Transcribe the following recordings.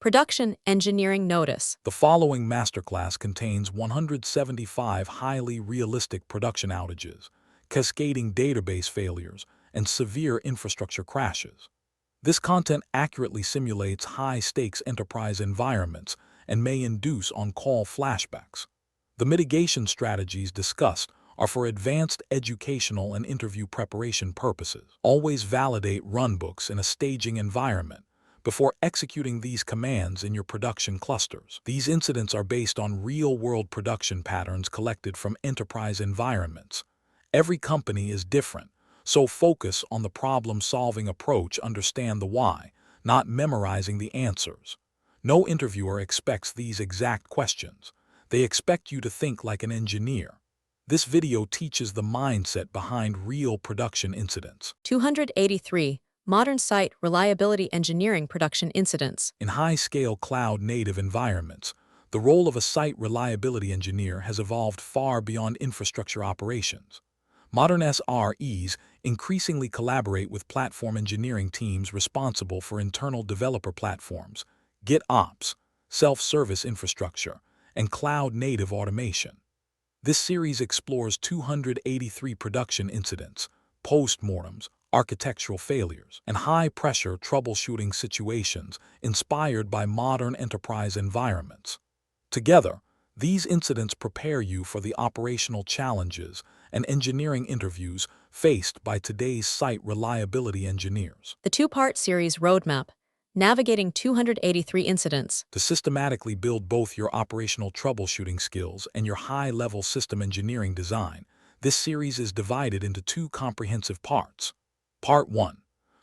Production Engineering Notice. The following masterclass contains 175 highly realistic production outages, cascading database failures, and severe infrastructure crashes. This content accurately simulates high-stakes enterprise environments and may induce on-call flashbacks. The mitigation strategies discussed are for advanced educational and interview preparation purposes. Always validate runbooks in a staging environment before executing these commands in your production clusters. These incidents are based on real-world production patterns collected from enterprise environments. Every company is different, so focus on the problem-solving approach, understand the why, not memorizing the answers. No interviewer expects these exact questions. They expect you to think like an engineer. This video teaches the mindset behind real production incidents. 283. Modern Site Reliability Engineering Production Incidents. In high-scale cloud-native environments, the role of a site reliability engineer has evolved far beyond infrastructure operations. Modern SREs increasingly collaborate with platform engineering teams responsible for internal developer platforms, GitOps, self-service infrastructure, and cloud-native automation. This series explores 283 production incidents, post-mortems, architectural failures, and high-pressure troubleshooting situations inspired by modern enterprise environments. Together, these incidents prepare you for the operational challenges and engineering interviews faced by today's site reliability engineers. The two-part series roadmap, Navigating 283 Incidents. To systematically build both your operational troubleshooting skills and your high-level system engineering design, this series is divided into two comprehensive parts. Part 1.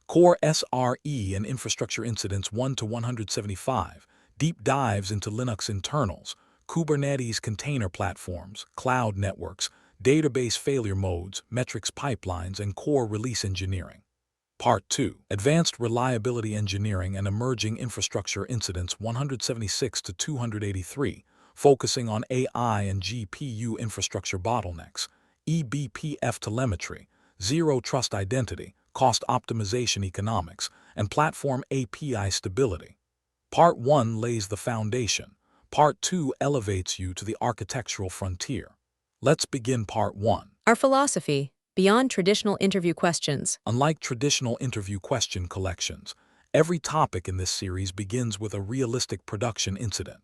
Core SRE and Infrastructure Incidents 1 to 175, deep dives into Linux internals, Kubernetes container platforms, cloud networks, database failure modes, metrics pipelines, and core release engineering. Part 2. Advanced Reliability Engineering and Emerging Infrastructure Incidents 176 to 283, focusing on AI and GPU infrastructure bottlenecks, eBPF telemetry, zero trust identity, cost optimization economics, and platform API stability. Part 1 lays the foundation. Part 2 elevates you to the architectural frontier. Let's begin Part 1. Our philosophy, beyond traditional interview questions. Unlike traditional interview question collections, every topic in this series begins with a realistic production incident.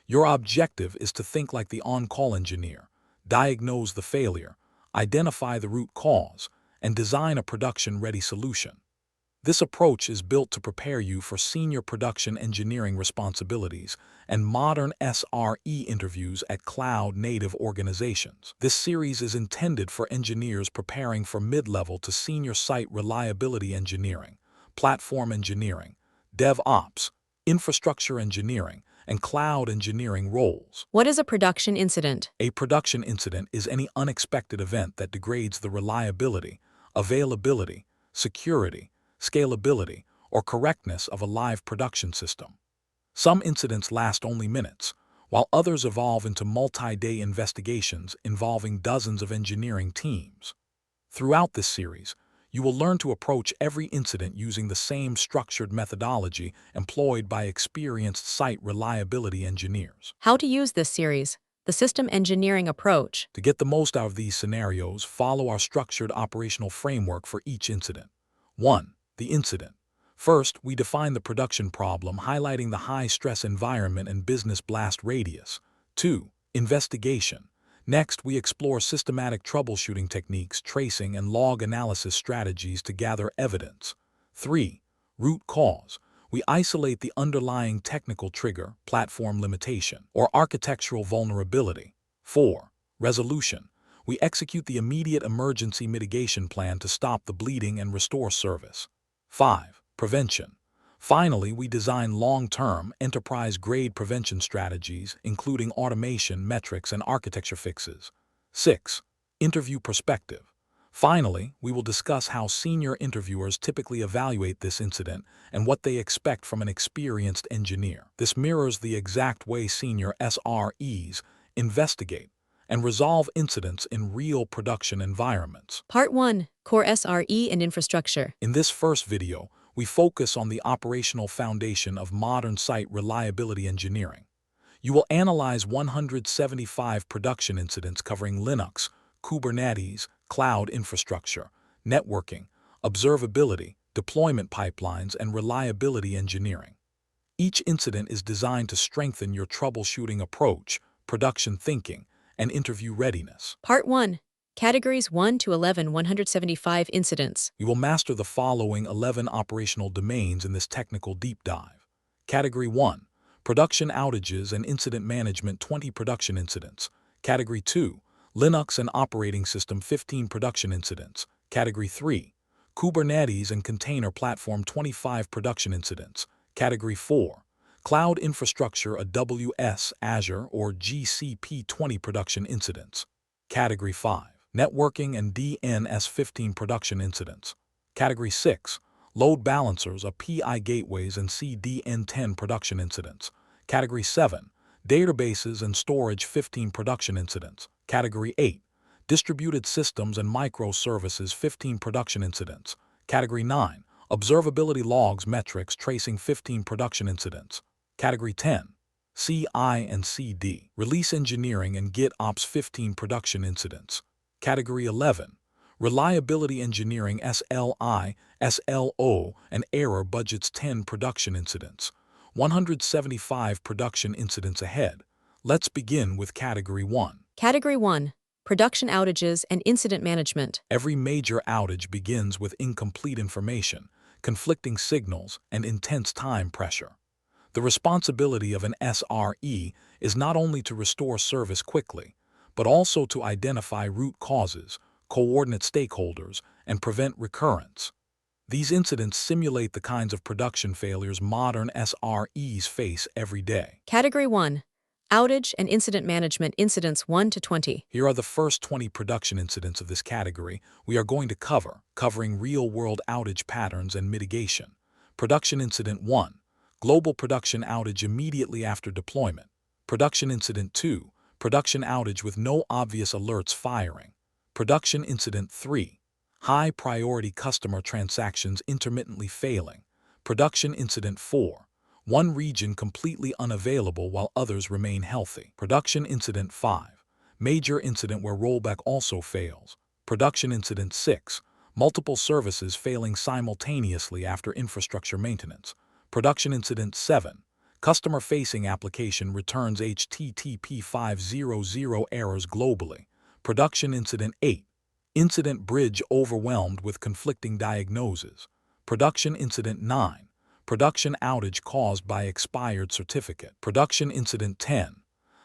Your objective is to think like the on-call engineer, diagnose the failure, identify the root cause, and design a production-ready solution. This approach is built to prepare you for senior production engineering responsibilities and modern SRE interviews at cloud-native organizations. This series is intended for engineers preparing for mid-level to senior site reliability engineering, platform engineering, DevOps, infrastructure engineering, and cloud engineering roles. What is a production incident? A production incident is any unexpected event that degrades the reliability, availability, security, scalability, or correctness of a live production system. Some incidents last only minutes, while others evolve into multi-day investigations involving dozens of engineering teams. Throughout this series, you will learn to approach every incident using the same structured methodology employed by experienced site reliability engineers. How to use this series, the system engineering approach. To get the most out of these scenarios, follow our structured operational framework for each incident. 1. The incident. First, we define the production problem, highlighting the high-stress environment and business blast radius. 2. Investigation. Next, we explore systematic troubleshooting techniques, tracing, and log analysis strategies to gather evidence. 3. Root cause. We isolate the underlying technical trigger, platform limitation, or architectural vulnerability. 4. Resolution. We execute the immediate emergency mitigation plan to stop the bleeding and restore service. 5. Prevention. Finally, we design long-term, enterprise-grade prevention strategies, including automation, metrics, and architecture fixes. 6. Interview perspective. Finally, we will discuss how senior interviewers typically evaluate this incident and what they expect from an experienced engineer. This mirrors the exact way senior SREs investigate and resolve incidents in real production environments. Part 1. Core SRE and Infrastructure. In this first video, we focus on the operational foundation of modern site reliability engineering. You will analyze 175 production incidents covering Linux, Kubernetes, cloud infrastructure, networking, observability, deployment pipelines, and reliability engineering. Each incident is designed to strengthen your troubleshooting approach, production thinking, and interview readiness. Part 1. Categories 1 to 11 175 incidents. We will master the following 11 operational domains in this technical deep dive. Category 1. Production outages and incident management 20 production incidents. Category 2. Linux and operating system 15 production incidents. Category 3. Kubernetes and container platform 25 production incidents. Category 4. Cloud infrastructure AWS, Azure, or GCP 20 production incidents. Category 5. Networking and DNS 15 production incidents. Category 6. Load balancers, API gateways, and CDN 10 production incidents. Category 7. Databases and storage 15 production incidents. Category 8. Distributed systems and microservices 15 production incidents. Category 9. Observability logs metrics tracing 15 production incidents. Category 10. CI and CD, release engineering and GitOps 15 production incidents. Category 11. Reliability engineering SLI, SLO, and error budgets 10 production incidents. 175 production incidents ahead. Let's begin with Category 1. Category 1. Production outages and incident management. Every major outage begins with incomplete information, conflicting signals, and intense time pressure. The responsibility of an SRE is not only to restore service quickly, but also to identify root causes, coordinate stakeholders, and prevent recurrence. These incidents simulate the kinds of production failures modern SREs face every day. Category 1. Outage and incident management incidents 1 to 20. Here are the first 20 production incidents of this category we are going to covering real-world outage patterns and mitigation. Production Incident 1. Global production outage immediately after deployment. Production Incident 2. Production outage with no obvious alerts firing. Production Incident 3. High-priority customer transactions intermittently failing. Production Incident 4. One region completely unavailable while others remain healthy. Production Incident 5. Major incident where rollback also fails. Production Incident 6. Multiple services failing simultaneously after infrastructure maintenance. Production Incident 7. Customer-facing application returns HTTP 500 errors globally. Production Incident 8. Incident bridge overwhelmed with conflicting diagnoses. Production Incident 9. Production outage caused by expired certificate. Production Incident 10.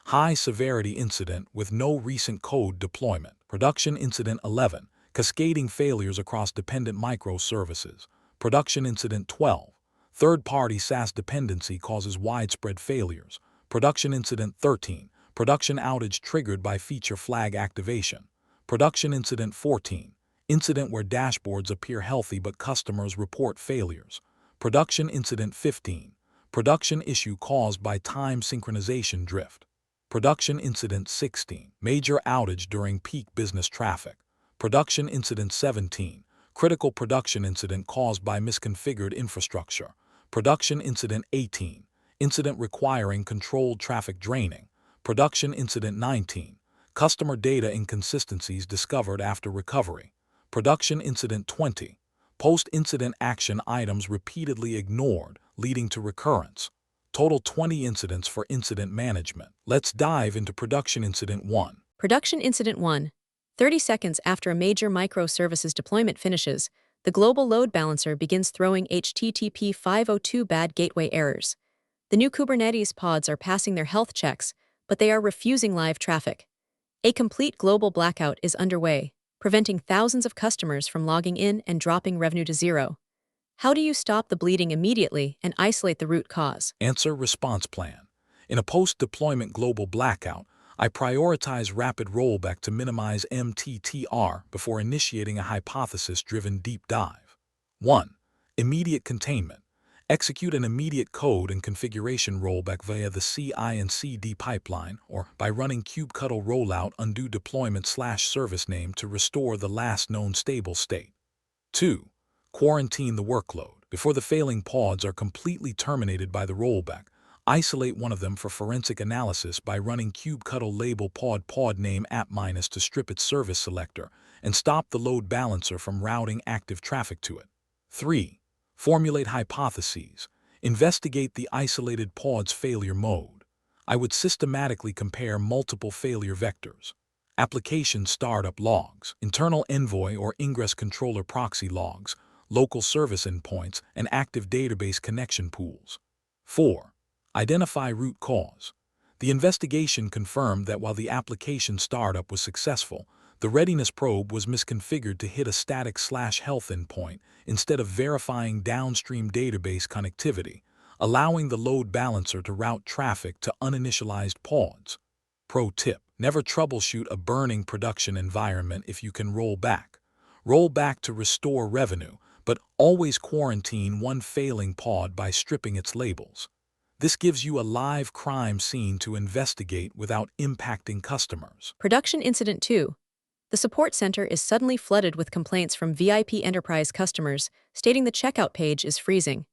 High-severity incident with no recent code deployment. Production Incident 11. Cascading failures across dependent microservices. Production Incident 12. Third-party SaaS dependency causes widespread failures. Production Incident 13. Production outage triggered by feature flag activation. Production Incident 14. Incident where dashboards appear healthy but customers report failures. Production Incident 15. Production issue caused by time synchronization drift. Production Incident 16. Major outage during peak business traffic. Production Incident 17. Critical production incident caused by misconfigured infrastructure. Production Incident 18. Incident requiring controlled traffic draining. Production Incident 19. Customer data inconsistencies discovered after recovery. Production Incident 20. Post-incident action items repeatedly ignored, leading to recurrence. Total 20 incidents for incident management. Let's dive into Production Incident 1. Production Incident 1. 30 seconds after a major microservices deployment finishes, the global load balancer begins throwing HTTP 502 bad gateway errors. The new Kubernetes pods are passing their health checks, but they are refusing live traffic. A complete global blackout is underway, preventing thousands of customers from logging in and dropping revenue to zero. How do you stop the bleeding immediately and isolate the root cause? Answer Response Plan. In a post-deployment global blackout, I prioritize rapid rollback to minimize MTTR before initiating a hypothesis-driven deep dive. 1. Immediate containment. Execute an immediate code and configuration rollback via the CI and CD pipeline or by running kubectl rollout undo deployment/service name to restore the last known stable state. 2. Quarantine the workload. Before the failing pods are completely terminated by the rollback, isolate one of them for forensic analysis by running kubectl label pod name app- to strip its service selector and stop the load balancer from routing active traffic to it. 3. Formulate hypotheses. Investigate the isolated pod's failure mode. I would systematically compare multiple failure vectors. Application startup logs, internal envoy or ingress controller proxy logs, local service endpoints, and active database connection pools. 4. Identify root cause. The investigation confirmed that while the application startup was successful, the readiness probe was misconfigured to hit a static /health endpoint instead of verifying downstream database connectivity, allowing the load balancer to route traffic to uninitialized pods. Pro tip: never troubleshoot a burning production environment if you can roll back. Roll back to restore revenue, but always quarantine one failing pod by stripping its labels. This gives you a live crime scene to investigate without impacting customers. Production Incident 2. The support center is suddenly flooded with complaints from VIP enterprise customers stating the checkout page is freezing.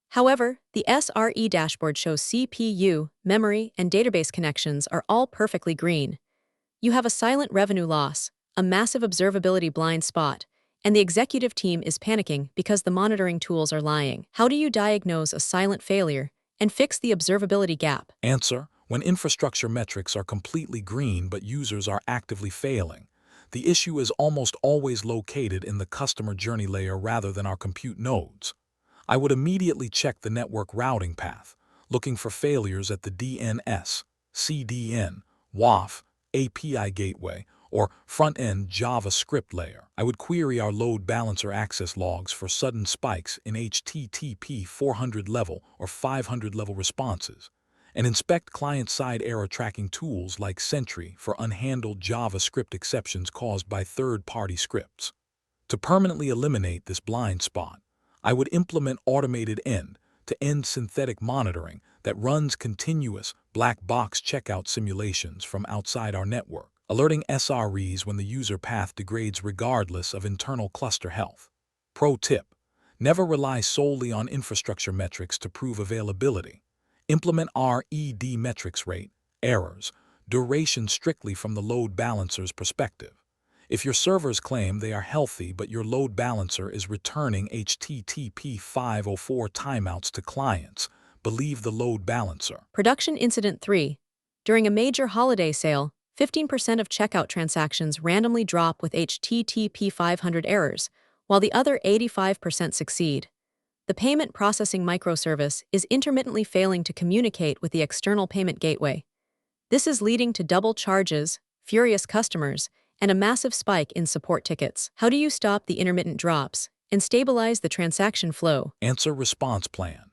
However, the SRE dashboard shows CPU, memory, and database connections are all perfectly green. You have a silent revenue loss, a massive observability blind spot, and the executive team is panicking because the monitoring tools are lying. How do you diagnose a silent failure and fix the observability gap? Answer: when infrastructure metrics are completely green but users are actively failing. The issue is almost always located in the customer journey layer rather than our compute nodes. I would immediately check the network routing path, looking for failures at the DNS, CDN, WAF, API gateway, or front-end JavaScript layer. I would query our load balancer access logs for sudden spikes in HTTP 400 level or 500 level responses, and inspect client-side error tracking tools like Sentry for unhandled JavaScript exceptions caused by third-party scripts. To permanently eliminate this blind spot, I would implement automated end-to-end synthetic monitoring that runs continuous black box checkout simulations from outside our network, alerting SREs when the user path degrades regardless of internal cluster health. Pro tip: never rely solely on infrastructure metrics to prove availability. Implement RED metrics: rate, errors, duration strictly from the load balancer's perspective. If your servers claim they are healthy but your load balancer is returning HTTP 504 timeouts to clients, believe the load balancer. Production Incident 3. During a major holiday sale, 15% of checkout transactions randomly drop with HTTP 500 errors, while the other 85% succeed. The payment processing microservice is intermittently failing to communicate with the external payment gateway. This is leading to double charges, furious customers, and a massive spike in support tickets. How do you stop the intermittent drops and stabilize the transaction flow? Answer: response plan.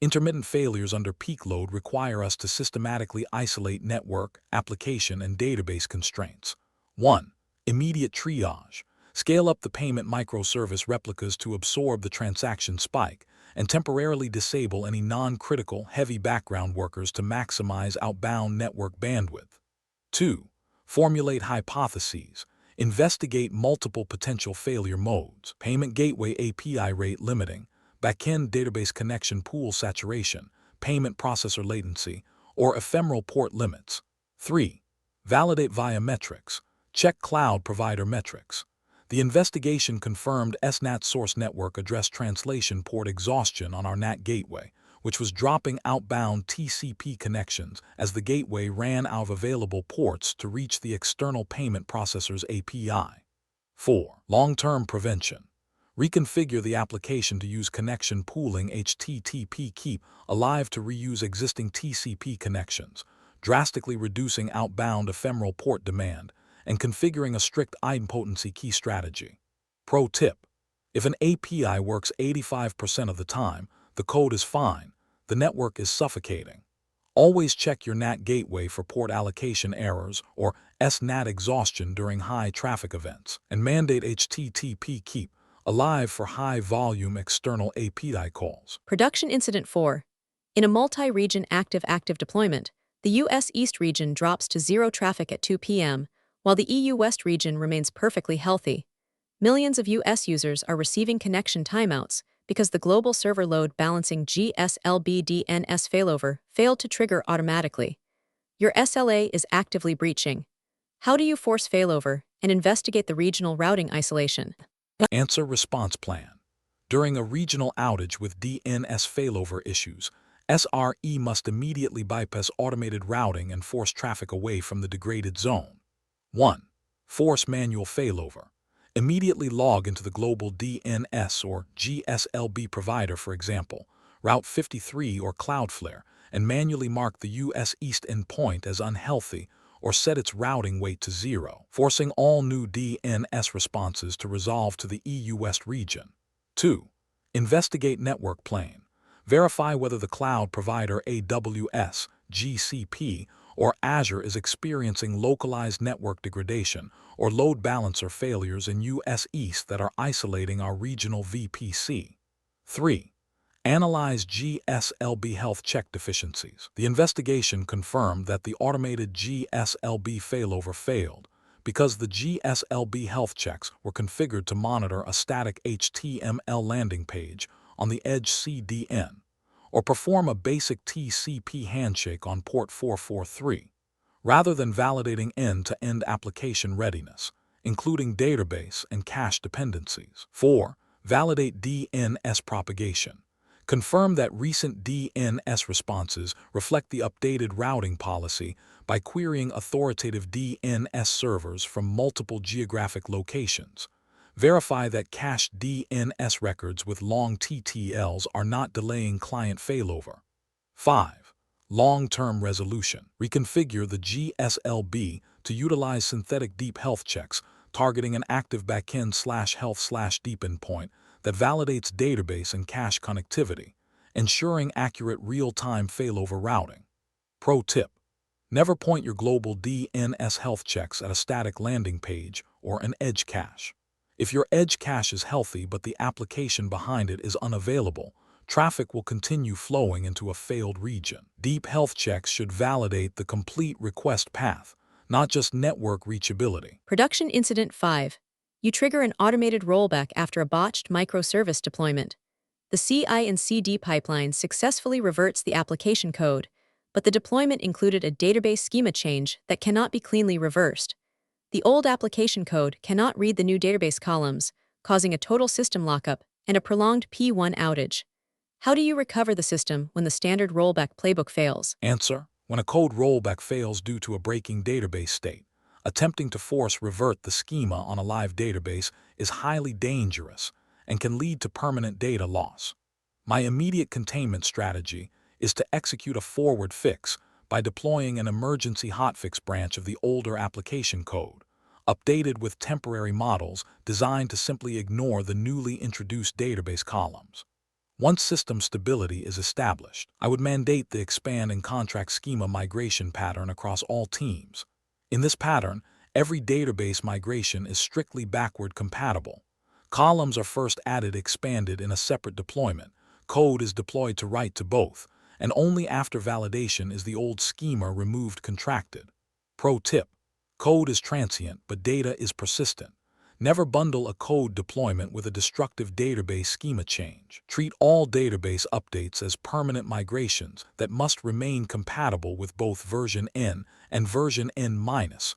Intermittent failures under peak load require us to systematically isolate network, application, and database constraints. 1. Immediate triage. Scale up the payment microservice replicas to absorb the transaction spike and temporarily disable any non-critical, heavy background workers to maximize outbound network bandwidth. 2. Formulate hypotheses. Investigate multiple potential failure modes: payment gateway API rate limiting, backend database connection pool saturation, payment processor latency, or ephemeral port limits. 3. Validate via metrics. Check cloud provider metrics. The investigation confirmed SNAT source network address translation port exhaustion on our NAT gateway, which was dropping outbound TCP connections as the gateway ran out of available ports to reach the external payment processor's API. 4. Long-term prevention. Reconfigure the application to use connection pooling HTTP keep alive to reuse existing TCP connections, drastically reducing outbound ephemeral port demand, and configuring a strict idempotency key strategy. Pro tip: if an API works 85% of the time, the code is fine, the network is suffocating. Always check your NAT gateway for port allocation errors or SNAT exhaustion during high traffic events, and mandate HTTP keep alive for high-volume external API calls. Production Incident 4. In a multi-region active deployment, the US East region drops to zero traffic at 2 p.m., while the EU West region remains perfectly healthy. Millions of US users are receiving connection timeouts because the global server load balancing GSLB DNS failover failed to trigger automatically. Your SLA is actively breaching. How do you force failover and investigate the regional routing isolation? Answer response plan. During a regional outage with DNS failover issues, SRE must immediately bypass automated routing and force traffic away from the degraded zone. 1. Force manual failover. Immediately log into the global DNS or GSLB provider, for example, Route 53 or Cloudflare, and manually mark the US East endpoint as unhealthy or set its routing weight to 0, forcing all new DNS responses to resolve to the EU West region. 2. Investigate network plane. Verify whether the cloud provider AWS, GCP, or Azure is experiencing localized network degradation or load balancer failures in US East that are isolating our regional VPC. 3. Analyze GSLB health check deficiencies. The investigation confirmed that the automated GSLB failover failed because the GSLB health checks were configured to monitor a static HTML landing page on the Edge CDN or perform a basic TCP handshake on port 443, rather than validating end-to-end application readiness, including database and cache dependencies. 4. Validate DNS propagation. Confirm that recent DNS responses reflect the updated routing policy by querying authoritative DNS servers from multiple geographic locations. Verify that cached DNS records with long TTLs are not delaying client failover. 5. Long-term resolution. Reconfigure the GSLB to utilize synthetic deep health checks, targeting an active backend/health/deep endpoint that validates database and cache connectivity, ensuring accurate real-time failover routing. Pro tip: never point your global DNS health checks at a static landing page or an edge cache. If your edge cache is healthy but the application behind it is unavailable, traffic will continue flowing into a failed region. Deep health checks should validate the complete request path, not just network reachability. Production Incident 5. You trigger an automated rollback after a botched microservice deployment. The CI and CD pipeline successfully reverts the application code, but the deployment included a database schema change that cannot be cleanly reversed. The old application code cannot read the new database columns, causing a total system lockup and a prolonged P1 outage. How do you recover the system when the standard rollback playbook fails? Answer: when a code rollback fails due to a breaking database state, attempting to force revert the schema on a live database is highly dangerous and can lead to permanent data loss. My immediate containment strategy is to execute a forward fix by deploying an emergency hotfix branch of the older application code, updated with temporary models designed to simply ignore the newly introduced database columns. Once system stability is established, I would mandate the expand and contract schema migration pattern across all teams. In this pattern, every database migration is strictly backward compatible. Columns are first added expanded in a separate deployment, code is deployed to write to both, and only after validation is the old schema removed contracted. Pro tip: code is transient, but data is persistent. Never bundle a code deployment with a destructive database schema change. Treat all database updates as permanent migrations that must remain compatible with both version N and version N-1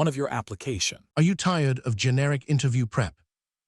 of your application. Are you tired of generic interview prep?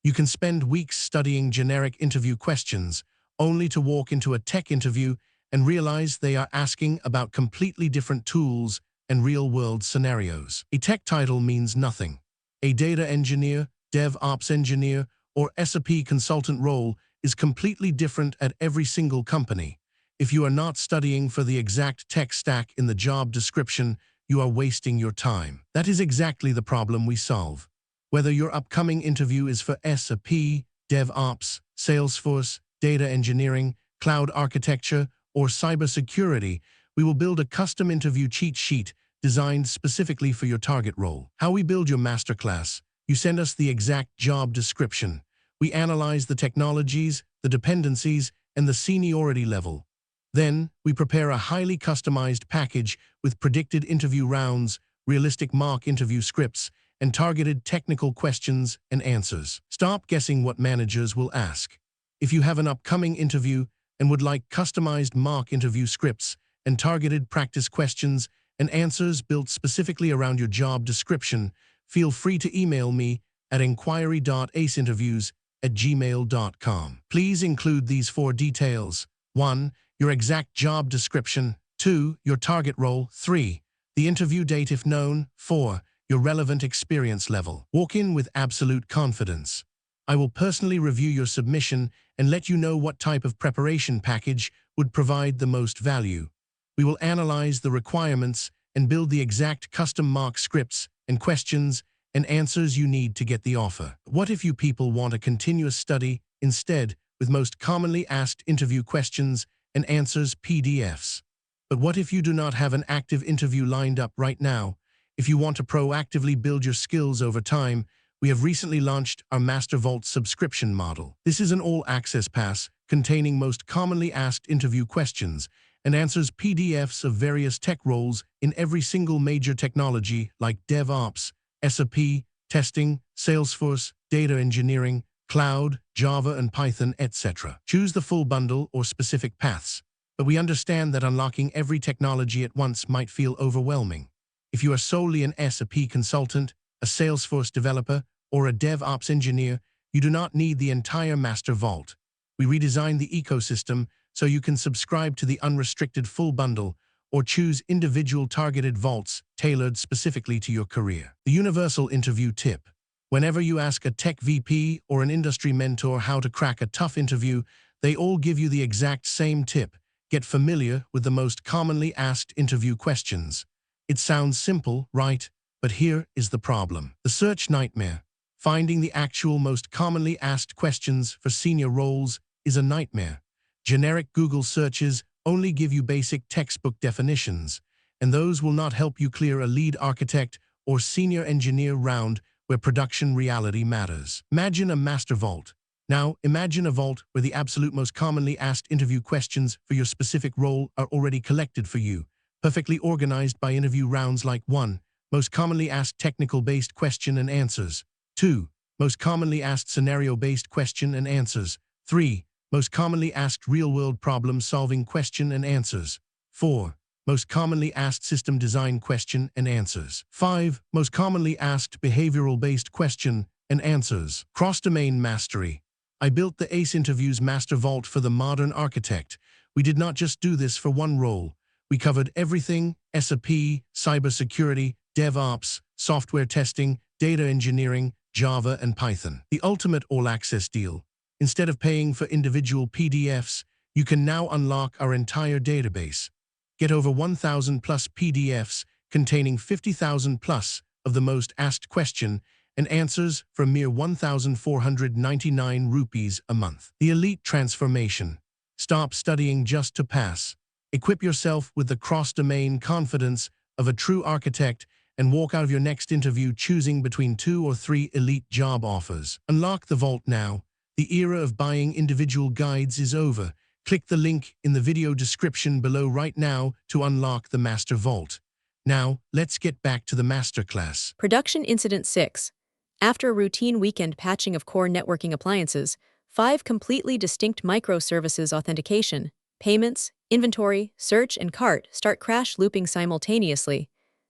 You can spend weeks studying generic interview questions, only to walk into a tech interview and realize they are asking about completely different tools and real-world scenarios. A tech title means nothing. A data engineer, DevOps engineer, or SAP consultant role is completely different at every single company. If you are not studying for the exact tech stack in the job description, you are wasting your time. That is exactly the problem we solve. Whether your upcoming interview is for SAP, DevOps, Salesforce, data engineering, cloud architecture, or cybersecurity, we will build a custom interview cheat sheet designed specifically for your target role. How we build your masterclass: you send us the exact job description. We analyze the technologies, the dependencies, and the seniority level. Then, we prepare a highly customized package with predicted interview rounds, realistic mock interview scripts, and targeted technical questions and answers. Stop guessing what managers will ask. If you have an upcoming interview and would like customized mock interview scripts and targeted practice questions and answers built specifically around your job description, feel free to email me at inquiry.aceinterviews@gmail.com. Please include these 4 details. 1. Your exact job description. 2. Your target role. 3. The interview date if known. 4. Your relevant experience level. Walk in with absolute confidence. I will personally review your submission and let you know what type of preparation package would provide the most value. We will analyze the requirements and build the exact custom mock scripts and questions and answers you need to get the offer. What if you people want a continuous study instead with most commonly asked interview questions and answers PDFs? But what if you do not have an active interview lined up right now? If you want to proactively build your skills over time, we have recently launched our Master Vault subscription model. This is an all-access pass containing most commonly asked interview questions and answers PDFs of various tech roles in every single major technology like DevOps, SRE, testing, Salesforce, data engineering, cloud, Java and Python, etc. Choose the full bundle or specific paths, but we understand that unlocking every technology at once might feel overwhelming. If you are solely an SRE consultant, a Salesforce developer, or a DevOps engineer, you do not need the entire Master Vault. We redesigned the ecosystem so you can subscribe to the unrestricted full bundle or choose individual targeted vaults tailored specifically to your career. The universal interview tip. Whenever you ask a tech VP or an industry mentor how to crack a tough interview, they all give you the exact same tip. Get familiar with the most commonly asked interview questions. It sounds simple, right? But here is the problem. The search nightmare. Finding the actual most commonly asked questions for senior roles is a nightmare. Generic Google searches only give you basic textbook definitions, and those will not help you clear a lead architect or senior engineer round where production reality matters. Imagine a master vault. Now, imagine a vault where the absolute most commonly asked interview questions for your specific role are already collected for you, perfectly organized by interview rounds like 1. Most commonly asked technical-based question and answers. 2. Most commonly asked scenario-based question and answers. 3. Most commonly asked real-world problem-solving question and answers. 4. Most commonly asked system design question and answers. 5. Most commonly asked behavioral-based question and answers. Cross-domain mastery. I built the ACE Interviews Master Vault for the modern architect. We did not just do this for one role. We covered everything: SRE, cybersecurity, DevOps, software testing, data engineering, Java and Python. The ultimate all-access deal. Instead of paying for individual PDFs, you can now unlock our entire database. Get over 1,000 plus PDFs containing 50,000 plus of the most asked question and answers for a mere 1,499 rupees a month. The elite transformation. Stop studying just to pass. Equip yourself with the cross-domain confidence of a true architect and walk out of your next interview choosing between 2 or 3 elite job offers. Unlock the vault now. The era of buying individual guides is over. Click the link in the video description below right now to unlock the Master Vault. Now, let's get back to the Masterclass. Production Incident 6. After a routine weekend patching of core networking appliances, 5 completely distinct microservices authentication, payments, inventory, search, and cart start crash looping simultaneously.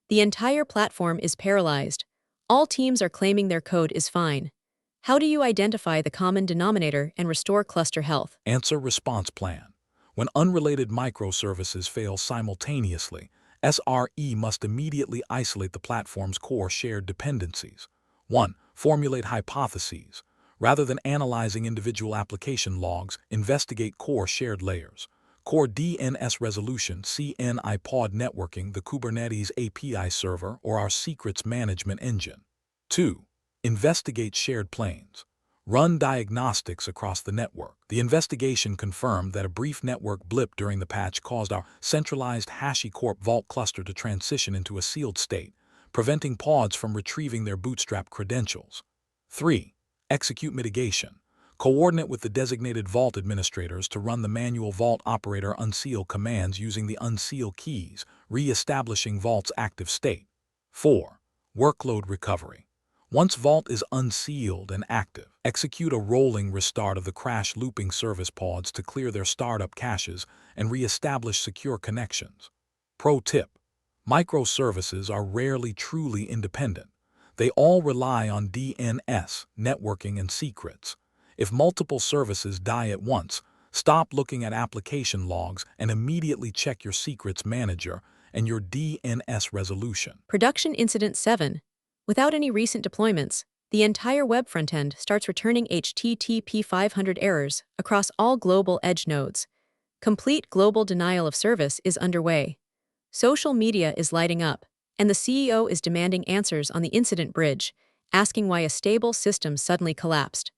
The entire platform is paralyzed. All teams are claiming their code is fine. How do you identify the common denominator and restore cluster health? Answer response plan. When unrelated microservices fail simultaneously, SRE must immediately isolate the platform's core shared dependencies. 1. Formulate hypotheses. Rather than analyzing individual application logs, investigate core shared layers. Core DNS resolution, CNI pod networking, the Kubernetes API server, or our secrets management engine. 2. Investigate shared planes. Run diagnostics across the network. The investigation confirmed that a brief network blip during the patch caused our centralized HashiCorp Vault cluster to transition into a sealed state, preventing pods from retrieving their bootstrap credentials. 3. Execute mitigation. Coordinate with the designated vault administrators to run the manual vault operator unseal commands using the unseal keys, re-establishing vault's active state. 4. Workload recovery. Once Vault is unsealed and active, execute a rolling restart of the crash looping service pods to clear their startup caches and re-establish secure connections. Pro tip: microservices are rarely truly independent. They all rely on DNS, networking, and secrets. If multiple services die at once, stop looking at application logs and immediately check your secrets manager and your DNS resolution. Production Incident 7. Without any recent deployments, the entire web frontend starts returning HTTP 500 errors across all global edge nodes. Complete global denial of service is underway. Social media is lighting up, and the CEO is demanding answers on the incident bridge, asking why a stable system suddenly collapsed.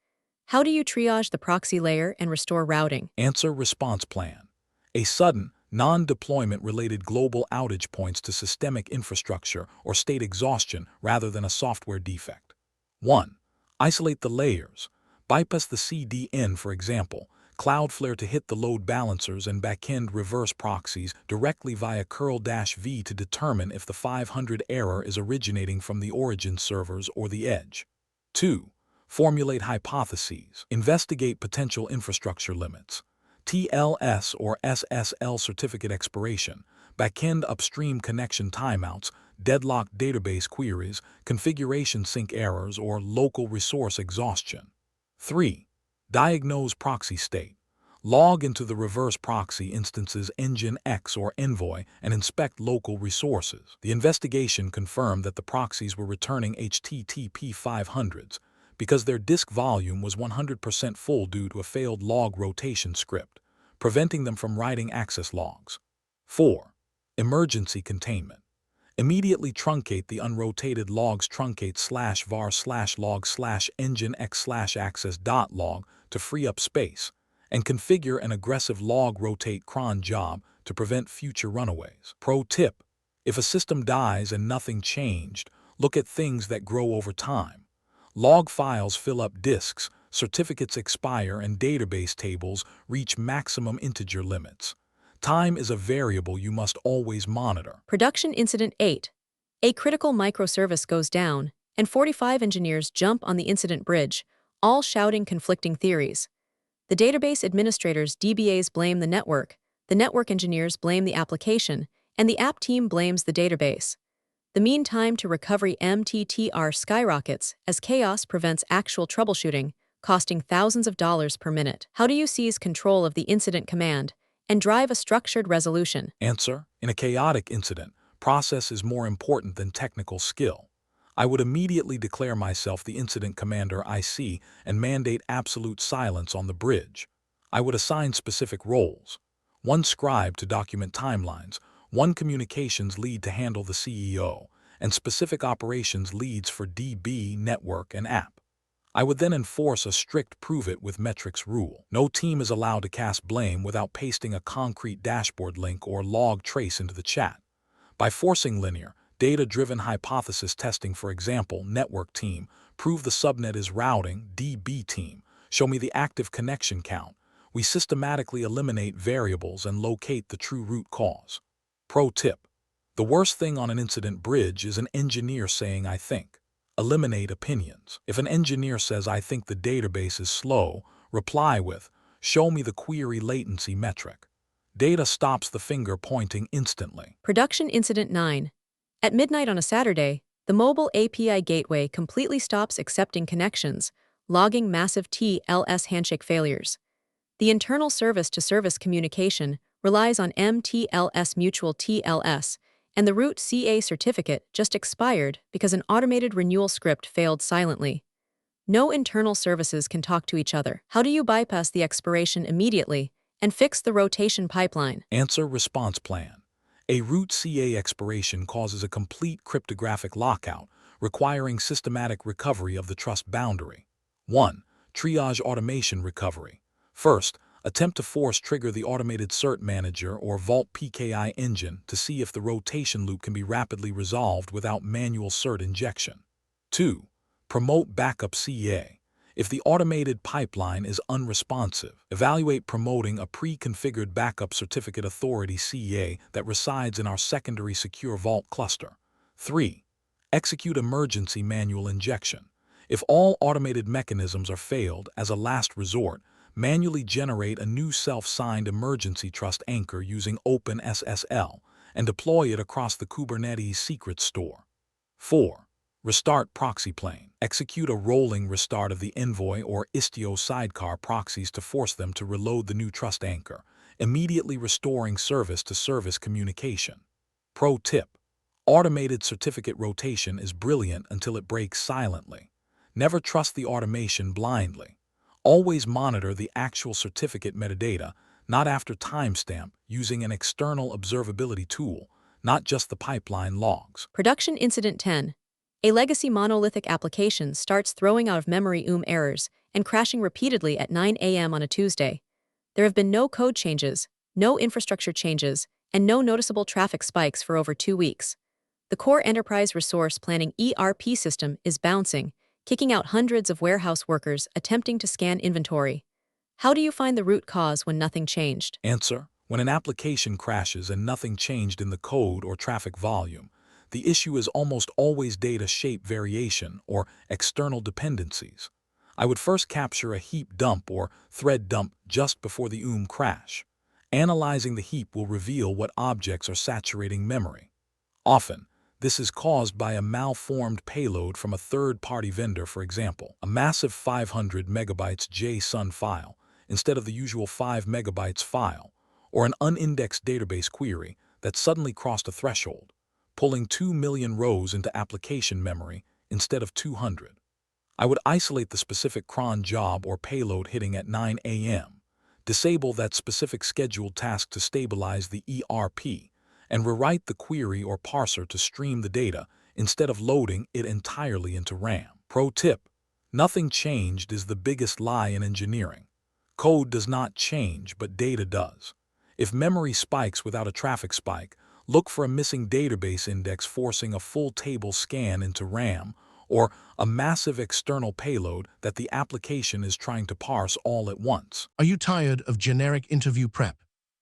How do you triage the proxy layer and restore routing? Answer response plan. A sudden, non-deployment related global outage points to systemic infrastructure or state exhaustion rather than a software defect. 1. Isolate the layers. Bypass the CDN, for example. Cloudflare to hit the load balancers and backend reverse proxies directly via curl-v to determine if the 500 error is originating from the origin servers or the edge. 2. Formulate hypotheses. Investigate potential infrastructure limits. TLS or SSL certificate expiration, backend upstream connection timeouts, deadlocked database queries, configuration sync errors, or local resource exhaustion. 3. Diagnose proxy state. Log into the reverse proxy instances Nginx or Envoy and inspect local resources. The investigation confirmed that the proxies were returning HTTP 500s because their disk volume was 100% full due to a failed log rotation script, preventing them from writing access logs. 4. Emergency containment. Immediately truncate the unrotated logs truncate/var/log/nginx/access.log to free up space, and configure an aggressive log rotate cron job to prevent future runaways. Pro tip: if a system dies and nothing changed, look at things that grow over time. Log files fill up disks, certificates expire, and database tables reach maximum integer limits. Time is a variable you must always monitor. Production Incident 8. A critical microservice goes down, and 45 engineers jump on the incident bridge, all shouting conflicting theories. The database administrators (DBAs) blame the network engineers blame the application, and the app team blames the database. The mean time to recovery (MTTR) skyrockets as chaos prevents actual troubleshooting, costing thousands of dollars per minute. How do you seize control of the incident command and drive a structured resolution? Answer: in a chaotic incident, process is more important than technical skill. I would immediately declare myself the incident commander IC and mandate absolute silence on the bridge. I would assign specific roles: one scribe to document timelines, one communications lead to handle the CEO, and specific operations leads for DB, network, and app. I would then enforce a strict prove-it-with metrics rule. No team is allowed to cast blame without pasting a concrete dashboard link or log trace into the chat. By forcing linear, data-driven hypothesis testing, for example, network team, prove the subnet is routing, DB team, show me the active connection count, we systematically eliminate variables and locate the true root cause. Pro tip: the worst thing on an incident bridge is an engineer saying "I think." Eliminate opinions. If an engineer says "I think the database is slow," reply with "Show me the query latency metric." Data stops the finger pointing instantly. Production Incident 9. At midnight on a Saturday, the mobile API gateway completely stops accepting connections, logging massive TLS handshake failures. The internal service-to-service communication relies on MTLS mutual TLS, and the root CA certificate just expired because an automated renewal script failed silently. No internal services can talk to each other. How do you bypass the expiration immediately and fix the rotation pipeline? Answer response plan. A root CA expiration causes a complete cryptographic lockout, requiring systematic recovery of the trust boundary. 1. Triage automation recovery. First, attempt to force trigger the automated cert manager or Vault PKI engine to see if the rotation loop can be rapidly resolved without manual cert injection. 2. Promote backup CA. If the automated pipeline is unresponsive, evaluate promoting a pre-configured backup certificate authority CA that resides in our secondary secure Vault cluster. 3. Execute emergency manual injection. If all automated mechanisms are failed, as a last resort, manually generate a new self-signed emergency trust anchor using OpenSSL and deploy it across the Kubernetes secret store. 4. Restart proxy plane. Execute a rolling restart of the Envoy or Istio sidecar proxies to force them to reload the new trust anchor, immediately restoring service-to-service communication. Pro tip: automated certificate rotation is brilliant until it breaks silently. Never trust the automation blindly. Always monitor the actual certificate metadata, not after timestamp, using an external observability tool, not just the pipeline logs. Production Incident 10. A legacy monolithic application starts throwing out of memory errors and crashing repeatedly at 9 a.m. on a Tuesday. There have been no code changes, no infrastructure changes, and no noticeable traffic spikes for over 2 weeks. The core enterprise resource planning ERP system is bouncing, kicking out hundreds of warehouse workers attempting to scan inventory. How do you find the root cause when nothing changed? Answer: when an application crashes and nothing changed in the code or traffic volume, the issue is almost always data shape variation or external dependencies. I would first capture a heap dump or thread dump just before the crash. Analyzing the heap will reveal what objects are saturating memory. Often, this is caused by a malformed payload from a third-party vendor, for example, a massive 500 megabytes JSON file instead of the usual 5 megabytes file, or an unindexed database query that suddenly crossed a threshold, pulling 2 million rows into application memory instead of 200. I would isolate the specific cron job or payload hitting at 9 a.m., disable that specific scheduled task to stabilize the ERP, and rewrite the query or parser to stream the data instead of loading it entirely into RAM. Pro tip: nothing changed is the biggest lie in engineering. Code does not change, but data does. If memory spikes without a traffic spike, look for a missing database index forcing a full table scan into RAM, or a massive external payload that the application is trying to parse all at once. Are you tired of generic interview prep?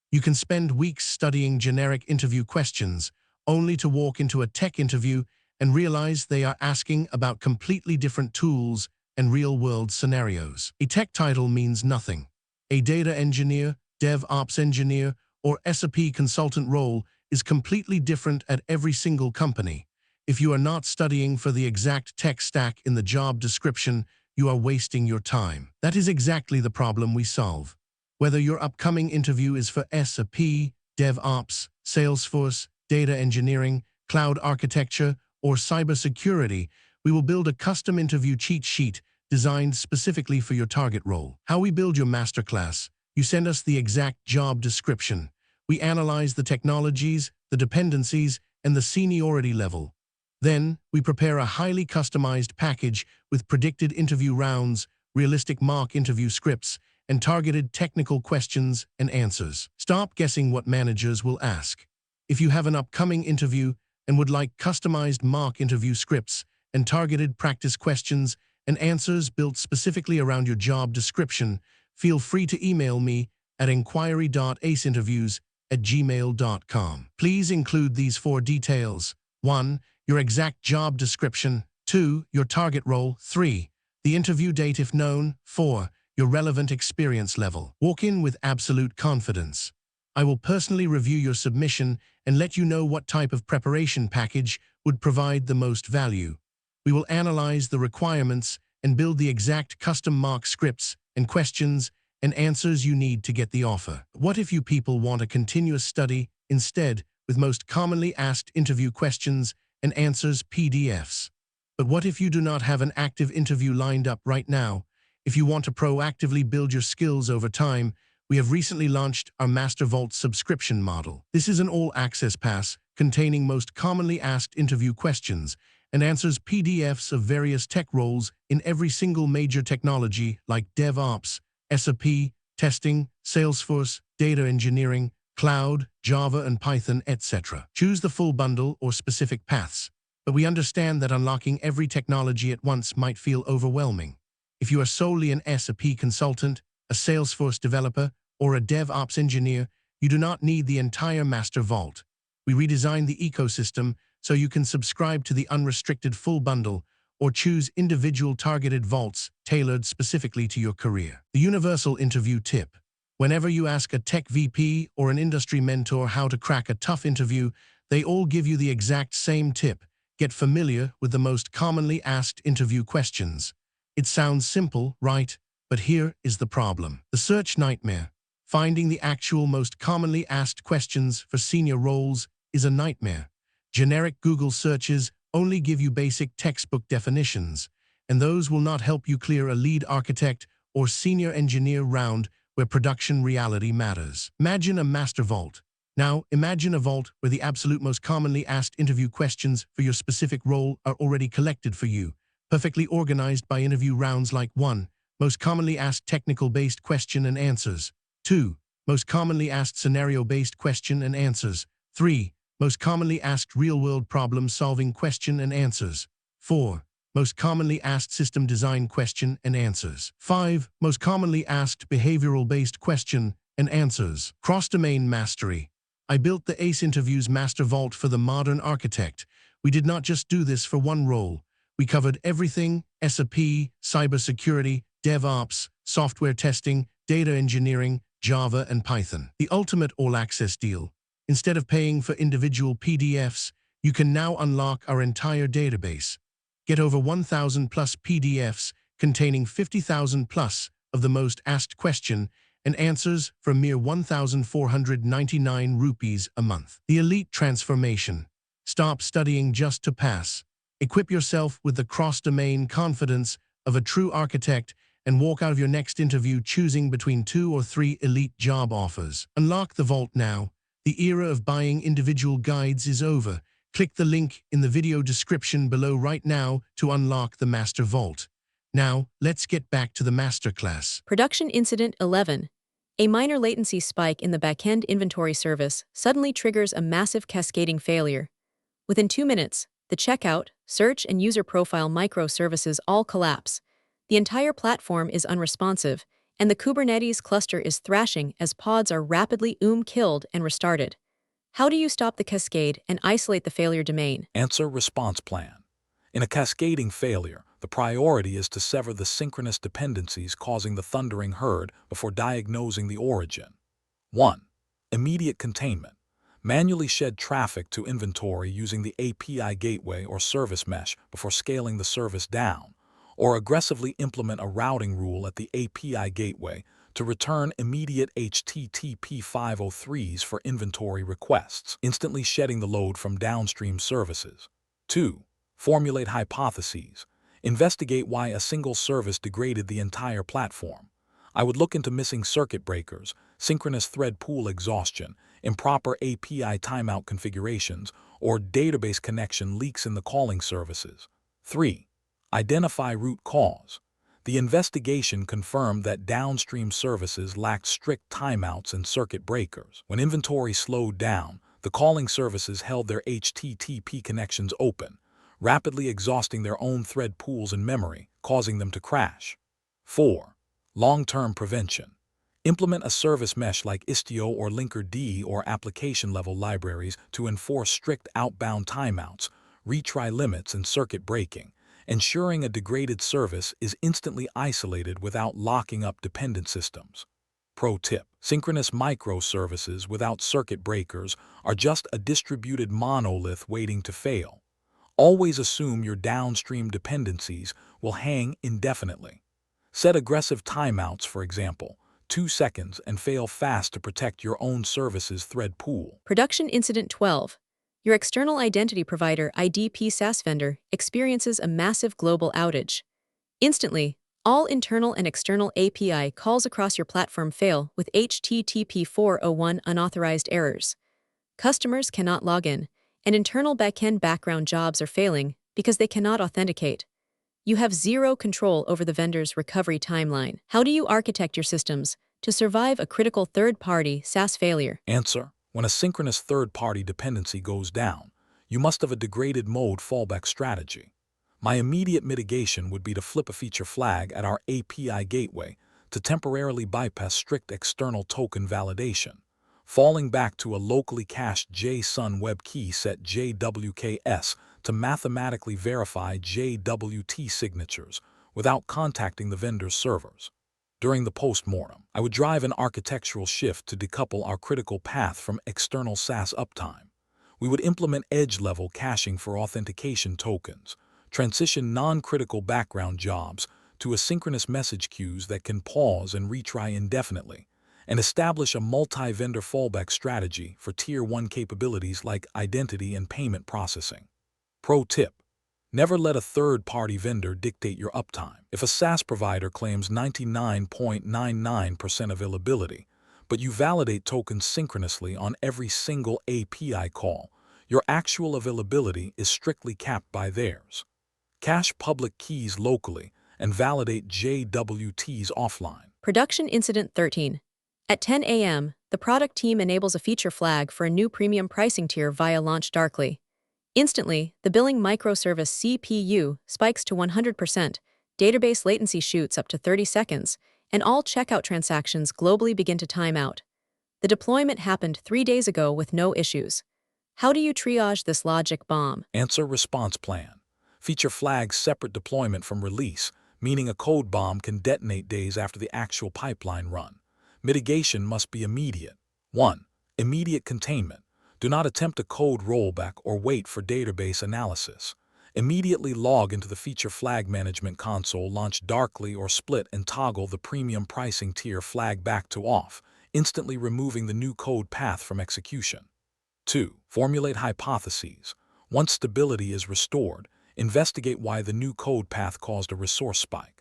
You can spend weeks studying generic interview questions, only to walk into a tech interview and realize they are asking about completely different tools and real-world scenarios. A tech title means nothing. A data engineer, DevOps engineer, or SRE consultant role is completely different at every single company. If you are not studying for the exact tech stack in the job description, you are wasting your time. That is exactly the problem we solve. Whether your upcoming interview is for SRE, DevOps, Salesforce, data engineering, cloud architecture, or cybersecurity, we will build a custom interview cheat sheet designed specifically for your target role. How we build your masterclass: you send us the exact job description. We analyze the technologies, the dependencies, and the seniority level. Then, we prepare a highly customized package with predicted interview rounds, realistic mock interview scripts, and targeted technical questions and answers. Stop guessing what managers will ask. If you have an upcoming interview and would like customized mock interview scripts and targeted practice questions and answers built specifically around your job description, feel free to email me at inquiry.aceinterviews@gmail.com. Please include these 4 details: 1. Your exact job description. 2. Your target role. 3. The interview date if known. 4. Your relevant experience level. Walk in with absolute confidence. I will personally review your submission and let you know what type of preparation package would provide the most value. We will analyze the requirements and build the exact custom mock scripts and questions and answers you need to get the offer. What if you people want a continuous study instead, with most commonly asked interview questions and answers PDFs? But what if you do not have an active interview lined up right now? If you want to proactively build your skills over time, we have recently launched our Master Vault subscription model. This is an all-access pass containing most commonly asked interview questions and answers PDFs of various tech roles in every single major technology like DevOps, SRE, testing, Salesforce, data engineering, cloud, Java and Python, etc. Choose the full bundle or specific paths, but we understand that unlocking every technology at once might feel overwhelming. If you are solely an SRE consultant, a Salesforce developer, or a DevOps engineer, you do not need the entire Master Vault. We redesigned the ecosystem so you can subscribe to the unrestricted full bundle or choose individual targeted vaults tailored specifically to your career. The universal interview tip. Whenever you ask a tech VP or an industry mentor how to crack a tough interview, they all give you the exact same tip. Get familiar with the most commonly asked interview questions. It sounds simple, right? But here is the problem. The search nightmare. Finding the actual most commonly asked questions for senior roles is a nightmare. Generic Google searches only give you basic textbook definitions, and those will not help you clear a lead architect or senior engineer round where production reality matters. Imagine a master vault. Now, imagine a vault where the absolute most commonly asked interview questions for your specific role are already collected for you, perfectly organized by interview rounds like 1. Most commonly asked technical-based question and answers. 2. Most commonly asked scenario-based question and answers. 3. Most commonly asked real-world problem-solving question and answers. 4. Most commonly asked system design question and answers. 5. Most commonly asked behavioral-based question and answers. Cross-domain mastery. I built the ACE Interviews Master Vault for the modern architect. We did not just do this for one role. We covered everything: SAP, cybersecurity, DevOps, software testing, data engineering, Java, and Python. The ultimate all-access deal. Instead of paying for individual PDFs, you can now unlock our entire database. Get over 1,000 plus PDFs containing 50,000 plus of the most asked question and answers for a mere 1,499 rupees a month. The elite transformation. Stop studying just to pass. Equip yourself with the cross-domain confidence of a true architect and walk out of your next interview choosing between 2 or 3 elite job offers. Unlock the vault now. The era of buying individual guides is over. Click the link in the video description below right now to unlock the Master Vault. Now, let's get back to the Masterclass. Production Incident 11. A minor latency spike in the backend inventory service suddenly triggers a massive cascading failure. Within 2 minutes, the checkout, search, and user profile microservices all collapse. The entire platform is unresponsive, and the Kubernetes cluster is thrashing as pods are rapidly killed and restarted. How do you stop the cascade and isolate the failure domain? Answer: response plan. In a cascading failure, the priority is to sever the synchronous dependencies causing the thundering herd before diagnosing the origin. 1. Immediate containment. Manually shed traffic to inventory using the API gateway or service mesh before scaling the service down, or aggressively implement a routing rule at the API gateway to return immediate HTTP 503s for inventory requests, instantly shedding the load from downstream services. 2. Formulate hypotheses. Investigate why a single service degraded the entire platform. I would look into missing circuit breakers, synchronous thread pool exhaustion, improper API timeout configurations, or database connection leaks in the calling services. 3. Identify root cause. The investigation confirmed that downstream services lacked strict timeouts and circuit breakers. When inventory slowed down, the calling services held their HTTP connections open, rapidly exhausting their own thread pools and memory, causing them to crash. 4. Long-term prevention. Implement a service mesh like Istio or Linkerd or application-level libraries to enforce strict outbound timeouts, retry limits, and circuit breaking, ensuring a degraded service is instantly isolated without locking up dependent systems. Pro tip: synchronous microservices without circuit breakers are just a distributed monolith waiting to fail. Always assume your downstream dependencies will hang indefinitely. Set aggressive timeouts, for example, 2 seconds, and fail fast to protect your own service's thread pool. Production Incident 12. Your external identity provider IDP SaaS vendor experiences a massive global outage. Instantly, all internal and external API calls across your platform fail with HTTP 401 unauthorized errors. Customers cannot log in, and internal backend background jobs are failing because they cannot authenticate. You have zero control over the vendor's recovery timeline. How do you architect your systems to survive a critical third-party SaaS failure? Answer: when a synchronous third-party dependency goes down, you must have a degraded mode fallback strategy. My immediate mitigation would be to flip a feature flag at our API gateway to temporarily bypass strict external token validation, falling back to a locally cached JSON web key set JWKS to mathematically verify JWT signatures without contacting the vendor's servers. During the post-mortem, I would drive an architectural shift to decouple our critical path from external SaaS uptime. We would implement edge-level caching for authentication tokens, transition non-critical background jobs to asynchronous message queues that can pause and retry indefinitely, and establish a multi-vendor fallback strategy for Tier 1 capabilities like identity and payment processing. Pro tip: never let a third-party vendor dictate your uptime. If a SaaS provider claims 99.99% availability, but you validate tokens synchronously on every single API call, your actual availability is strictly capped by theirs. Cache public keys locally and validate JWTs offline. Production Incident 13. At 10 a.m., the product team enables a feature flag for a new premium pricing tier via Launch Darkly. Instantly, the billing microservice CPU spikes to 100%, database latency shoots up to 30 seconds, and all checkout transactions globally begin to time out. The deployment happened 3 days ago with no issues. How do you triage this logic bomb? Answer: response plan. Feature flags separate deployment from release, meaning a code bomb can detonate days after the actual pipeline run. Mitigation must be immediate. 1. Immediate containment. Do not attempt a code rollback or wait for database analysis. Immediately log into the feature flag management console, launch Darkly or Split, and toggle the premium pricing tier flag back to off, instantly removing the new code path from execution. 2. Formulate hypotheses. Once stability is restored, investigate why the new code path caused a resource spike.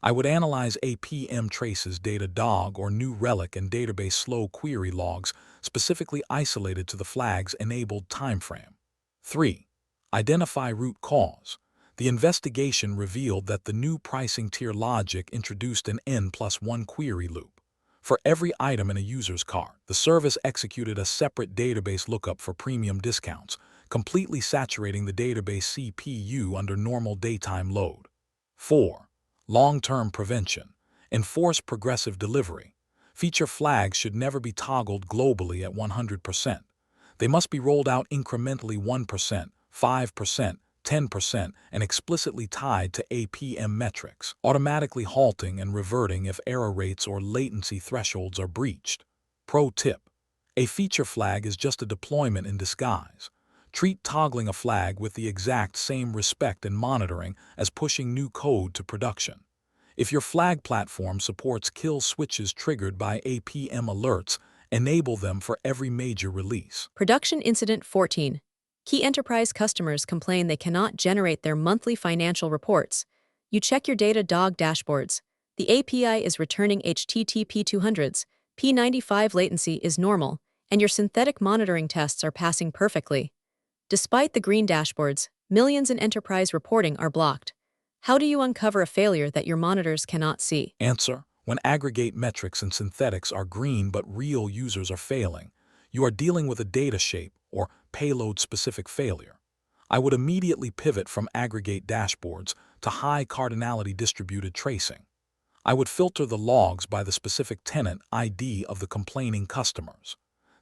I would analyze APM traces, Datadog, or New Relic and database slow query logs specifically isolated to the flag's enabled timeframe. 3. Identify root cause. The investigation revealed that the new pricing tier logic introduced an N+1 query loop. For every item in a user's cart, the service executed a separate database lookup for premium discounts, completely saturating the database CPU under normal daytime load. 4. Long-term prevention. Enforce progressive delivery. Feature flags should never be toggled globally at 100%. They must be rolled out incrementally 1%, 5%, 10%, and explicitly tied to APM metrics, automatically halting and reverting if error rates or latency thresholds are breached. Pro tip: a feature flag is just a deployment in disguise. Treat toggling a flag with the exact same respect and monitoring as pushing new code to production. If your flag platform supports kill switches triggered by APM alerts, enable them for every major release. Production Incident 14. Key enterprise customers complain they cannot generate their monthly financial reports. You check your Datadog dashboards. The API is returning HTTP 200s, P95 latency is normal, and your synthetic monitoring tests are passing perfectly. Despite the green dashboards, millions in enterprise reporting are blocked. How do you uncover a failure that your monitors cannot see? Answer: when aggregate metrics and synthetics are green but real users are failing, you are dealing with a data shape or payload-specific failure. I would immediately pivot from aggregate dashboards to high cardinality distributed tracing. I would filter the logs by the specific tenant ID of the complaining customers.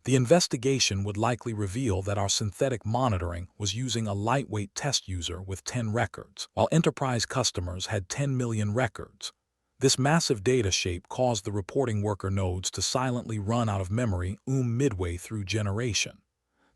The investigation would likely reveal that our synthetic monitoring was using a lightweight test user with 10 records, while enterprise customers had 10 million records. This massive data shape caused the reporting worker nodes to silently run out of memory midway through generation.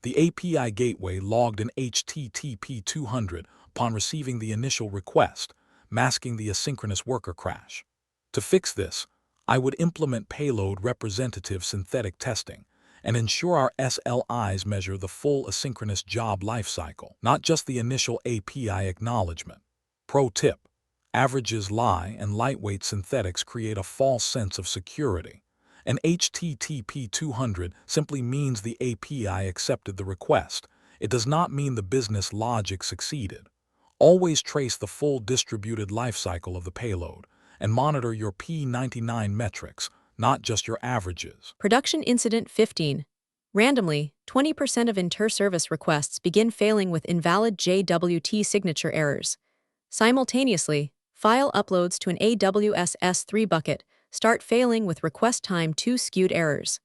The API gateway logged an HTTP 200 upon receiving the initial request, masking the asynchronous worker crash. To fix this, I would implement payload representative synthetic testing and ensure our SLIs measure the full asynchronous job lifecycle, not just the initial API acknowledgement. Pro tip: averages lie and lightweight synthetics create a false sense of security. An HTTP 200 simply means the API accepted the request. It does not mean the business logic succeeded. Always trace the full distributed lifecycle of the payload and monitor your P99 metrics, not just your averages. Production Incident 15. Randomly, 20% of inter-service requests begin failing with invalid JWT signature errors. Simultaneously, file uploads to an AWS S3 bucket start failing with request time 2 skewed errors.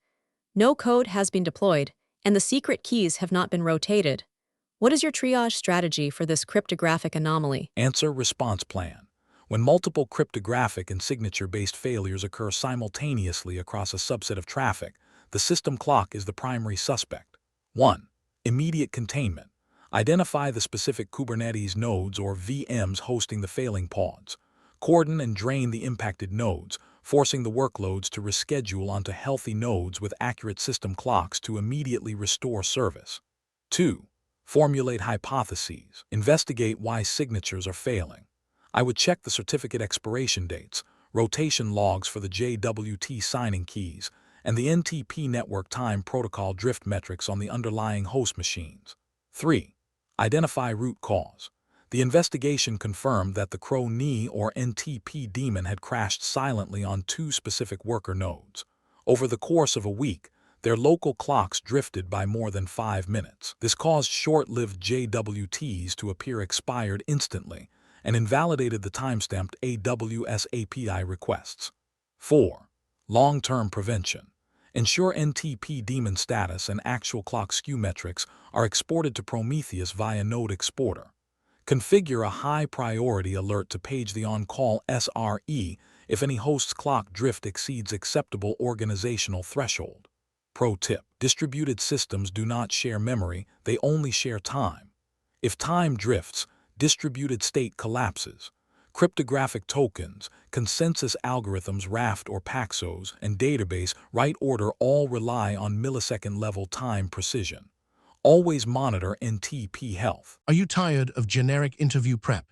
No code has been deployed, and the secret keys have not been rotated. What is your triage strategy for this cryptographic anomaly? Answer response plan. When multiple cryptographic and signature-based failures occur simultaneously across a subset of traffic, the system clock is the primary suspect. 1. Immediate containment. Identify the specific Kubernetes nodes or VMs hosting the failing pods. Cordon and drain the impacted nodes, forcing the workloads to reschedule onto healthy nodes with accurate system clocks to immediately restore service. 2. Formulate hypotheses. Investigate why signatures are failing. I would check the certificate expiration dates, rotation logs for the JWT signing keys, and the NTP network time protocol drift metrics on the underlying host machines. 3. Identify root cause. The investigation confirmed that the CRO-NI or NTP daemon had crashed silently on 2 specific worker nodes. Over the course of a week, their local clocks drifted by more than 5 minutes. This caused short-lived JWTs to appear expired instantly and invalidated the timestamped AWS API requests. 4. Long-term prevention. Ensure NTP daemon status and actual clock skew metrics are exported to Prometheus via Node Exporter. Configure a high-priority alert to page the on-call SRE if any host's clock drift exceeds acceptable organizational threshold. Pro tip: distributed systems do not share memory, they only share time. If time drifts, distributed state collapses. Cryptographic tokens, consensus algorithms Raft or Paxos, and database write order all rely on millisecond-level time precision. Always monitor NTP health. Are you tired of generic interview prep?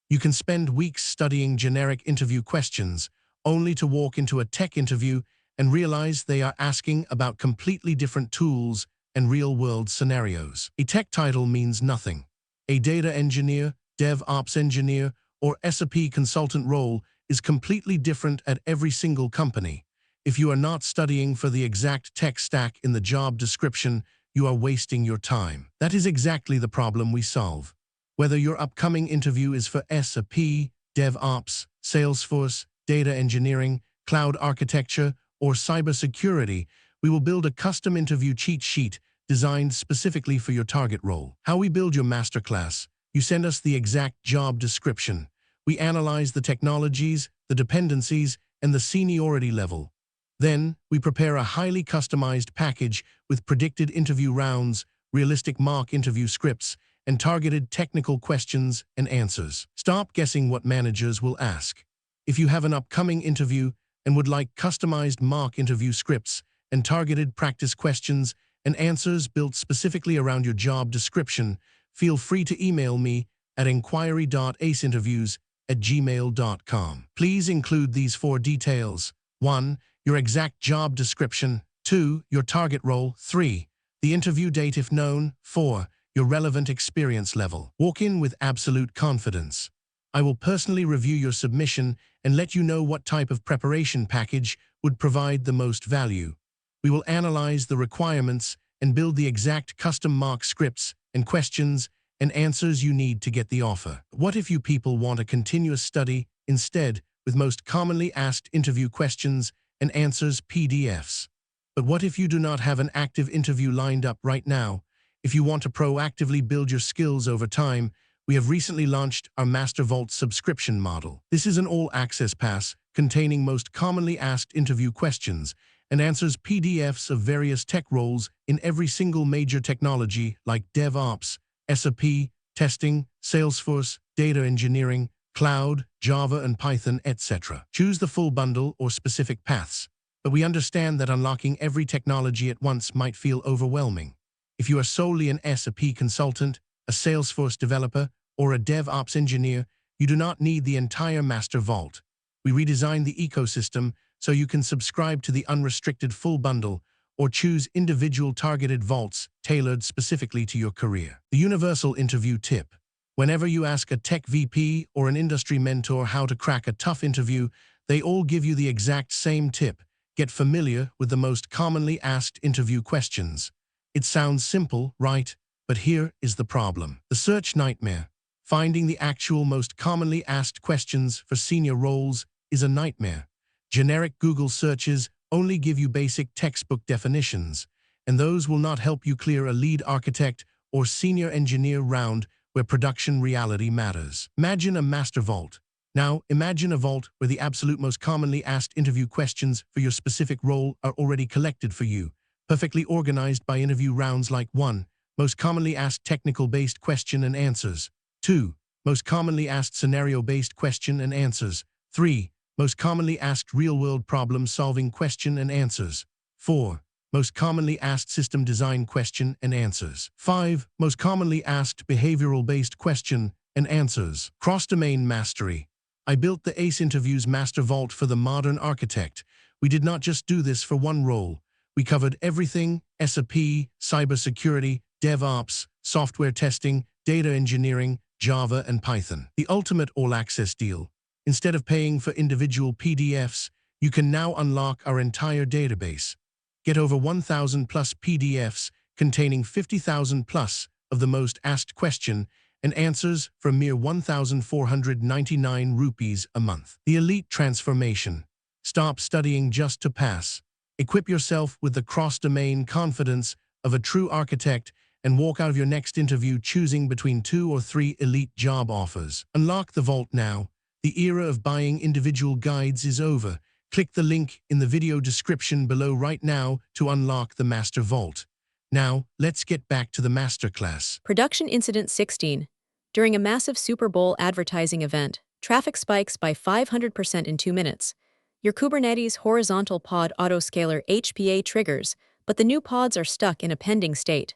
You can spend weeks studying generic interview questions, only to walk into a tech interview and realize they are asking about completely different tools and real-world scenarios. A tech title means nothing. A data engineer, DevOps engineer, or SRE consultant role is completely different at every single company. If you are not studying for the exact tech stack in the job description, you are wasting your time. That is exactly the problem we solve. Whether your upcoming interview is for SRE, DevOps, Salesforce, data engineering, cloud architecture, or cybersecurity, we will build a custom interview cheat sheet designed specifically for your target role. How we build your masterclass: you send us the exact job description. We analyze the technologies, the dependencies, and the seniority level. Then, we prepare a highly customized package with predicted interview rounds, realistic mock interview scripts, and targeted technical questions and answers. Stop guessing what managers will ask. If you have an upcoming interview and would like customized mock interview scripts and targeted practice questions and answers built specifically around your job description, feel free to email me at inquiry.aceinterviews@gmail.com. Please include these 4 details. 1. Your exact job description. 2. Your target role. 3. The interview date if known. 4. Your relevant experience level. Walk in with absolute confidence. I will personally review your submission and let you know what type of preparation package would provide the most value. We will analyze the requirements and build the exact custom mock scripts and questions and answers you need to get the offer. What if you people want a continuous study instead, with most commonly asked interview questions and answers PDFs? But what if you do not have an active interview lined up right now? If you want to proactively build your skills over time, we have recently launched our Master Vault subscription model. This is an all-access pass containing most commonly asked interview questions and answers PDFs of various tech roles in every single major technology like DevOps, SRE, testing, Salesforce, data engineering, cloud, Java and Python, etc. Choose the full bundle or specific paths, but we understand that unlocking every technology at once might feel overwhelming. If you are solely an SRE consultant, a Salesforce developer, or a DevOps engineer, you do not need the entire Master Vault. We redesigned the ecosystem so you can subscribe to the unrestricted full bundle or choose individual targeted vaults tailored specifically to your career. The universal interview tip. Whenever you ask a tech VP or an industry mentor how to crack a tough interview, they all give you the exact same tip: get familiar with the most commonly asked interview questions. It sounds simple, right? But here is the problem. The search nightmare. Finding the actual most commonly asked questions for senior roles is a nightmare. Generic Google searches only give you basic textbook definitions, and those will not help you clear a lead architect or senior engineer round where production reality matters. Imagine a master vault. Now, imagine a vault where the absolute most commonly asked interview questions for your specific role are already collected for you, perfectly organized by interview rounds like 1. Most commonly asked technical-based question and answers. 2. Most commonly asked scenario-based question and answers. 3. Most commonly asked real-world problem-solving question and answers. 4. Most commonly asked system design question and answers. 5. Most commonly asked behavioral-based question and answers. Cross-domain mastery. I built the ACE Interviews Master Vault for the modern architect. We did not just do this for one role. We covered everything: SAP, cybersecurity, DevOps, software testing, data engineering, Java, and Python. The ultimate all-access deal. Instead of paying for individual PDFs, you can now unlock our entire database. Get over 1,000 plus PDFs containing 50,000 plus of the most asked question and answers for a mere 1,499 rupees a month. The elite transformation. Stop studying just to pass. Equip yourself with the cross-domain confidence of a true architect and walk out of your next interview choosing between 2 or 3 elite job offers. Unlock the vault now. The era of buying individual guides is over. Click the link in the video description below right now to unlock the Master Vault. Now, let's get back to the Masterclass. Production Incident 16. During a massive Super Bowl advertising event, traffic spikes by 500% in 2 minutes. Your Kubernetes horizontal pod autoscaler HPA triggers, but the new pods are stuck in a pending state.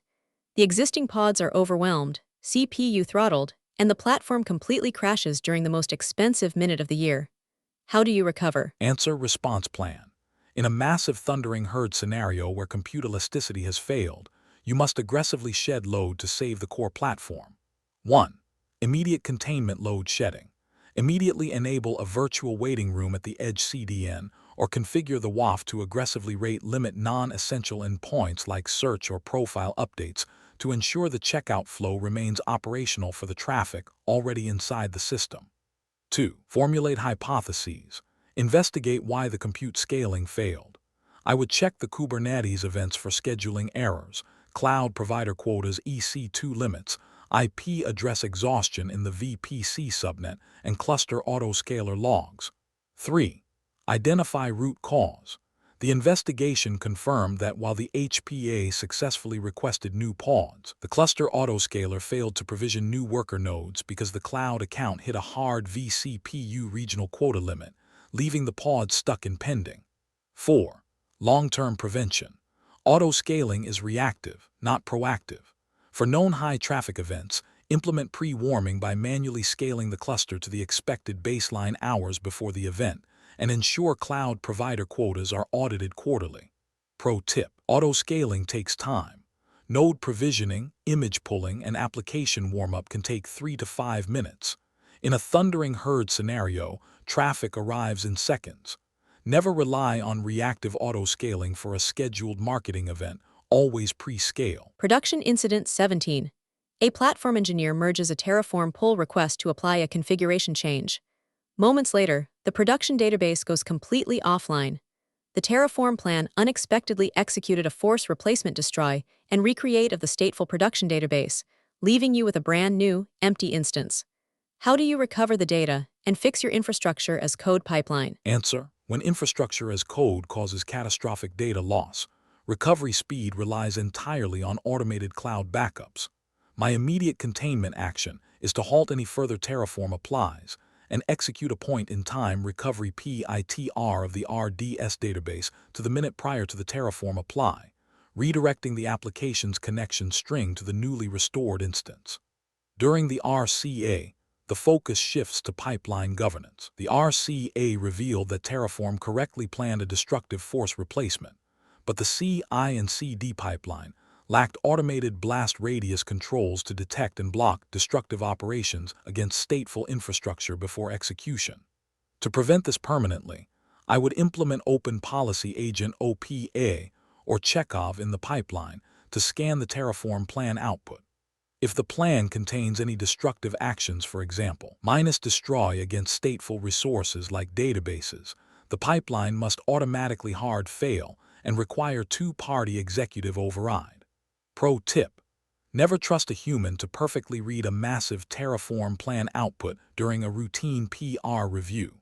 The existing pods are overwhelmed, CPU throttled, and the platform completely crashes during the most expensive minute of the year. How do you recover? Answer: response plan. In a massive thundering herd scenario where compute elasticity has failed, you must aggressively shed load to save the core platform. 1. Immediate containment load shedding. Immediately enable a virtual waiting room at the edge CDN or configure the WAF to aggressively rate limit non-essential endpoints like search or profile updates to ensure the checkout flow remains operational for the traffic already inside the system. 2. Formulate hypotheses. Investigate why the compute scaling failed. I would check the Kubernetes events for scheduling errors, cloud provider quotas EC2 limits, IP address exhaustion in the VPC subnet, and cluster autoscaler logs. 3. Identify root cause. The investigation confirmed that while the HPA successfully requested new pods, the cluster autoscaler failed to provision new worker nodes because the cloud account hit a hard vCPU regional quota limit, leaving the pods stuck in pending. 4. Long-term prevention. Autoscaling is reactive, not proactive. For known high-traffic events, implement pre-warming by manually scaling the cluster to the expected baseline hours before the event, and ensure cloud provider quotas are audited quarterly. Pro tip: autoscaling takes time. Node provisioning, image pulling, and application warm-up can take 3 to 5 minutes. In a thundering herd scenario, traffic arrives in seconds. Never rely on reactive autoscaling for a scheduled marketing event. Always pre-scale. Production Incident 17. A platform engineer merges a Terraform pull request to apply a configuration change. Moments later, the production database goes completely offline. The Terraform plan unexpectedly executed a force replacement destroy and recreate of the stateful production database, leaving you with a brand new, empty instance. How do you recover the data and fix your infrastructure as code pipeline? Answer: when infrastructure as code causes catastrophic data loss, recovery speed relies entirely on automated cloud backups. My immediate containment action is to halt any further Terraform applies and execute a point-in-time recovery PITR of the RDS database to the minute prior to the Terraform apply, redirecting the application's connection string to the newly restored instance. During the RCA, the focus shifts to pipeline governance. The RCA revealed that Terraform correctly planned a destructive force replacement, but the CI and CD pipeline lacked automated blast radius controls to detect and block destructive operations against stateful infrastructure before execution. To prevent this permanently, I would implement Open Policy Agent OPA or Chekhov in the pipeline to scan the Terraform plan output. If the plan contains any destructive actions, for example, -destroy against stateful resources like databases, The pipeline must automatically hard fail and require two-party executive override. Pro tip: never trust a human to perfectly read a massive Terraform plan output during a routine PR review.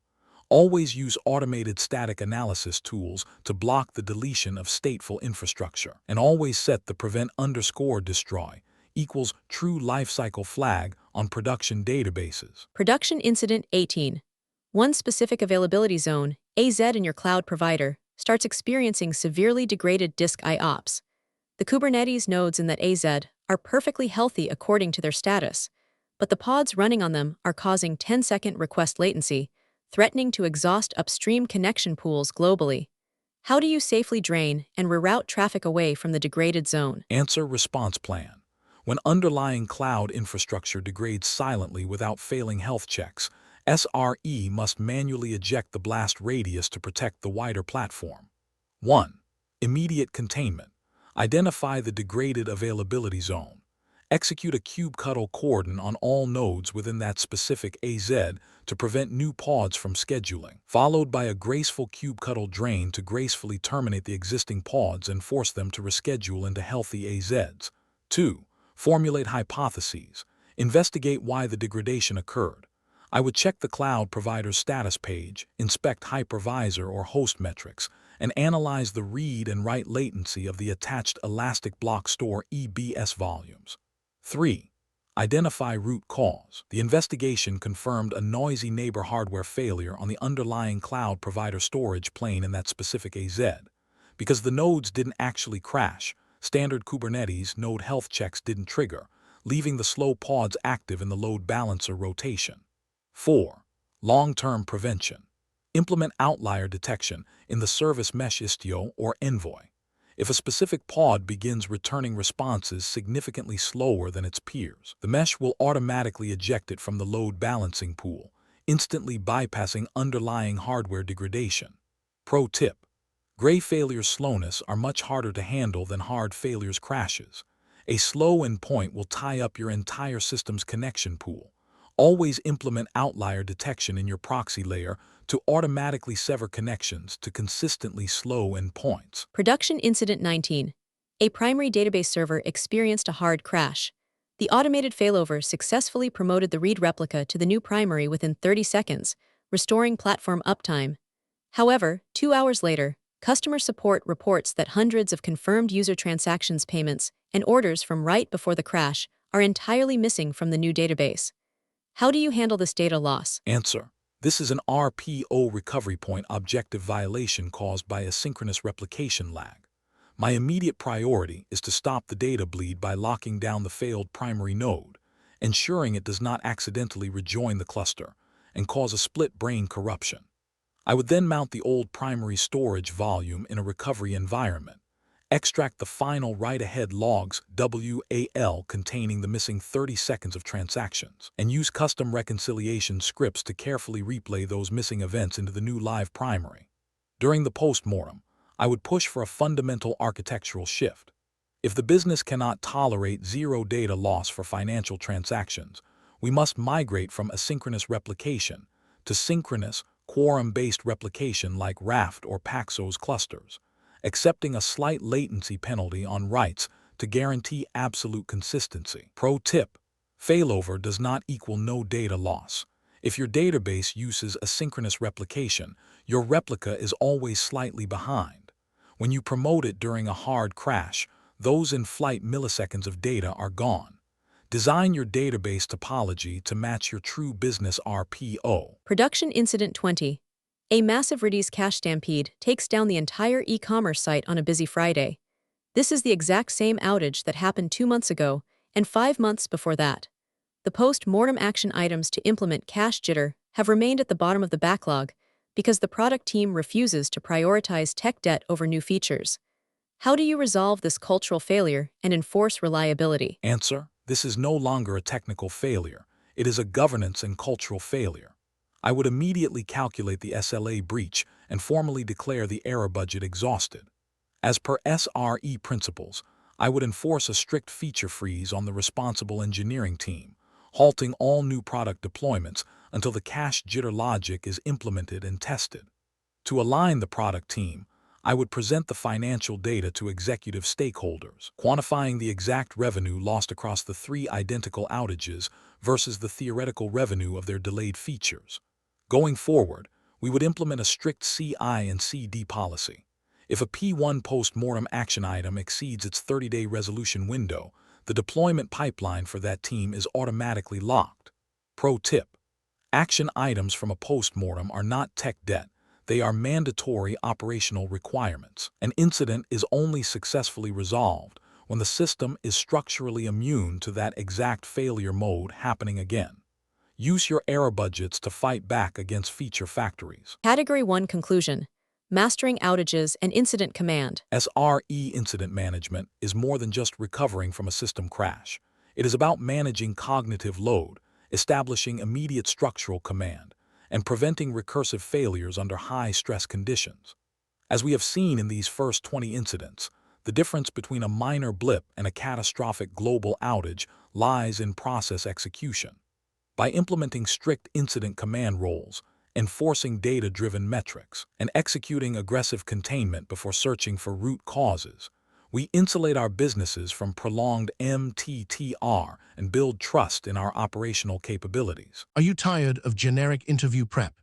Always use automated static analysis tools to block the deletion of stateful infrastructure. And always set the prevent_destroy equals true lifecycle flag on production databases. Production Incident 18. One specific availability zone, AZ in your cloud provider, starts experiencing severely degraded disk IOPS. The Kubernetes nodes in that AZ are perfectly healthy according to their status, but the pods running on them are causing 10-second request latency, threatening to exhaust upstream connection pools globally. How do you safely drain and reroute traffic away from the degraded zone? Answer: response plan. When underlying cloud infrastructure degrades silently without failing health checks, SRE must manually eject the blast radius to protect the wider platform. 1. Immediate containment. Identify the degraded availability zone. Execute a kubectl cordon on all nodes within that specific AZ to prevent new pods from scheduling, followed by a graceful kubectl drain to gracefully terminate the existing pods and force them to reschedule into healthy AZs. 2. Formulate hypotheses. Investigate why the degradation occurred. I would check the cloud provider's status page, inspect hypervisor or host metrics, and analyze the read and write latency of the attached Elastic Block Store EBS volumes. 3. Identify root cause. The investigation confirmed a noisy neighbor hardware failure on the underlying cloud provider storage plane in that specific AZ. Because the nodes didn't actually crash, standard Kubernetes node health checks didn't trigger, leaving the slow pods active in the load balancer rotation. 4. Long-term prevention. Implement outlier detection in the service mesh Istio or Envoy. If a specific pod begins returning responses significantly slower than its peers, the mesh will automatically eject it from the load balancing pool, instantly bypassing underlying hardware degradation. Pro tip: gray failures slowness are much harder to handle than hard failures crashes. A slow endpoint will tie up your entire system's connection pool. Always implement outlier detection in your proxy layer to automatically sever connections to consistently slow endpoints. Production Incident 19. A primary database server experienced a hard crash. The automated failover successfully promoted the read replica to the new primary within 30 seconds, restoring platform uptime. However, 2 hours later, customer support reports that hundreds of confirmed user transactions payments and orders from right before the crash are entirely missing from the new database. How do you handle this data loss? Answer: this is an RPO recovery point objective violation caused by asynchronous replication lag. My immediate priority is to stop the data bleed by locking down the failed primary node, ensuring it does not accidentally rejoin the cluster and cause a split brain corruption. I would then mount the old primary storage volume in a recovery environment, extract the final write-ahead logs WAL containing the missing 30 seconds of transactions, and use custom reconciliation scripts to carefully replay those missing events into the new live primary. During the post-mortem, I would push for a fundamental architectural shift. If the business cannot tolerate zero data loss for financial transactions, we must migrate from asynchronous replication to synchronous, quorum-based replication like Raft or Paxos clusters, accepting a slight latency penalty on writes to guarantee absolute consistency. Pro tip: failover does not equal no data loss. If your database uses asynchronous replication, your replica is always slightly behind. When you promote it during a hard crash, those in-flight milliseconds of data are gone. Design your database topology to match your true business RPO. Production Incident 20. A massive Redis cache stampede takes down the entire e-commerce site on a busy Friday. This is the exact same outage that happened 2 months ago and 5 months before that. The post-mortem action items to implement cache jitter have remained at the bottom of the backlog because the product team refuses to prioritize tech debt over new features. How do you resolve this cultural failure and enforce reliability? Answer: this is no longer a technical failure. It is a governance and cultural failure. I would immediately calculate the SLA breach and formally declare the error budget exhausted. As per SRE principles, I would enforce a strict feature freeze on the responsible engineering team, halting all new product deployments until the cache jitter logic is implemented and tested. To align the product team, I would present the financial data to executive stakeholders, quantifying the exact revenue lost across the 3 identical outages versus the theoretical revenue of their delayed features. Going forward, we would implement a strict CI and CD policy. If a P1 post-mortem action item exceeds its 30-day resolution window, the deployment pipeline for that team is automatically locked. Pro tip: action items from a post-mortem are not tech debt. They are mandatory operational requirements. An incident is only successfully resolved when the system is structurally immune to that exact failure mode happening again. Use your error budgets to fight back against feature factories. Category 1 Conclusion: Mastering Outages and Incident Command. SRE incident management is more than just recovering from a system crash. It is about managing cognitive load, establishing immediate structural command, and preventing recursive failures under high-stress conditions. As we have seen in these first 20 incidents, the difference between a minor blip and a catastrophic global outage lies in process execution. By implementing strict incident command roles, enforcing data-driven metrics, and executing aggressive containment before searching for root causes, we insulate our businesses from prolonged MTTR and build trust in our operational capabilities. Are you tired of generic interview prep?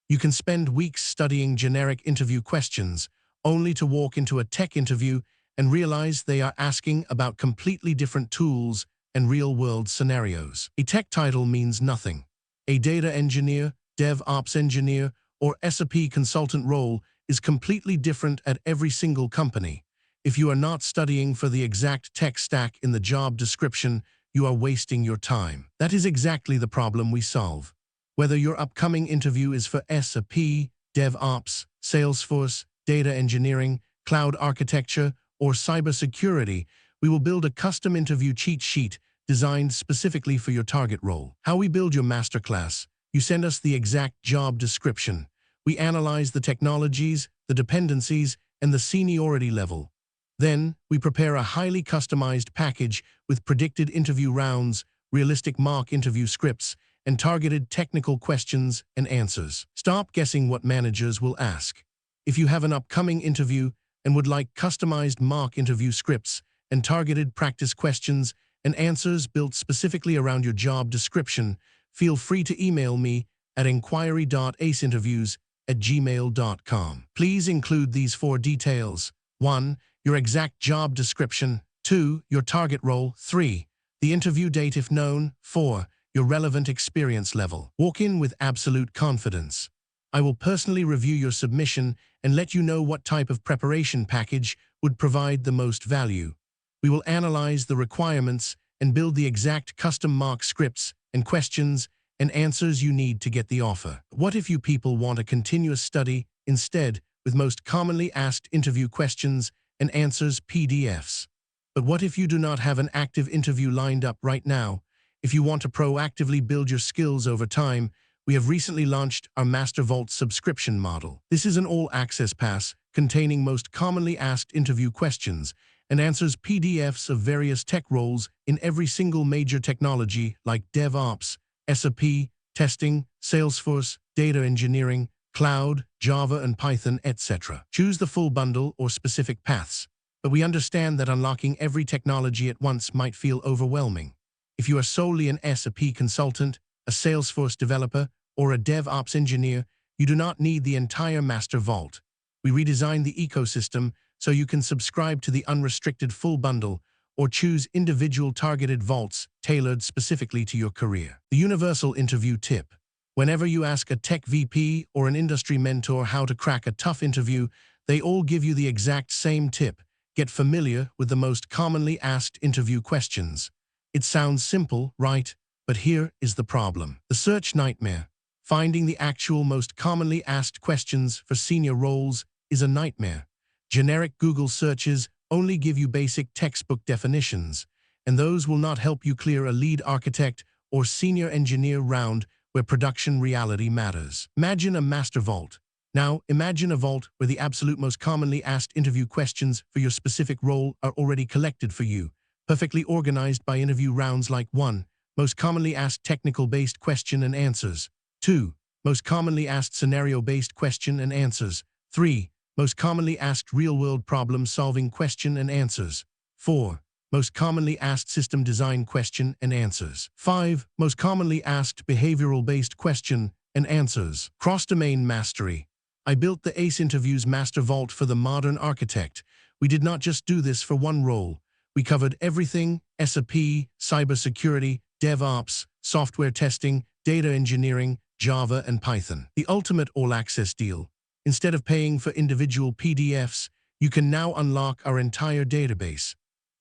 You can spend weeks studying generic interview questions, only to walk into a tech interview and realize they are asking about completely different tools and real-world scenarios. A tech title means nothing. A data engineer, DevOps engineer, or SRE consultant role is completely different at every single company. If you are not studying for the exact tech stack in the job description, you are wasting your time. That is exactly the problem we solve. Whether your upcoming interview is for SRE, DevOps, Salesforce, data engineering, cloud architecture, or cybersecurity, we will build a custom interview cheat sheet designed specifically for your target role. How we build your masterclass: you send us the exact job description. We analyze the technologies, the dependencies, and the seniority level. Then, we prepare a highly customized package with predicted interview rounds, realistic mock interview scripts, and targeted technical questions and answers. Stop guessing what managers will ask. If you have an upcoming interview and would like customized mock interview scripts and targeted practice questions and answers built specifically around your job description, feel free to email me at inquiry.aceinterviews@gmail.com. Please include these 4 details. 1. Your exact job description. 2. Your target role. 3. The interview date if known. 4. Your relevant experience level. Walk in with absolute confidence. I will personally review your submission and let you know what type of preparation package would provide the most value. We will analyze the requirements and build the exact custom mock scripts and questions and answers you need to get the offer. What if you people want a continuous study instead, with most commonly asked interview questions and answers PDFs? But what if you do not have an active interview lined up right now? If you want to proactively build your skills over time, we have recently launched our Master Vault subscription model. This is an all-access pass containing most commonly asked interview questions and answers PDFs of various tech roles in every single major technology like DevOps, SRE, testing, Salesforce, data engineering, cloud, Java and Python, etc. Choose the full bundle or specific paths, but we understand that unlocking every technology at once might feel overwhelming. If you are solely an SRE consultant, a Salesforce developer, or a DevOps engineer, you do not need the entire Master Vault. We redesigned the ecosystem so you can subscribe to the unrestricted full bundle or choose individual targeted vaults tailored specifically to your career. The universal interview tip. Whenever you ask a tech VP or an industry mentor how to crack a tough interview, they all give you the exact same tip: get familiar with the most commonly asked interview questions. It sounds simple, right? But here is the problem. The search nightmare. Finding the actual most commonly asked questions for senior roles is a nightmare. Generic Google searches only give you basic textbook definitions, and those will not help you clear a lead architect or senior engineer round where production reality matters. Imagine a master vault. Now, imagine a vault where the absolute most commonly asked interview questions for your specific role are already collected for you, perfectly organized by interview rounds like 1. Most commonly asked technical-based question and answers. 2. Most commonly asked scenario-based question and answers. 3. Most commonly asked real-world problem-solving question and answers. 4. Most commonly asked system design question and answers. 5. Most commonly asked behavioral-based question and answers. Cross-domain mastery. I built the ACE Interviews Master Vault for the modern architect. We did not just do this for one role. We covered everything: SAP, cybersecurity, DevOps, software testing, data engineering, Java, and Python. The ultimate all-access deal. Instead of paying for individual PDFs, you can now unlock our entire database.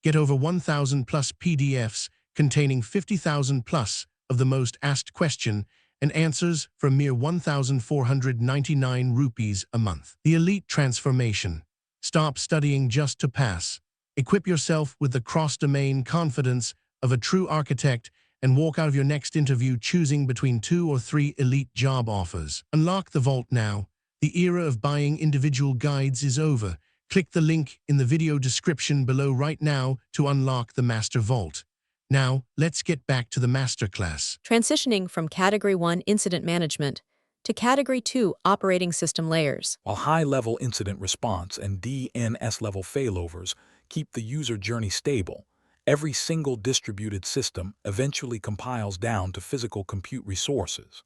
Get over 1,000 plus PDFs containing 50,000 plus of the most asked question and answers for a mere 1,499 rupees a month. The elite transformation. Stop studying just to pass. Equip yourself with the cross-domain confidence of a true architect and walk out of your next interview choosing between 2 or 3 elite job offers. Unlock the vault now. The era of buying individual guides is over. Click the link in the video description below right now to unlock the Master Vault. Now, let's get back to the masterclass. Transitioning from Category 1 incident management to Category 2 operating system layers. While high-level incident response and DNS-level failovers keep the user journey stable, every single distributed system eventually compiles down to physical compute resources.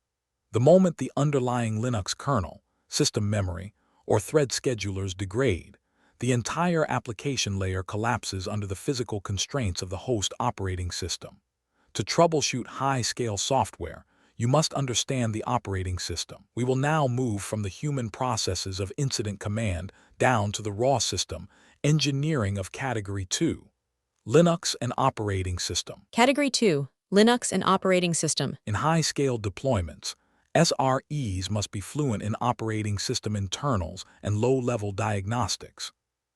The moment the underlying Linux kernel, system memory, or thread schedulers degrade, the entire application layer collapses under the physical constraints of the host operating system. To troubleshoot high-scale software, you must understand the operating system. We will now move from the human processes of incident command down to the raw system engineering of Category 2, Linux and operating system. Category 2, Linux and operating system. In high-scale deployments, SREs must be fluent in operating system internals and low-level diagnostics.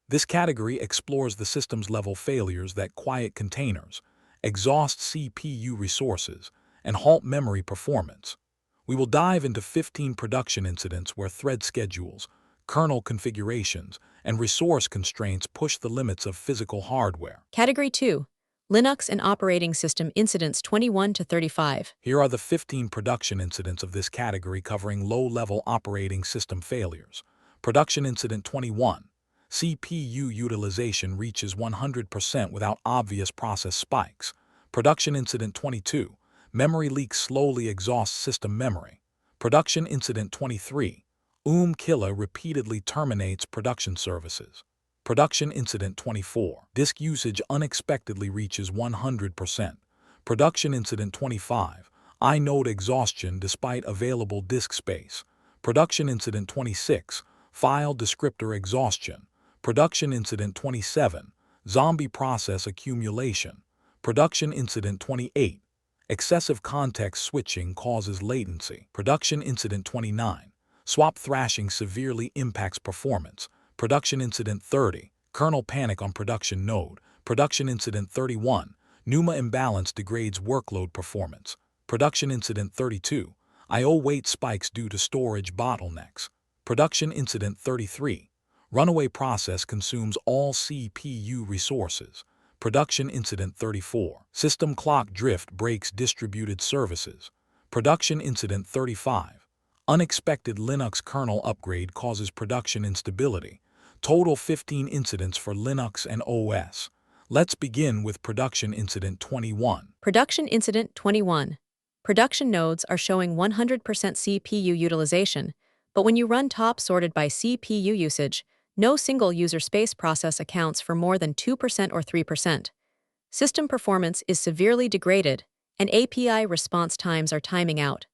This category explores the system's level failures that quiet containers, exhaust CPU resources, and halt memory performance. We will dive into 15 production incidents where thread schedules, kernel configurations, and resource constraints push the limits of physical hardware. Category 2, Linux and operating system incidents 21 to 35. Here are the 15 production incidents of this category covering low-level operating system failures. Production incident 21. CPU utilization reaches 100% without obvious process spikes. Production incident 22. Memory leak slowly exhausts system memory. Production incident 23. Killer repeatedly terminates production services. Production incident 24. Disk usage unexpectedly reaches 100%. Production incident 25. inode exhaustion despite available disk space. Production incident 26. File descriptor exhaustion. Production incident 27. Zombie process accumulation. Production incident 28. Excessive context switching causes latency. Production incident 29. Swap thrashing severely impacts performance. Production incident 30. Kernel panic on production node. Production incident 31. NUMA imbalance degrades workload performance. Production incident 32. I/O wait spikes due to storage bottlenecks. Production incident 33. Runaway process consumes all CPU resources. Production incident 34. System clock drift breaks distributed services. Production incident 35. Unexpected Linux kernel upgrade causes production instability. Total 15 incidents for Linux and OS. Let's begin with production incident 21. Production incident 21. Production nodes are showing 100% CPU utilization, but when you run top sorted by CPU usage, no single user space process accounts for more than 2% or 3%. System performance is severely degraded, and API response times are timing out.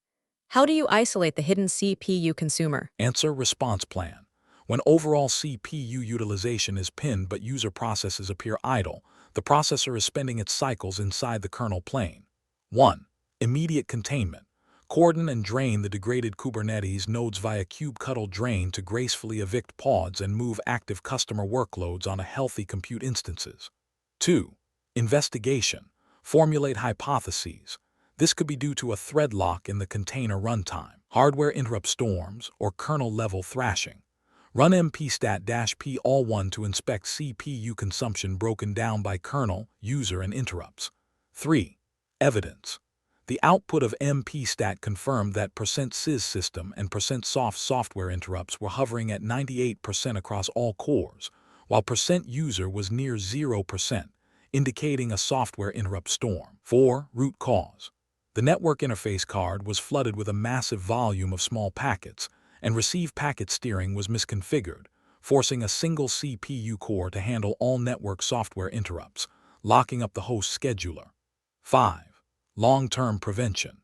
How do you isolate the hidden CPU consumer? Answer: response plan. When overall CPU utilization is pinned but user processes appear idle, the processor is spending its cycles inside the kernel plane. 1. Immediate containment. Cordon and drain the degraded Kubernetes nodes via kubectl drain to gracefully evict pods and move active customer workloads on a healthy compute instances. 2. Investigation. Formulate hypotheses. This could be due to a thread lock in the container runtime, hardware interrupt storms, or kernel-level thrashing. Run mpstat-p all1 to inspect CPU consumption broken down by kernel, user, and interrupts. 3. Evidence. The output of mpstat confirmed that %sys system and %soft software interrupts were hovering at 98% across all cores, while %user was near 0%, indicating a software interrupt storm. 4. Root cause. The network interface card was flooded with a massive volume of small packets, and receive packet steering was misconfigured, forcing a single CPU core to handle all network software interrupts, locking up the host scheduler. 5. Long-term prevention.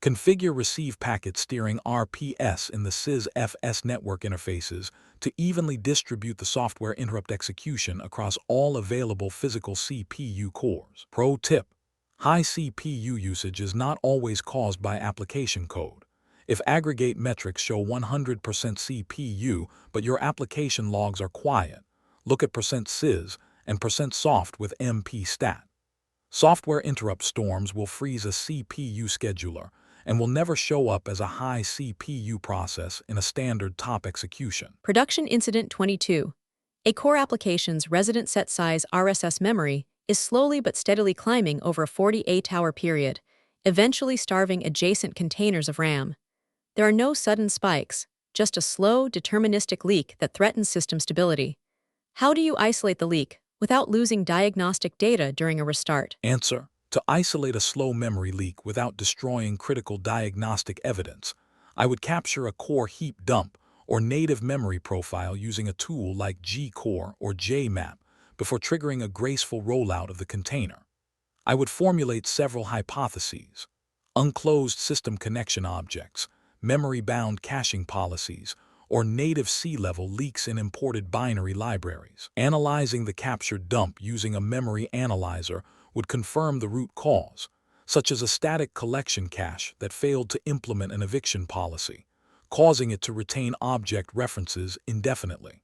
Configure receive packet steering RPS in the sys-fs network interfaces to evenly distribute the software interrupt execution across all available physical CPU cores. Pro tip: high CPU usage is not always caused by application code. If aggregate metrics show 100% CPU but your application logs are quiet, look at %sys and %soft with mpstat. Software interrupt storms will freeze a CPU scheduler and will never show up as a high CPU process in a standard top execution. Production Incident 22. A core application's resident set size RSS memory is slowly but steadily climbing over a 48-hour period, eventually starving adjacent containers of RAM. There are no sudden spikes, just a slow, deterministic leak that threatens system stability. How do you isolate the leak without losing diagnostic data during a restart? Answer: to isolate a slow memory leak without destroying critical diagnostic evidence, I would capture a core heap dump or native memory profile using a tool like G-Core or JMap before triggering a graceful rollout of the container. I would formulate several hypotheses: unclosed system connection objects, memory-bound caching policies, or native C-level leaks in imported binary libraries. Analyzing the captured dump using a memory analyzer would confirm the root cause, such as a static collection cache that failed to implement an eviction policy, causing it to retain object references indefinitely.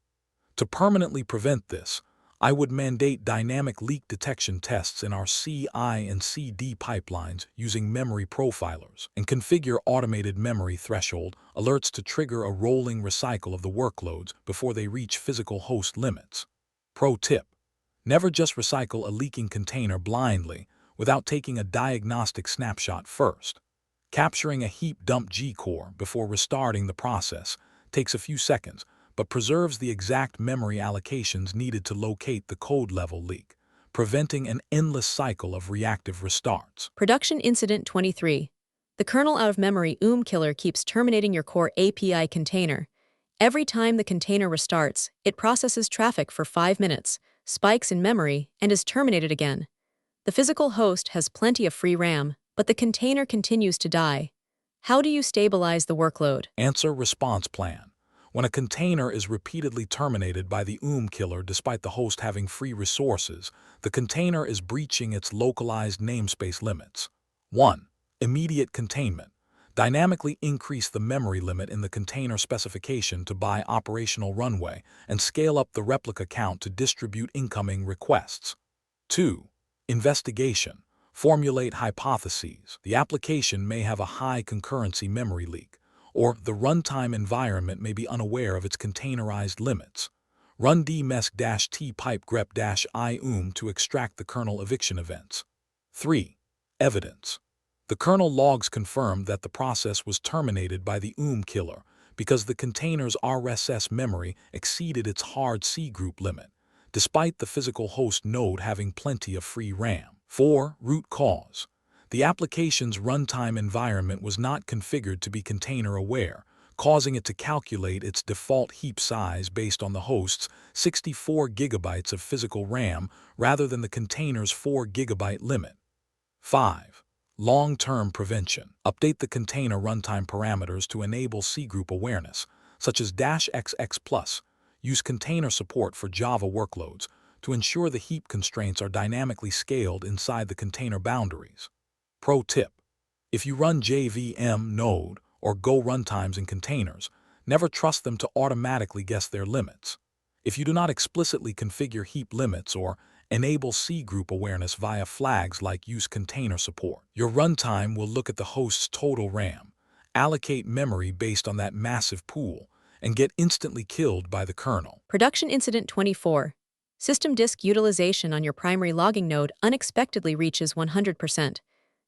To permanently prevent this, I would mandate dynamic leak detection tests in our CI and CD pipelines using memory profilers, and configure automated memory threshold alerts to trigger a rolling recycle of the workloads before they reach physical host limits. Pro tip: never just recycle a leaking container blindly without taking a diagnostic snapshot first. Capturing a heap dump G-core before restarting the process takes a few seconds, but preserves the exact memory allocations needed to locate the code-level leak, preventing an endless cycle of reactive restarts. Production Incident 23. The kernel out-of-memory killer keeps terminating your core API container. Every time the container restarts, it processes traffic for 5 minutes, spikes in memory, and is terminated again. The physical host has plenty of free RAM, but the container continues to die. How do you stabilize the workload? Answer: response plan. When a container is repeatedly terminated by the killer despite the host having free resources, the container is breaching its localized namespace limits. 1. Immediate containment. Dynamically increase the memory limit in the container specification to buy operational runway and scale up the replica count to distribute incoming requests. 2. Investigation. Formulate hypotheses. The application may have a high concurrency memory leak, or the runtime environment may be unaware of its containerized limits. Run dmesk-t pipe grep-i to extract the kernel eviction events. 3. Evidence. The kernel logs confirm that the process was terminated by the killer because the container's RSS memory exceeded its hard C group limit, despite the physical host node having plenty of free RAM. 4. Root cause. The application's runtime environment was not configured to be container-aware, causing it to calculate its default heap size based on the host's 64 GB of physical RAM rather than the container's 4 GB limit. 5. Long-term prevention. Update the container runtime parameters to enable C-group awareness, such as -XX+. Use container support for Java workloads to ensure the heap constraints are dynamically scaled inside the container boundaries. Pro tip: if you run JVM, Node, or Go runtimes in containers, never trust them to automatically guess their limits. If you do not explicitly configure heap limits or enable C-group awareness via flags like use container support, your runtime will look at the host's total RAM, allocate memory based on that massive pool, and get instantly killed by the kernel. Production Incident 24. System disk utilization on your primary logging node unexpectedly reaches 100%.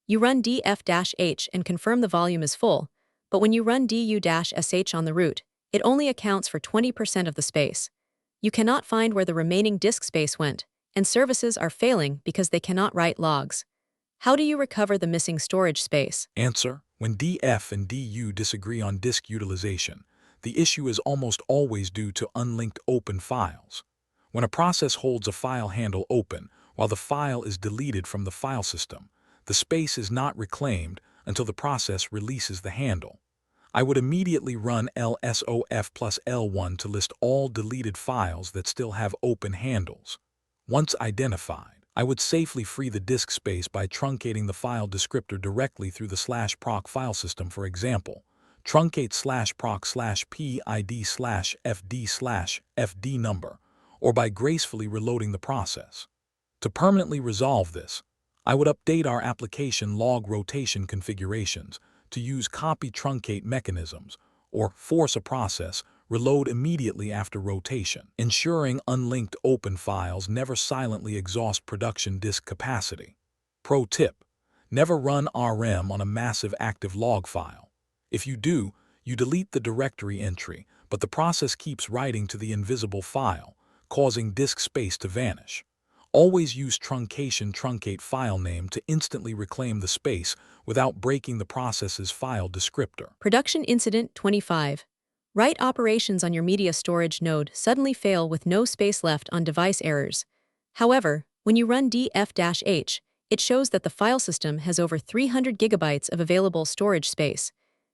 You run df-h and confirm the volume is full, but when you run du-sh on the root, it only accounts for 20% of the space. You cannot find where the remaining disk space went, and services are failing because they cannot write logs. How do you recover the missing storage space? Answer: when df and du disagree on disk utilization, the issue is almost always due to unlinked open files. When a process holds a file handle open while the file is deleted from the file system, the space is not reclaimed until the process releases the handle. I would immediately run lsof plus L1 to list all deleted files that still have open handles. Once identified, I would safely free the disk space by truncating the file descriptor directly through the /proc file system. For example, truncate /proc/pid/fd/fd number, or by gracefully reloading the process. To permanently resolve this, I would update our application log rotation configurations to use copy truncate mechanisms, or force a process reload immediately after rotation, ensuring unlinked open files never silently exhaust production disk capacity. Pro tip: never run rm on a massive active log file. If you do, you delete the directory entry, but the process keeps writing to the invisible file, causing disk space to vanish. Always use truncate file name to instantly reclaim the space without breaking the process's file descriptor. Production Incident 25. Write operations on your media storage node suddenly fail with no space left on device errors. However, when you run df-h, it shows that the file system has over 300 gigabytes of available storage space.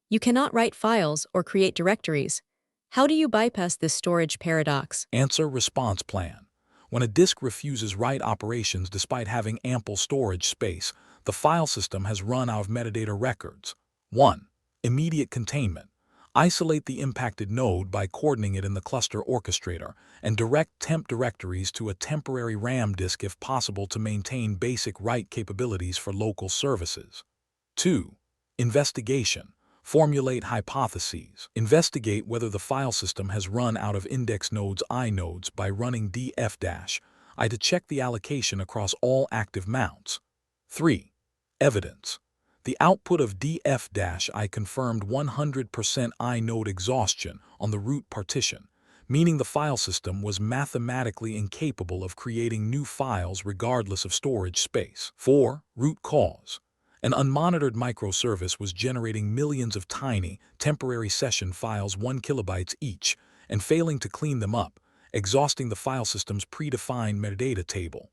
You cannot write files or create directories. How do you bypass this storage paradox? Answer: response plan. When a disk refuses write operations despite having ample storage space, the file system has run out of metadata records. 1. Immediate containment. Isolate the impacted node by coordinating it in the cluster orchestrator and direct temp directories to a temporary RAM disk if possible to maintain basic write capabilities for local services. 2. Investigation. Formulate hypotheses. Investigate whether the file system has run out of index nodes inodes by running df-I to check the allocation across all active mounts. 3. Evidence. The output of df-I confirmed 100% inode exhaustion on the root partition, meaning the file system was mathematically incapable of creating new files regardless of storage space. 4. Root cause. An unmonitored microservice was generating millions of tiny, temporary session files 1 kilobytes each and failing to clean them up, exhausting the file system's predefined metadata table.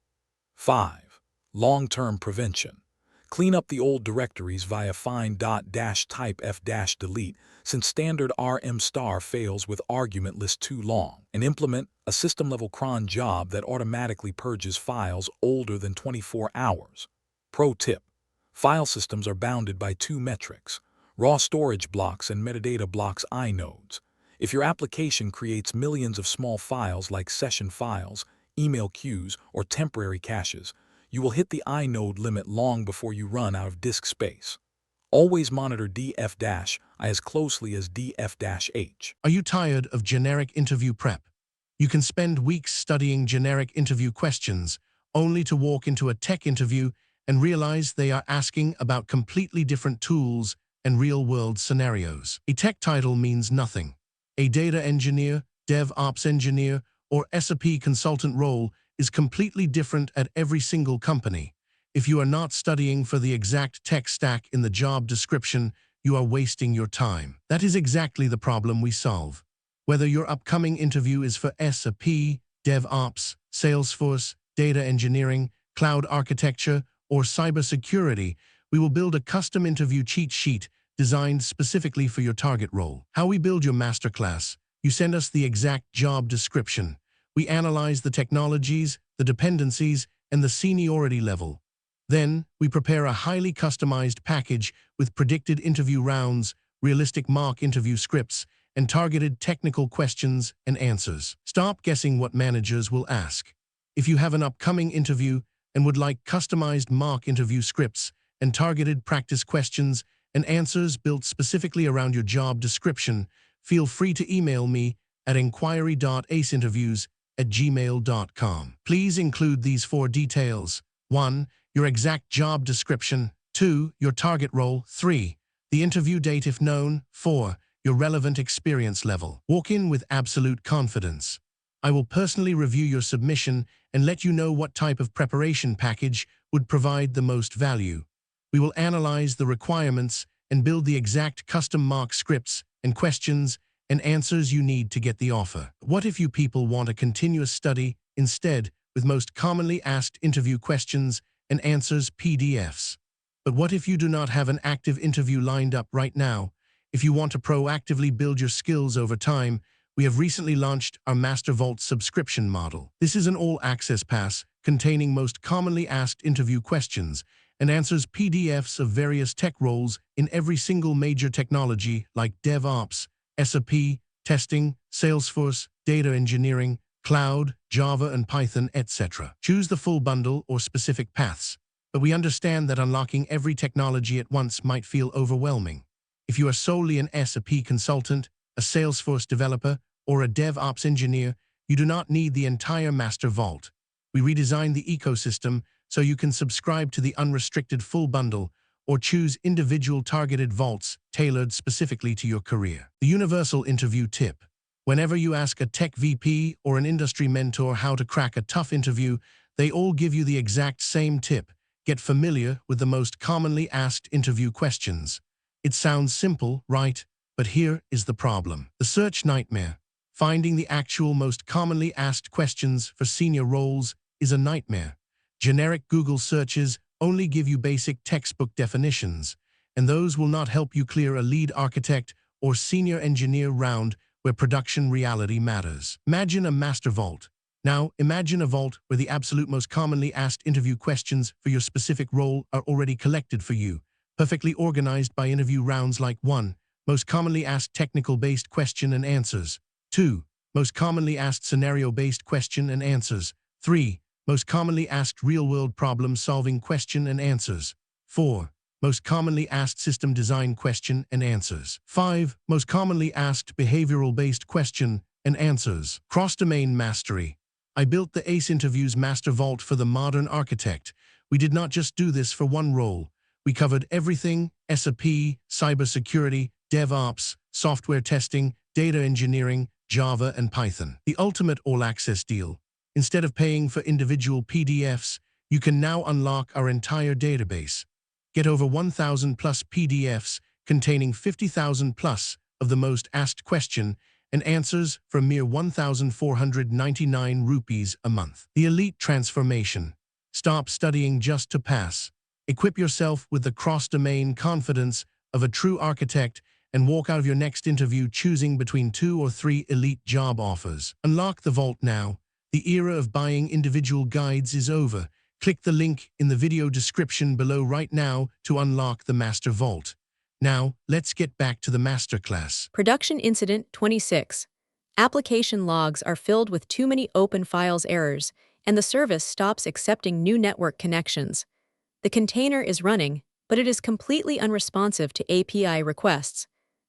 5. Long-term prevention. Clean up the old directories via find.-type f-delete since standard rm star fails with argument list too long, and implement a system-level cron job that automatically purges files older than 24 hours. Pro tip: file systems are bounded by two metrics: raw storage blocks and metadata blocks inodes. If your application creates millions of small files like session files, email queues, or temporary caches, you will hit the inode limit long before you run out of disk space. Always monitor df-I as closely as df-h. Are you tired of generic interview prep? You can spend weeks studying generic interview questions, only to walk into a tech interview and realize they are asking about completely different tools and real-world scenarios. A tech title means nothing. A data engineer, DevOps engineer, or SRE consultant role is completely different at every single company. If you are not studying for the exact tech stack in the job description, you are wasting your time. That is exactly the problem we solve. Whether your upcoming interview is for SRE, DevOps, Salesforce, data engineering, cloud architecture, or cybersecurity, we will build a custom interview cheat sheet designed specifically for your target role. How we build your masterclass: you send us the exact job description. We analyze the technologies, the dependencies, and the seniority level. Then, we prepare a highly customized package with predicted interview rounds, realistic mock interview scripts, and targeted technical questions and answers. Stop guessing what managers will ask. If you have an upcoming interview and would like customized mock interview scripts and targeted practice questions and answers built specifically around your job description, feel free to email me at inquiry.aceinterviews@gmail.com. Please include these 4 details. 1. Your exact job description. 2. Your target role. 3. The interview date if known. 4. Your relevant experience level. Walk in with absolute confidence. I will personally review your submission and let you know what type of preparation package would provide the most value. We will analyze the requirements and build the exact custom mock scripts and questions and answers you need to get the offer. What if you people want a continuous study instead, with most commonly asked interview questions and answers PDFs? But what if you do not have an active interview lined up right now? If you want to proactively build your skills over time, we have recently launched our Master Vault subscription model. This is an all-access pass containing most commonly asked interview questions and answers PDFs of various tech roles in every single major technology like DevOps, SRE, testing, Salesforce, data engineering, cloud, Java and Python, etc. Choose the full bundle or specific paths, but we understand that unlocking every technology at once might feel overwhelming. If you are solely an SRE consultant, a Salesforce developer, or a DevOps engineer, you do not need the entire Master Vault. We redesigned the ecosystem so you can subscribe to the unrestricted full bundle or choose individual targeted vaults tailored specifically to your career. The universal interview tip. Whenever you ask a tech VP or an industry mentor how to crack a tough interview, they all give you the exact same tip. Get familiar with the most commonly asked interview questions. It sounds simple, right? But here is the problem. The search nightmare. Finding the actual most commonly asked questions for senior roles is a nightmare. Generic Google searches only give you basic textbook definitions, and those will not help you clear a lead architect or senior engineer round where production reality matters. Imagine a master vault. Now, imagine a vault where the absolute most commonly asked interview questions for your specific role are already collected for you, perfectly organized by interview rounds like 1. Most commonly asked technical-based question and answers. 2. Most commonly asked scenario-based question and answers. 3. Most commonly asked real-world problem-solving question and answers. 4. Most commonly asked system design question and answers. 5. Most commonly asked behavioral-based question and answers. Cross-domain mastery. I built the ACE Interviews Master Vault for the modern architect. We did not just do this for one role. We covered everything: SRE, cybersecurity, DevOps, software testing, data engineering, Java and Python. The ultimate all-access deal. Instead of paying for individual PDFs, you can now unlock our entire database. Get over 1,000 plus PDFs containing 50,000 plus of the most asked question and answers for mere 1,499 rupees a month. The elite transformation. Stop studying just to pass. Equip yourself with the cross-domain confidence of a true architect and walk out of your next interview choosing between 2 or 3 elite job offers. Unlock the vault now. The era of buying individual guides is over. Click the link in the video description below right now to unlock the Master Vault. Now, let's get back to the Masterclass. Production Incident 26. Application logs are filled with too many open files errors, and the service stops accepting new network connections. The container is running, but it is completely unresponsive to API requests.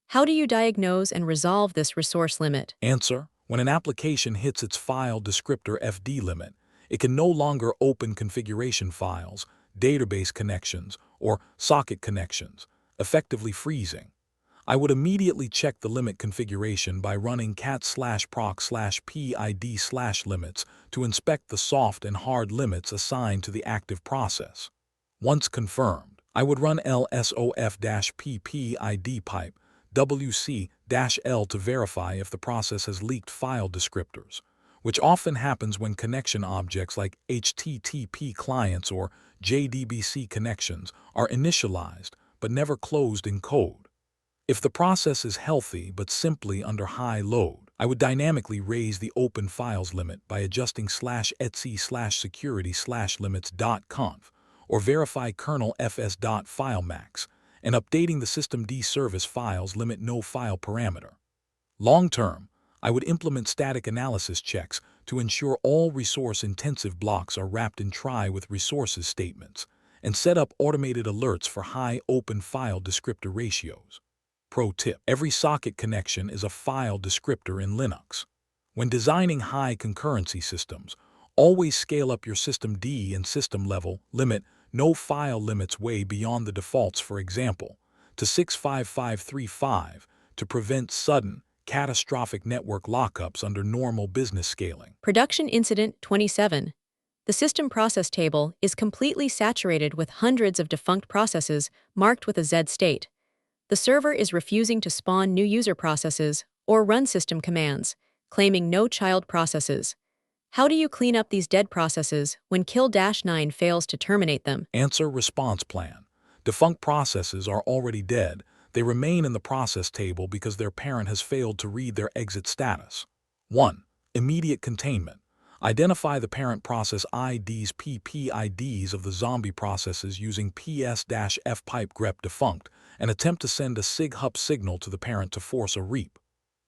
How do you diagnose and resolve this resource limit? Answer: when an application hits its file descriptor FD limit, it can no longer open configuration files, database connections, or socket connections, effectively freezing. I would immediately check the limit configuration by running cat/proc/pid/limits to inspect the soft and hard limits assigned to the active process. Once confirmed, I would run lsof-ppid pipe wc-l to verify if the process has leaked file descriptors, which often happens when connection objects like HTTP clients or JDBC connections are initialized but never closed in code. If the process is healthy but simply under high load, I would dynamically raise the open files limit by adjusting /etc/security/limits.conf or verify kernel fs.filemax and updating the systemd service files limit no file parameter. Long term, I would implement static analysis checks to ensure all resource-intensive blocks are wrapped in try with resources statements and set up automated alerts for high open file descriptor ratios. Pro tip: every socket connection is a file descriptor in Linux. When designing high concurrency systems, always scale up your systemd and system level limit No file limits way beyond the defaults, for example, to 65535 to prevent sudden, catastrophic network lockups under normal business scaling. Production Incident 27. The system process table is completely saturated with hundreds of defunct processes marked with a Z state. The server is refusing to spawn new user processes or run system commands, claiming no child processes. How do you clean up these dead processes when kill-9 fails to terminate them? Answer response plan. Defunct processes are already dead. They remain in the process table because their parent has failed to read their exit status. 1. Immediate containment. Identify the parent process IDs PPIDs of the zombie processes using ps-f pipe grep defunct and attempt to send a sig-hup signal to the parent to force a reap.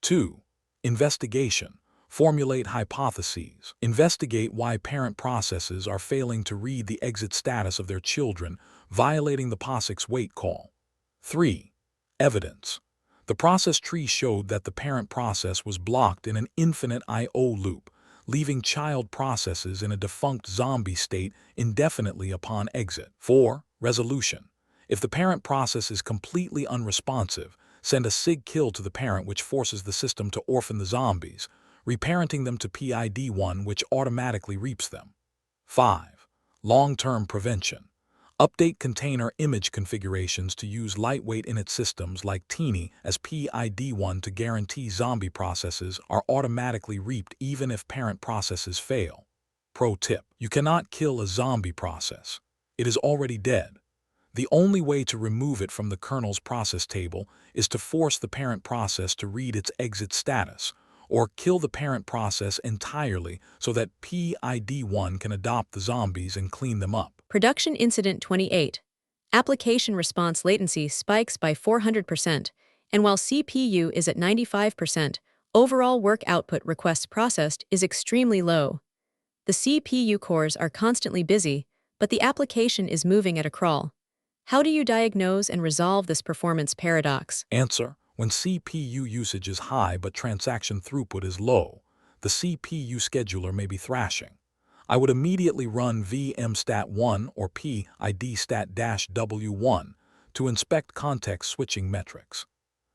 2. Investigation. Formulate hypotheses. Investigate why parent processes are failing to read the exit status of their children, violating the POSIX wait call. 3. Evidence. The process tree showed that the parent process was blocked in an infinite I/O loop, leaving child processes in a defunct zombie state indefinitely upon exit. 4. Resolution. If the parent process is completely unresponsive, send a sig kill to the parent, which forces the system to orphan the zombies, reparenting them to PID1, which automatically reaps them. 5. Long-term prevention. Update container image configurations to use lightweight init systems like Teeny as PID1 to guarantee zombie processes are automatically reaped even if parent processes fail. Pro tip: you cannot kill a zombie process. It is already dead. The only way to remove it from the kernel's process table is to force the parent process to read its exit status, or kill the parent process entirely so that PID1 can adopt the zombies and clean them up. Production Incident 28. Application response latency spikes by 400%, and while CPU is at 95%, overall work output requests processed is extremely low. The CPU cores are constantly busy, but the application is moving at a crawl. How do you diagnose and resolve this performance paradox? Answer: when CPU usage is high but transaction throughput is low, the CPU scheduler may be thrashing. I would immediately run vmstat1 or pidstat-w1 to inspect context switching metrics.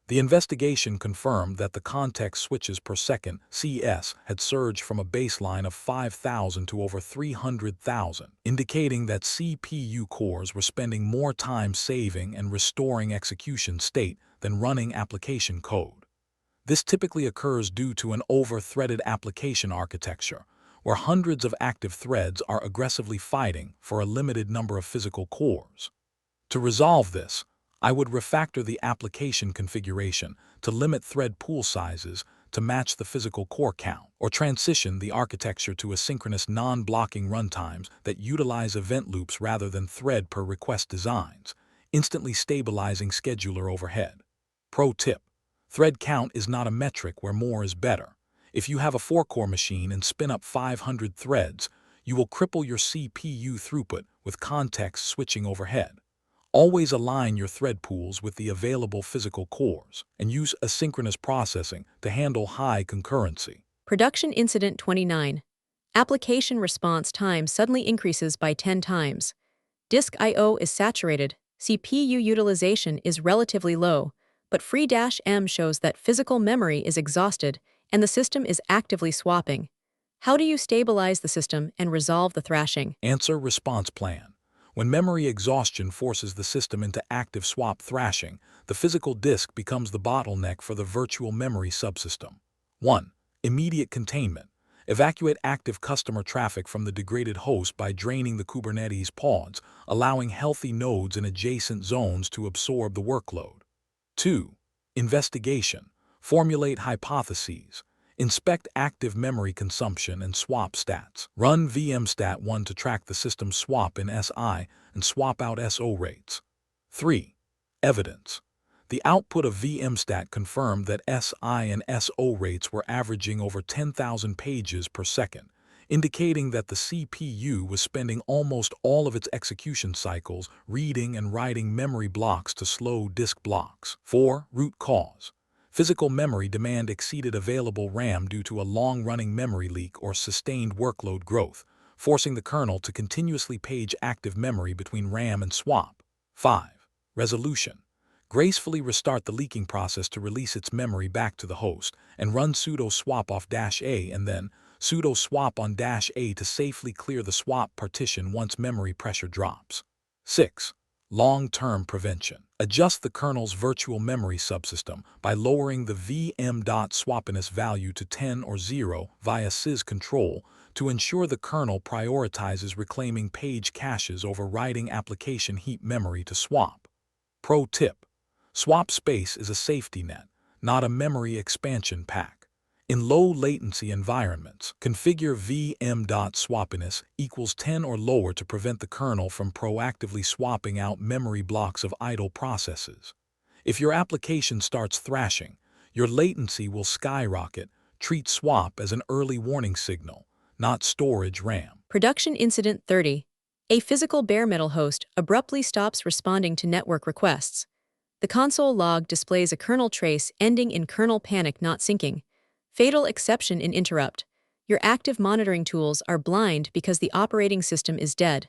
The investigation confirmed that the context switches per second (CS) had surged from a baseline of 5,000 to over 300,000, indicating that CPU cores were spending more time saving and restoring execution state than running application code. This typically occurs due to an over-threaded application architecture, where hundreds of active threads are aggressively fighting for a limited number of physical cores. To resolve this, I would refactor the application configuration to limit thread pool sizes to match the physical core count, or transition the architecture to asynchronous non-blocking runtimes that utilize event loops rather than thread per request designs, instantly stabilizing scheduler overhead. Pro tip: thread count is not a metric where more is better. If you have a 4-core machine and spin up 500 threads, you will cripple your CPU throughput with context switching overhead. Always align your thread pools with the available physical cores, and use asynchronous processing to handle high concurrency. Production Incident 29. Application response time suddenly increases by 10 times. Disk I/O is saturated, CPU utilization is relatively low, but free-m shows that physical memory is exhausted and the system is actively swapping. How do you stabilize the system and resolve the thrashing? Answer response plan. When memory exhaustion forces the system into active swap thrashing, the physical disk becomes the bottleneck for the virtual memory subsystem. 1. Immediate containment. Evacuate active customer traffic from the degraded host by draining the Kubernetes pods, allowing healthy nodes in adjacent zones to absorb the workload. 2. Investigation. Formulate hypotheses. Inspect active memory consumption and swap stats. Run vmstat1 to track the system swap in SI and swap out SO rates. 3. Evidence. The output of vmstat confirmed that SI and SO rates were averaging over 10,000 pages per second, indicating that the CPU was spending almost all of its execution cycles reading and writing memory blocks to slow disk blocks. 4. Root cause. Physical memory demand exceeded available RAM due to a long-running memory leak or sustained workload growth, forcing the kernel to continuously page active memory between RAM and swap. 5. Resolution. Gracefully restart the leaking process to release its memory back to the host, and run sudo swap off -a and then sudo swap on -a to safely clear the swap partition once memory pressure drops. 6. Long-term prevention. Adjust the kernel's virtual memory subsystem by lowering the vm.swappiness value to 10 or 0 via sys control to ensure the kernel prioritizes reclaiming page caches over writing application heap memory to swap. Pro tip: swap space is a safety net, not a memory expansion pack. In low-latency environments, configure vm.swappiness equals 10 or lower to prevent the kernel from proactively swapping out memory blocks of idle processes. If your application starts thrashing, your latency will skyrocket. Treat swap as an early warning signal, not storage RAM. Production Incident 30. A physical bare metal host abruptly stops responding to network requests. The console log displays a kernel trace ending in kernel panic not syncing. Fatal exception in interrupt. Your active monitoring tools are blind because the operating system is dead.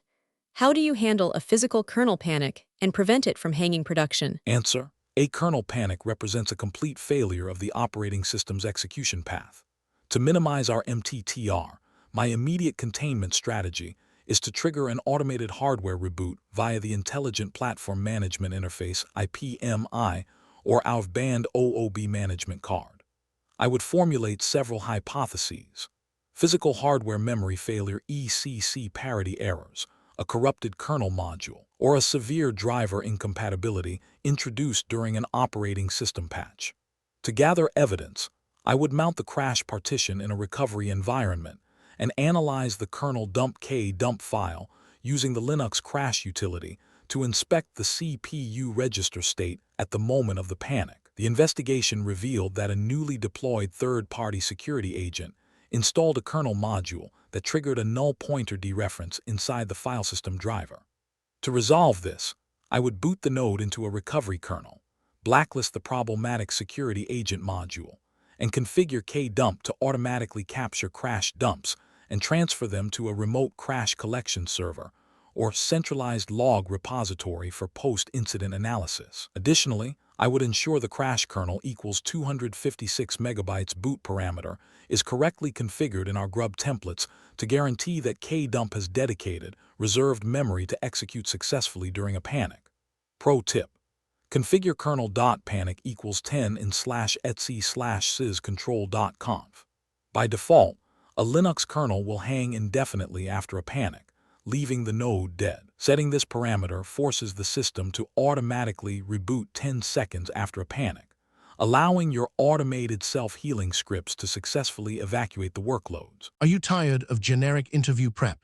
How do you handle a physical kernel panic and prevent it from hanging production? Answer: a kernel panic represents a complete failure of the operating system's execution path. To minimize our MTTR, my immediate containment strategy is to trigger an automated hardware reboot via the Intelligent Platform Management Interface (IPMI) or out-of-band OOB management card. I would formulate several hypotheses: physical hardware memory failure, ECC parity errors, a corrupted kernel module, or a severe driver incompatibility introduced during an operating system patch. To gather evidence, I would mount the crash partition in a recovery environment and analyze the kernel dump file using the Linux crash utility to inspect the CPU register state at the moment of the panic. The investigation revealed that a newly deployed third-party security agent installed a kernel module that triggered a null pointer dereference inside the file system driver. To resolve this, I would boot the node into a recovery kernel, blacklist the problematic security agent module, and configure kdump to automatically capture crash dumps and transfer them to a remote crash collection server or centralized log repository for post-incident analysis. Additionally, I would ensure the crash kernel equals 256 megabytes boot parameter is correctly configured in our grub templates to guarantee that kdump has dedicated, reserved memory to execute successfully during a panic. Pro tip: configure kernel.panic equals 10 in /etc/syscontrol.conf. By default, a Linux kernel will hang indefinitely after a panic, leaving the node dead. Setting this parameter forces the system to automatically reboot 10 seconds after a panic, allowing your automated self-healing scripts to successfully evacuate the workloads. Are you tired of generic interview prep?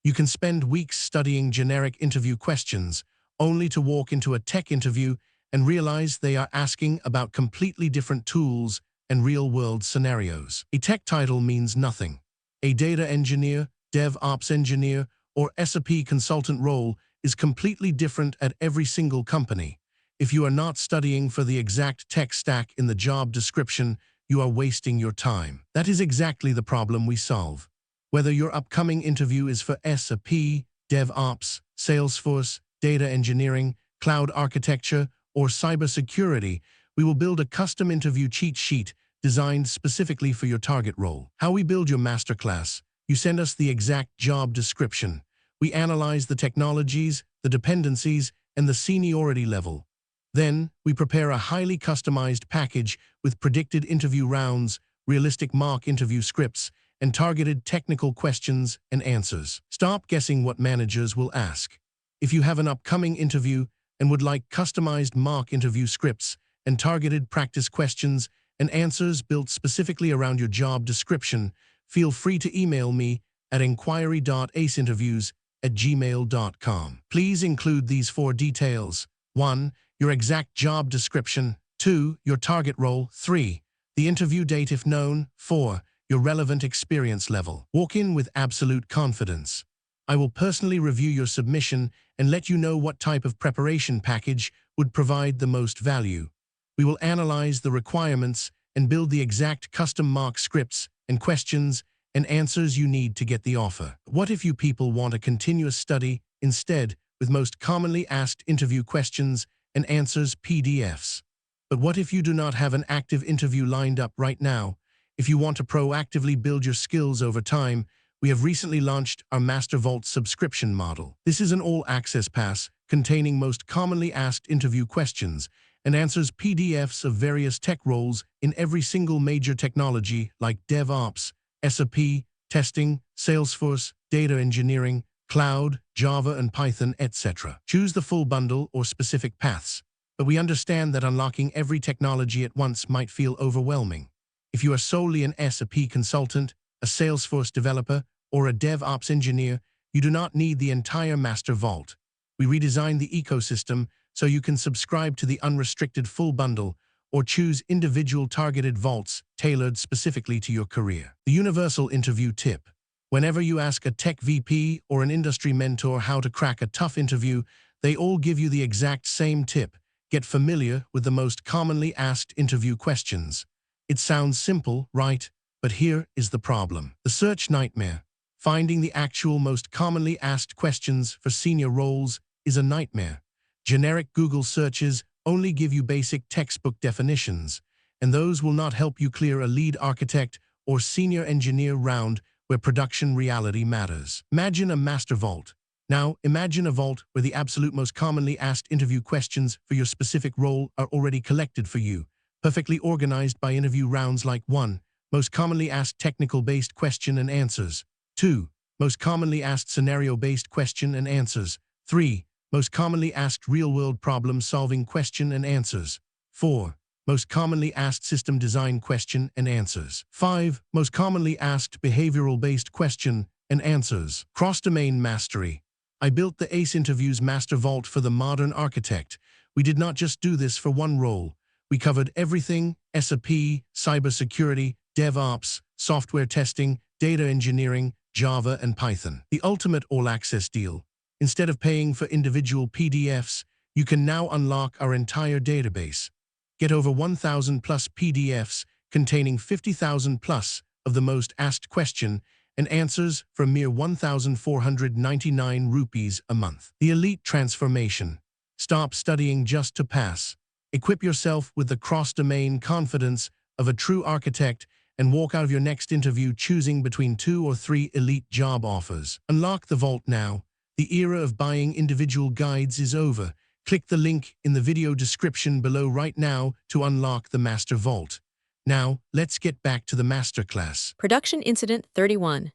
You can spend weeks studying generic interview questions, only to walk into a tech interview and realize they are asking about completely different tools and real-world scenarios. A tech title means nothing. A data engineer, DevOps engineer, or SRE consultant role is completely different at every single company. If you are not studying for the exact tech stack in the job description, you are wasting your time. That is exactly the problem we solve. Whether your upcoming interview is for SRE, DevOps, Salesforce, data engineering, cloud architecture, or cybersecurity, we will build a custom interview cheat sheet designed specifically for your target role. How we build your masterclass: you send us the exact job description. We analyze the technologies, the dependencies, and the seniority level. Then, we prepare a highly customized package with predicted interview rounds, realistic mock interview scripts, and targeted technical questions and answers. Stop guessing what managers will ask. If you have an upcoming interview and would like customized mock interview scripts and targeted practice questions and answers built specifically around your job description, feel free to email me at inquiry.aceinterviews@gmail.com. Please include these 4 details: 1. Your exact job description. 2. Your target role. 3. The interview date if known. 4. Your relevant experience level. Walk in with absolute confidence. I will personally review your submission and let you know what type of preparation package would provide the most value. We will analyze the requirements and build the exact custom mock scripts and questions and answers you need to get the offer. What if you people want a continuous study instead, with most commonly asked interview questions and answers PDFs? But what if you do not have an active interview lined up right now? If you want to proactively build your skills over time, we have recently launched our Master Vault subscription model. This is an all-access pass containing most commonly asked interview questions and answers PDFs of various tech roles in every single major technology like DevOps, SRE, testing, Salesforce, data engineering, cloud, Java and Python, etc. Choose the full bundle or specific paths, but we understand that unlocking every technology at once might feel overwhelming. If you are solely an SRE consultant, a Salesforce developer, or a DevOps engineer, you do not need the entire Master Vault. We redesigned the ecosystem so you can subscribe to the unrestricted full bundle or choose individual targeted vaults tailored specifically to your career. The universal interview tip. Whenever you ask a tech VP or an industry mentor how to crack a tough interview, they all give you the exact same tip. Get familiar with the most commonly asked interview questions. It sounds simple, right? But here is the problem. The search nightmare. Finding the actual most commonly asked questions for senior roles is a nightmare. Generic Google searches only give you basic textbook definitions, and those will not help you clear a lead architect or senior engineer round where production reality matters. Imagine a master vault. Now, imagine a vault where the absolute most commonly asked interview questions for your specific role are already collected for you, perfectly organized by interview rounds like 1. Most commonly asked technical-based question and answers. 2. Most commonly asked scenario-based question and answers. 3. Most commonly asked real-world problem-solving question and answers. 4. Most commonly asked system design question and answers. 5. Most commonly asked behavioral-based question and answers. Cross-domain mastery. I built the ACE Interviews Master Vault for the modern architect. We did not just do this for one role. We covered everything: SRE, cybersecurity, DevOps, software testing, data engineering, Java and Python. The ultimate all-access deal. Instead of paying for individual PDFs, you can now unlock our entire database. Get over 1,000 plus PDFs containing 50,000 plus of the most asked question and answers for a mere 1,499 rupees a month. The elite transformation. Stop studying just to pass. Equip yourself with the cross-domain confidence of a true architect and walk out of your next interview choosing between 2 or 3 elite job offers. Unlock the vault now. The era of buying individual guides is over. Click the link in the video description below right now to unlock the Master Vault. Now, let's get back to the Masterclass. Production Incident 31.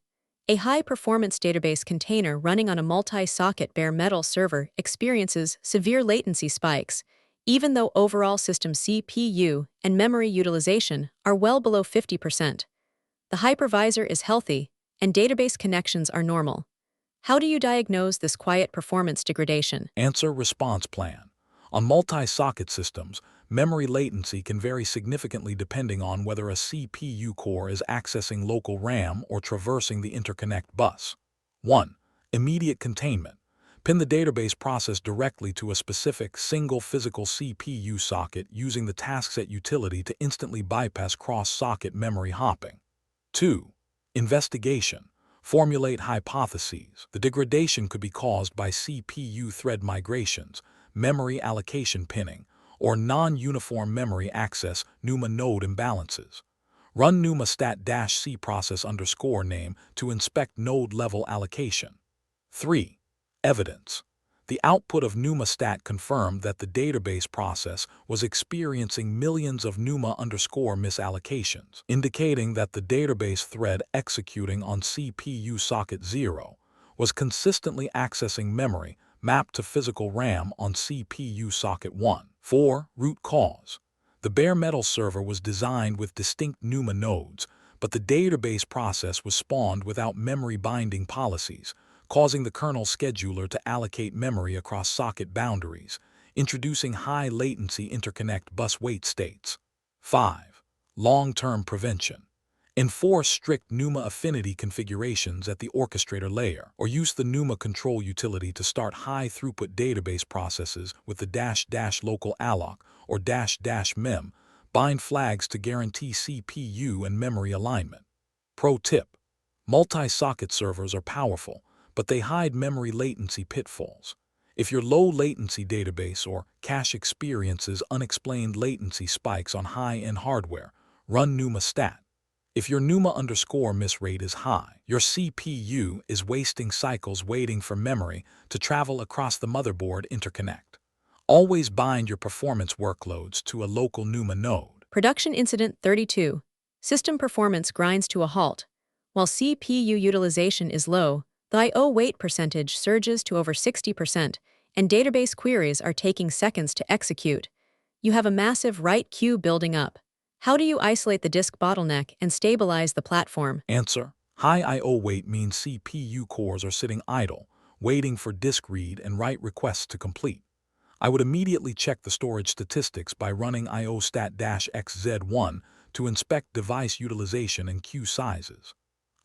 A high-performance database container running on a multi-socket bare metal server experiences severe latency spikes, even though overall system CPU and memory utilization are well below 50%. The hypervisor is healthy, and database connections are normal. How do you diagnose this quiet performance degradation? Answer: response plan. On multi-socket systems, memory latency can vary significantly depending on whether a CPU core is accessing local RAM or traversing the interconnect bus. 1. Immediate containment. Pin the database process directly to a specific single physical CPU socket using the taskset utility to instantly bypass cross-socket memory hopping. 2. Investigation. Formulate hypotheses. The degradation could be caused by CPU thread migrations, memory allocation pinning, or non-uniform memory access NUMA node imbalances. Run NUMA stat-c process_name to inspect node-level allocation. 3. Evidence. The output of NUMA stat confirmed that the database process was experiencing millions of NUMA misallocations, indicating that the database thread executing on CPU socket 0 was consistently accessing memory mapped to physical RAM on CPU socket 1. 4. Root cause. The bare metal server was designed with distinct NUMA nodes, but the database process was spawned without memory binding policies, causing the kernel scheduler to allocate memory across socket boundaries, introducing high latency interconnect bus wait states. 5. Long-term prevention. Enforce strict NUMA affinity configurations at the orchestrator layer, or use the NUMA control utility to start high-throughput database processes with the local alloc or --mem bind flags to guarantee CPU and memory alignment. Pro tip: Multi-socket servers are powerful, but they hide memory latency pitfalls. If your low-latency database or cache experiences unexplained latency spikes on high-end hardware, run NUMA stat. If your NUMA_miss rate is high, your CPU is wasting cycles waiting for memory to travel across the motherboard interconnect. Always bind your performance workloads to a local NUMA node. Production Incident 32. System performance grinds to a halt. While CPU utilization is low, the I/O wait percentage surges to over 60%, and database queries are taking seconds to execute. You have a massive write queue building up. How do you isolate the disk bottleneck and stabilize the platform? Answer: high I/O weight means CPU cores are sitting idle, waiting for disk read and write requests to complete. I would immediately check the storage statistics by running iostat-xz1 to inspect device utilization and queue sizes.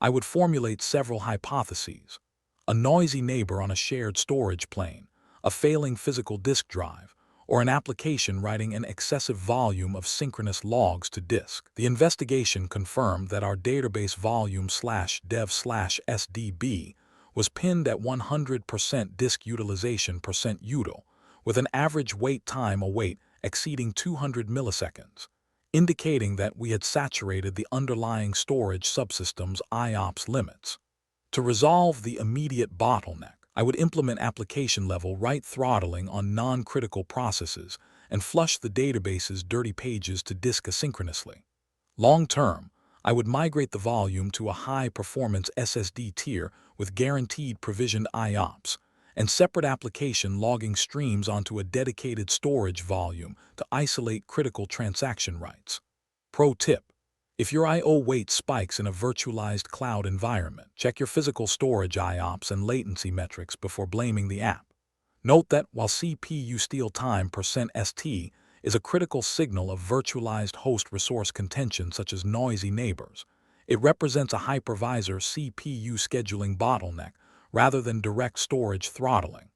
I would formulate several hypotheses: a noisy neighbor on a shared storage plane, a failing physical disk drive, or an application writing an excessive volume of synchronous logs to disk. The investigation confirmed that our database volume/dev/sdb was pinned at 100% disk utilization %util, with an average wait time await exceeding 200 milliseconds, indicating that we had saturated the underlying storage subsystem's IOPS limits. To resolve the immediate bottleneck, I would implement application-level write throttling on non-critical processes and flush the database's dirty pages to disk asynchronously. Long-term, I would migrate the volume to a high-performance SSD tier with guaranteed provisioned IOPS, and separate application logging streams onto a dedicated storage volume to isolate critical transaction writes. Pro tip: if your I/O weight spikes in a virtualized cloud environment, check your physical storage IOPS and latency metrics before blaming the app. Note that while CPU steal time %st is a critical signal of virtualized host resource contention such as noisy neighbors, it represents a hypervisor CPU scheduling bottleneck rather than direct storage throttling.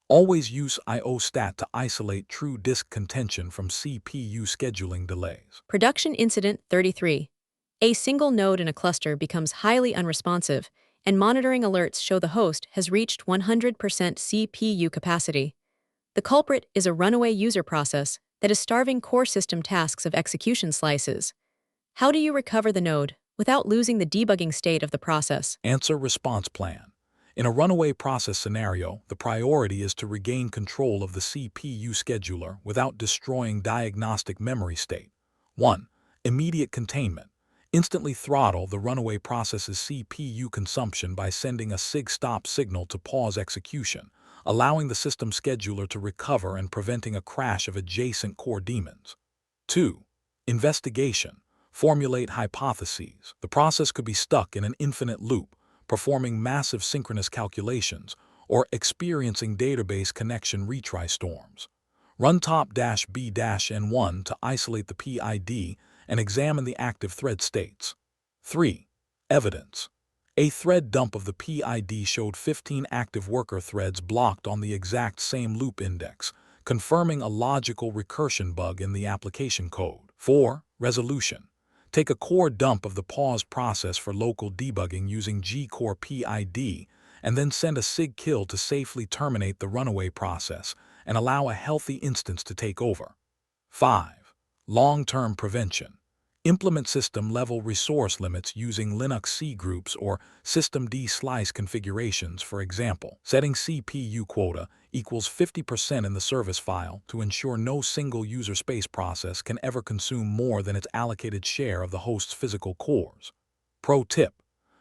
Always use IOStat to isolate true disk contention from CPU scheduling delays. Production Incident 33. A single node in a cluster becomes highly unresponsive, and monitoring alerts show the host has reached 100% CPU capacity. The culprit is a runaway user process that is starving core system tasks of execution slices. How do you recover the node without losing the debugging state of the process? Answer: response plan. In a runaway process scenario, the priority is to regain control of the CPU scheduler without destroying diagnostic memory state. 1. Immediate containment. Instantly throttle the runaway process's CPU consumption by sending a SIG-stop signal to pause execution, allowing the system scheduler to recover and preventing a crash of adjacent core daemons. 2. Investigation. Formulate hypotheses. The process could be stuck in an infinite loop, performing massive synchronous calculations, or experiencing database connection retry storms. Run top-b-n1 to isolate the PID and examine the active thread states. 3. Evidence. A thread dump of the PID showed 15 active worker threads blocked on the exact same loop index, confirming a logical recursion bug in the application code. 4. Resolution. Take a core dump of the paused process for local debugging using gcore PID, and then send a SIG kill to safely terminate the runaway process and allow a healthy instance to take over. 5. Long-term prevention. Implement system-level resource limits using Linux C groups or systemd slice configurations, for example. Setting CPU quota equals 50% in the service file to ensure no single user space process can ever consume more than its allocated share of the host's physical cores. Pro tip: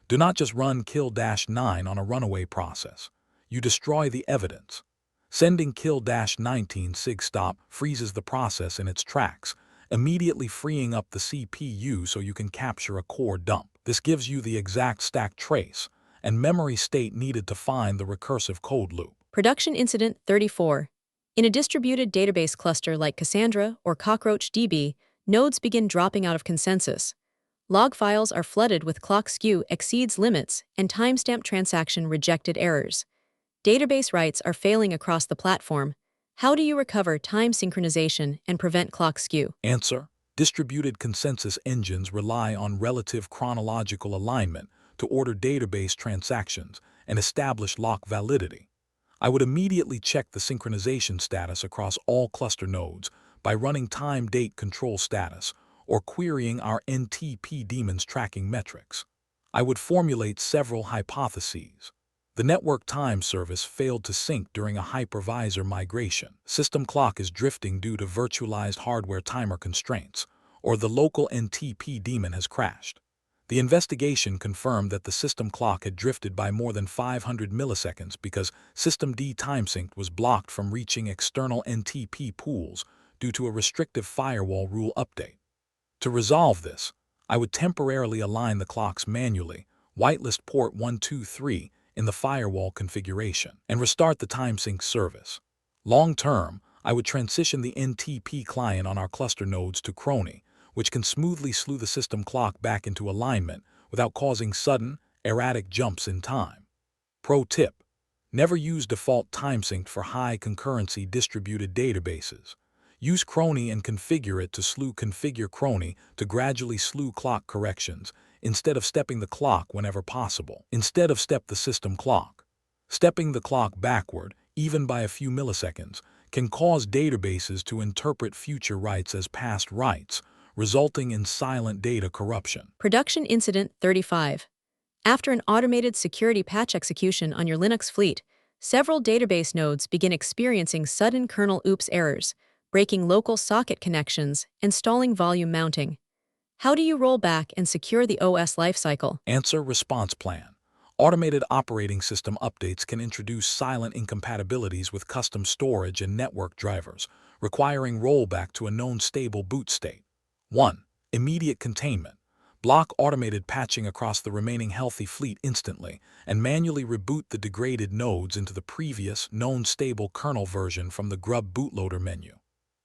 do not just run kill-9 on a runaway process. You destroy the evidence. Sending kill-19 SIG-stop freezes the process in its tracks, immediately freeing up the CPU so you can capture a core dump. This gives you the exact stack trace and memory state needed to find the recursive code loop. Production Incident 34. In a distributed database cluster like Cassandra or CockroachDB, nodes begin dropping out of consensus. Log files are flooded with clock skew exceeds limits and timestamp transaction rejected errors. Database writes are failing across the platform. How do you recover time synchronization and prevent clock skew? Answer: distributed consensus engines rely on relative chronological alignment to order database transactions and establish lock validity. I would immediately check the synchronization status across all cluster nodes by running time-date control status or querying our NTP daemons tracking metrics. I would formulate several hypotheses. The network time service failed to sync during a hypervisor migration. System clock is drifting due to virtualized hardware timer constraints, or the local NTP daemon has crashed. The investigation confirmed that the system clock had drifted by more than 500 milliseconds because systemd timesync was blocked from reaching external NTP pools due to a restrictive firewall rule update. To resolve this, I would temporarily align the clocks manually, whitelist port 123 in the firewall configuration, and restart the timesync service. Long-term, I would transition the NTP client on our cluster nodes to Crony, which can smoothly slew the system clock back into alignment without causing sudden, erratic jumps in time. Pro tip: never use default timesync for high concurrency distributed databases. Use Crony and configure it to slew configure Crony to gradually slew clock corrections instead of stepping the clock whenever possible. Instead of step the system clock. Stepping the clock backward, even by a few milliseconds, can cause databases to interpret future writes as past writes, resulting in silent data corruption. Production Incident 35. After an automated security patch execution on your Linux fleet, several database nodes begin experiencing sudden kernel oops errors, breaking local socket connections, and stalling volume mounting. How do you roll back and secure the OS lifecycle? Answer: response plan. Automated operating system updates can introduce silent incompatibilities with custom storage and network drivers, requiring rollback to a known stable boot state. 1. Immediate containment. Block automated patching across the remaining healthy fleet instantly and manually reboot the degraded nodes into the previous known stable kernel version from the grub bootloader menu.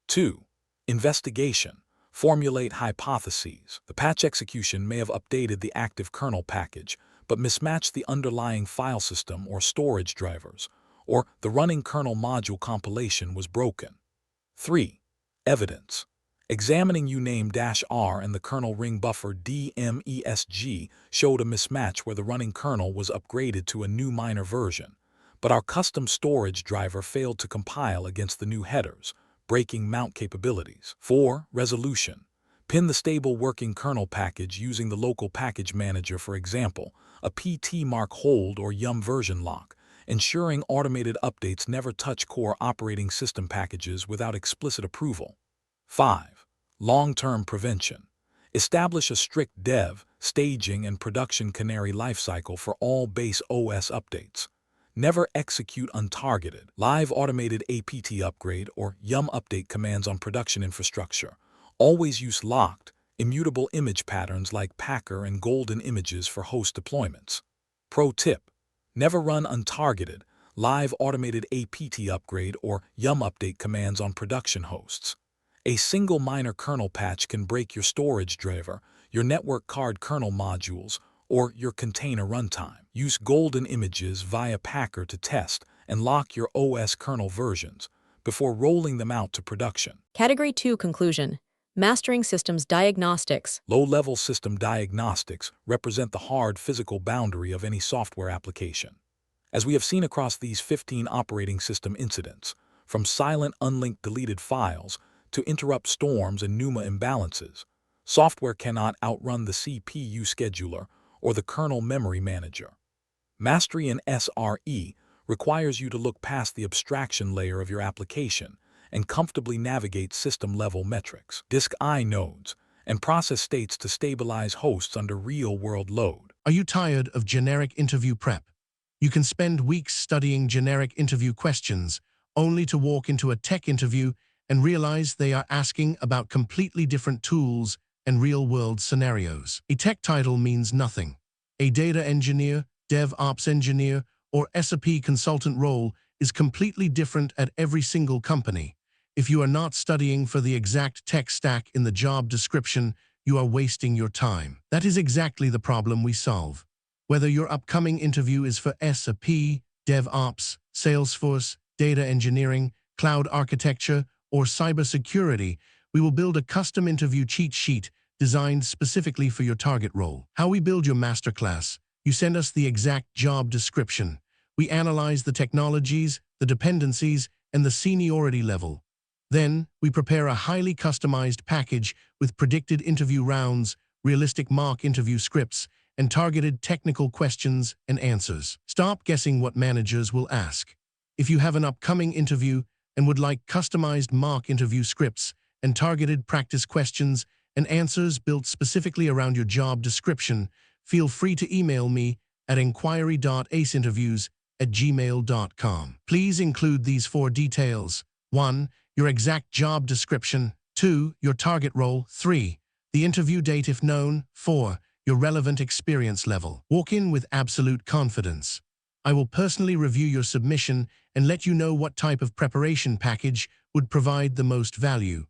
2. Investigation. Formulate hypotheses. The patch execution may have updated the active kernel package, but mismatched the underlying file system or storage drivers, or the running kernel module compilation was broken. 3. Evidence. Examining uname-r and the kernel ring buffer DMESG showed a mismatch where the running kernel was upgraded to a new minor version, but our custom storage driver failed to compile against the new headers, breaking mount capabilities. 4. Resolution. Pin the stable working kernel package using the local package manager, for example, a PT mark hold or yum version lock, ensuring automated updates never touch core operating system packages without explicit approval. 5. Long-term prevention. Establish a strict dev, staging, and production canary lifecycle for all base OS updates. Never execute untargeted, live automated apt upgrade or yum update commands on production infrastructure. Always use locked, immutable image patterns like Packer and Golden images for host deployments. Pro tip: never run untargeted, live automated apt upgrade or yum update commands on production hosts. A single minor kernel patch can break your storage driver, your network card kernel modules, or your container runtime. Use Golden images via Packer to test and lock your OS kernel versions before rolling them out to production. Category 2 Conclusion. Mastering Systems Diagnostics. Low-level system diagnostics represent the hard physical boundary of any software application. As we have seen across these 15 operating system incidents, from silent unlinked deleted files to interrupt storms and NUMA imbalances, software cannot outrun the CPU scheduler or the kernel memory manager. Mastery in SRE requires you to look past the abstraction layer of your application and comfortably navigate system-level metrics, disk I nodes, and process states to stabilize hosts under real-world load. Are you tired of generic interview prep? You can spend weeks studying generic interview questions, only to walk into a tech interview and realize they are asking about completely different tools and real-world scenarios. A tech title means nothing. A data engineer, DevOps engineer, or SRE consultant role is completely different at every single company. If you are not studying for the exact tech stack in the job description, you are wasting your time. That is exactly the problem we solve. Whether your upcoming interview is for SRE, DevOps, Salesforce, data engineering, cloud architecture, or cybersecurity, we will build a custom interview cheat sheet designed specifically for your target role. How we build your masterclass. You send us the exact job description. We analyze the technologies, the dependencies, and the seniority level. Then, we prepare a highly customized package with predicted interview rounds, realistic mock interview scripts, and targeted technical questions and answers. Stop guessing what managers will ask. If you have an upcoming interview and would like customized mock interview scripts and targeted practice questions and answers built specifically around your job description, feel free to email me at inquiry.aceinterviews@gmail.com. Please include these 4 details. 1. Your exact job description. 2. Your target role. 3. The interview date if known. 4. Your relevant experience level. Walk in with absolute confidence. I will personally review your submission and let you know what type of preparation package would provide the most value.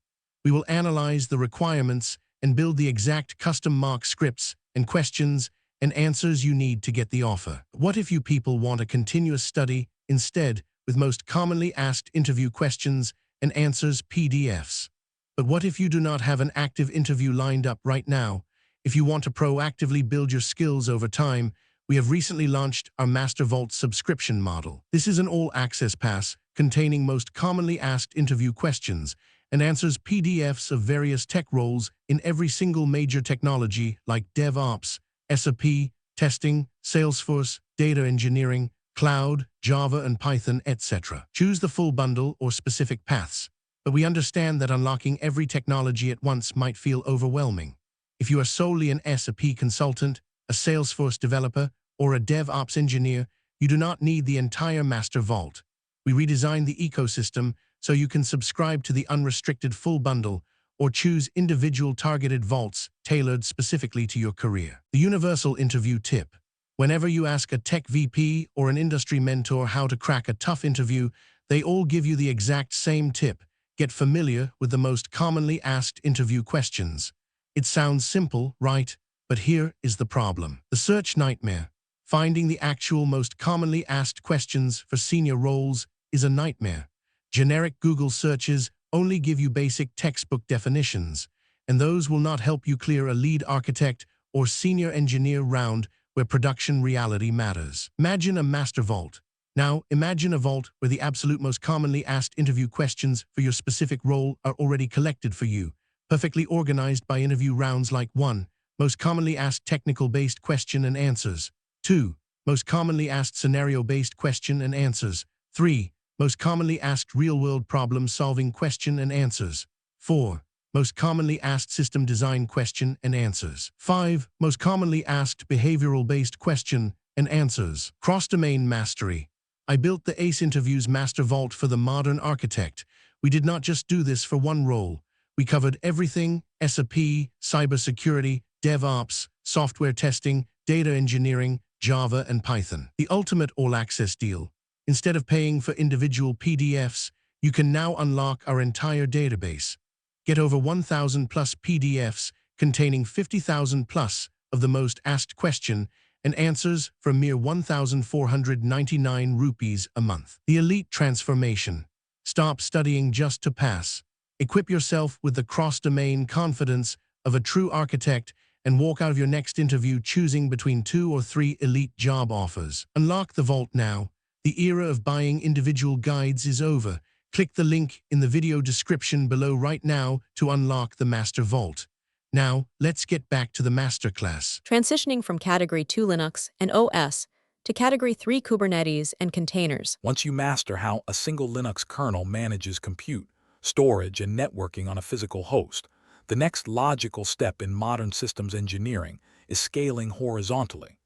We will analyze the requirements and build the exact custom mock scripts and questions and answers you need to get the offer. What if you people want a continuous study instead with most commonly asked interview questions and answers PDFs? But what if you do not have an active interview lined up right now? If you want to proactively build your skills over time, we have recently launched our Master Vault subscription model. This is an all-access pass containing most commonly asked interview questions and answers PDFs of various tech roles in every single major technology like DevOps, SRE, testing, Salesforce, data engineering, cloud, Java and Python, etc. Choose the full bundle or specific paths, but we understand that unlocking every technology at once might feel overwhelming. If you are solely an SRE consultant, a Salesforce developer, or a DevOps engineer, you do not need the entire Master Vault. We redesigned the ecosystem so you can subscribe to the unrestricted full bundle or choose individual targeted vaults tailored specifically to your career. The universal interview tip. Whenever you ask a tech VP or an industry mentor how to crack a tough interview, they all give you the exact same tip. Get familiar with the most commonly asked interview questions. It sounds simple, right? But here is the problem. The search nightmare. Finding the actual most commonly asked questions for senior roles is a nightmare. Generic Google searches only give you basic textbook definitions, and those will not help you clear a lead architect or senior engineer round where production reality matters. Imagine a master vault. Now, imagine a vault where the absolute most commonly asked interview questions for your specific role are already collected for you, perfectly organized by interview rounds like 1. Most commonly asked technical-based question and answers. 2. Most commonly asked scenario-based question and answers. 3. Most commonly asked real-world problem-solving question and answers. 4. Most commonly asked system design question and answers. 5. Most commonly asked behavioral-based question and answers. Cross-domain mastery. I built the ACE Interviews Master Vault for the modern architect. We did not just do this for one role. We covered everything: SRE, cybersecurity, DevOps, software testing, data engineering, Java, and Python. The ultimate all-access deal. Instead of paying for individual PDFs, you can now unlock our entire database. Get over 1,000 plus PDFs containing 50,000 plus of the most asked question and answers for a mere 1,499 rupees a month. The elite transformation. Stop studying just to pass. Equip yourself with the cross-domain confidence of a true architect and walk out of your next interview choosing between 2 or 3 elite job offers. Unlock the vault now. The era of buying individual guides is over. Click the link in the video description below right now to unlock the Master Vault. Now, let's get back to the Masterclass. Transitioning from Category 2 Linux and OS to Category 3 Kubernetes and containers. Once you master how a single Linux kernel manages compute, storage, and networking on a physical host, the next logical step in modern systems engineering is scaling horizontally.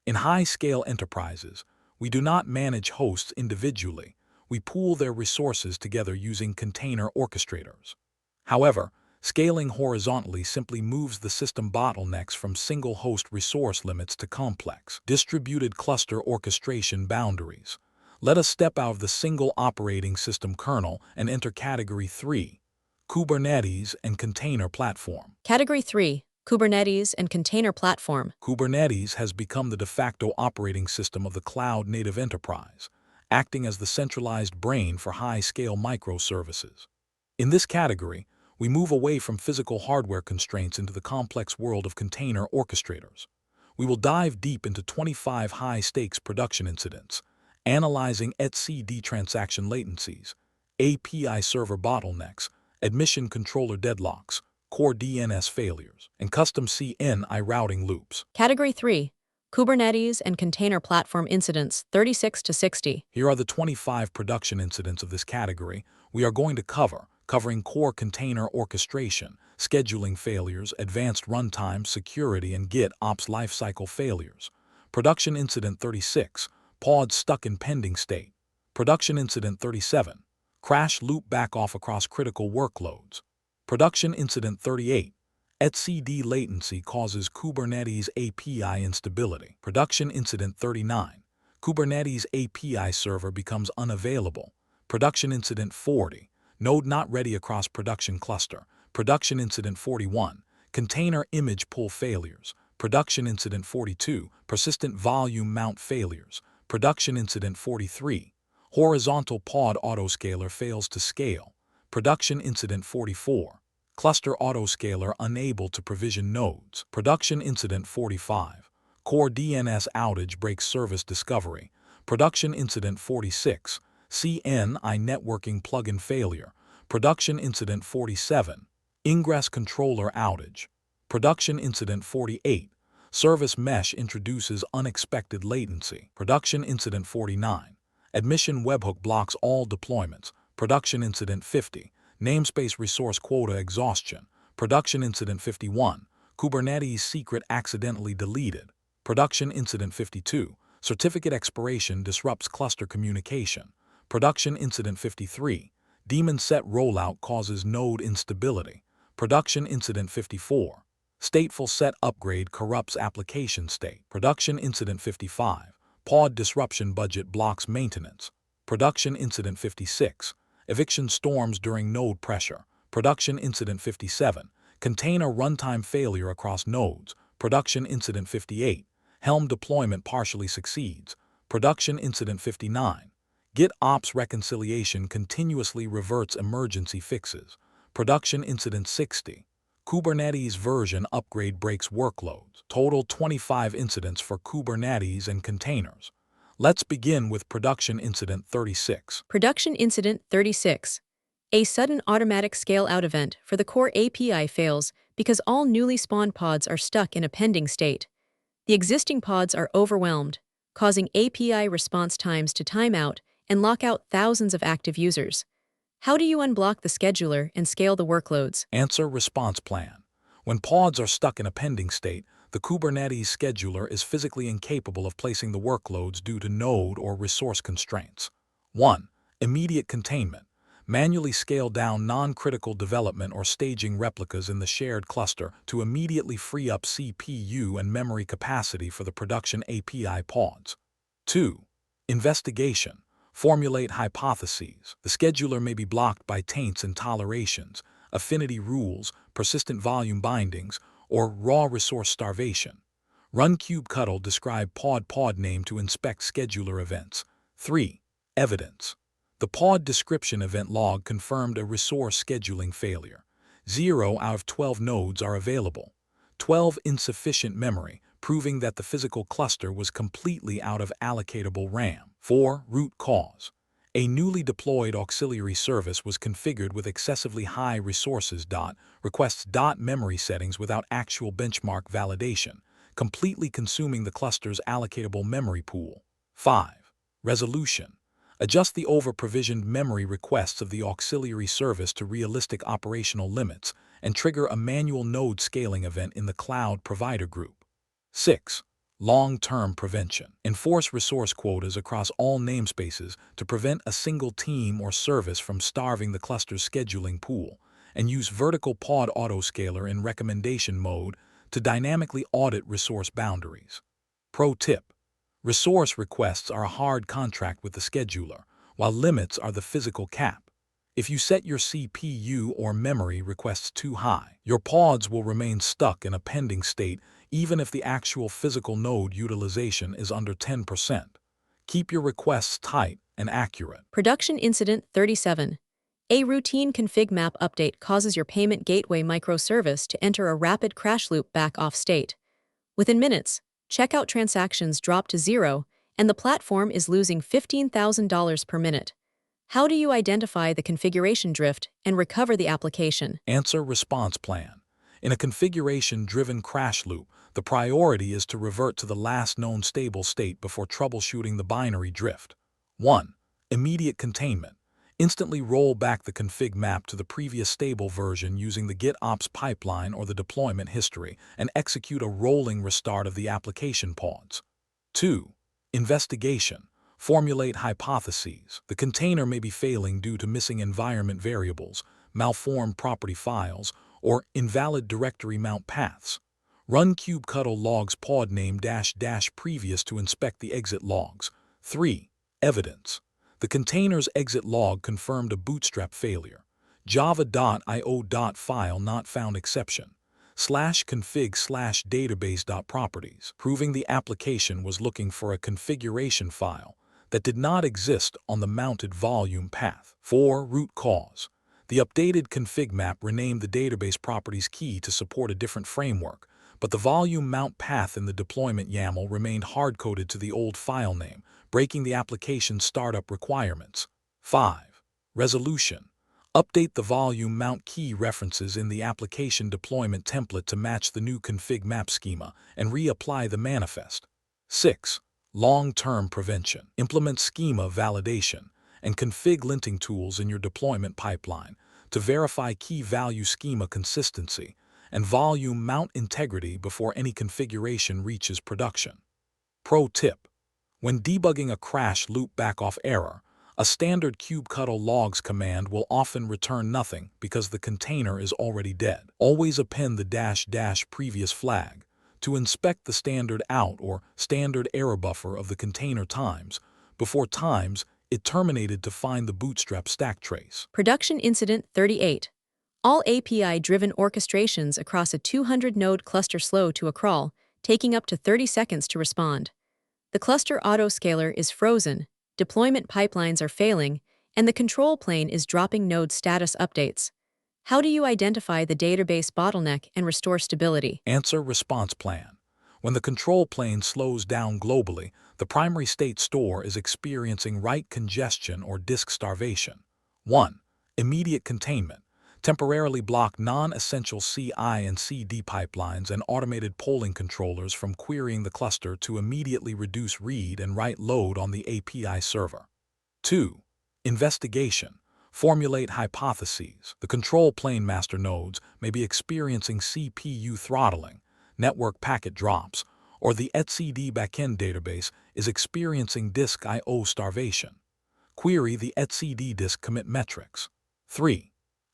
In high-scale enterprises, we do not manage hosts individually. We pool their resources together using container orchestrators. However, scaling horizontally simply moves the system bottlenecks from single-host resource limits to complex, distributed cluster orchestration boundaries. Let us step out of the single operating system kernel and enter Category 3, Kubernetes and Container Platform. Category 3, Kubernetes and Container Platform. Kubernetes has become the de facto operating system of the cloud-native enterprise, acting as the centralized brain for high-scale microservices. In this category, we move away from physical hardware constraints into the complex world of container orchestrators. we will dive deep into 25 high-stakes production incidents, analyzing etcd transaction latencies, API server bottlenecks, admission controller deadlocks, core DNS failures, and custom CNI routing loops. Category 3. Kubernetes and Container Platform Incidents 36 to 60. Here are the 25 production incidents of this category we are going to covering core container orchestration, scheduling failures, advanced runtime, security, and GitOps lifecycle failures. Production Incident 36, pod stuck in pending state. Production Incident 37, crash loop backoff across critical workloads. Production Incident 38, etcd latency causes Kubernetes API instability. Production Incident 39, Kubernetes API server becomes unavailable. Production Incident 40, node not ready across production cluster. Production Incident 41, container image pull failures. Production Incident 42, persistent volume mount failures. Production Incident 43, horizontal pod autoscaler fails to scale. Production Incident 44, cluster autoscaler unable to provision nodes. Production Incident 45, core DNS outage breaks service discovery. Production Incident 46, CNI networking plugin failure. Production Incident 47, ingress controller outage. Production Incident 48, service mesh introduces unexpected latency. Production Incident 49, admission webhook blocks all deployments. Production Incident 50, namespace resource quota exhaustion. Production Incident 51, Kubernetes secret accidentally deleted. Production Incident 52, certificate expiration disrupts cluster communication. Production Incident 53, daemon set rollout causes node instability. Production Incident 54, stateful set upgrade corrupts application state. Production Incident 55, pod disruption budget blocks maintenance. Production Incident 56, eviction storms during node pressure. Production Incident 57, container runtime failure across nodes. Production Incident 58, Helm deployment partially succeeds. Production Incident 59, GitOps reconciliation continuously reverts emergency fixes. Production Incident 60, Kubernetes version upgrade breaks workloads. Total 25 incidents for Kubernetes and containers. Let's begin with Production Incident 36. Production Incident 36. A sudden automatic scale-out event for the core API fails because all newly spawned pods are stuck in a pending state. The existing pods are overwhelmed, causing API response times to time out and lock out thousands of active users. How do you unblock the scheduler and scale the workloads? Answer response plan. When pods are stuck in a pending state, the Kubernetes scheduler is physically incapable of placing the workloads due to node or resource constraints. 1. Immediate containment. Manually scale down non-critical development or staging replicas in the shared cluster to immediately free up CPU and memory capacity for the production API pods. 2. Investigation. Formulate hypotheses. The scheduler may be blocked by taints and tolerations, affinity rules, persistent volume bindings, or raw resource starvation. Run kubectl describe pod name to inspect scheduler events. 3. Evidence. The pod description event log confirmed a resource scheduling failure. 0 out of 12 nodes are available. 12 insufficient memory, proving that the physical cluster was completely out of allocatable RAM. 4. Root cause. A newly deployed auxiliary service was configured with excessively high resources. Requests. Memory settings without actual benchmark validation, completely consuming the cluster's allocatable memory pool. 5. Resolution. Adjust the over-provisioned memory requests of the auxiliary service to realistic operational limits and trigger a manual node scaling event in the cloud provider group. 6. Long-term prevention. Enforce resource quotas across all namespaces to prevent a single team or service from starving the cluster's scheduling pool, and use vertical pod autoscaler in recommendation mode to dynamically audit resource boundaries. Pro tip. Resource requests are a hard contract with the scheduler, while limits are the physical cap. If you set your CPU or memory requests too high, your pods will remain stuck in a pending state even if the actual physical node utilization is under 10%. Keep your requests tight and accurate. Production Incident 37. A routine config map update causes your payment gateway microservice to enter a rapid crash loop back off state. Within minutes, checkout transactions drop to zero, and the platform is losing $15,000 per minute. How do you identify the configuration drift and recover the application? Answer response plan. In a configuration-driven crash loop, the priority is to revert to the last known stable state before troubleshooting the binary drift. 1. Immediate containment. Instantly roll back the config map to the previous stable version using the GitOps pipeline or the deployment history and execute a rolling restart of the application pods. 2. Investigation. Formulate hypotheses. The container may be failing due to missing environment variables, malformed property files, or invalid directory mount paths. Run kubectl logs pod name -- previous to inspect the exit logs. 3. Evidence. The container's exit log confirmed a bootstrap failure. java.io.file not found exception. /config/database.properties, proving the application was looking for a configuration file that did not exist on the mounted volume path. 4. Root cause. The updated config map renamed the database properties key to support a different framework, but the volume mount path in the deployment YAML remained hard-coded to the old file name, breaking the application's startup requirements. 5. Resolution. Update the volume mount key references in the application deployment template to match the new config map schema and reapply the manifest. 6. Long-term prevention. Implement schema validation and config linting tools in your deployment pipeline to verify key value schema consistency and volume mount integrity before any configuration reaches production. Pro tip. When debugging a crash loop backoff error, a standard kubectl logs command will often return nothing because the container is already dead. Always append the -- previous flag to inspect the standard out or standard error buffer of the container times before times it terminated to find the bootstrap stack trace. Production Incident 38. All API-driven orchestrations across a 200-node cluster slow to a crawl, taking up to 30 seconds to respond. The cluster autoscaler is frozen, deployment pipelines are failing, and the control plane is dropping node status updates. How do you identify the database bottleneck and restore stability? Answer response plan. When the control plane slows down globally, the primary state store is experiencing write congestion or disk starvation. 1. Immediate containment. Temporarily block non-essential CI and CD pipelines and automated polling controllers from querying the cluster to immediately reduce read and write load on the API server. 2. Investigation. Formulate hypotheses. The control plane master nodes may be experiencing CPU throttling, network packet drops, or the etcd backend database is experiencing disk I/O starvation. Query the etcd disk commit metrics. 3.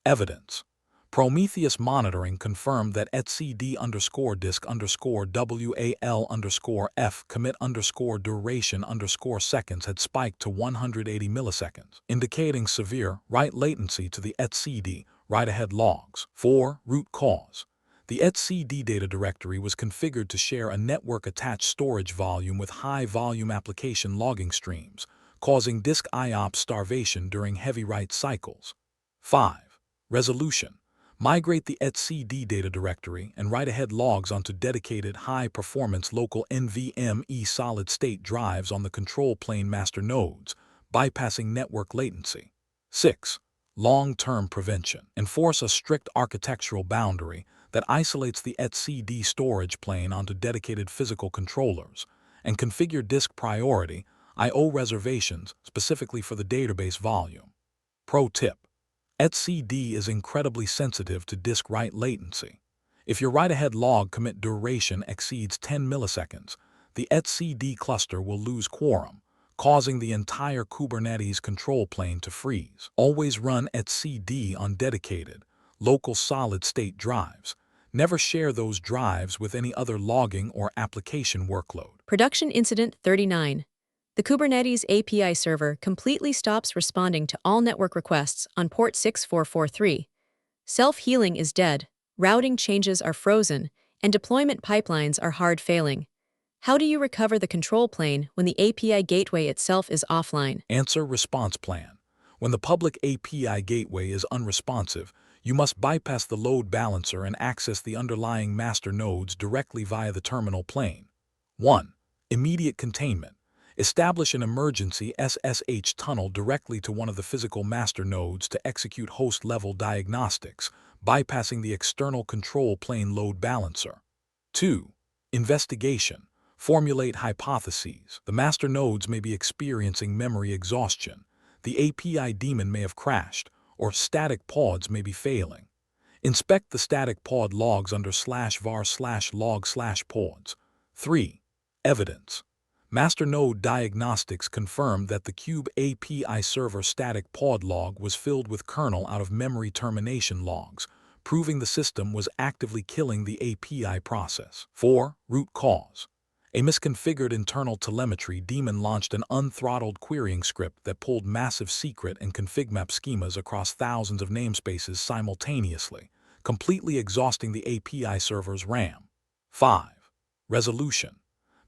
Evidence. Prometheus monitoring confirmed that etcd_disk_WAL_F commit_duration_seconds had spiked to 180 milliseconds, indicating severe write latency to the etcd write-ahead logs. 4. Root cause. The etcd data directory was configured to share a network-attached storage volume with high-volume application logging streams, causing disk IOPS starvation during heavy write cycles. 5. Resolution. Migrate the etcd data directory and write-ahead logs onto dedicated high-performance local NVMe solid-state drives on the control plane master nodes, bypassing network latency. 6. Long-term prevention. Enforce a strict architectural boundary that isolates the etcd storage plane onto dedicated physical controllers, and configure disk priority I/O reservations specifically for the database volume. Pro tip. etcd is incredibly sensitive to disk write latency. If your write-ahead log commit duration exceeds 10 milliseconds, the etcd cluster will lose quorum, causing the entire Kubernetes control plane to freeze. Always run etcd on dedicated, local solid-state drives. Never share those drives with any other logging or application workload. Production Incident 39. The Kubernetes API server completely stops responding to all network requests on port 6443. Self-healing is dead, routing changes are frozen, and deployment pipelines are hard failing. How do you recover the control plane when the API gateway itself is offline? Answer response plan. When the public API gateway is unresponsive, you must bypass the load balancer and access the underlying master nodes directly via the terminal plane. 1. Immediate containment. Establish an emergency SSH tunnel directly to one of the physical master nodes to execute host-level diagnostics, bypassing the external control plane load balancer. 2. Investigation. Formulate hypotheses. The master nodes may be experiencing memory exhaustion. The API daemon may have crashed, or static pods may be failing. Inspect the static pod logs under /var/log/pods. 3. Evidence. Master node diagnostics confirmed that the Kube API server static pod log was filled with kernel out-of-memory termination logs, proving the system was actively killing the API process. 4. Root cause. A misconfigured internal telemetry daemon launched an unthrottled querying script that pulled massive secret and config map schemas across thousands of namespaces simultaneously, completely exhausting the API server's RAM. 5. Resolution.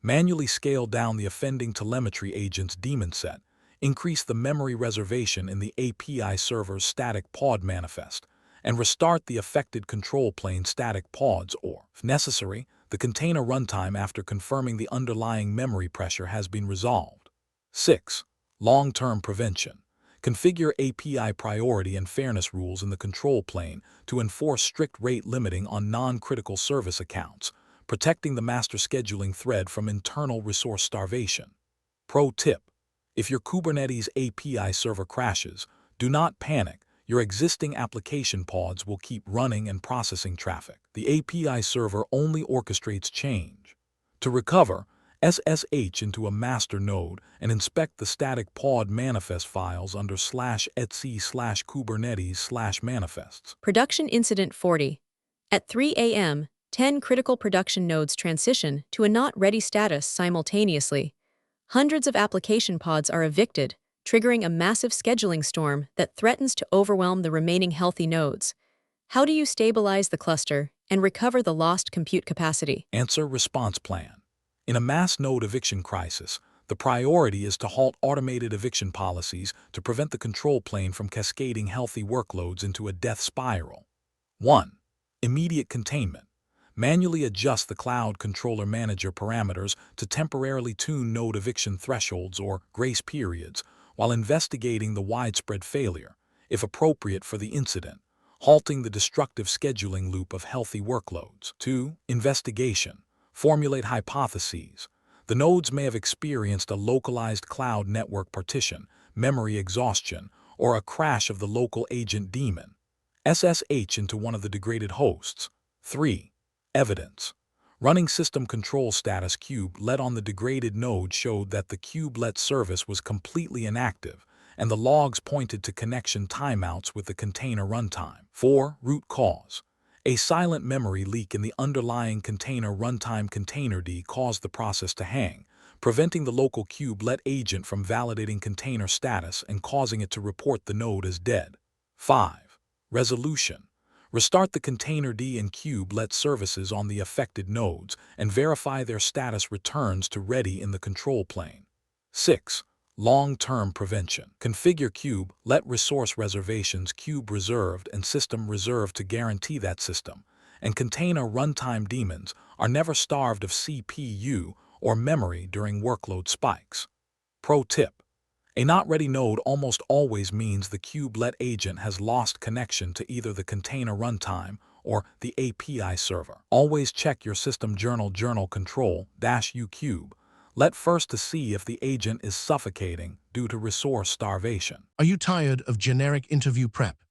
Manually scale down the offending telemetry agent's daemon set, increase the memory reservation in the API server's static pod manifest, and restart the affected control plane static pods or, if necessary, the container runtime after confirming the underlying memory pressure has been resolved. 6. Long-term prevention. Configure API priority and fairness rules in the control plane to enforce strict rate limiting on non-critical service accounts, protecting the master scheduling thread from internal resource starvation. Pro tip: if your Kubernetes API server crashes, do not panic. Your existing application pods will keep running and processing traffic. The API server only orchestrates change. To recover, SSH into a master node and inspect the static pod manifest files under /etc/kubernetes/manifests. Production Incident 40. At 3 a.m., 10 critical production nodes transition to a not-ready status simultaneously. Hundreds of application pods are evicted, triggering a massive scheduling storm that threatens to overwhelm the remaining healthy nodes. How do you stabilize the cluster and recover the lost compute capacity? Answer: response plan. In a mass node eviction crisis, the priority is to halt automated eviction policies to prevent the control plane from cascading healthy workloads into a death spiral. 1. Immediate containment. Manually adjust the Cloud Controller Manager parameters to temporarily tune node eviction thresholds or grace periods while investigating the widespread failure, if appropriate for the incident, halting the destructive scheduling loop of healthy workloads. 2. Investigation. Formulate hypotheses. The nodes may have experienced a localized cloud network partition, memory exhaustion, or a crash of the local agent daemon. SSH into one of the degraded hosts. 3. Evidence. Running system control status kubelet on the degraded node showed that the kubelet service was completely inactive, and the logs pointed to connection timeouts with the container runtime. 4. Root cause. A silent memory leak in the underlying container runtime containerd caused the process to hang, preventing the local kubelet agent from validating container status and causing it to report the node as dead. 5. Resolution. Restart the containerd and kubelet services on the affected nodes and verify their status returns to ready in the control plane. 6. Long-term prevention. Configure kubelet resource reservations kube reserved and system reserved to guarantee that system, and container runtime daemons are never starved of CPU or memory during workload spikes. Pro tip: a not-ready node almost always means the kubelet agent has lost connection to either the container runtime or the API server. Always check your system journal control-ukube. Let first to see if the agent is suffocating due to resource starvation. Are you tired of generic interview prep?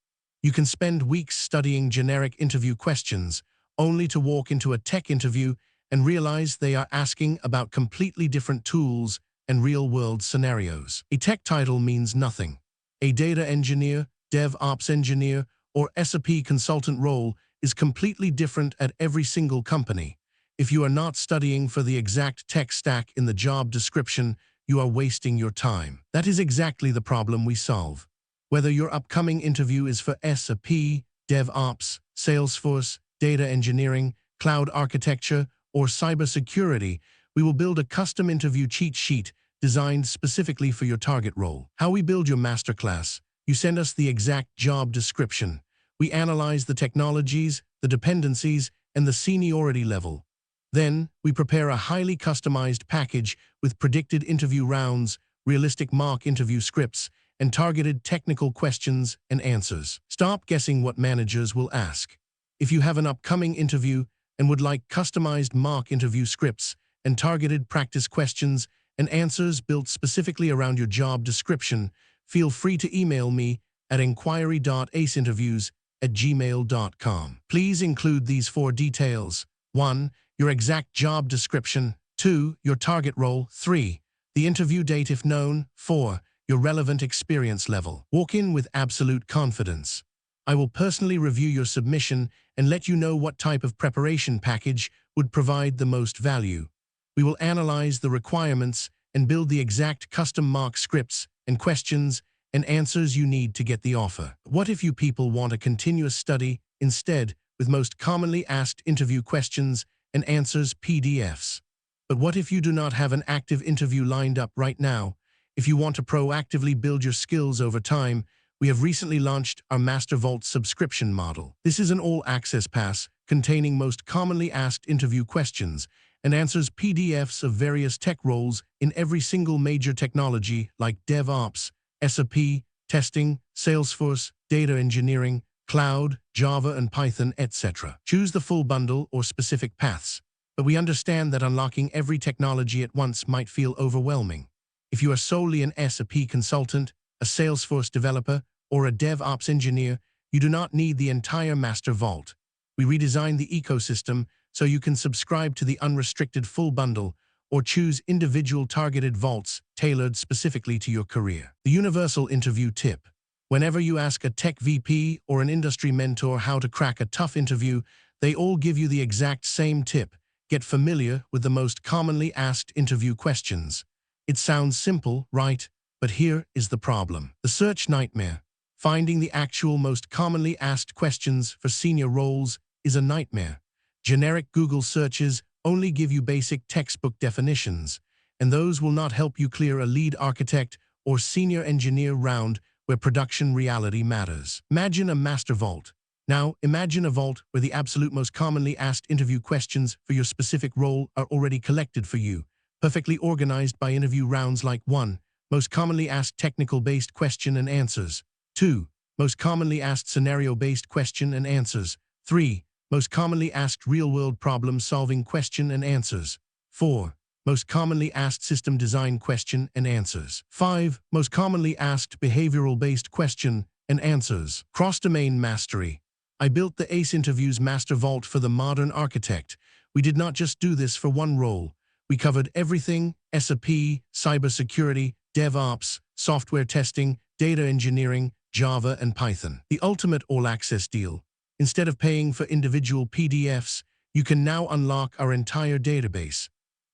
You can spend weeks studying generic interview questions, only to walk into a tech interview and realize they are asking about completely different tools and real-world scenarios. A tech title means nothing. A data engineer, DevOps engineer, or SRE consultant role is completely different at every single company. If you are not studying for the exact tech stack in the job description, you are wasting your time. That is exactly the problem we solve. Whether your upcoming interview is for SRE, DevOps, Salesforce, data engineering, cloud architecture, or cybersecurity, we will build a custom interview cheat sheet designed specifically for your target role. How we build your masterclass: you send us the exact job description. We analyze the technologies, the dependencies, and the seniority level. Then, we prepare a highly customized package with predicted interview rounds, realistic mock interview scripts, and targeted technical questions and answers. Stop guessing what managers will ask. If you have an upcoming interview and would like customized mock interview scripts and targeted practice questions and answers built specifically around your job description, feel free to email me at inquiry.aceinterviews@gmail.com. Please include these 4 details. 1. Your exact job description. 2. Your target role. 3. The interview date if known. 4. Your relevant experience level. Walk in with absolute confidence. I will personally review your submission and let you know what type of preparation package would provide the most value. We will analyze the requirements and build the exact custom mock scripts and questions and answers you need to get the offer. What if you people want a continuous study instead with most commonly asked interview questions and answers PDFs? But what if you do not have an active interview lined up right now? If you want to proactively build your skills over time, we have recently launched our Master Vault subscription model. This is an all-access pass containing most commonly asked interview questions and answers PDFs of various tech roles in every single major technology like DevOps, SRE, testing, Salesforce, data engineering, cloud, Java and Python, etc. Choose the full bundle or specific paths, but we understand that unlocking every technology at once might feel overwhelming. If you are solely an SRE consultant, a Salesforce developer, or a DevOps engineer, you do not need the entire Master Vault. We redesigned the ecosystem so you can subscribe to the unrestricted full bundle or choose individual targeted vaults tailored specifically to your career. The universal interview tip. Whenever you ask a tech VP or an industry mentor how to crack a tough interview, they all give you the exact same tip. Get familiar with the most commonly asked interview questions. It sounds simple, right? But here is the problem. The search nightmare. Finding the actual most commonly asked questions for senior roles is a nightmare. Generic Google searches only give you basic textbook definitions, and those will not help you clear a lead architect or senior engineer round where production reality matters. Imagine a master vault. Now, imagine a vault where the absolute most commonly asked interview questions for your specific role are already collected for you, perfectly organized by interview rounds like 1. Most commonly asked technical-based question and answers. 2. Most commonly asked scenario-based question and answers. 3. Most commonly asked real-world problem-solving question and answers. 4. Most commonly asked system design question and answers. 5. Most commonly asked behavioral-based question and answers. Cross-domain mastery. I built the ACE Interviews Master Vault for the modern architect. We did not just do this for one role. We covered everything: SRE, cybersecurity, DevOps, software testing, data engineering, Java and Python. The ultimate all-access deal. Instead of paying for individual PDFs, you can now unlock our entire database.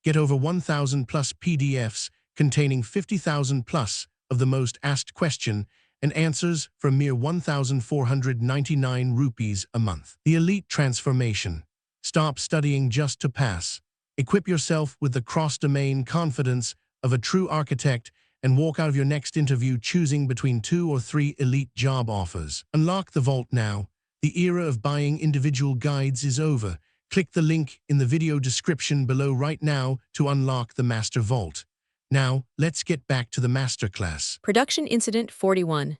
Get over 1,000 plus PDFs containing 50,000 plus of the most asked question and answers for mere 1,499 rupees a month. The elite transformation. Stop studying just to pass. Equip yourself with the cross-domain confidence of a true architect and walk out of your next interview choosing between 2 or 3 elite job offers. Unlock the vault now. The era of buying individual guides is over. Click the link in the video description below right now to unlock the Master Vault. Now, let's get back to the Masterclass. Production Incident 41.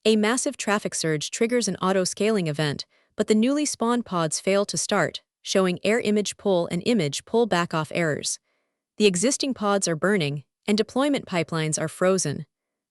A massive traffic surge triggers an auto-scaling event, but the newly spawned pods fail to start, showing error image pull and image pull back-off errors. The existing pods are burning, and deployment pipelines are frozen.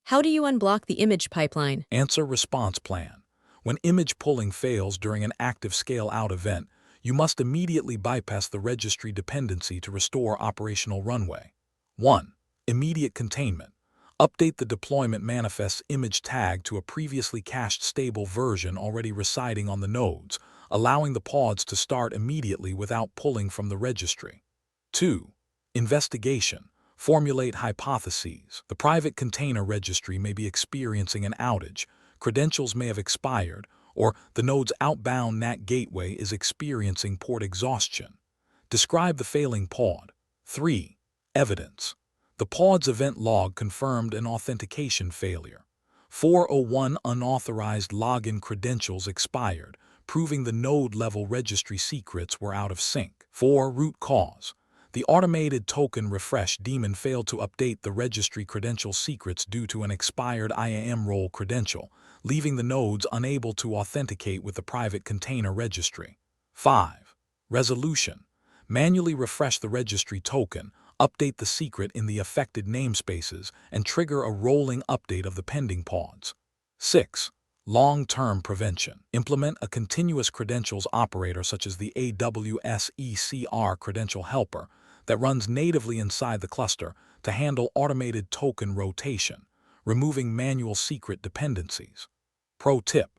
How do you unblock the image pipeline? Answer response plan. When image pulling fails during an active scale-out event, you must immediately bypass the registry dependency to restore operational runway. 1. Immediate containment. Update the deployment manifest's image tag to a previously cached stable version already residing on the nodes, allowing the pods to start immediately without pulling from the registry. 2. Investigation. Formulate hypotheses. The private container registry may be experiencing an outage, credentials may have expired, or the node's outbound NAT gateway is experiencing port exhaustion. Describe the failing pod. 3. Evidence. The pod's event log confirmed an authentication failure. 401 unauthorized login credentials expired, proving the node-level registry secrets were out of sync. 4. Root cause. The automated token refresh daemon failed to update the registry credential secrets due to an expired IAM role credential, leaving the nodes unable to authenticate with the private container registry. 5. Resolution. Manually refresh the registry token, update the secret in the affected namespaces, and trigger a rolling update of the pending pods. 6. Long-term prevention. Implement a continuous credentials operator such as the AWS ECR credential helper that runs natively inside the cluster to handle automated token rotation, removing manual secret dependencies. Pro tip: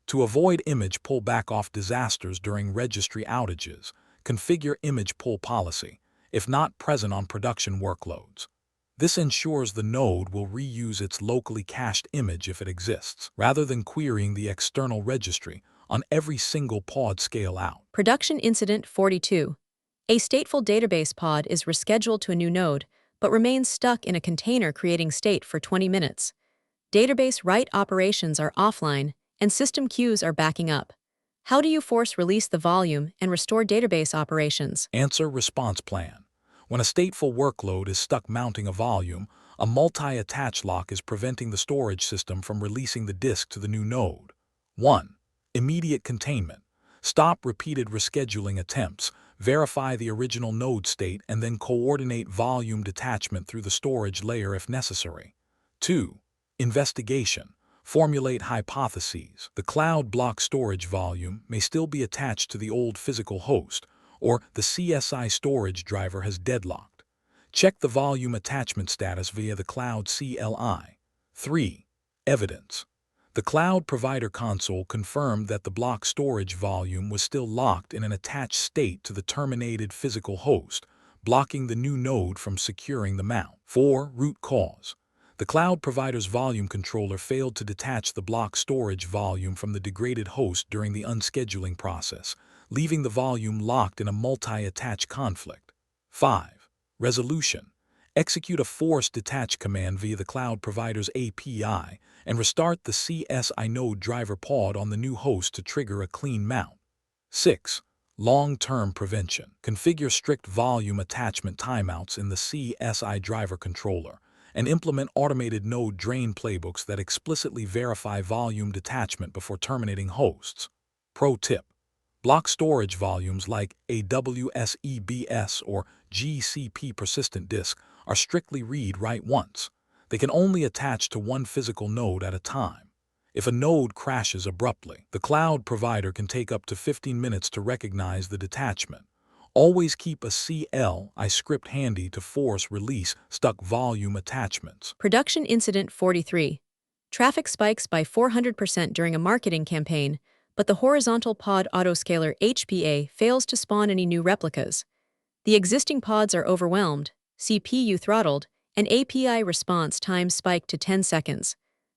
to avoid image pullback off disasters during registry outages, configure image pull policy, if not present on production workloads. This ensures the node will reuse its locally cached image if it exists, rather than querying the external registry on every single pod scale out. Production Incident 42. A stateful database pod is rescheduled to a new node, but remains stuck in a container creating state for 20 minutes. Database write operations are offline, and system queues are backing up. How do you force release the volume and restore database operations? Answer response plan. When a stateful workload is stuck mounting a volume, a multi-attach lock is preventing the storage system from releasing the disk to the new node. 1. Immediate containment. Stop repeated rescheduling attempts, verify the original node state, and then coordinate volume detachment through the storage layer if necessary. 2. Investigation. Formulate hypotheses. The cloud block storage volume may still be attached to the old physical host, or the CSI storage driver has deadlocked. Check the volume attachment status via the cloud CLI. 3. Evidence. The cloud provider console confirmed that the block storage volume was still locked in an attached state to the terminated physical host, blocking the new node from securing the mount. 4. Root cause. The cloud provider's volume controller failed to detach the block storage volume from the degraded host during the unscheduling process, leaving the volume locked in a multi-attach conflict. 5. Resolution. Execute a force detach command via the cloud provider's API and restart the CSI node driver pod on the new host to trigger a clean mount. 6. Long-term prevention. Configure strict volume attachment timeouts in the CSI driver controller and implement automated node drain playbooks that explicitly verify volume detachment before terminating hosts. Pro tip: block storage volumes like AWS EBS or GCP persistent disk are strictly read-write once. They can only attach to one physical node at a time. If a node crashes abruptly, the cloud provider can take up to 15 minutes to recognize the detachment. Always keep a CLI script handy to force release stuck volume attachments. Production Incident 43. Traffic spikes by 400% during a marketing campaign, but the horizontal pod autoscaler HPA fails to spawn any new replicas. The existing pods are overwhelmed, CPU throttled, and API response time spiked to 10 seconds.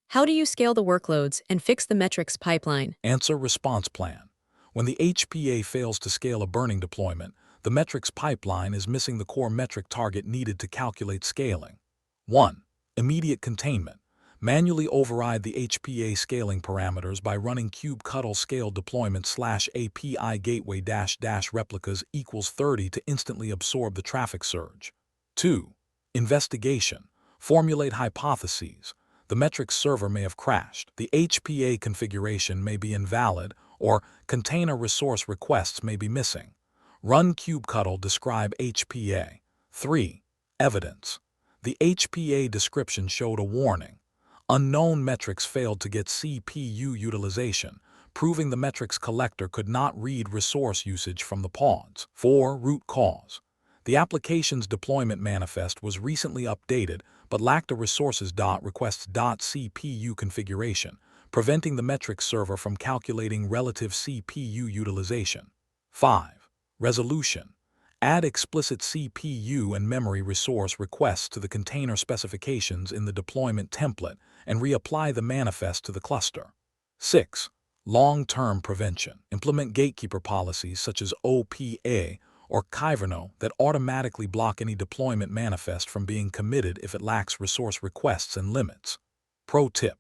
How do you scale the workloads and fix the metrics pipeline? Answer response plan. When the HPA fails to scale a burning deployment, the metrics pipeline is missing the core metric target needed to calculate scaling. 1. Immediate containment. Manually override the HPA scaling parameters by running kubectl scale deployment /API gateway -- replicas equals 30 to instantly absorb the traffic surge. 2. Investigation. Formulate hypotheses. The metrics server may have crashed, the HPA configuration may be invalid, or container resource requests may be missing. Run kubectl describe HPA. 3. Evidence. The HPA description showed a warning. Unknown metrics failed to get CPU utilization, proving the metrics collector could not read resource usage from the pods. 4. Root cause. The application's deployment manifest was recently updated but lacked a resources.requests.cpu configuration, preventing the metrics server from calculating relative CPU utilization. 5. Resolution. Add explicit CPU and memory resource requests to the container specifications in the deployment template and reapply the manifest to the cluster. 6. Long-term prevention. Implement gatekeeper policies such as OPA or Kyverno that automatically block any deployment manifest from being committed if it lacks resource requests and limits. Pro tip: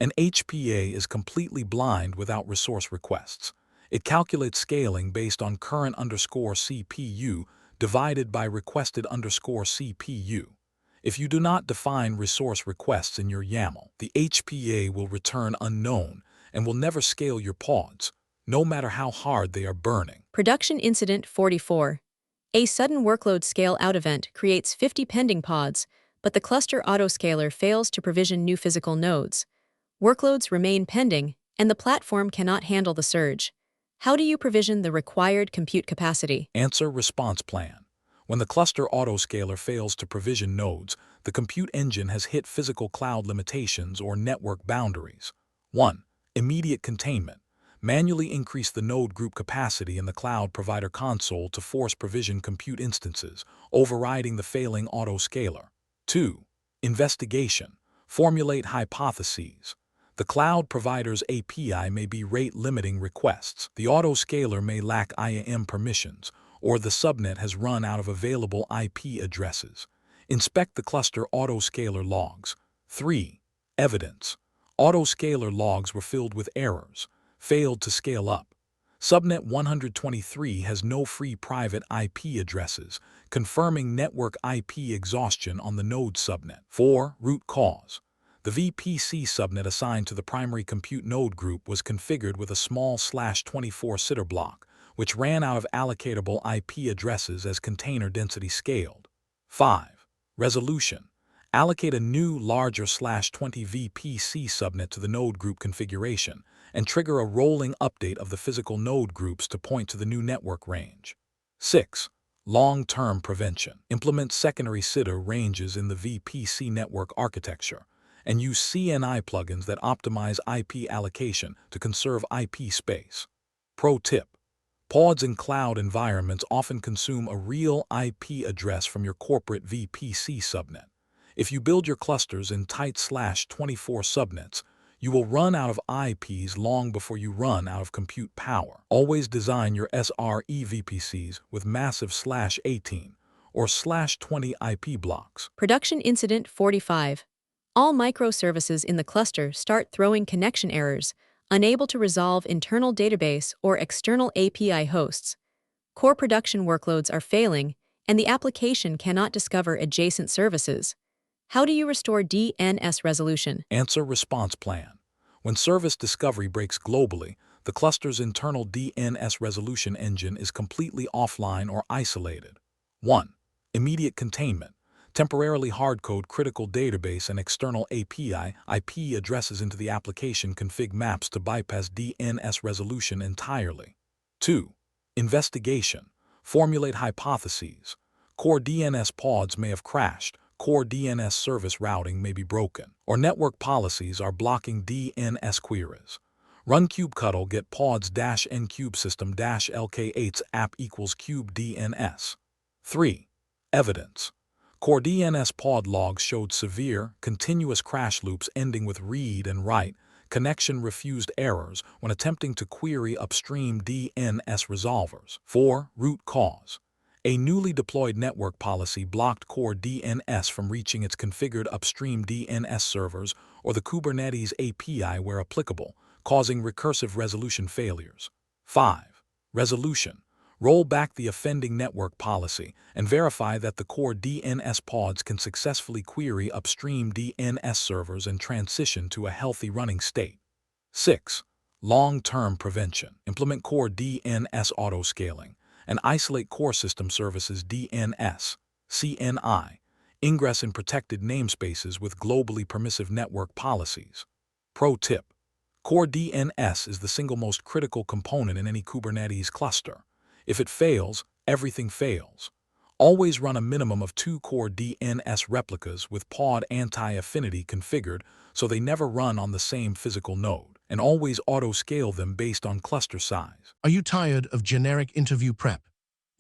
an HPA is completely blind without resource requests. It calculates scaling based on current underscore CPU divided by requested underscore CPU. If you do not define resource requests in your YAML, the HPA will return unknown and will never scale your pods, no matter how hard they are burning. Production Incident 44. A sudden workload scale-out event creates 50 pending pods, but the cluster autoscaler fails to provision new physical nodes. Workloads remain pending, and the platform cannot handle the surge. How do you provision the required compute capacity? Answer response plan. When the cluster autoscaler fails to provision nodes, the compute engine has hit physical cloud limitations or network boundaries. 1. Immediate containment. Manually increase the node group capacity in the cloud provider console to force provision compute instances, overriding the failing autoscaler. 2. Investigation. Formulate hypotheses. The cloud provider's API may be rate-limiting requests, the autoscaler may lack IAM permissions, or the subnet has run out of available IP addresses. Inspect the cluster autoscaler logs. 3. Evidence. Autoscaler logs were filled with errors, failed to scale up. Subnet 123 has no free private IP addresses, confirming network IP exhaustion on the node subnet. 4. Root cause. The VPC subnet assigned to the primary compute node group was configured with a small /24 sitter block, which ran out of allocatable IP addresses as container density scaled. 5. Resolution. Allocate a new, larger /20 VPC subnet to the node group configuration and trigger a rolling update of the physical node groups to point to the new network range. 6. Long-term prevention. Implement secondary sitter ranges in the VPC network architecture and use CNI plugins that optimize IP allocation to conserve IP space. Pro tip. Pods in cloud environments often consume a real IP address from your corporate VPC subnet. If you build your clusters in tight /24 subnets, you will run out of IPs long before you run out of compute power. Always design your SRE VPCs with massive /18 or /20 IP blocks. Production Incident 45. All microservices in the cluster start throwing connection errors, unable to resolve internal database or external API hosts. Core production workloads are failing, and the application cannot discover adjacent services. How do you restore DNS resolution? Answer response plan. When service discovery breaks globally, the cluster's internal DNS resolution engine is completely offline or isolated. 1. Immediate containment. Temporarily hardcode critical database and external API IP addresses into the application config maps to bypass DNS resolution entirely. 2. Investigation. Formulate hypotheses. Core DNS pods may have crashed, core DNS service routing may be broken, or network policies are blocking DNS queries. Run kubectl get pods-ncube system-lk8s app equals cube DNS. 3. Evidence. Core DNS pod logs showed severe, continuous crash loops ending with read and write, connection-refused errors when attempting to query upstream DNS resolvers. 4. Root cause. A newly deployed network policy blocked core DNS from reaching its configured upstream DNS servers or the Kubernetes API where applicable, causing recursive resolution failures. 5. Resolution. Roll back the offending network policy and verify that the core DNS pods can successfully query upstream DNS servers and transition to a healthy running state. 6. Long-term prevention. Implement core DNS autoscaling and isolate core system services DNS, CNI, ingress in protected namespaces with globally permissive network policies. Pro tip. Core DNS is the single most critical component in any Kubernetes cluster. If it fails, everything fails. Always run a minimum of 2 core DNS replicas with pod anti-affinity configured so they never run on the same physical node, and always auto-scale them based on cluster size. Are you tired of generic interview prep?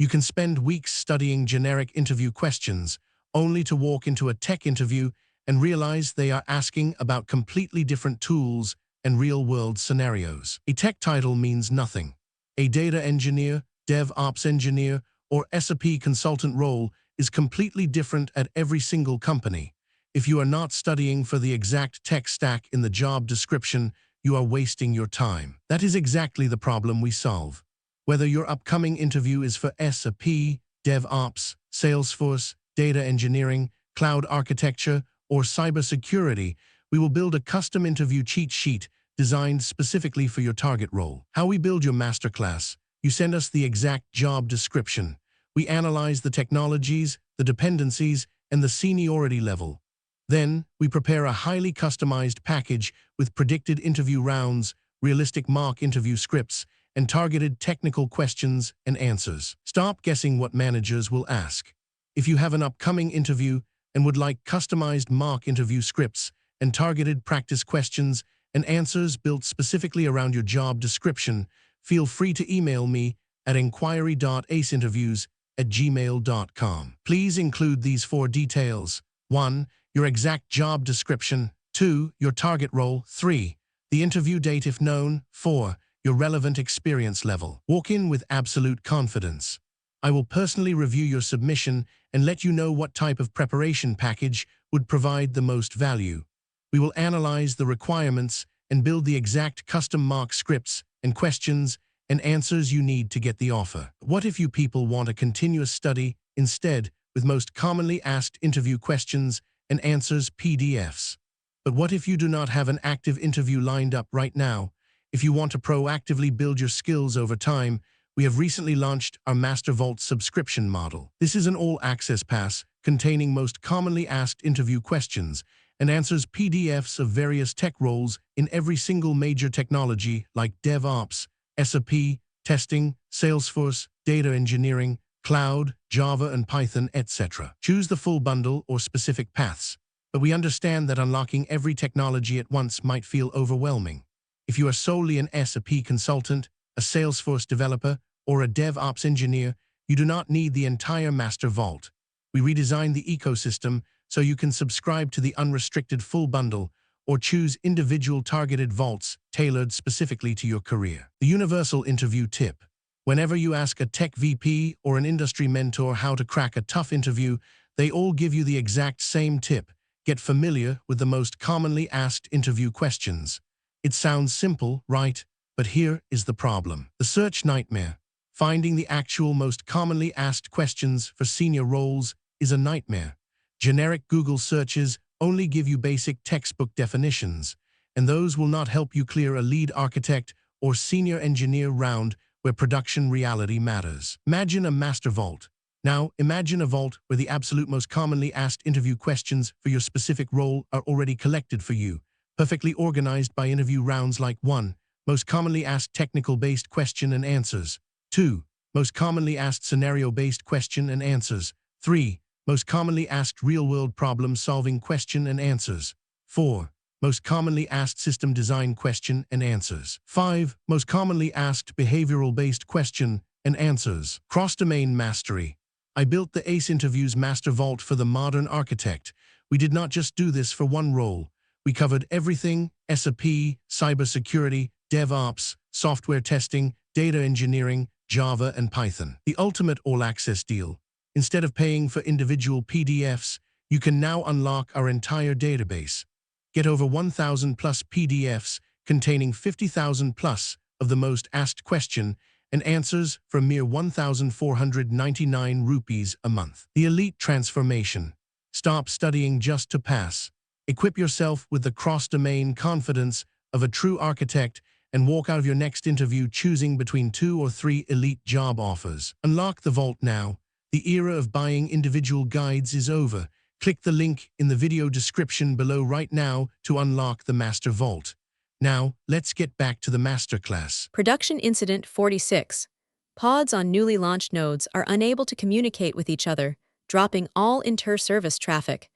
You can spend weeks studying generic interview questions, only to walk into a tech interview and realize they are asking about completely different tools and real-world scenarios. A tech title means nothing. A data engineer, DevOps engineer, or SAP consultant role is completely different at every single company. If you are not studying for the exact tech stack in the job description, you are wasting your time. That is exactly the problem we solve. Whether your upcoming interview is for SRE, DevOps, Salesforce, data engineering, cloud architecture, or cybersecurity, we will build a custom interview cheat sheet designed specifically for your target role. How we build your masterclass: you send us the exact job description. We analyze the technologies, the dependencies, and the seniority level. Then, we prepare a highly customized package with predicted interview rounds, realistic mock interview scripts, and targeted technical questions and answers. Stop guessing what managers will ask. If you have an upcoming interview and would like customized mock interview scripts and targeted practice questions and answers built specifically around your job description, feel free to email me at inquiry.aceinterviews@gmail.com. Please include these 4 details: 1. Your exact job description. 2. Your target role. 3. The interview date if known. 4. Your relevant experience level. Walk in with absolute confidence. I will personally review your submission and let you know what type of preparation package would provide the most value. We will analyze the requirements and build the exact custom mock scripts and questions and answers you need to get the offer. What if you people want a continuous study instead, with most commonly asked interview questions and answers PDFs? But what if you do not have an active interview lined up right now? If you want to proactively build your skills over time, we have recently launched our Master Vault subscription model. This is an all-access pass containing most commonly asked interview questions and answers PDFs of various tech roles in every single major technology like DevOps, SRE, testing, Salesforce, data engineering, cloud, Java and Python, etc. Choose the full bundle or specific paths, but we understand that unlocking every technology at once might feel overwhelming. If you are solely an SRE consultant, a Salesforce developer, or a DevOps engineer, you do not need the entire Master Vault. We redesigned the ecosystem so you can subscribe to the unrestricted full bundle or choose individual targeted vaults tailored specifically to your career. The universal interview tip: whenever you ask a tech VP or an industry mentor how to crack a tough interview, they all give you the exact same tip: get familiar with the most commonly asked interview questions. It sounds simple, right? But here is the problem. The search nightmare. Finding the actual most commonly asked questions for senior roles is a nightmare. Generic Google searches only give you basic textbook definitions, and those will not help you clear a lead architect or senior engineer round where production reality matters. Imagine a master vault. Now, imagine a vault where the absolute most commonly asked interview questions for your specific role are already collected for you, perfectly organized by interview rounds like 1. Most commonly asked technical-based question and answers. 2. Most commonly asked scenario-based question and answers. 3. Most commonly asked real-world problem-solving question and answers. 4. Most commonly asked system design question and answers. 5. Most commonly asked behavioral-based question and answers. Cross-domain mastery. I built the ACE Interviews Master Vault for the modern architect. We did not just do this for one role. We covered everything: SRE, cybersecurity, DevOps, software testing, data engineering, Java and Python. The ultimate all-access deal. Instead of paying for individual PDFs, you can now unlock our entire database. Get over 1,000 plus PDFs containing 50,000 plus of the most asked question and answers for a mere 1,499 rupees a month. The elite transformation. Stop studying just to pass. Equip yourself with the cross-domain confidence of a true architect and walk out of your next interview choosing between 2 or 3 elite job offers. Unlock the vault now. The era of buying individual guides is over. Click the link in the video description below right now to unlock the Master Vault. Now, let's get back to the masterclass. Production Incident 46. Pods on newly launched nodes are unable to communicate with each other, dropping all inter-service traffic.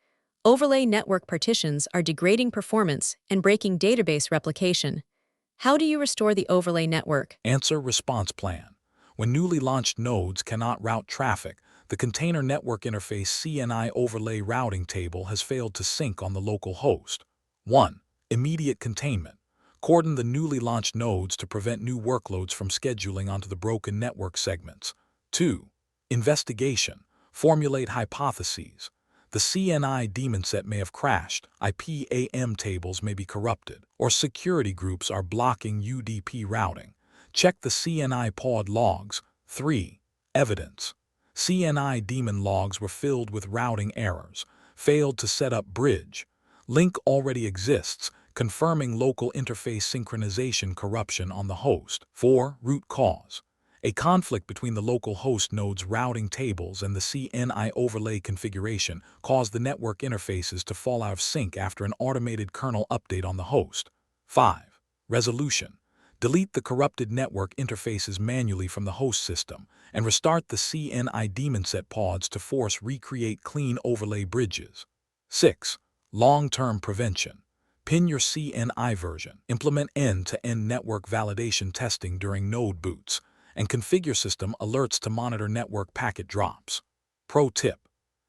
Overlay network partitions are degrading performance and breaking database replication. How do you restore the overlay network? Answer: response plan. When newly launched nodes cannot route traffic, the Container Network Interface CNI overlay routing table has failed to sync on the local host. 1. Immediate containment. Cordon the newly launched nodes to prevent new workloads from scheduling onto the broken network segments. 2. Investigation. Formulate hypotheses. The CNI daemon set may have crashed, IPAM tables may be corrupted, or security groups are blocking UDP routing. Check the CNI pod logs. 3. Evidence. CNI daemon logs were filled with routing errors, failed to set up bridge. Link already exists, confirming local interface synchronization corruption on the host. 4. Root cause. A conflict between the local host node's routing tables and the CNI overlay configuration caused the network interfaces to fall out of sync after an automated kernel update on the host. 5. Resolution. Delete the corrupted network interfaces manually from the host system and restart the CNI daemon set pods to force recreate clean overlay bridges. 6. Long-term prevention. Pin your CNI version, implement end-to-end network validation testing during node boots, and configure system alerts to monitor network packet drops. Pro tip.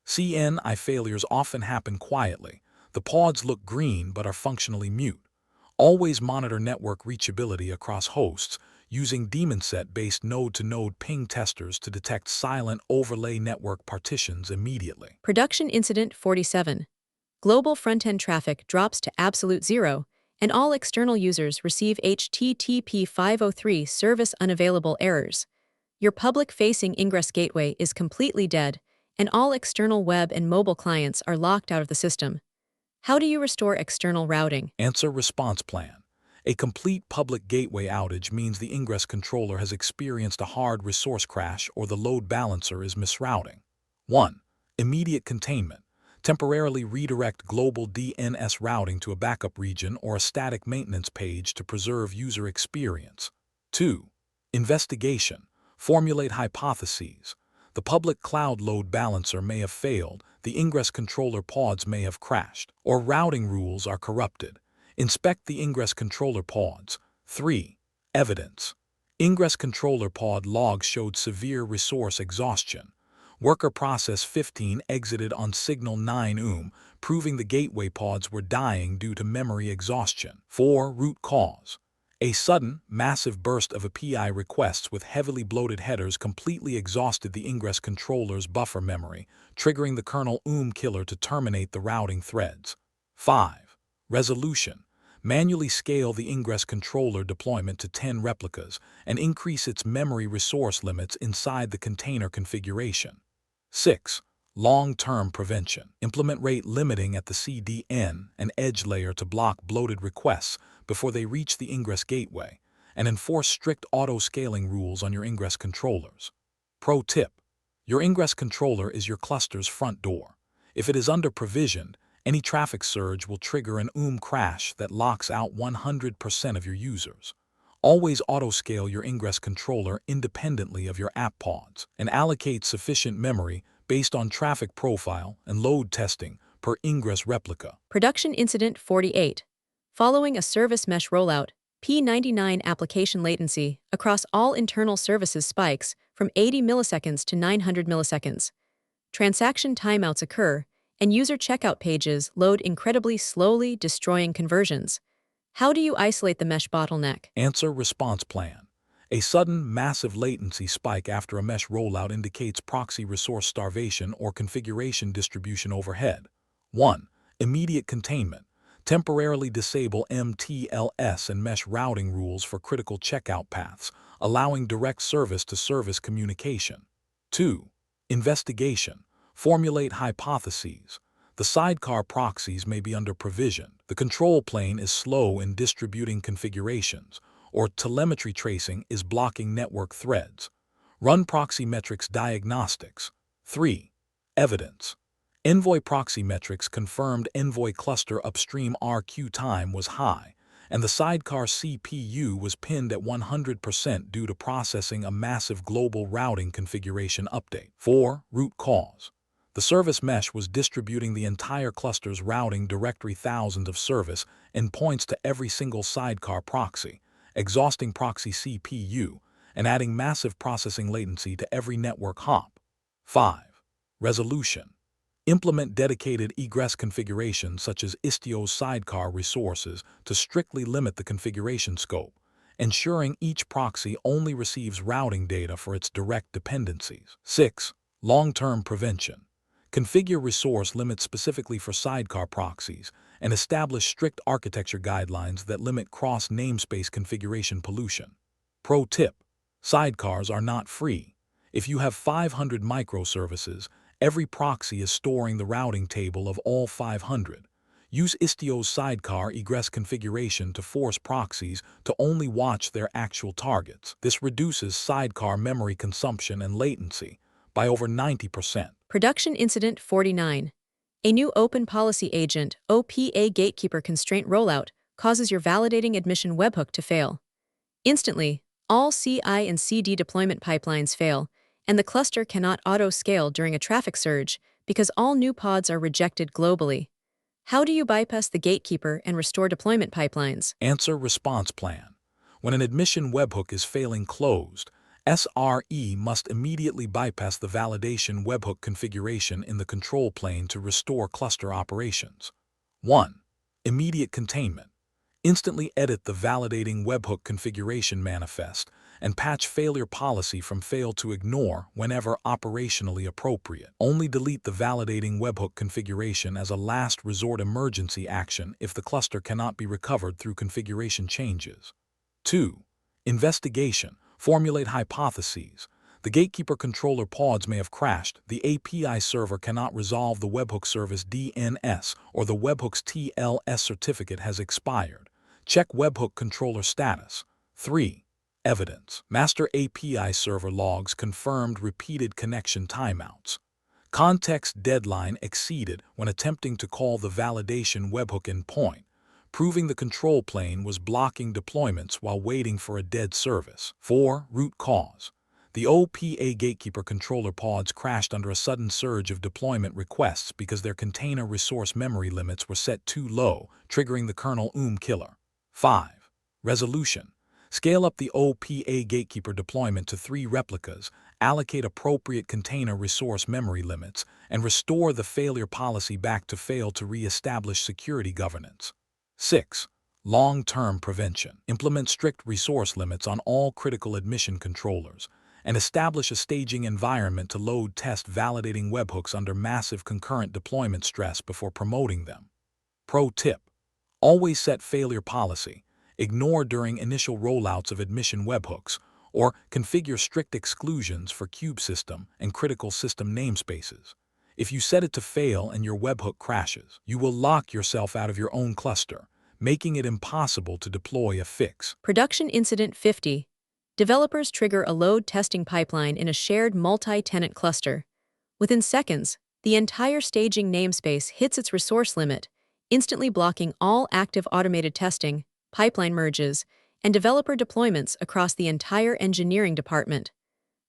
CNI failures often happen quietly. The pods look green but are functionally mute. Always monitor network reachability across hosts using daemon set-based node-to-node ping testers to detect silent overlay network partitions immediately. Production Incident 47. Global front-end traffic drops to absolute zero, and all external users receive HTTP 503 service unavailable errors. Your public-facing ingress gateway is completely dead, and all external web and mobile clients are locked out of the system. How do you restore external routing? Answer response plan. A complete public gateway outage means the ingress controller has experienced a hard resource crash or the load balancer is misrouting. 1. Immediate containment. Temporarily redirect global DNS routing to a backup region or a static maintenance page to preserve user experience. 2. Investigation. Formulate hypotheses. The public cloud load balancer may have failed, the ingress controller pods may have crashed, or routing rules are corrupted. Inspect the ingress controller pods. 3. Evidence. Ingress controller pod logs showed severe resource exhaustion. Worker process 15 exited on signal 9 proving the gateway pods were dying due to memory exhaustion. 4. Root cause. A sudden, massive burst of API requests with heavily bloated headers completely exhausted the ingress controller's buffer memory, triggering the kernel killer to terminate the routing threads. 5. Resolution. Manually scale the ingress controller deployment to 10 replicas and increase its memory resource limits inside the container configuration. 6. Long-term prevention. Implement rate limiting at the CDN and edge layer to block bloated requests before they reach the ingress gateway, and enforce strict auto-scaling rules on your ingress controllers. Pro tip. Your ingress controller is your cluster's front door. If it is under-provisioned, any traffic surge will trigger an crash that locks out 100% of your users. Always auto-scale your ingress controller independently of your app pods and allocate sufficient memory based on traffic profile and load testing per ingress replica. Production Incident 48. Following a service mesh rollout, P99 application latency across all internal services spikes from 80 milliseconds to 900 milliseconds. Transaction timeouts occur, and user checkout pages load incredibly slowly, destroying conversions. How do you isolate the mesh bottleneck? Answer response plan. A sudden, massive latency spike after a mesh rollout indicates proxy resource starvation or configuration distribution overhead. 1. Immediate containment. Temporarily disable MTLS and mesh routing rules for critical checkout paths, allowing direct service-to-service communication. 2. Investigation. Formulate hypotheses. The sidecar proxies may be under-provisioned, the control plane is slow in distributing configurations, or telemetry tracing is blocking network threads. Run proxy metrics diagnostics. 3. Evidence. Envoy proxy metrics confirmed Envoy cluster upstream RQ time was high, and the sidecar CPU was pinned at 100% due to processing a massive global routing configuration update. 4. Root cause. The service mesh was distributing the entire cluster's routing directory thousands of service endpoints to every single sidecar proxy, exhausting proxy CPU, and adding massive processing latency to every network hop. 5. Resolution. Implement dedicated egress configurations such as Istio's sidecar resources to strictly limit the configuration scope, ensuring each proxy only receives routing data for its direct dependencies. 6. Long-term prevention. Configure resource limits specifically for sidecar proxies, and establish strict architecture guidelines that limit cross-namespace configuration pollution. Pro tip: sidecars are not free. If you have 500 microservices, every proxy is storing the routing table of all 500. Use Istio's sidecar egress configuration to force proxies to only watch their actual targets. This reduces sidecar memory consumption and latency by over 90%. Production Incident 49. A new Open Policy Agent (OPA) gatekeeper constraint rollout causes your validating admission webhook to fail. Instantly, all CI and CD deployment pipelines fail, and the cluster cannot auto-scale during a traffic surge because all new pods are rejected globally. How do you bypass the gatekeeper and restore deployment pipelines? Answer response plan. When an admission webhook is failing closed, SRE must immediately bypass the validation webhook configuration in the control plane to restore cluster operations. 1. Immediate containment. Instantly edit the validating webhook configuration manifest and patch failure policy from fail to ignore whenever operationally appropriate. Only delete the validating webhook configuration as a last resort emergency action if the cluster cannot be recovered through configuration changes. 2. Investigation. Formulate hypotheses. The gatekeeper controller pods may have crashed, the API server cannot resolve the webhook service DNS, or the webhook's TLS certificate has expired. Check webhook controller status. 3. Evidence. Master API server logs confirmed repeated connection timeouts. Context deadline exceeded when attempting to call the validation webhook endpoint, proving the control plane was blocking deployments while waiting for a dead service. 4. Root cause. The OPA gatekeeper controller pods crashed under a sudden surge of deployment requests because their container resource memory limits were set too low, triggering the kernel killer. 5. Resolution. Scale up the OPA gatekeeper deployment to 3 replicas, allocate appropriate container resource memory limits, and restore the failure policy back to fail to re-establish security governance. 6. Long-term prevention. Implement strict resource limits on all critical admission controllers, and establish a staging environment to load test validating webhooks under massive concurrent deployment stress before promoting them. Pro tip: always set failure policy, ignore during initial rollouts of admission webhooks, or configure strict exclusions for kubesystem and critical system namespaces. If you set it to fail and your webhook crashes, you will lock yourself out of your own cluster, making it impossible to deploy a fix. Production Incident 50. Developers trigger a load testing pipeline in a shared multi-tenant cluster. Within seconds, the entire staging namespace hits its resource limit, instantly blocking all active automated testing, pipeline merges, and developer deployments across the entire engineering department.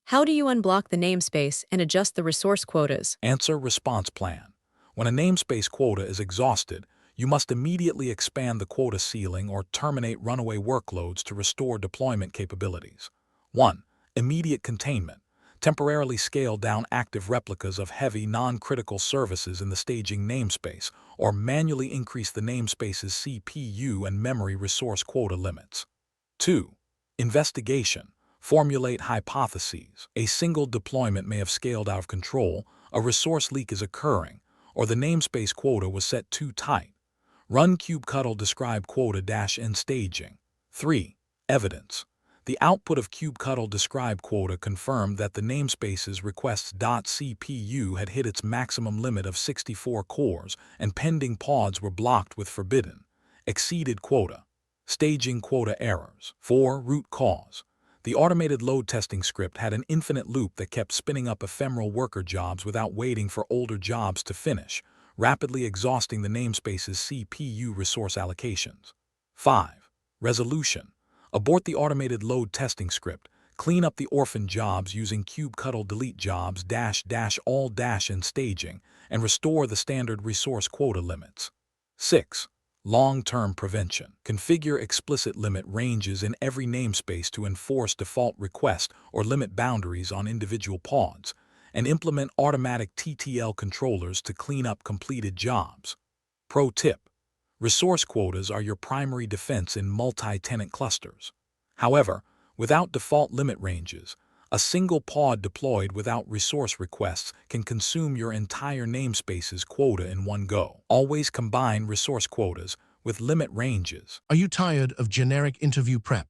How do you unblock the namespace and adjust the resource quotas? Answer response plan. When a namespace quota is exhausted, you must immediately expand the quota ceiling or terminate runaway workloads to restore deployment capabilities. 1. Immediate containment. Temporarily scale down active replicas of heavy, non-critical services in the staging namespace, or manually increase the namespace's CPU and memory resource quota limits. 2. Investigation. Formulate hypotheses. A single deployment may have scaled out of control, a resource leak is occurring, or the namespace quota was set too tight. Run kubectl describe quota-n staging. 3. Evidence. The output of kubectl describe quota confirmed that the namespace's requests.cpu had hit its maximum limit of 64 cores and pending pods were blocked with forbidden, exceeded quota. Staging quota errors. 4. Root cause. The automated load testing script had an infinite loop that kept spinning up ephemeral worker jobs without waiting for older jobs to finish, rapidly exhausting the namespace's CPU resource allocations. 5. Resolution. Abort the automated load testing script, clean up the orphan jobs using kubectl delete jobs --all in staging, and restore the standard resource quota limits. 6. Long-term prevention. Configure explicit limit ranges in every namespace to enforce default request or limit boundaries on individual pods, and implement automatic TTL controllers to clean up completed jobs. Pro tip: resource quotas are your primary defense in multi-tenant clusters. However, without default limit ranges, A single pod deployed without resource requests can consume your entire namespace's quota in one go. Always combine resource quotas with limit ranges. Are you tired of generic interview prep?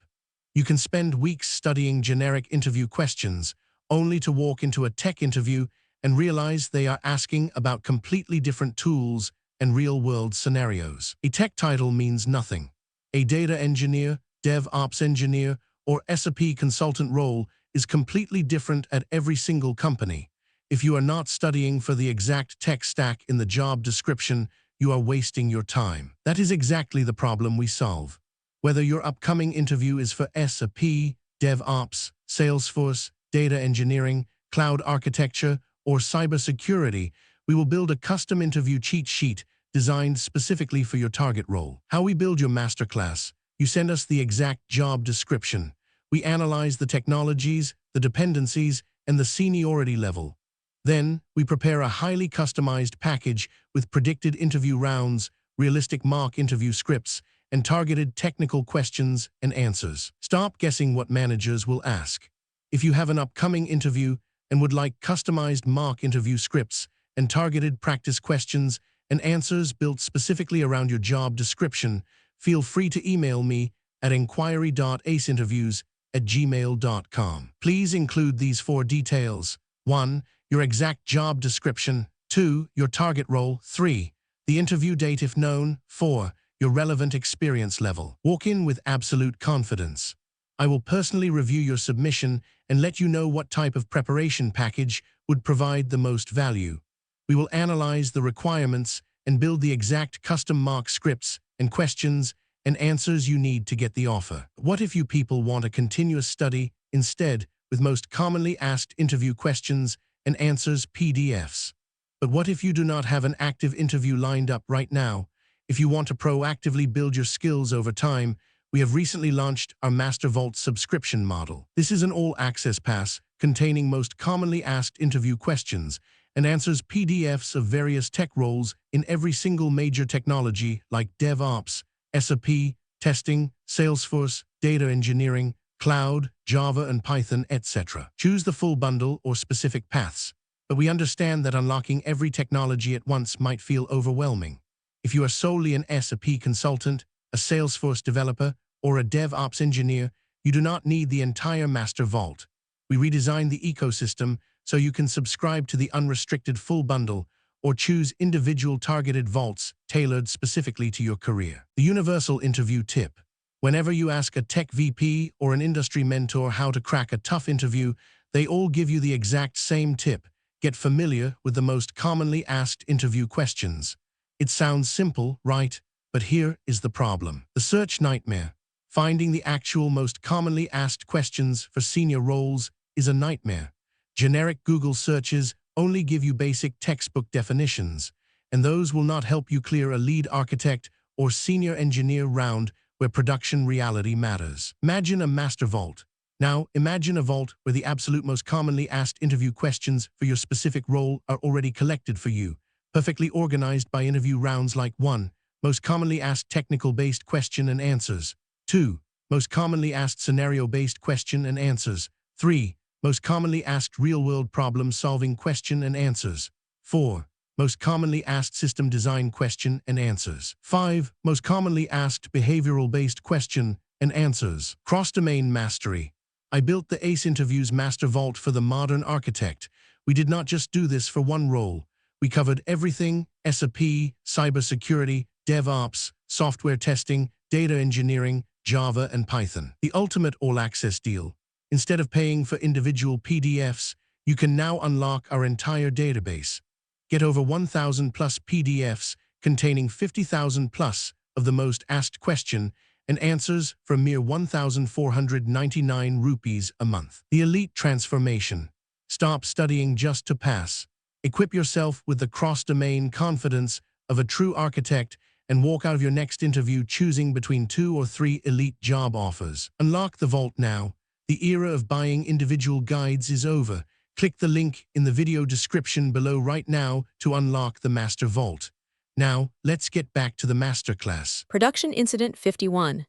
You can spend weeks studying generic interview questions, only to walk into a tech interview and realize they are asking about completely different tools and real-world scenarios. A tech title means nothing. A data engineer, DevOps engineer, or SRE consultant role is completely different at every single company. If you are not studying for the exact tech stack in the job description, you are wasting your time. That is exactly the problem we solve. Whether your upcoming interview is for SRE, DevOps, Salesforce, data engineering, cloud architecture, or cybersecurity, we will build a custom interview cheat sheet designed specifically for your target role. How we build your masterclass. You send us the exact job description. We analyze the technologies, the dependencies, and the seniority level. Then, we prepare a highly customized package with predicted interview rounds, realistic mock interview scripts, and targeted technical questions and answers. Stop guessing what managers will ask. If you have an upcoming interview and would like customized mock interview scripts and targeted practice questions and answers built specifically around your job description, feel free to email me at inquiry.aceinterviews@gmail.com. Please include these 4 details. 1. Your exact job description. 2. Your target role. 3. The interview date if known. 4. Your relevant experience level. Walk in with absolute confidence. I will personally review your submission and let you know what type of preparation package would provide the most value. We will analyze the requirements and build the exact custom mock scripts and questions and answers you need to get the offer. What if you people want a continuous study instead with most commonly asked interview questions and answers PDFs? But what if you do not have an active interview lined up right now? If you want to proactively build your skills over time, we have recently launched our Master Vault subscription model. This is an all-access pass containing most commonly asked interview questions and answers PDFs of various tech roles in every single major technology like DevOps, SRE, testing, Salesforce, data engineering, cloud, Java and Python, etc. Choose the full bundle or specific paths, but we understand that unlocking every technology at once might feel overwhelming. If you are solely an SRE consultant, a Salesforce developer, or a DevOps engineer, you do not need the entire Master Vault. We redesigned the ecosystem so you can subscribe to the unrestricted full bundle or choose individual targeted vaults tailored specifically to your career. The universal interview tip. Whenever you ask a tech VP or an industry mentor how to crack a tough interview, they all give you the exact same tip. Get familiar with the most commonly asked interview questions. It sounds simple, right? But here is the problem. The search nightmare. Finding the actual most commonly asked questions for senior roles is a nightmare. Generic Google searches only give you basic textbook definitions, and those will not help you clear a lead architect or senior engineer round where production reality matters. Imagine a master vault. Now, imagine a vault where the absolute most commonly asked interview questions for your specific role are already collected for you, perfectly organized by interview rounds like 1. Most commonly asked technical-based question and answers. 2. Most commonly asked scenario-based question and answers. 3. Most commonly asked real-world problem-solving question and answers. 4. Most commonly asked system design question and answers. 5. Most commonly asked behavioral-based question and answers. Cross-domain mastery. I built the ACE Interviews Master Vault for the modern architect. We did not just do this for one role. We covered everything: SRE, cybersecurity, DevOps, software testing, data engineering, Java, and Python. The ultimate all-access deal. Instead of paying for individual PDFs, you can now unlock our entire database. Get over 1,000 plus PDFs containing 50,000 plus of the most asked question and answers for a mere 1,499 rupees a month. The elite transformation. Stop studying just to pass. Equip yourself with the cross-domain confidence of a true architect and walk out of your next interview choosing between 2 or 3 elite job offers. Unlock the vault now. The era of buying individual guides is over. Click the link in the video description below right now to unlock the Master Vault. Now, let's get back to the masterclass. Production Incident 51.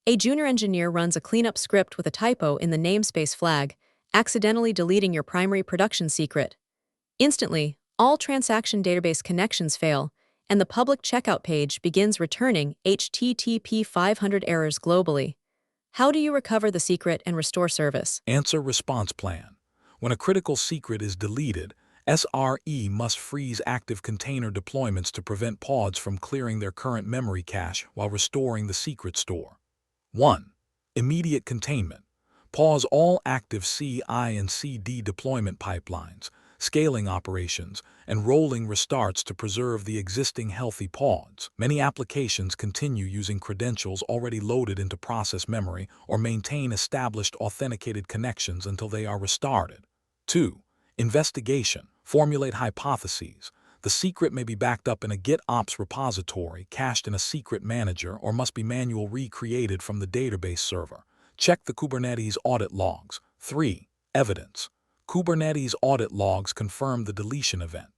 A junior engineer runs a cleanup script with a typo in the namespace flag, accidentally deleting your primary production secret. Instantly, all transaction database connections fail, and the public checkout page begins returning HTTP 500 errors globally. How do you recover the secret and restore service? Answer response plan. When a critical secret is deleted, SRE must freeze active container deployments to prevent pods from clearing their current memory cache while restoring the secret store. 1. Immediate containment. Pause all active CI and CD deployment pipelines, scaling operations, and rolling restarts to preserve the existing healthy pods. Many applications continue using credentials already loaded into process memory or maintain established authenticated connections until they are restarted. 2. Investigation. Formulate hypotheses. The secret may be backed up in a GitOps repository, cached in a secret manager, or must be manually recreated from the database server. Check the Kubernetes audit logs. 3. Evidence. Kubernetes audit logs confirm the deletion event.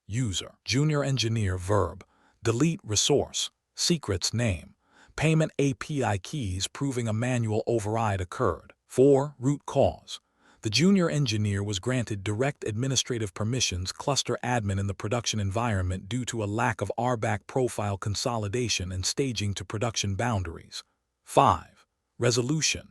User, junior engineer verb, delete resource, secrets name, payment API keys proving a manual override occurred. 4. Root cause. The junior engineer was granted direct administrative permissions cluster admin in the production environment due to a lack of RBAC profile consolidation and staging to production boundaries. 5. Resolution.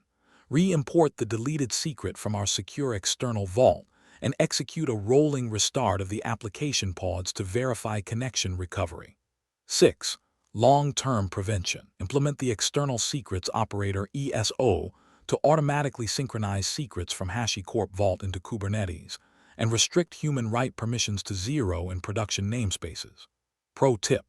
Re-import the deleted secret from our secure external vault and execute a rolling restart of the application pods to verify connection recovery. 6. Long-term prevention. Implement the external secrets operator ESO to automatically synchronize secrets from HashiCorp Vault into Kubernetes and restrict human right permissions to 0 in production namespaces. Pro tip: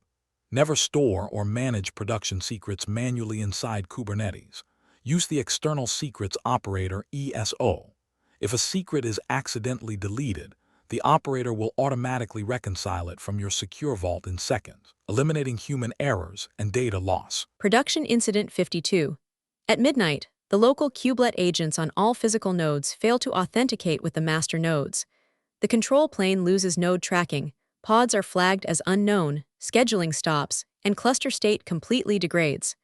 never store or manage production secrets manually inside Kubernetes. Use the external secrets operator ESO. If a secret is accidentally deleted, the operator will automatically reconcile it from your secure vault in seconds, eliminating human errors and data loss. Production Incident 52. At midnight, the local kubelet agents on all physical nodes fail to authenticate with the master nodes. The control plane loses node tracking, pods are flagged as unknown, scheduling stops, and cluster state completely degrades.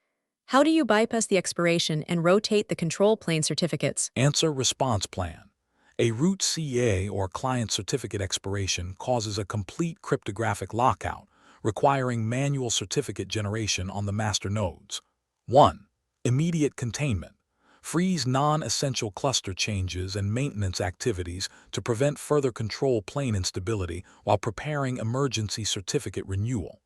How do you bypass the expiration and rotate the control plane certificates? Answer response plan. A root CA or client certificate expiration causes a complete cryptographic lockout, requiring manual certificate generation on the master nodes. 1. Immediate containment. Freeze non-essential cluster changes and maintenance activities to prevent further control plane instability while preparing emergency certificate renewal.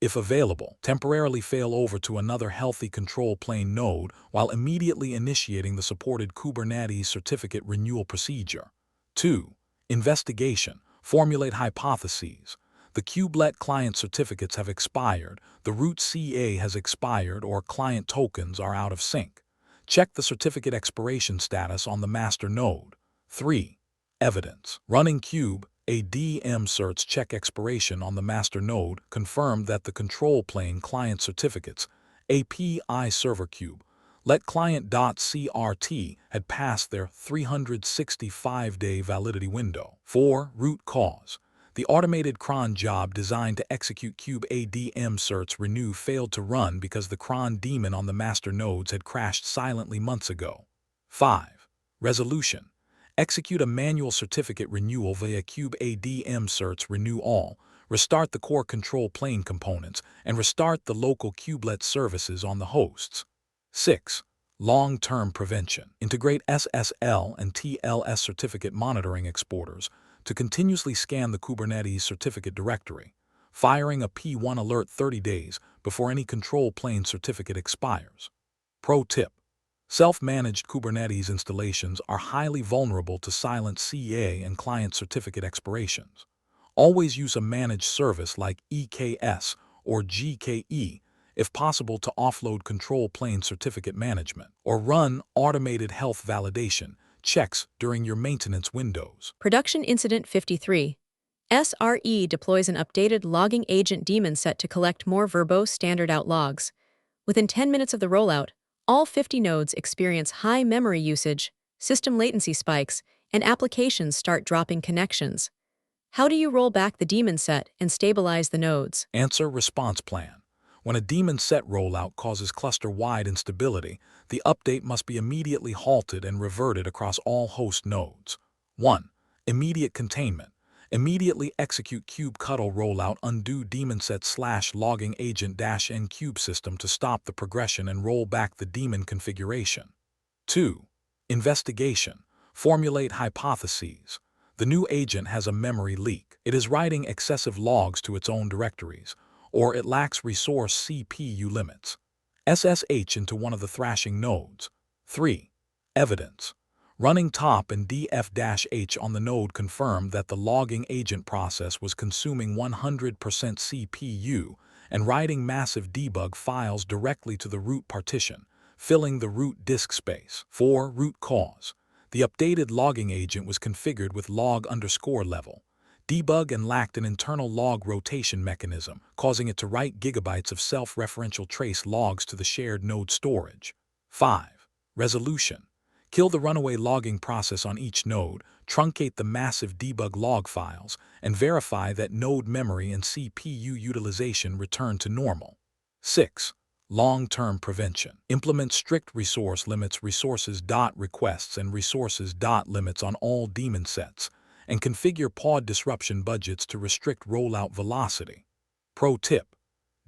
If available, temporarily fail over to another healthy control plane node while immediately initiating the supported Kubernetes certificate renewal procedure. 2. Investigation. Formulate hypotheses. The kubelet client certificates have expired, the root CA has expired, or client tokens are out of sync. Check the certificate expiration status on the master node. 3. Evidence. Running kube ADM certs check expiration on the master node confirmed that the control plane client certificates API server kube let client.crt had passed their 365-day validity window. 4. Root cause. The automated cron job designed to execute kube ADM certs renew failed to run because the cron daemon on the master nodes had crashed silently months ago. 5. Resolution. Execute a manual certificate renewal via kube ADM certs renew all, restart the core control plane components, and restart the local kubelet services on the hosts. 6. Long-term prevention. Integrate SSL and TLS certificate monitoring exporters to continuously scan the Kubernetes certificate directory, firing a P1 alert 30 days before any control plane certificate expires. Pro tip: self-managed Kubernetes installations are highly vulnerable to silent CA and client certificate expirations. Always use a managed service like EKS or GKE if possible to offload control plane certificate management, or run automated health validation checks during your maintenance windows. Production Incident 53. SRE deploys an updated logging agent daemon set to collect more verbose standard out logs. Within 10 minutes of the rollout, all 50 nodes experience high memory usage, system latency spikes, and applications start dropping connections. How do you roll back the daemon set and stabilize the nodes? Answer response plan. When a daemon set rollout causes cluster-wide instability, the update must be immediately halted and reverted across all host nodes. 1. Immediate containment. Immediately execute kubectl rollout undo daemon set/logging agent-n kube system to stop the progression and roll back the daemon configuration. 2. Investigation. Formulate hypotheses. The new agent has a memory leak. It is writing excessive logs to its own directories, or it lacks resource CPU limits. SSH into one of the thrashing nodes. 3. Evidence. Running top and df-h on the node confirmed that the logging agent process was consuming 100% CPU and writing massive debug files directly to the root partition, filling the root disk space. 4. Root cause. The updated logging agent was configured with log_level debug and lacked an internal log rotation mechanism, causing it to write gigabytes of self-referential trace logs to the shared node storage. 5. Resolution. Kill the runaway logging process on each node, truncate the massive debug log files, and verify that node memory and CPU utilization return to normal. 6. Long-term prevention. Implement strict resource limits resources.requests and resources.limits on all daemon sets, and configure pod disruption budgets to restrict rollout velocity. Pro tip.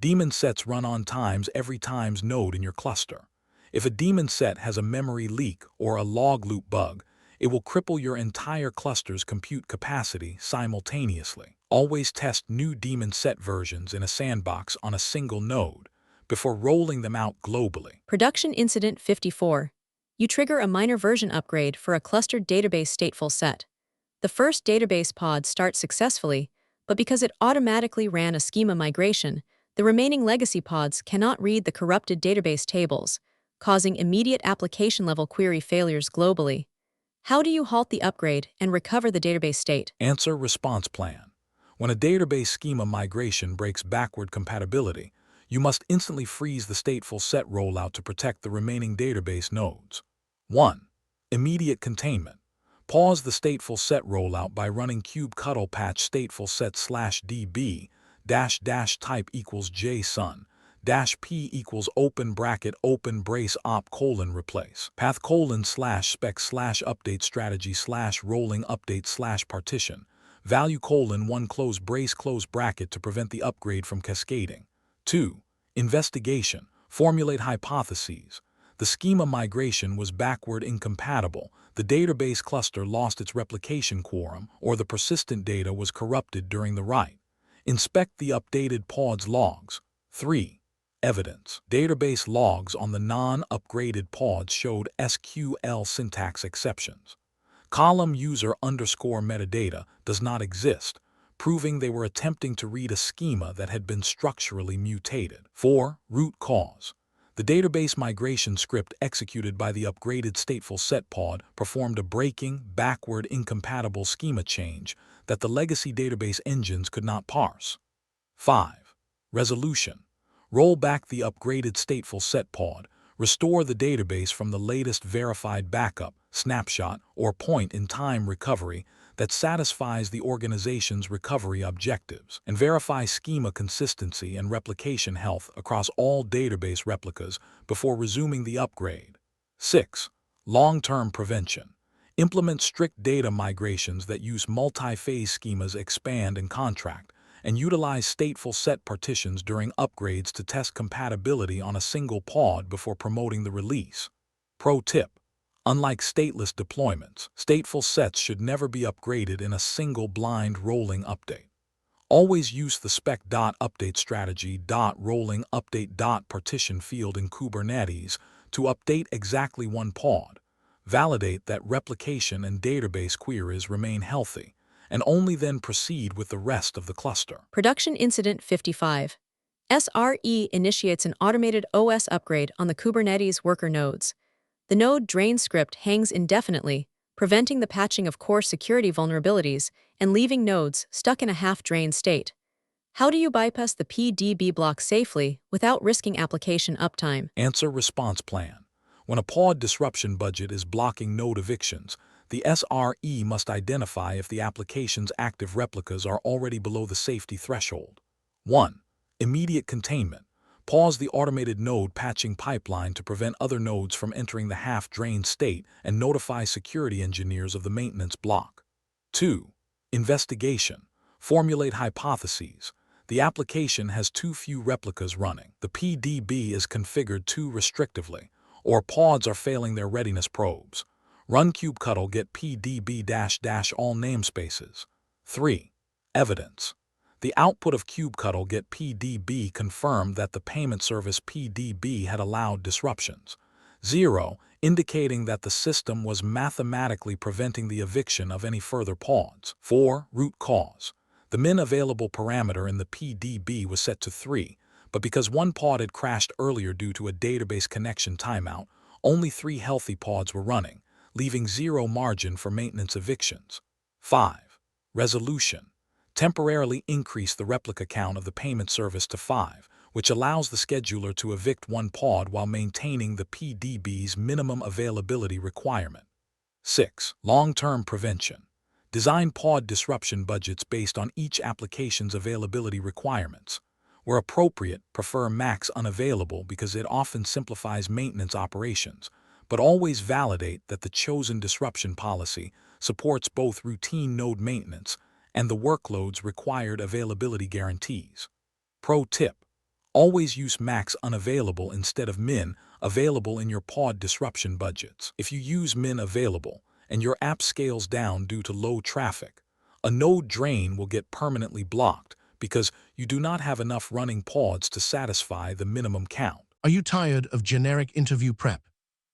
Daemon sets run on times every times node in your cluster. If a daemon set has a memory leak or a log loop bug, it will cripple your entire cluster's compute capacity simultaneously. Always test new daemon set versions in a sandbox on a single node before rolling them out globally. Production Incident 54. You trigger a minor version upgrade for a clustered database stateful set. The first database pod starts successfully, but because it automatically ran a schema migration, the remaining legacy pods cannot read the corrupted database tables, causing immediate application-level query failures globally. How do you halt the upgrade and recover the database state? Answer response plan. When a database schema migration breaks backward compatibility, you must instantly freeze the stateful set rollout to protect the remaining database nodes. 1. Immediate containment. Pause the stateful set rollout by running kubectl patch stateful set/db --type equals json -p equals open bracket open brace op : replace path : /spec /update strategy /rolling update /partition value : 1 close brace close bracket to prevent the upgrade from cascading. 2. Investigation. Formulate hypotheses. The schema migration was backward incompatible, the database cluster lost its replication quorum, or the persistent data was corrupted during the write. Inspect the updated pod's logs. 3. Evidence. Database logs on the non-upgraded pods showed SQL syntax exceptions. Column user_metadata does not exist, proving they were attempting to read a schema that had been structurally mutated. 4. Root cause. The database migration script executed by the upgraded stateful set pod performed a breaking, backward incompatible schema change that the legacy database engines could not parse. 5. Resolution. Roll back the upgraded stateful set pod, restore the database from the latest verified backup, snapshot, or point-in-time recovery that satisfies the organization's recovery objectives, and verify schema consistency and replication health across all database replicas before resuming the upgrade. 6. Long-term prevention. Implement strict data migrations that use multi-phase schemas expand and contract, and utilize stateful set partitions during upgrades to test compatibility on a single pod before promoting the release. Pro tip. Unlike stateless deployments, stateful sets should never be upgraded in a single blind rolling update. Always use the spec.update strategy .rolling update .partition field in Kubernetes to update exactly one pod. Validate that replication and database queries remain healthy, and only then proceed with the rest of the cluster. Production Incident 55. SRE initiates an automated OS upgrade on the Kubernetes worker nodes. The node drain script hangs indefinitely, preventing the patching of core security vulnerabilities and leaving nodes stuck in a half-drained state. How do you bypass the PDB block safely without risking application uptime? Answer response plan. When a pod disruption budget is blocking node evictions, the SRE must identify if the application's active replicas are already below the safety threshold. 1. Immediate containment. Pause the automated node patching pipeline to prevent other nodes from entering the half-drained state and notify security engineers of the maintenance block. 2. Investigation. Formulate hypotheses. The application has too few replicas running. The PDB is configured too restrictively, or pods are failing their readiness probes. Run kubectl get pdb all namespaces. 3. Evidence. The output of kubectl get pdb confirmed that the payment service PDB had allowed disruptions. 0, indicating that the system was mathematically preventing the eviction of any further pods. 4. Root cause. The min available parameter in the PDB was set to 3, but because one pod had crashed earlier due to a database connection timeout, only 3 healthy pods were running, leaving 0 margin for maintenance evictions. 5. Resolution. Temporarily increase the replica count of the payment service to 5, which allows the scheduler to evict one pod while maintaining the PDB's minimum availability requirement. 6. Long-term prevention. Design pod disruption budgets based on each application's availability requirements. Where appropriate, prefer max unavailable because it often simplifies maintenance operations, but always validate that the chosen disruption policy supports both routine node maintenance and the workload's required availability guarantees. Pro tip: always use max unavailable instead of min available in your pod disruption budgets. If you use min available and your app scales down due to low traffic, a node drain will get permanently blocked because you do not have enough running pods to satisfy the minimum count. Are you tired of generic interview prep?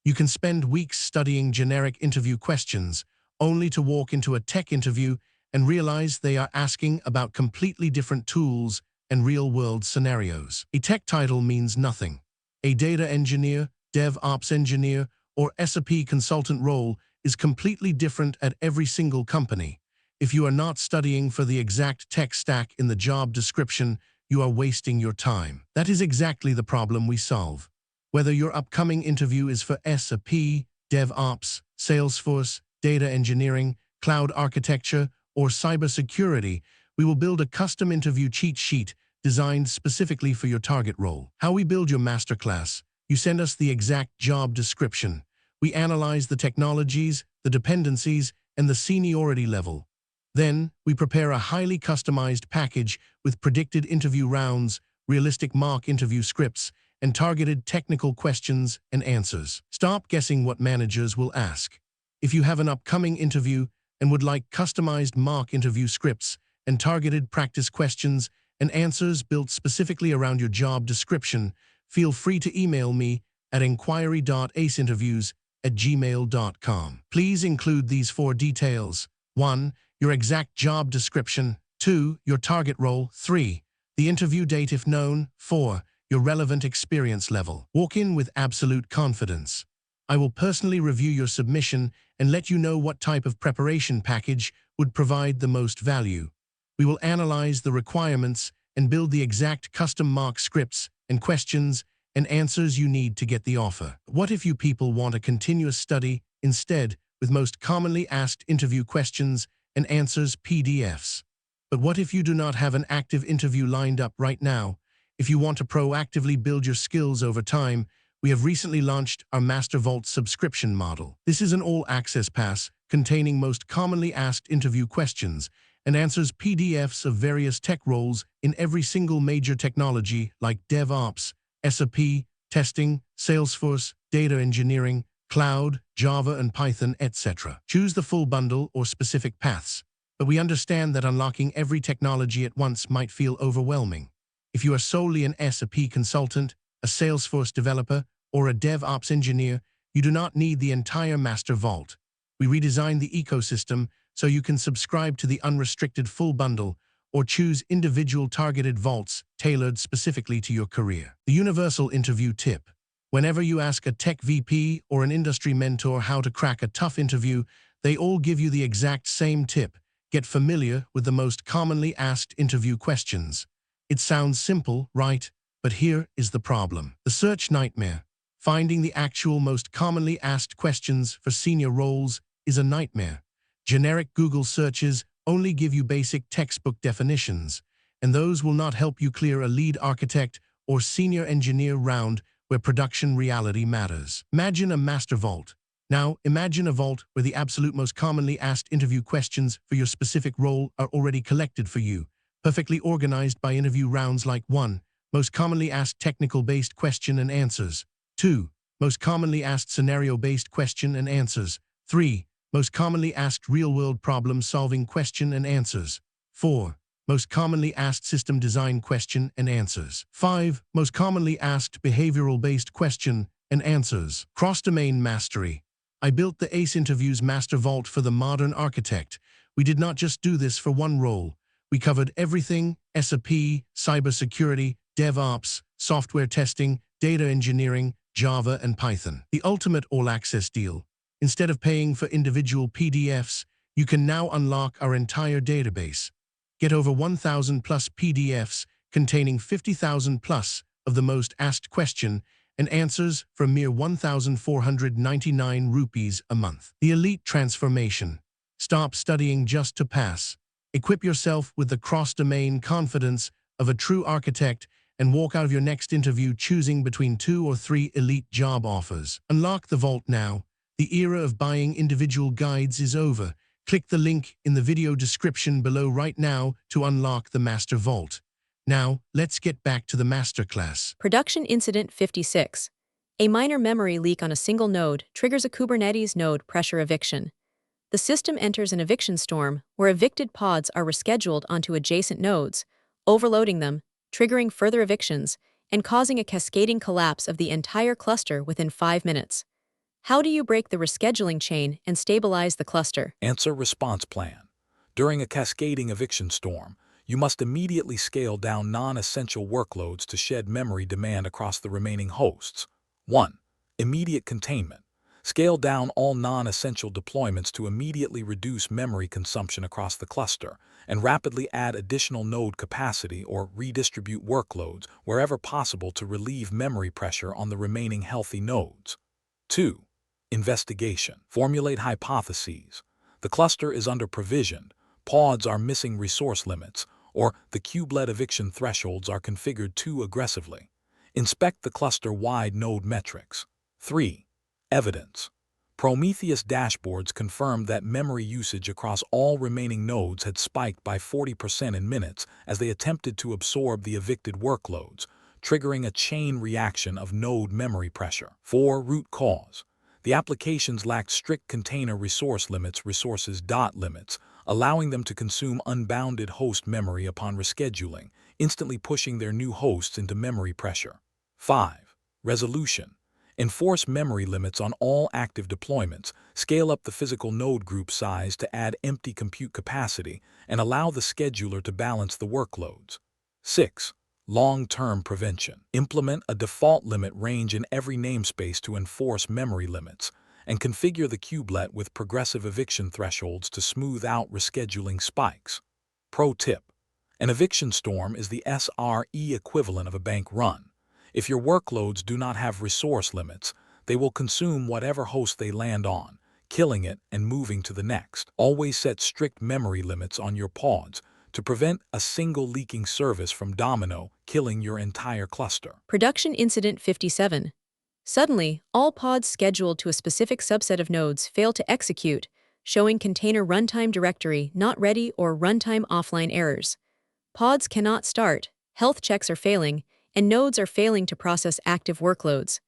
You can spend weeks studying generic interview questions, only to walk into a tech interview and realize they are asking about completely different tools and real-world scenarios. A tech title means nothing. A data engineer, DevOps engineer, or SRE consultant role is completely different at every single company. If you are not studying for the exact tech stack in the job description, you are wasting your time. That is exactly the problem we solve. Whether your upcoming interview is for SRE, DevOps, Salesforce, data engineering, cloud architecture, or cybersecurity, we will build a custom interview cheat sheet designed specifically for your target role. How we build your masterclass: you send us the exact job description. We analyze the technologies, the dependencies, and the seniority level. Then, we prepare a highly customized package with predicted interview rounds, realistic mock interview scripts, and targeted technical questions and answers. Stop guessing what managers will ask. If you have an upcoming interview and would like customized mock interview scripts and targeted practice questions and answers built specifically around your job description, feel free to email me at inquiry.aceinterviews@gmail.com. Please include these 4 details. 1. Your exact job description. 2. Your target role. 3. The interview date if known. 4. Your relevant experience level. Walk in with absolute confidence. I will personally review your submission and let you know what type of preparation package would provide the most value. We will analyze the requirements and build the exact custom mock scripts and questions and answers you need to get the offer. What if you people want a continuous study instead, with most commonly asked interview questions and answers PDFs? But what if you do not have an active interview lined up right now? If you want to proactively build your skills over time, we have recently launched our Master Vault subscription model. This is an all-access pass containing most commonly asked interview questions and answers PDFs of various tech roles in every single major technology like DevOps, SRE, testing, Salesforce, data engineering, cloud, Java and Python, etc. Choose the full bundle or specific paths, but we understand that unlocking every technology at once might feel overwhelming. If you are solely an SRE consultant, a Salesforce developer, or a DevOps engineer, you do not need the entire Master Vault. We redesigned the ecosystem so you can subscribe to the unrestricted full bundle or choose individual targeted vaults tailored specifically to your career. The universal interview tip. Whenever you ask a tech VP or an industry mentor how to crack a tough interview, they all give you the exact same tip: get familiar with the most commonly asked interview questions. It sounds simple, right? But here is the problem. The search nightmare. Finding the actual most commonly asked questions for senior roles is a nightmare. Generic Google searches only give you basic textbook definitions, and those will not help you clear a lead architect or senior engineer round where production reality matters. Imagine a master vault. Now, imagine a vault where the absolute most commonly asked interview questions for your specific role are already collected for you, perfectly organized by interview rounds like 1. Most commonly asked technical-based question and answers. 2. Most commonly asked scenario-based question and answers. 3. Most commonly asked real-world problem-solving question and answers. 4. Most commonly asked system design question and answers. 5. Most commonly asked behavioral-based question and answers. Cross-domain mastery. I built the ACE Interviews Master Vault for the modern architect. We did not just do this for one role. We covered everything: SAP, cybersecurity, DevOps, software testing, data engineering, Java, and Python. The ultimate all-access deal. Instead of paying for individual PDFs, you can now unlock our entire database. Get over 1,000 plus PDFs containing 50,000 plus of the most asked question and answers for mere 1,499 rupees a month. The elite transformation. Stop studying just to pass. Equip yourself with the cross-domain confidence of a true architect and walk out of your next interview choosing between 2 or 3 elite job offers. Unlock the vault now. The era of buying individual guides is over. Click the link in the video description below right now to unlock the Master Vault. Now, let's get back to the masterclass. Production Incident 56. A minor memory leak on a single node triggers a Kubernetes node pressure eviction. The system enters an eviction storm where evicted pods are rescheduled onto adjacent nodes, overloading them, triggering further evictions, and causing a cascading collapse of the entire cluster within 5 minutes. How do you break the rescheduling chain and stabilize the cluster? Answer: response plan. During a cascading eviction storm, you must immediately scale down non-essential workloads to shed memory demand across the remaining hosts. 1. Immediate containment. Scale down all non-essential deployments to immediately reduce memory consumption across the cluster and rapidly add additional node capacity or redistribute workloads wherever possible to relieve memory pressure on the remaining healthy nodes. 2. Investigation. Formulate hypotheses. The cluster is under-provisioned, pods are missing resource limits, or the kubelet eviction thresholds are configured too aggressively. Inspect the cluster-wide node metrics. 3. Evidence. Prometheus dashboards confirmed that memory usage across all remaining nodes had spiked by 40% in minutes as they attempted to absorb the evicted workloads, triggering a chain reaction of node memory pressure. 4. Root cause. The applications lacked strict container resource limits, allowing them to consume unbounded host memory upon rescheduling, instantly pushing their new hosts into memory pressure. 5. Resolution. Enforce memory limits on all active deployments, scale up the physical node group size to add empty compute capacity, and allow the scheduler to balance the workloads. 6. Long-term prevention. Implement a default limit range in every namespace to enforce memory limits, and configure the kubelet with progressive eviction thresholds to smooth out rescheduling spikes. Pro tip: an eviction storm is the SRE equivalent of a bank run. If your workloads do not have resource limits, they will consume whatever host they land on, killing it and moving to the next. Always set strict memory limits on your pods to prevent a single leaking service from killing your entire cluster. Production Incident 57. Suddenly, all pods scheduled to a specific subset of nodes fail to execute, showing container runtime directory not ready or runtime offline errors. Pods cannot start, health checks are failing, and nodes are failing to process active workloads.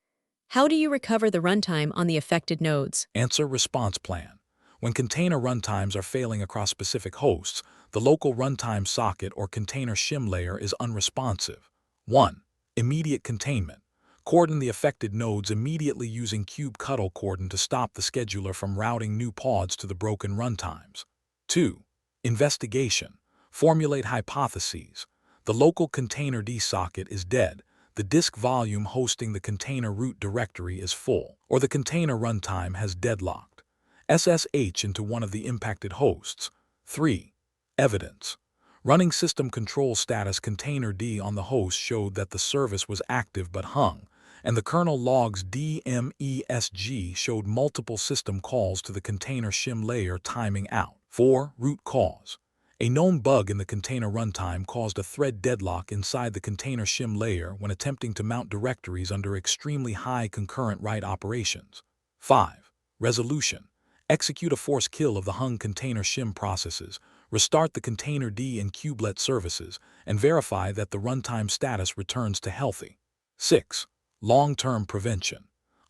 How do you recover the runtime on the affected nodes? Answer: response plan. When container runtimes are failing across specific hosts, the local runtime socket or container shim layer is unresponsive. 1. Immediate containment. Cordon the affected nodes immediately using kubectl cordon to stop the scheduler from routing new pods to the broken runtimes. 2. Investigation. Formulate hypotheses. The local containerd socket is dead, the disk volume hosting the container root directory is full, or the container runtime has deadlocked. SSH into one of the impacted hosts. 3. Evidence. Running system control status containerd on the host showed that the service was active but hung, and the kernel logs DMESG showed multiple system calls to the container shim layer timing out. 4. Root cause. A known bug in the container runtime caused a thread deadlock inside the container shim layer when attempting to mount directories under extremely high concurrent write operations. 5. Resolution. Execute a force kill of the hung container shim processes, restart the containerd and kubelet services, and verify that the runtime status returns to healthy. 6. Long-term prevention.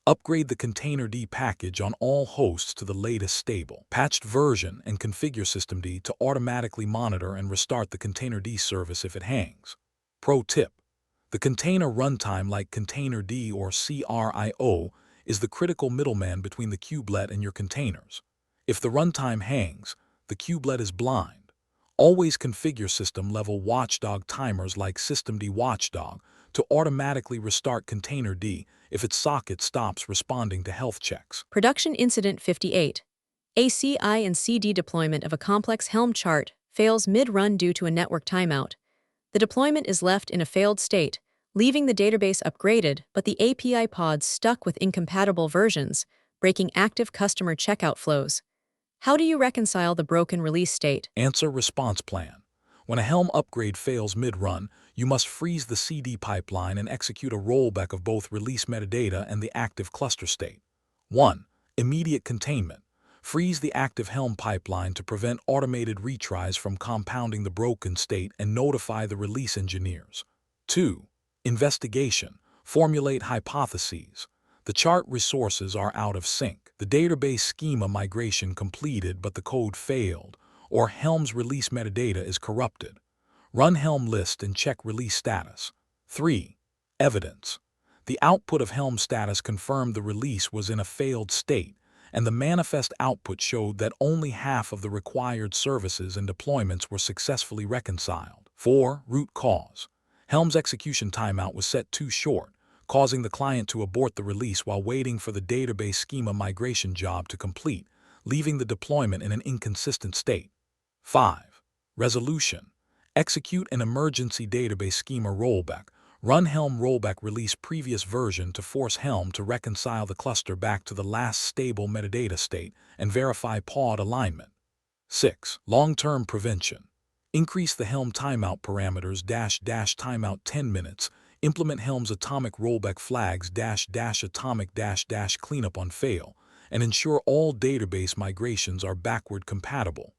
Upgrade the containerd package on all hosts to the latest stable, patched version and configure systemd to automatically monitor and restart the containerd service if it hangs. Pro tip: the container runtime like containerd or CRIO is the critical middleman between the kubelet and your containers. If the runtime hangs, the kubelet is blind. Always configure system-level watchdog timers like systemd watchdog to automatically restart containerd if its socket stops responding to health checks. Production Incident 58. A CI and CD deployment of a complex Helm chart fails mid-run due to a network timeout. The deployment is left in a failed state, leaving the database upgraded but the API pods stuck with incompatible versions, breaking active customer checkout flows. How do you reconcile the broken release state? Answer: response plan. When a Helm upgrade fails mid-run, you must freeze the CD pipeline and execute a rollback of both release metadata and the active cluster state. 1. Immediate containment. Freeze the active Helm pipeline to prevent automated retries from compounding the broken state and notify the release engineers. 2. Investigation. Formulate hypotheses. The chart resources are out of sync. The database schema migration completed but the code failed, or Helm's release metadata is corrupted. Run Helm list and check release status. 3. Evidence. The output of Helm status confirmed the release was in a failed state, and the manifest output showed that only half of the required services and deployments were successfully reconciled. 4. Root cause. Helm's execution timeout was set too short, causing the client to abort the release while waiting for the database schema migration job to complete, leaving the deployment in an inconsistent state. 5. Resolution. Execute an emergency database schema rollback. Run Helm rollback release previous version to force Helm to reconcile the cluster back to the last stable metadata state and verify pod alignment. 6. Long-term prevention. Increase the Helm timeout parameters --timeout 10 minutes. Implement Helm's atomic rollback flags --atomic cleanup on fail, and ensure all database migrations are backward compatible.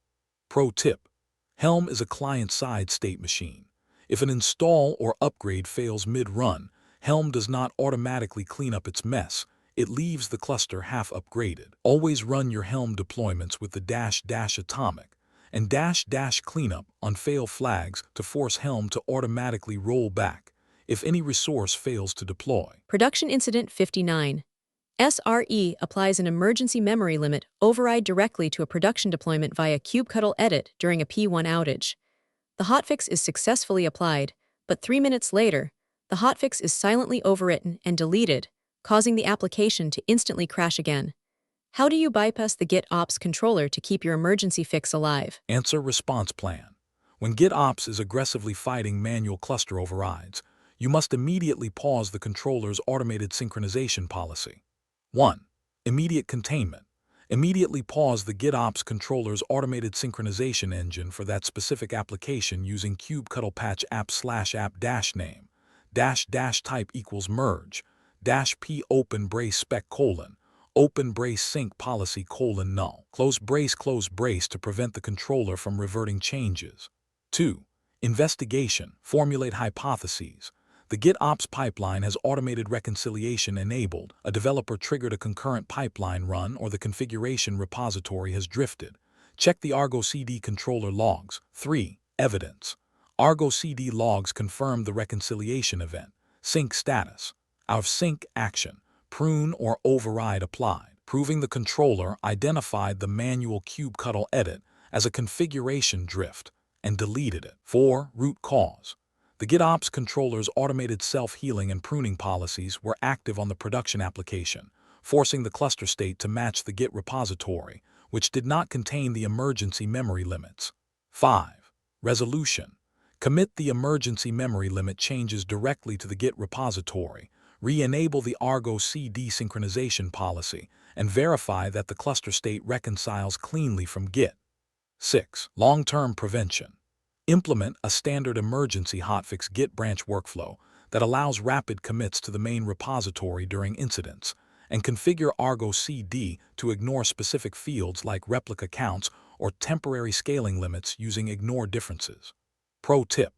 Pro tip: Helm is a client-side state machine. If an install or upgrade fails mid-run, Helm does not automatically clean up its mess. It leaves the cluster half upgraded. Always run your Helm deployments with the --atomic and --cleanup on fail flags to force Helm to automatically roll back if any resource fails to deploy. Production Incident 59. SRE applies an emergency memory limit override directly to a production deployment via kubectl edit during a P1 outage. The hotfix is successfully applied, but 3 minutes later, the hotfix is silently overwritten and deleted, causing the application to instantly crash again. How do you bypass the GitOps controller to keep your emergency fix alive? Answer: response plan. When GitOps is aggressively fighting manual cluster overrides, you must immediately pause the controller's automated synchronization policy. 1. Immediate containment. Immediately pause the GitOps controller's automated synchronization engine for that specific application using kubectl patch app/app-name --type equals merge -p open brace spec : open brace sync policy : null close brace to prevent the controller from reverting changes. 2. Investigation. Formulate hypotheses. The GitOps pipeline has automated reconciliation enabled. A developer triggered a concurrent pipeline run or the configuration repository has drifted. Check the Argo CD controller logs. 3. Evidence. Argo CD logs confirm the reconciliation event. Sync status. Out of sync action. Prune or override applied, proving the controller identified the manual kubectl edit as a configuration drift and deleted it. 4. Root cause. The GitOps controller's automated self-healing and pruning policies were active on the production application, forcing the cluster state to match the Git repository, which did not contain the emergency memory limits. 5. Resolution. Commit the emergency memory limit changes directly to the Git repository, re-enable the Argo CD synchronization policy, and verify that the cluster state reconciles cleanly from Git. 6. Long-term prevention. Implement a standard emergency hotfix Git branch workflow that allows rapid commits to the main repository during incidents, and configure Argo CD to ignore specific fields like replica counts or temporary scaling limits using ignore differences. Pro tip: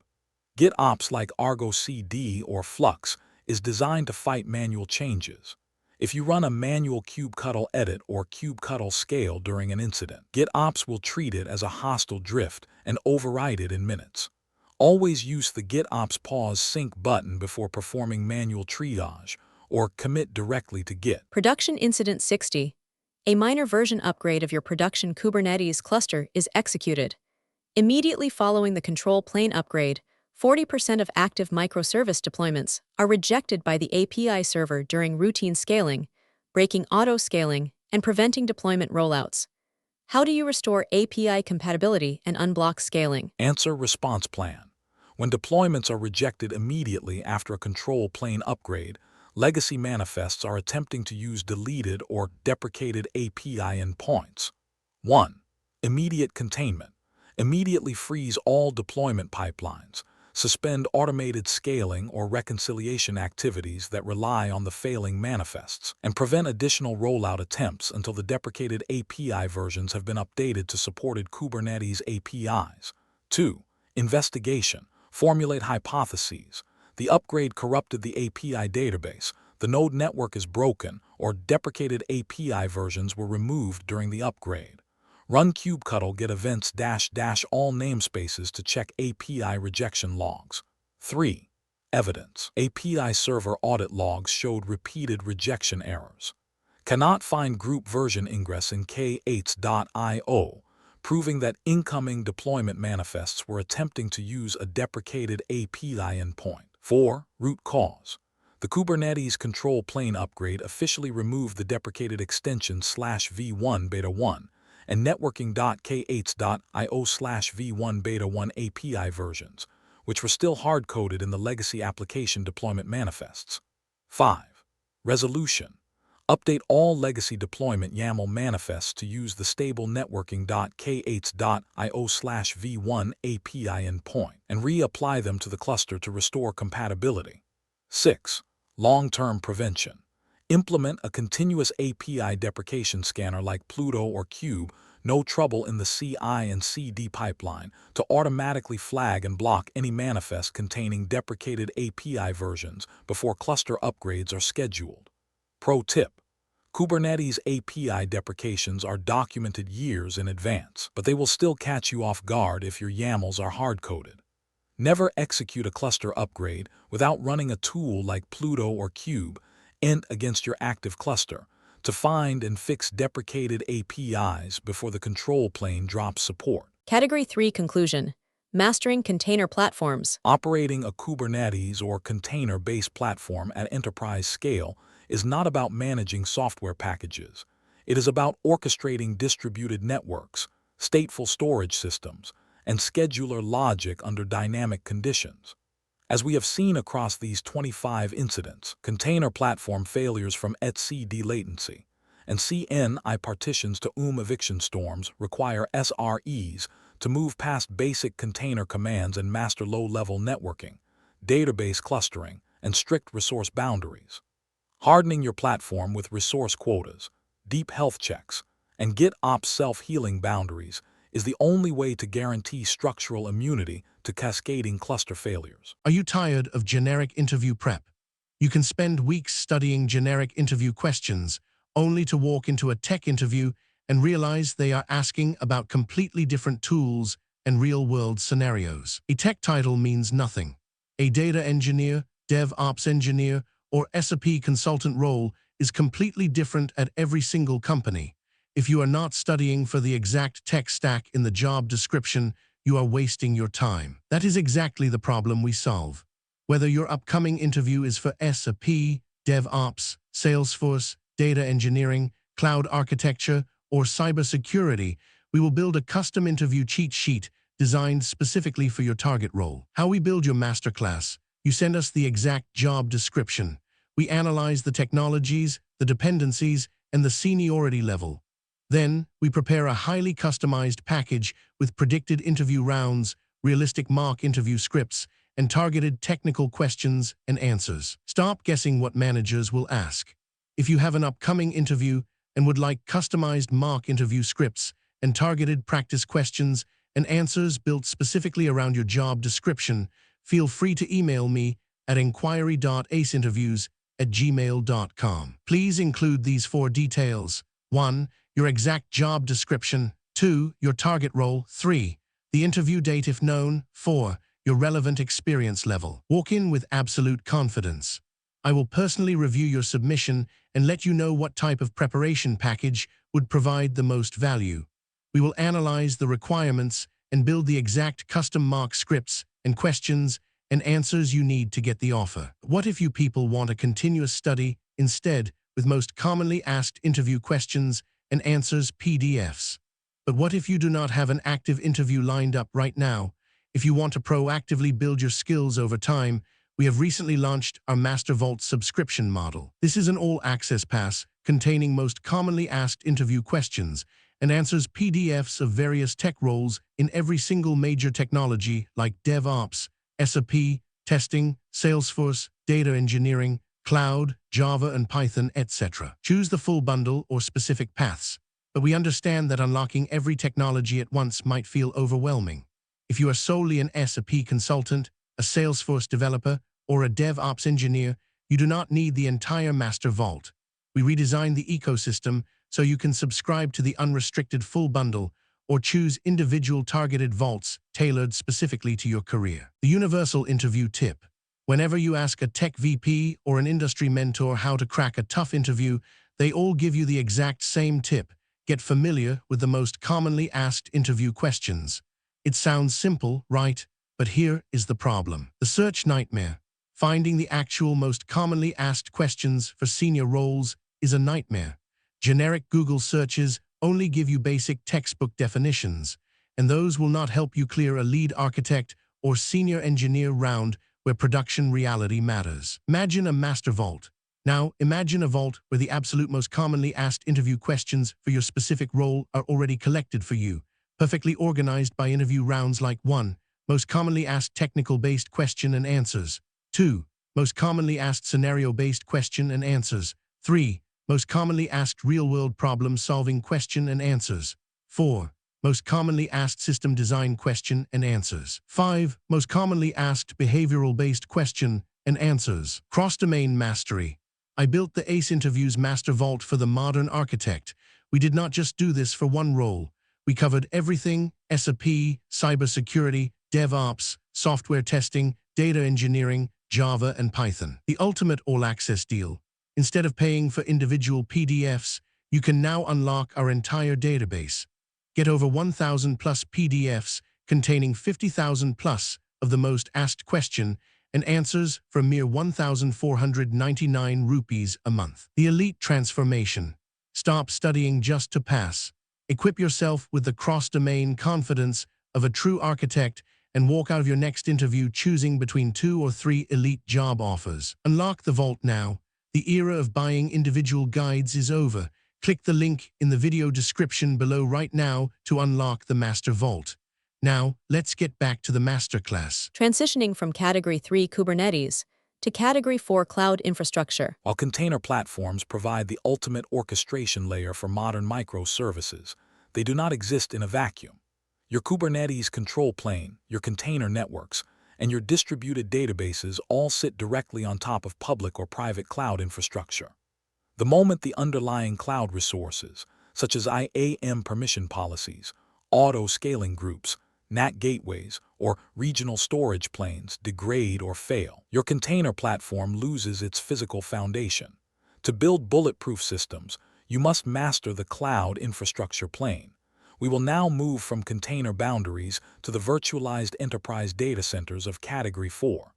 GitOps like Argo CD or Flux is designed to fight manual changes. If you run a manual kubectl edit or kubectl scale during an incident, GitOps will treat it as a hostile drift and override it in minutes. Always use the GitOps pause sync button before performing manual triage, or commit directly to Git. Production Incident 60. A minor version upgrade of your production Kubernetes cluster is executed. Immediately following the control plane upgrade, 40% of active microservice deployments are rejected by the API server during routine scaling, breaking auto-scaling, and preventing deployment rollouts. How do you restore API compatibility and unblock scaling? Answer response plan. When deployments are rejected immediately after a control plane upgrade, legacy manifests are attempting to use deleted or deprecated API endpoints. 1. Immediate containment. Immediately freeze all deployment pipelines. Suspend automated scaling or reconciliation activities that rely on the failing manifests, and prevent additional rollout attempts until the deprecated API versions have been updated to supported Kubernetes APIs. 2. Investigation. Formulate hypotheses. The upgrade corrupted the API database, the node network is broken, or deprecated API versions were removed during the upgrade. Run kubectl get events -- all namespaces to check API rejection logs. 3. Evidence. API server audit logs showed repeated rejection errors. Cannot find group version ingress in k8s.io, proving that incoming deployment manifests were attempting to use a deprecated API endpoint. 4. Root cause. The Kubernetes control plane upgrade officially removed the deprecated extension /v1 beta 1 and networking.k8s.io/v1 beta 1 API versions, which were still hard-coded in the legacy application deployment manifests. 5. Resolution. Update all legacy deployment YAML manifests to use the stable networking.k8s.io/v1 API endpoint and reapply them to the cluster to restore compatibility. 6. Long-term prevention. Implement a continuous API deprecation scanner like Pluto or Cube, no trouble in the CI and CD pipeline, to automatically flag and block any manifest containing deprecated API versions before cluster upgrades are scheduled. Pro tip: Kubernetes API deprecations are documented years in advance, but they will still catch you off guard if your YAMLs are hard-coded. Never execute a cluster upgrade without running a tool like Pluto or Cube against your active cluster to find and fix deprecated APIs before the control plane drops support. Category 3 Conclusion. Mastering container platforms. Operating a Kubernetes or container-based platform at enterprise scale is not about managing software packages. It is about orchestrating distributed networks, stateful storage systems, and scheduler logic under dynamic conditions. As we have seen across these 25 incidents, container platform failures from etcd latency and CNI partitions to eviction storms require SREs to move past basic container commands and master low-level networking, database clustering, and strict resource boundaries. Hardening your platform with resource quotas, deep health checks, and GitOps self-healing boundaries is the only way to guarantee structural immunity to cascading cluster failures. Are you tired of generic interview prep? You can spend weeks studying generic interview questions, only to walk into a tech interview and realize they are asking about completely different tools and real-world scenarios. A tech title means nothing. A data engineer, DevOps engineer, or SRE consultant role is completely different at every single company. If you are not studying for the exact tech stack in the job description, you are wasting your time. That is exactly the problem we solve. Whether your upcoming interview is for SRE, DevOps, Salesforce, data engineering, cloud architecture, or cybersecurity, we will build a custom interview cheat sheet designed specifically for your target role. How we build your masterclass. You send us the exact job description. We analyze the technologies, the dependencies, and the seniority level. Then, we prepare a highly customized package with predicted interview rounds, realistic mock interview scripts, and targeted technical questions and answers. Stop guessing what managers will ask. If you have an upcoming interview and would like customized mock interview scripts and targeted practice questions and answers built specifically around your job description, feel free to email me at inquiry.aceinterviews@gmail.com. Please include these 4 details. 1. Your exact job description. 2. Your target role. 3. The interview date if known. 4. Your relevant experience level. Walk in with absolute confidence. I will personally review your submission and let you know what type of preparation package would provide the most value. We will analyze the requirements and build the exact custom mock scripts and questions and answers you need to get the offer. What if you people want a continuous study instead with most commonly asked interview questions and answers PDFs? But what if you do not have an active interview lined up right now? If you want to proactively build your skills over time, we have recently launched our Master Vault subscription model. This is an all-access pass containing most commonly asked interview questions and answers PDFs of various tech roles in every single major technology like DevOps, SRE, testing, Salesforce, data engineering, cloud, Java and Python, etc. Choose the full bundle or specific paths, but we understand that unlocking every technology at once might feel overwhelming. If you are solely an SRE consultant, a Salesforce developer, or a DevOps engineer, you do not need the entire Master Vault. We redesigned the ecosystem so you can subscribe to the unrestricted full bundle or choose individual targeted vaults tailored specifically to your career. The universal interview tip. Whenever you ask a tech VP or an industry mentor how to crack a tough interview, they all give you the exact same tip. Get familiar with the most commonly asked interview questions. It sounds simple, right? But here is the problem. The search nightmare. Finding the actual most commonly asked questions for senior roles is a nightmare. Generic Google searches only give you basic textbook definitions, and those will not help you clear a lead architect or senior engineer round where production reality matters. Imagine a master vault. Now, imagine a vault where the absolute most commonly asked interview questions for your specific role are already collected for you, perfectly organized by interview rounds like 1. Most commonly asked technical-based question and answers. 2. Most commonly asked scenario-based question and answers. 3. Most commonly asked real-world problem-solving question and answers. 4. Most commonly asked system design question and answers. 5. Most commonly asked behavioral-based question and answers. Cross-domain mastery. I built the ACE Interviews Master Vault for the modern architect. We did not just do this for one role. We covered everything: SRE, cybersecurity, DevOps, software testing, data engineering, Java and Python. The ultimate all-access deal. Instead of paying for individual PDFs, you can now unlock our entire database. Get over 1,000 plus PDFs containing 50,000 plus of the most asked question and answers for a mere 1,499 rupees a month. The elite transformation. Stop studying just to pass. Equip yourself with the cross-domain confidence of a true architect and walk out of your next interview choosing between 2 or 3 elite job offers. Unlock the vault now. The era of buying individual guides is over. Click the link in the video description below right now to unlock the Master Vault. Now, let's get back to the Masterclass. Transitioning from Category 3 Kubernetes to Category 4 Cloud Infrastructure. While container platforms provide the ultimate orchestration layer for modern microservices, they do not exist in a vacuum. Your Kubernetes control plane, your container networks, and your distributed databases all sit directly on top of public or private cloud infrastructure. The moment the underlying cloud resources, such as IAM permission policies, auto-scaling groups, NAT gateways, or regional storage planes degrade or fail, your container platform loses its physical foundation. To build bulletproof systems, you must master the cloud infrastructure plane. We will now move from container boundaries to the virtualized enterprise data centers of Category 4.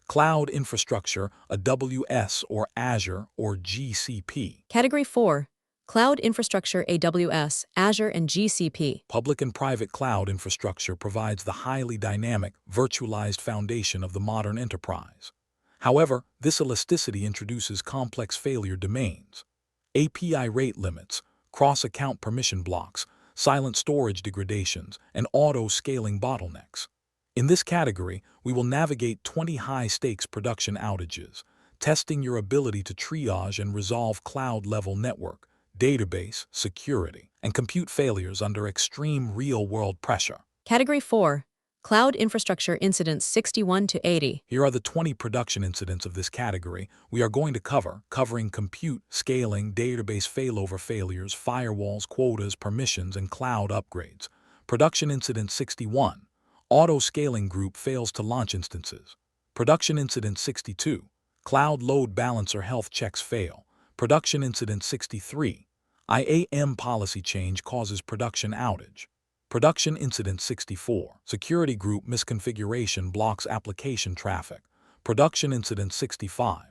Cloud infrastructure, AWS or Azure or GCP. Category 4. Cloud Infrastructure AWS, Azure and GCP. Public and private cloud infrastructure provides the highly dynamic, virtualized foundation of the modern enterprise. However, this elasticity introduces complex failure domains. API rate limits, cross-account permission blocks, silent storage degradations, and auto-scaling bottlenecks. In this category, we will navigate 20 high-stakes production outages, testing your ability to triage and resolve cloud-level network, database, security, and compute failures under extreme real-world pressure. Category 4. Cloud Infrastructure Incidents 61 to 80. Here are the 20 production incidents of this category we are going to covering compute, scaling, database failover failures, firewalls, quotas, permissions, and cloud upgrades. Production Incident 61. Auto-scaling group fails to launch instances. Production Incident 62. Cloud load balancer health checks fail. Production Incident 63. IAM policy change causes production outage. Production Incident 64. Security group misconfiguration blocks application traffic. Production Incident 65.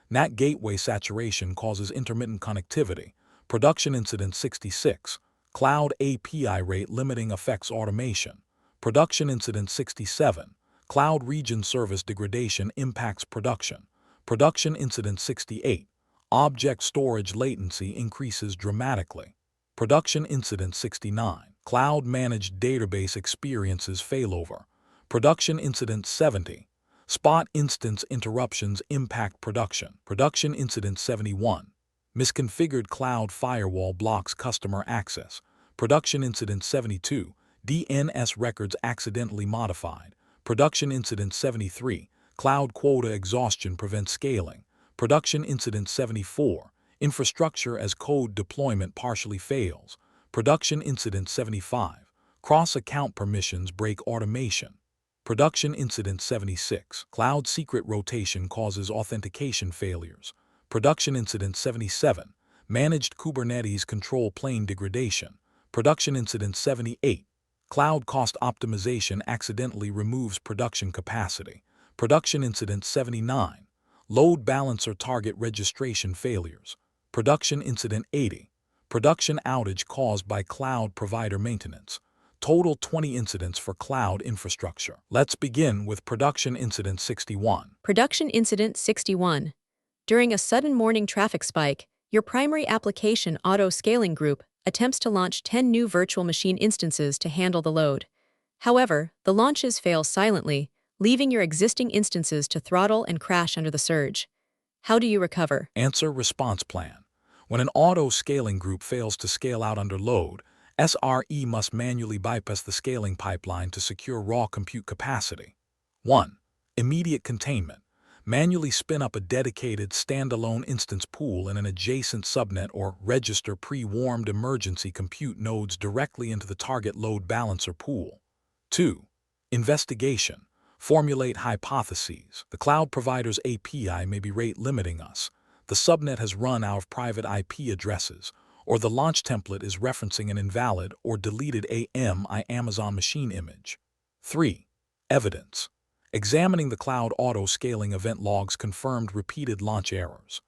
NAT gateway saturation causes intermittent connectivity. Production Incident 66. Cloud API rate limiting affects automation. Production Incident 67. Cloud region service degradation impacts production. Production Incident 68. Object storage latency increases dramatically. Production Incident 69. Cloud managed database experiences failover. Production Incident 70. Spot instance interruptions impact production. Production Incident 71. Misconfigured cloud firewall blocks customer access. Production Incident 72. DNS records accidentally modified. Production Incident 73. Cloud quota exhaustion prevents scaling. Production Incident 74. Infrastructure as code deployment partially fails. Production Incident 75. Cross-account permissions break automation. Production Incident 76. Cloud secret rotation causes authentication failures. Production Incident 77. Managed Kubernetes control plane degradation. Production Incident 78. Cloud cost optimization accidentally removes production capacity. Production Incident 79. Load balancer target registration failures. Production Incident 80. Production outage caused by cloud provider maintenance. Total 20 incidents for cloud infrastructure. Let's begin with Production Incident 61. Production Incident 61. During a sudden morning traffic spike, your primary application auto-scaling group attempts to launch 10 new virtual machine instances to handle the load. However, the launches fail silently, leaving your existing instances to throttle and crash under the surge. How do you recover? Answer response plan. When an auto-scaling group fails to scale out under load, SRE must manually bypass the scaling pipeline to secure raw compute capacity. 1. Immediate containment. Manually spin up a dedicated standalone instance pool in an adjacent subnet or register pre-warmed emergency compute nodes directly into the target load balancer pool. 2. Investigation. Formulate hypotheses. The cloud provider's API may be rate limiting us. The subnet has run out of private IP addresses, or the launch template is referencing an invalid or deleted Amazon machine image. 3. Evidence. Examining the cloud auto-scaling event logs confirmed repeated launch errors.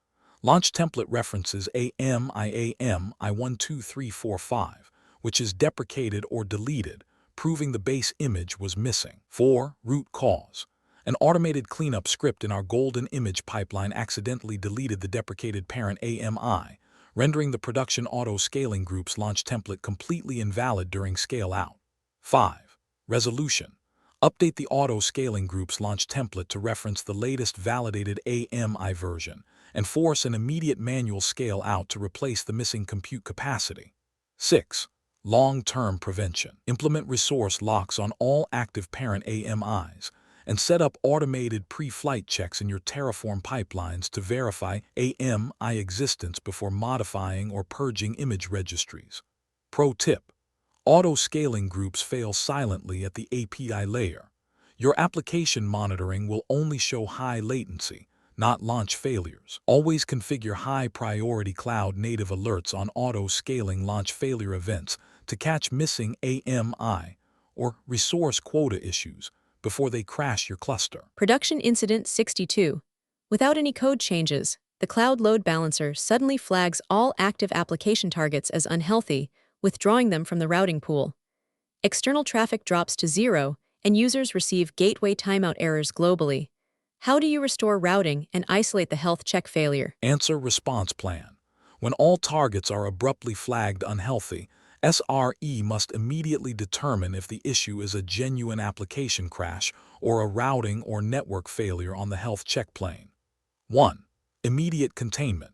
Launch template references I12345, which is deprecated or deleted, proving the base image was missing. 4. Root cause. An automated cleanup script in our golden image pipeline accidentally deleted the deprecated parent AMI, rendering the production auto-scaling group's launch template completely invalid during scale-out. 5. Resolution. Update the auto-scaling group's launch template to reference the latest validated AMI version and force an immediate manual scale-out to replace the missing compute capacity. 6. Long-term prevention. Implement resource locks on all active parent AMIs and set up automated pre-flight checks in your Terraform pipelines to verify AMI existence before modifying or purging image registries. Pro tip: auto-scaling groups fail silently at the API layer. Your application monitoring will only show high latency, not launch failures. Always configure high-priority cloud-native alerts on auto-scaling launch failure events to catch missing AMI or resource quota issues before they crash your cluster. Production Incident 62. Without any code changes, the cloud load balancer suddenly flags all active application targets as unhealthy, withdrawing them from the routing pool. External traffic drops to 0, and users receive gateway timeout errors globally. How do you restore routing and isolate the health check failure? Answer response plan. When all targets are abruptly flagged unhealthy, SRE must immediately determine if the issue is a genuine application crash or a routing or network failure on the health check plane. 1. Immediate containment.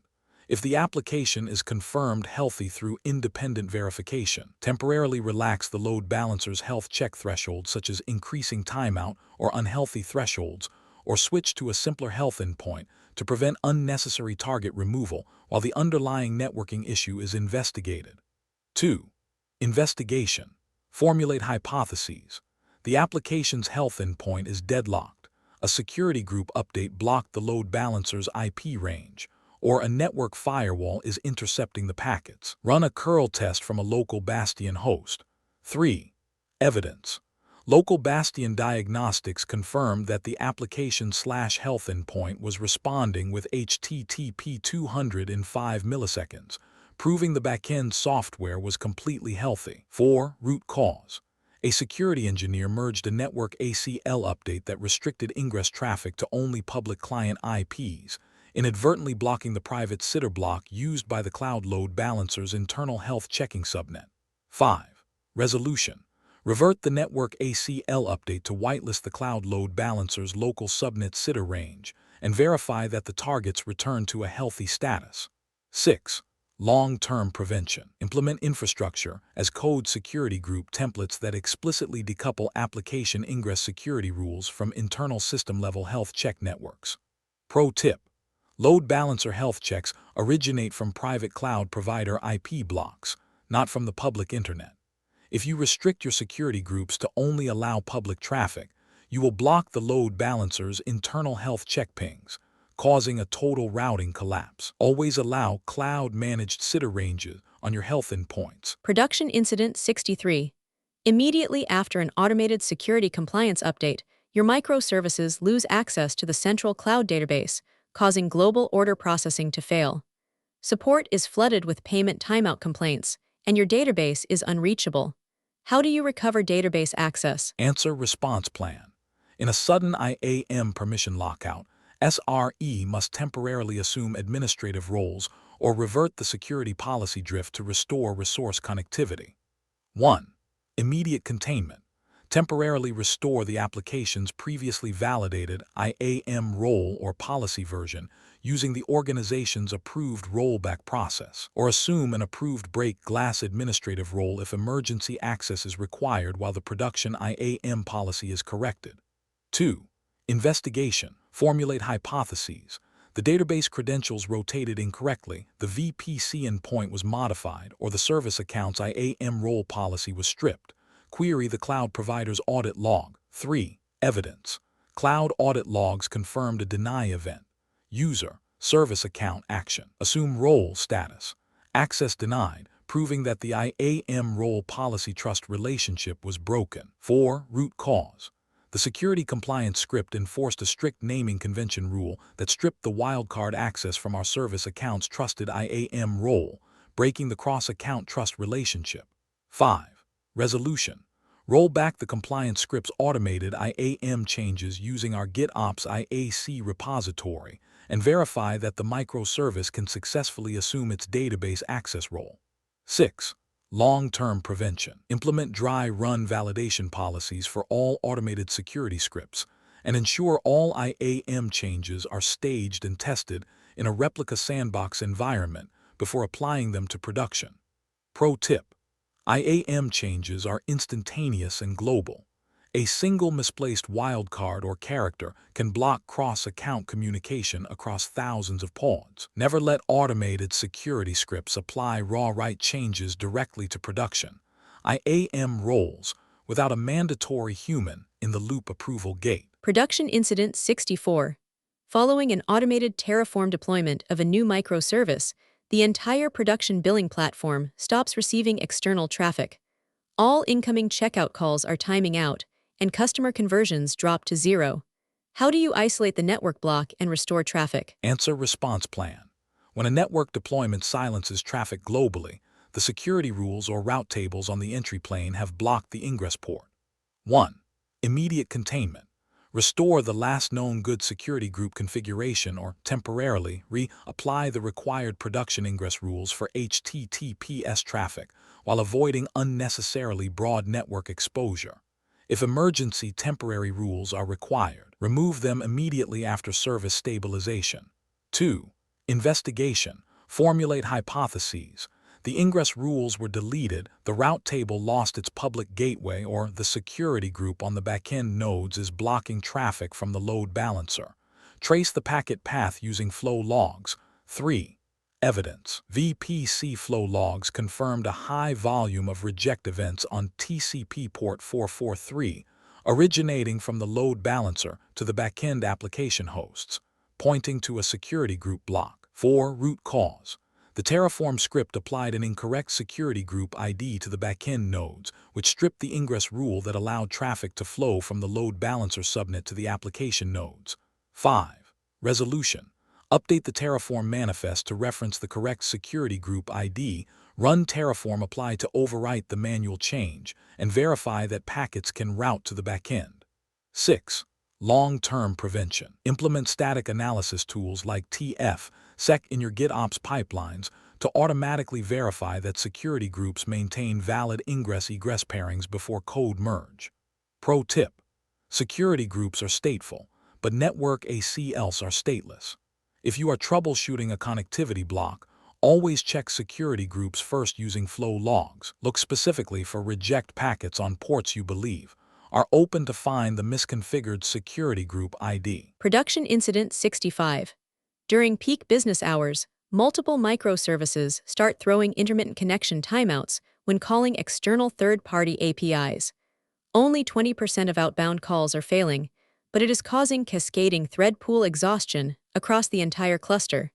If the application is confirmed healthy through independent verification, temporarily relax the load balancer's health check threshold, such as increasing timeout or unhealthy thresholds, or switch to a simpler health endpoint to prevent unnecessary target removal while the underlying networking issue is investigated. 2. Investigation. Formulate hypotheses. The application's health endpoint is deadlocked. A security group update blocked the load balancer's IP range, or a network firewall is intercepting the packets. Run a curl test from a local Bastion host. 3. Evidence. Local Bastion diagnostics confirmed that the application/health endpoint was responding with HTTP 200 in 5 milliseconds, proving the backend software was completely healthy. 4. Root cause. A security engineer merged a network ACL update that restricted ingress traffic to only public client IPs, inadvertently blocking the private sitter block used by the cloud load balancer's internal health checking subnet. 5. Resolution. Revert the network ACL update to whitelist the cloud load balancer's local subnet sitter range and verify that the targets return to a healthy status. 6. Long-term prevention. Implement infrastructure as code security group templates that explicitly decouple application ingress security rules from internal system-level health check networks. Pro tip. Load balancer health checks originate from private cloud provider IP blocks, not from the public internet. If you restrict your security groups to only allow public traffic, you will block the load balancer's internal health check pings, causing a total routing collapse. Always allow cloud-managed sitter ranges on your health endpoints. Production Incident 63. Immediately after an automated security compliance update, your microservices lose access to the central cloud database, causing global order processing to fail. Support is flooded with payment timeout complaints, and your database is unreachable. How do you recover database access? Answer response plan. In a sudden IAM permission lockout, SRE must temporarily assume administrative roles or revert the security policy drift to restore resource connectivity. 1. Immediate containment. Temporarily restore the application's previously validated IAM role or policy version using the organization's approved rollback process, or assume an approved break glass administrative role if emergency access is required while the production IAM policy is corrected. 2. Investigation. Formulate hypotheses. The database credentials rotated incorrectly, the VPC endpoint was modified, or the service account's IAM role policy was stripped. Query the cloud provider's audit log. 3. Evidence. Cloud audit logs confirmed a deny event. User, service account action. Assume role status. Access denied, proving that the IAM role policy trust relationship was broken. 4. Root cause. The security compliance script enforced a strict naming convention rule that stripped the wildcard access from our service account's trusted IAM role, breaking the cross-account trust relationship. 5. Resolution. Roll back the compliance script's automated IAM changes using our GitOps IAC repository and verify that the microservice can successfully assume its database access role. 6. Long-term prevention. Implement dry run validation policies for all automated security scripts and ensure all IAM changes are staged and tested in a replica sandbox environment before applying them to production. Pro tip. IAM changes are instantaneous and global. A single misplaced wildcard or character can block cross-account communication across thousands of pods. Never let automated security scripts apply raw write changes directly to production IAM roles without a mandatory human-in-the-loop approval gate. Production Incident 64. Following an automated Terraform deployment of a new microservice, the entire production billing platform stops receiving external traffic. All incoming checkout calls are timing out, and customer conversions drop to 0. How do you isolate the network block and restore traffic? Answer response plan. When a network deployment silences traffic globally, the security rules or route tables on the entry plane have blocked the ingress port. 1. Immediate containment. Restore the last known good security group configuration or temporarily apply the required production ingress rules for HTTPS traffic while avoiding unnecessarily broad network exposure. If emergency temporary rules are required, remove them immediately after service stabilization. 2. Investigation. Formulate hypotheses. The ingress rules were deleted, the route table lost its public gateway, or the security group on the backend nodes is blocking traffic from the load balancer. Trace the packet path using flow logs. 3. Evidence. VPC flow logs confirmed a high volume of reject events on TCP port 443, originating from the load balancer to the backend application hosts, pointing to a security group block. 4. Root cause. The Terraform script applied an incorrect security group ID to the backend nodes, which stripped the ingress rule that allowed traffic to flow from the load balancer subnet to the application nodes. 5. Resolution. Update the Terraform manifest to reference the correct security group ID, run Terraform apply to overwrite the manual change, and verify that packets can route to the backend. 6. Long-term prevention. Implement static analysis tools like TF-sec in your GitOps pipelines to automatically verify that security groups maintain valid ingress-egress pairings before code merge. Pro tip. Security groups are stateful, but network ACLs are stateless. If you are troubleshooting a connectivity block, always check security groups first using flow logs. Look specifically for reject packets on ports you believe are open to find the misconfigured security group ID. Production Incident 65. During peak business hours, multiple microservices start throwing intermittent connection timeouts when calling external third-party APIs. Only 20% of outbound calls are failing, but it is causing cascading thread pool exhaustion across the entire cluster.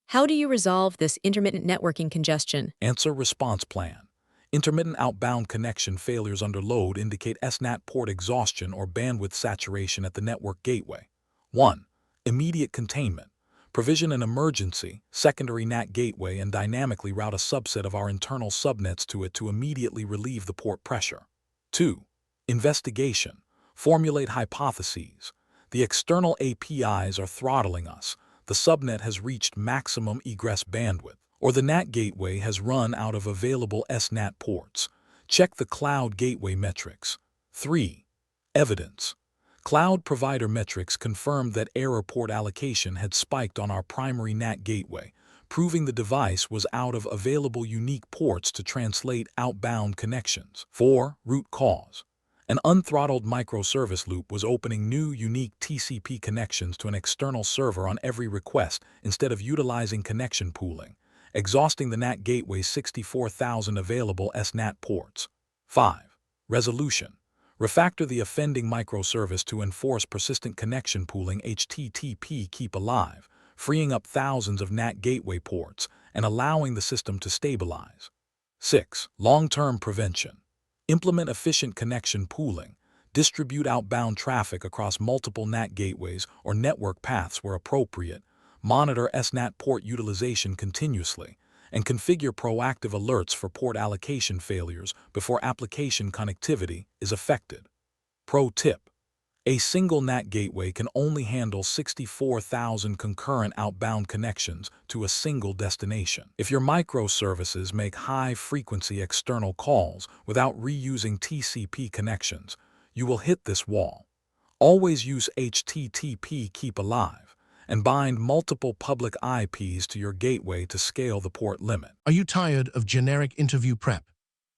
How do you resolve this intermittent networking congestion? Answer response plan. Intermittent outbound connection failures under load indicate SNAT port exhaustion or bandwidth saturation at the network gateway. 1. Immediate containment. Provision an emergency, secondary NAT gateway and dynamically route a subset of our internal subnets to it to immediately relieve the port pressure. 2. Investigation. Formulate hypotheses. The external APIs are throttling us. The subnet has reached maximum egress bandwidth, or the NAT gateway has run out of available SNAT ports. Check the cloud gateway metrics. 3. Evidence. Cloud provider metrics confirmed that error port allocation had spiked on our primary NAT gateway, proving the device was out of available unique ports to translate outbound connections. 4. Root cause. An unthrottled microservice loop was opening new unique TCP connections to an external server on every request instead of utilizing connection pooling, exhausting the NAT gateway's 64,000 available SNAT ports. 5. Resolution. Refactor the offending microservice to enforce persistent connection pooling HTTP keep alive, freeing up thousands of NAT gateway ports and allowing the system to stabilize. 6. Long-term prevention. Implement efficient connection pooling. Distribute outbound traffic across multiple NAT gateways or network paths where appropriate. Monitor SNAT port utilization continuously, and configure proactive alerts for port allocation failures before application connectivity is affected. Pro tip. A single NAT gateway can only handle 64,000 concurrent outbound connections to a single destination. If your microservices make high-frequency external calls without reusing TCP connections, you will hit this wall. Always use HTTP keep alive and bind multiple public IPs to your gateway to scale the port limit. Are you tired of generic interview prep?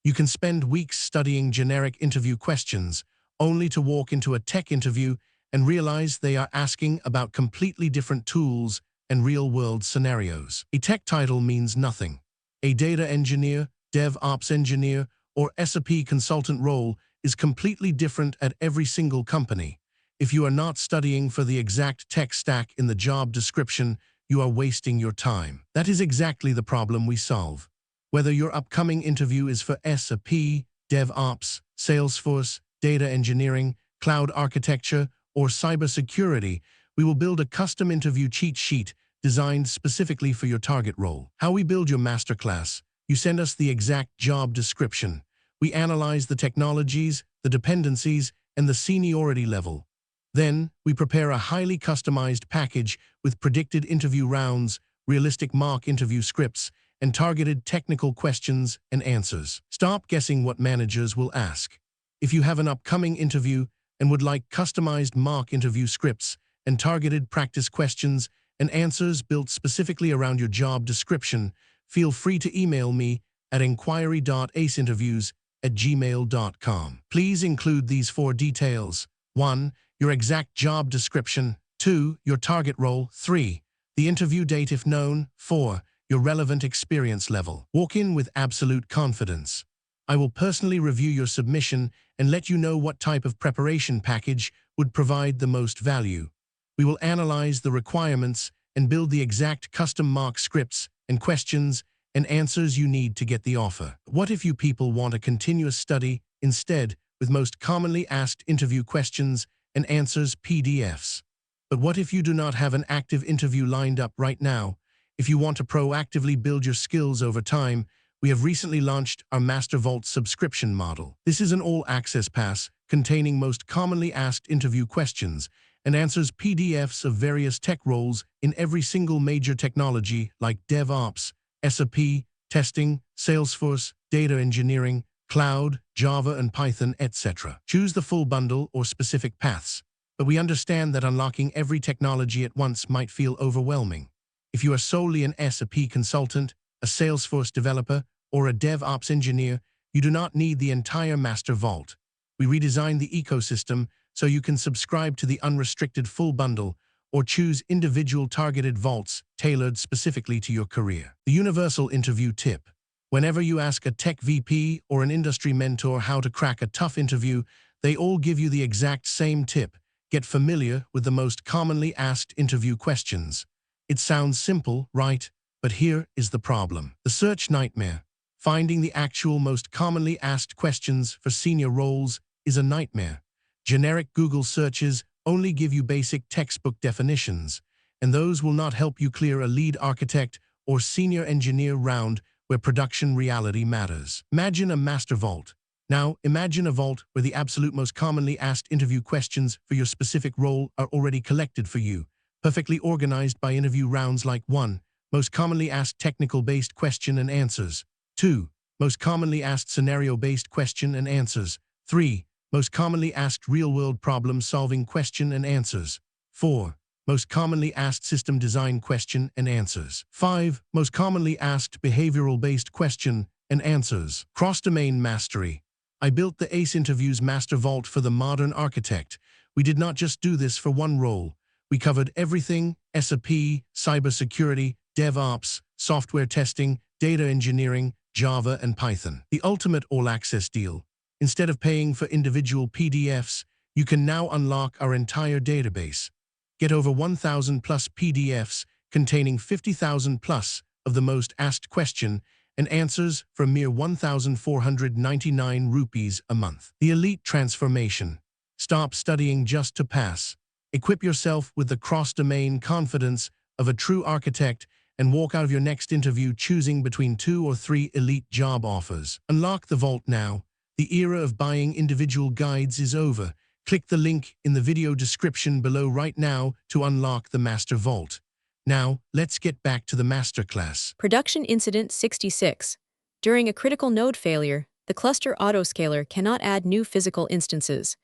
You can spend weeks studying generic interview questions, only to walk into a tech interview and realize they are asking about completely different tools and real-world scenarios. A tech title means nothing. A data engineer, DevOps engineer, or SRE consultant role is completely different at every single company. If you are not studying for the exact tech stack in the job description, you are wasting your time. That is exactly the problem we solve. Whether your upcoming interview is for SRE, DevOps, Salesforce, data engineering, cloud architecture, or cybersecurity, we will build a custom interview cheat sheet designed specifically for your target role. How we build your masterclass. You send us the exact job description. We analyze the technologies, the dependencies, and the seniority level. Then, we prepare a highly customized package with predicted interview rounds, realistic mock interview scripts, and targeted technical questions and answers. Stop guessing what managers will ask. If you have an upcoming interview and would like customized mock interview scripts and targeted practice questions and answers built specifically around your job description, feel free to email me at inquiry.aceinterviews@gmail.com. Please include these 4 details. 1. Your exact job description. 2. Your target role. 3. The interview date if known. 4. Your relevant experience level. Walk in with absolute confidence. I will personally review your submission and let you know what type of preparation package would provide the most value. We will analyze the requirements and build the exact custom mock scripts and questions and answers you need to get the offer. What if you people want a continuous study instead with most commonly asked interview questions and answers PDFs? But what if you do not have an active interview lined up right now? If you want to proactively build your skills over time, we have recently launched our Master Vault subscription model. This is an all-access pass containing most commonly asked interview questions and answers PDFs of various tech roles in every single major technology like DevOps, SRE, testing, Salesforce, data engineering, cloud, Java and Python, etc. Choose the full bundle or specific paths, but we understand that unlocking every technology at once might feel overwhelming. If you are solely an SRE consultant, a Salesforce developer, or a DevOps engineer, you do not need the entire Master Vault. We redesigned the ecosystem so you can subscribe to the unrestricted full bundle or choose individual targeted vaults tailored specifically to your career. The universal interview tip. Whenever you ask a tech VP or an industry mentor how to crack a tough interview, they all give you the exact same tip. Get familiar with the most commonly asked interview questions. It sounds simple, right? But here is the problem. The search nightmare. Finding the actual most commonly asked questions for senior roles is a nightmare. Generic Google searches only give you basic textbook definitions, and those will not help you clear a lead architect or senior engineer round where production reality matters. Imagine a master vault. Now, imagine a vault where the absolute most commonly asked interview questions for your specific role are already collected for you, perfectly organized by interview rounds like 1. Most commonly asked technical-based question and answers. 2. Most commonly asked scenario-based question and answers. 3. Most commonly asked real-world problem-solving question and answers. 4. Most commonly asked system design question and answers. 5. Most commonly asked behavioral-based question and answers. Cross-domain mastery. I built the ACE Interviews Master Vault for the modern architect. We did not just do this for one role. We covered everything: SRE, cybersecurity, DevOps, software testing, data engineering, Java and Python. The ultimate all-access deal. Instead of paying for individual PDFs, you can now unlock our entire database. Get over 1,000 plus PDFs containing 50,000 plus of the most asked question and answers for a mere 1,499 rupees a month. The elite transformation. Stop studying just to pass. Equip yourself with the cross-domain confidence of a true architect and walk out of your next interview choosing between 2 or 3 elite job offers. Unlock the vault now. The era of buying individual guides is over. Click the link in the video description below right now to unlock the Master Vault. Now, let's get back to the Masterclass. Production Incident 66. During a critical node failure, the cluster autoscaler cannot add new physical instances.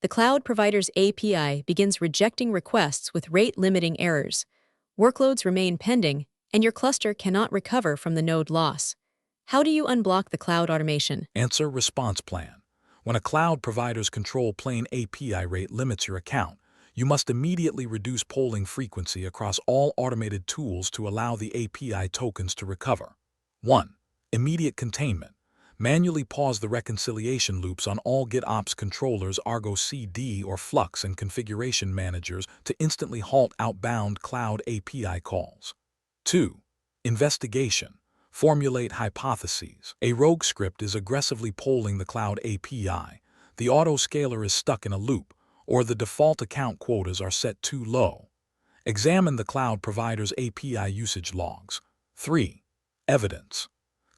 The cloud provider's API begins rejecting requests with rate-limiting errors. Workloads remain pending, and your cluster cannot recover from the node loss. How do you unblock the cloud automation? Answer: response plan. When a cloud provider's control plane API rate limits your account, you must immediately reduce polling frequency across all automated tools to allow the API tokens to recover. 1. Immediate containment. Manually pause the reconciliation loops on all GitOps controllers, Argo CD or Flux and configuration managers to instantly halt outbound cloud API calls. 2. Investigation. Formulate hypotheses. A rogue script is aggressively polling the cloud API. The autoscaler is stuck in a loop, or the default account quotas are set too low. Examine the cloud provider's API usage logs. 3. Evidence.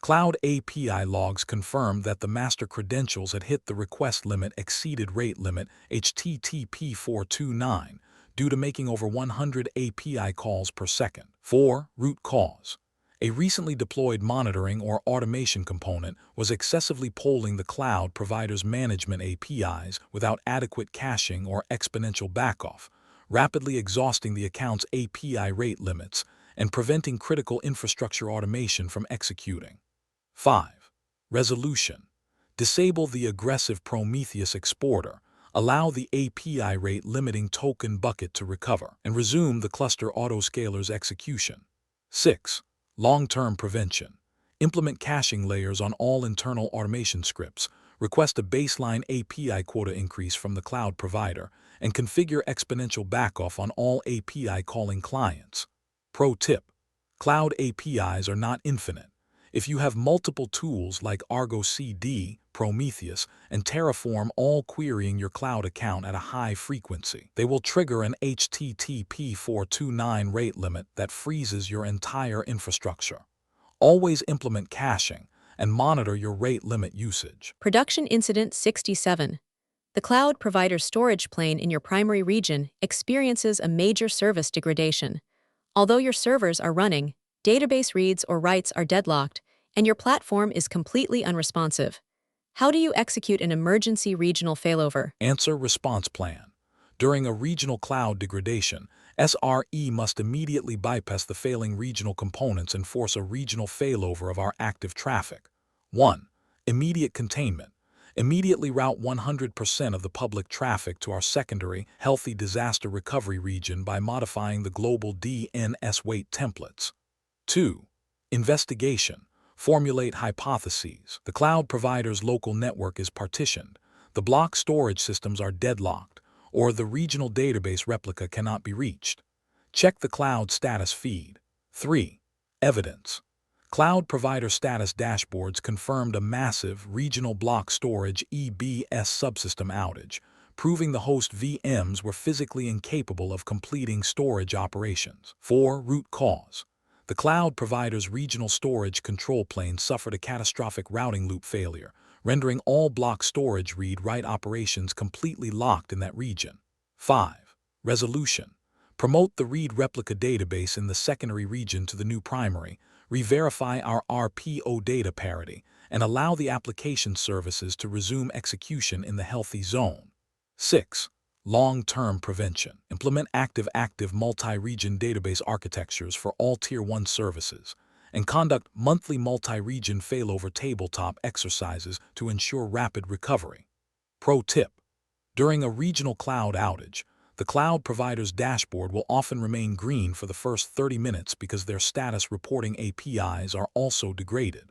Cloud API logs confirmed that the master credentials had hit the request limit exceeded rate limit HTTP 429 due to making over 100 API calls per second. 4. Root cause. A recently deployed monitoring or automation component was excessively polling the cloud provider's management APIs without adequate caching or exponential backoff, rapidly exhausting the account's API rate limits and preventing critical infrastructure automation from executing. 5. Resolution. Disable the aggressive Prometheus exporter, allow the API rate limiting token bucket to recover, and resume the cluster autoscaler's execution. 6. Long-term prevention. Implement caching layers on all internal automation scripts, request a baseline API quota increase from the cloud provider, and configure exponential backoff on all API calling clients. Pro tip: cloud APIs are not infinite. If you have multiple tools like Argo CD, Prometheus, and Terraform all querying your cloud account at a high frequency, they will trigger an HTTP 429 rate limit that freezes your entire infrastructure. Always implement caching and monitor your rate limit usage. Production Incident 67. The cloud provider's storage plane in your primary region experiences a major service degradation. Although your servers are running, database reads or writes are deadlocked, and your platform is completely unresponsive. How do you execute an emergency regional failover? Answer: response plan. During a regional cloud degradation, SRE must immediately bypass the failing regional components and force a regional failover of our active traffic. 1. Immediate containment. Immediately route 100% of the public traffic to our secondary, healthy disaster recovery region by modifying the global DNS weight templates. 2. Investigation. Formulate hypotheses. The cloud provider's local network is partitioned, the block storage systems are deadlocked, or the regional database replica cannot be reached. Check the cloud status feed. 3. Evidence. Cloud provider status dashboards confirmed a massive regional block storage EBS subsystem outage, proving the host VMs were physically incapable of completing storage operations. 4. Root cause. The cloud provider's regional storage control plane suffered a catastrophic routing loop failure, rendering all block storage read-write operations completely locked in that region. 5. Resolution. Promote the read replica database in the secondary region to the new primary, re-verify our RPO data parity, and allow the application services to resume execution in the healthy zone. 6. Long-term prevention. Implement active-active multi-region database architectures for all Tier 1 services, and conduct monthly multi-region failover tabletop exercises to ensure rapid recovery. Pro tip: during a regional cloud outage, the cloud provider's dashboard will often remain green for the first 30 minutes because their status reporting APIs are also degraded.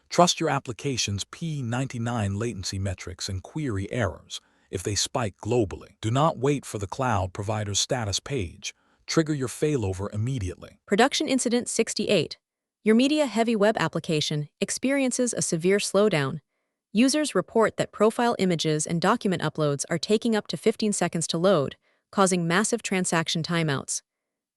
Trust your application's P99 latency metrics and query errors if they spike globally. Do not wait for the cloud provider's status page. Trigger your failover immediately. Production Incident 68. Your media-heavy web application experiences a severe slowdown. Users report that profile images and document uploads are taking up to 15 seconds to load, causing massive transaction timeouts.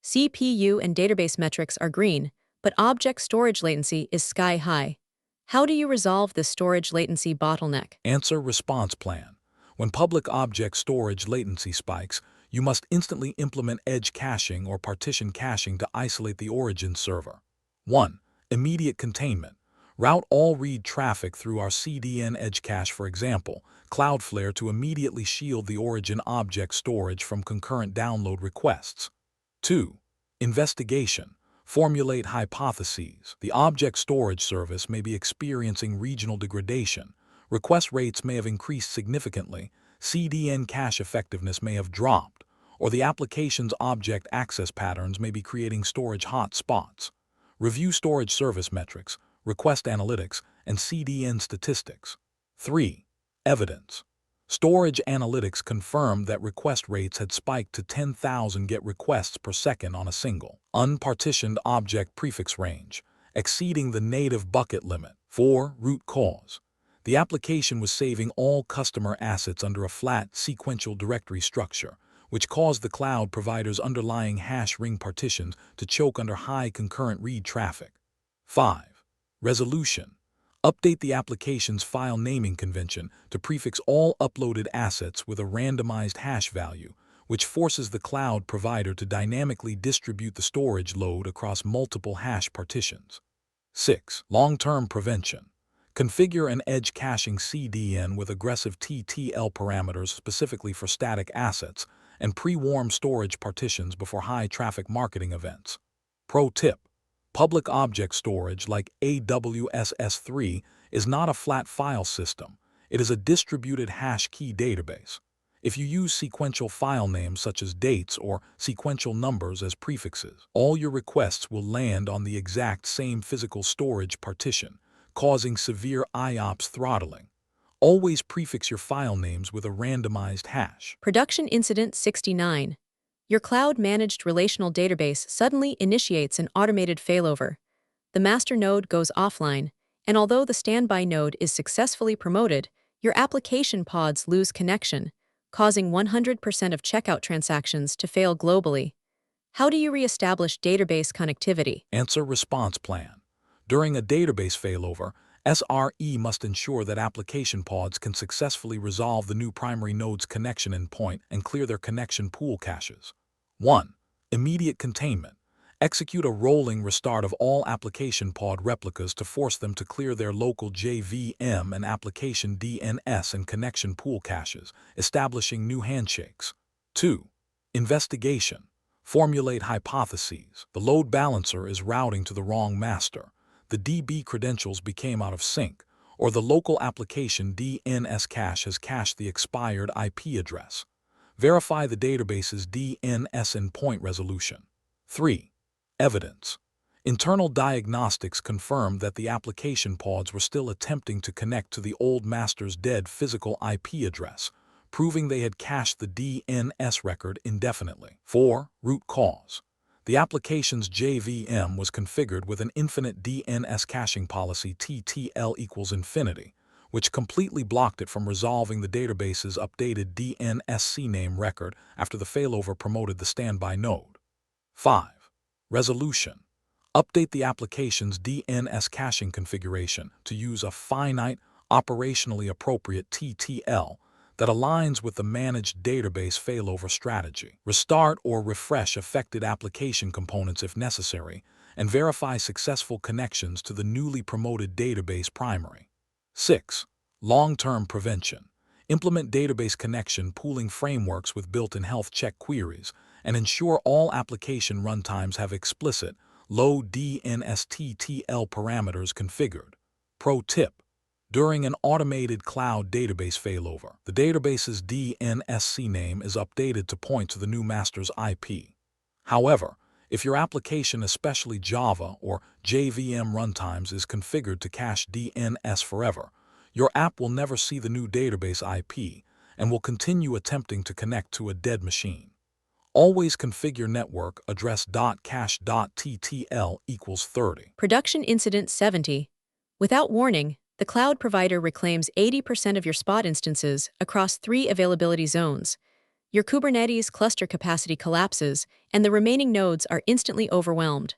CPU and database metrics are green, but object storage latency is sky-high. How do you resolve this storage latency bottleneck? Answer: response plan. When public object storage latency spikes, you must instantly implement edge caching or partition caching to isolate the origin server. 1. Immediate containment. Route all read traffic through our CDN edge cache, for example, Cloudflare, to immediately shield the origin object storage from concurrent download requests. 2. Investigation. Formulate hypotheses. The object storage service may be experiencing regional degradation. Request rates may have increased significantly, CDN cache effectiveness may have dropped, or the application's object access patterns may be creating storage hotspots. Review storage service metrics, request analytics, and CDN statistics. 3. Evidence. Storage analytics confirmed that request rates had spiked to 10,000 GET requests per second on a single, unpartitioned object prefix range, exceeding the native bucket limit. 4. Root cause. The application was saving all customer assets under a flat, sequential directory structure, which caused the cloud provider's underlying hash ring partitions to choke under high concurrent read traffic. 5. Resolution. Update the application's file naming convention to prefix all uploaded assets with a randomized hash value, which forces the cloud provider to dynamically distribute the storage load across multiple hash partitions. 6. Long-term prevention. Configure an edge caching CDN with aggressive TTL parameters specifically for static assets and pre-warm storage partitions before high-traffic marketing events. Pro tip: public object storage like AWS S3 is not a flat file system. It is a distributed hash key database. If you use sequential file names such as dates or sequential numbers as prefixes, all your requests will land on the exact same physical storage partition, causing severe IOPS throttling. Always prefix your file names with a randomized hash. Production Incident 69. Your cloud-managed relational database suddenly initiates an automated failover. The master node goes offline, and although the standby node is successfully promoted, your application pods lose connection, causing 100% of checkout transactions to fail globally. How do you reestablish database connectivity? Answer response plan. During a database failover, SRE must ensure that application pods can successfully resolve the new primary node's connection endpoint and clear their connection pool caches. 1. Immediate containment. Execute a rolling restart of all application pod replicas to force them to clear their local JVM and application DNS and connection pool caches, establishing new handshakes. 2. Investigation. Formulate hypotheses. The load balancer is routing to the wrong master. The DB credentials became out of sync, or the local application DNS cache has cached the expired IP address. Verify the database's DNS endpoint resolution. 3. Evidence. Internal diagnostics confirmed that the application pods were still attempting to connect to the old master's dead physical IP address, proving they had cached the DNS record indefinitely. 4. Root cause. The application's JVM was configured with an infinite DNS caching policy TTL equals infinity, which completely blocked it from resolving the database's updated DNS CNAME record after the failover promoted the standby node. 5. Resolution. Update the application's DNS caching configuration to use a finite, operationally appropriate TTL that aligns with the managed database failover strategy. Restart or refresh affected application components if necessary, and verify successful connections to the newly promoted database primary. 6. Long-term prevention. Implement database connection pooling frameworks with built-in health check queries, and ensure all application runtimes have explicit, low DNS-TTL parameters configured. Pro tip: during an automated cloud database failover, the database's DNS CNAME is updated to point to the new master's IP. However, if your application, especially Java or JVM runtimes, is configured to cache DNS forever, your app will never see the new database IP and will continue attempting to connect to a dead machine. Always configure network address.cache.ttl equals 30. Production Incident 70. Without warning, the cloud provider reclaims 80% of your spot instances across 3 availability zones. Your Kubernetes cluster capacity collapses, and the remaining nodes are instantly overwhelmed.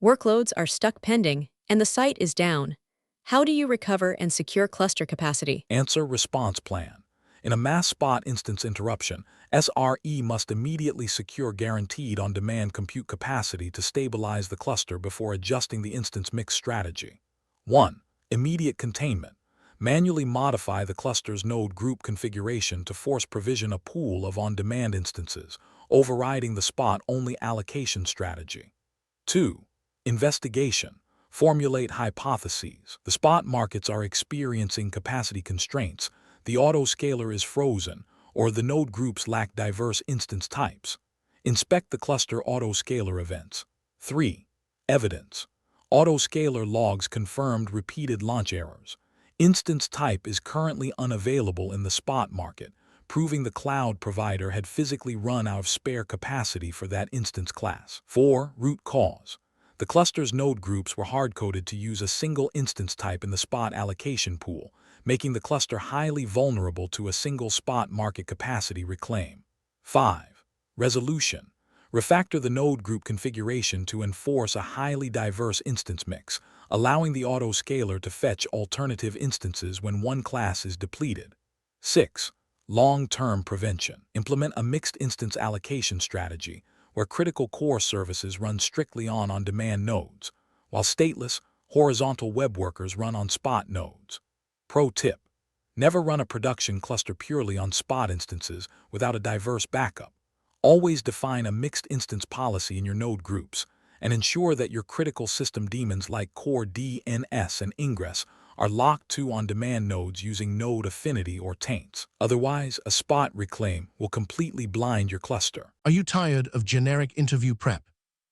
Workloads are stuck pending, and the site is down. How do you recover and secure cluster capacity? Answer response plan. In a mass spot instance interruption, SRE must immediately secure guaranteed on-demand compute capacity to stabilize the cluster before adjusting the instance mix strategy. 1. Immediate containment. Manually modify the cluster's node group configuration to force provision a pool of on-demand instances, overriding the spot-only allocation strategy. 2. Investigation. Formulate hypotheses. The spot markets are experiencing capacity constraints, the autoscaler is frozen, or the node groups lack diverse instance types. Inspect the cluster autoscaler events. 3. Evidence. Autoscaler logs confirmed repeated launch errors. Instance type is currently unavailable in the spot market, proving the cloud provider had physically run out of spare capacity for that instance class. 4. Root cause. The cluster's node groups were hard-coded to use a single instance type in the spot allocation pool, making the cluster highly vulnerable to a single spot market capacity reclaim. 5. Resolution. Refactor the node group configuration to enforce a highly diverse instance mix, allowing the autoscaler to fetch alternative instances when one class is depleted. 6. Long-term prevention. Implement a mixed instance allocation strategy where critical core services run strictly on on-demand nodes, while stateless, horizontal web workers run on spot nodes. Pro tip: never run a production cluster purely on spot instances without a diverse backup. Always define a mixed instance policy in your node groups, and ensure that your critical system daemons like core DNS and ingress are locked to on-demand nodes using node affinity or taints. Otherwise, a spot reclaim will completely blind your cluster. Are you tired of generic interview prep?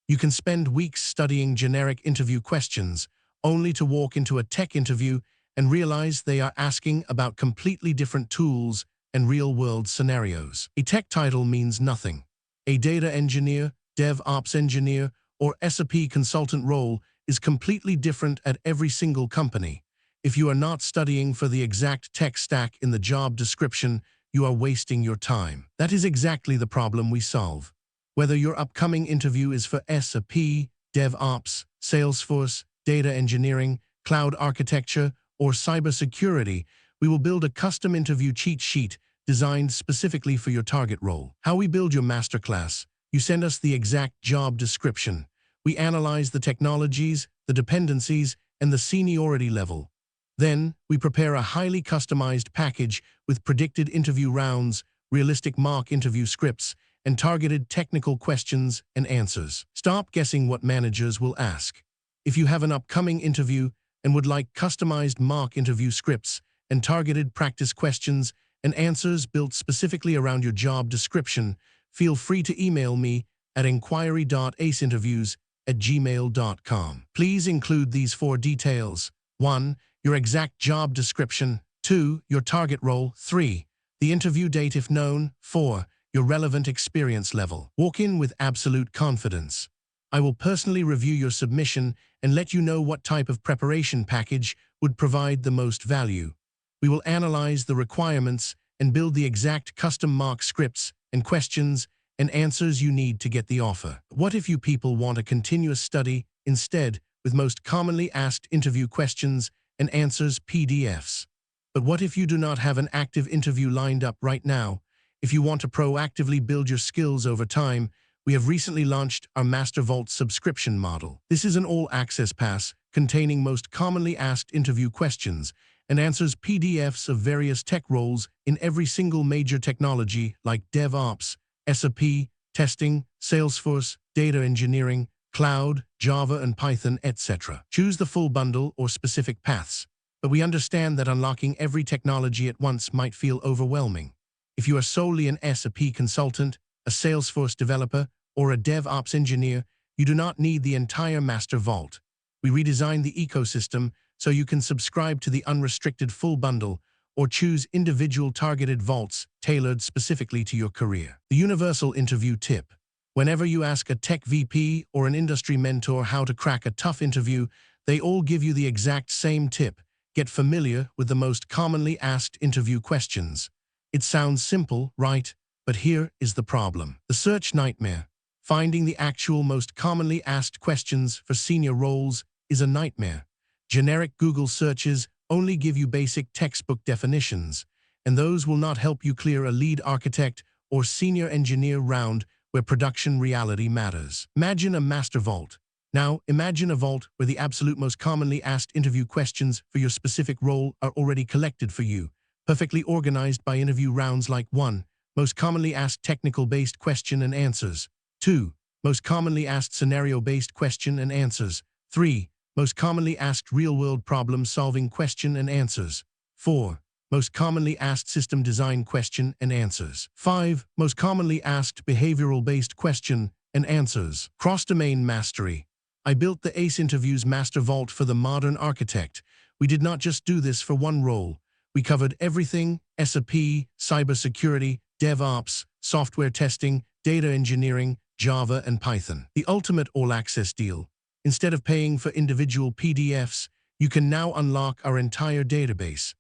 You can spend weeks studying generic interview questions, only to walk into a tech interview and realize they are asking about completely different tools and real-world scenarios. A tech title means nothing. A data engineer, DevOps engineer, or SRE consultant role is completely different at every single company. If you are not studying for the exact tech stack in the job description, you are wasting your time. That is exactly the problem we solve. Whether your upcoming interview is for SRE, DevOps, Salesforce, data engineering, cloud architecture, or cybersecurity, we will build a custom interview cheat sheet designed specifically for your target role. How we build your masterclass: you send us the exact job description. We analyze the technologies, the dependencies, and the seniority level. Then, we prepare a highly customized package with predicted interview rounds, realistic mock interview scripts, and targeted technical questions and answers. Stop guessing what managers will ask. If you have an upcoming interview and would like customized mock interview scripts and targeted practice questions and answers built specifically around your job description, feel free to email me at inquiry.aceinterviews@gmail.com. Please include these 4 details. 1. Your exact job description. 2. Your target role. 3. The interview date if known. 4. Your relevant experience level. Walk in with absolute confidence. I will personally review your submission and let you know what type of preparation package would provide the most value. We will analyze the requirements and build the exact custom mock scripts and questions and answers you need to get the offer. What if you people want a continuous study instead, with most commonly asked interview questions and answers PDFs? But what if you do not have an active interview lined up right now? If you want to proactively build your skills over time, we have recently launched our Master Vault subscription model. This is an all-access pass containing most commonly asked interview questions and answers PDFs of various tech roles in every single major technology like DevOps, SRE, testing, Salesforce, data engineering, cloud, Java and Python, etc. Choose the full bundle or specific paths, but we understand that unlocking every technology at once might feel overwhelming. If you are solely an SRE consultant, a Salesforce developer, or a DevOps engineer, you do not need the entire Master Vault. We redesigned the ecosystem so you can subscribe to the unrestricted full bundle or choose individual targeted vaults tailored specifically to your career. The universal interview tip. Whenever you ask a tech VP or an industry mentor how to crack a tough interview, they all give you the exact same tip: get familiar with the most commonly asked interview questions. It sounds simple, right? But here is the problem. The search nightmare. Finding the actual most commonly asked questions for senior roles is a nightmare. Generic Google searches only give you basic textbook definitions, and those will not help you clear a lead architect or senior engineer round where production reality matters. Imagine a master vault. Now, imagine a vault where the absolute most commonly asked interview questions for your specific role are already collected for you, perfectly organized by interview rounds like 1. Most commonly asked technical-based question and answers. 2. Most commonly asked scenario-based question and answers. 3. Most commonly asked real-world problem-solving question and answers. 4. Most commonly asked system design question and answers. 5. Most commonly asked behavioral-based question and answers. Cross-domain mastery. I built the ACE Interviews Master Vault for the modern architect. We did not just do this for one role. We covered everything: SRE, cybersecurity, DevOps, software testing, data engineering, Java and Python. The ultimate all-access deal. Instead of paying for individual PDFs, you can now unlock our entire database.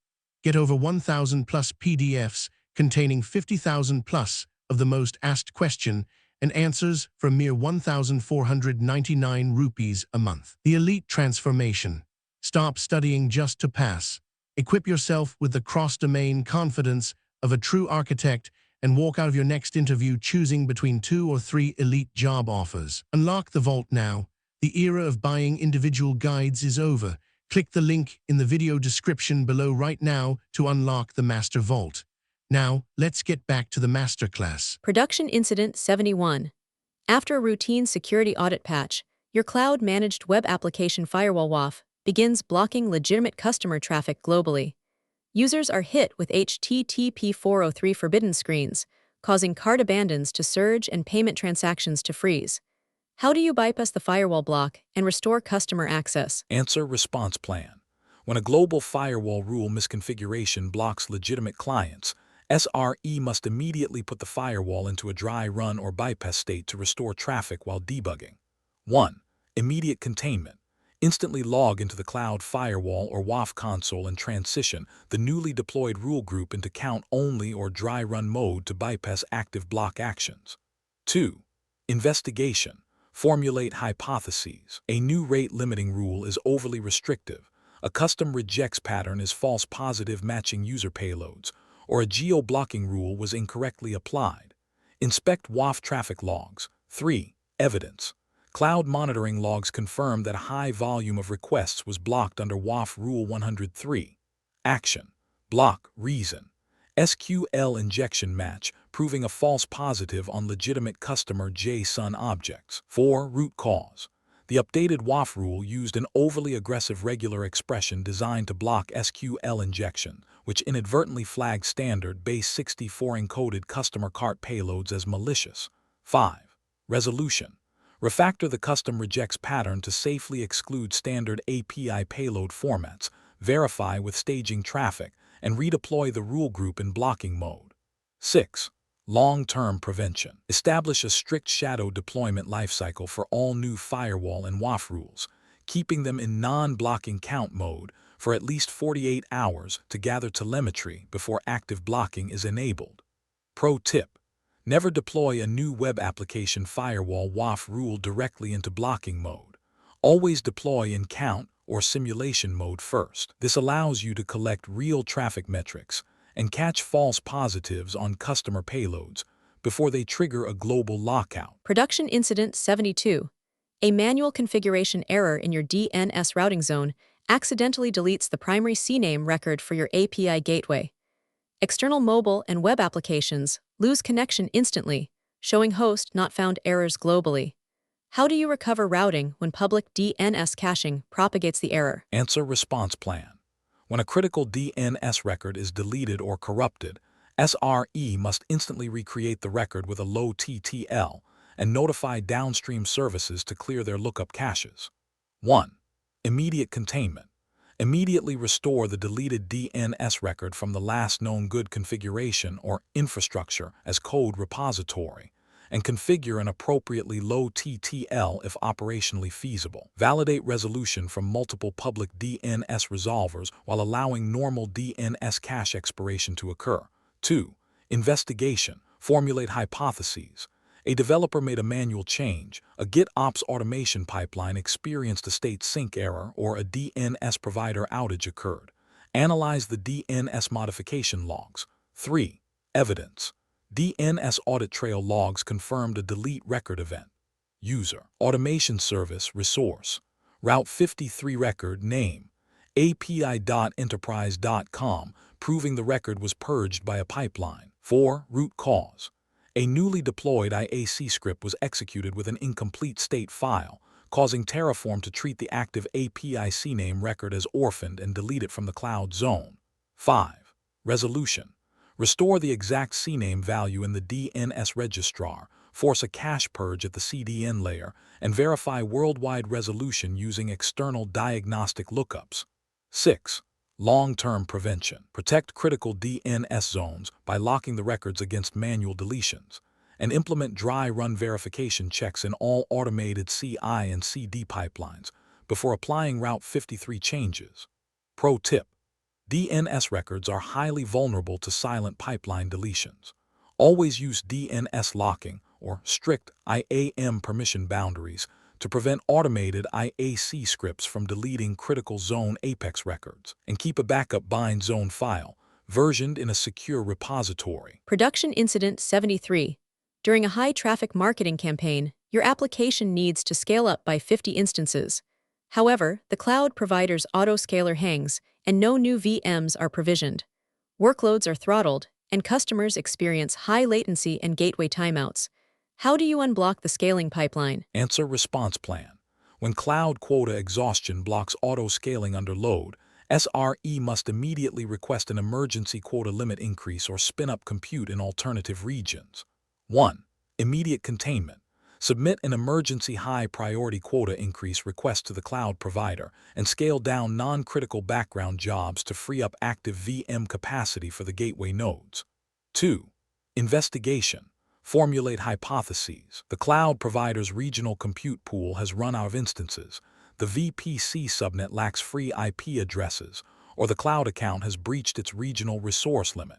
Get over 1,000 plus PDFs containing 50,000 plus of the most asked question and answers for a mere 1,499 rupees a month. The elite transformation. Stop studying just to pass. Equip yourself with the cross-domain confidence of a true architect and walk out of your next interview choosing between 2 or 3 elite job offers. Unlock the vault now. The era of buying individual guides is over. Click the link in the video description below right now to unlock the Master Vault. Now, let's get back to the masterclass. Production Incident 71. After a routine security audit patch, your cloud-managed web application firewall WAF begins blocking legitimate customer traffic globally. Users are hit with HTTP 403 forbidden screens, causing cart abandons to surge and payment transactions to freeze. How do you bypass the firewall block and restore customer access? Answer response plan. When a global firewall rule misconfiguration blocks legitimate clients, SRE must immediately put the firewall into a dry run or bypass state to restore traffic while debugging. 1. Immediate containment. Instantly log into the cloud firewall or WAF console and transition the newly deployed rule group into count-only or dry run mode to bypass active block actions. 2. Investigation. Formulate hypotheses. A new rate-limiting rule is overly restrictive. A custom rejects pattern is false positive matching user payloads, or a geo-blocking rule was incorrectly applied. Inspect WAF traffic logs. 3. Evidence. Cloud monitoring logs confirm that a high volume of requests was blocked under WAF Rule 103. Action. Block. Reason. SQL injection match, proving a false positive on legitimate customer JSON objects. 4. Root cause. The updated WAF rule used an overly aggressive regular expression designed to block SQL injection, which inadvertently flagged standard base 64 encoded customer cart payloads as malicious. 5. Resolution. Refactor the custom rejects pattern to safely exclude standard API payload formats, verify with staging traffic, and redeploy the rule group in blocking mode. 6. Long-term prevention. Establish a strict shadow deployment lifecycle for all new firewall and WAF rules, keeping them in non-blocking count mode for at least 48 hours to gather telemetry before active blocking is enabled. Pro tip. Never deploy a new web application firewall WAF rule directly into blocking mode. Always deploy in count or simulation mode first. This allows you to collect real traffic metrics and catch false positives on customer payloads before they trigger a global lockout. Production Incident 72. A manual configuration error in your DNS routing zone accidentally deletes the primary CNAME record for your API gateway. External mobile and web applications lose connection instantly, showing host not found errors globally. How do you recover routing when public DNS caching propagates the error? Answer response plan. When a critical DNS record is deleted or corrupted, SRE must instantly recreate the record with a low TTL and notify downstream services to clear their lookup caches. 1. Immediate containment. Immediately restore the deleted DNS record from the last known good configuration or infrastructure as code repository, and configure an appropriately low TTL if operationally feasible. Validate resolution from multiple public DNS resolvers while allowing normal DNS cache expiration to occur. 2. Investigation. Formulate hypotheses. A developer made a manual change, a GitOps automation pipeline experienced a state sync error, or a DNS provider outage occurred. Analyze the DNS modification logs. 3. Evidence. DNS audit trail logs confirmed a delete record event. User. Automation service resource. Route 53 record name. API.enterprise.com, proving the record was purged by a pipeline. 4. Root cause. A newly deployed IAC script was executed with an incomplete state file, causing Terraform to treat the active API CNAME record as orphaned and delete it from the cloud zone. 5. Resolution. Restore the exact CNAME value in the DNS registrar, force a cache purge at the CDN layer, and verify worldwide resolution using external diagnostic lookups. 6. Long-term prevention. Protect critical DNS zones by locking the records against manual deletions, and implement dry run verification checks in all automated CI and CD pipelines before applying Route 53 changes. Pro tip. DNS records are highly vulnerable to silent pipeline deletions. Always use DNS locking or strict IAM permission boundaries, to prevent automated IAC scripts from deleting critical zone Apex records, and keep a backup bind zone file, versioned in a secure repository. Production Incident 73. During a high-traffic marketing campaign, your application needs to scale up by 50 instances. However, the cloud provider's autoscaler hangs, and no new VMs are provisioned. Workloads are throttled, and customers experience high latency and gateway timeouts. How do you unblock the scaling pipeline? Answer response plan. When cloud quota exhaustion blocks auto-scaling under load, SRE must immediately request an emergency quota limit increase or spin up compute in alternative regions. 1. Immediate containment. Submit an emergency high-priority quota increase request to the cloud provider and scale down non-critical background jobs to free up active VM capacity for the gateway nodes. 2. Investigation. Formulate hypotheses. The cloud provider's regional compute pool has run out of instances, the VPC subnet lacks free IP addresses, or the cloud account has breached its regional resource limit.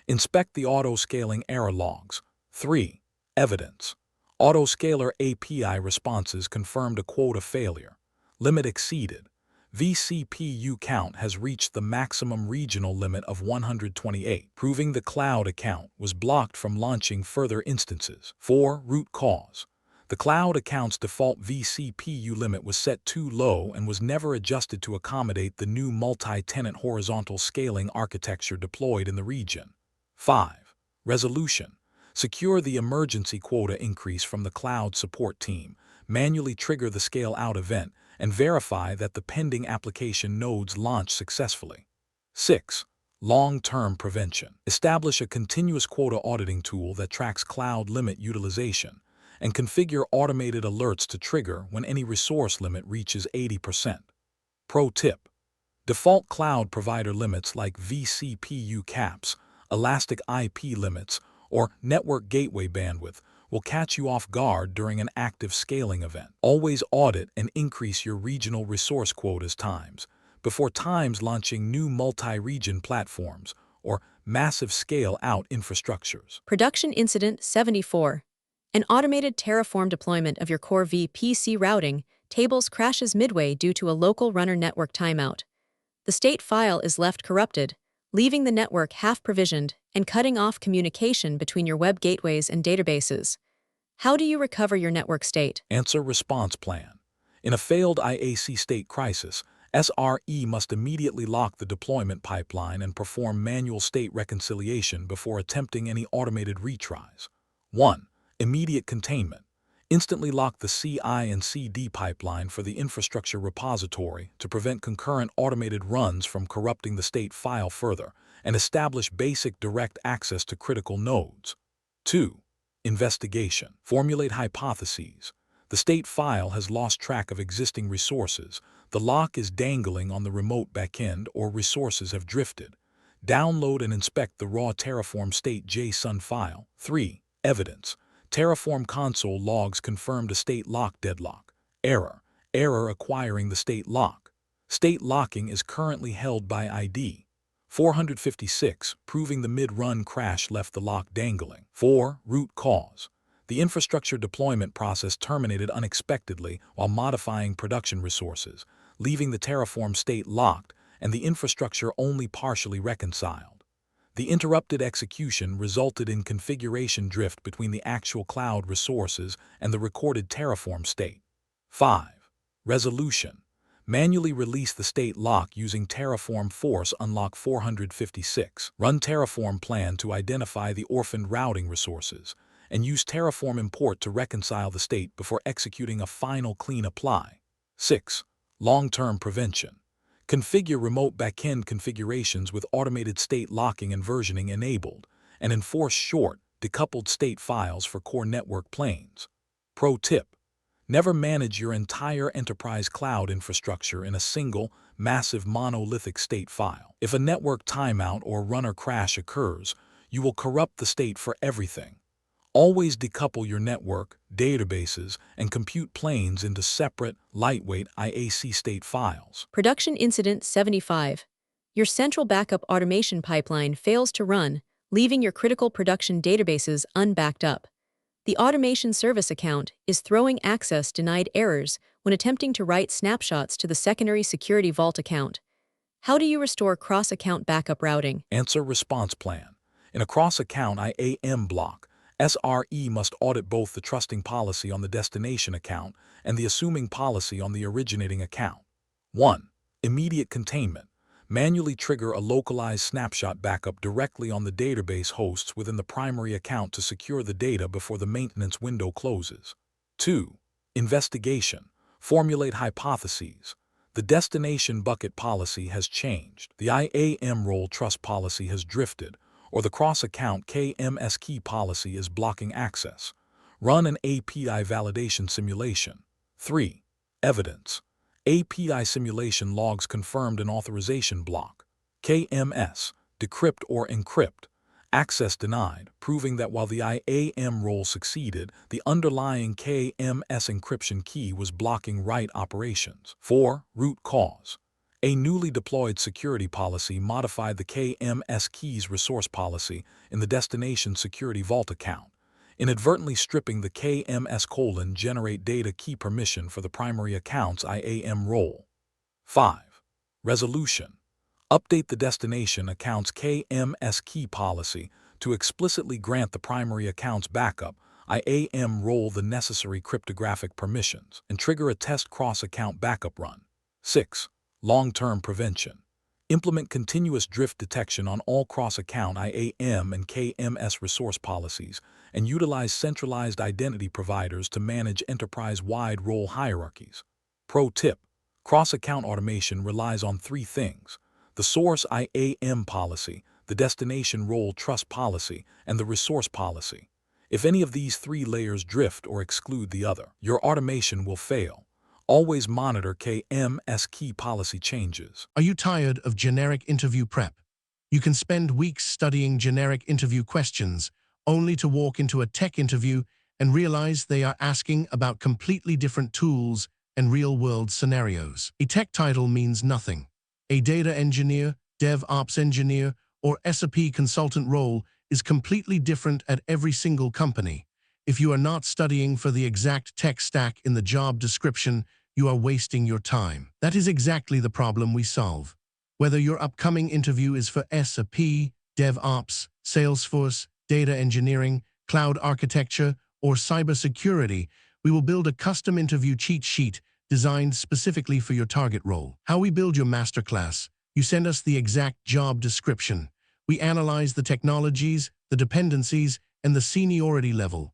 Inspect the auto-scaling error logs. 3. Evidence. Autoscaler API responses confirmed a quota failure. Limit exceeded. vCPU count has reached the maximum regional limit of 128, proving the cloud account was blocked from launching further instances. 4. Root cause. The cloud account's default vCPU limit was set too low and was never adjusted to accommodate the new multi-tenant horizontal scaling architecture deployed in the region. 5. Resolution. Secure the emergency quota increase from the cloud support team, manually trigger the scale-out event, and verify that the pending application nodes launch successfully. 6. Long-term prevention. Establish a continuous quota auditing tool that tracks cloud limit utilization, and configure automated alerts to trigger when any resource limit reaches 80%. Pro tip. Default cloud provider limits like vCPU caps, elastic IP limits, or network gateway bandwidth will catch you off guard during an active scaling event. Always audit and increase your regional resource quotas times before launching new multi-region platforms or massive scale-out infrastructures. Production Incident 74. An automated Terraform deployment of your core VPC routing tables crashes midway due to a local runner network timeout. The state file is left corrupted, leaving the network half-provisioned and cutting off communication between your web gateways and databases. How do you recover your network state? Answer response plan. In a failed IAC state crisis, SRE must immediately lock the deployment pipeline and perform manual state reconciliation before attempting any automated retries. 1. Immediate containment. Instantly lock the CI and CD pipeline for the infrastructure repository to prevent concurrent automated runs from corrupting the state file further, and establish basic direct access to critical nodes. 2. Investigation. Formulate hypotheses. The state file has lost track of existing resources, the lock is dangling on the remote backend, or resources have drifted. Download and inspect the raw Terraform state JSON file. 3. Evidence. Terraform console logs confirmed a state lock deadlock. Error. Error acquiring the state lock. State locking is currently held by ID 456, proving the mid-run crash left the lock dangling. 4. Root cause. The infrastructure deployment process terminated unexpectedly while modifying production resources, leaving the Terraform state locked and the infrastructure only partially reconciled. The interrupted execution resulted in configuration drift between the actual cloud resources and the recorded Terraform state. 5. Resolution. Manually release the state lock using Terraform Force Unlock 456. Run Terraform plan to identify the orphaned routing resources, and use Terraform import to reconcile the state before executing a final clean apply. 6. Long-term prevention. Configure remote backend configurations with automated state locking and versioning enabled, and enforce short, decoupled state files for core network planes. Pro tip. Never manage your entire enterprise cloud infrastructure in a single, massive monolithic state file. If a network timeout or runner crash occurs, you will corrupt the state for everything. Always decouple your network, databases, and compute planes into separate, lightweight IAC state files. Production Incident 75. Your central backup automation pipeline fails to run, leaving your critical production databases unbacked up. The automation service account is throwing access denied errors when attempting to write snapshots to the secondary security vault account. How do you restore cross-account backup routing? Answer response plan. In a cross-account IAM block, SRE must audit both the trusting policy on the destination account and the assuming policy on the originating account. 1. Immediate containment. Manually trigger a localized snapshot backup directly on the database hosts within the primary account to secure the data before the maintenance window closes. 2. Investigation. Formulate hypotheses. The destination bucket policy has changed, the IAM role trust policy has drifted, or the cross-account KMS key policy is blocking access. Run an API validation simulation. 3. Evidence. API simulation logs confirmed an authorization block. KMS. Decrypt or encrypt. Access denied, proving that while the IAM role succeeded, the underlying KMS encryption key was blocking write operations. 4. Root cause. A newly deployed security policy modified the KMS key's resource policy in the destination security vault account, inadvertently stripping the KMS generate data key permission for the primary account's IAM role. 5. Resolution. Update the destination account's KMS key policy to explicitly grant the primary account's backup IAM role the necessary cryptographic permissions and trigger a test cross-account backup run. 6. Long-term prevention. Implement continuous drift detection on all cross-account IAM and KMS resource policies and utilize centralized identity providers to manage enterprise-wide role hierarchies. Pro tip: cross-account automation relies on 3 things: the source IAM policy, the destination role trust policy, and the resource policy. If any of these 3 layers drift or exclude the other, your automation will fail. Always monitor KMS key policy changes. Are you tired of generic interview prep? You can spend weeks studying generic interview questions, only to walk into a tech interview and realize they are asking about completely different tools and real-world scenarios. A tech title means nothing. A data engineer, DevOps engineer, or SRE consultant role is completely different at every single company. If you are not studying for the exact tech stack in the job description, you are wasting your time. That is exactly the problem we solve. Whether your upcoming interview is for SRE, DevOps, Salesforce, data engineering, cloud architecture, or cybersecurity, we will build a custom interview cheat sheet designed specifically for your target role. How we build your masterclass: you send us the exact job description. We analyze the technologies, the dependencies, and the seniority level.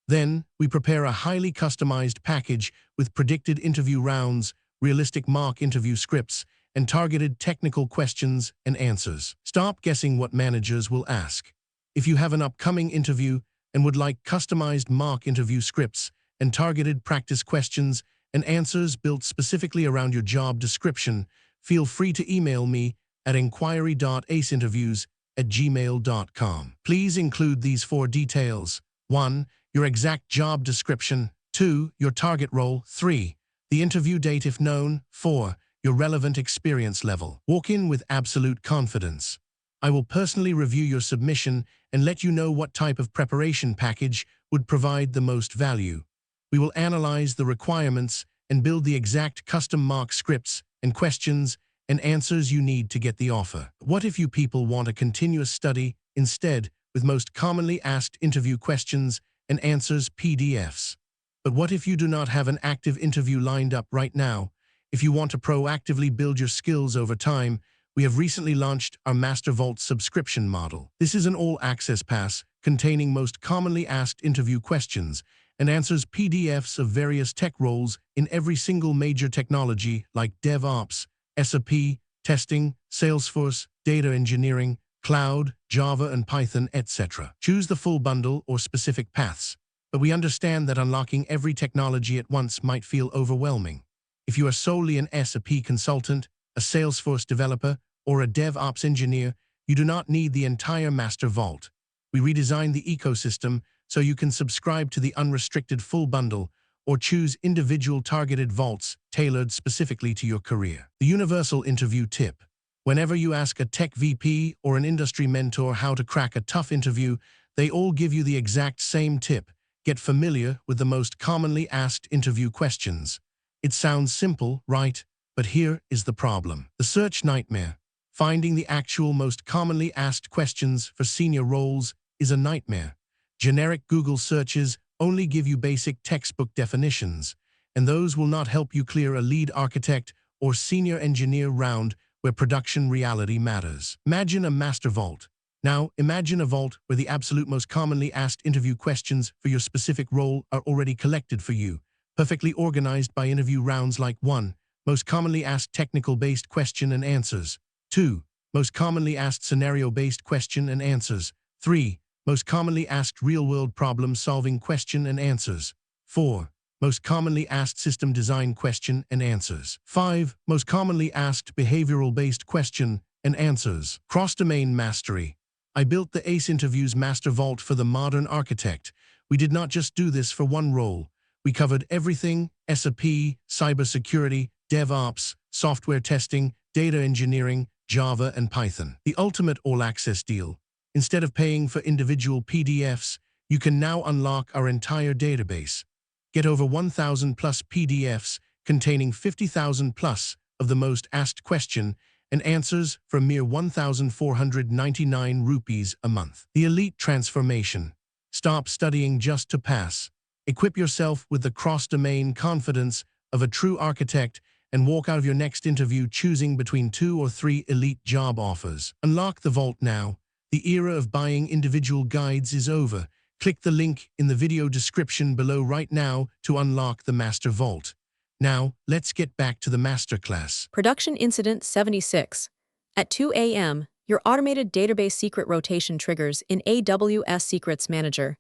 Then, we prepare a highly customized package with predicted interview rounds, realistic mock interview scripts, and targeted technical questions and answers. Stop guessing what managers will ask. If you have an upcoming interview and would like customized mock interview scripts and targeted practice questions and answers built specifically around your job description, feel free to email me at inquiry.aceinterviews@gmail.com. Please include these 4 details: 1. Your exact job description. 2. Your target role. 3. The interview date if known. 4. Your relevant experience level. Walk in with absolute confidence. I will personally review your submission and let you know what type of preparation package would provide the most value. We will analyze the requirements and build the exact custom mock scripts and questions and answers you need to get the offer. What if you people want a continuous study instead, with most commonly asked interview questions and answers PDFs? But what if you do not have an active interview lined up right now? If you want to proactively build your skills over time, we have recently launched our Master Vault subscription model. This is an all-access pass containing most commonly asked interview questions and answers PDFs of various tech roles in every single major technology like DevOps, SRE, testing, Salesforce, data engineering, cloud, Java and Python, etc. Choose the full bundle or specific paths, but we understand that unlocking every technology at once might feel overwhelming. If you are solely an SRE consultant, a Salesforce developer, or a DevOps engineer, you do not need the entire Master Vault. We redesigned the ecosystem so you can subscribe to the unrestricted full bundle or choose individual targeted vaults tailored specifically to your career. The universal interview tip: whenever you ask a tech VP or an industry mentor how to crack a tough interview, they all give you the exact same tip: Get familiar with the most commonly asked interview questions. It sounds simple, right? But here is the problem. The search nightmare. Finding the actual most commonly asked questions for senior roles is a nightmare. Generic Google searches only give you basic textbook definitions, and those will not help you clear a lead architect or senior engineer round where production reality matters. Imagine a master vault. Now, imagine a vault where the absolute most commonly asked interview questions for your specific role are already collected for you, perfectly organized by interview rounds like 1. Most commonly asked technical-based question and answers. 2. Most commonly asked scenario-based question and answers. 3. Most commonly asked real-world problem-solving question and answers. 4. Most commonly asked system design question and answers. 5. Most commonly asked behavioral-based question and answers. Cross-domain mastery. I built the ACE Interviews Master Vault for the modern architect. We did not just do this for one role. We covered everything: SAP, cybersecurity, DevOps, software testing, data engineering, Java, and Python. The ultimate all-access deal. Instead of paying for individual PDFs, you can now unlock our entire database. Get over 1,000 plus PDFs containing 50,000 plus of the most asked question and answers for a mere 1,499 rupees a month. The elite transformation. Stop studying just to pass. Equip yourself with the cross-domain confidence of a true architect and walk out of your next interview choosing between 2 or 3 elite job offers. Unlock the vault now. The era of buying individual guides is over. Click the link in the video description below right now to unlock the Master Vault. Now, let's get back to the masterclass. Production Incident 76. At 2 a.m., your automated database secret rotation triggers in AWS Secrets Manager.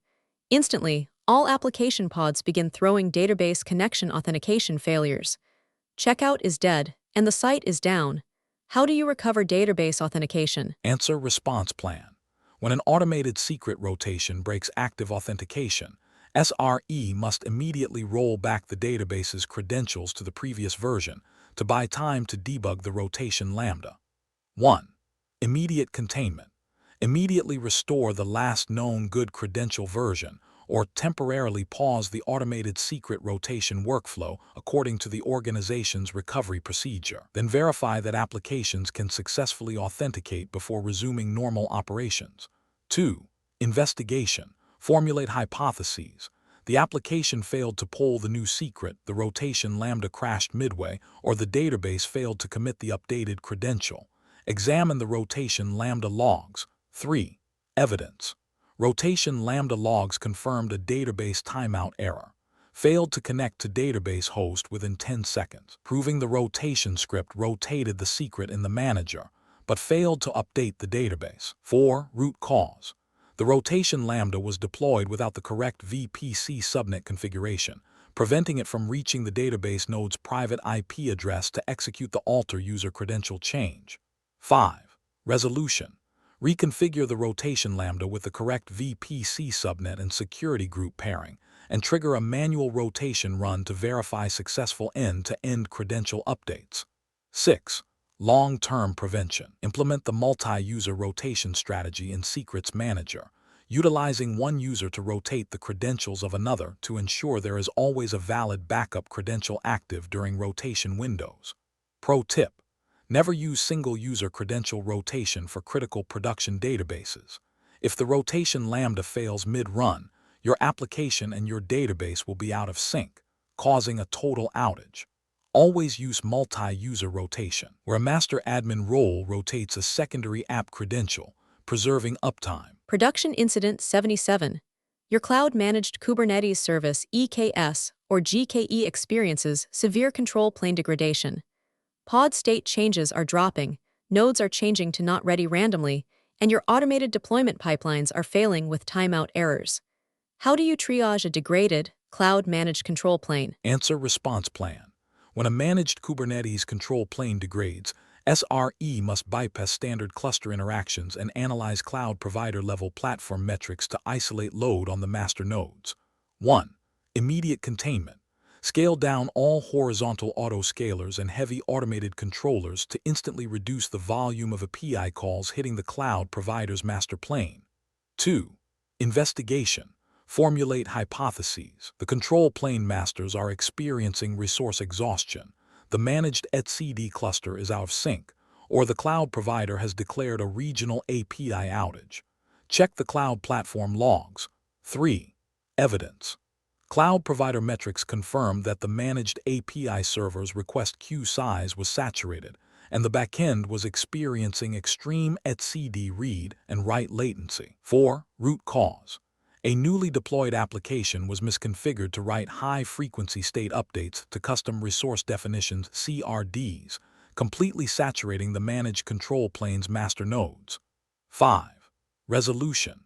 Instantly, all application pods begin throwing database connection authentication failures. Checkout is dead, and the site is down. How do you recover database authentication? Answer response plan. When an automated secret rotation breaks active authentication, SRE must immediately roll back the database's credentials to the previous version to buy time to debug the rotation lambda. 1. Immediate containment. Immediately restore the last known good credential version or temporarily pause the automated secret rotation workflow according to the organization's recovery procedure. Then verify that applications can successfully authenticate before resuming normal operations. 2. Investigation. Formulate hypotheses. The application failed to poll the new secret, the rotation lambda crashed midway, or the database failed to commit the updated credential. Examine the rotation lambda logs. 3. Evidence. Rotation lambda logs confirmed a database timeout error. Failed to connect to database host within 10 seconds, proving the rotation script rotated the secret in the manager, but failed to update the database. 4. Root cause. The rotation lambda was deployed without the correct VPC subnet configuration, preventing it from reaching the database node's private IP address to execute the alter user credential change. 5. Resolution. Reconfigure the rotation lambda with the correct VPC subnet and security group pairing, and trigger a manual rotation run to verify successful end-to-end credential updates. 6. Long-term prevention. Implement the multi-user rotation strategy in Secrets Manager, utilizing one user to rotate the credentials of another to ensure there is always a valid backup credential active during rotation windows. Pro tip: never use single-user credential rotation for critical production databases. If the rotation lambda fails mid-run, your application and your database will be out of sync, causing a total outage. Always use multi-user rotation, where a master admin role rotates a secondary app credential, preserving uptime. Production Incident 77. Your cloud-managed Kubernetes service EKS or GKE experiences severe control plane degradation. Pod state changes are dropping, nodes are changing to not ready randomly, and your automated deployment pipelines are failing with timeout errors. How do you triage a degraded, cloud-managed control plane? Answer response plan. When a managed Kubernetes control plane degrades, SRE must bypass standard cluster interactions and analyze cloud provider-level platform metrics to isolate load on the master nodes. 1. Immediate containment. Scale down all horizontal autoscalers and heavy automated controllers to instantly reduce the volume of API calls hitting the cloud provider's master plane. 2. Investigation. Formulate hypotheses. The control plane masters are experiencing resource exhaustion. The managed etcd cluster is out of sync, or the cloud provider has declared a regional API outage. Check the cloud platform logs. 3. Evidence. Cloud provider metrics confirm that the managed API server's request queue size was saturated, and the backend was experiencing extreme etcd read and write latency. 4. Root cause. A newly deployed application was misconfigured to write high-frequency state updates to custom resource definitions (CRDs), completely saturating the managed control plane's master nodes. 5. Resolution.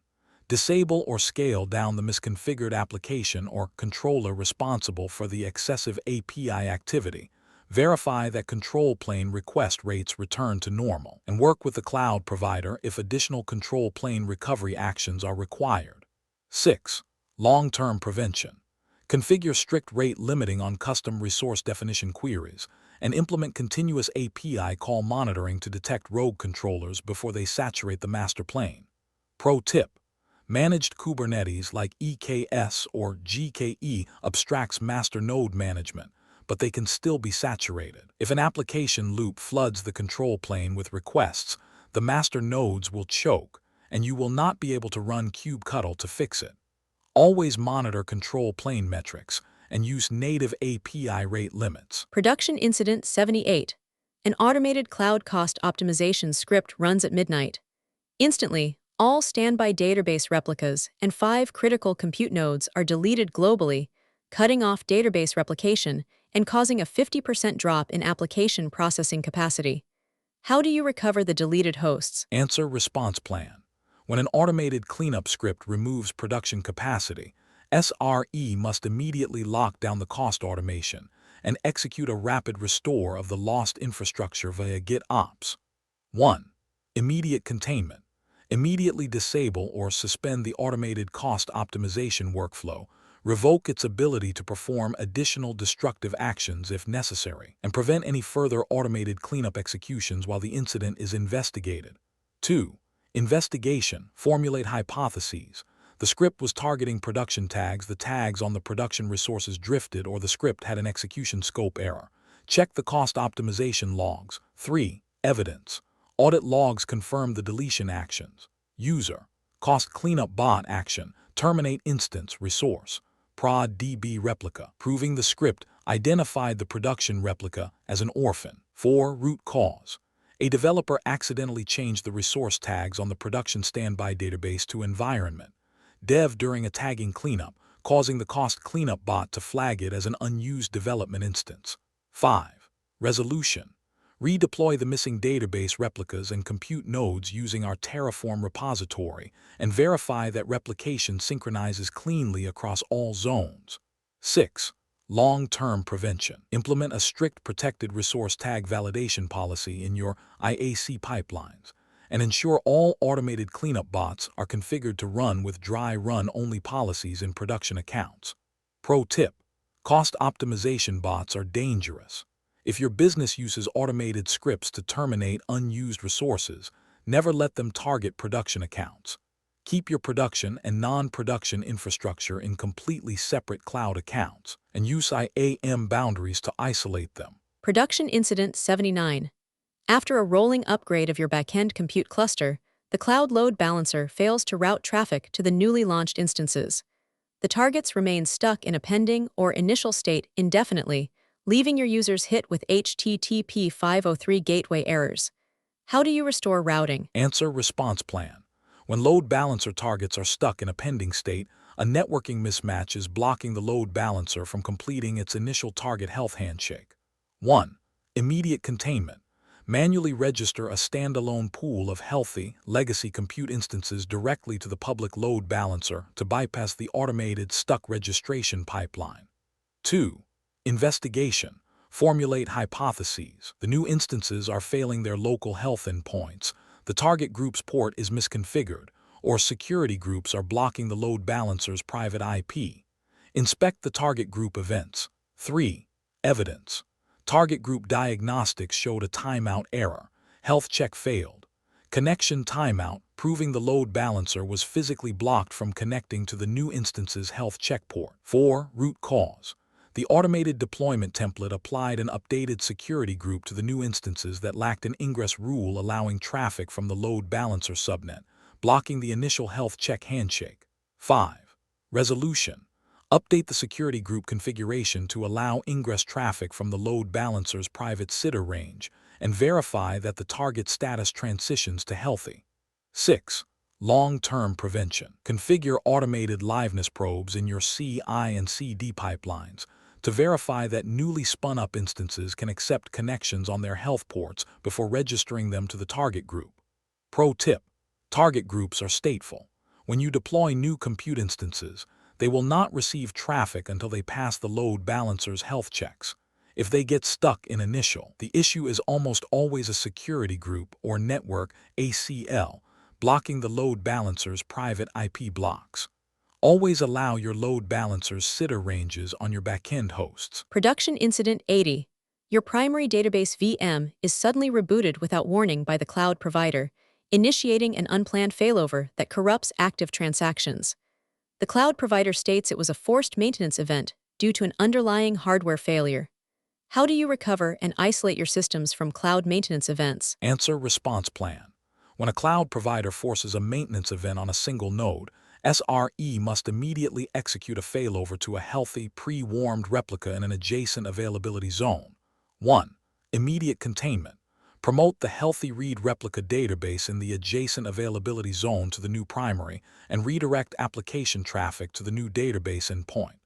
Disable or scale down the misconfigured application or controller responsible for the excessive API activity. Verify that control plane request rates return to normal, and work with the cloud provider if additional control plane recovery actions are required. 6. Long-term prevention. Configure strict rate limiting on custom resource definition queries, and implement continuous API call monitoring to detect rogue controllers before they saturate the master plane. Pro tip. Managed Kubernetes like EKS or GKE abstracts master node management, but they can still be saturated. If an application loop floods the control plane with requests, the master nodes will choke, and you will not be able to run kubectl to fix it. Always monitor control plane metrics and use native API rate limits. Production Incident 78. An automated cloud cost optimization script runs at midnight. Instantly, all standby database replicas and 5 critical compute nodes are deleted globally, cutting off database replication and causing a 50% drop in application processing capacity. How do you recover the deleted hosts? Answer response plan. When an automated cleanup script removes production capacity, SRE must immediately lock down the cost automation and execute a rapid restore of the lost infrastructure via GitOps. 1. Immediate containment. Immediately disable or suspend the automated cost optimization workflow, revoke its ability to perform additional destructive actions if necessary, and prevent any further automated cleanup executions while the incident is investigated. 2. Investigation. Formulate hypotheses. The script was targeting production tags. The tags on the production resources drifted, or the script had an execution scope error. Check the cost optimization logs. 3. Evidence. Audit logs confirm the deletion actions. User. Cost cleanup bot action. Terminate instance resource. Prod DB replica. Proving the script identified the production replica as an orphan. 4. Root cause. A developer accidentally changed the resource tags on the production standby database to environment dev during a tagging cleanup, causing the cost cleanup bot to flag it as an unused development instance. 5. Resolution. Redeploy the missing database replicas and compute nodes using our Terraform repository and verify that replication synchronizes cleanly across all zones. 6. Long-term prevention. Implement a strict protected resource tag validation policy in your IAC pipelines and ensure all automated cleanup bots are configured to run with dry run-only policies in production accounts. Pro tip. Cost optimization bots are dangerous. If your business uses automated scripts to terminate unused resources, never let them target production accounts. Keep your production and non-production infrastructure in completely separate cloud accounts and use IAM boundaries to isolate them. Production Incident 79. After a rolling upgrade of your backend compute cluster, the cloud load balancer fails to route traffic to the newly launched instances. The targets remain stuck in a pending or initial state indefinitely, leaving your users hit with HTTP 503 gateway errors. How do you restore routing? Answer response plan. When load balancer targets are stuck in a pending state, a networking mismatch is blocking the load balancer from completing its initial target health handshake. 1. Immediate containment. Manually register a standalone pool of healthy, legacy compute instances directly to the public load balancer to bypass the automated stuck registration pipeline. 2. Investigation. Formulate hypotheses. The new instances are failing their local health endpoints. The target group's port is misconfigured, or security groups are blocking the load balancer's private IP. Inspect the target group events. 3. Evidence. Target group diagnostics showed a timeout error. Health check failed. Connection timeout, proving the load balancer was physically blocked from connecting to the new instance's health check port. 4. Root cause. The automated deployment template applied an updated security group to the new instances that lacked an ingress rule allowing traffic from the load balancer subnet, blocking the initial health check handshake. 5. Resolution. Update the security group configuration to allow ingress traffic from the load balancer's private sitter range and verify that the target status transitions to healthy. 6. Long-term prevention. Configure automated liveness probes in your CI and CD pipelines to verify that newly spun-up instances can accept connections on their health ports before registering them to the target group. Pro tip: target groups are stateful. When you deploy new compute instances, they will not receive traffic until they pass the load balancer's health checks. If they get stuck in initial, the issue is almost always a security group or network ACL, blocking the load balancer's private IP blocks. Always allow your load balancer's sitter ranges on your backend hosts. Production Incident 80. Your primary database VM is suddenly rebooted without warning by the cloud provider, initiating an unplanned failover that corrupts active transactions. The cloud provider states it was a forced maintenance event due to an underlying hardware failure. How do you recover and isolate your systems from cloud maintenance events? Answer: response plan. When a cloud provider forces a maintenance event on a single node, SRE must immediately execute a failover to a healthy, pre-warmed replica in an adjacent availability zone. 1. Immediate containment. Promote the healthy read replica database in the adjacent availability zone to the new primary and redirect application traffic to the new database endpoint.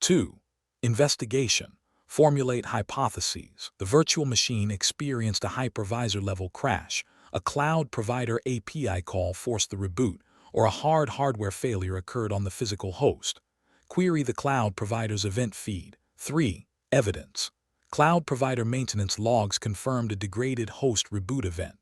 2. Investigation. Formulate hypotheses. The virtual machine experienced a hypervisor-level crash, a cloud provider API call forced the reboot, or a hardware failure occurred on the physical host. Query the cloud provider's event feed. 3. Evidence. Cloud provider maintenance logs confirmed a degraded host reboot event.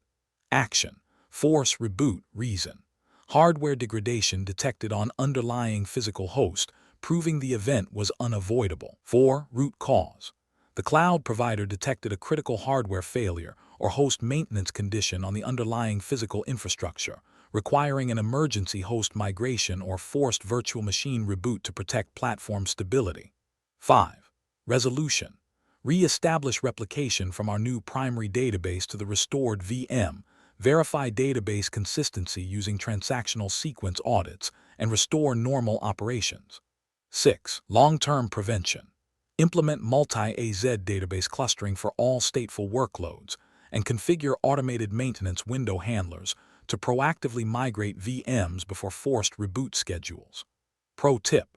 Action. Force reboot. Reason. Hardware degradation detected on underlying physical host, proving the event was unavoidable. 4. Root cause. The cloud provider detected a critical hardware failure or host maintenance condition on the underlying physical infrastructure, requiring an emergency host migration or forced virtual machine reboot to protect platform stability. 5. Resolution. Re-establish replication from our new primary database to the restored VM, verify database consistency using transactional sequence audits, and restore normal operations. 6. Long-term prevention. Implement multi-AZ database clustering for all stateful workloads, and configure automated maintenance window handlers to proactively migrate VMs before forced reboot schedules. Pro tip: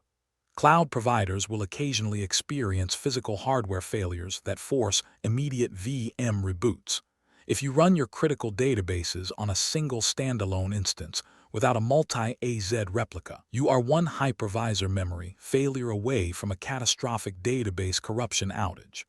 cloud providers will occasionally experience physical hardware failures that force immediate VM reboots. If you run your critical databases on a single standalone instance without a multi-AZ replica, you are one hypervisor memory failure away from a catastrophic database corruption outage.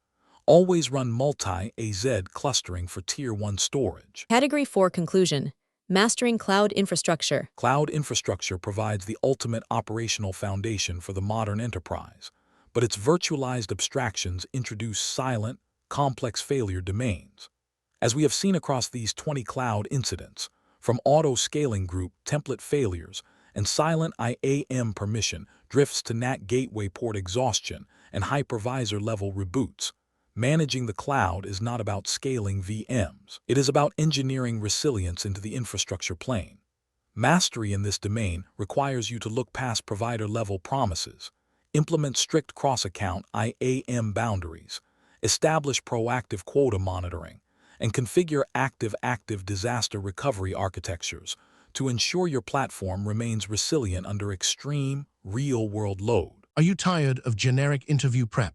Always run multi-AZ clustering for Tier 1 storage. Category 4 Conclusion. Mastering Cloud Infrastructure. Cloud infrastructure provides the ultimate operational foundation for the modern enterprise, but its virtualized abstractions introduce silent, complex failure domains. As we have seen across these 20 cloud incidents, from auto-scaling group template failures and silent IAM permission drifts to NAT gateway port exhaustion and hypervisor-level reboots, managing the cloud is not about scaling VMs. It is about engineering resilience into the infrastructure plane. Mastery in this domain requires you to look past provider-level promises, implement strict cross-account IAM boundaries, establish proactive quota monitoring, and configure active disaster recovery architectures to ensure your platform remains resilient under extreme, real-world load. Are you tired of generic interview prep?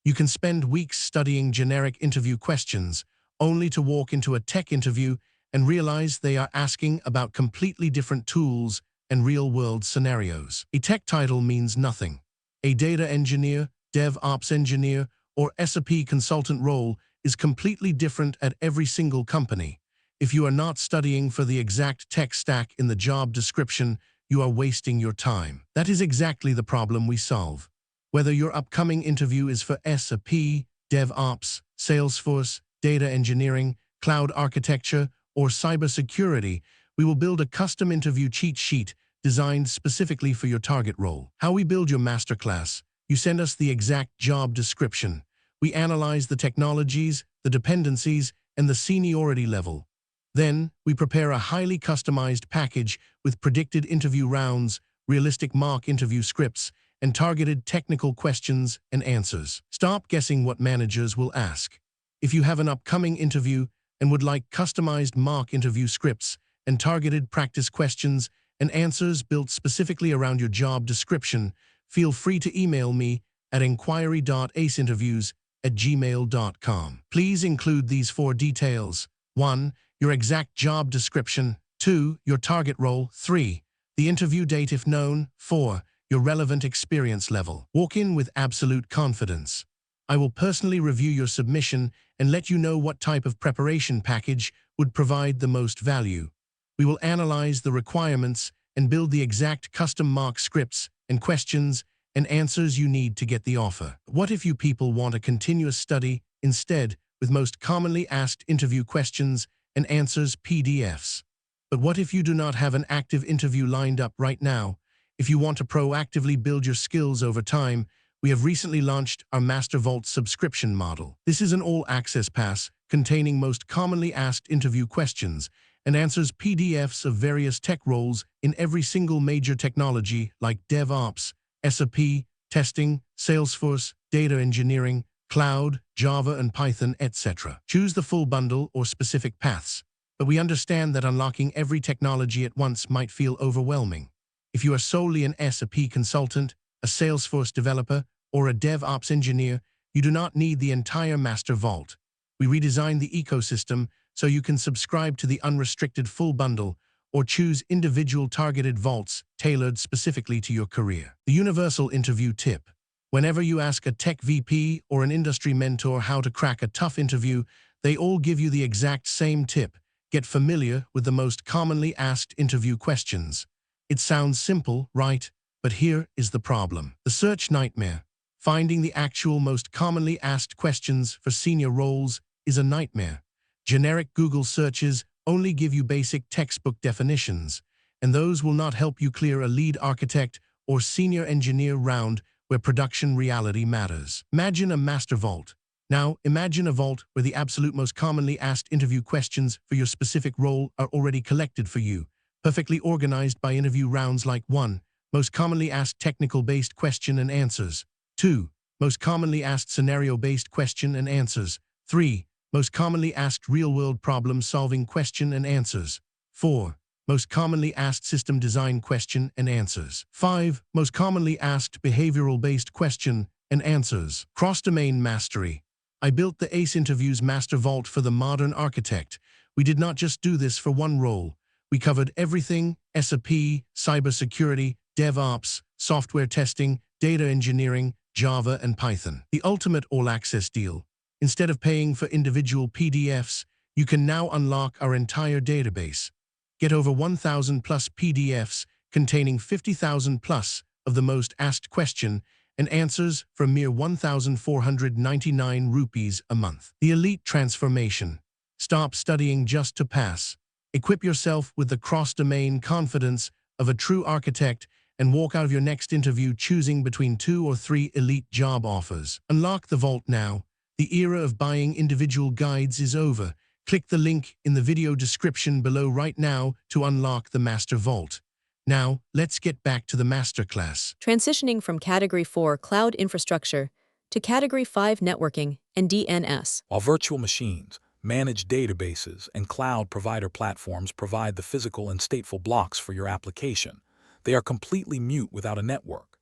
You can spend weeks studying generic interview questions, only to walk into a tech interview and realize they are asking about completely different tools and real-world scenarios. A tech title means nothing. A data engineer, DevOps engineer, or SAP consultant role is completely different at every single company. If you are not studying for the exact tech stack in the job description, you are wasting your time. That is exactly the problem we solve. Whether your upcoming interview is for SAP, DevOps, Salesforce, data engineering, cloud architecture, or cybersecurity, we will build a custom interview cheat sheet designed specifically for your target role. How we build your masterclass: you send us the exact job description. We analyze the technologies, the dependencies, and the seniority level. Then, we prepare a highly customized package with predicted interview rounds, realistic mock interview scripts, and targeted technical questions and answers. Stop guessing what managers will ask. If you have an upcoming interview and would like customized mock interview scripts and targeted practice questions and answers built specifically around your job description, feel free to email me at inquiry.aceinterviews@gmail.com. Please include these 4 details: 1. Your exact job description. 2. Your target role. 3. The interview date if known. 4. Your relevant experience level. Walk in with absolute confidence. I will personally review your submission and let you know what type of preparation package would provide the most value. We will analyze the requirements and build the exact custom mock scripts and questions and answers you need to get the offer. What if you people want a continuous study instead, with most commonly asked interview questions and answers PDFs? But what if you do not have an active interview lined up right now? If you want to proactively build your skills over time, we have recently launched our Master Vault subscription model. This is an all-access pass containing most commonly asked interview questions and answers PDFs of various tech roles in every single major technology like DevOps, SRE, testing, Salesforce, data engineering, cloud, Java and Python, etc. Choose the full bundle or specific paths, but we understand that unlocking every technology at once might feel overwhelming. If you are solely an SRE consultant, a Salesforce developer, or a DevOps engineer, you do not need the entire Master Vault. We redesigned the ecosystem so you can subscribe to the unrestricted full bundle or choose individual targeted vaults tailored specifically to your career. The universal interview tip. Whenever you ask a tech VP or an industry mentor how to crack a tough interview, they all give you the exact same tip: get familiar with the most commonly asked interview questions. It sounds simple, right? But here is the problem. The search nightmare. Finding the actual most commonly asked questions for senior roles is a nightmare. Generic Google searches only give you basic textbook definitions, and those will not help you clear a lead architect or senior engineer round where production reality matters. Imagine a master vault. Now, imagine a vault where the absolute most commonly asked interview questions for your specific role are already collected for you, perfectly organized by interview rounds like 1. Most commonly asked technical-based question and answers. 2. Most commonly asked scenario-based question and answers. 3. Most commonly asked real-world problem-solving question and answers. 4. Most commonly asked system design question and answers. 5. Most commonly asked behavioral-based question and answers. Cross-domain mastery. I built the ACE Interviews Master Vault for the modern architect. We did not just do this for one role. We covered everything: SRE, cybersecurity, DevOps, software testing, data engineering, Java and Python. The ultimate all-access deal. Instead of paying for individual PDFs, you can now unlock our entire database. Get over 1,000 plus PDFs containing 50,000 plus of the most asked question and answers for a mere 1,499 rupees a month. The elite transformation. Stop studying just to pass. Equip yourself with the cross-domain confidence of a true architect and walk out of your next interview choosing between 2 or 3 elite job offers. Unlock the vault now. The era of buying individual guides is over. Click the link in the video description below right now to unlock the Master Vault. Now, let's get back to the masterclass. Transitioning from Category 4 Cloud Infrastructure to Category 5 Networking and DNS. While virtual machines, managed databases, and cloud provider platforms provide the physical and stateful blocks for your application, they are completely mute without a network.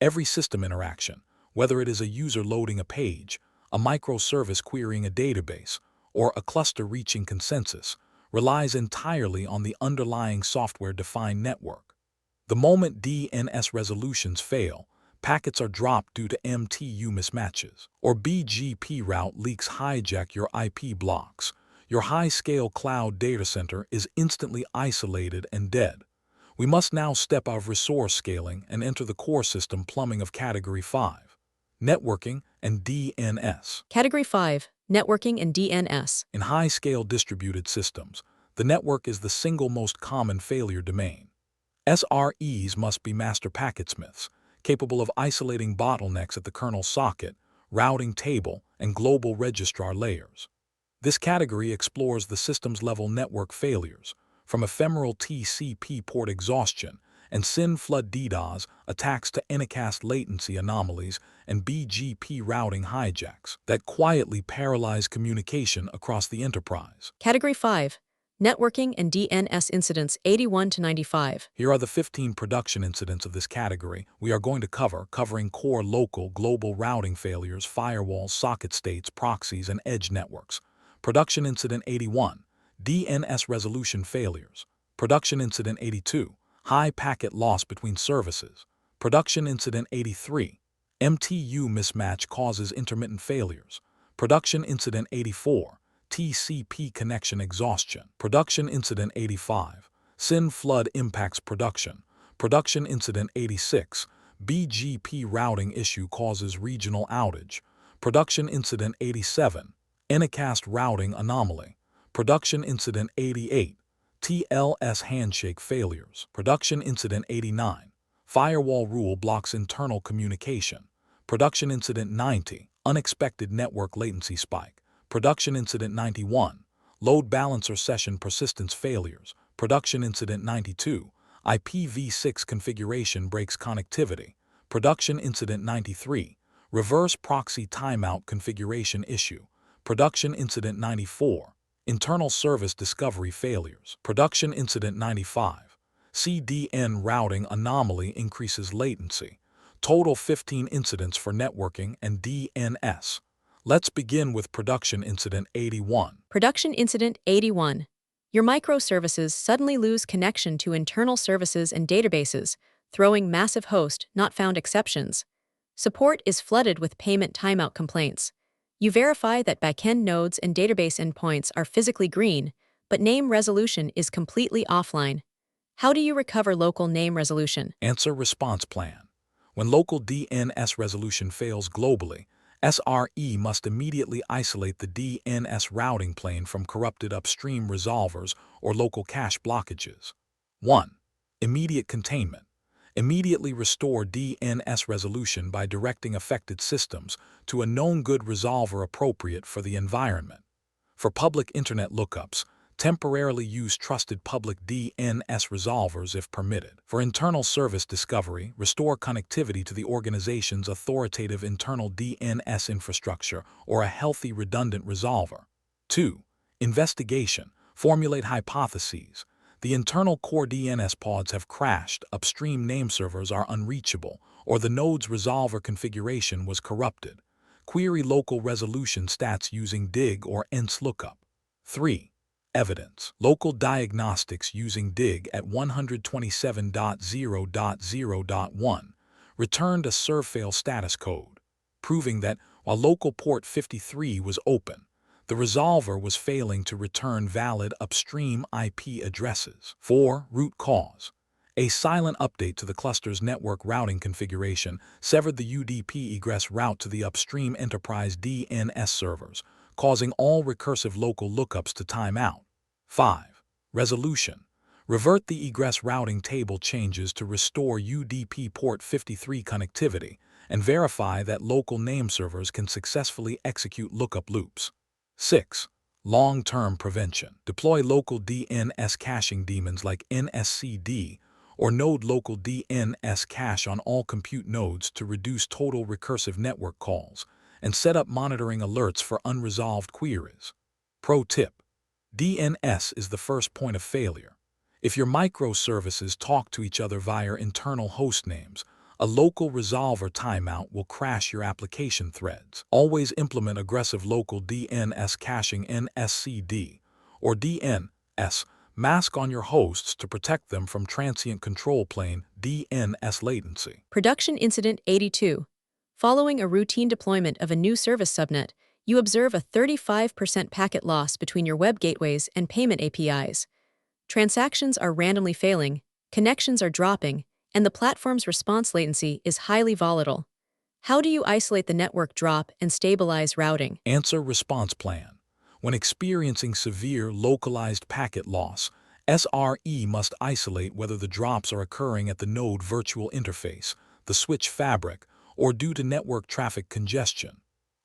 Every system interaction, whether it is a user loading a page, a microservice querying a database, or a cluster reaching consensus, relies entirely on the underlying software-defined network. The moment DNS resolutions fail, packets are dropped due to MTU mismatches, or BGP route leaks hijack your IP blocks. Your high-scale cloud data center is instantly isolated and dead. We must now step out of resource scaling and enter the core system plumbing of Category 5, Networking and DNS. Category 5 Networking and DNS. In high-scale distributed systems, The network is the single most common failure domain. SREs must be master packetsmiths, capable of isolating bottlenecks at the kernel socket, routing table, and global registrar layers. This category explores the systems-level network failures, from ephemeral TCP port exhaustion and SYN flood DDoS attacks to Anycast latency anomalies and BGP routing hijacks that quietly paralyze communication across the enterprise. Category 5. Networking and DNS incidents 81 to 95. Here are the 15 production incidents of this category we are going to covering core local global routing failures, firewalls, socket states, proxies, and edge networks. Production incident 81, DNS resolution failures. Production incident 82, high packet loss between services. Production incident 83, MTU mismatch causes intermittent failures. Production incident 84, TCP connection exhaustion. Production incident 85, SYN flood impacts production. Production incident 86, BGP routing issue causes regional outage. Production incident 87, Anycast routing anomaly. Production incident 88, TLS handshake failures. Production incident 89, firewall rule blocks internal communication. Production incident 90, unexpected network latency spike. Production incident 91, load balancer session persistence failures. Production incident 92, IPv6 configuration breaks connectivity. Production incident 93, reverse proxy timeout configuration issue. Production incident 94, internal service discovery failures. Production incident 95, CDN routing anomaly increases latency. Total 15 incidents for networking and DNS. Let's begin with production incident 81. Production incident 81. Your microservices suddenly lose connection to internal services and databases, throwing massive host not found exceptions. Support is flooded with payment timeout complaints. You verify that backend nodes and database endpoints are physically green, but name resolution is completely offline. How do you recover local name resolution? Answer response plan. When local DNS resolution fails globally, SRE must immediately isolate the DNS routing plane from corrupted upstream resolvers or local cache blockages. 1. Immediate containment. Immediately restore DNS resolution by directing affected systems to a known good resolver appropriate for the environment. For public internet lookups, temporarily use trusted public DNS resolvers if permitted. For internal service discovery, restore connectivity to the organization's authoritative internal DNS infrastructure or a healthy redundant resolver. 2. Investigation. Formulate hypotheses. The internal core DNS pods have crashed, upstream name servers are unreachable, or the node's resolver configuration was corrupted. Query local resolution stats using DIG or ENS lookup. 3. Evidence. Local diagnostics using DIG at 127.0.0.1 returned a serve-fail status code, proving that while local port 53 was open, the resolver was failing to return valid upstream IP addresses. 4. Root cause. A silent update to the cluster's network routing configuration severed the UDP egress route to the upstream enterprise DNS servers, causing all recursive local lookups to time out. 5. Resolution. Revert the egress routing table changes to restore UDP port 53 connectivity and verify that local name servers can successfully execute lookup loops. 6. Long-term prevention. Deploy local DNS caching daemons like NSCD or node local DNS cache on all compute nodes to reduce total recursive network calls and set up monitoring alerts for unresolved queries. Pro tip. DNS is the first point of failure. If your microservices talk to each other via internal host names, a local resolver timeout will crash your application threads. Always implement aggressive local DNS caching NSCD or DNS mask on your hosts to protect them from transient control plane DNS latency. Production incident 82. Following a routine deployment of a new service subnet, you observe a 35% packet loss between your web gateways and payment APIs. Transactions are randomly failing, connections are dropping, and the platform's response latency is highly volatile. How do you isolate the network drop and stabilize routing? Answer response plan. When experiencing severe localized packet loss, SRE must isolate whether the drops are occurring at the node virtual interface, the switch fabric, or due to network traffic congestion.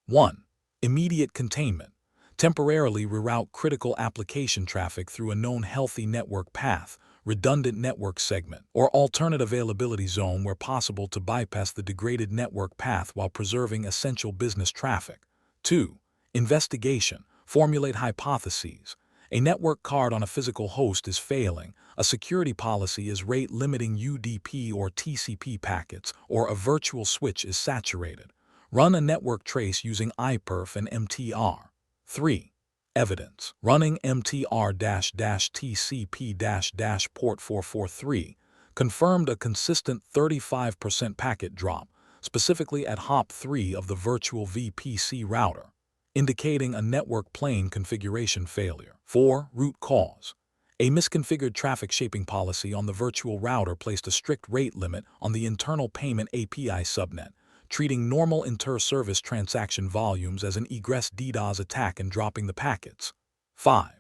1. Immediate containment. Temporarily reroute critical application traffic through a known healthy network path, redundant network segment, or alternate availability zone where possible to bypass the degraded network path while preserving essential business traffic. 2. Investigation. Formulate hypotheses. A network card on a physical host is failing, a security policy is rate limiting UDP or TCP packets, or a virtual switch is saturated. Run a network trace using eBPF and MTR. 3. Evidence. Running MTR-TCP-port 443 confirmed a consistent 35% packet drop, specifically at hop 3 of the virtual VPC router, indicating a network plane configuration failure. 4. Root cause. A misconfigured traffic shaping policy on the virtual router placed a strict rate limit on the internal payment API subnet, treating normal inter-service transaction volumes as an egress DDoS attack and dropping the packets. 5.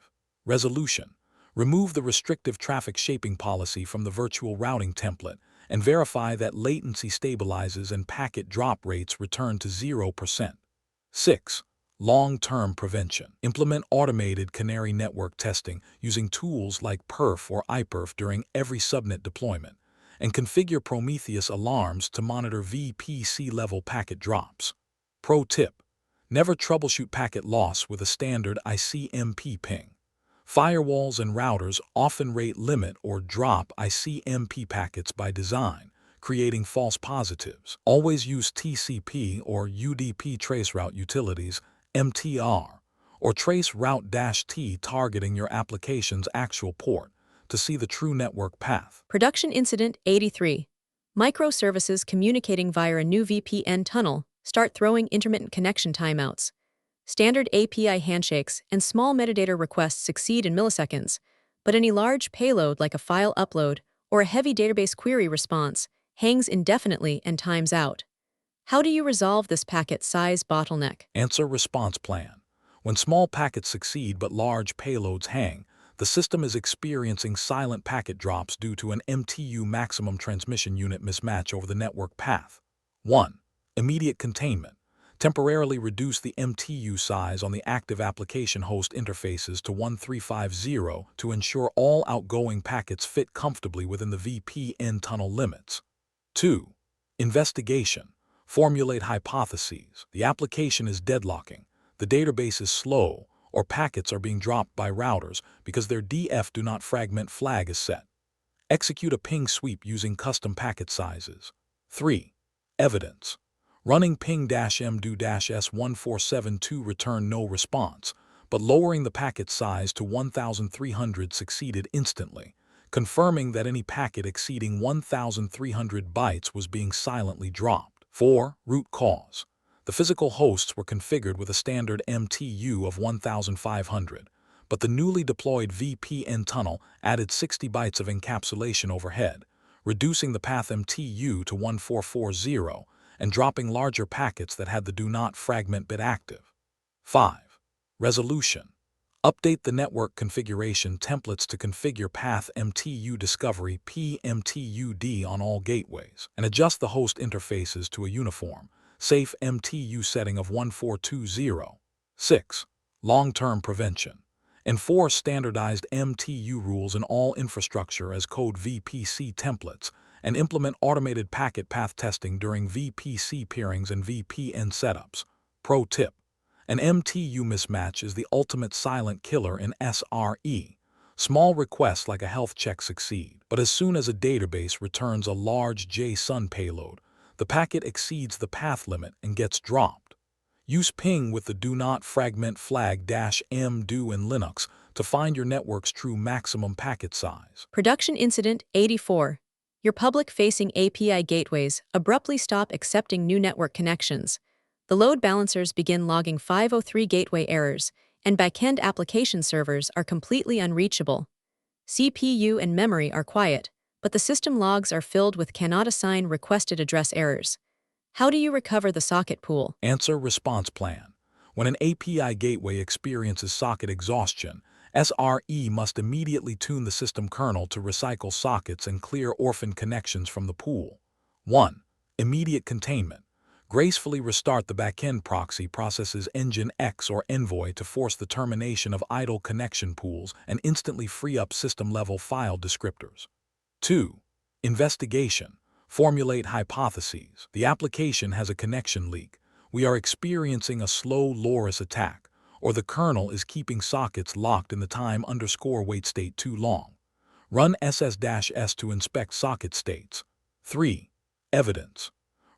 Resolution. Remove the restrictive traffic shaping policy from the virtual routing template and verify that latency stabilizes and packet drop rates return to 0%. 6. Long-term prevention. Implement automated canary network testing using tools like perf or eBPF during every subnet deployment, and configure Prometheus alarms to monitor VPC-level packet drops. Pro tip: never troubleshoot packet loss with a standard ICMP ping. Firewalls and routers often rate limit or drop ICMP packets by design, creating false positives. Always use TCP or UDP traceroute utilities, MTR, or traceroute-T targeting your application's actual port to see the true network path. Production Incident 83. Microservices communicating via a new VPN tunnel start throwing intermittent connection timeouts. Standard API handshakes and small metadata requests succeed in milliseconds, but any large payload like a file upload or a heavy database query response hangs indefinitely and times out. How do you resolve this packet size bottleneck? Answer response plan. When small packets succeed but large payloads hang, the system is experiencing silent packet drops due to an MTU maximum transmission unit mismatch over the network path. 1. Immediate containment. Temporarily reduce the MTU size on the active application host interfaces to 1350 to ensure all outgoing packets fit comfortably within the VPN tunnel limits. 2. Investigation. Formulate hypotheses. The application is deadlocking, the database is slow, or packets are being dropped by routers because their DF do not fragment flag is set. Execute a ping sweep using custom packet sizes. 3. Evidence. Running ping-mdo-s1472 return no response, but lowering the packet size to 1300 succeeded instantly, confirming that any packet exceeding 1300 bytes was being silently dropped. 4. Root cause. The physical hosts were configured with a standard MTU of 1500, but the newly deployed VPN tunnel added 60 bytes of encapsulation overhead, reducing the path MTU to 1440 and dropping larger packets that had the do not fragment bit active. 5. Resolution. Update the network configuration templates to configure path MTU discovery PMTUD on all gateways, and adjust the host interfaces to a uniform, safe MTU setting of 1420. 6. Long-term prevention. Enforce standardized MTU rules in all infrastructure as code VPC templates, and implement automated packet path testing during VPC peerings and VPN setups. Pro tip: an MTU mismatch is the ultimate silent killer in SRE. Small requests like a health check succeed, but as soon as a database returns a large JSON payload, the packet exceeds the path limit and gets dropped. Use ping with the do not fragment flag -mdo in Linux to find your network's true maximum packet size. Production Incident 84. Your public-facing API gateways abruptly stop accepting new network connections. The load balancers begin logging 503 gateway errors, and backend application servers are completely unreachable. CPU and memory are quiet, but the system logs are filled with cannot assign requested address errors. How do you recover the socket pool? Answer response plan. When an API gateway experiences socket exhaustion, SRE must immediately tune the system kernel to recycle sockets and clear orphan connections from the pool. 1. Immediate containment. Gracefully restart the backend proxy processes Nginx or Envoy to force the termination of idle connection pools and instantly free up system-level file descriptors. 2. Investigation. Formulate hypotheses. The application has a connection leak. We are experiencing a slow loris attack, or the kernel is keeping sockets locked in the time_wait state too long. Run ss-s to inspect socket states. 3. Evidence.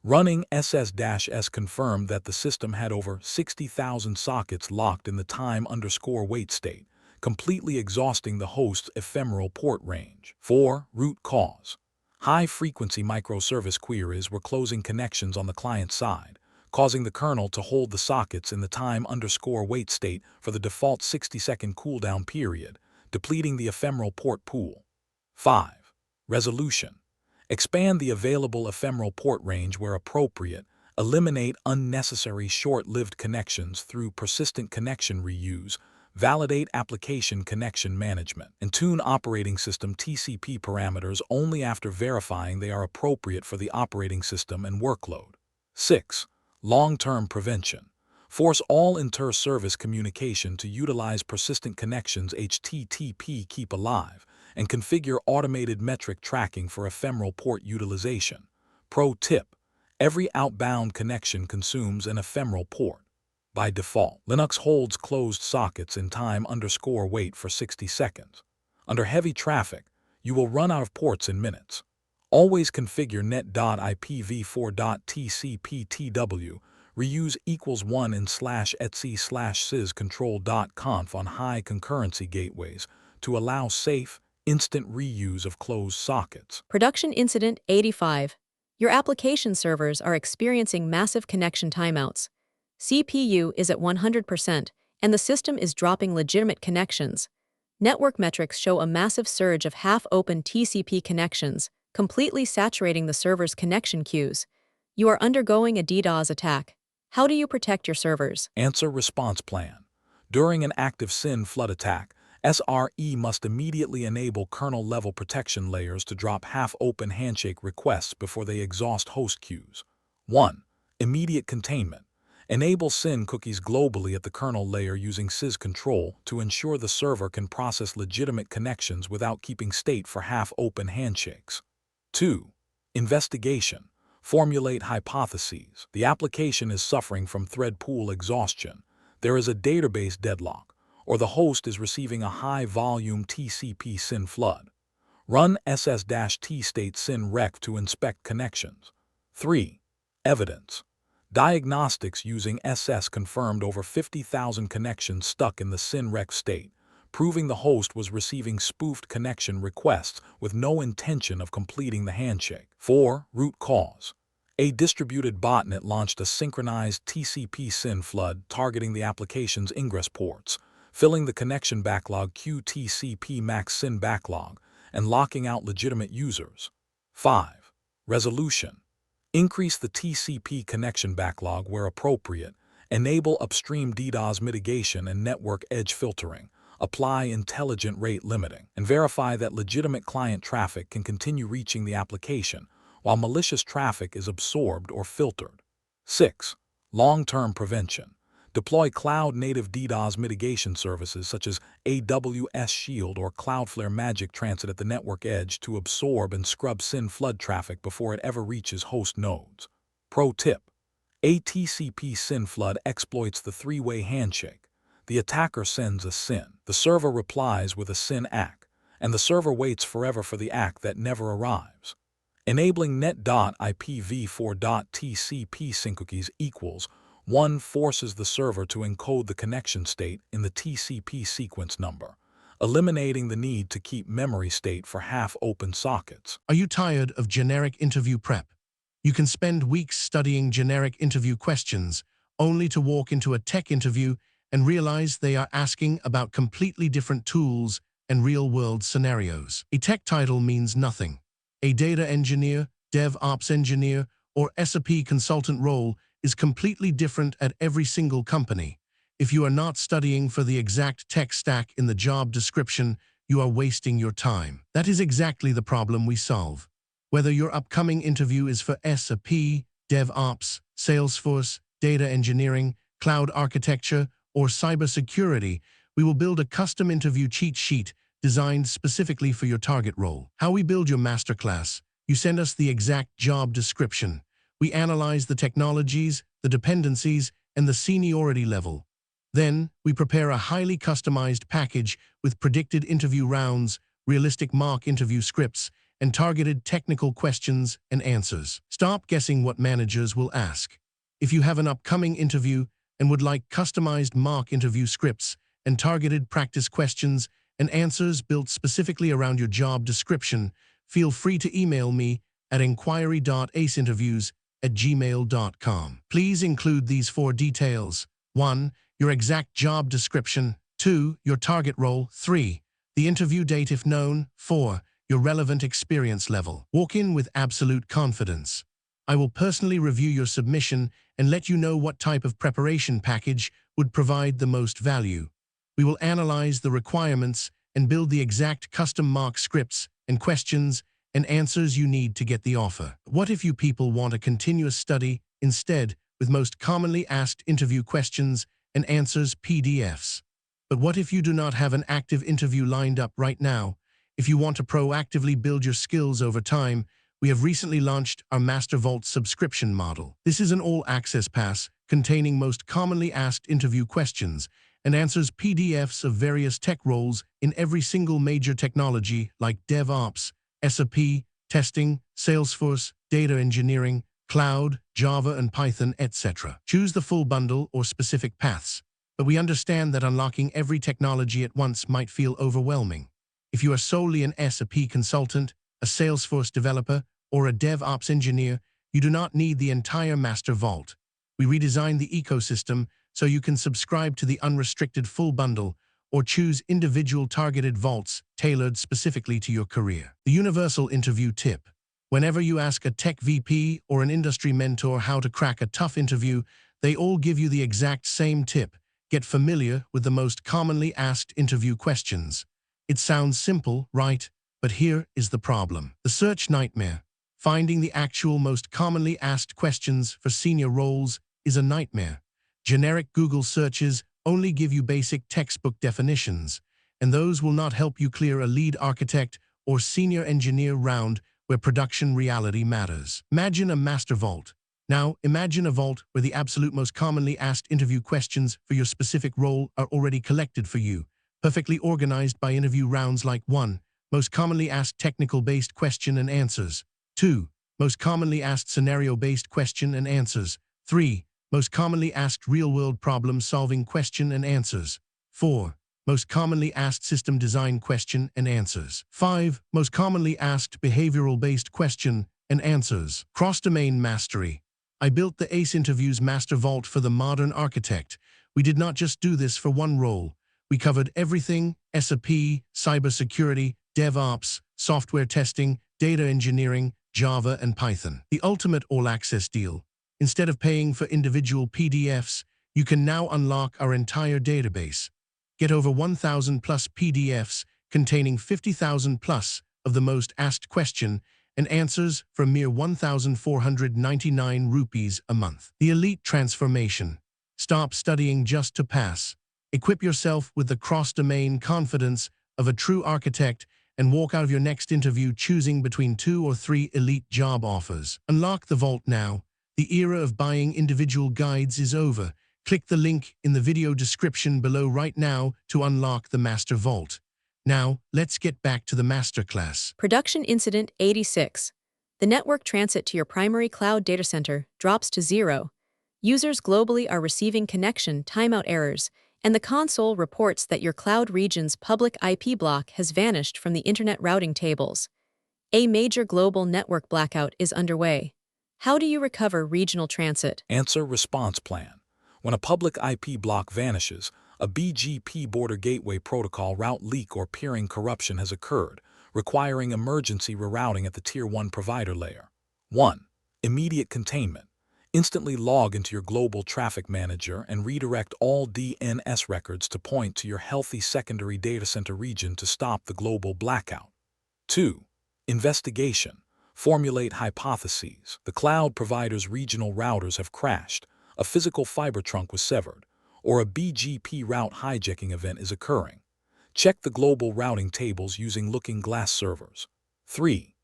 Running ss-s confirmed that the system had over 60,000 sockets locked in the time_wait state, completely exhausting the host's ephemeral port range. 4. Root cause. High-frequency microservice queries were closing connections on the client side, causing the kernel to hold the sockets in the time_wait state for the default 60-second cooldown period, depleting the ephemeral port pool. 5. Resolution. Expand the available ephemeral port range where appropriate, eliminate unnecessary short-lived connections through persistent connection reuse, validate application connection management, and tune operating system TCP parameters only after verifying they are appropriate for the operating system and workload. 6. Long-term prevention. Force all inter-service communication to utilize persistent connections HTTP keep alive, and configure automated metric tracking for ephemeral port utilization. Pro tip: every outbound connection consumes an ephemeral port. By default, Linux holds closed sockets in time_wait for 60 seconds. Under heavy traffic, you will run out of ports in minutes. Always configure net.ipv4.tcp/tw, reuse =1 in /etc/syscontrol.conf on high concurrency gateways to allow safe, instant reuse of closed sockets. Production Incident 85. Your application servers are experiencing massive connection timeouts. CPU is at 100%, and the system is dropping legitimate connections. Network metrics show a massive surge of half-open TCP connections, completely saturating the server's connection queues. You are undergoing a DDoS attack. How do you protect your servers? Answer response plan. During an active SYN flood attack, SRE must immediately enable kernel-level protection layers to drop half-open handshake requests before they exhaust host queues. 1. Immediate containment. Enable SYN cookies globally at the kernel layer using syscontrol to ensure the server can process legitimate connections without keeping state for half-open handshakes. 2. Investigation. Formulate hypotheses. The application is suffering from thread pool exhaustion. There is a database deadlock, or the host is receiving a high-volume TCP SYN flood. Run ss-t state SYN rec to inspect connections. 3. Evidence. Diagnostics using SS confirmed over 50,000 connections stuck in the SYN rec state, proving the host was receiving spoofed connection requests with no intention of completing the handshake. 4. Root cause. A distributed botnet launched a synchronized TCP SYN flood targeting the application's ingress ports, filling the connection backlog QTCP max SYN backlog, and locking out legitimate users. 5. Resolution. Increase the TCP connection backlog where appropriate, enable upstream DDoS mitigation and network edge filtering, apply intelligent rate limiting, and verify that legitimate client traffic can continue reaching the application while malicious traffic is absorbed or filtered. 6. Long-term prevention. Deploy cloud-native DDoS mitigation services such as AWS Shield or Cloudflare Magic Transit at the network edge to absorb and scrub SYN flood traffic before it ever reaches host nodes. Pro tip: a TCP SYN flood exploits the three-way handshake. The attacker sends a SYN, the server replies with a SYN ACK, and the server waits forever for the ACK that never arrives. Enabling net.ipv4.tcp syncookies =1 forces the server to encode the connection state in the TCP sequence number, eliminating the need to keep memory state for half-open sockets. Are you tired of generic interview prep? You can spend weeks studying generic interview questions, only to walk into a tech interview and realize they are asking about completely different tools and real-world scenarios. A tech title means nothing. A data engineer, DevOps engineer, or SRE consultant role is completely different at every single company. If you are not studying for the exact tech stack in the job description, you are wasting your time. That is exactly the problem we solve. Whether your upcoming interview is for SRE, DevOps, Salesforce, data engineering, cloud architecture, or cybersecurity, we will build a custom interview cheat sheet designed specifically for your target role. How we build your masterclass. You send us the exact job description. We analyze the technologies, the dependencies, and the seniority level. Then, we prepare a highly customized package with predicted interview rounds, realistic mock interview scripts, and targeted technical questions and answers. Stop guessing what managers will ask. If you have an upcoming interview and would like customized mock interview scripts and targeted practice questions and answers built specifically around your job description, feel free to email me at inquiry.aceinterviews@gmail.com. Please include these 4 details. 1. Your exact job description. 2. Your target role. 3. The interview date if known. 4. Your relevant experience level. Walk in with absolute confidence. I will personally review your submission and let you know what type of preparation package would provide the most value. We will analyze the requirements and build the exact custom mock scripts and questions and answers you need to get the offer. What if you people want a continuous study instead with most commonly asked interview questions and answers PDFs? But what if you do not have an active interview lined up right now? If you want to proactively build your skills over time, we have recently launched our Master Vault subscription model. This is an all-access pass containing most commonly asked interview questions and answers PDFs of various tech roles in every single major technology like DevOps, SRE, testing, Salesforce, data engineering, cloud, Java and Python, etc. Choose the full bundle or specific paths, but we understand that unlocking every technology at once might feel overwhelming. If you are solely an SRE consultant, a Salesforce developer, or a DevOps engineer, you do not need the entire Master Vault. We redesigned the ecosystem so you can subscribe to the unrestricted full bundle or choose individual targeted vaults tailored specifically to your career. The universal interview tip. Whenever you ask a tech VP or an industry mentor how to crack a tough interview, they all give you the exact same tip. Get familiar with the most commonly asked interview questions. It sounds simple, right? But here is the problem. The search nightmare. Finding the actual most commonly asked questions for senior roles is a nightmare. Generic Google searches only give you basic textbook definitions, and those will not help you clear a lead architect or senior engineer round where production reality matters. Imagine a master vault. Now, imagine a vault where the absolute most commonly asked interview questions for your specific role are already collected for you, perfectly organized by interview rounds like 1. Most commonly asked technical-based question and answers. 2. Most commonly asked scenario-based question and answers. 3. Most commonly asked real-world problem-solving question and answers. 4. Most commonly asked system design question and answers. 5. Most commonly asked behavioral-based question and answers. Cross-domain mastery. I built the ACE Interviews Master Vault for the modern architect. We did not just do this for one role. We covered everything: SRE, cybersecurity, DevOps, software testing, data engineering, Java, and Python. The ultimate all-access deal. Instead of paying for individual PDFs, you can now unlock our entire database. Get over 1,000 plus PDFs containing 50,000 plus of the most asked question and answers for a mere 1,499 rupees a month. The elite transformation. Stop studying just to pass. Equip yourself with the cross-domain confidence of a true architect and walk out of your next interview choosing between 2 or 3 elite job offers. Unlock the vault now. The era of buying individual guides is over. Click the link in the video description below right now to unlock the Master Vault. Now, let's get back to the masterclass. Production Incident 86. The network transit to your primary cloud data center drops to 0. Users globally are receiving connection timeout errors, and the console reports that your cloud region's public IP block has vanished from the internet routing tables. A major global network blackout is underway. How do you recover regional transit? Answer: response plan. When a public IP block vanishes, a BGP border gateway protocol route leak or peering corruption has occurred, requiring emergency rerouting at the Tier 1 provider layer. 1. Immediate containment. Instantly log into your global traffic manager and redirect all DNS records to point to your healthy secondary data center region to stop the global blackout. 2. Investigation. Formulate hypotheses. The cloud provider's regional routers have crashed, a physical fiber trunk was severed, or a BGP route hijacking event is occurring. Check the global routing tables using looking glass servers. 3.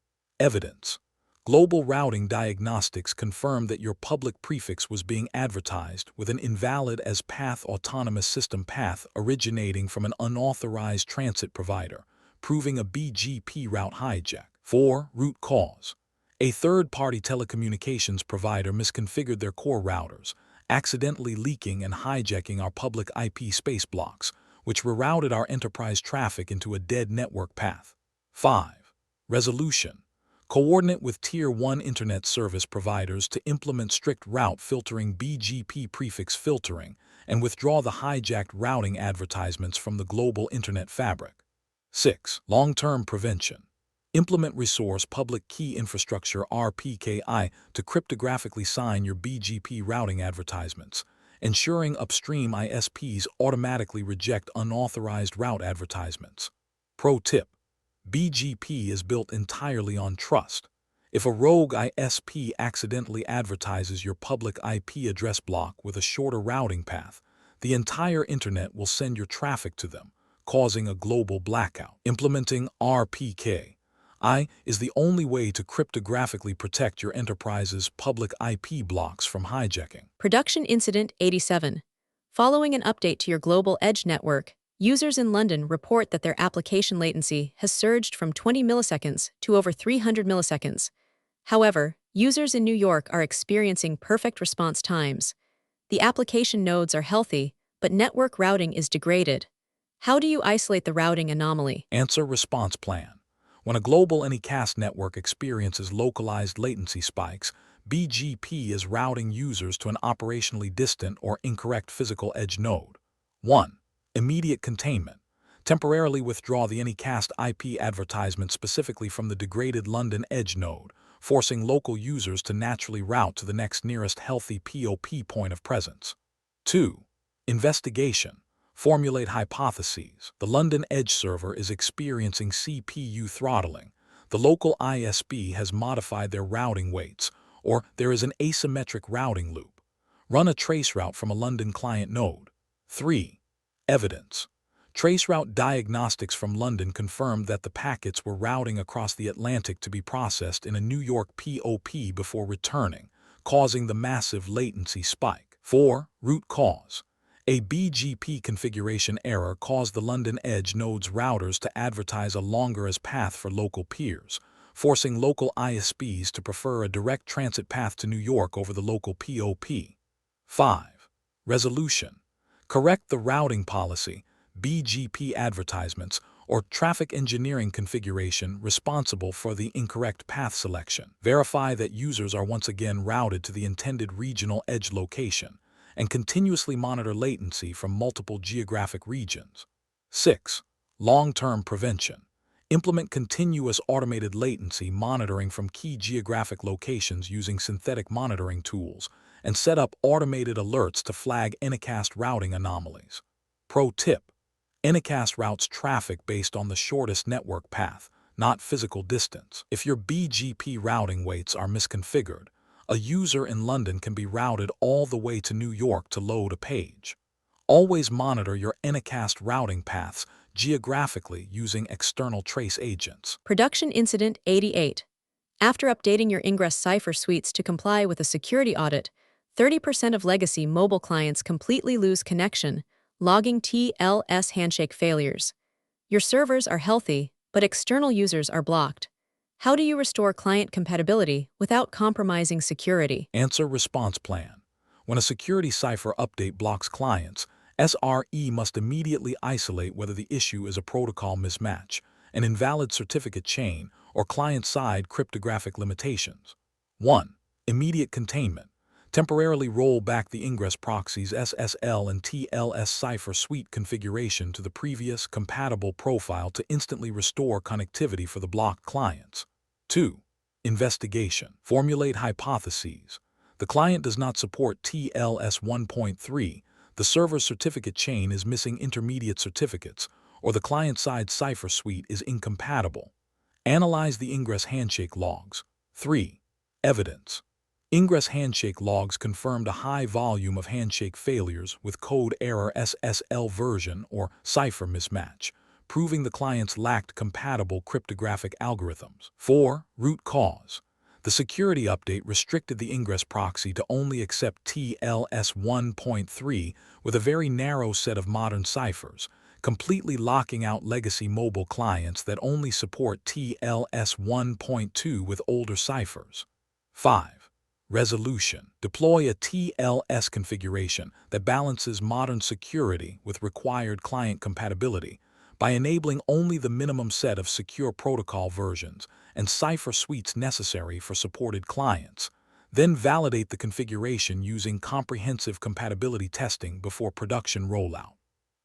Evidence. Global routing diagnostics confirm that your public prefix was being advertised with an invalid as path autonomous system path originating from an unauthorized transit provider, proving a BGP route hijack. 4. Root cause. A third-party telecommunications provider misconfigured their core routers, accidentally leaking and hijacking our public IP space blocks, which rerouted our enterprise traffic into a dead network path. 5. Resolution. Coordinate with Tier 1 Internet Service providers to implement strict route filtering BGP prefix filtering and withdraw the hijacked routing advertisements from the global Internet fabric. 6. Long-term prevention. Implement Resource Public Key Infrastructure (RPKI) to cryptographically sign your BGP routing advertisements, ensuring upstream ISPs automatically reject unauthorized route advertisements. Pro tip. BGP is built entirely on trust. If a rogue ISP accidentally advertises your public IP address block with a shorter routing path, the entire internet will send your traffic to them, causing a global blackout. Implementing RPKI is the only way to cryptographically protect your enterprise's public IP blocks from hijacking. Production Incident 87. Following an update to your global edge network, users in London report that their application latency has surged from 20 milliseconds to over 300 milliseconds. However, users in New York are experiencing perfect response times. The application nodes are healthy, but network routing is degraded. How do you isolate the routing anomaly? Answer response plan. When a global anycast network experiences localized latency spikes, BGP is routing users to an operationally distant or incorrect physical edge node. 1. Immediate containment. Temporarily withdraw the anycast IP advertisement specifically from the degraded London edge node, forcing local users to naturally route to the next nearest healthy POP point of presence. 2. Investigation. Formulate hypotheses. The London edge server is experiencing CPU throttling. The local ISP has modified their routing weights, or there is an asymmetric routing loop. Run a traceroute from a London client node. 3. Evidence. Traceroute diagnostics from London confirmed that the packets were routing across the Atlantic to be processed in a New York POP before returning, causing the massive latency spike. 4. Root cause. A BGP configuration error caused the London Edge node's routers to advertise a longer as path for local peers, forcing local ISPs to prefer a direct transit path to New York over the local POP. 5. Resolution. Correct the routing policy, BGP advertisements, or traffic engineering configuration responsible for the incorrect path selection. Verify that users are once again routed to the intended regional edge location, and continuously monitor latency from multiple geographic regions. 6. Long-term prevention. Implement continuous automated latency monitoring from key geographic locations using synthetic monitoring tools, and set up automated alerts to flag anycast routing anomalies. Pro tip. Anycast routes traffic based on the shortest network path, not physical distance. If your BGP routing weights are misconfigured, a user in London can be routed all the way to New York to load a page. Always monitor your anycast routing paths geographically using external trace agents. Production Incident 88. After updating your Ingress Cipher suites to comply with a security audit, 30% of legacy mobile clients completely lose connection, logging TLS handshake failures. Your servers are healthy, but external users are blocked. How do you restore client compatibility without compromising security? Answer response plan. When a security cipher update blocks clients, SRE must immediately isolate whether the issue is a protocol mismatch, an invalid certificate chain, or client-side cryptographic limitations. 1. Immediate containment. Temporarily roll back the Ingress proxy's SSL and TLS cipher suite configuration to the previous compatible profile to instantly restore connectivity for the blocked clients. 2. Investigation. Formulate hypotheses. The client does not support TLS 1.3, the server's certificate chain is missing intermediate certificates, or the client-side cipher suite is incompatible. Analyze the ingress handshake logs. 3. Evidence. Ingress handshake logs confirmed a high volume of handshake failures with code error SSL version or cipher mismatch, proving the clients lacked compatible cryptographic algorithms. 4. Root cause. The security update restricted the ingress proxy to only accept TLS 1.3 with a very narrow set of modern ciphers, completely locking out legacy mobile clients that only support TLS 1.2 with older ciphers. 5. Resolution. Deploy a TLS configuration that balances modern security with required client compatibility by enabling only the minimum set of secure protocol versions and cipher suites necessary for supported clients. Then validate the configuration using comprehensive compatibility testing before production rollout.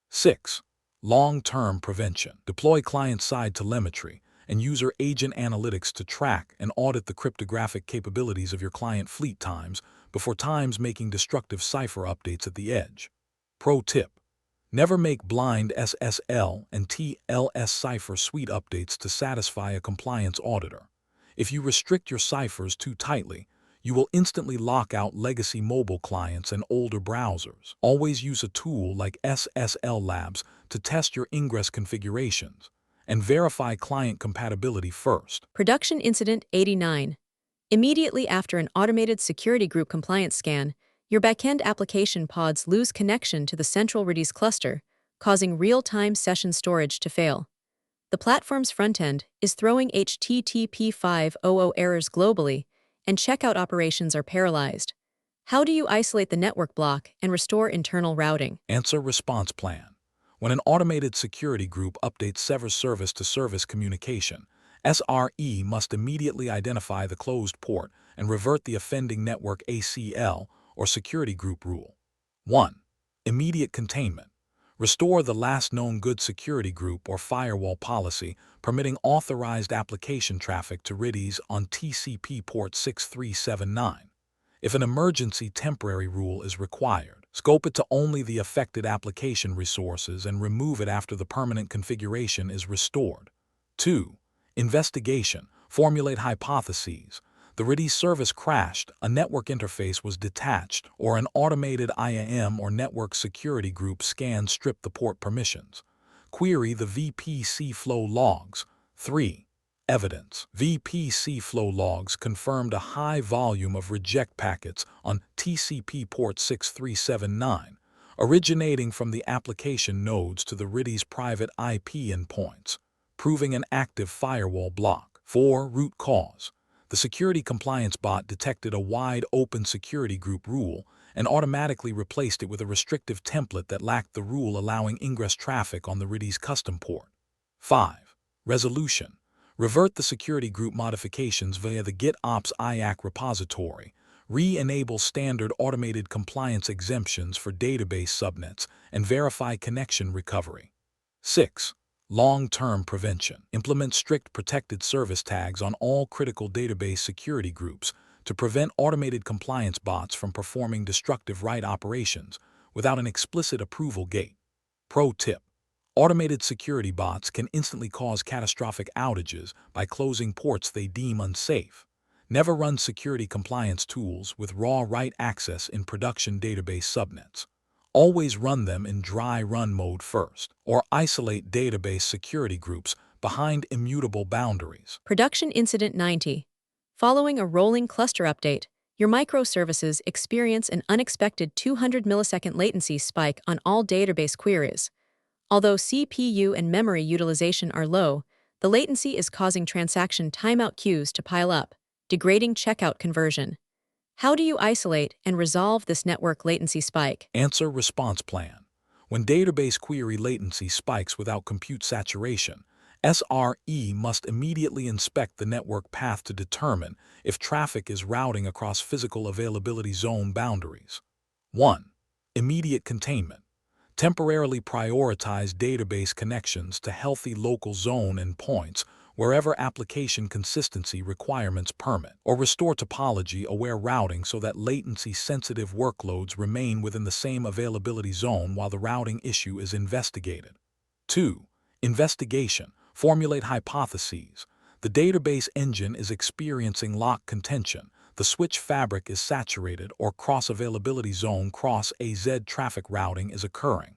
6. Long-term prevention. Deploy client-side telemetry and user agent analytics to track and audit the cryptographic capabilities of your client fleet times before making destructive cipher updates at the edge. Pro tip: never make blind SSL and TLS cipher suite updates to satisfy a compliance auditor. If you restrict your ciphers too tightly, you will instantly lock out legacy mobile clients and older browsers. Always use a tool like SSL Labs to test your ingress configurations and verify client compatibility first. Production Incident 89. Immediately after an automated security group compliance scan, your backend application pods lose connection to the central Redis cluster, causing real-time session storage to fail. The platform's frontend is throwing HTTP 5.0 errors globally, and checkout operations are paralyzed. How do you isolate the network block and restore internal routing? Answer response plan. When an automated security group updates severs service-to-service communication, SRE must immediately identify the closed port and revert the offending network ACL or security group rule. 1. Immediate containment. Restore the last known good security group or firewall policy permitting authorized application traffic to Redis on TCP port 6379. If an emergency temporary rule is required, scope it to only the affected application resources and remove it after the permanent configuration is restored. 2. Investigation. Formulate hypotheses. The Redis service crashed, a network interface was detached, or an automated IAM or network security group scan stripped the port permissions. Query the VPC flow logs. 3. Evidence. VPC flow logs confirmed a high volume of reject packets on TCP port 6379, originating from the application nodes to the Redis private IP endpoints, proving an active firewall block. 4. Root cause. The security compliance bot detected a wide open security group rule and automatically replaced it with a restrictive template that lacked the rule allowing ingress traffic on the Redis custom port. 5. Resolution. Revert the security group modifications via the GitOps IAC repository. Re-enable standard automated compliance exemptions for database subnets and verify connection recovery. 6. Long-term prevention. Implement strict protected service tags on all critical database security groups to prevent automated compliance bots from performing destructive write operations without an explicit approval gate. Pro tip: automated security bots can instantly cause catastrophic outages by closing ports they deem unsafe. Never run security compliance tools with raw write access in production database subnets. Always run them in dry run mode first, or isolate database security groups behind immutable boundaries. Production Incident 90. Following a rolling cluster update, your microservices experience an unexpected 200 millisecond latency spike on all database queries. Although CPU and memory utilization are low, the latency is causing transaction timeout queues to pile up, degrading checkout conversion. How do you isolate and resolve this network latency spike? Answer response plan. When database query latency spikes without compute saturation, SRE must immediately inspect the network path to determine if traffic is routing across physical availability zone boundaries. 1. Immediate containment. Temporarily prioritize database connections to healthy local zone endpoints wherever application consistency requirements permit, or restore topology-aware routing so that latency-sensitive workloads remain within the same availability zone while the routing issue is investigated. 2. Investigation. Formulate hypotheses. The database engine is experiencing lock contention. The switch fabric is saturated or cross-availability zone cross-AZ traffic routing is occurring.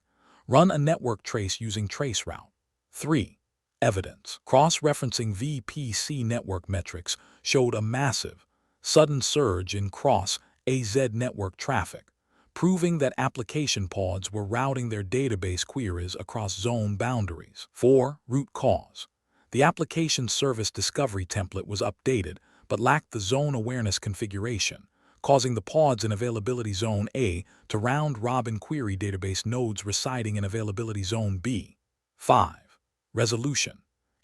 Run a network trace using traceroute. 3. Evidence. Cross-referencing VPC network metrics showed a massive, sudden surge in cross-AZ network traffic, proving that application pods were routing their database queries across zone boundaries. 4. Root cause. The application service discovery template was updated but lacked the zone awareness configuration, causing the pods in availability zone A to round-robin query database nodes residing in availability zone B. 5. Resolution.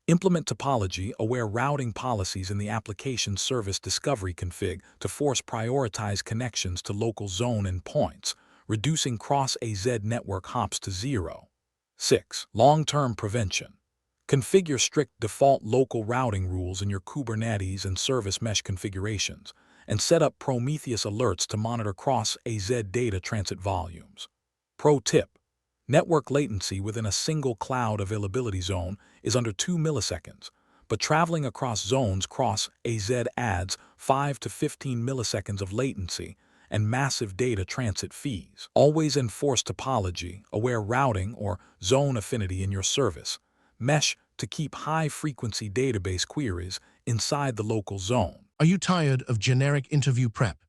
Implement topology-aware routing policies in the application service discovery config to force prioritize connections to local zone endpoints, reducing cross-AZ network hops to 0. 6. Long-term prevention. Configure strict default local routing rules in your Kubernetes and service mesh configurations, and set up Prometheus alerts to monitor cross-AZ data transit volumes. Pro tip. Network latency within a single cloud availability zone is under 2 milliseconds, but traveling across zones cross-AZ adds 5 to 15 milliseconds of latency and massive data transit fees. Always enforce topology-aware routing or zone affinity in your service mesh to keep high-frequency database queries inside the local zone. Are you tired of generic interview prep?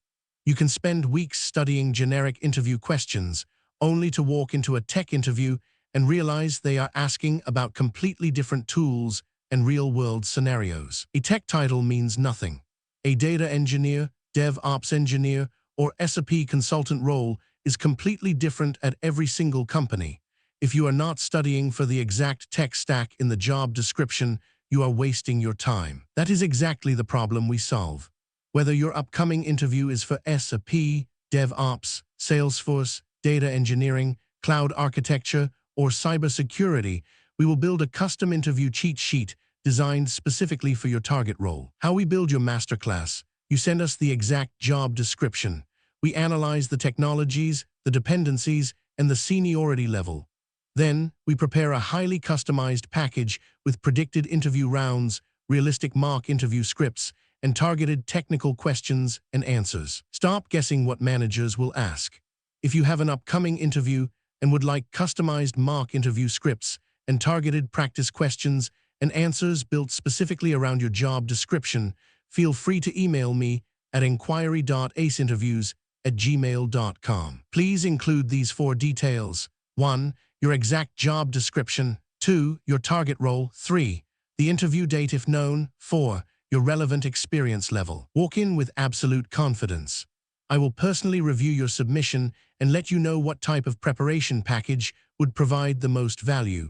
You can spend weeks studying generic interview questions, only to walk into a tech interview and realize they are asking about completely different tools and real-world scenarios. A tech title means nothing. A data engineer, DevOps engineer, or SRE consultant role is completely different at every single company. If you are not studying for the exact tech stack in the job description, you are wasting your time. That is exactly the problem we solve. Whether your upcoming interview is for SRE, DevOps, Salesforce, data engineering, cloud architecture, or cybersecurity, we will build a custom interview cheat sheet designed specifically for your target role. How we build your masterclass. You send us the exact job description. We analyze the technologies, the dependencies, and the seniority level. Then, we prepare a highly customized package with predicted interview rounds, realistic mock interview scripts, and targeted technical questions and answers. Stop guessing what managers will ask. If you have an upcoming interview and would like customized mock interview scripts and targeted practice questions and answers built specifically around your job description, feel free to email me at inquiry.aceinterviews@gmail.com. Please include these 4 details. 1. Your exact job description. 2. Your target role. 3. The interview date if known. 4. Your relevant experience level. Walk in with absolute confidence. I will personally review your submission and let you know what type of preparation package would provide the most value.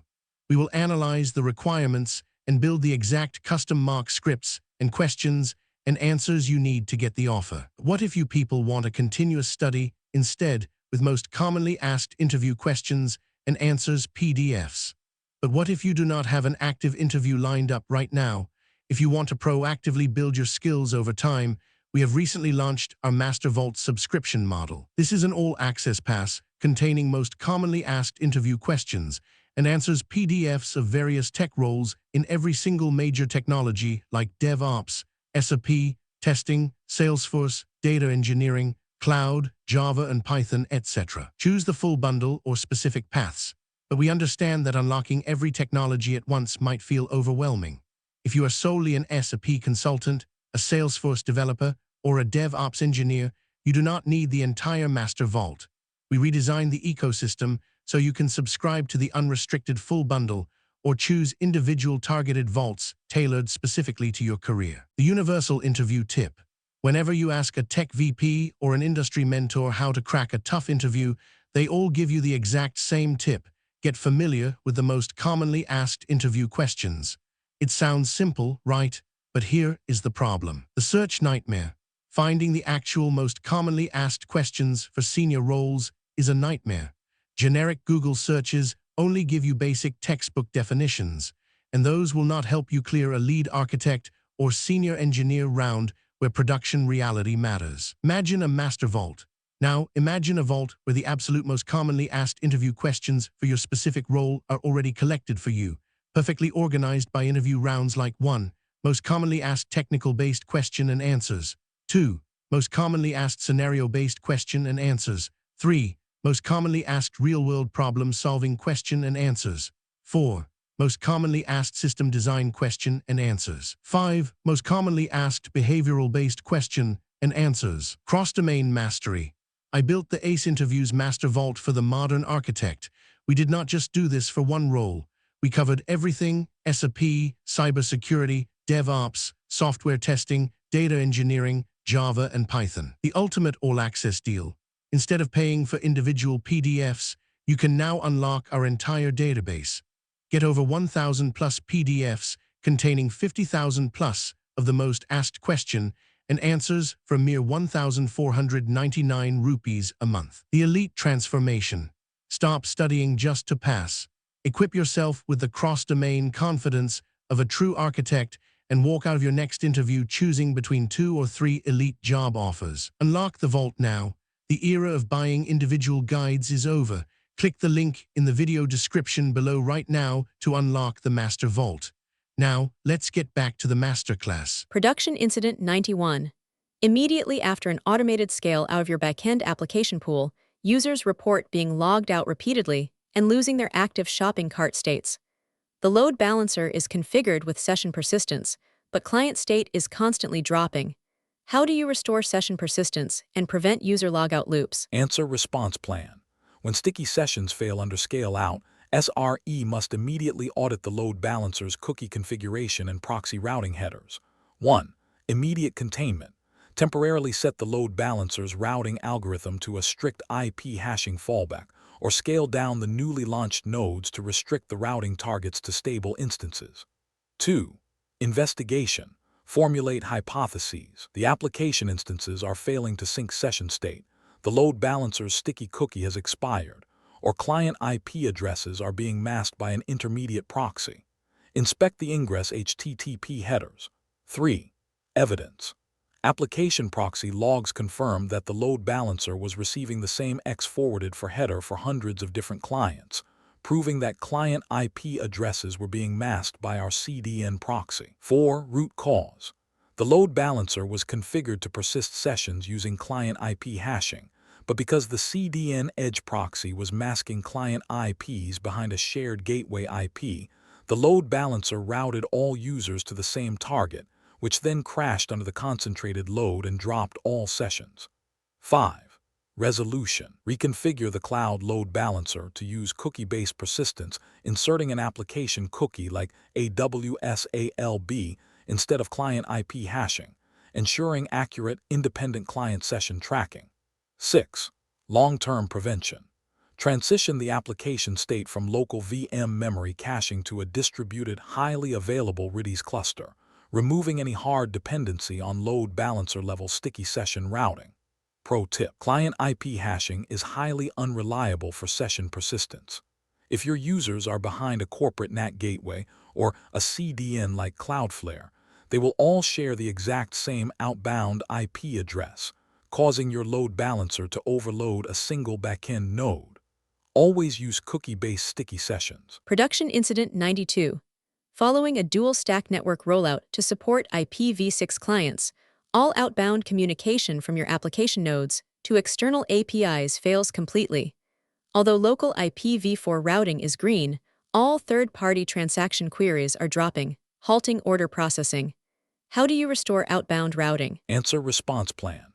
We will analyze the requirements and build the exact custom mock scripts and questions and answers you need to get the offer. What if you people want a continuous study instead with most commonly asked interview questions and answers PDFs? But what if you do not have an active interview lined up right now? If you want to proactively build your skills over time, we have recently launched our Master Vault subscription model. This is an all-access pass containing most commonly asked interview questions and answers PDFs of various tech roles in every single major technology like DevOps, SRE, testing, Salesforce, data engineering, cloud, Java and Python, etc. Choose the full bundle or specific paths, but we understand that unlocking every technology at once might feel overwhelming. If you are solely an SRE consultant, a Salesforce developer, or a DevOps engineer, you do not need the entire Master Vault. We redesigned the ecosystem so you can subscribe to the unrestricted full bundle or choose individual targeted vaults tailored specifically to your career. The universal interview tip. Whenever you ask a tech VP or an industry mentor how to crack a tough interview, they all give you the exact same tip. Get familiar with the most commonly asked interview questions. It sounds simple, right? But here is the problem. The search nightmare. Finding the actual most commonly asked questions for senior roles is a nightmare. Generic Google searches only give you basic textbook definitions, and those will not help you clear a lead architect or senior engineer round where production reality matters. Imagine a master vault. Now, imagine a vault where the absolute most commonly asked interview questions for your specific role are already collected for you, perfectly organized by interview rounds like 1. Most commonly asked technical-based question and answers. 2. Most commonly asked scenario-based question and answers. 3. Most commonly asked real-world problem-solving question and answers. 4. Most commonly asked system design question and answers. 5. Most commonly asked behavioral-based question and answers. Cross-domain mastery. I built the ACE Interviews Master Vault for the modern architect. We did not just do this for one role. We covered everything: SAP, cybersecurity, DevOps, software testing, data engineering, Java, and Python. The ultimate all-access deal. Instead of paying for individual PDFs, you can now unlock our entire database. Get over 1,000 plus PDFs containing 50,000 plus of the most asked question and answers for a mere 1,499 rupees a month. The elite transformation. Stop studying just to pass. Equip yourself with the cross-domain confidence of a true architect and walk out of your next interview choosing between 2 or 3 elite job offers. Unlock the vault now. The era of buying individual guides is over. Click the link in the video description below right now to unlock the Master Vault. Now, let's get back to the masterclass. Production Incident 91. Immediately after an automated scale out of your backend application pool, users report being logged out repeatedly and losing their active shopping cart states. The load balancer is configured with session persistence, but client state is constantly dropping. How do you restore session persistence and prevent user logout loops? Answer response plan. When sticky sessions fail under scale out, SRE must immediately audit the load balancer's cookie configuration and proxy routing headers. 1. Immediate containment. Temporarily set the load balancer's routing algorithm to a strict IP hashing fallback, or scale down the newly launched nodes to restrict the routing targets to stable instances. 2. Investigation. Formulate hypotheses. The application instances are failing to sync session state, the load balancer's sticky cookie has expired, or client IP addresses are being masked by an intermediate proxy. Inspect the ingress HTTP headers. 3. Evidence. Application proxy logs confirm that the load balancer was receiving the same X forwarded for header for hundreds of different clients, proving that client IP addresses were being masked by our CDN proxy. 4. Root cause. The load balancer was configured to persist sessions using client IP hashing, but because the CDN edge proxy was masking client IPs behind a shared gateway IP, the load balancer routed all users to the same target, which then crashed under the concentrated load and dropped all sessions. 5. Resolution. Reconfigure the cloud load balancer to use cookie-based persistence, inserting an application cookie like AWS ALB instead of client IP hashing, ensuring accurate, independent client session tracking. 6. Long-term prevention. Transition the application state from local VM memory caching to a distributed, highly available Redis cluster, removing any hard dependency on load balancer level sticky session routing. Pro tip: client IP hashing is highly unreliable for session persistence. If your users are behind a corporate NAT gateway or a CDN like Cloudflare, they will all share the exact same outbound IP address, causing your load balancer to overload a single backend node. Always use cookie-based sticky sessions. Production Incident 92. Following a dual-stack network rollout to support IPv6 clients, all outbound communication from your application nodes to external APIs fails completely. Although local IPv4 routing is green, all third-party transaction queries are dropping, halting order processing. How do you restore outbound routing? Answer response plan.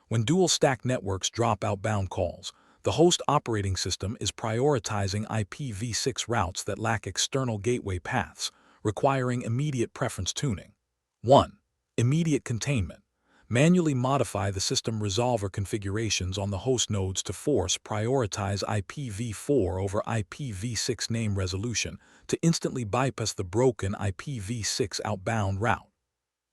When dual-stack networks drop outbound calls, the host operating system is prioritizing IPv6 routes that lack external gateway paths, requiring immediate preference tuning. 1. Immediate containment. Manually modify the system resolver configurations on the host nodes to prioritize IPv4 over IPv6 name resolution to instantly bypass the broken IPv6 outbound route.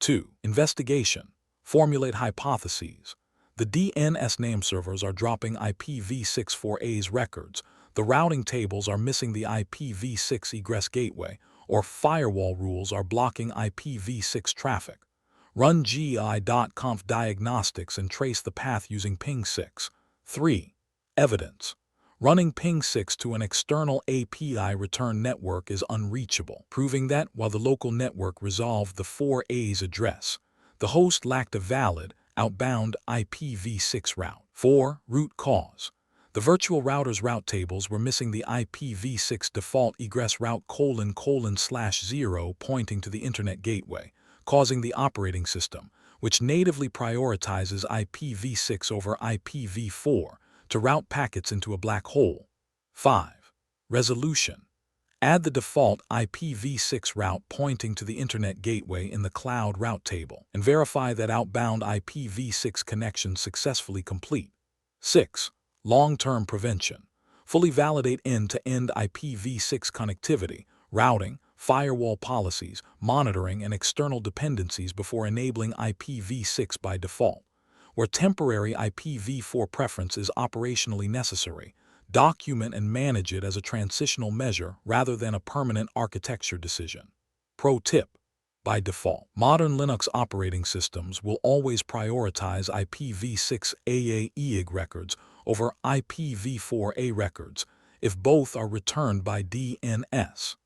2. Investigation. Formulate hypotheses. The DNS name servers are dropping IPv6 4A's records, the routing tables are missing the IPv6 egress gateway, or firewall rules are blocking IPv6 traffic. Run gi.conf diagnostics and trace the path using ping6. 3. Evidence. Running ping6 to an external API return network is unreachable, proving that while the local network resolved the 4A's address, the host lacked a valid, outbound IPv6 route. 4. Root cause. The virtual router's route tables were missing the IPv6 default egress route ::/0 pointing to the Internet gateway, causing the operating system, which natively prioritizes IPv6 over IPv4, to route packets into a black hole. 5. Resolution. Add the default IPv6 route pointing to the Internet gateway in the cloud route table and verify that outbound IPv6 connections successfully complete. 6. Long-term prevention. Fully validate end-to-end IPv6 connectivity, routing, firewall policies, monitoring, and external dependencies before enabling IPv6 by default. Where temporary IPv4 preference is operationally necessary, document and manage it as a transitional measure rather than a permanent architecture decision. Pro tip. By default, modern Linux operating systems will always prioritize IPv6 AAEIG records over IPv4A records if both are returned by DNS.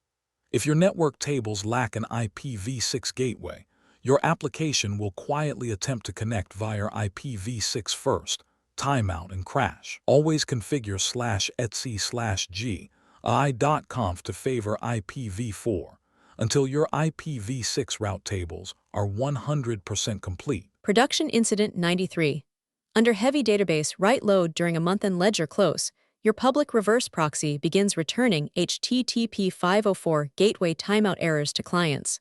If your network tables lack an IPv6 gateway, your application will quietly attempt to connect via IPv6 first, timeout, and crash. Always configure /etc/g.conf to favor IPv4 until your IPv6 route tables are 100% complete. Production Incident 93. Under heavy database write load during a month-end ledger close, your public reverse proxy begins returning HTTP 504 gateway timeout errors to clients.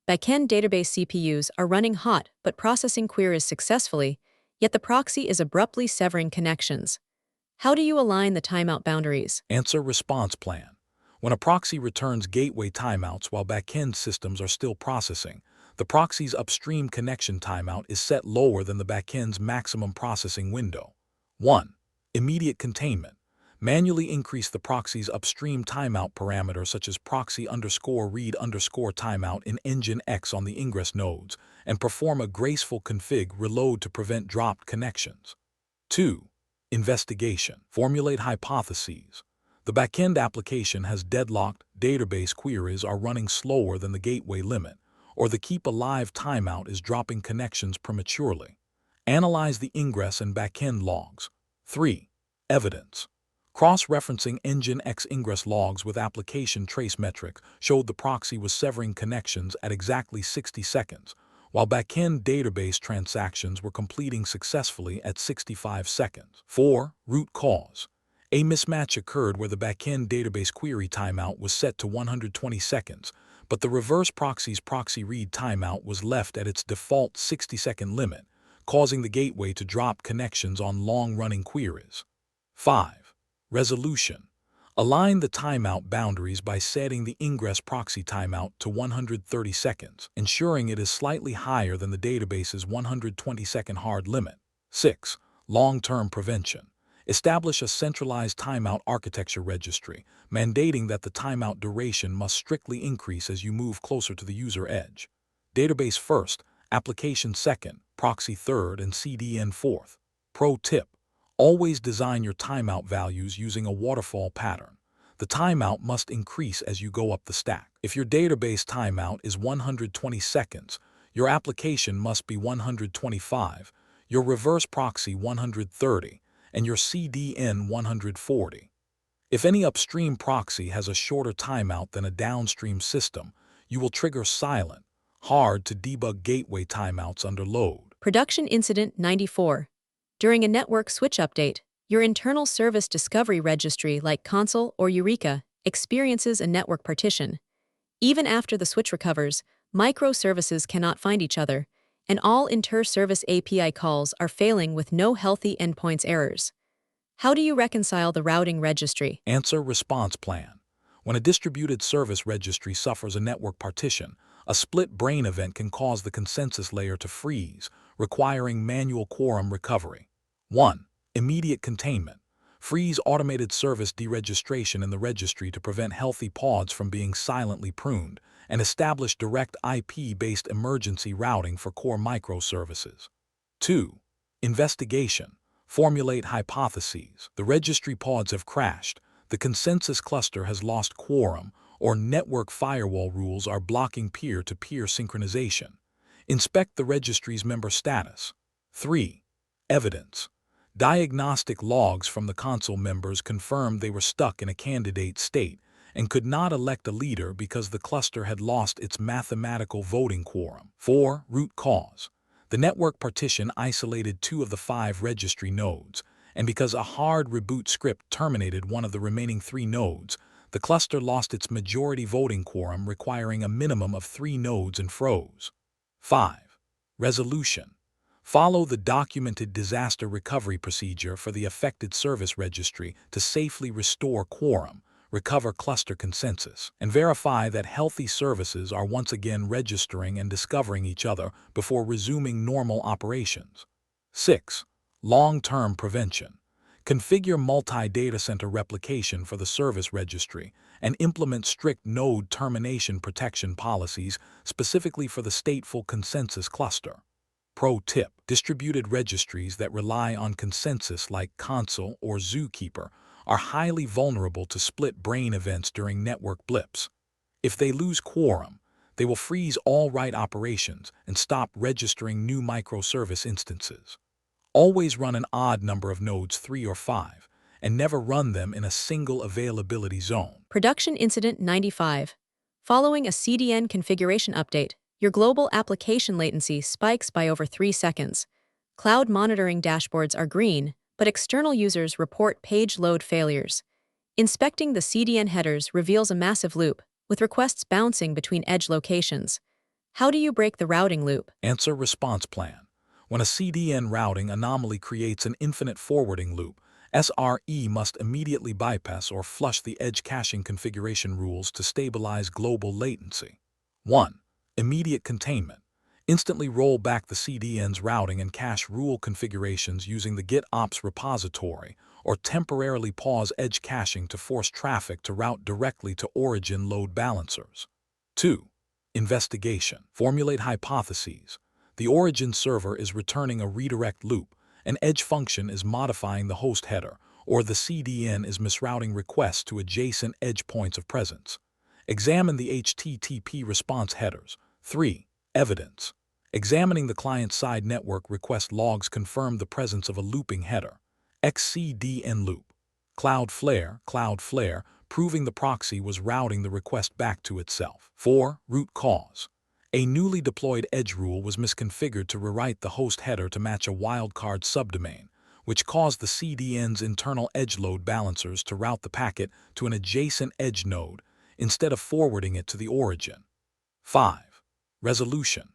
Backend database CPUs are running hot but processing queries successfully, yet the proxy is abruptly severing connections. How do you align the timeout boundaries? Answer response plan. When a proxy returns gateway timeouts while backend systems are still processing, the proxy's upstream connection timeout is set lower than the backend's maximum processing window. 1. Immediate containment. Manually increase the proxy's upstream timeout parameter such as proxy_read_timeout in Nginx on the ingress nodes and perform a graceful config reload to prevent dropped connections. 2. Investigation. Formulate hypotheses. The backend application has deadlocked, database queries are running slower than the gateway limit, or the keep alive timeout is dropping connections prematurely. Analyze the ingress and backend logs. 3. Evidence. Cross-referencing Nginx ingress logs with application trace metric showed the proxy was severing connections at exactly 60 seconds, while backend database transactions were completing successfully at 65 seconds. 4. Root cause. A mismatch occurred where the backend database query timeout was set to 120 seconds, but the reverse proxy's proxy read timeout was left at its default 60-second limit, causing the gateway to drop connections on long-running queries. 5. Resolution. Align the timeout boundaries by setting the ingress proxy timeout to 130 seconds, ensuring it is slightly higher than the database's 120-second hard limit. 6. Long-term prevention. Establish a centralized timeout architecture registry, mandating that the timeout duration must strictly increase as you move closer to the user edge. Database first, application second, proxy third, and CDN fourth. Pro tip. Always design your timeout values using a waterfall pattern. The timeout must increase as you go up the stack. If your database timeout is 120 seconds, your application must be 125, your reverse proxy 130, and your CDN 140. If any upstream proxy has a shorter timeout than a downstream system, you will trigger silent, hard-to-debug gateway timeouts under load. Production Incident 94. During a network switch update, your internal service discovery registry like Console or Eureka experiences a network partition. Even after the switch recovers, microservices cannot find each other, and all inter-service API calls are failing with no healthy endpoints errors. How do you reconcile the routing registry? Answer response plan. When a distributed service registry suffers a network partition, a split brain event can cause the consensus layer to freeze, requiring manual quorum recovery. 1. Immediate containment. Freeze automated service deregistration in the registry to prevent healthy pods from being silently pruned, and establish direct IP-based emergency routing for core microservices. 2. Investigation. Formulate hypotheses. The registry pods have crashed, the consensus cluster has lost quorum, or network firewall rules are blocking peer-to-peer synchronization. Inspect the registry's member status. 3. Evidence. Diagnostic logs from the console members confirmed they were stuck in a candidate state and could not elect a leader because the cluster had lost its mathematical voting quorum. 4. Root cause. The network partition isolated 2 of the 5 registry nodes, and because a hard reboot script terminated one of the remaining 3 nodes, the cluster lost its majority voting quorum, requiring a minimum of 3 nodes and froze. 5. Resolution. Follow the documented disaster recovery procedure for the affected service registry to safely restore quorum, recover cluster consensus, and verify that healthy services are once again registering and discovering each other before resuming normal operations. 6. Long-term prevention. Configure multi-data center replication for the service registry and implement strict node termination protection policies specifically for the stateful consensus cluster. Pro tip: distributed registries that rely on consensus like Consul or Zookeeper are highly vulnerable to split brain events during network blips. If they lose quorum, they will freeze all write operations and stop registering new microservice instances. Always run an odd number of nodes, 3 or 5, and never run them in a single availability zone. Production Incident 95. Following a CDN configuration update, your global application latency spikes by over 3 seconds. Cloud monitoring dashboards are green, but external users report page load failures. Inspecting the CDN headers reveals a massive loop, with requests bouncing between edge locations. How do you break the routing loop? Answer: response plan. When a CDN routing anomaly creates an infinite forwarding loop, SRE must immediately bypass or flush the edge caching configuration rules to stabilize global latency. 1. Immediate containment. Instantly roll back the CDN's routing and cache rule configurations using the GitOps repository, or temporarily pause edge caching to force traffic to route directly to origin load balancers. 2. Investigation. Formulate hypotheses. The origin server is returning a redirect loop, an edge function is modifying the host header, or the CDN is misrouting requests to adjacent edge points of presence. Examine the HTTP response headers. 3. Evidence. Examining the client-side network request logs confirm the presence of a looping header. XCDN loop. Cloudflare, proving the proxy was routing the request back to itself. 4. Root cause. A newly deployed edge rule was misconfigured to rewrite the host header to match a wildcard subdomain, which caused the CDN's internal edge load balancers to route the packet to an adjacent edge node instead of forwarding it to the origin. 5. Resolution.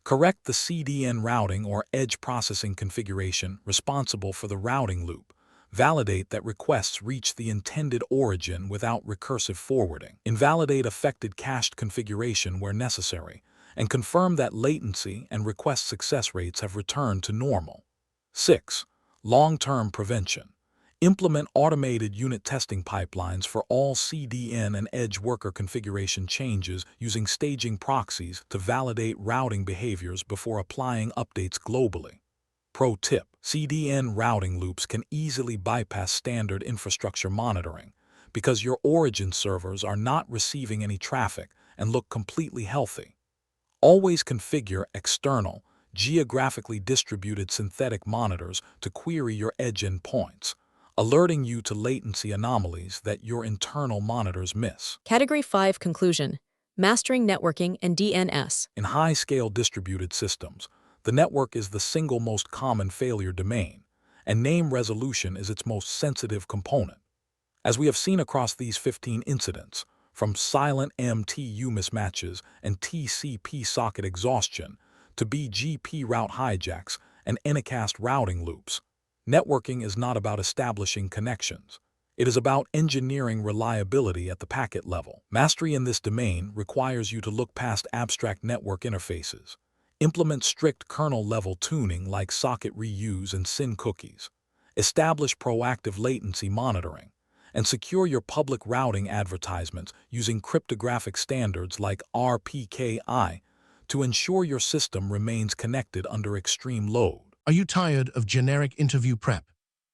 Correct the CDN routing or edge processing configuration responsible for the routing loop. Validate that requests reach the intended origin without recursive forwarding. Invalidate affected cached configuration where necessary, and confirm that latency and request success rates have returned to normal. 6. Long-term prevention. Implement automated unit testing pipelines for all CDN and edge worker configuration changes using staging proxies to validate routing behaviors before applying updates globally. Pro tip: CDN routing loops can easily bypass standard infrastructure monitoring because your origin servers are not receiving any traffic and look completely healthy. Always configure external, geographically distributed synthetic monitors to query your edge endpoints, alerting you to latency anomalies that your internal monitors miss. Category 5 Conclusion. Mastering Networking and DNS. In high-scale distributed systems, the network is the single most common failure domain, and name resolution is its most sensitive component. As we have seen across these 15 incidents, from silent MTU mismatches and TCP socket exhaustion to BGP route hijacks and Anycast routing loops, networking is not about establishing connections. It is about engineering reliability at the packet level. Mastery in this domain requires you to look past abstract network interfaces, implement strict kernel-level tuning like socket reuse and SYN cookies, Establish proactive latency monitoring, and secure your public routing advertisements using cryptographic standards like RPKI to ensure your system remains connected under extreme load. Are you tired of generic interview prep?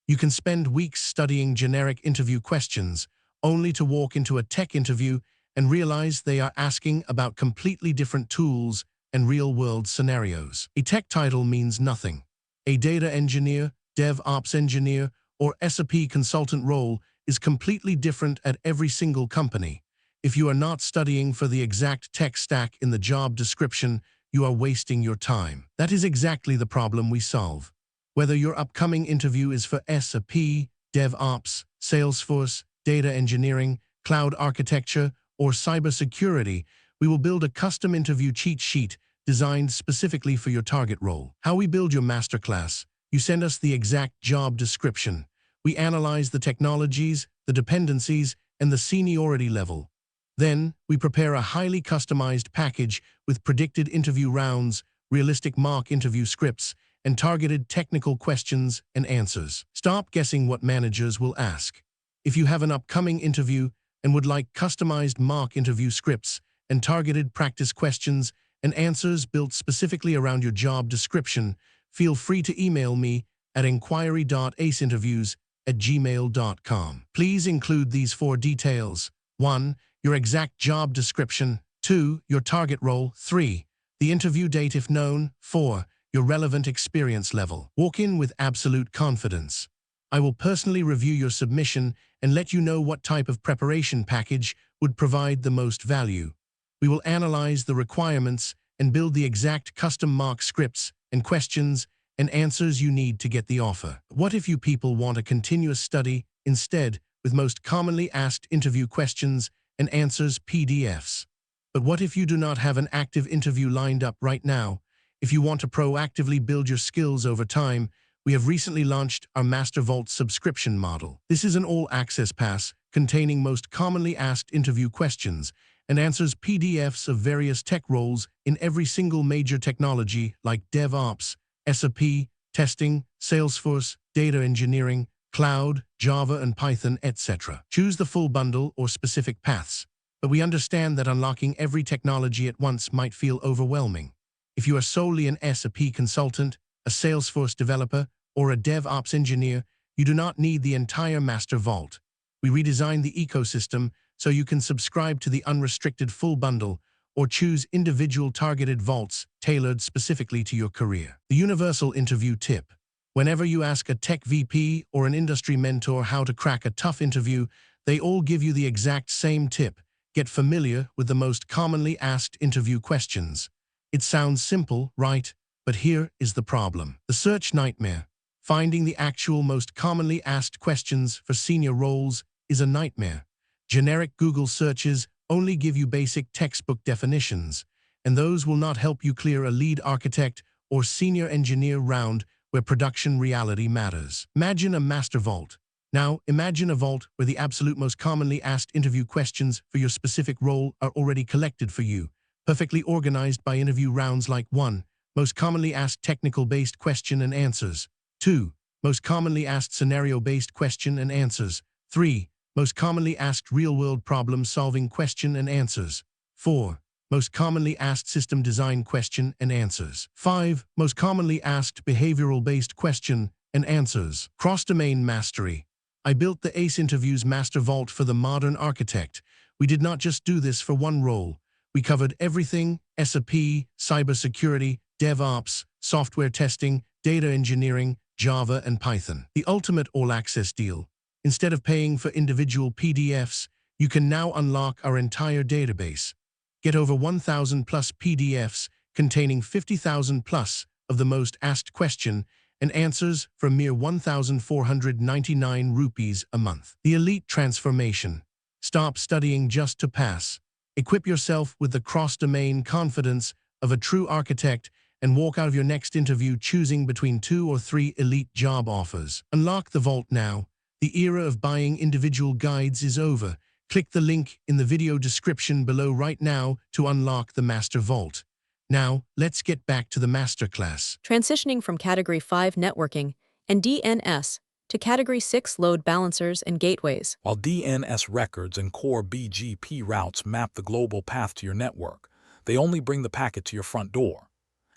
You can spend weeks studying generic interview questions, only to walk into a tech interview and realize they are asking about completely different tools and real-world scenarios. A tech title means nothing. A data engineer, DevOps engineer, or SRE consultant role is completely different at every single company. If you are not studying for the exact tech stack in the job description, you are wasting your time. That is exactly the problem we solve. Whether your upcoming interview is for SRE, DevOps, Salesforce, data engineering, cloud architecture, or cybersecurity, we will build a custom interview cheat sheet designed specifically for your target role. How we build your masterclass. You send us the exact job description. We analyze the technologies, the dependencies, and the seniority level. Then, we prepare a highly customized package with predicted interview rounds, realistic mock interview scripts, and targeted technical questions and answers. Stop guessing what managers will ask. If you have an upcoming interview and would like customized mock interview scripts and targeted practice questions and answers built specifically around your job description, feel free to email me at inquiry.aceinterviews@gmail.com. Please include these 4 details. 1. Your exact job description. 2. Your target role. 3. The interview date if known. 4. Your relevant experience level. Walk in with absolute confidence. I will personally review your submission and let you know what type of preparation package would provide the most value. We will analyze the requirements and build the exact custom mock scripts and questions and answers you need to get the offer. What if you people want a continuous study instead, with most commonly asked interview questions and answers PDFs? But what if you do not have an active interview lined up right now? If you want to proactively build your skills over time, we have recently launched our Master Vault subscription model. This is an all-access pass containing most commonly asked interview questions and answers PDFs of various tech roles in every single major technology like DevOps, SRE, testing, Salesforce, data engineering, cloud, Java and Python, etc. Choose the full bundle or specific paths, but we understand that unlocking every technology at once might feel overwhelming. If you are solely an SRE consultant, a Salesforce developer, or a DevOps engineer, you do not need the entire Master Vault. We redesigned the ecosystem so you can subscribe to the unrestricted full bundle or choose individual targeted vaults tailored specifically to your career. The universal interview tip. Whenever you ask a tech VP or an industry mentor how to crack a tough interview, they all give you the exact same tip. Get familiar with the most commonly asked interview questions. It sounds simple, right? But here is the problem. The search nightmare. Finding the actual most commonly asked questions for senior roles is a nightmare. Generic Google searches only give you basic textbook definitions, and those will not help you clear a lead architect or senior engineer round where production reality matters. Imagine a master vault. Now, imagine a vault where the absolute most commonly asked interview questions for your specific role are already collected for you, perfectly organized by interview rounds like 1. Most commonly asked technical-based question and answers. 2. Most commonly asked scenario-based question and answers. 3. Most commonly asked real-world problem-solving question and answers. 4. Most commonly asked system design question and answers. 5. Most commonly asked behavioral-based question and answers. Cross-domain mastery. I built the ACE Interviews Master Vault for the modern architect. We did not just do this for one role. We covered everything: SRE, cybersecurity, DevOps, software testing, data engineering, Java, and Python. The ultimate all-access deal. Instead of paying for individual PDFs, you can now unlock our entire database. Get over 1,000 plus PDFs containing 50,000 plus of the most asked question and answers for mere 1,499 rupees a month. The elite transformation. Stop studying just to pass. Equip yourself with the cross-domain confidence of a true architect and walk out of your next interview choosing between 2 or 3 elite job offers. Unlock the vault now. The era of buying individual guides is over. Click the link in the video description below right now to unlock the Master Vault. Now, let's get back to the masterclass. Transitioning from Category 5 networking and DNS to Category 6 load balancers and gateways. While DNS records and core BGP routes map the global path to your network, they only bring the packet to your front door.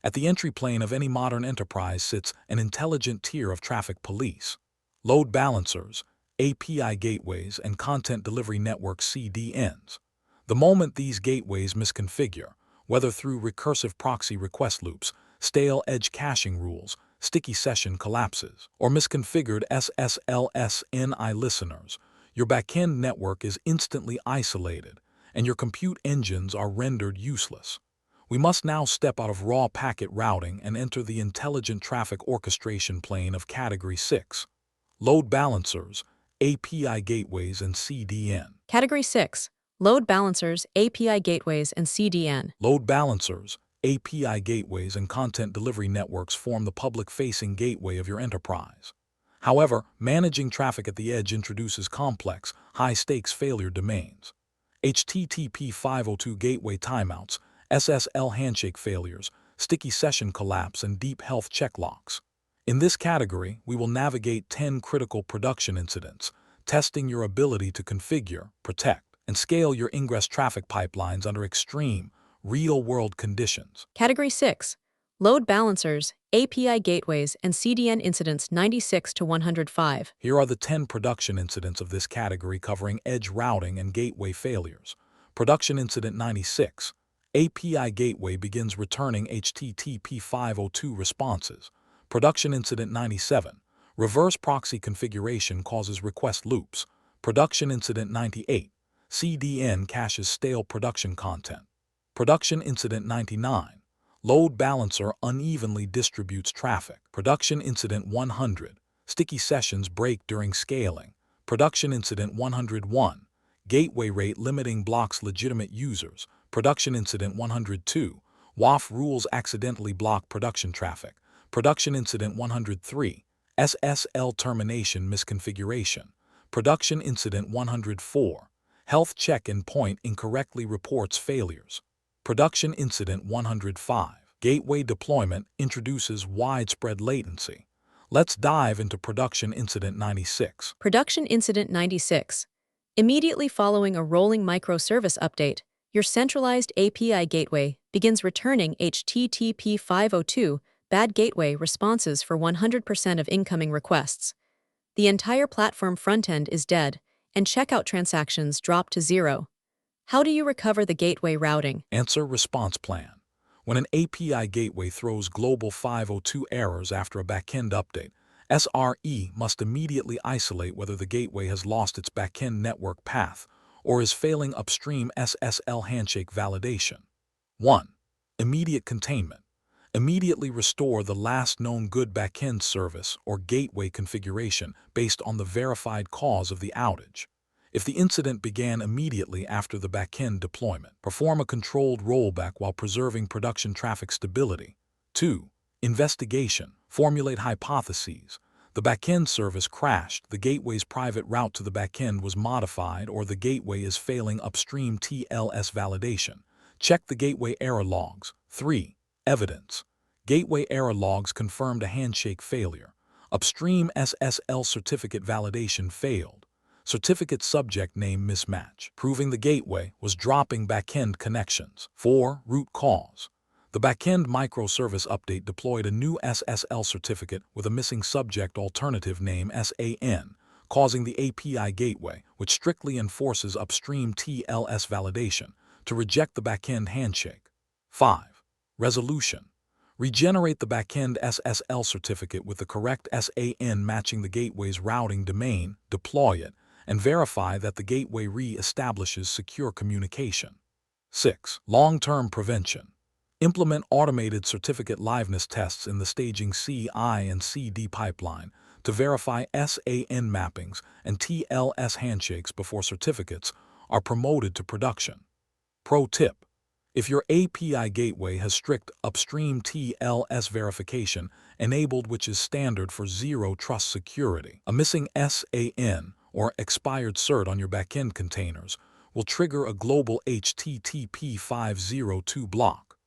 At the entry plane of any modern enterprise sits an intelligent tier of traffic police. Load balancers, API gateways, and content delivery network CDNs. The moment these gateways misconfigure, whether through recursive proxy request loops, stale edge caching rules, sticky session collapses, or misconfigured SSLS NI listeners, your backend network is instantly isolated, and your compute engines are rendered useless. We must now step out of raw packet routing and enter the intelligent traffic orchestration plane of Category 6. Load balancers, API gateways, and CDN. Category 6. Load balancers, API gateways, and CDN. Load balancers, API gateways, and content delivery networks form the public-facing gateway of your enterprise. However, managing traffic at the edge introduces complex, high-stakes failure domains. HTTP 502 gateway timeouts, SSL handshake failures, sticky session collapse, and deep health check locks. In this category, we will navigate 10 critical production incidents, testing your ability to configure, protect, and scale your ingress traffic pipelines under extreme, real-world conditions. Category 6. Load balancers, API gateways, and CDN incidents 96 to 105. Here are the 10 production incidents of this category covering edge routing and gateway failures. Production Incident 96. API gateway begins returning HTTP 502 responses. Production Incident 97. Reverse proxy configuration causes request loops. Production Incident 98. CDN caches stale production content. Production Incident 99. Load balancer unevenly distributes traffic. Production Incident 100. Sticky sessions break during scaling. Production Incident 101. Gateway rate limiting blocks legitimate users. Production Incident 102. WAF rules accidentally block production traffic. Production Incident 103. SSL termination misconfiguration. Production Incident 104. Health check endpoint incorrectly reports failures. Production Incident 105. Gateway deployment introduces widespread latency. Let's dive into Production Incident 96. Production Incident 96. Immediately following a rolling microservice update, your centralized API gateway begins returning HTTP 502 bad gateway responses for 100% of incoming requests. The entire platform frontend is dead, and checkout transactions drop to 0. How do you recover the gateway routing? Answer response plan. When an API gateway throws global 502 errors after a backend update, SRE must immediately isolate whether the gateway has lost its backend network path or is failing upstream SSL handshake validation. 1. Immediate containment. Immediately restore the last known good backend service or gateway configuration based on the verified cause of the outage. If the incident began immediately after the backend deployment, perform a controlled rollback while preserving production traffic stability. 2. Investigation. Formulate hypotheses. The backend service crashed, the gateway's private route to the backend was modified, or the gateway is failing upstream TLS validation. Check the gateway error logs. 3. Evidence. Gateway error logs confirmed a handshake failure. Upstream SSL certificate validation failed. Certificate subject name mismatch, proving the gateway was dropping backend connections. 4. Root cause. The backend microservice update deployed a new SSL certificate with a missing subject alternative name SAN, causing the API gateway, which strictly enforces upstream TLS validation, to reject the backend handshake. 5. Resolution. Regenerate the backend SSL certificate with the correct SAN matching the gateway's routing domain, deploy it, and verify that the gateway re-establishes secure communication. 6. Long-term prevention. Implement automated certificate liveness tests in the staging CI and CD pipeline to verify SAN mappings and TLS handshakes before certificates are promoted to production. Pro tip: if your API gateway has strict upstream TLS verification enabled, which is standard for zero trust security, a missing SAN or expired cert on your backend containers will trigger a global HTTP 502 block.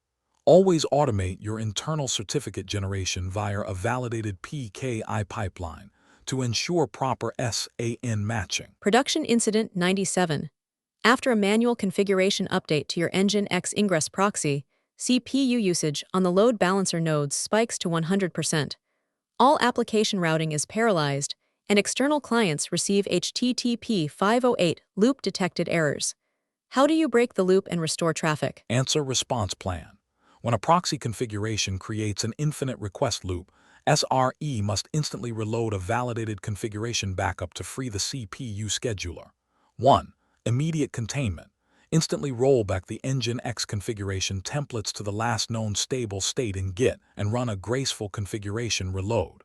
Always automate your internal certificate generation via a validated PKI pipeline to ensure proper SAN matching. Production Incident 97. After a manual configuration update to your Nginx ingress proxy, CPU usage on the load balancer nodes spikes to 100%. All application routing is paralyzed, and external clients receive HTTP 508 loop-detected errors. How do you break the loop and restore traffic? Answer response plan. When a proxy configuration creates an infinite request loop, SRE must instantly reload a validated configuration backup to free the CPU scheduler. 1. Immediate containment. Instantly roll back the Nginx configuration templates to the last known stable state in Git and run a graceful configuration reload.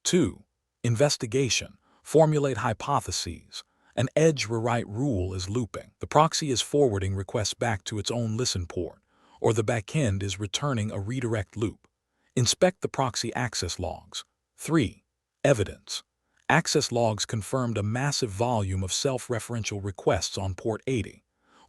2. Investigation. Formulate hypotheses. An edge rewrite rule is looping. The proxy is forwarding requests back to its own listen port, or the backend is returning a redirect loop. Inspect the proxy access logs. 3. Evidence. Access logs confirmed a massive volume of self-referential requests on port 80.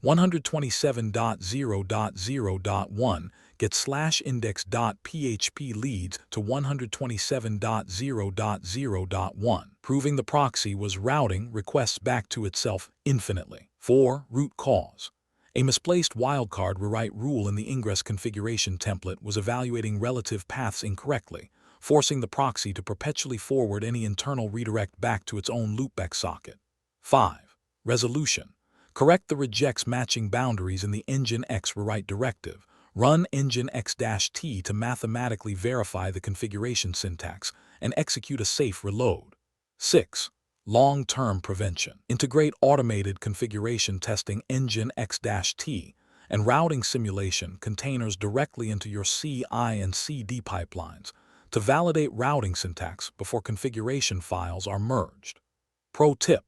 127.0.0.1 get/index.php leads to 127.0.0.1, proving the proxy was routing requests back to itself infinitely. 4. Root cause. A misplaced wildcard rewrite rule in the ingress configuration template was evaluating relative paths incorrectly, forcing the proxy to perpetually forward any internal redirect back to its own loopback socket. 5. Resolution. Correct the rejects matching boundaries in the Nginx rewrite directive. Run Nginx-T to mathematically verify the configuration syntax and execute a safe reload. 6. Long-term prevention. Integrate automated configuration testing Nginx-T and routing simulation containers directly into your CI and CD pipelines to validate routing syntax before configuration files are merged. Pro tip.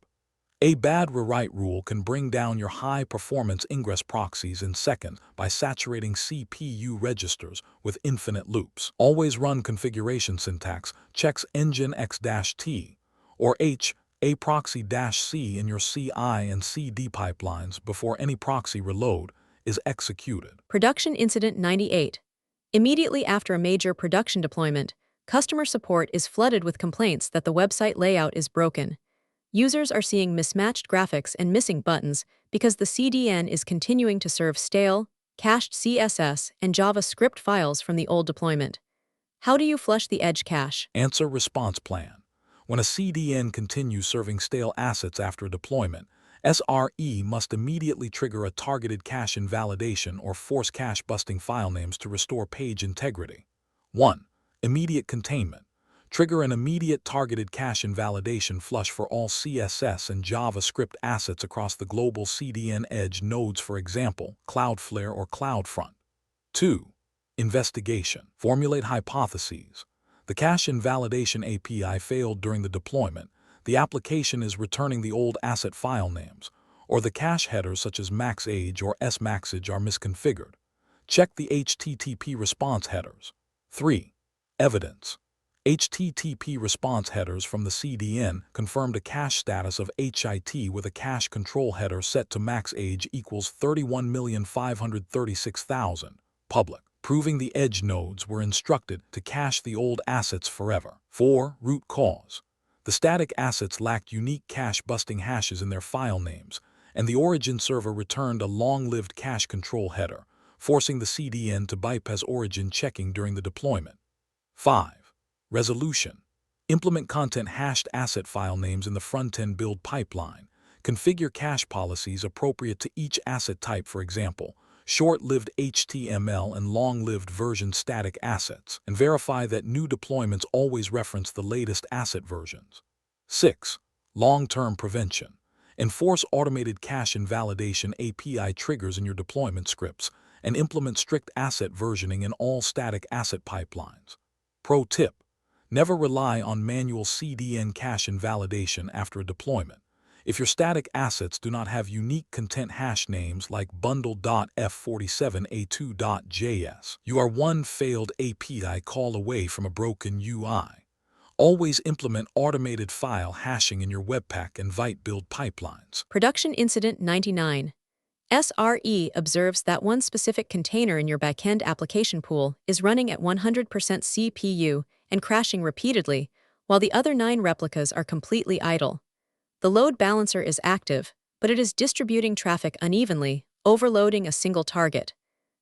A bad rewrite rule can bring down your high-performance ingress proxies in seconds by saturating CPU registers with infinite loops. Always run configuration syntax checks Nginx-T or a proxy-C in your CI and CD pipelines before any proxy reload is executed. Production Incident 98. Immediately after a major production deployment, customer support is flooded with complaints that the website layout is broken. Users are seeing mismatched graphics and missing buttons because the CDN is continuing to serve stale, cached CSS and JavaScript files from the old deployment. How do you flush the edge cache? Answer response plan. When a CDN continues serving stale assets after a deployment, SRE must immediately trigger a targeted cache invalidation or force cache busting file names to restore page integrity. 1. Immediate containment. Trigger an immediate targeted cache invalidation flush for all CSS and JavaScript assets across the global CDN edge nodes, for example, Cloudflare or CloudFront. 2. Investigation. Formulate hypotheses. The cache invalidation API failed during the deployment. The application is returning the old asset file names, or the cache headers such as maxage or smaxage are misconfigured. Check the HTTP response headers. 3. Evidence. HTTP response headers from the CDN confirmed a cache status of HIT with a cache control header set to maxage equals 31,536,000, public, proving the edge nodes were instructed to cache the old assets forever. 4. Root cause. The static assets lacked unique cache-busting hashes in their file names, and the origin server returned a long-lived cache control header, forcing the CDN to bypass origin checking during the deployment. 5. Resolution. Implement content hashed asset file names in the front-end build pipeline. Configure cache policies appropriate to each asset type, for example, short-lived HTML and long-lived version static assets, and verify that new deployments always reference the latest asset versions. 6. Long-term prevention. Enforce automated cache invalidation API triggers in your deployment scripts and implement strict asset versioning in all static asset pipelines. Pro tip. Never rely on manual CDN cache invalidation after a deployment. If your static assets do not have unique content hash names like bundle.f47a2.js, you are one failed API call away from a broken UI. Always implement automated file hashing in your Webpack and Vite build pipelines. Production Incident 99. SRE observes that one specific container in your backend application pool is running at 100% CPU and crashing repeatedly, while the other 9 replicas are completely idle. The load balancer is active, but it is distributing traffic unevenly, overloading a single target.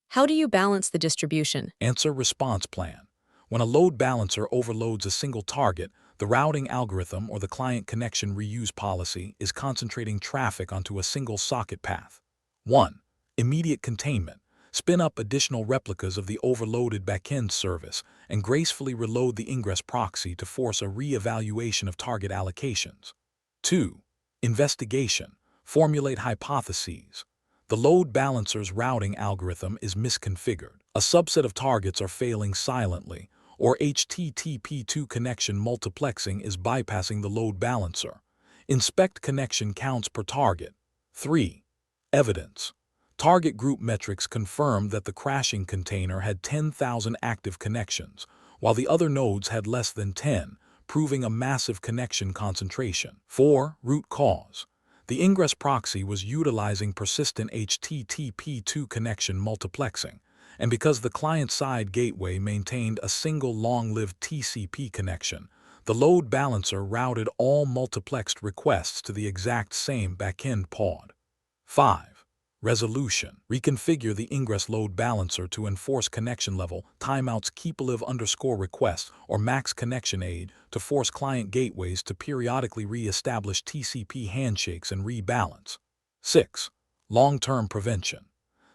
How do you balance the distribution? Answer response plan. When a load balancer overloads a single target, the routing algorithm or the client connection reuse policy is concentrating traffic onto a single socket path. 1. Immediate containment. Spin up additional replicas of the overloaded backend service and gracefully reload the ingress proxy to force a re-evaluation of target allocations. 2. Investigation. Formulate hypotheses. The load balancer's routing algorithm is misconfigured. A subset of targets are failing silently, or HTTP2 connection multiplexing is bypassing the load balancer. Inspect connection counts per target. 3. Evidence. Target group metrics confirm that the crashing container had 10,000 active connections, while the other nodes had less than 10, proving a massive connection concentration. 4. Root cause. The ingress proxy was utilizing persistent HTTP2 connection multiplexing, and because the client-side gateway maintained a single long-lived TCP connection, the load balancer routed all multiplexed requests to the exact same backend pod. 5. Resolution. Reconfigure the ingress load balancer to enforce connection level timeouts keepalive_request or max connection aid to force client gateways to periodically re-establish TCP handshakes and rebalance. 6. Long-term prevention.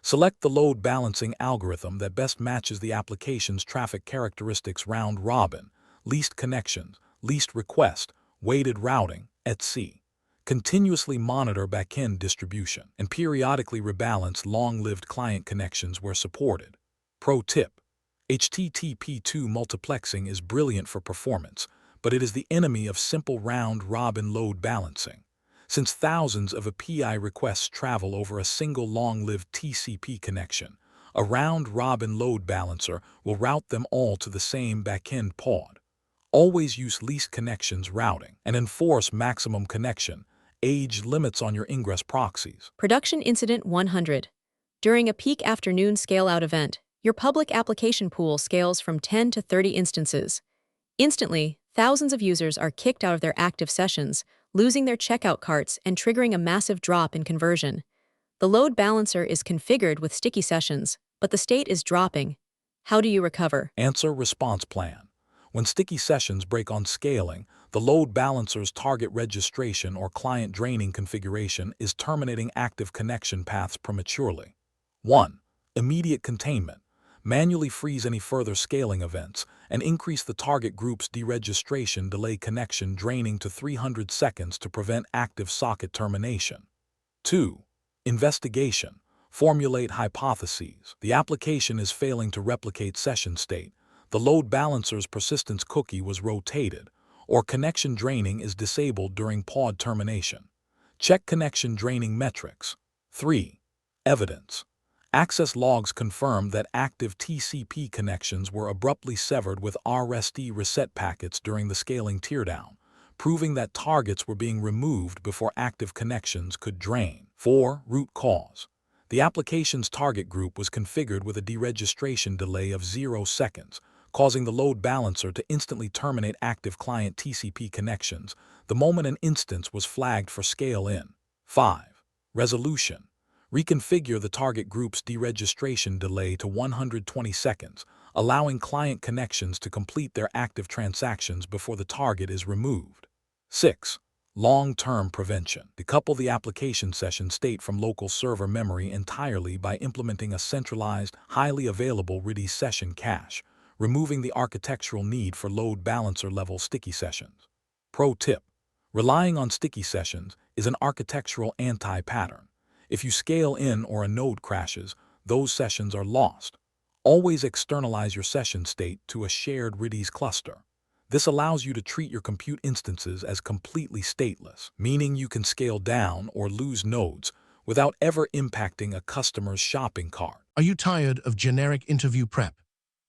Select the load balancing algorithm that best matches the application's traffic characteristics round robin, least connections, least request, weighted routing, etc. Continuously monitor backend distribution and periodically rebalance long-lived client connections where supported. Pro tip: HTTP2 multiplexing is brilliant for performance, but it is the enemy of simple round-robin load balancing. Since thousands of API requests travel over a single long-lived TCP connection, a round-robin load balancer will route them all to the same backend pod. Always use least connections routing and enforce maximum connection age limits on your ingress proxies. Production Incident 100. During a peak afternoon scale-out event, your public application pool scales from 10 to 30 instances. Instantly, thousands of users are kicked out of their active sessions, losing their checkout carts and triggering a massive drop in conversion. The load balancer is configured with sticky sessions, but the state is dropping. How do you recover? Answer response plan. When sticky sessions break on scaling, the load balancer's target registration or client draining configuration is terminating active connection paths prematurely. 1. Immediate containment. Manually freeze any further scaling events and increase the target group's deregistration delay connection draining to 300 seconds to prevent active socket termination. 2. Investigation. Formulate hypotheses. The application is failing to replicate session state. The load balancer's persistence cookie was rotated, or connection draining is disabled during pod termination. Check connection draining metrics. 3. Evidence. Access logs confirm that active TCP connections were abruptly severed with RSD reset packets during the scaling teardown, proving that targets were being removed before active connections could drain. 4. Root cause. The application's target group was configured with a deregistration delay of 0 seconds, causing the load balancer to instantly terminate active client TCP connections the moment an instance was flagged for scale-in. 5. Resolution. Reconfigure the target group's deregistration delay to 120 seconds, allowing client connections to complete their active transactions before the target is removed. 6. Long-term prevention. Decouple the application session state from local server memory entirely by implementing a centralized, highly available Redis session cache, removing the architectural need for load balancer-level sticky sessions. Pro tip: relying on sticky sessions is an architectural anti-pattern. If you scale in or a node crashes, those sessions are lost. Always externalize your session state to a shared Redis cluster. This allows you to treat your compute instances as completely stateless, meaning you can scale down or lose nodes without ever impacting a customer's shopping cart. Are you tired of generic interview prep?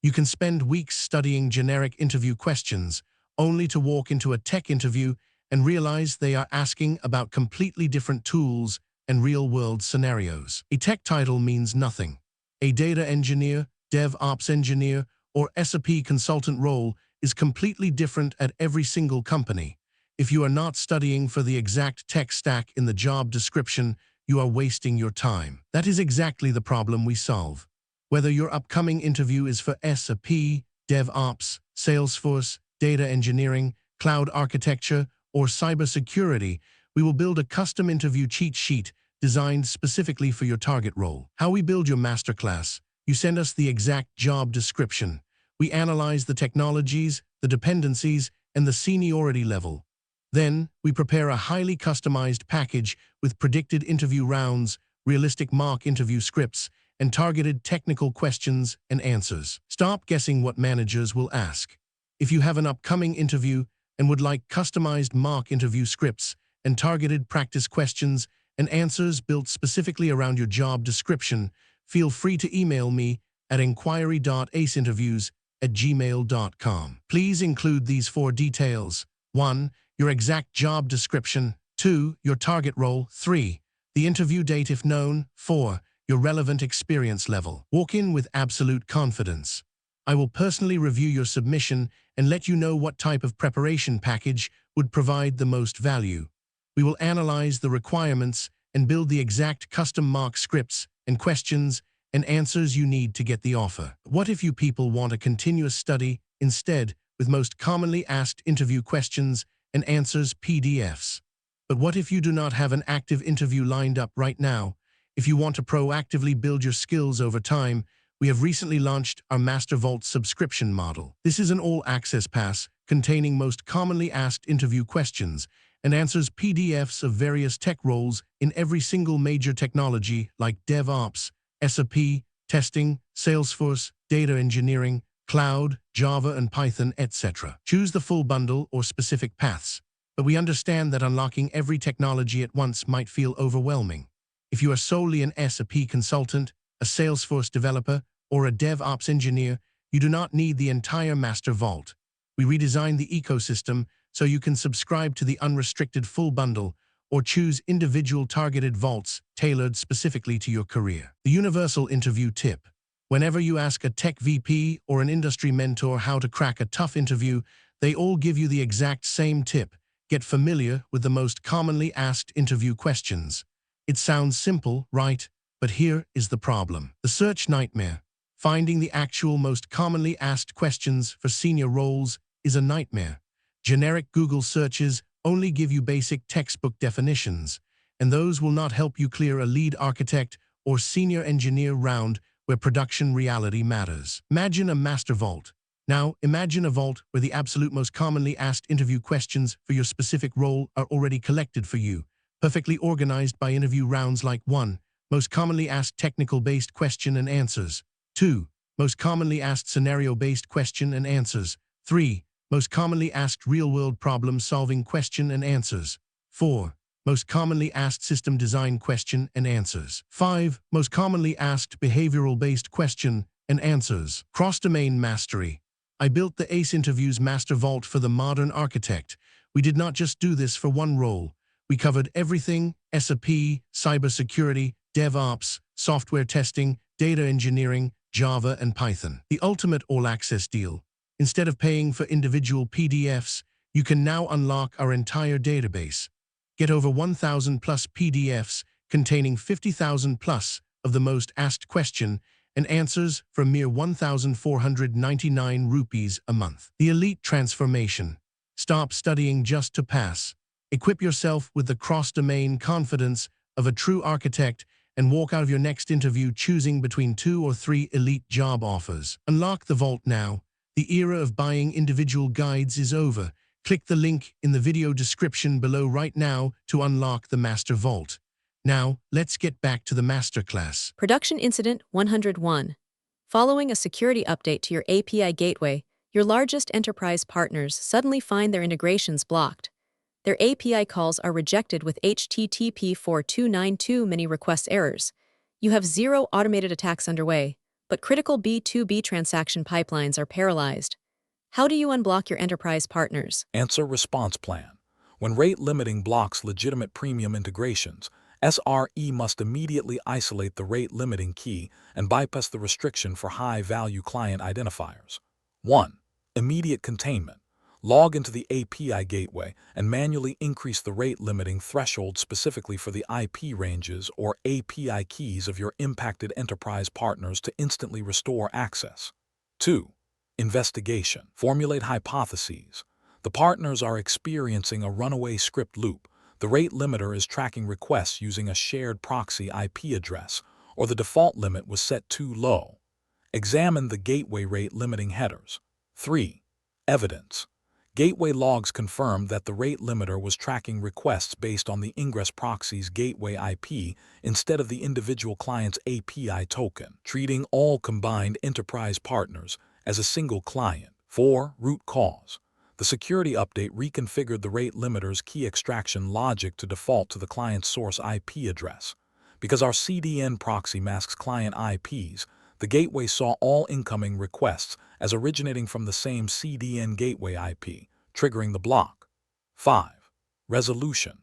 You can spend weeks studying generic interview questions, only to walk into a tech interview and realize they are asking about completely different tools and real-world scenarios. A tech title means nothing. A data engineer, DevOps engineer, or SRE consultant role is completely different at every single company. If you are not studying for the exact tech stack in the job description, you are wasting your time. That is exactly the problem we solve. Whether your upcoming interview is for SRE, DevOps, Salesforce, data engineering, cloud architecture, or cybersecurity, we will build a custom interview cheat sheet designed specifically for your target role. How we build your masterclass: you send us the exact job description. We analyze the technologies, the dependencies, and the seniority level. Then, we prepare a highly customized package with predicted interview rounds, realistic mock interview scripts, and targeted technical questions and answers. Stop guessing what managers will ask. If you have an upcoming interview and would like customized mock interview scripts and targeted practice questions and answers built specifically around your job description, feel free to email me at inquiry.aceinterviews@gmail.com. Please include these 4 details: 1. Your exact job description. 2. Your target role. 3. The interview date if known. 4. Your relevant experience level. Walk in with absolute confidence. I will personally review your submission and let you know what type of preparation package would provide the most value. We will analyze the requirements and build the exact custom mock scripts and questions and answers you need to get the offer. What if you people want a continuous study instead, with most commonly asked interview questions and answers PDFs? But what if you do not have an active interview lined up right now? If you want to proactively build your skills over time, we have recently launched our Master Vault subscription model. This is an all-access pass containing most commonly asked interview questions and answers PDFs of various tech roles in every single major technology like DevOps, SRE, testing, Salesforce, data engineering, cloud, Java and Python, etc. Choose the full bundle or specific paths, but we understand that unlocking every technology at once might feel overwhelming. If you are solely an SRE consultant, a Salesforce developer, or a DevOps engineer, you do not need the entire Master Vault. We redesigned the ecosystem so you can subscribe to the unrestricted full bundle or choose individual targeted vaults tailored specifically to your career. The universal interview tip: whenever you ask a tech VP or an industry mentor how to crack a tough interview, they all give you the exact same tip: get familiar with the most commonly asked interview questions. It sounds simple, right? But here is the problem. The search nightmare. Finding the actual most commonly asked questions for senior roles is a nightmare. Generic Google searches only give you basic textbook definitions, and those will not help you clear a lead architect or senior engineer round where production reality matters. Imagine a master vault. Now, imagine a vault where the absolute most commonly asked interview questions for your specific role are already collected for you, perfectly organized by interview rounds like 1. Most commonly asked technical-based question and answers. 2. Most commonly asked scenario-based question and answers. 3. Most commonly asked real-world problem-solving question and answers. 4. Most commonly asked system design question and answers. 5. Most commonly asked behavioral-based question and answers. Cross-domain mastery. I built the ACE Interviews Master Vault for the modern architect. We did not just do this for one role. We covered everything: SRE, cybersecurity, DevOps, software testing, data engineering, Java, and Python. The ultimate all-access deal. Instead of paying for individual PDFs, you can now unlock our entire database. Get over 1,000 plus PDFs containing 50,000 plus of the most asked question and answers for a mere 1,499 rupees a month. The elite transformation. Stop studying just to pass. Equip yourself with the cross-domain confidence of a true architect and walk out of your next interview choosing between 2 or 3 elite job offers. Unlock the vault now. The era of buying individual guides is over. Click the link in the video description below right now to unlock the Master Vault. Now, let's get back to the masterclass. Production Incident 101. Following a security update to your API gateway, your largest enterprise partners suddenly find their integrations blocked. Their API calls are rejected with HTTP 4292 many request errors. You have 0 automated attacks underway, but critical B2B transaction pipelines are paralyzed. How do you unblock your enterprise partners? Answer response plan. When rate limiting blocks legitimate premium integrations, SRE must immediately isolate the rate limiting key and bypass the restriction for high-value client identifiers. 1. Immediate containment. Log into the API gateway and manually increase the rate limiting threshold specifically for the IP ranges or API keys of your impacted enterprise partners to instantly restore access. 2. Investigation. Formulate hypotheses. The partners are experiencing a runaway script loop. The rate limiter is tracking requests using a shared proxy IP address, or the default limit was set too low. Examine the gateway rate limiting headers. 3. Evidence. Gateway logs confirmed that the rate limiter was tracking requests based on the ingress proxy's gateway IP instead of the individual client's API token, treating all combined enterprise partners as a single client. 4. Root cause. The security update reconfigured the rate limiter's key extraction logic to default to the client's source IP address. Because our CDN proxy masks client IPs, the gateway saw all incoming requests as originating from the same CDN gateway IP, triggering the block. 5. Resolution.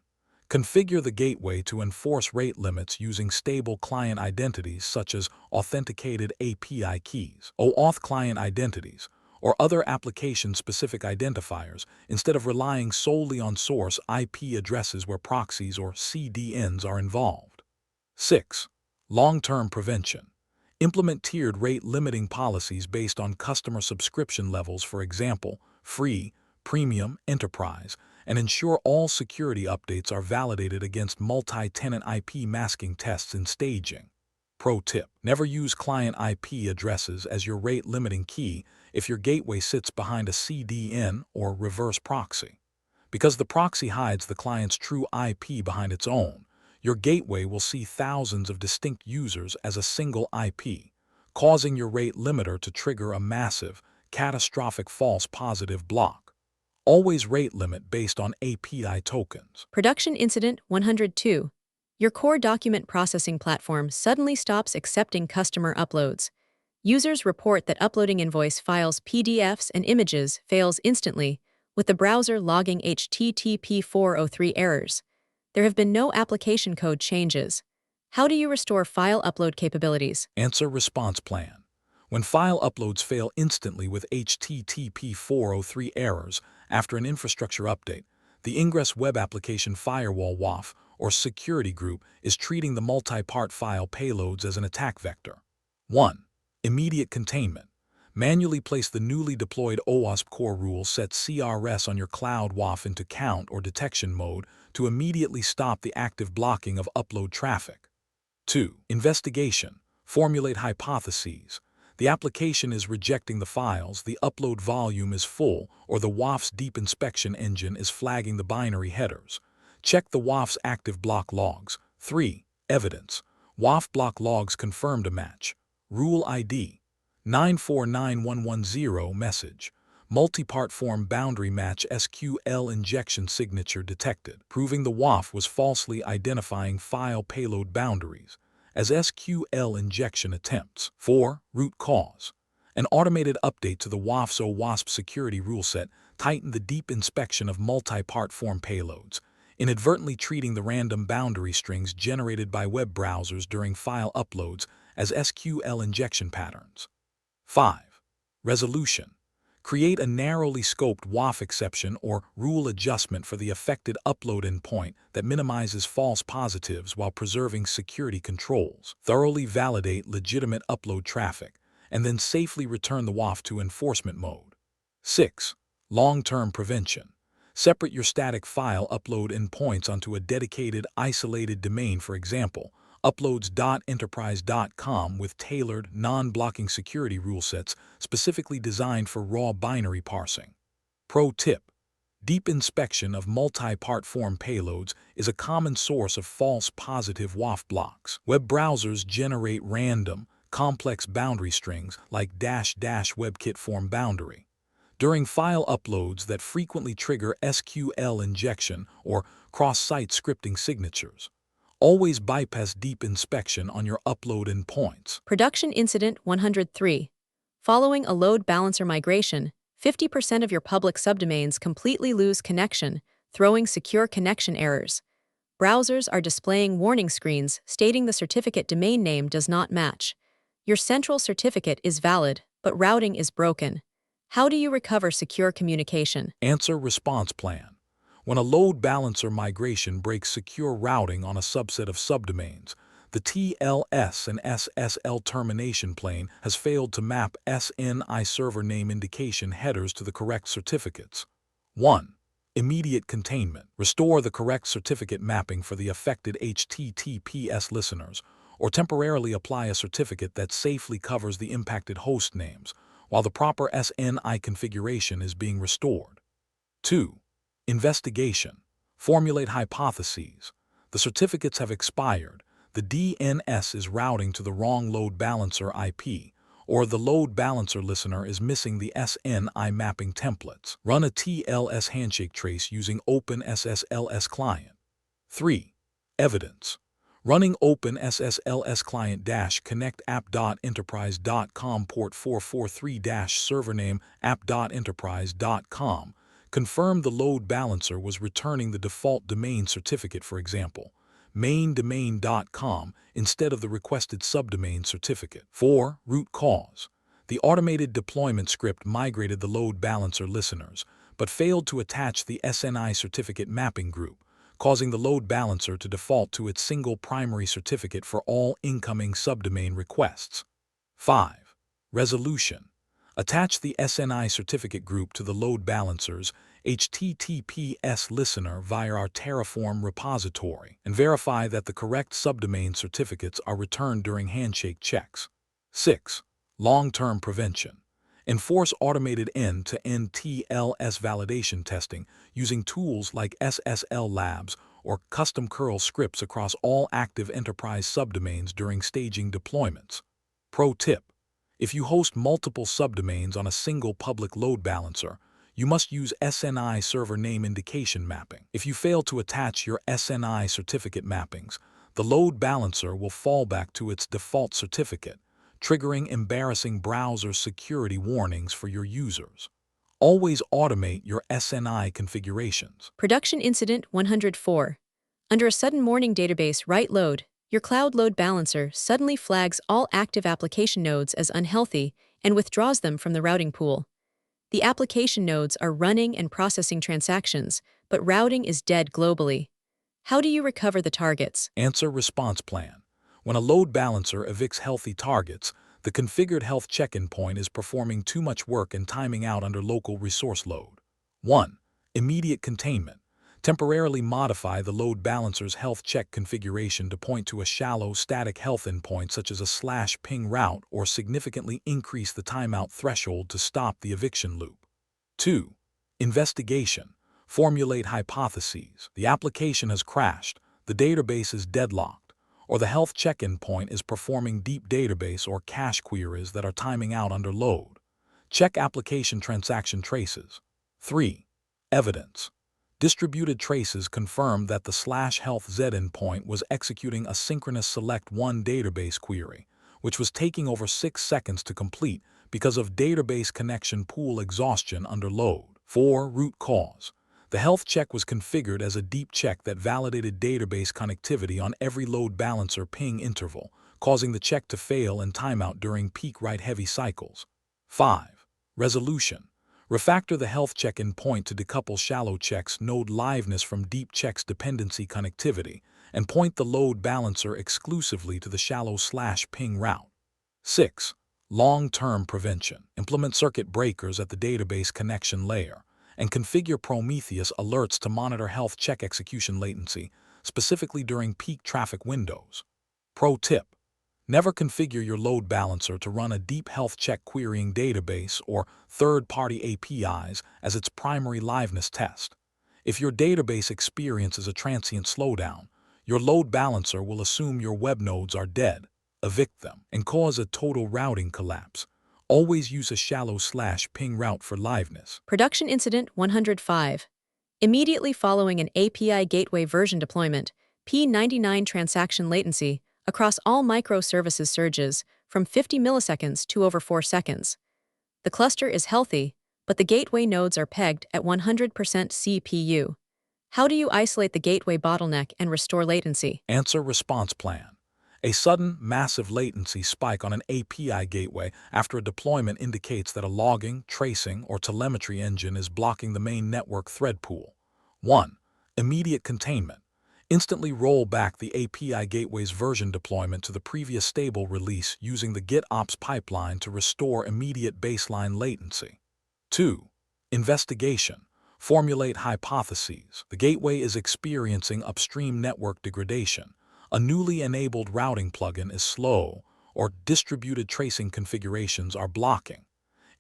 Configure the gateway to enforce rate limits using stable client identities such as authenticated API keys, OAuth client identities, or other application-specific identifiers instead of relying solely on source IP addresses where proxies or CDNs are involved. 6. Long-term prevention. Implement tiered rate limiting policies based on customer subscription levels, for example, free, premium, enterprise, and ensure all security updates are validated against multi-tenant IP masking tests in staging. Pro tip: never use client IP addresses as your rate limiting key if your gateway sits behind a CDN or reverse proxy. Because the proxy hides the client's true IP behind its own, your gateway will see thousands of distinct users as a single IP, causing your rate limiter to trigger a massive, catastrophic false positive block. Always rate limit based on API tokens. Production Incident 102. Your core document processing platform suddenly stops accepting customer uploads. Users report that uploading invoice files, PDFs, and images fails instantly, with the browser logging HTTP 403 errors. There have been no application code changes. How do you restore file upload capabilities? Answer response plan. When file uploads fail instantly with HTTP 403 errors after an infrastructure update, the Ingress Web Application Firewall WAF or security group is treating the multi-part file payloads as an attack vector. 1. Immediate containment. Manually place the newly deployed OWASP core rule set CRS on your cloud WAF into count or detection mode to immediately stop the active blocking of upload traffic. 2. Investigation. Formulate hypotheses. The application is rejecting the files, the upload volume is full, or the WAF's deep inspection engine is flagging the binary headers. Check the WAF's active block logs. 3. Evidence. WAF block logs confirmed a match. Rule ID 949110 message. Multi-part form boundary match SQL injection signature detected, proving the WAF was falsely identifying file payload boundaries as SQL injection attempts. 4. Root cause. An automated update to the WAF's OWASP security rule set tightened the deep inspection of multi-part form payloads, inadvertently treating the random boundary strings generated by web browsers during file uploads as SQL injection patterns. 5. Resolution. Create a narrowly scoped WAF exception or rule adjustment for the affected upload endpoint that minimizes false positives while preserving security controls. Thoroughly validate legitimate upload traffic, and then safely return the WAF to enforcement mode. 6. Long-term prevention. Separate your static file upload endpoints onto a dedicated, isolated domain, for example, uploads.enterprise.com with tailored, non-blocking security rule sets specifically designed for raw binary parsing. Pro tip: deep inspection of multi-part form payloads is a common source of false positive WAF blocks. Web browsers generate random, complex boundary strings like --WebKit form boundary during file uploads that frequently trigger SQL injection or cross-site scripting signatures. Always bypass deep inspection on your upload endpoints. Production Incident 103. Following a load balancer migration, 50% of your public subdomains completely lose connection, throwing secure connection errors. Browsers are displaying warning screens stating the certificate domain name does not match. Your central certificate is valid, but routing is broken. How do you recover secure communication? Answer response plan. When a load balancer migration breaks secure routing on a subset of subdomains, the TLS and SSL termination plane has failed to map SNI server name indication headers to the correct certificates. 1. Immediate containment. Restore the correct certificate mapping for the affected HTTPS listeners, or temporarily apply a certificate that safely covers the impacted host names, while the proper SNI configuration is being restored. 2. Investigation. Formulate hypotheses. The certificates have expired. The DNS is routing to the wrong load balancer IP, or the load balancer listener is missing the SNI mapping templates. Run a TLS handshake trace using OpenSSLS client. 3. Evidence. Running OpenSSLS client-connect app.enterprise.com port 443-server name app.enterprise.com. Confirm the load balancer was returning the default domain certificate, for example, maindomain.com, instead of the requested subdomain certificate. 4. Root cause. The automated deployment script migrated the load balancer listeners, but failed to attach the SNI certificate mapping group, causing the load balancer to default to its single primary certificate for all incoming subdomain requests. 5. Resolution. Attach the SNI certificate group to the load balancer's HTTPS listener via our Terraform repository and verify that the correct subdomain certificates are returned during handshake checks. 6. Long-term prevention. Enforce automated end-to-end TLS validation testing using tools like SSL Labs or custom curl scripts across all active enterprise subdomains during staging deployments. Pro tip. If you host multiple subdomains on a single public load balancer, you must use SNI server name indication mapping. If you fail to attach your SNI certificate mappings, the load balancer will fall back to its default certificate, triggering embarrassing browser security warnings for your users. Always automate your SNI configurations. Production Incident 104. Under a sudden morning database write load, your cloud load balancer suddenly flags all active application nodes as unhealthy and withdraws them from the routing pool. The application nodes are running and processing transactions, but routing is dead globally. How do you recover the targets? Answer response plan. When a load balancer evicts healthy targets, the configured health check-in point is performing too much work and timing out under local resource load. 1. Immediate containment. Temporarily modify the load balancer's health check configuration to point to a shallow static health endpoint such as a /ping route, or significantly increase the timeout threshold to stop the eviction loop. 2. Investigation. Formulate hypotheses. The application has crashed, the database is deadlocked, or the health check-in point is performing deep database or cache queries that are timing out under load. Check application transaction traces. 3. Evidence. Distributed traces confirm that the /health-z endpoint was executing a synchronous select1 database query, which was taking over 6 seconds to complete because of database connection pool exhaustion under load. 4. Root cause. The health check was configured as a deep check that validated database connectivity on every load balancer ping interval, causing the check to fail and timeout during peak write-heavy cycles. 5. Resolution. Refactor the health check-in point to decouple shallow checks node liveness from deep checks dependency connectivity and point the load balancer exclusively to the shallow /ping route. 6. Long-term prevention. Implement circuit breakers at the database connection layer and configure Prometheus alerts to monitor health check execution latency, specifically during peak traffic windows. Pro tip. Never configure your load balancer to run a deep health check querying database or third-party APIs as its primary liveness test. If your database experiences a transient slowdown, your load balancer will assume your web nodes are dead, evict them, and cause a total routing collapse. Always use a shallow /ping route for liveness. Production Incident 105. Immediately following an API gateway version deployment, P99 transaction latency across all microservices surges from 50 milliseconds to over 4 seconds. The cluster is healthy, but the gateway nodes are pegged at 100% CPU. How do you isolate the gateway bottleneck and restore latency? Answer response plan. A sudden, massive latency spike on an API gateway after a deployment indicates that a logging, tracing, or telemetry engine is blocking the main network thread pool. 1. Immediate containment. Instantly roll back the API gateway's version deployment to the previous stable release using the GitOps pipeline to restore immediate baseline latency. 2. Investigation. Formulate hypotheses. The gateway is experiencing upstream network degradation. A newly enabled routing plugin is slow, or distributed tracing configurations are blocking.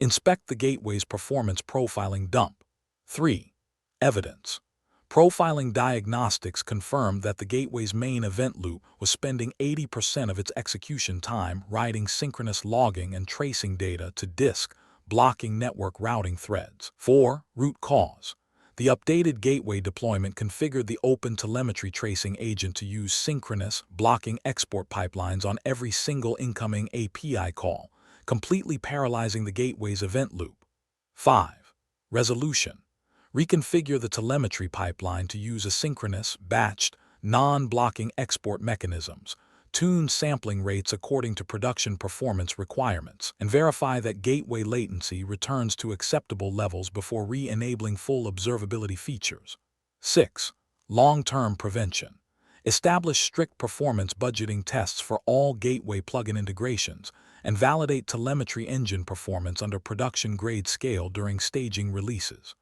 Inspect the gateway's performance profiling dump. 3. Evidence. Profiling diagnostics confirmed that the gateway's main event loop was spending 80% of its execution time writing synchronous logging and tracing data to disk, blocking network routing threads. 4. Root cause. The updated gateway deployment configured the open telemetry tracing agent to use synchronous, blocking export pipelines on every single incoming API call, completely paralyzing the gateway's event loop. 5. Resolution. Reconfigure the telemetry pipeline to use asynchronous, batched, non-blocking export mechanisms, tune sampling rates according to production performance requirements, and verify that gateway latency returns to acceptable levels before re-enabling full observability features. 6. Long-term prevention. Establish strict performance budgeting tests for all gateway plugin integrations, and validate telemetry engine performance under production-grade scale during staging releases.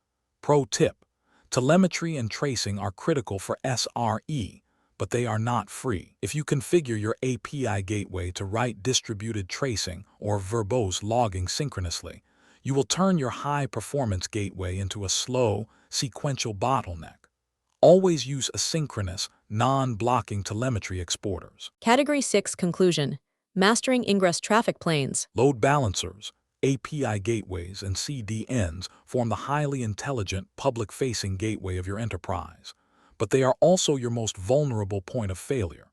Pro tip: telemetry and tracing are critical for SRE, but they are not free. If you configure your API gateway to write distributed tracing or verbose logging synchronously, you will turn your high-performance gateway into a slow, sequential bottleneck. Always use asynchronous, non-blocking telemetry exporters. Category 6 Conclusion. Mastering Ingress Traffic Planes. Load balancers, API gateways, and CDNs form the highly intelligent, public-facing gateway of your enterprise, but they are also your most vulnerable point of failure.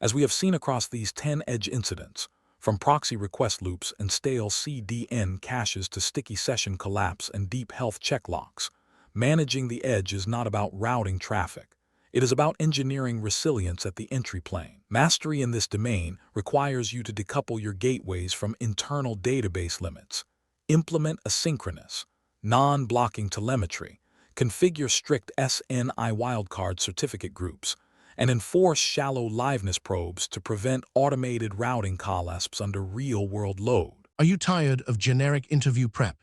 As we have seen across these 10 edge incidents, from proxy request loops and stale CDN caches to sticky session collapse and deep health check locks, managing the edge is not about routing traffic. It is about engineering resilience at the entry plane. Mastery in this domain requires you to decouple your gateways from internal database limits, implement asynchronous, non-blocking telemetry, configure strict SNI wildcard certificate groups, and enforce shallow liveness probes to prevent automated routing collapse under real-world load. Are you tired of generic interview prep?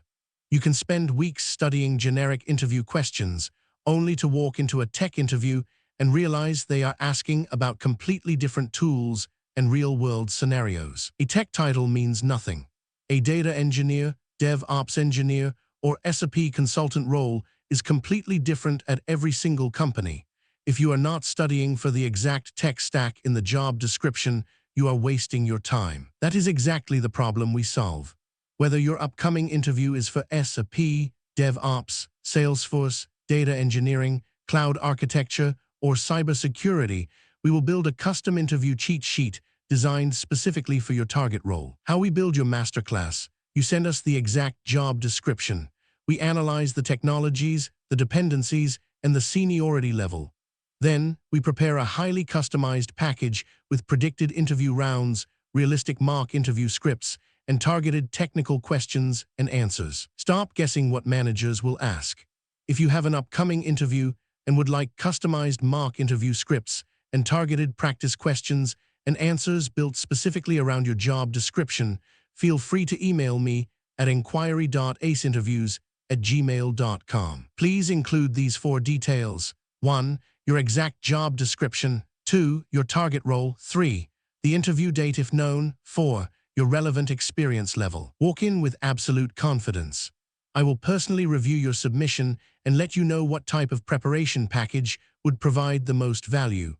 You can spend weeks studying generic interview questions, only to walk into a tech interview and realize they are asking about completely different tools and real-world scenarios. A tech title means nothing. A data engineer, DevOps engineer, or SRE consultant role is completely different at every single company. If you are not studying for the exact tech stack in the job description, you are wasting your time. That is exactly the problem we solve. Whether your upcoming interview is for SRE, DevOps, Salesforce, data engineering, cloud architecture, or cybersecurity, we will build a custom interview cheat sheet designed specifically for your target role. How we build your masterclass: you send us the exact job description. We analyze the technologies, the dependencies, and the seniority level. Then, we prepare a highly customized package with predicted interview rounds, realistic mock interview scripts, and targeted technical questions and answers. Stop guessing what managers will ask. If you have an upcoming interview and would like customized mock interview scripts and targeted practice questions and answers built specifically around your job description, feel free to email me at inquiry.aceinterviews@gmail.com. Please include these 4 details: 1. Your exact job description. 2. Your target role. 3. The interview date if known. 4. Your relevant experience level. Walk in with absolute confidence. I will personally review your submission and let you know what type of preparation package would provide the most value.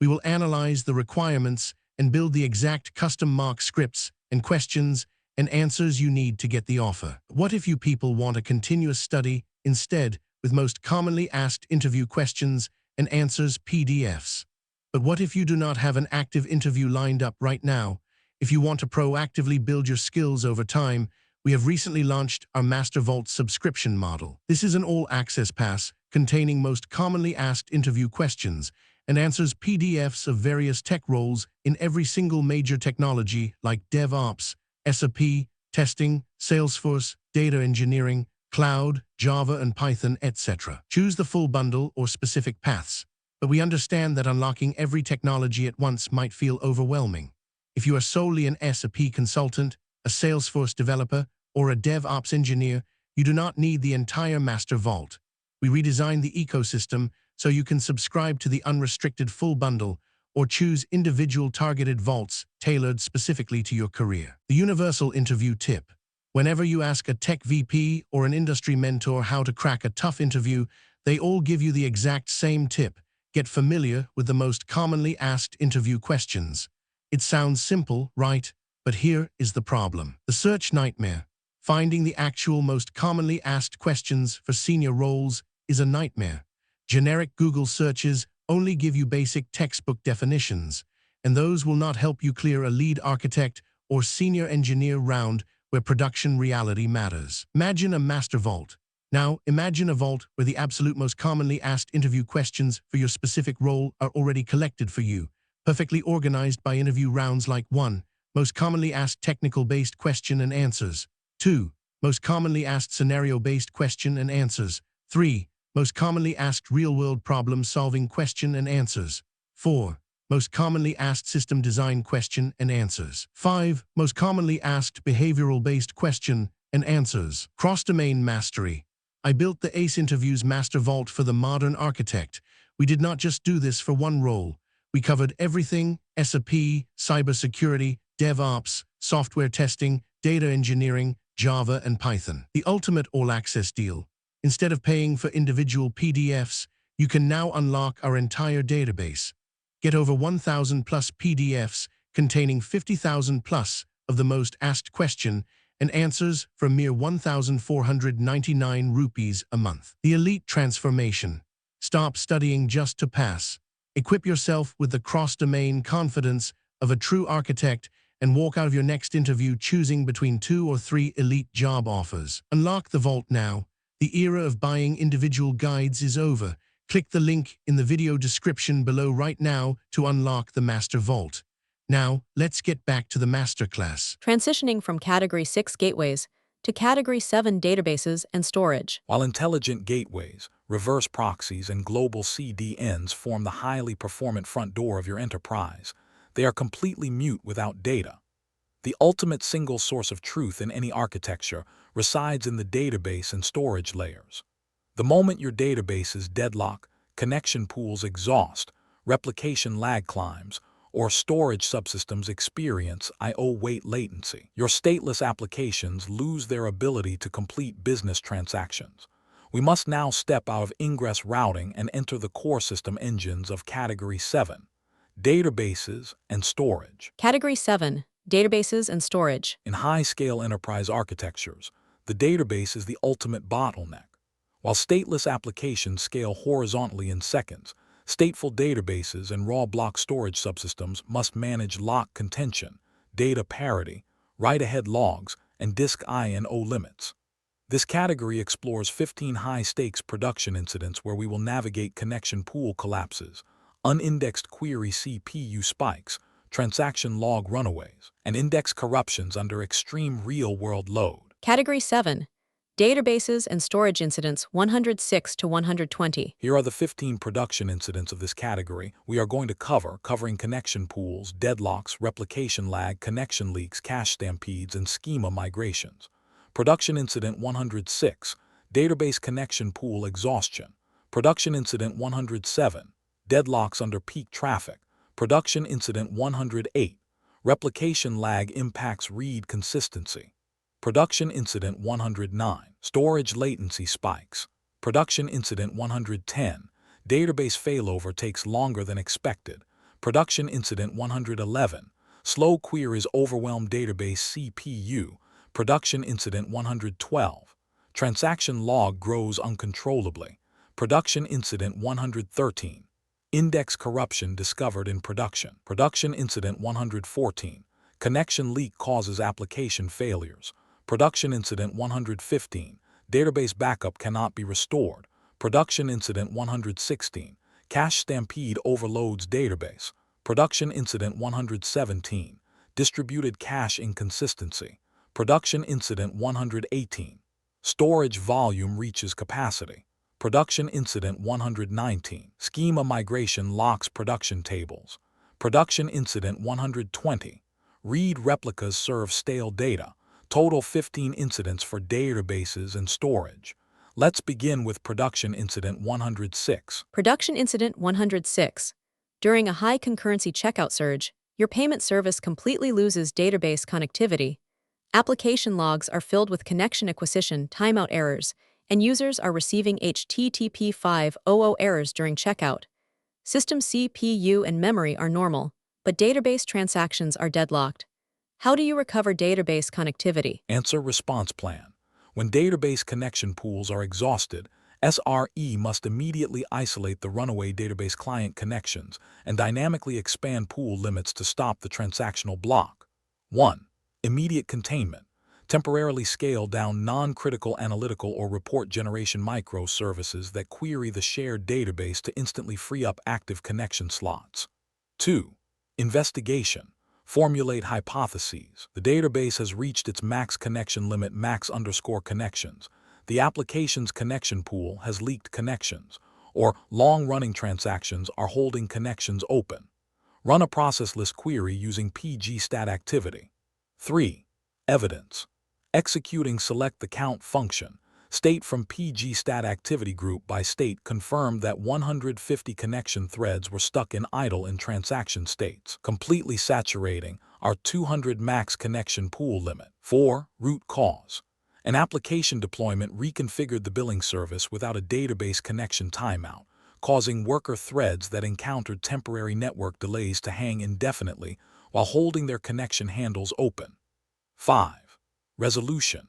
We will analyze the requirements and build the exact custom mock scripts and questions and answers you need to get the offer. What if you people want a continuous study instead, with most commonly asked interview questions and answers PDFs? But what if you do not have an active interview lined up right now? If you want to proactively build your skills over time, we have recently launched our Master Vault subscription model. This is an all-access pass containing most commonly asked interview questions and answers PDFs of various tech roles in every single major technology like DevOps, SRE, testing, Salesforce, data engineering, cloud, Java and Python, etc. Choose the full bundle or specific paths, but we understand that unlocking every technology at once might feel overwhelming. If you are solely an SRE consultant, a Salesforce developer, or a DevOps engineer, you do not need the entire master vault. We redesigned the ecosystem so you can subscribe to the unrestricted full bundle or choose individual targeted vaults tailored specifically to your career. The universal interview tip. Whenever you ask a tech VP or an industry mentor how to crack a tough interview, they all give you the exact same tip. Get familiar with the most commonly asked interview questions. It sounds simple, right? But here is the problem. The search nightmare. Finding the actual most commonly asked questions for senior roles is a nightmare. Generic Google searches only give you basic textbook definitions, and those will not help you clear a lead architect or senior engineer round where production reality matters. Imagine a master vault. Now, imagine a vault where the absolute most commonly asked interview questions for your specific role are already collected for you, perfectly organized by interview rounds like 1. Most commonly asked technical-based question and answers. 2. Most commonly asked scenario-based question and answers. 3. Most commonly asked real-world problem-solving question and answers. 4. Most commonly asked system design question and answers. 5. Most commonly asked behavioral-based question and answers. Cross-domain mastery. I built the ACE Interviews Master Vault for the modern architect. We did not just do this for one role. We covered everything: SRE, cybersecurity, DevOps, software testing, data engineering, Java and Python. The ultimate all-access deal. Instead of paying for individual PDFs, you can now unlock our entire database. Get over 1,000 plus PDFs containing 50,000 plus of the most asked question and answers for a mere 1,499 rupees a month. The elite transformation. Stop studying just to pass. Equip yourself with the cross-domain confidence of a true architect and walk out of your next interview choosing between 2 or 3 elite job offers. Unlock the vault now. The era of buying individual guides is over. Click the link in the video description below right now to unlock the Master Vault. Now, let's get back to the Masterclass. Transitioning from Category 6 gateways to Category 7 databases and storage. While intelligent gateways, reverse proxies, and global CDNs form the highly performant front door of your enterprise, they are completely mute without data. The ultimate single source of truth in any architecture resides in the database and storage layers. The moment your databases deadlock, connection pools exhaust, replication lag climbs, or storage subsystems experience I/O wait latency, your stateless applications lose their ability to complete business transactions. We must now step out of ingress routing and enter the core system engines of Category 7, databases and storage. Category 7, databases and storage. In high-scale enterprise architectures, the database is the ultimate bottleneck. While stateless applications scale horizontally in seconds, stateful databases and raw block storage subsystems must manage lock contention, data parity, write-ahead logs, and disk I/O limits. This category explores 15 high-stakes production incidents where we will navigate connection pool collapses, unindexed query CPU spikes, transaction log runaways, and index corruptions under extreme real-world load. Category 7, databases and storage incidents 106 to 120. Here are the 15 production incidents of this category we are going to covering connection pools, deadlocks, replication lag, connection leaks, cache stampedes, and schema migrations. Production incident 106, database connection pool exhaustion. Production incident 107, deadlocks under peak traffic. Production incident 108, replication lag impacts read consistency. Production incident 109, storage latency spikes. Production incident 110, database failover takes longer than expected. Production incident 111, slow queries overwhelm database CPU. Production incident 112, transaction log grows uncontrollably. Production incident 113, index corruption discovered in production. Production incident 114, connection leak causes application failures. Production incident 115, database backup cannot be restored. Production incident 116, Cache stampede overloads database. Production incident 117. Distributed cache inconsistency. Production incident 118. Storage volume reaches capacity. Production incident 119. Schema migration locks production tables. Production incident 120. Read replicas serve stale data. Total 15 incidents for databases and storage. Let's begin with production incident 106. Production Incident 106. During a high concurrency checkout surge, your payment service completely loses database connectivity. Application logs are filled with connection acquisition timeout errors, and users are receiving HTTP 500 errors during checkout. System CPU and memory are normal, but database transactions are deadlocked. How do you recover database connectivity? Answer response plan. When database connection pools are exhausted, SRE must immediately isolate the runaway database client connections and dynamically expand pool limits to stop the transactional block. 1. Immediate containment. Temporarily scale down non-critical analytical or report generation microservices that query the shared database to instantly free up active connection slots. 2. Investigation. Formulate hypotheses. The database has reached its max connection limit max_connections. The application's connection pool has leaked connections, or long-running transactions are holding connections open. Run a process-list query using pgstat_activity. 3. Evidence. Executing select the count function. State from pgstat_activity group by state confirmed that 150 connection threads were stuck in idle in transaction states, completely saturating our 200 max connection pool limit. 4. Root cause. An application deployment reconfigured the billing service without a database connection timeout, causing worker threads that encountered temporary network delays to hang indefinitely while holding their connection handles open. 5. Resolution.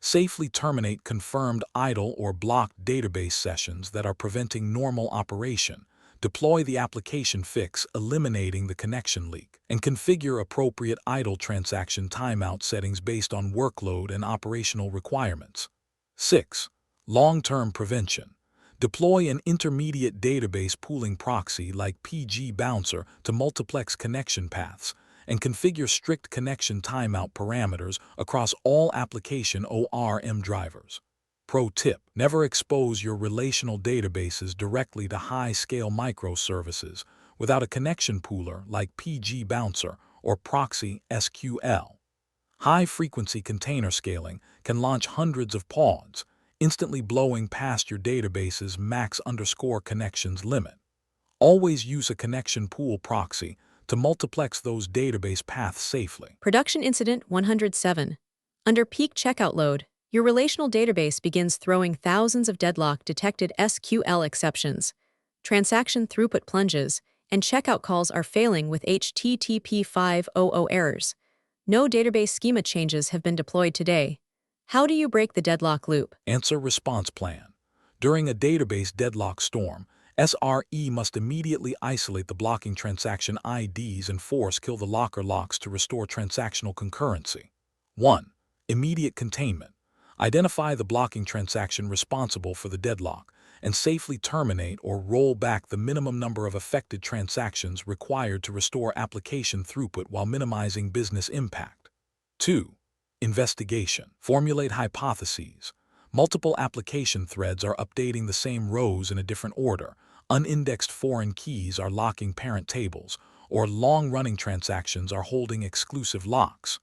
Safely terminate confirmed idle or blocked database sessions that are preventing normal operation. Deploy the application fix, eliminating the connection leak, and configure appropriate idle transaction timeout settings based on workload and operational requirements. 6. Long-term prevention. Deploy an intermediate database pooling proxy like PG Bouncer to multiplex connection paths, and configure strict connection timeout parameters across all application ORM drivers. Pro tip: never expose your relational databases directly to high-scale microservices without a connection pooler like PG Bouncer or Proxy SQL. High-frequency container scaling can launch hundreds of pods, instantly blowing past your database's max_connections limit. Always use a connection pool proxy to multiplex those database paths safely. Production Incident 107. Under peak checkout load, your relational database begins throwing thousands of deadlock-detected SQL exceptions. Transaction throughput plunges, and checkout calls are failing with HTTP 500 errors. No database schema changes have been deployed today. How do you break the deadlock loop? Answer response plan. During a database deadlock storm, SRE must immediately isolate the blocking transaction IDs and force kill the locker locks to restore transactional concurrency. 1. Immediate containment. Identify the blocking transaction responsible for the deadlock and safely terminate or roll back the minimum number of affected transactions required to restore application throughput while minimizing business impact. 2. Investigation. Formulate hypotheses. Multiple application threads are updating the same rows in a different order, unindexed foreign keys are locking parent tables, or long-running transactions are holding exclusive locks.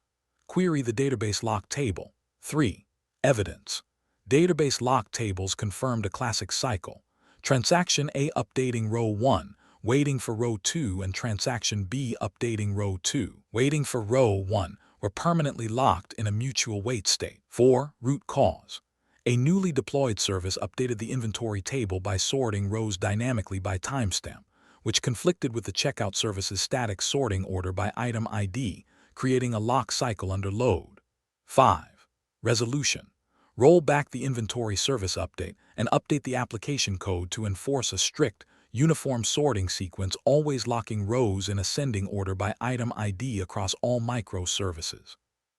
Query the database lock table. 3. Evidence. Database lock tables confirmed a classic cycle. Transaction A updating row 1, waiting for row 2, and transaction B updating row 2, waiting for row 1, were permanently locked in a mutual wait state. 4. Root cause. A newly deployed service updated the inventory table by sorting rows dynamically by timestamp, which conflicted with the checkout service's static sorting order by item ID, creating a lock cycle under load. 5. Resolution. Roll back the inventory service update and update the application code to enforce a strict, uniform sorting sequence, always locking rows in ascending order by item ID across all microservices.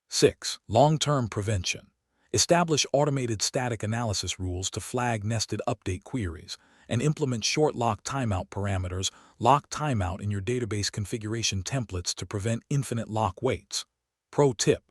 6. Long-term prevention. Establish automated static analysis rules to flag nested update queries and implement short lock timeout parameters, lock timeout in your database configuration templates to prevent infinite lock waits. Pro tip: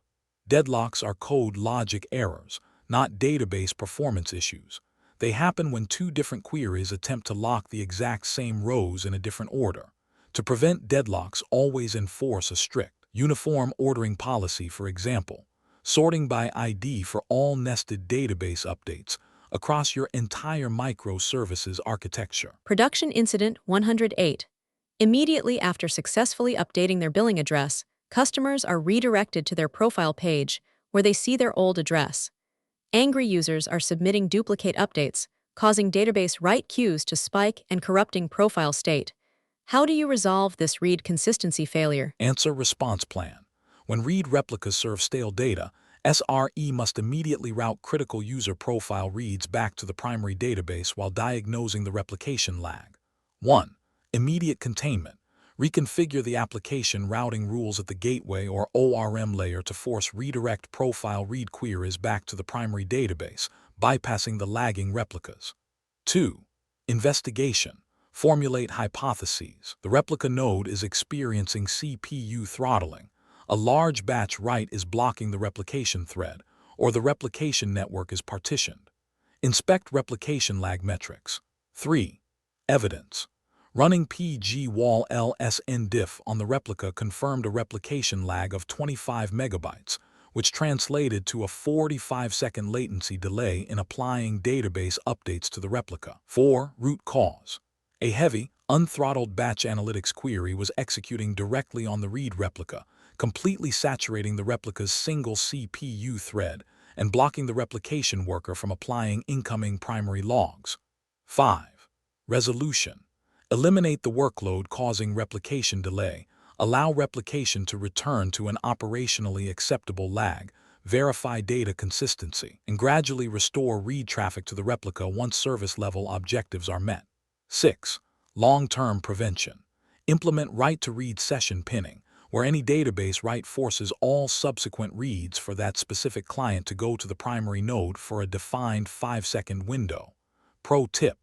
deadlocks are code logic errors, not database performance issues. They happen when two different queries attempt to lock the exact same rows in a different order. To prevent deadlocks, always enforce a strict, uniform ordering policy. For example, sorting by ID for all nested database updates across your entire microservices architecture. Production Incident 108. Immediately after successfully updating their billing address, customers are redirected to their profile page where they see their old address. Angry users are submitting duplicate updates, causing database write queues to spike and corrupting profile state. How do you resolve this read consistency failure? Answer response plan. When read replicas serve stale data, SRE must immediately route critical user profile reads back to the primary database while diagnosing the replication lag. 1. Immediate containment. Reconfigure the application routing rules at the gateway or ORM layer to force redirect profile read queries back to the primary database, bypassing the lagging replicas. 2. Investigation. Formulate hypotheses. The replica node is experiencing CPU throttling. A large batch write is blocking the replication thread, or the replication network is partitioned. Inspect replication lag metrics. 3. Evidence. Running pg-wall lsndiff on the replica confirmed a replication lag of 25 megabytes, which translated to a 45-second latency delay in applying database updates to the replica. 4. Root cause. A heavy, unthrottled batch analytics query was executing directly on the read replica, completely saturating the replica's single CPU thread and blocking the replication worker from applying incoming primary logs. 5. Resolution. Eliminate the workload causing replication delay, allow replication to return to an operationally acceptable lag, verify data consistency, and gradually restore read traffic to the replica once service-level objectives are met. 6. Long-term prevention. Implement write-to-read session pinning, where any database write forces all subsequent reads for that specific client to go to the primary node for a defined 5-second window. Pro tip: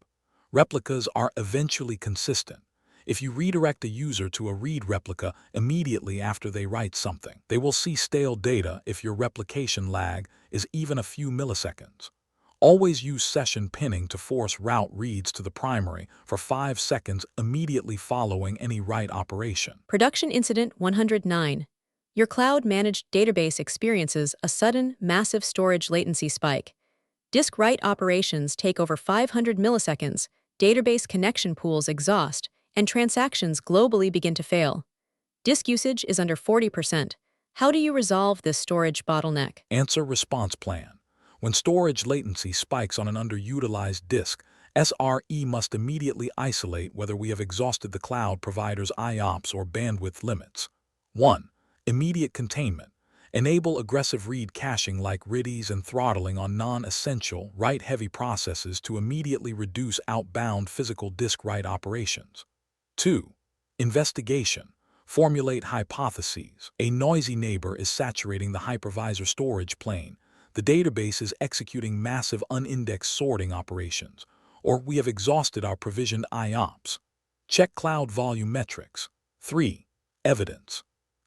replicas are eventually consistent. If you redirect a user to a read replica immediately after they write something, they will see stale data if your replication lag is even a few milliseconds. Always use session pinning to force route reads to the primary for 5 seconds immediately following any write operation. Production Incident 109. Your cloud-managed database experiences a sudden, massive storage latency spike. Disk write operations take over 500 milliseconds, database connection pools exhaust, and transactions globally begin to fail. Disk usage is under 40%. How do you resolve this storage bottleneck? Answer response plan. When storage latency spikes on an underutilized disk, SRE must immediately isolate whether we have exhausted the cloud provider's IOPS or bandwidth limits. 1. Immediate containment. Enable aggressive read caching like RIDIs and throttling on non-essential, write-heavy processes to immediately reduce outbound physical disk write operations. 2. Investigation. Formulate hypotheses. A noisy neighbor is saturating the hypervisor storage plane. The database is executing massive unindexed sorting operations, or we have exhausted our provisioned IOPS. Check cloud volume metrics. 3. Evidence.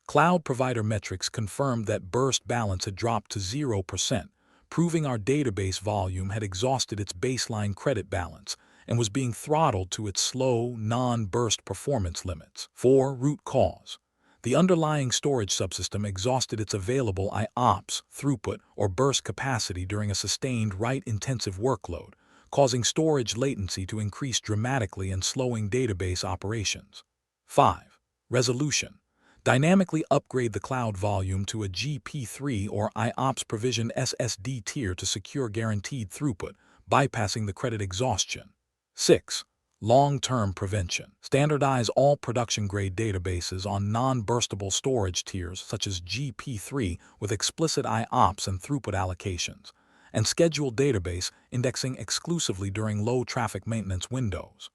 Cloud provider metrics confirmed that burst balance had dropped to 0%, proving our database volume had exhausted its baseline credit balance and was being throttled to its slow, non-burst performance limits. 4. Root cause. The underlying storage subsystem exhausted its available IOPS, throughput, or burst capacity during a sustained write-intensive workload, causing storage latency to increase dramatically and slowing database operations. 5. Resolution. Dynamically upgrade the cloud volume to a GP3 or IOPS provisioned SSD tier to secure guaranteed throughput, bypassing the credit exhaustion. 6. Long-term prevention. Standardize all production-grade databases on non-burstable storage tiers such as GP3 with explicit IOPS and throughput allocations, and schedule database indexing exclusively during low-traffic maintenance windows.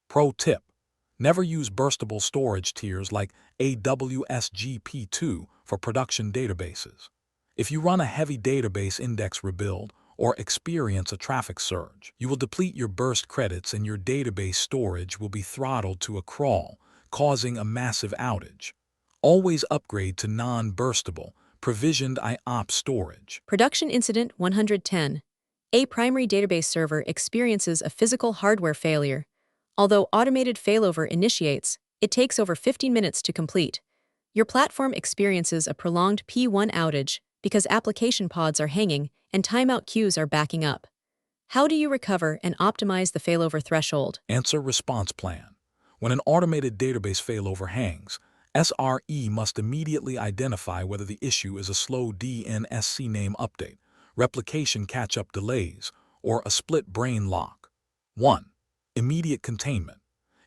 Pro tip: never use burstable storage tiers like AWS GP2 for production databases. If you run a heavy database index rebuild or experience a traffic surge. You will deplete your burst credits and your database storage will be throttled to a crawl, causing a massive outage. Always upgrade to non-burstable, provisioned IOPS storage. Production Incident 110. A primary database server experiences a physical hardware failure. Although automated failover initiates, it takes over 15 minutes to complete. Your platform experiences a prolonged P1 outage because application pods are hanging and timeout queues are backing up. How do you recover and optimize the failover threshold? Answer response plan. When an automated database failover hangs, SRE must immediately identify whether the issue is a slow DNSC name update, replication catch-up delays, or a split brain lock. 1. Immediate containment.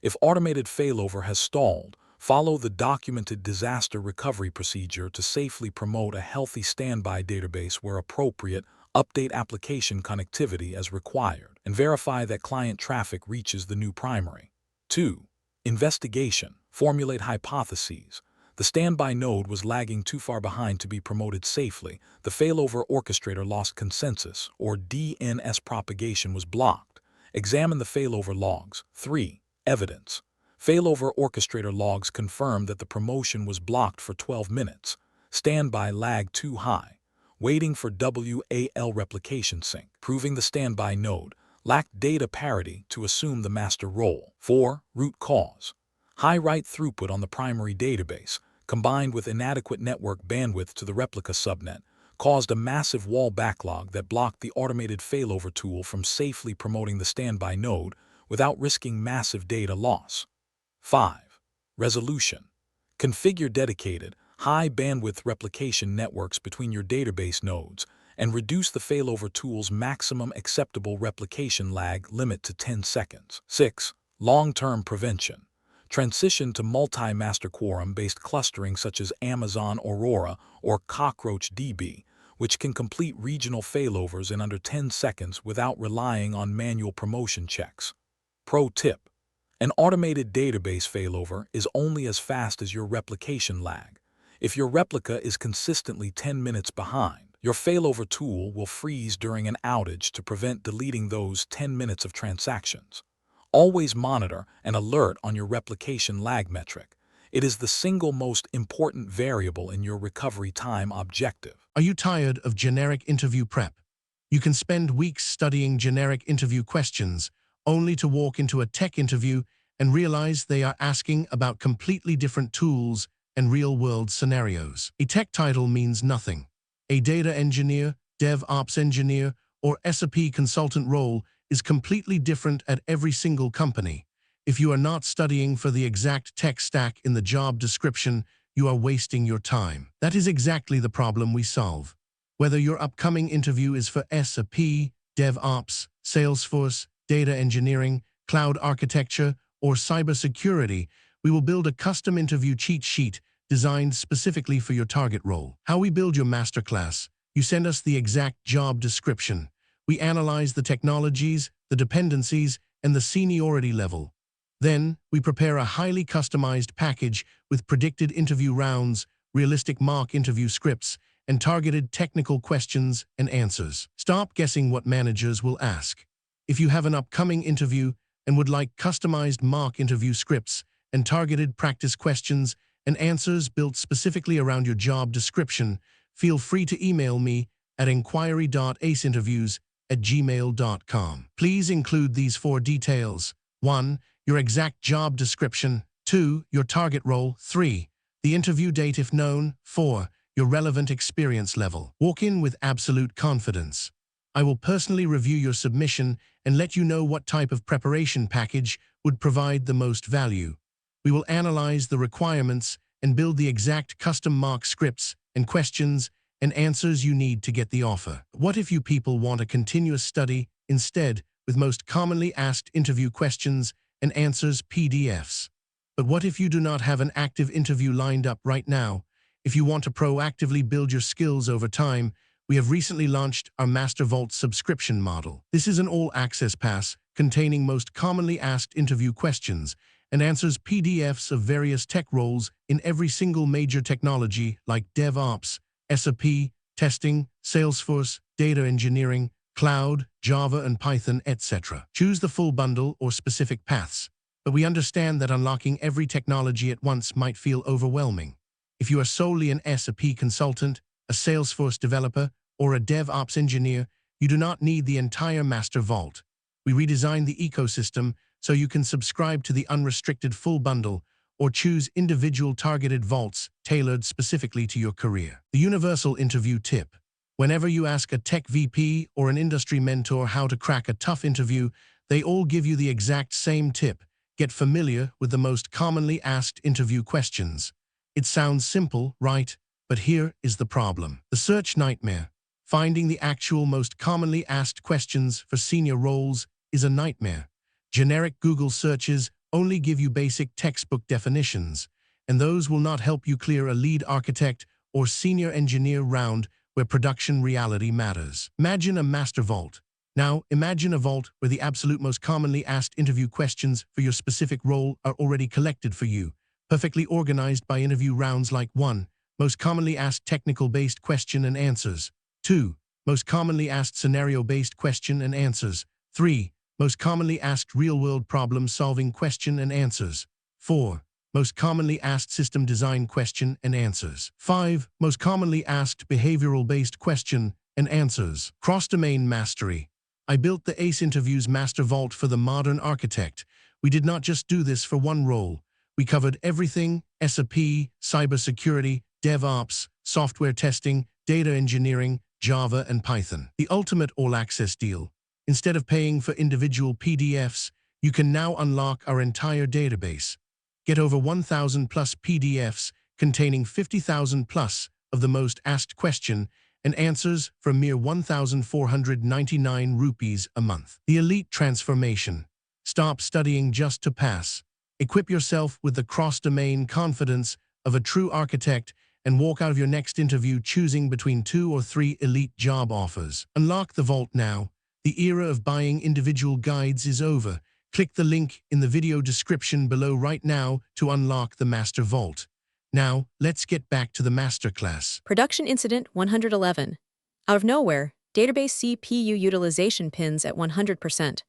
If automated failover has stalled, follow the documented disaster recovery procedure to safely promote a healthy standby database where appropriate, update application connectivity as required, and verify that client traffic reaches the new primary. 2. Investigation. Formulate hypotheses. The standby node was lagging too far behind to be promoted safely. The failover orchestrator lost consensus, or DNS propagation was blocked. Examine the failover logs. 3. Evidence. Failover orchestrator logs confirm that the promotion was blocked for 12 minutes. Standby lag too high. Waiting for WAL replication sync, proving the standby node lacked data parity to assume the master role. 4. Root cause. High write throughput on the primary database, combined with inadequate network bandwidth to the replica subnet, caused a massive wall backlog that blocked the automated failover tool from safely promoting the standby node without risking massive data loss. 5. Resolution. Configure dedicated, high-bandwidth replication networks between your database nodes and reduce the failover tool's maximum acceptable replication lag limit to 10 seconds. 6. Long-term prevention. Transition to multi-master quorum-based clustering such as Amazon Aurora or Cockroach DB, which can complete regional failovers in under 10 seconds without relying on manual promotion checks. Pro tip. An automated database failover is only as fast as your replication lag. If your replica is consistently 10 minutes behind, your failover tool will freeze during an outage to prevent deleting those 10 minutes of transactions. Always monitor and alert on your replication lag metric. It is the single most important variable in your recovery time objective. Are you tired of generic interview prep? You can spend weeks studying generic interview questions, only to walk into a tech interview and realize they are asking about completely different tools and real-world scenarios. A tech title means nothing. A data engineer, DevOps engineer, or SRE consultant role is completely different at every single company. If you are not studying for the exact tech stack in the job description, you are wasting your time. That is exactly the problem we solve. Whether your upcoming interview is for SRE, DevOps, Salesforce, data engineering, cloud architecture, or cybersecurity, we will build a custom interview cheat sheet designed specifically for your target role. How we build your masterclass. You send us the exact job description. We analyze the technologies, the dependencies, and the seniority level. Then, we prepare a highly customized package with predicted interview rounds, realistic mock interview scripts, and targeted technical questions and answers. Stop guessing what managers will ask. If you have an upcoming interview and would like customized mock interview scripts and targeted practice questions and answers built specifically around your job description, feel free to email me at inquiry.aceinterviews@gmail.com. Please include these 4 details. 1. Your exact job description. 2. Your target role. 3. The interview date if known. 4. Your relevant experience level. Walk in with absolute confidence. I will personally review your submission and let you know what type of preparation package would provide the most value. We will analyze the requirements and build the exact custom mock scripts and questions and answers you need to get the offer. What if you people want a continuous study instead with most commonly asked interview questions and answers PDFs? But what if you do not have an active interview lined up right now? If you want to proactively build your skills over time, we have recently launched our Master Vault subscription model. This is an all-access pass containing most commonly asked interview questions and answers PDFs of various tech roles in every single major technology like DevOps, SRE, testing, Salesforce, data engineering, cloud, Java and Python, etc. Choose the full bundle or specific paths, but we understand that unlocking every technology at once might feel overwhelming. If you are solely an SAP consultant, a Salesforce developer, or a DevOps engineer, you do not need the entire master vault. We redesigned the ecosystem so you can subscribe to the unrestricted full bundle or choose individual targeted vaults tailored specifically to your career. The universal interview tip. Whenever you ask a tech VP or an industry mentor how to crack a tough interview, they all give you the exact same tip. Get familiar with the most commonly asked interview questions. It sounds simple, right? But here is the problem. The search nightmare. Finding the actual most commonly asked questions for senior roles is a nightmare. Generic Google searches only give you basic textbook definitions, and those will not help you clear a lead architect or senior engineer round where production reality matters. Imagine a master vault. Now, imagine a vault where the absolute most commonly asked interview questions for your specific role are already collected for you, perfectly organized by interview rounds like 1. Most commonly asked technical-based question and answers. 2. Most commonly asked scenario-based question and answers. 3. Most commonly asked real-world problem-solving question and answers. 4. Most commonly asked system design question and answers. 5. Most commonly asked behavioral-based question and answers. Cross-domain mastery. I built the ACE Interviews Master Vault for the modern architect. We did not just do this for one role. We covered everything: SAP, cybersecurity, DevOps, software testing, data engineering, Java, and Python. The ultimate all-access deal. Instead of paying for individual PDFs, you can now unlock our entire database. Get over 1,000 plus PDFs containing 50,000 plus of the most asked question and answers for a mere 1,499 rupees a month. The elite transformation. Stop studying just to pass. Equip yourself with the cross-domain confidence of a true architect and walk out of your next interview choosing between 2 or 3 elite job offers. Unlock the vault now. The era of buying individual guides is over. Click the link in the video description below right now to unlock the Master Vault. Now, let's get back to the masterclass. Production Incident 111. Out of nowhere, database CPU utilization pins at 100%.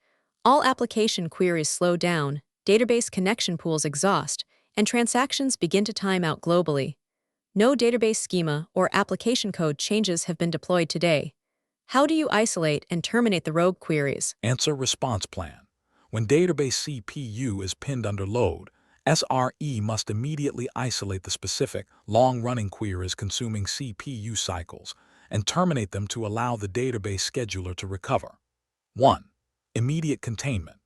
All application queries slow down, database connection pools exhaust, and transactions begin to time out globally. No database schema or application code changes have been deployed today. How do you isolate and terminate the rogue queries? Answer response plan. When database CPU is pinned under load, SRE must immediately isolate the specific, long-running queries consuming CPU cycles and terminate them to allow the database scheduler to recover. 1. Immediate containment.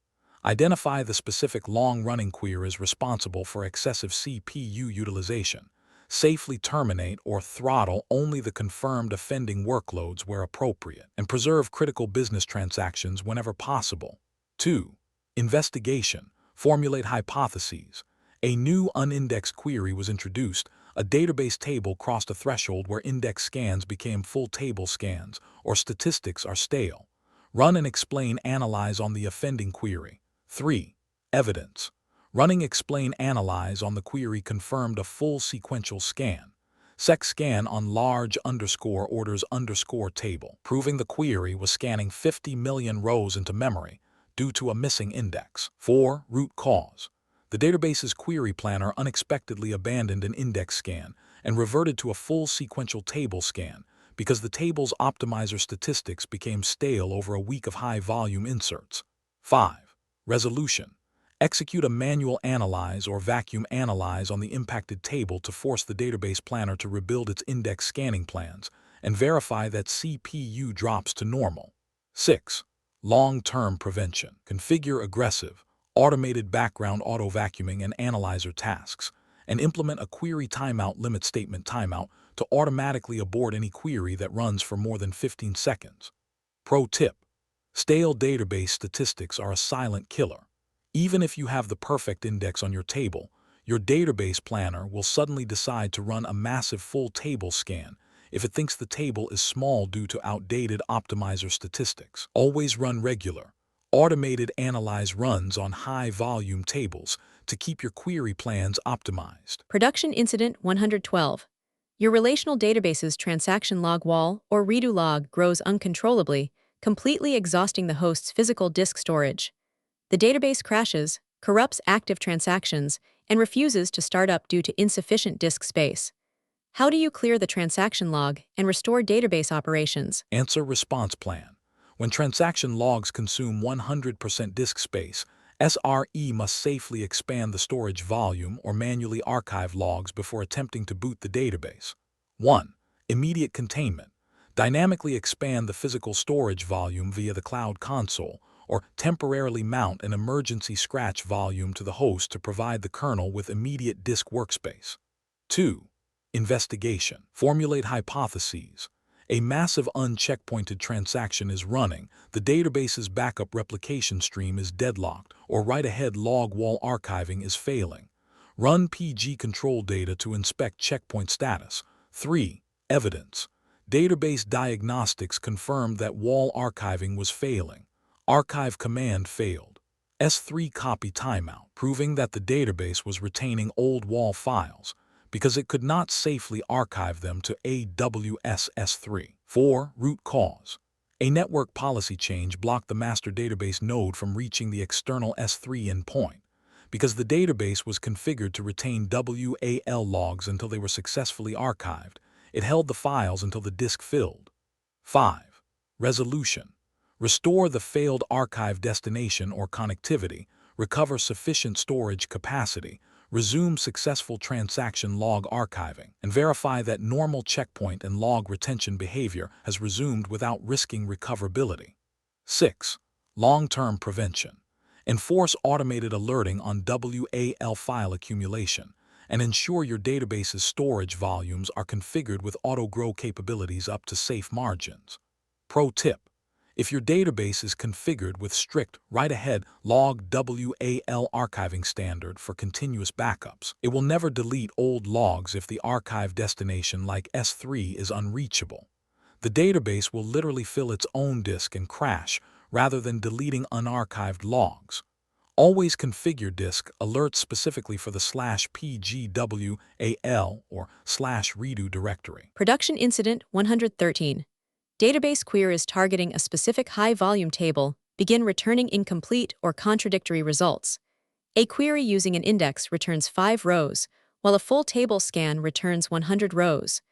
Identify the specific long-running queries responsible for excessive CPU utilization. Safely terminate or throttle only the confirmed offending workloads where appropriate, and preserve critical business transactions whenever possible. 2. Investigation. Formulate hypotheses. A new unindexed query was introduced. A database table crossed a threshold where index scans became full table scans, or statistics are stale. Run and explain analyze on the offending query. 3. Evidence. Running explain analyze on the query confirmed a full sequential scan. Sec scan on large _orders table, proving the query was scanning 50 million rows into memory due to a missing index. 4. Root cause. The database's query planner unexpectedly abandoned an index scan and reverted to a full sequential table scan because the table's optimizer statistics became stale over a week of high-volume inserts. 5. Resolution. Execute a manual analyze or vacuum analyze on the impacted table to force the database planner to rebuild its index scanning plans and verify that CPU drops to normal. 6. Long-term prevention. Configure aggressive, automated background auto-vacuuming and analyzer tasks, and implement a query timeout limit statement timeout to automatically abort any query that runs for more than 15 seconds. Pro tip. Stale database statistics are a silent killer. Even if you have the perfect index on your table, your database planner will suddenly decide to run a massive full table scan if it thinks the table is small due to outdated optimizer statistics. Always run regular, automated analyze runs on high-volume tables to keep your query plans optimized. Production Incident 112. Your relational database's transaction log wall or redo log grows uncontrollably completely exhausting the host's physical disk storage. The database crashes, corrupts active transactions, and refuses to start up due to insufficient disk space. How do you clear the transaction log and restore database operations? Answer response plan. When transaction logs consume 100% disk space, SRE must safely expand the storage volume or manually archive logs before attempting to boot the database. 1. Immediate containment. Dynamically expand the physical storage volume via the cloud console, or temporarily mount an emergency scratch volume to the host to provide the kernel with immediate disk workspace. 2. Investigation. Formulate hypotheses. A massive uncheckpointed transaction is running, the database's backup replication stream is deadlocked, or write-ahead log wall archiving is failing. Run PG control data to inspect checkpoint status. 3. Evidence. Database diagnostics confirmed that wall archiving was failing. Archive command failed. S3 copy timeout, proving that the database was retaining old wall files because it could not safely archive them to AWS S3. 4. Root cause. A network policy change blocked the master database node from reaching the external S3 endpoint. Because the database was configured to retain WAL logs until they were successfully archived, it held the files until the disk filled. 5. Resolution. Restore the failed archive destination or connectivity, recover sufficient storage capacity, resume successful transaction log archiving, and verify that normal checkpoint and log retention behavior has resumed without risking recoverability. 6. Long-term prevention. Enforce automated alerting on WAL file accumulation, and ensure your database's storage volumes are configured with auto-grow capabilities up to safe margins. Pro tip. If your database is configured with strict write-ahead log WAL archiving standard for continuous backups, it will never delete old logs if the archive destination like S3 is unreachable. The database will literally fill its own disk and crash rather than deleting unarchived logs. Always configure disk alerts specifically for the /pgwal or /redo directory. Production Incident 113. Database query is targeting a specific high-volume table, begin returning incomplete or contradictory results. A query using an index returns 5 rows, while a full table scan returns 100 rows.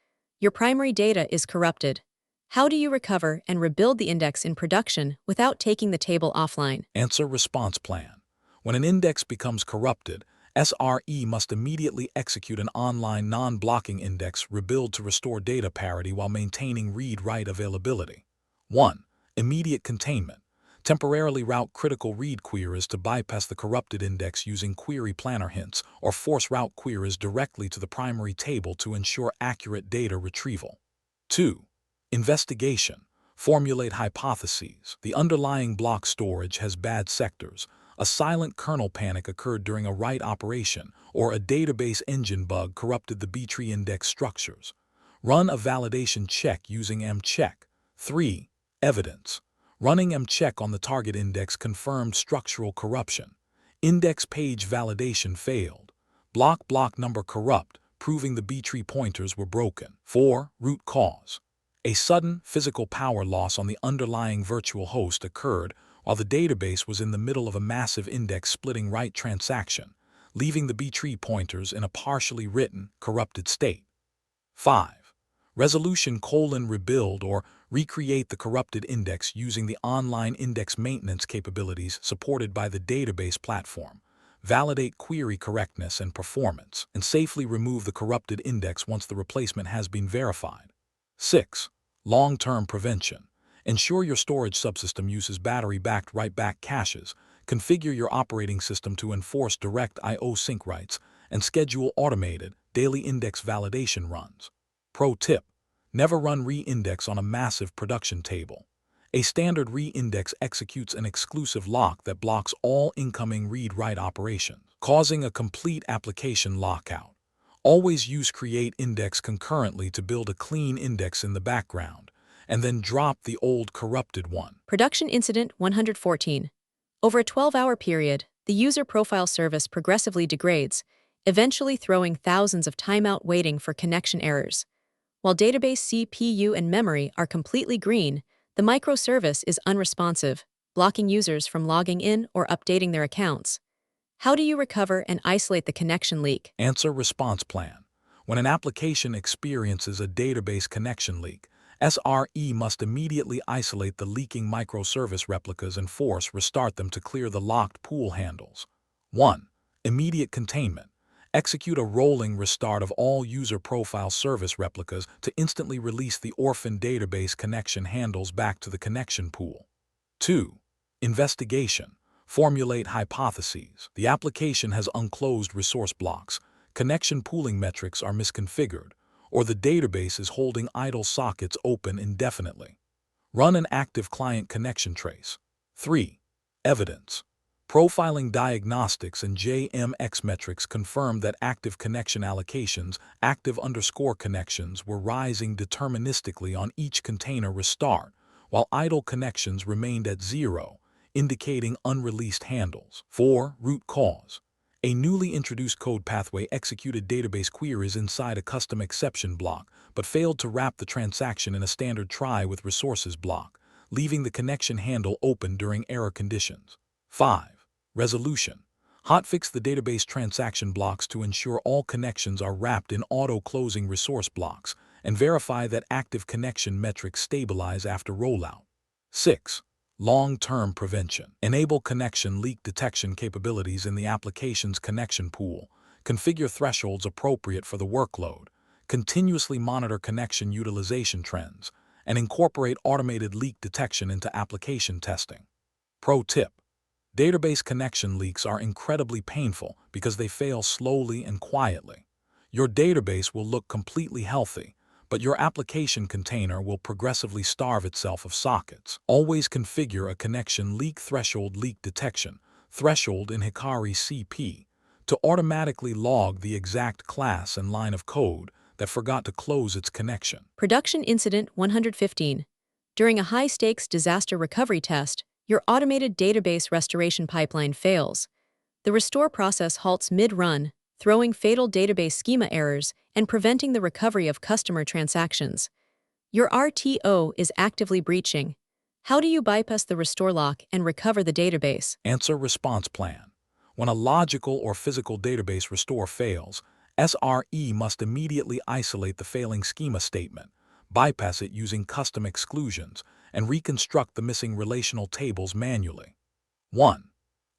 Your primary data is corrupted. How do you recover and rebuild the index in production without taking the table offline? Answer response plan. When an index becomes corrupted, SRE must immediately execute an online non-blocking index rebuild to restore data parity while maintaining read-write availability. 1. Immediate containment. Temporarily route critical read queries to bypass the corrupted index using query planner hints, or force route queries directly to the primary table to ensure accurate data retrieval. 2. Investigation. Formulate hypotheses. The underlying block storage has bad sectors. A silent kernel panic occurred during a write operation, or a database engine bug corrupted the B-tree index structures. Run a validation check using mcheck. 3. Evidence. Running mcheck on the target index confirmed structural corruption. Index page validation failed. Block number corrupt, proving the B-tree pointers were broken. 4. Root cause. A sudden physical power loss on the underlying virtual host occurred while the database was in the middle of a massive index-splitting write transaction, leaving the B-tree pointers in a partially written, corrupted state. 5. Resolution: rebuild or recreate the corrupted index using the online index maintenance capabilities supported by the database platform. Validate query correctness and performance, and safely remove the corrupted index once the replacement has been verified. 6. Long-term prevention. Ensure your storage subsystem uses battery-backed write-back caches, configure your operating system to enforce direct I/O sync writes, and schedule automated, daily index validation runs. Pro tip: never run re-index on a massive production table. A standard re-index executes an exclusive lock that blocks all incoming read-write operations, causing a complete application lockout. Always use create index concurrently to build a clean index in the background, and then drop the old corrupted one. Production Incident 114. Over a 12-hour period, the user profile service progressively degrades, eventually throwing thousands of timeout waiting for connection errors. While database CPU and memory are completely green, The microservice is unresponsive, blocking users from logging in or updating their accounts. How do you recover and isolate the connection leak? Answer response plan. When an application experiences a database connection leak, SRE must immediately isolate the leaking microservice replicas and force restart them to clear the locked pool handles. 1. Immediate containment. Execute a rolling restart of all user profile service replicas to instantly release the orphan database connection handles back to the connection pool. 2. Investigation. Formulate hypotheses. The application has unclosed resource blocks, connection pooling metrics are misconfigured, or the database is holding idle sockets open indefinitely. Run an active client connection trace. 3. Evidence. Profiling diagnostics and JMX metrics confirm that active connection allocations, active_connections, were rising deterministically on each container restart, while idle connections remained at 0, indicating unreleased handles. 4. Root cause. A newly introduced code pathway executed database queries inside a custom exception block, but failed to wrap the transaction in a standard try with resources block, leaving the connection handle open during error conditions. 5. Resolution. Hotfix the database transaction blocks to ensure all connections are wrapped in auto-closing resource blocks, and verify that active connection metrics stabilize after rollout. 6. Long-term prevention. Enable connection leak detection capabilities in the application's connection pool. Configure thresholds appropriate for the workload. Continuously monitor connection utilization trends, and incorporate automated leak detection into application testing. Pro tip. Database connection leaks are incredibly painful because they fail slowly and quietly. Your database will look completely healthy, but your application container will progressively starve itself of sockets. Always configure a connection leak threshold leak detection threshold in Hikari CP to automatically log the exact class and line of code that forgot to close its connection. Production Incident 115. During a high-stakes disaster recovery test, your automated database restoration pipeline fails. The restore process halts mid-run, throwing fatal database schema errors and preventing the recovery of customer transactions. Your RTO is actively breaching. How do you bypass the restore lock and recover the database? Answer response plan. When a logical or physical database restore fails, SRE must immediately isolate the failing schema statement, bypass it using custom exclusions, and reconstruct the missing relational tables manually. 1.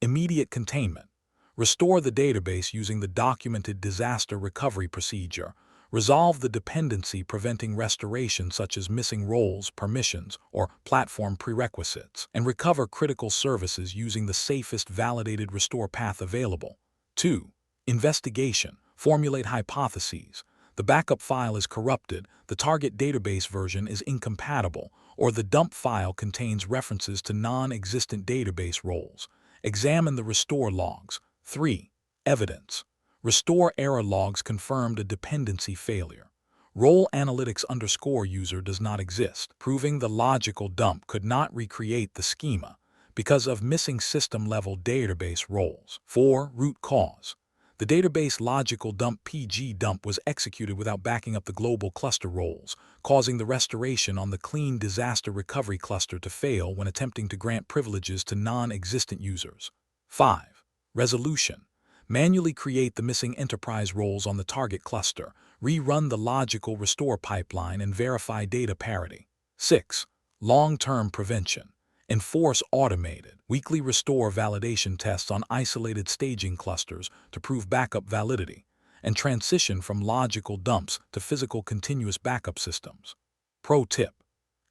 Immediate containment. Restore the database using the documented disaster recovery procedure. Resolve the dependency preventing restoration such as missing roles, permissions, or platform prerequisites, and recover critical services using the safest validated restore path available. 2. Investigation. Formulate hypotheses. The backup file is corrupted, the target database version is incompatible, or the dump file contains references to non-existent database roles. Examine the restore logs. 3. Evidence. Restore error logs confirmed a dependency failure. Role analytics_user does not exist, proving the logical dump could not recreate the schema because of missing system-level database roles. 4. Root cause. The database logical dump PG dump was executed without backing up the global cluster roles, causing the restoration on the clean disaster recovery cluster to fail when attempting to grant privileges to non-existent users. 5. Resolution. Manually create the missing enterprise roles on the target cluster, rerun the logical restore pipeline, and verify data parity. 6. Long-term prevention. Enforce automated, weekly restore validation tests on isolated staging clusters to prove backup validity, and transition from logical dumps to physical continuous backup systems. Pro tip.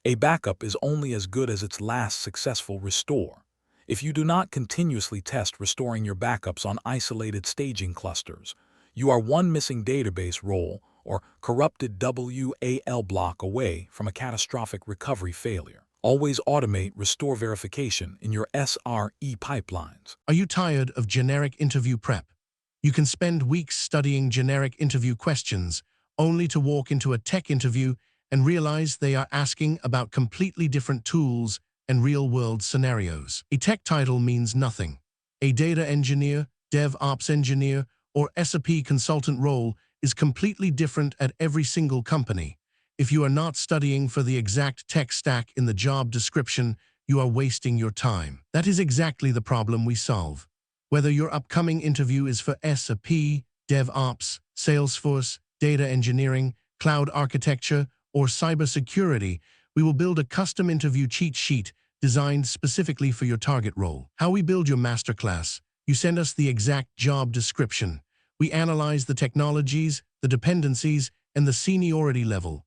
A backup is only as good as its last successful restore. If you do not continuously test restoring your backups on isolated staging clusters, you are one missing database role or corrupted WAL block away from a catastrophic recovery failure. Always automate restore verification in your SRE pipelines. Are you tired of generic interview prep? You can spend weeks studying generic interview questions, only to walk into a tech interview and realize they are asking about completely different tools and real-world scenarios. A tech title means nothing. A data engineer, DevOps engineer, or SAP consultant role is completely different at every single company. If you are not studying for the exact tech stack in the job description, you are wasting your time. That is exactly the problem we solve. Whether your upcoming interview is for SRE, DevOps, Salesforce, data engineering, cloud architecture, or cybersecurity, we will build a custom interview cheat sheet designed specifically for your target role. How we build your masterclass: you send us the exact job description. We analyze the technologies, the dependencies, and the seniority level.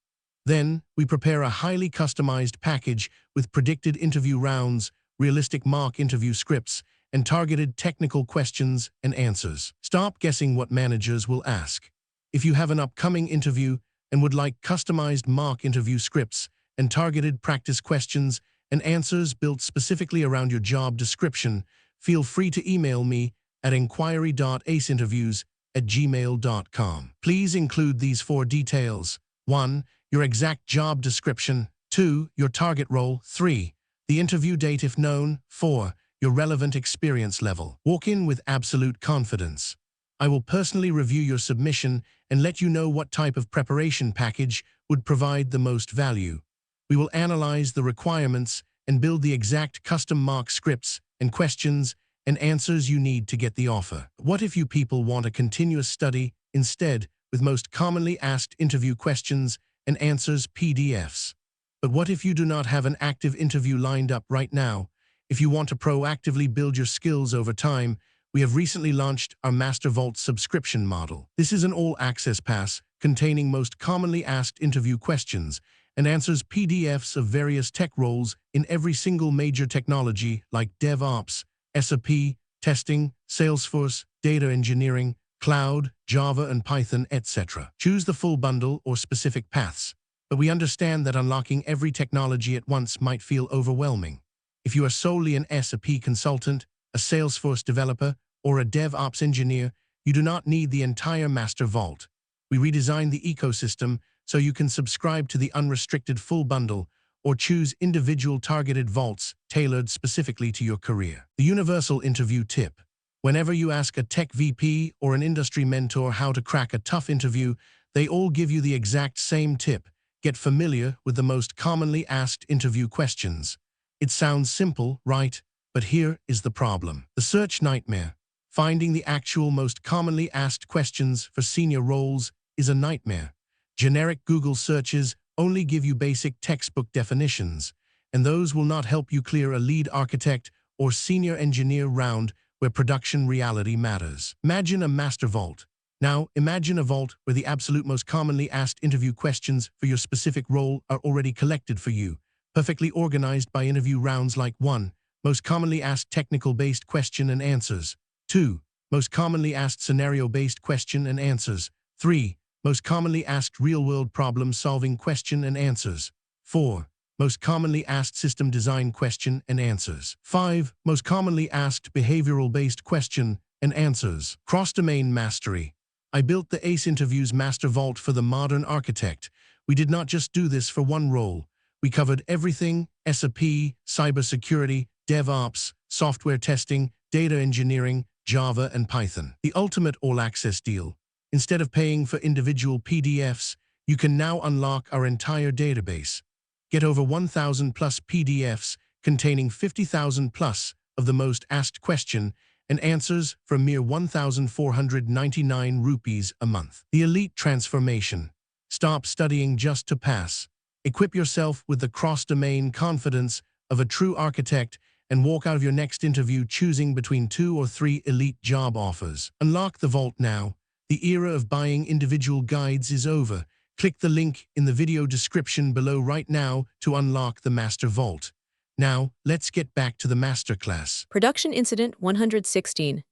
Then, we prepare a highly customized package with predicted interview rounds, realistic mock interview scripts, and targeted technical questions and answers. Stop guessing what managers will ask. If you have an upcoming interview and would like customized mock interview scripts and targeted practice questions and answers built specifically around your job description, feel free to email me at inquiry.aceinterviews@gmail.com. Please include these 4 details. 1. Your exact job description. 2. Your target role. 3. The interview date if known. 4. Your relevant experience level. Walk in with absolute confidence. I will personally review your submission and let you know what type of preparation package would provide the most value. We will analyze the requirements and build the exact custom mock scripts and questions and answers you need to get the offer. What if you people want a continuous study instead, with most commonly asked interview questions and answers PDFs? But what if you do not have an active interview lined up right now? If you want to proactively build your skills over time, we have recently launched our Master Vault subscription model. This is an all-access pass containing most commonly asked interview questions and answers PDFs of various tech roles in every single major technology like DevOps, SRE, testing, Salesforce, data engineering, cloud, Java and Python, etc. Choose the full bundle or specific paths, but we understand that unlocking every technology at once might feel overwhelming. If you are solely an SRE consultant, a Salesforce developer, or a DevOps engineer, you do not need the entire Master Vault. We redesigned the ecosystem so you can subscribe to the unrestricted full bundle or choose individual targeted vaults tailored specifically to your career. The universal interview tip. Whenever you ask a tech VP or an industry mentor how to crack a tough interview, they all give you the exact same tip: get familiar with the most commonly asked interview questions. It sounds simple, right? But here is the problem. The search nightmare. Finding the actual most commonly asked questions for senior roles is a nightmare. Generic Google searches only give you basic textbook definitions, and those will not help you clear a lead architect or senior engineer round where production reality matters. Imagine a master vault. Now, imagine a vault where the absolute most commonly asked interview questions for your specific role are already collected for you, perfectly organized by interview rounds like 1. Most commonly asked technical-based question and answers. 2. Most commonly asked scenario-based question and answers. 3. Most commonly asked real-world problem-solving question and answers. 4. Most commonly asked system design question and answers. 5. Most commonly asked behavioral-based question and answers. Cross-domain mastery. I built the ACE Interviews Master Vault for the modern architect. We did not just do this for one role. We covered everything: SRE, cybersecurity, DevOps, software testing, data engineering, Java, and Python. The ultimate all-access deal. Instead of paying for individual PDFs, you can now unlock our entire database. Get over 1,000 plus PDFs containing 50,000 plus of the most asked question and answers for a mere 1,499 rupees a month. The elite transformation. Stop studying just to pass. Equip yourself with the cross-domain confidence of a true architect and walk out of your next interview choosing between 2 or 3 elite job offers. Unlock the vault now. The era of buying individual guides is over. Click the link in the video description below right now to unlock the Master Vault. Now, let's get back to the masterclass. Production Incident 116.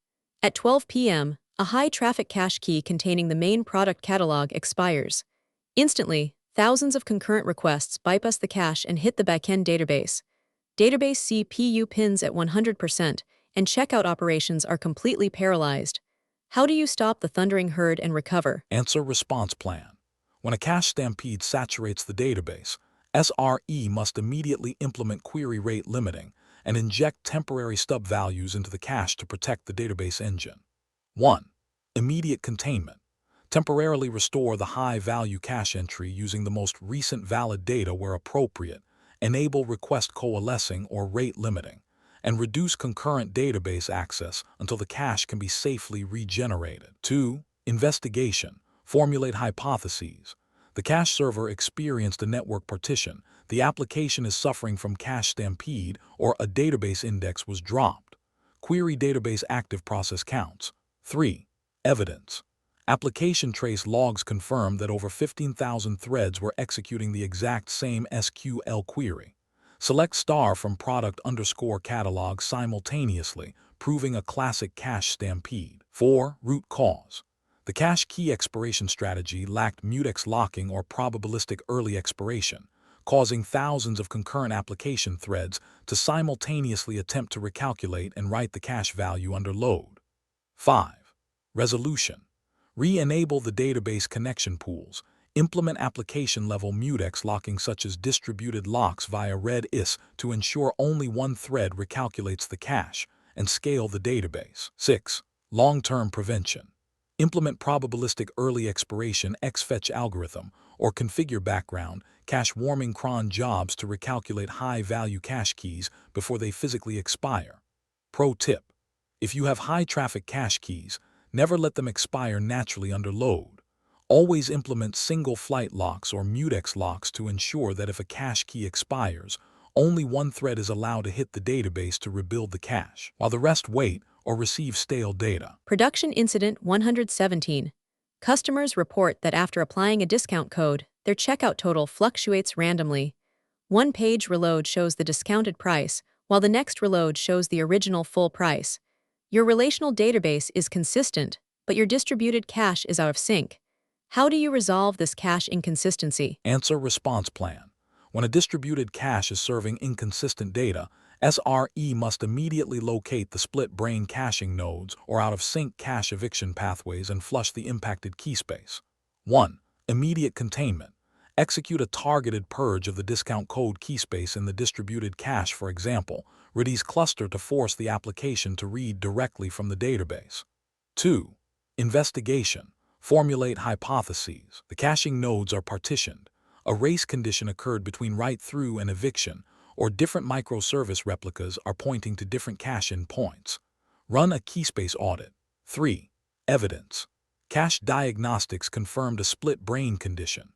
At 12 p.m., a high-traffic cache key containing the main product catalog expires. Instantly, thousands of concurrent requests bypass the cache and hit the backend database. Database CPU pins at 100%, and checkout operations are completely paralyzed. How do you stop the thundering herd and recover? Answer response plan. When a cache stampede saturates the database, SRE must immediately implement query rate limiting and inject temporary stub values into the cache to protect the database engine. 1. Immediate containment. Temporarily restore the high-value cache entry using the most recent valid data where appropriate. Enable request coalescing or rate limiting, and reduce concurrent database access until the cache can be safely regenerated. 2. Investigation. Formulate hypotheses. The cache server experienced a network partition. The application is suffering from cache stampede or a database index was dropped. Query database active process counts. 3. Evidence. Application trace logs confirm that over 15,000 threads were executing the exact same SQL query. Select star from product_catalog simultaneously, proving a classic cache stampede. 4. Root cause. The cache key expiration strategy lacked mutex locking or probabilistic early expiration, causing thousands of concurrent application threads to simultaneously attempt to recalculate and write the cache value under load. 5. Resolution. Re-enable the database connection pools. Implement application-level mutex locking such as distributed locks via Redis to ensure only one thread recalculates the cache, and scale the database. 6. Long-term prevention. Implement probabilistic early expiration xfetch algorithm or configure background cache warming cron jobs to recalculate high-value cache keys before they physically expire. Pro tip. If you have high-traffic cache keys, never let them expire naturally under load. Always implement single flight locks or mutex locks to ensure that if a cache key expires, only one thread is allowed to hit the database to rebuild the cache, while the rest wait or receive stale data. Production Incident 117. Customers report that after applying a discount code, their checkout total fluctuates randomly. One page reload shows the discounted price, while the next reload shows the original full price. Your relational database is consistent, but your distributed cache is out of sync. How do you resolve this cache inconsistency? Answer response plan. When a distributed cache is serving inconsistent data, SRE must immediately locate the split-brain caching nodes or out-of-sync cache eviction pathways and flush the impacted key space. 1. Immediate containment. Execute a targeted purge of the discount code key space in the distributed cache, for example, Redis cluster to force the application to read directly from the database. 2. Investigation. Formulate hypotheses. The caching nodes are partitioned. A race condition occurred between write-through and eviction, or different microservice replicas are pointing to different cache endpoints. Run a keyspace audit. 3. Evidence. Cache diagnostics confirmed a split-brain condition.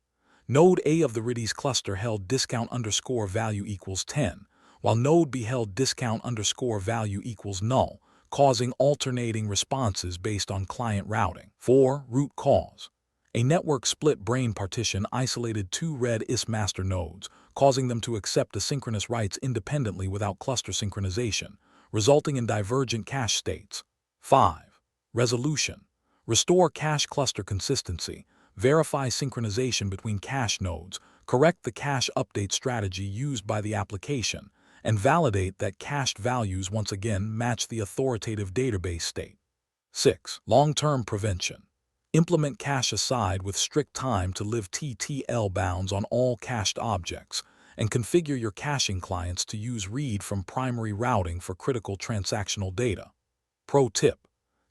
Node A of the Redis cluster held discount_value equals 10, while node B held discount_value equals null, causing alternating responses based on client routing. 4. Root cause. A network split-brain partition isolated two Redis master nodes, causing them to accept asynchronous writes independently without cluster synchronization, resulting in divergent cache states. 5. Resolution. Restore cache cluster consistency. Verify synchronization between cache nodes, correct the cache update strategy used by the application, and validate that cached values once again match the authoritative database state. 6. Long-term prevention. Implement cache aside with strict time to live TTL bounds on all cached objects, and configure your caching clients to use read from primary routing for critical transactional data. Pro tip.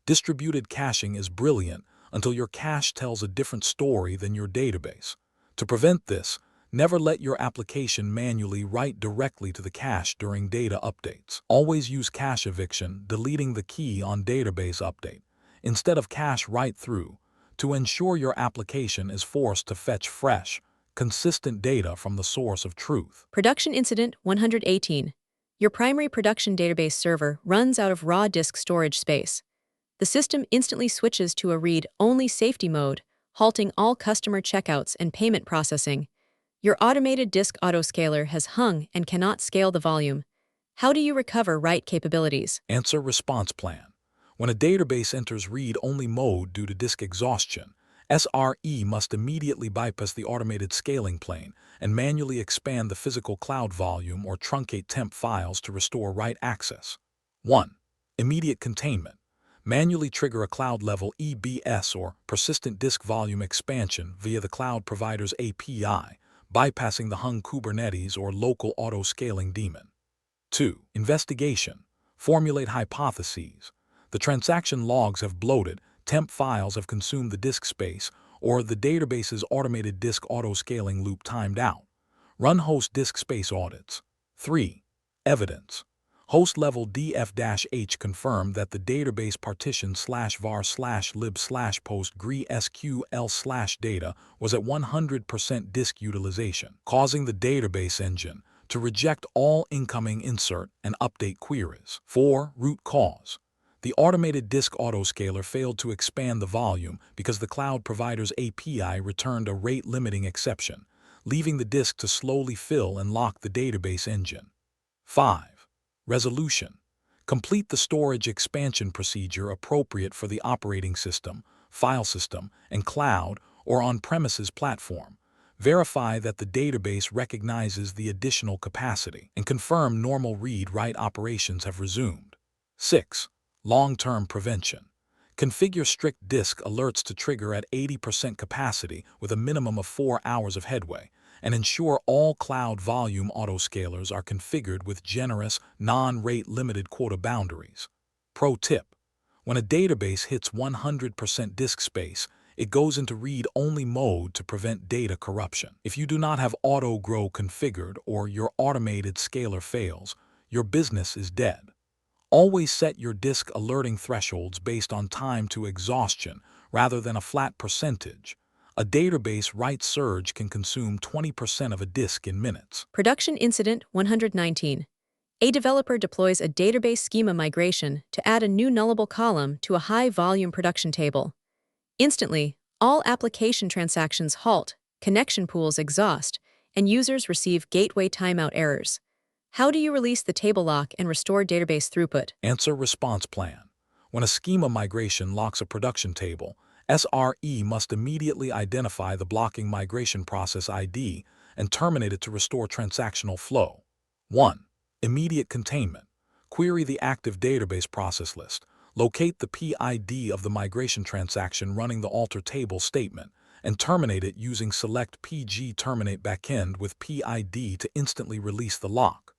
Distributed caching is brilliant until your cache tells a different story than your database. To prevent this, never let your application manually write directly to the cache during data updates. Always use cache eviction, deleting the key on database update, instead of cache write-through, to ensure your application is forced to fetch fresh, consistent data from the source of truth. Production Incident 118. Your primary production database server runs out of raw disk storage space. The system instantly switches to a read-only safety mode, halting all customer checkouts and payment processing. Your automated disk autoscaler has hung and cannot scale the volume. How do you recover write capabilities? Answer response plan. When a database enters read-only mode due to disk exhaustion, SRE must immediately bypass the automated scaling plane and manually expand the physical cloud volume or truncate temp files to restore write access. 1. Immediate containment. Manually trigger a cloud-level EBS or persistent disk volume expansion via the cloud provider's API, bypassing the hung Kubernetes or local auto-scaling daemon. 2. Investigation. Formulate hypotheses. The transaction logs have bloated, temp files have consumed the disk space, or the database's automated disk auto-scaling loop timed out. Run host disk space audits. 3. Evidence. Host-level df-h confirmed that the database partition /var/lib/postgresql/data was at 100% disk utilization, causing the database engine to reject all incoming insert and update queries. 4. Root cause. The automated disk autoscaler failed to expand the volume because the cloud provider's API returned a rate-limiting exception, leaving the disk to slowly fill and lock the database engine. 5. Resolution. Complete the storage expansion procedure appropriate for the operating system, file system, and cloud or on-premises platform. Verify that the database recognizes the additional capacity and confirm normal read-write operations have resumed. 6. Long-term prevention. Configure strict disk alerts to trigger at 80% capacity with a minimum of 4 hours of headway, and ensure all cloud volume autoscalers are configured with generous, non-rate-limited quota boundaries. Pro tip: when a database hits 100% disk space, it goes into read-only mode to prevent data corruption. If you do not have auto-grow configured or your automated scaler fails, your business is dead. Always set your disk alerting thresholds based on time to exhaustion rather than a flat percentage. A database write surge can consume 20% of a disk in minutes. Production Incident 119. A developer deploys a database schema migration to add a new nullable column to a high-volume production table. Instantly, all application transactions halt, connection pools exhaust, and users receive gateway timeout errors. How do you release the table lock and restore database throughput? Answer response plan. When a schema migration locks a production table, SRE must immediately identify the blocking migration process ID and terminate it to restore transactional flow. 1. Immediate containment. Query the active database process list. Locate the PID of the migration transaction running the alter table statement and terminate it using select PG terminate backend with PID to instantly release the lock.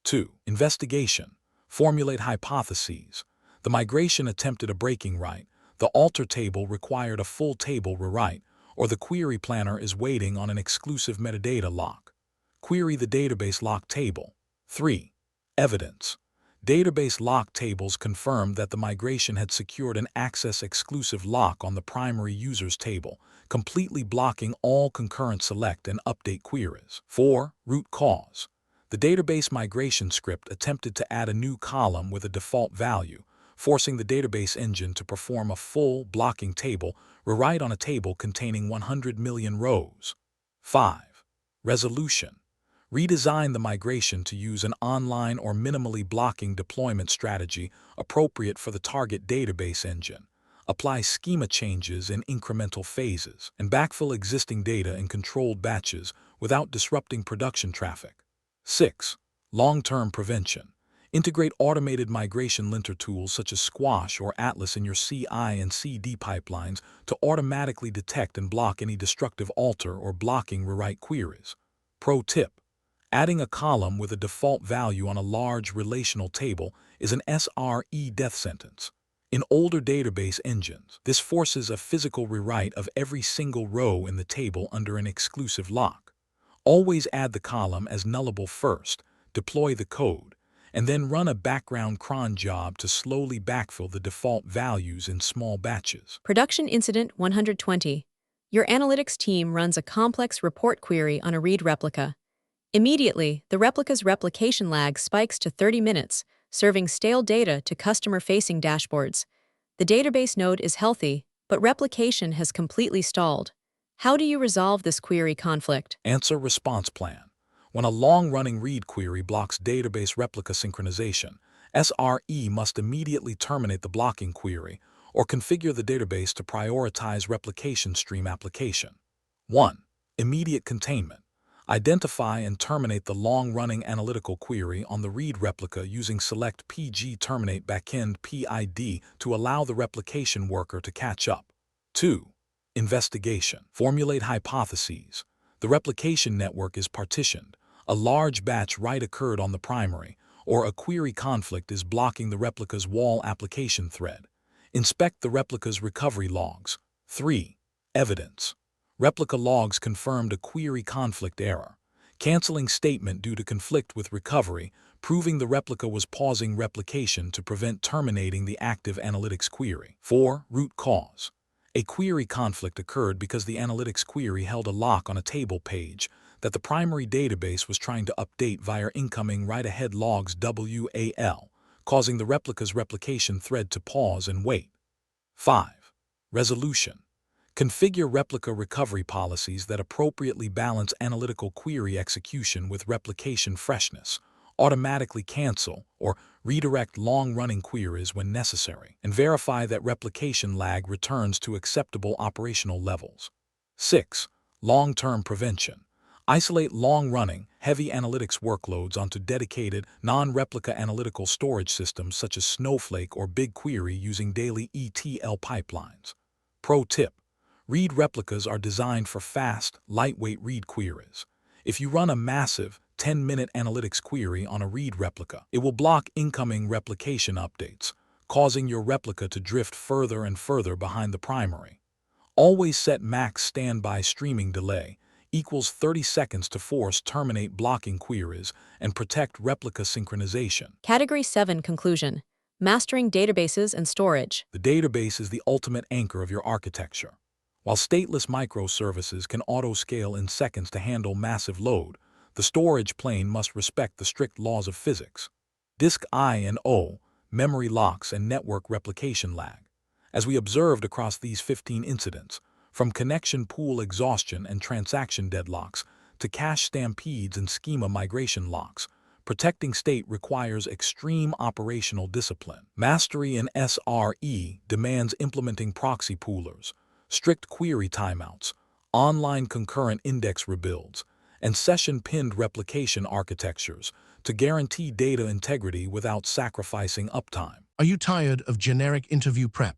2. Investigation. Formulate hypotheses. The migration attempted a breaking write, the alter table required a full table rewrite, or the query planner is waiting on an exclusive metadata lock. Query the database lock table. 3. Evidence. Database lock tables confirmed that the migration had secured an access-exclusive lock on the primary users table, completely blocking all concurrent select and update queries. 4. Root cause. The database migration script attempted to add a new column with a default value, forcing the database engine to perform a full blocking table rewrite on a table containing 100 million rows. 5. Resolution. Redesign the migration to use an online or minimally blocking deployment strategy appropriate for the target database engine. Apply schema changes in incremental phases, and backfill existing data in controlled batches without disrupting production traffic. 6. Long-term prevention. Integrate automated migration linter tools such as Squash or Atlas in your CI and CD pipelines to automatically detect and block any destructive alter or blocking rewrite queries. Pro tip: adding a column with a default value on a large relational table is an SRE death sentence. In older database engines, this forces a physical rewrite of every single row in the table under an exclusive lock. Always add the column as nullable first, deploy the code, and then run a background cron job to slowly backfill the default values in small batches. Production Incident 120. Your analytics team runs a complex report query on a read replica. Immediately, the replica's replication lag spikes to 30 minutes, serving stale data to customer-facing dashboards. The database node is healthy, but replication has completely stalled. How do you resolve this query conflict? Answer response plan. When a long-running read query blocks database replica synchronization, SRE must immediately terminate the blocking query or configure the database to prioritize replication stream application. 1. Immediate containment. Identify and terminate the long-running analytical query on the read replica using select PG terminate backend PID to allow the replication worker to catch up. 2. Investigation. Formulate hypotheses. The replication network is partitioned. A large batch write occurred on the primary, or a query conflict is blocking the replica's wall application thread. Inspect the replica's recovery logs. 3. Evidence. Replica logs confirmed a query conflict error. Canceling statement due to conflict with recovery, proving the replica was pausing replication to prevent terminating the active analytics query. 4. Root cause. A query conflict occurred because the analytics query held a lock on a table page that the primary database was trying to update via incoming write-ahead logs WAL, causing the replica's replication thread to pause and wait. 5. Resolution. Configure replica recovery policies that appropriately balance analytical query execution with replication freshness, automatically cancel or redirect long-running queries when necessary, and verify that replication lag returns to acceptable operational levels. 6. Long-term prevention. Isolate long-running, heavy analytics workloads onto dedicated, non-replica analytical storage systems such as Snowflake or BigQuery using daily ETL pipelines. Pro tip. Read replicas are designed for fast, lightweight read queries. If you run a massive, 10-minute analytics query on a read replica, it will block incoming replication updates, causing your replica to drift further and further behind the primary. Always set max standby streaming delay equals 30 seconds to force terminate blocking queries and protect replica synchronization. Category 7 Conclusion. Mastering databases and storage. The database is the ultimate anchor of your architecture. While stateless microservices can auto-scale in seconds to handle massive load, the storage plane must respect the strict laws of physics. Disk I/O, memory locks, and network replication lag. As we observed across these 15 incidents, from connection pool exhaustion and transaction deadlocks to cache stampedes and schema migration locks, protecting state requires extreme operational discipline. Mastery in SRE demands implementing proxy poolers, strict query timeouts, online concurrent index rebuilds, and session-pinned replication architectures to guarantee data integrity without sacrificing uptime. Are you tired of generic interview prep?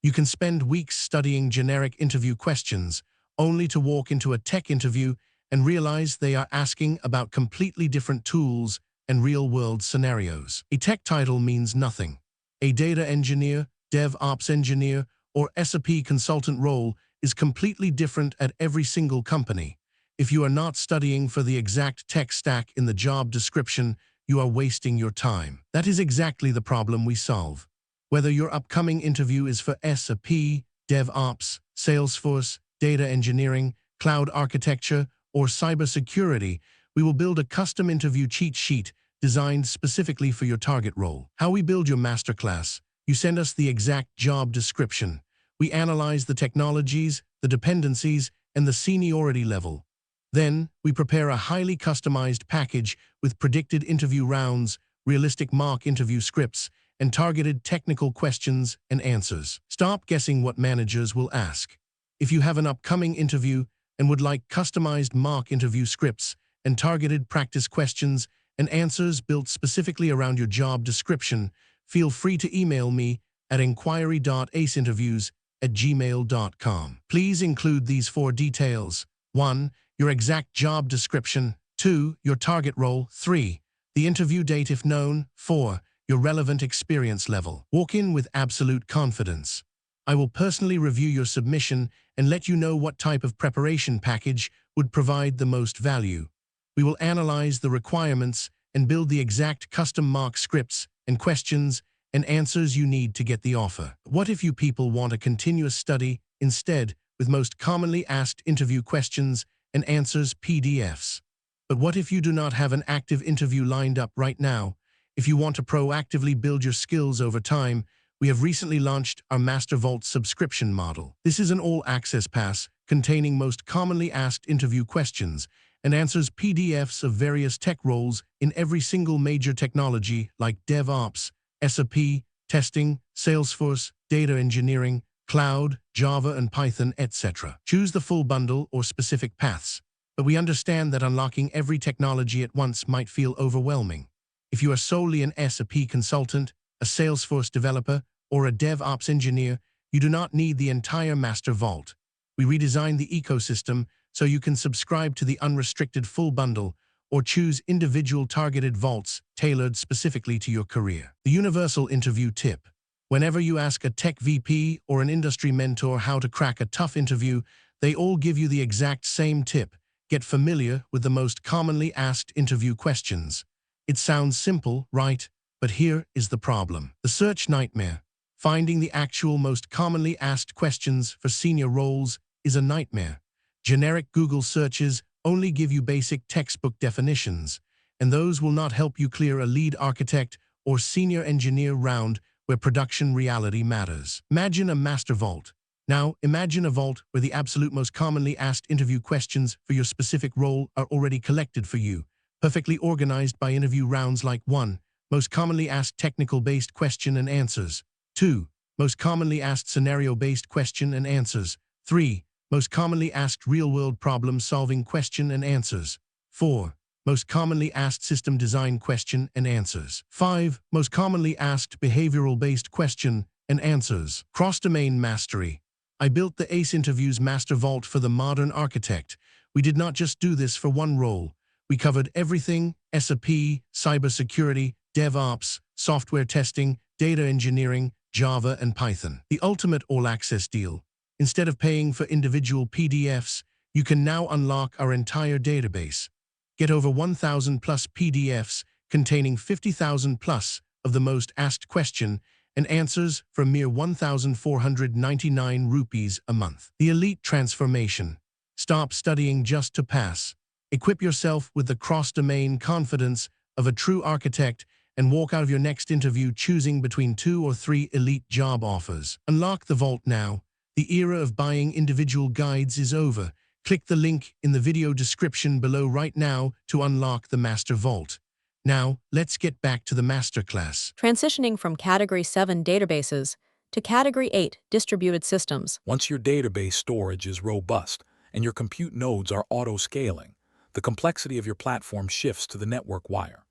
You can spend weeks studying generic interview questions, only to walk into a tech interview and realize they are asking about completely different tools and real-world scenarios. A tech title means nothing. A data engineer, DevOps engineer, or SRE consultant role is completely different at every single company. If you are not studying for the exact tech stack in the job description, you are wasting your time. That is exactly the problem we solve. Whether your upcoming interview is for SRE, DevOps, Salesforce, data engineering, cloud architecture, or cybersecurity, we will build a custom interview cheat sheet designed specifically for your target role. How we build your masterclass. You send us the exact job description. We analyze the technologies, the dependencies, and the seniority level. Then, we prepare a highly customized package with predicted interview rounds, realistic mock interview scripts, and targeted technical questions and answers. Stop guessing what managers will ask. If you have an upcoming interview and would like customized mock interview scripts and targeted practice questions and answers built specifically around your job description, feel free to email me at inquiry.aceinterviews@gmail.com. Please include these 4 details. 1. Your exact job description. 2. Your target role. 3. The interview date if known. 4. Your relevant experience level. Walk in with absolute confidence. I will personally review your submission and let you know what type of preparation package would provide the most value. We will analyze the requirements and build the exact custom mock scripts and questions and answers you need to get the offer. What if you people want a continuous study instead with most commonly asked interview questions and answers PDFs? But what if you do not have an active interview lined up right now? If you want to proactively build your skills over time, we have recently launched our Master Vault subscription model. This is an all-access pass containing most commonly asked interview questions and answers PDFs of various tech roles in every single major technology like DevOps, SRE, testing, Salesforce, data engineering, cloud, Java and Python, etc. Choose the full bundle or specific paths, but we understand that unlocking every technology at once might feel overwhelming. If you are solely an SRE consultant, a Salesforce developer, or a DevOps engineer, you do not need the entire Master Vault. We redesigned the ecosystem so you can subscribe to the unrestricted full bundle or choose individual targeted vaults tailored specifically to your career. The universal interview tip. Whenever you ask a tech VP or an industry mentor how to crack a tough interview, they all give you the exact same tip. Get familiar with the most commonly asked interview questions. It sounds simple, right? But here is the problem. The search nightmare. Finding the actual most commonly asked questions for senior roles is a nightmare. Generic Google searches only give you basic textbook definitions, and those will not help you clear a lead architect or senior engineer round where production reality matters. Imagine a master vault. Now, imagine a vault where the absolute most commonly asked interview questions for your specific role are already collected for you, perfectly organized by interview rounds like 1. Most commonly asked technical-based question and answers. 2. Most commonly asked scenario-based question and answers. 3. Most commonly asked real-world problem-solving question and answers. 4. Most commonly asked system design question and answers. 5. Most commonly asked behavioral-based question and answers. Cross-domain mastery. I built the ACE Interviews Master Vault for the modern architect. We did not just do this for one role. We covered everything: SAP, cybersecurity, DevOps, software testing, data engineering, Java, and Python. The ultimate all-access deal. Instead of paying for individual PDFs, you can now unlock our entire database. Get over 1,000 plus PDFs containing 50,000 plus of the most asked question and answers for a mere 1,499 rupees a month. The elite transformation. Stop studying just to pass. Equip yourself with the cross-domain confidence of a true architect and walk out of your next interview choosing between 2 or 3 elite job offers. Unlock the vault now. The era of buying individual guides is over. Click the link in the video description below right now to unlock the Master Vault. Now, let's get back to the masterclass. Transitioning from Category 7 databases to Category 8 distributed systems. Once your database storage is robust and your compute nodes are auto-scaling, the complexity of your platform shifts to the network wire.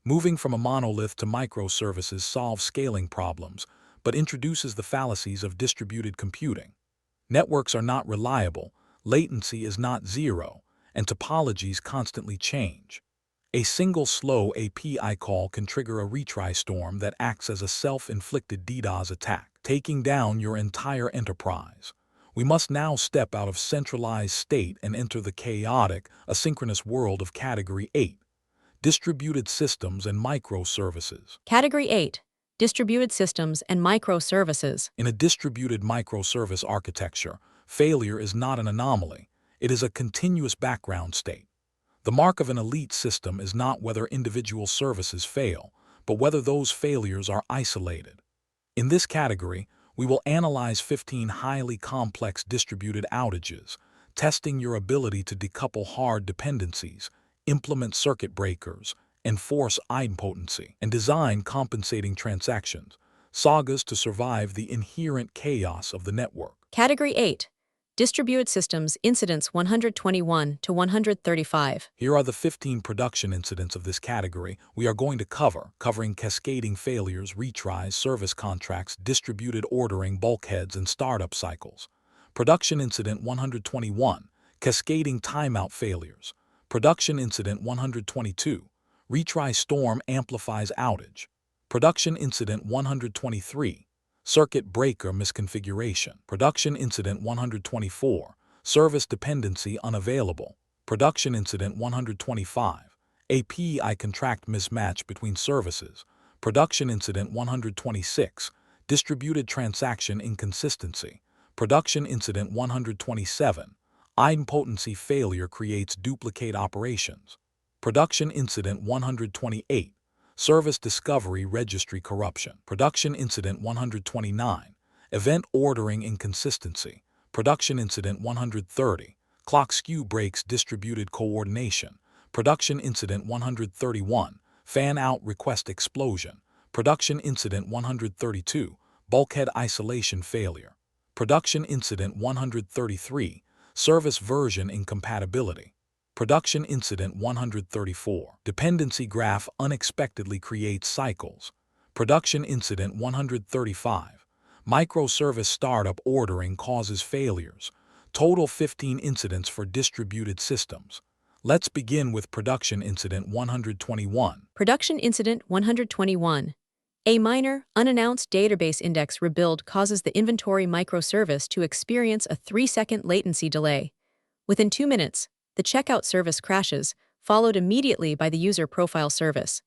Moving from a monolith to microservices solves scaling problems, but introduces the fallacies of distributed computing. Networks are not reliable, latency is not zero, and topologies constantly change. A single slow API call can trigger a retry storm that acts as a self-inflicted DDoS attack, taking down your entire enterprise. We must now step out of centralized state and enter the chaotic, asynchronous world of Category 8, distributed systems and microservices. Category 8 distributed systems and microservices. In a distributed microservice architecture, failure is not an anomaly, it is a continuous background state. The mark of an elite system is not whether individual services fail, but whether those failures are isolated. In this category, we will analyze 15 highly complex distributed outages, testing your ability to decouple hard dependencies, implement circuit breakers, enforce idempotency, and design compensating transactions, sagas to survive the inherent chaos of the network. Category 8 distributed systems incidents 121 to 135. Here are the 15 production incidents of this category we are going to covering cascading failures, retries, service contracts, distributed ordering, bulkheads, and startup cycles. Production incident 121, cascading timeout failures. Production incident 122, retry storm amplifies outage. Production incident 123, circuit breaker misconfiguration. Production incident 124, service dependency unavailable. Production incident 125, API contract mismatch between services. Production incident 126, distributed transaction inconsistency. Production incident 127, idempotency failure creates duplicate operations. Production incident 128, service discovery registry corruption. Production incident 129, event ordering inconsistency. Production incident 130, clock skew breaks distributed coordination. Production incident 131, fan out request explosion. Production incident 132, bulkhead isolation failure. Production incident 133, service version incompatibility. Production incident 134, dependency graph unexpectedly creates cycles. Production incident 135, microservice startup ordering causes failures. Total 15 incidents for distributed systems. Let's begin with production incident 121. Production incident 121, A minor, unannounced database index rebuild causes the inventory microservice to experience a 3-second latency delay. Within 2 minutes, the checkout service crashes, followed immediately by the user profile service.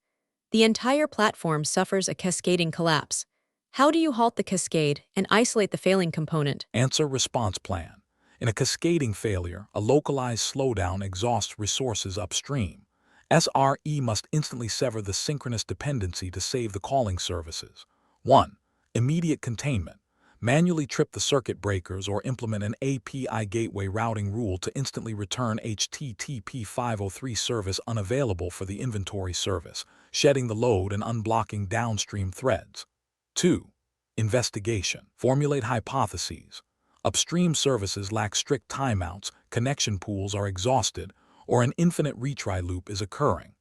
The entire platform suffers a cascading collapse. How do you halt the cascade and isolate the failing component? Answer response plan. In a cascading failure, a localized slowdown exhausts resources upstream. SRE must instantly sever the synchronous dependency to save the calling services. 1. Immediate containment. Manually trip the circuit breakers or implement an API gateway routing rule to instantly return HTTP 503 service unavailable for the inventory service, shedding the load and unblocking downstream threads. 2. Investigation. Formulate hypotheses. Upstream services lack strict timeouts, connection pools are exhausted, or an infinite retry loop is occurring.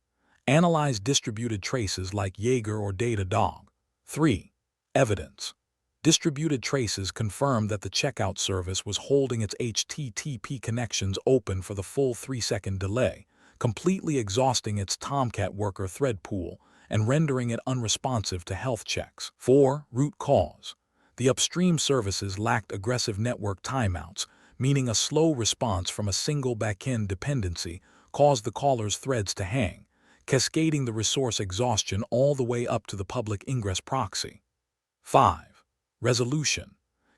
Analyze distributed traces like Jaeger or Datadog. 3. Evidence. Distributed traces confirm that the checkout service was holding its HTTP connections open for the full 3-second delay, completely exhausting its Tomcat worker thread pool and rendering it unresponsive to health checks. 4. Root cause. The upstream services lacked aggressive network timeouts, meaning a slow response from a single backend dependency caused the caller's threads to hang, cascading the resource exhaustion all the way up to the public ingress proxy. 5. Resolution.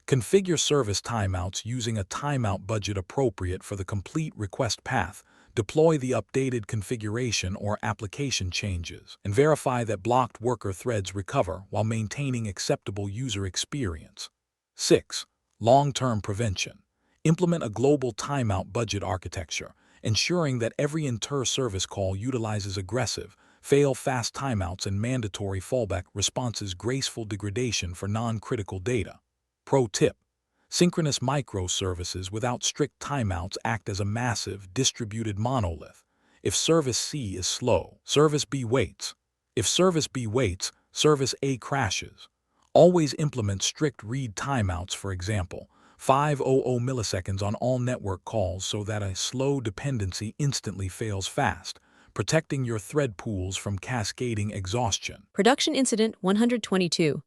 Configure service timeouts using a timeout budget appropriate for the complete request path, deploy the updated configuration or application changes, and verify that blocked worker threads recover while maintaining acceptable user experience. 6. Long-term prevention. Implement a global timeout budget architecture, ensuring that every inter-service call utilizes aggressive, fail-fast timeouts and mandatory fallback responses. Graceful degradation for non-critical data. Pro tip. Synchronous microservices without strict timeouts act as a massive, distributed monolith. If service C is slow, service B waits. If service B waits, service A crashes. Always implement strict read timeouts, for example, 500 milliseconds on all network calls so that a slow dependency instantly fails fast, protecting your thread pools from cascading exhaustion. Production Incident 122.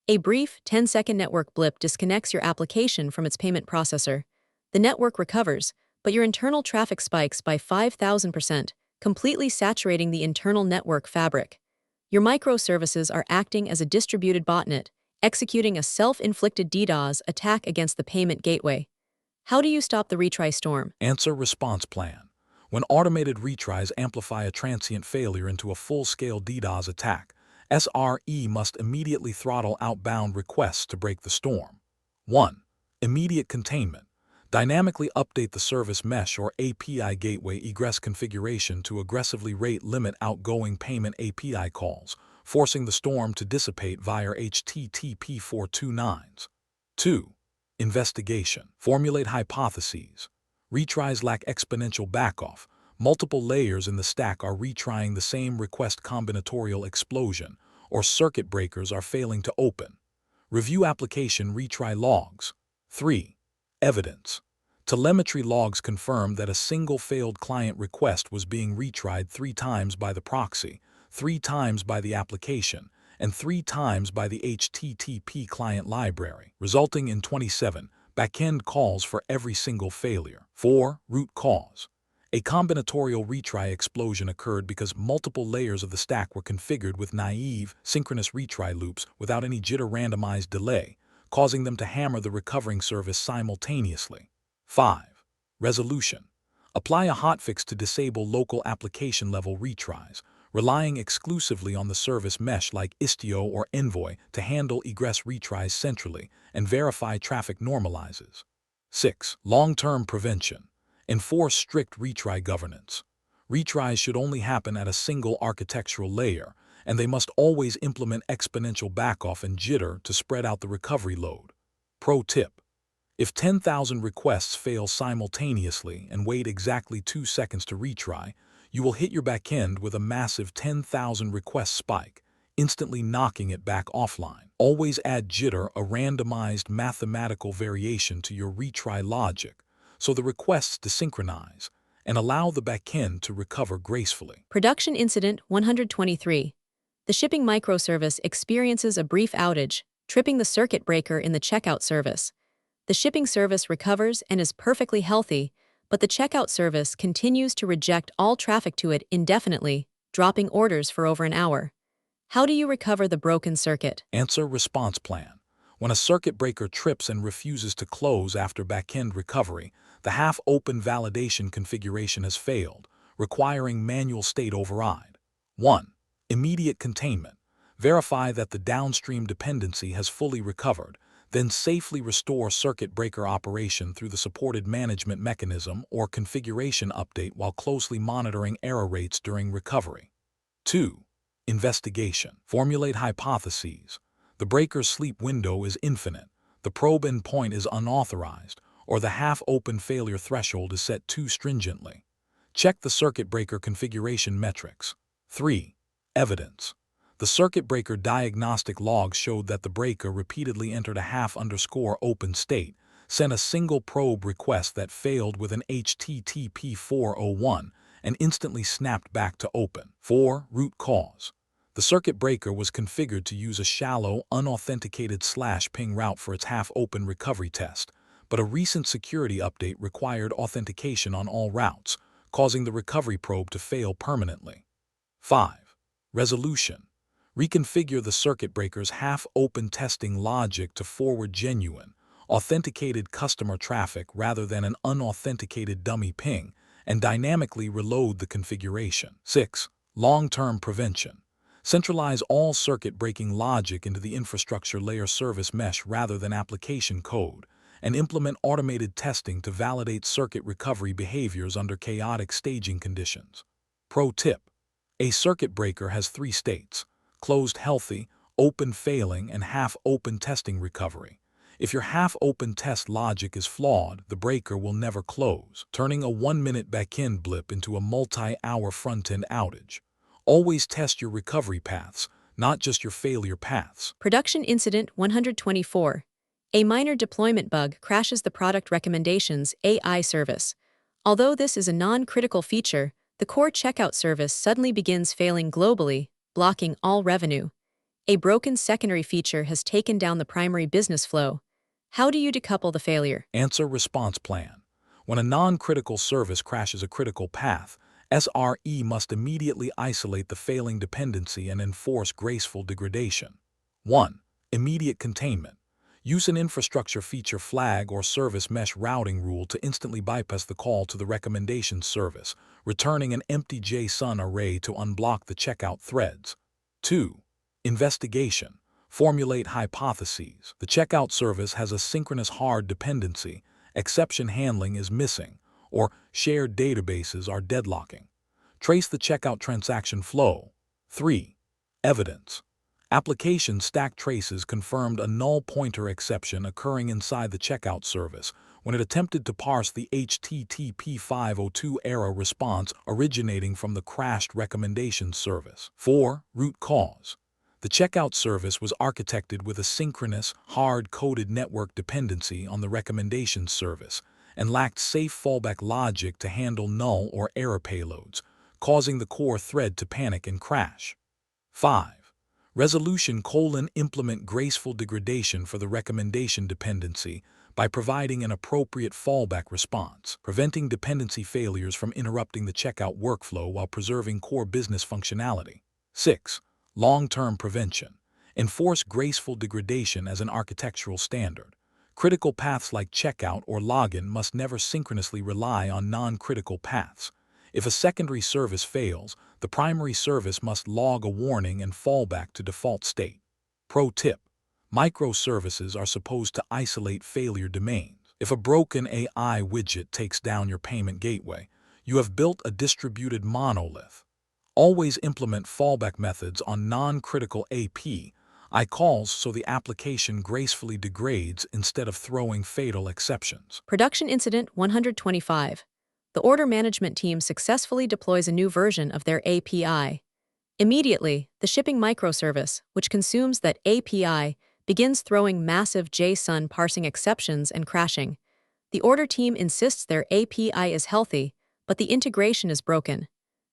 A brief 10-second network blip disconnects your application from its payment processor. The network recovers, but your internal traffic spikes by 5,000%, completely saturating the internal network fabric. Your microservices are acting as a distributed botnet, executing a self-inflicted DDoS attack against the payment gateway. How do you stop the retry storm? Answer response plan. When automated retries amplify a transient failure into a full-scale DDoS attack, SRE must immediately throttle outbound requests to break the storm. 1. Immediate containment. Dynamically update the service mesh or API gateway egress configuration to aggressively rate limit outgoing payment API calls, forcing the storm to dissipate via HTTP 429s. 2. Investigation. Formulate hypotheses. Retries lack exponential backoff. Multiple layers in the stack are retrying the same request combinatorial explosion, or circuit breakers are failing to open. Review application retry logs. 3. Evidence. Telemetry logs confirm that a single failed client request was being retried 3 times by the proxy, 3 times by the application, and 3 times by the HTTP client library, resulting in 27 backend calls for every single failure. 4. Root cause. A combinatorial retry explosion occurred because multiple layers of the stack were configured with naive, synchronous retry loops without any jitter randomized delay, causing them to hammer the recovering service simultaneously. 5. Resolution. Apply a hotfix to disable local application-level retries, relying exclusively on the service mesh like Istio or Envoy to handle egress retries centrally and verify traffic normalizes. 6. Long-term prevention. Enforce strict retry governance. Retries should only happen at a single architectural layer, and they must always implement exponential backoff and jitter to spread out the recovery load. Pro tip. If 10,000 requests fail simultaneously and wait exactly 2 seconds to retry, you will hit your backend with a massive 10,000 request spike, instantly knocking it back offline. Always add jitter, a randomized mathematical variation, to your retry logic, so the requests desynchronize and allow the backend to recover gracefully. Production Incident 123. The shipping microservice experiences a brief outage, tripping the circuit breaker in the checkout service. The shipping service recovers and is perfectly healthy, but the checkout service continues to reject all traffic to it indefinitely, dropping orders for over an hour. How do you recover the broken circuit? Answer response plan. When a circuit breaker trips and refuses to close after backend recovery, the half-open validation configuration has failed, requiring manual state override. 1. Immediate containment. Verify that the downstream dependency has fully recovered, then safely restore circuit breaker operation through the supported management mechanism or configuration update while closely monitoring error rates during recovery. 2. Investigation. Formulate hypotheses. The breaker's sleep window is infinite, the probe endpoint is unauthorized, or the half-open failure threshold is set too stringently. Check the circuit breaker configuration metrics. 3. Evidence. The circuit breaker diagnostic logs showed that the breaker repeatedly entered a half-open state, sent a single probe request that failed with an HTTP 401, and instantly snapped back to open. 4. Root cause. The circuit breaker was configured to use a shallow, unauthenticated /ping route for its half-open recovery test, but a recent security update required authentication on all routes, causing the recovery probe to fail permanently. 5. Resolution. Reconfigure the circuit breaker's half-open testing logic to forward genuine, authenticated customer traffic rather than an unauthenticated dummy ping, and dynamically reload the configuration. 6. Long-term prevention. Centralize all circuit breaking logic into the infrastructure layer service mesh rather than application code, and implement automated testing to validate circuit recovery behaviors under chaotic staging conditions. Pro tip: a circuit breaker has 3 states: closed healthy, open failing, and half-open testing recovery. If your half-open test logic is flawed, the breaker will never close, turning a 1-minute backend blip into a multi-hour front-end outage. Always test your recovery paths, not just your failure paths. Production Incident 124. A minor deployment bug crashes the product recommendations AI service. Although this is a non-critical feature, the core checkout service suddenly begins failing globally, blocking all revenue. A broken secondary feature has taken down the primary business flow. How do you decouple the failure? Answer response plan. When a non-critical service crashes a critical path, SRE must immediately isolate the failing dependency and enforce graceful degradation. 1. Immediate containment. Use an infrastructure feature flag or service mesh routing rule to instantly bypass the call to the recommendations service, returning an empty JSON array to unblock the checkout threads. 2. Investigation. Formulate hypotheses. The checkout service has a synchronous hard dependency, exception handling is missing, or shared databases are deadlocking. Trace the checkout transaction flow. 3. Evidence. Application stack traces confirmed a null pointer exception occurring inside the checkout service when it attempted to parse the HTTP 502 error response originating from the crashed recommendations service. 4. Root cause. The checkout service was architected with a synchronous, hard-coded network dependency on the recommendations service and lacked safe fallback logic to handle null or error payloads, causing the core thread to panic and crash. 5. Resolution: implement graceful degradation for the recommendation dependency by providing an appropriate fallback response, preventing dependency failures from interrupting the checkout workflow while preserving core business functionality. 6. Long-term prevention. Enforce graceful degradation as an architectural standard. Critical paths like checkout or login must never synchronously rely on non-critical paths. If a secondary service fails, the primary service must log a warning and fall back to default state. Pro tip: microservices are supposed to isolate failure domains. If a broken AI widget takes down your payment gateway, you have built a distributed monolith. Always implement fallback methods on non-critical API calls so the application gracefully degrades instead of throwing fatal exceptions. Production Incident 125. The order management team successfully deploys a new version of their API. Immediately, the shipping microservice, which consumes that API, begins throwing massive JSON parsing exceptions and crashing. The order team insists their API is healthy, but the integration is broken.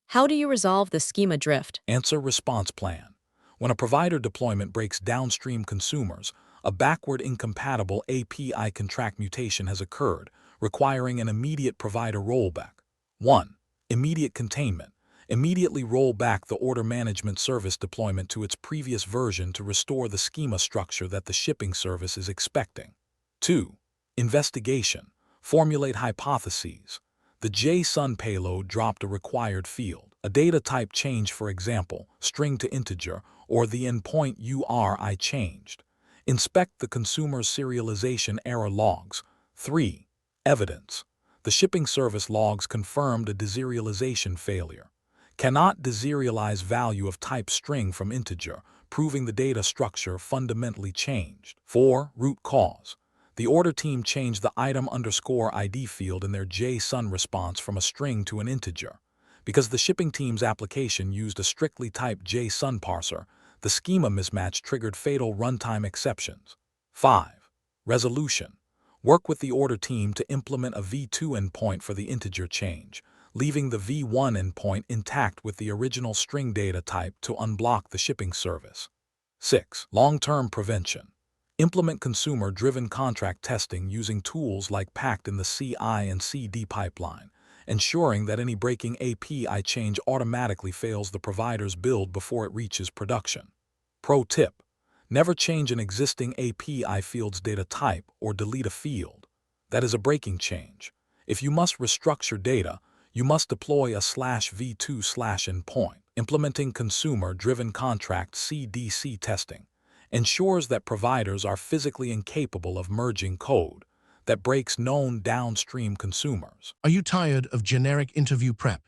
How do you resolve the schema drift? Answer response plan. When a provider deployment breaks downstream consumers, a backward incompatible API contract mutation has occurred, requiring an immediate provider rollback. 1. Immediate containment. Immediately roll back the order management service deployment to its previous version to restore the schema structure that the shipping service is expecting. 2. Investigation. Formulate hypotheses. The JSON payload dropped a required field, a data type change, for example, string to integer, or the endpoint URI changed. Inspect the consumer's serialization error logs. 3. Evidence. The shipping service logs confirmed a deserialization failure. Cannot deserialize value of type string from integer, proving the data structure fundamentally changed. 4. Root cause. The order team changed the item_ID field in their JSON response from a string to an integer. Because the shipping team's application used a strictly typed JSON parser, the schema mismatch triggered fatal runtime exceptions. 5. Resolution. Work with the order team to implement a v2 endpoint for the integer change, leaving the v1 endpoint intact with the original string data type to unblock the shipping service. 6. Long-term prevention. Implement consumer-driven contract testing using tools like packed in the CI and CD pipeline, ensuring that any breaking API change automatically fails the provider's build before it reaches production. Pro tip: never change an existing API field's data type or delete a field. That is a breaking change. If you must restructure data, you must deploy a /v2/endpoint. Implementing consumer-driven contract CDC testing ensures that providers are physically incapable of merging code that breaks known downstream consumers. Are you tired of generic interview prep?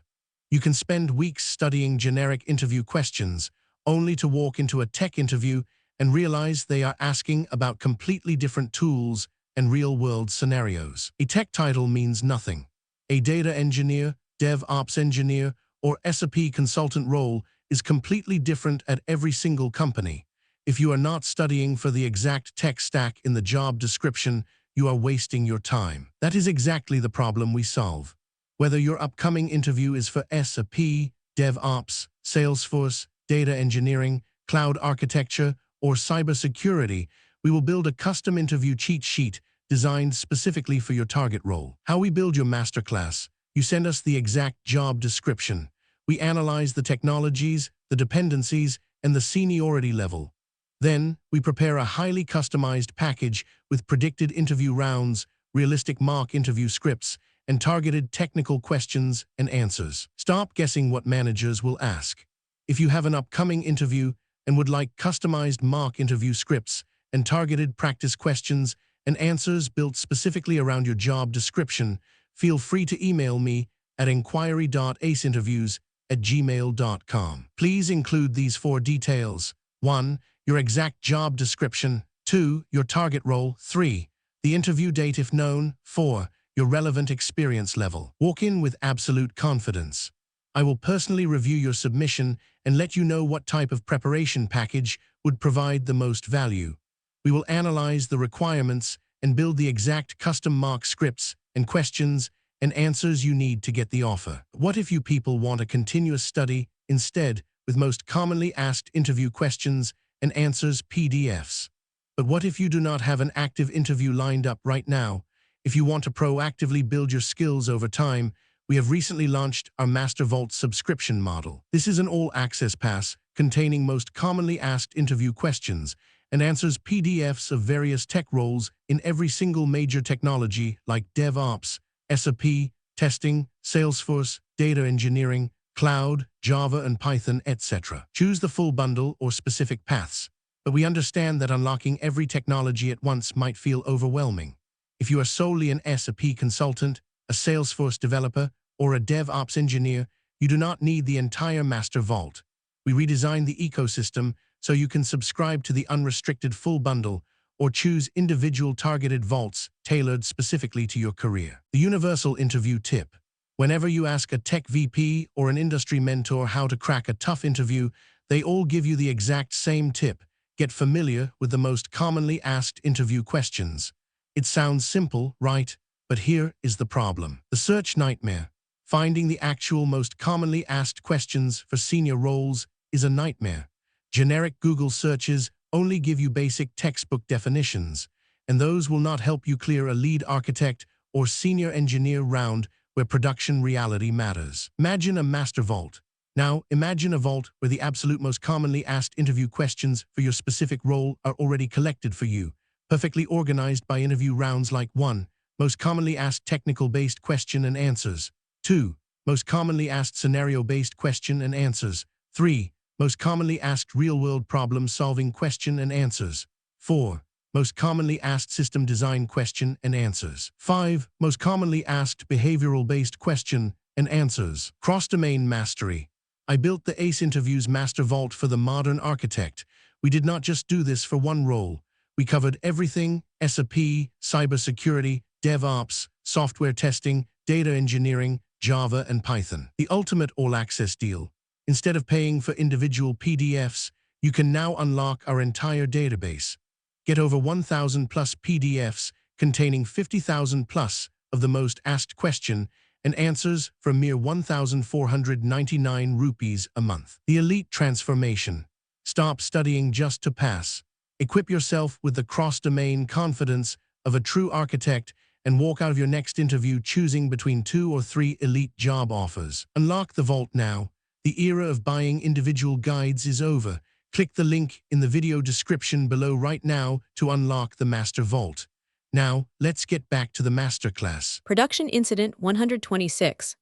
You can spend weeks studying generic interview questions, only to walk into a tech interview and realize they are asking about completely different tools and real-world scenarios. A tech title means nothing. A data engineer, DevOps engineer, or SRE consultant role is completely different at every single company. If you are not studying for the exact tech stack in the job description, you are wasting your time. That is exactly the problem we solve. Whether your upcoming interview is for SRE, DevOps, Salesforce, data engineering, cloud architecture, or cybersecurity, we will build a custom interview cheat sheet designed specifically for your target role. How we build your masterclass: you send us the exact job description. We analyze the technologies, the dependencies, and the seniority level. Then, we prepare a highly customized package with predicted interview rounds, realistic mock interview scripts, and targeted technical questions and answers. Stop guessing what managers will ask. If you have an upcoming interview and would like customized mock interview scripts and targeted practice questions and answers built specifically around your job description, feel free to email me at inquiry.aceinterviews@gmail.com. Please include these 4 details. 1. Your exact job description. 2. Your target role. 3. The interview date if known. 4. Your relevant experience level. Walk in with absolute confidence. I will personally review your submission and let you know what type of preparation package would provide the most value. We will analyze the requirements and build the exact custom mock scripts and questions and answers you need to get the offer. What if you people want a continuous study instead, with most commonly asked interview questions and answers PDFs? But what if you do not have an active interview lined up right now? If you want to proactively build your skills over time, we have recently launched our Master Vault subscription model. This is an all-access pass containing most commonly asked interview questions and answers PDFs of various tech roles in every single major technology like DevOps, SRE, testing, Salesforce, data engineering, cloud, Java and Python, etc. Choose the full bundle or specific paths, but we understand that unlocking every technology at once might feel overwhelming. If you are solely an SRE consultant, a Salesforce developer, or a DevOps engineer, you do not need the entire Master Vault. We redesigned the ecosystem so you can subscribe to the unrestricted full bundle or choose individual targeted vaults tailored specifically to your career. The universal interview tip. Whenever you ask a tech VP or an industry mentor how to crack a tough interview, they all give you the exact same tip: get familiar with the most commonly asked interview questions. It sounds simple, right? But here is the problem. The search nightmare. Finding the actual most commonly asked questions for senior roles is a nightmare. Generic Google searches only give you basic textbook definitions, and those will not help you clear a lead architect or senior engineer round where production reality matters. Imagine a master vault. Now, imagine a vault where the absolute most commonly asked interview questions for your specific role are already collected for you, perfectly organized by interview rounds like 1. Most commonly asked technical-based question and answers. 2. Most commonly asked scenario-based question and answers. 3. Most commonly asked real-world problem-solving question and answers. 4. Most commonly asked system design question and answers. 5. Most commonly asked behavioral-based question and answers. Cross-domain mastery. I built the ACE Interviews Master Vault for the modern architect. We did not just do this for one role. We covered everything: SAP, cybersecurity, DevOps, software testing, data engineering, Java, and Python. The ultimate all-access deal. Instead of paying for individual PDFs, you can now unlock our entire database. Get over 1,000 plus PDFs containing 50,000 plus of the most asked question and answers for a mere 1,499 rupees a month. The elite transformation. Stop studying just to pass. Equip yourself with the cross-domain confidence of a true architect and walk out of your next interview choosing between 2 or 3 elite job offers. Unlock the vault now. The era of buying individual guides is over. Click the link in the video description below right now to unlock the Master Vault. Now, let's get back to the masterclass. Production Incident 126.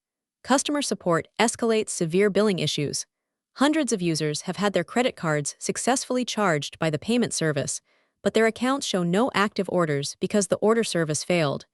Customer support escalates severe billing issues. Hundreds of users have had their credit cards successfully charged by the payment service, but their accounts show no active orders because the order service failed.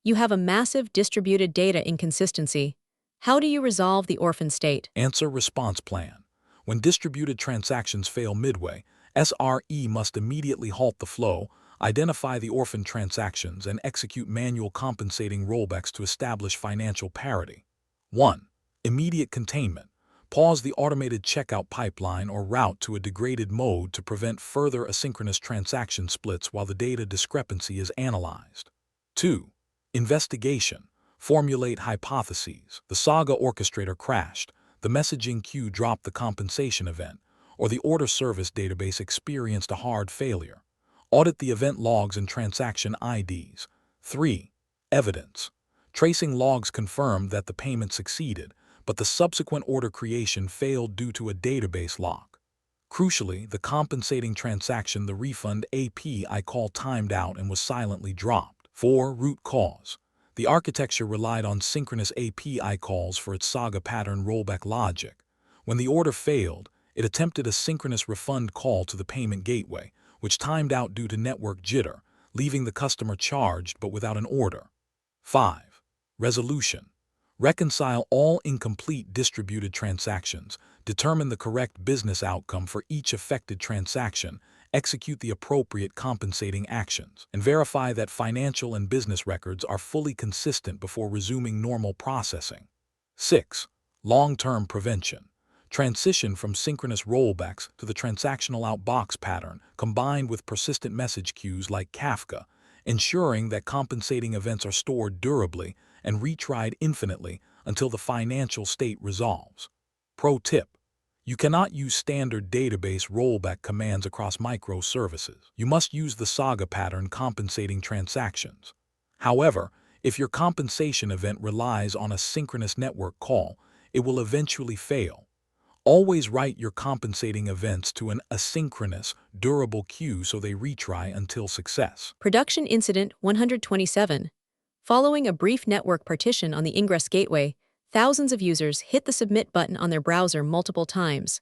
You have a massive distributed data inconsistency. How do you resolve the orphan state? Answer response plan. When distributed transactions fail midway, SRE must immediately halt the flow, identify the orphan transactions, and execute manual compensating rollbacks to establish financial parity. 1. Immediate containment. Pause the automated checkout pipeline or route to a degraded mode to prevent further asynchronous transaction splits while the data discrepancy is analyzed. 2. Investigation. Formulate hypotheses. The Saga orchestrator crashed, the messaging queue dropped the compensation event, or the order service database experienced a hard failure. Audit the event logs and transaction IDs. 3. Evidence. Tracing logs confirmed that the payment succeeded, but the subsequent order creation failed due to a database lock. Crucially, the compensating transaction, the refund API call, timed out and was silently dropped. 4. Root cause. The architecture relied on synchronous API calls for its Saga pattern rollback logic. When the order failed, it attempted a synchronous refund call to the payment gateway, which timed out due to network jitter, leaving the customer charged but without an order. 5. Resolution. Reconcile all incomplete distributed transactions, determine the correct business outcome for each affected transaction, execute the appropriate compensating actions, and verify that financial and business records are fully consistent before resuming normal processing. 6. Long-term prevention. Transition from synchronous rollbacks to the transactional outbox pattern combined with persistent message queues like Kafka, ensuring that compensating events are stored durably and retried infinitely until the financial state resolves. Pro tip: you cannot use standard database rollback commands across microservices. You must use the Saga pattern compensating transactions. However, if your compensation event relies on a synchronous network call, it will eventually fail. Always write your compensating events to an asynchronous, durable queue so they retry until success. Production Incident 127. Following a brief network partition on the ingress gateway, thousands of users hit the submit button on their browser multiple times.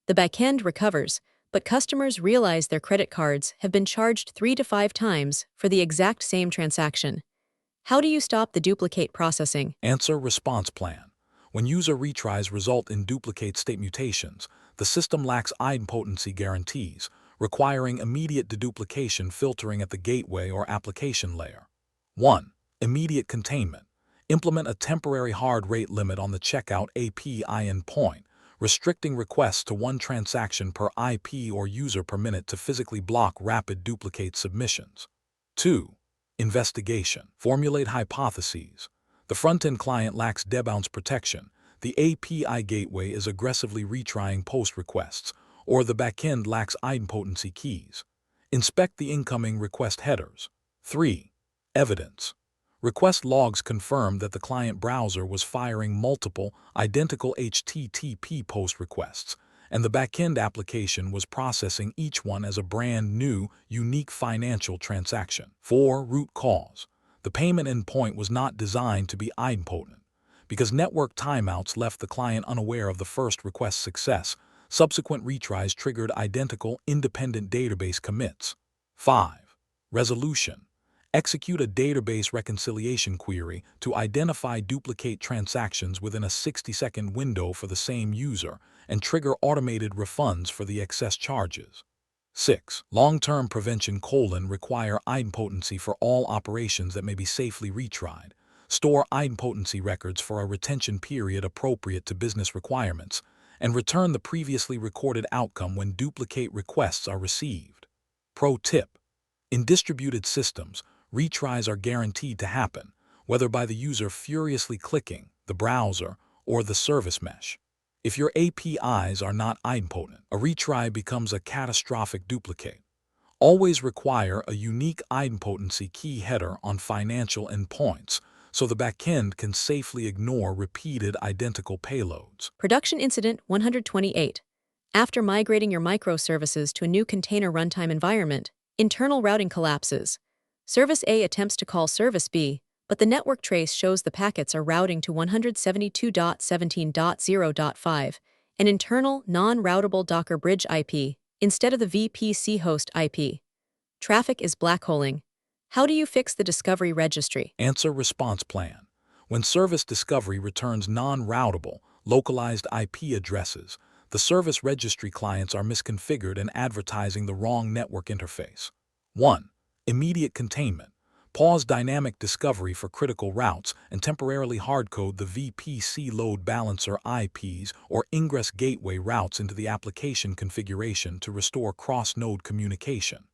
The backend recovers, but customers realize their credit cards have been charged 3 to 5 times for the exact same transaction. How do you stop the duplicate processing? Answer response plan. When user retries result in duplicate state mutations, the system lacks idempotency guarantees, requiring immediate deduplication filtering at the gateway or application layer. 1. Immediate containment. Implement a temporary hard rate limit on the checkout API endpoint, restricting requests to 1 transaction per IP or user per minute to physically block rapid duplicate submissions. 2. Investigation. Formulate hypotheses. The front-end client lacks debounce protection. The API gateway is aggressively retrying post requests, or the backend lacks idempotency keys. Inspect the incoming request headers. 3. Evidence. Request logs confirm that the client browser was firing multiple, identical HTTP post requests, and the backend application was processing each one as a brand new, unique financial transaction. 4. Root cause. The payment endpoint was not designed to be idempotent. Because network timeouts left the client unaware of the first request's success, subsequent retries triggered identical, independent database commits. 5. Resolution. Execute a database reconciliation query to identify duplicate transactions within a 60-second window for the same user and trigger automated refunds for the excess charges. 6. Long-term prevention: require idempotency for all operations that may be safely retried. Store idempotency records for a retention period appropriate to business requirements, and return the previously recorded outcome when duplicate requests are received. Pro tip: in distributed systems, retries are guaranteed to happen, whether by the user furiously clicking, the browser, or the service mesh. If your APIs are not idempotent, a retry becomes a catastrophic duplicate. Always require a unique idempotency key header on financial endpoints, so the backend can safely ignore repeated identical payloads. Production Incident 128. After migrating your microservices to a new container runtime environment, internal routing collapses. Service A attempts to call Service B, but the network trace shows the packets are routing to 172.17.0.5, an internal, non-routable Docker bridge IP, instead of the VPC host IP. Traffic is blackholing. How do you fix the discovery registry? Answer: response plan. When service discovery returns non-routable, localized IP addresses, the service registry clients are misconfigured and advertising the wrong network interface. 1. Immediate containment. Pause dynamic discovery for critical routes and temporarily hardcode the VPC load balancer IPs or ingress gateway routes into the application configuration to restore cross-node communication.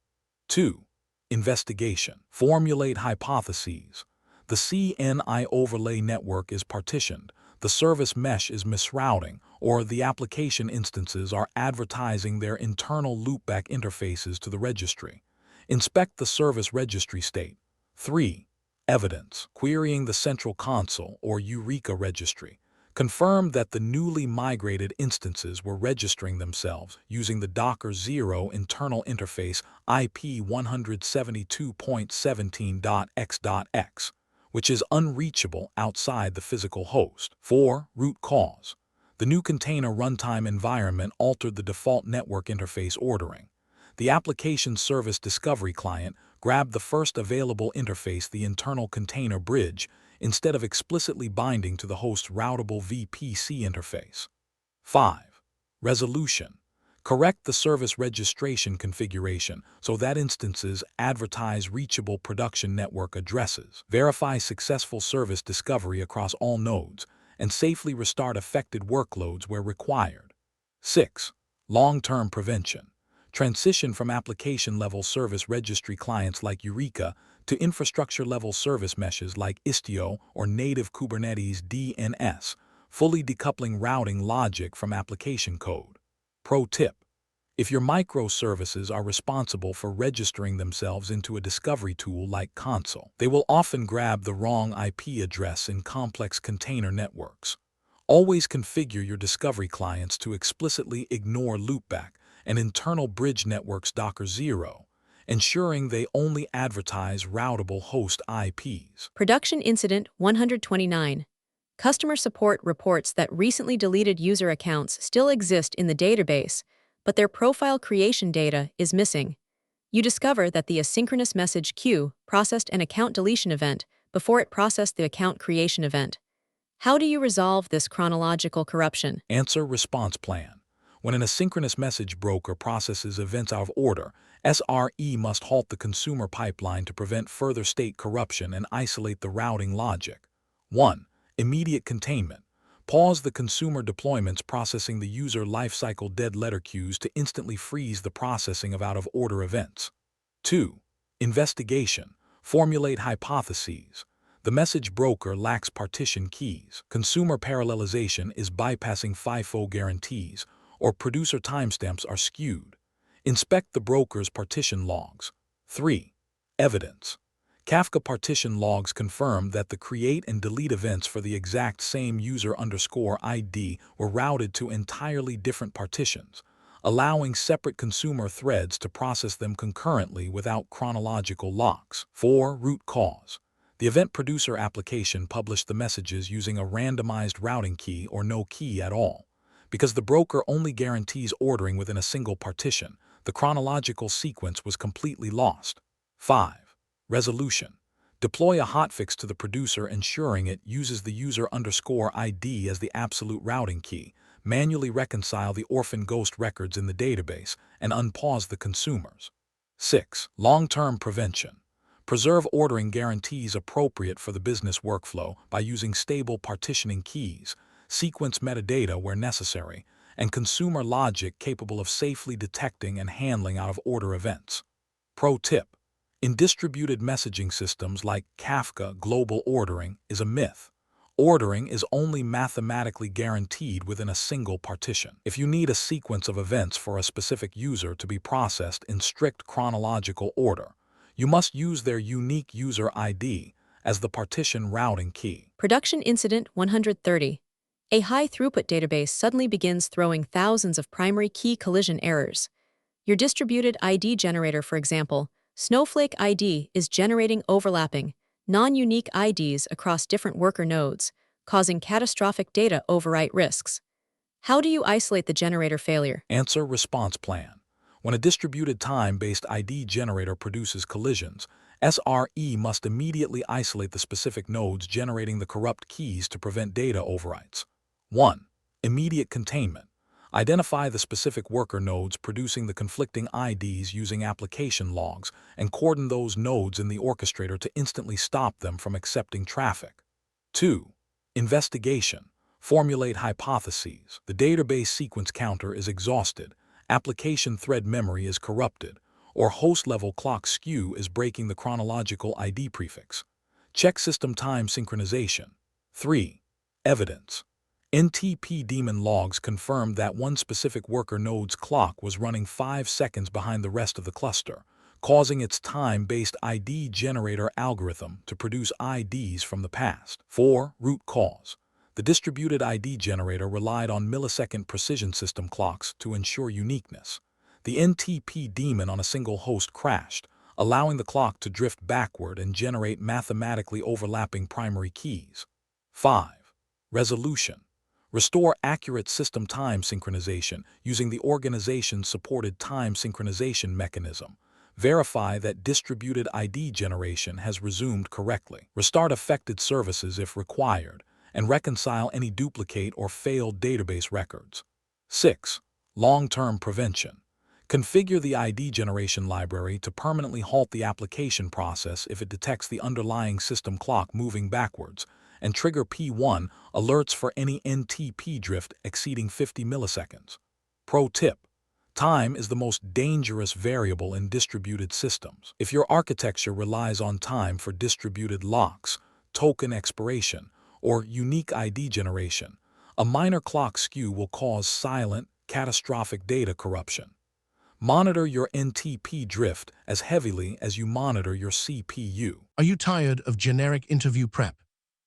2. Investigation. Formulate hypotheses. The CNI overlay network is partitioned, the service mesh is misrouting, or the application instances are advertising their internal loopback interfaces to the registry. Inspect the service registry state. 3. Evidence. Querying the central console or Eureka registry. Confirm that the newly migrated instances were registering themselves using the Docker 0 internal interface IP 172.17.x.x, which is unreachable outside the physical host. 4. Root cause. The new container runtime environment altered the default network interface ordering. The application service discovery client grabbed the first available interface, the internal container bridge, instead of explicitly binding to the host's routable VPC interface. 5. Resolution. Correct the service registration configuration so that instances advertise reachable production network addresses. Verify successful service discovery across all nodes, and safely restart affected workloads where required. 6. Long-term prevention. Transition from application-level service registry clients like Eureka to infrastructure-level service meshes like Istio or native Kubernetes DNS, fully decoupling routing logic from application code. Pro tip: if your microservices are responsible for registering themselves into a discovery tool like Console, they will often grab the wrong IP address in complex container networks. Always configure your discovery clients to explicitly ignore loopback and internal bridge networks Docker 0, ensuring they only advertise routable host IPs. Production Incident 129. Customer support reports that recently deleted user accounts still exist in the database, but their profile creation data is missing. You discover that the asynchronous message queue processed an account deletion event before it processed the account creation event. How do you resolve this chronological corruption? Answer: response plan. When an asynchronous message broker processes events out of order, SRE must halt the consumer pipeline to prevent further state corruption and isolate the routing logic. 1. Immediate containment. Pause the consumer deployments processing the user lifecycle dead letter queues to instantly freeze the processing of out-of-order events. 2. Investigation. Formulate hypotheses. The message broker lacks partition keys. Consumer parallelization is bypassing FIFO guarantees, or producer timestamps are skewed. Inspect the broker's partition logs. 3. Evidence. Kafka partition logs confirm that the create and delete events for the exact same user_ID were routed to entirely different partitions, allowing separate consumer threads to process them concurrently without chronological locks. 4. Root cause. The event producer application published the messages using a randomized routing key or no key at all. Because the broker only guarantees ordering within a single partition, the chronological sequence was completely lost. 5. Resolution. Deploy a hotfix to the producer ensuring it uses the user_ID as the absolute routing key, manually reconcile the orphan ghost records in the database, and unpause the consumers. 6. Long-term prevention. Preserve ordering guarantees appropriate for the business workflow by using stable partitioning keys, sequence metadata where necessary, and consumer logic capable of safely detecting and handling out-of-order events. Pro tip. In distributed messaging systems like Kafka, global ordering is a myth. Ordering is only mathematically guaranteed within a single partition. If you need a sequence of events for a specific user to be processed in strict chronological order, you must use their unique user ID as the partition routing key. Production Incident 130. A high-throughput database suddenly begins throwing thousands of primary key collision errors. Your distributed ID generator, for example, Snowflake ID, is generating overlapping, non-unique IDs across different worker nodes, causing catastrophic data overwrite risks. How do you isolate the generator failure? Answer response plan. When a distributed time-based ID generator produces collisions, SRE must immediately isolate the specific nodes generating the corrupt keys to prevent data overwrites. 1. Immediate containment. Identify the specific worker nodes producing the conflicting IDs using application logs and cordon those nodes in the orchestrator to instantly stop them from accepting traffic. 2. Investigation. Formulate hypotheses. The database sequence counter is exhausted, application thread memory is corrupted, or host-level clock skew is breaking the chronological ID prefix. Check system time synchronization. 3. Evidence. NTP daemon logs confirmed that one specific worker node's clock was running 5 seconds behind the rest of the cluster, causing its time-based ID generator algorithm to produce IDs from the past. 4. Root cause. The distributed ID generator relied on millisecond precision system clocks to ensure uniqueness. The NTP daemon on a single host crashed, allowing the clock to drift backward and generate mathematically overlapping primary keys. 5. Resolution. Restore accurate system time synchronization using the organization's supported time synchronization mechanism. Verify that distributed ID generation has resumed correctly. Restart affected services if required, and reconcile any duplicate or failed database records. 6. Long-term prevention. Configure the ID generation library to permanently halt the application process if it detects the underlying system clock moving backwards, and trigger P1 alerts for any NTP drift exceeding 50 milliseconds. Pro tip. Time is the most dangerous variable in distributed systems. If your architecture relies on time for distributed locks, token expiration, or unique ID generation, a minor clock skew will cause silent, catastrophic data corruption. Monitor your NTP drift as heavily as you monitor your CPU. Are you tired of generic interview prep?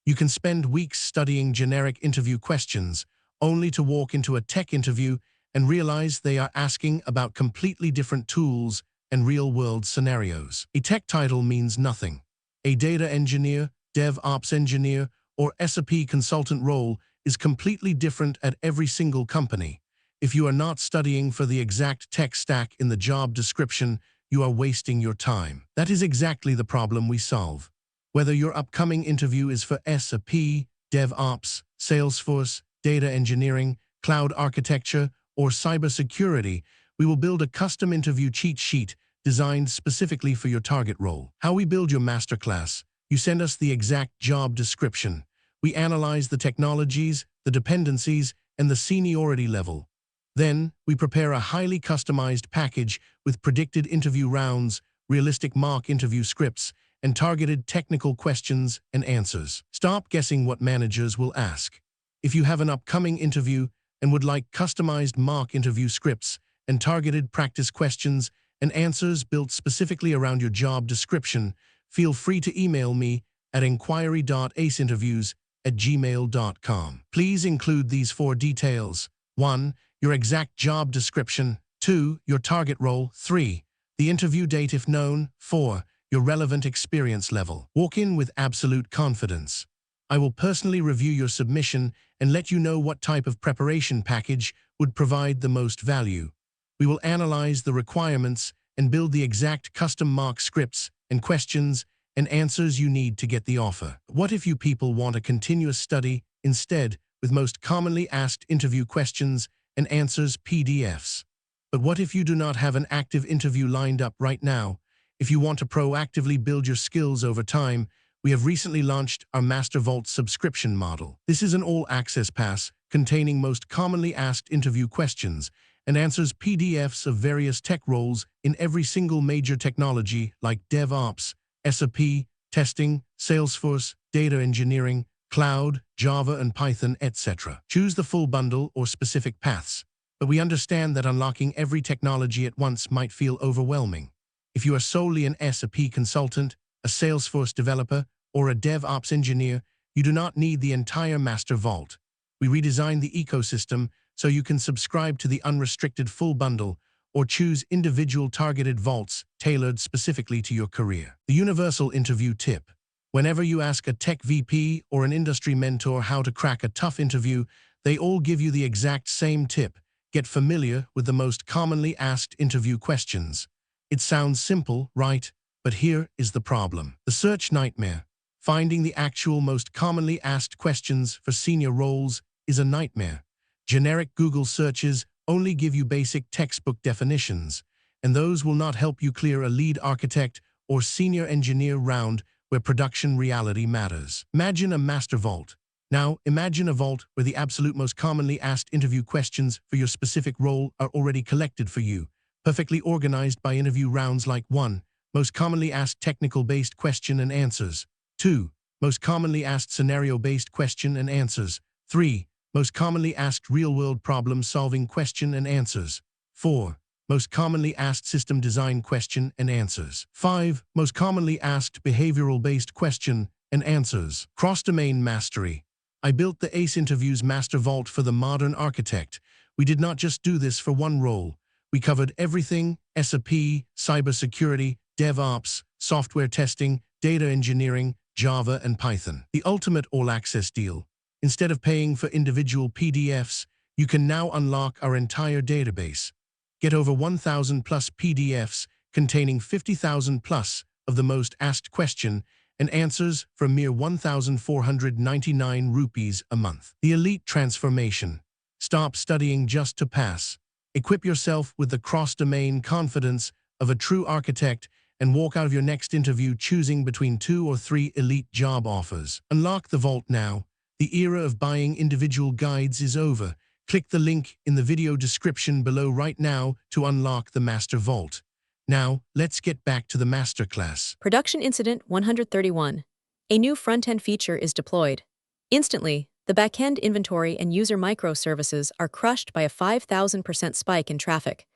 You can spend weeks studying generic interview questions, only to walk into a tech interview and realize they are asking about completely different tools and real-world scenarios. A tech title means nothing. A data engineer, DevOps engineer, or SRE consultant role is completely different at every single company. If you are not studying for the exact tech stack in the job description, you are wasting your time. That is exactly the problem we solve. Whether your upcoming interview is for SRE, DevOps, Salesforce, data engineering, cloud architecture, or cybersecurity, we will build a custom interview cheat sheet designed specifically for your target role. How we build your masterclass. You send us the exact job description. We analyze the technologies, the dependencies, and the seniority level. Then, we prepare a highly customized package with predicted interview rounds, realistic mock interview scripts, and targeted technical questions and answers. Stop guessing what managers will ask. If you have an upcoming interview, and would like customized mock interview scripts and targeted practice questions and answers built specifically around your job description, feel free to email me at inquiry.aceinterviews@gmail.com. Please include these 4 details. 1. Your exact job description. 2. Your target role. 3. The interview date if known. 4. Your relevant experience level. Walk in with absolute confidence. I will personally review your submission and let you know what type of preparation package would provide the most value. We will analyze the requirements and build the exact custom mock scripts and questions and answers you need to get the offer. What if you people want a continuous study instead with most commonly asked interview questions and answers PDFs? But what if you do not have an active interview lined up right now? If you want to proactively build your skills over time, we have recently launched our Master Vault subscription model. This is an all-access pass containing most commonly asked interview questions and answers PDFs of various tech roles in every single major technology like DevOps, SRE, testing, Salesforce, data engineering, cloud, Java and Python, etc. Choose the full bundle or specific paths, but we understand that unlocking every technology at once might feel overwhelming. If you are solely an SRE consultant, a Salesforce developer, or a DevOps engineer, you do not need the entire Master Vault. We redesigned the ecosystem so you can subscribe to the unrestricted full bundle or choose individual targeted vaults tailored specifically to your career. The universal interview tip. Whenever you ask a tech VP or an industry mentor how to crack a tough interview, they all give you the exact same tip. Get familiar with the most commonly asked interview questions. It sounds simple, right? But here is the problem. The search nightmare. Finding the actual most commonly asked questions for senior roles is a nightmare. Generic Google searches only give you basic textbook definitions, and those will not help you clear a lead architect or senior engineer round where production reality matters. Imagine a master vault. Now, imagine a vault where the absolute most commonly asked interview questions for your specific role are already collected for you, perfectly organized by interview rounds like 1. Most commonly asked technical-based question and answers. 2. Most commonly asked scenario-based question and answers. 3. Most commonly asked real-world problem-solving question and answers. 4. Most commonly asked system design question and answers. 5. Most commonly asked behavioral-based question and answers. Cross-domain mastery. I built the ACE Interviews Master Vault for the modern architect. We did not just do this for one role. We covered everything: SRE, cybersecurity, DevOps, software testing, data engineering, Java and Python. The ultimate all-access deal. Instead of paying for individual PDFs, you can now unlock our entire database. Get over 1,000 plus PDFs containing 50,000 plus of the most asked question and answers for mere 1,499 rupees a month. The elite transformation. Stop studying just to pass. Equip yourself with the cross-domain confidence of a true architect and walk out of your next interview choosing between 2 or 3 elite job offers. Unlock the vault now. The era of buying individual guides is over. Click the link in the video description below right now to unlock the Master Vault. Now, let's get back to the Masterclass. Production Incident 131. A new front-end feature is deployed. Instantly, the backend inventory and user microservices are crushed by a 5,000% spike in traffic.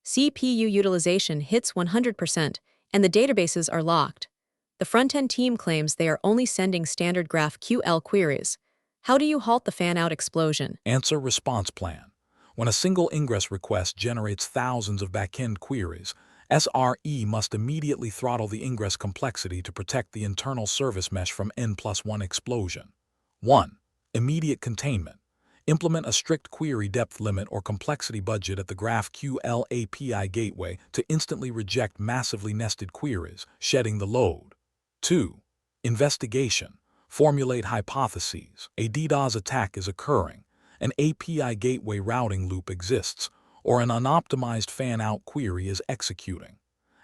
CPU utilization hits 100%, and the databases are locked. The front-end team claims they are only sending standard GraphQL queries. How do you halt the fan-out explosion? Answer response plan. When a single ingress request generates thousands of backend queries, SRE must immediately throttle the ingress complexity to protect the internal service mesh from N+1 explosion. 1. Immediate containment. Implement a strict query depth limit or complexity budget at the GraphQL API gateway to instantly reject massively nested queries, shedding the load. 2. Investigation. Formulate hypotheses. A DDoS attack is occurring, an API gateway routing loop exists, or an unoptimized fan-out query is executing.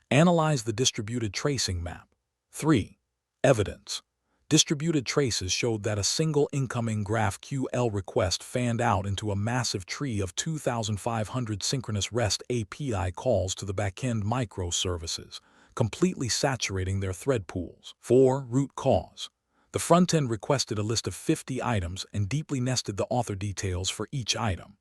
Analyze the distributed tracing map. 3. Evidence. Distributed traces showed that a single incoming GraphQL request fanned out into a massive tree of 2,500 synchronous REST API calls to the backend microservices, completely saturating their thread pools. 4. Root cause. The front-end requested a list of 50 items and deeply nested the author details for each item.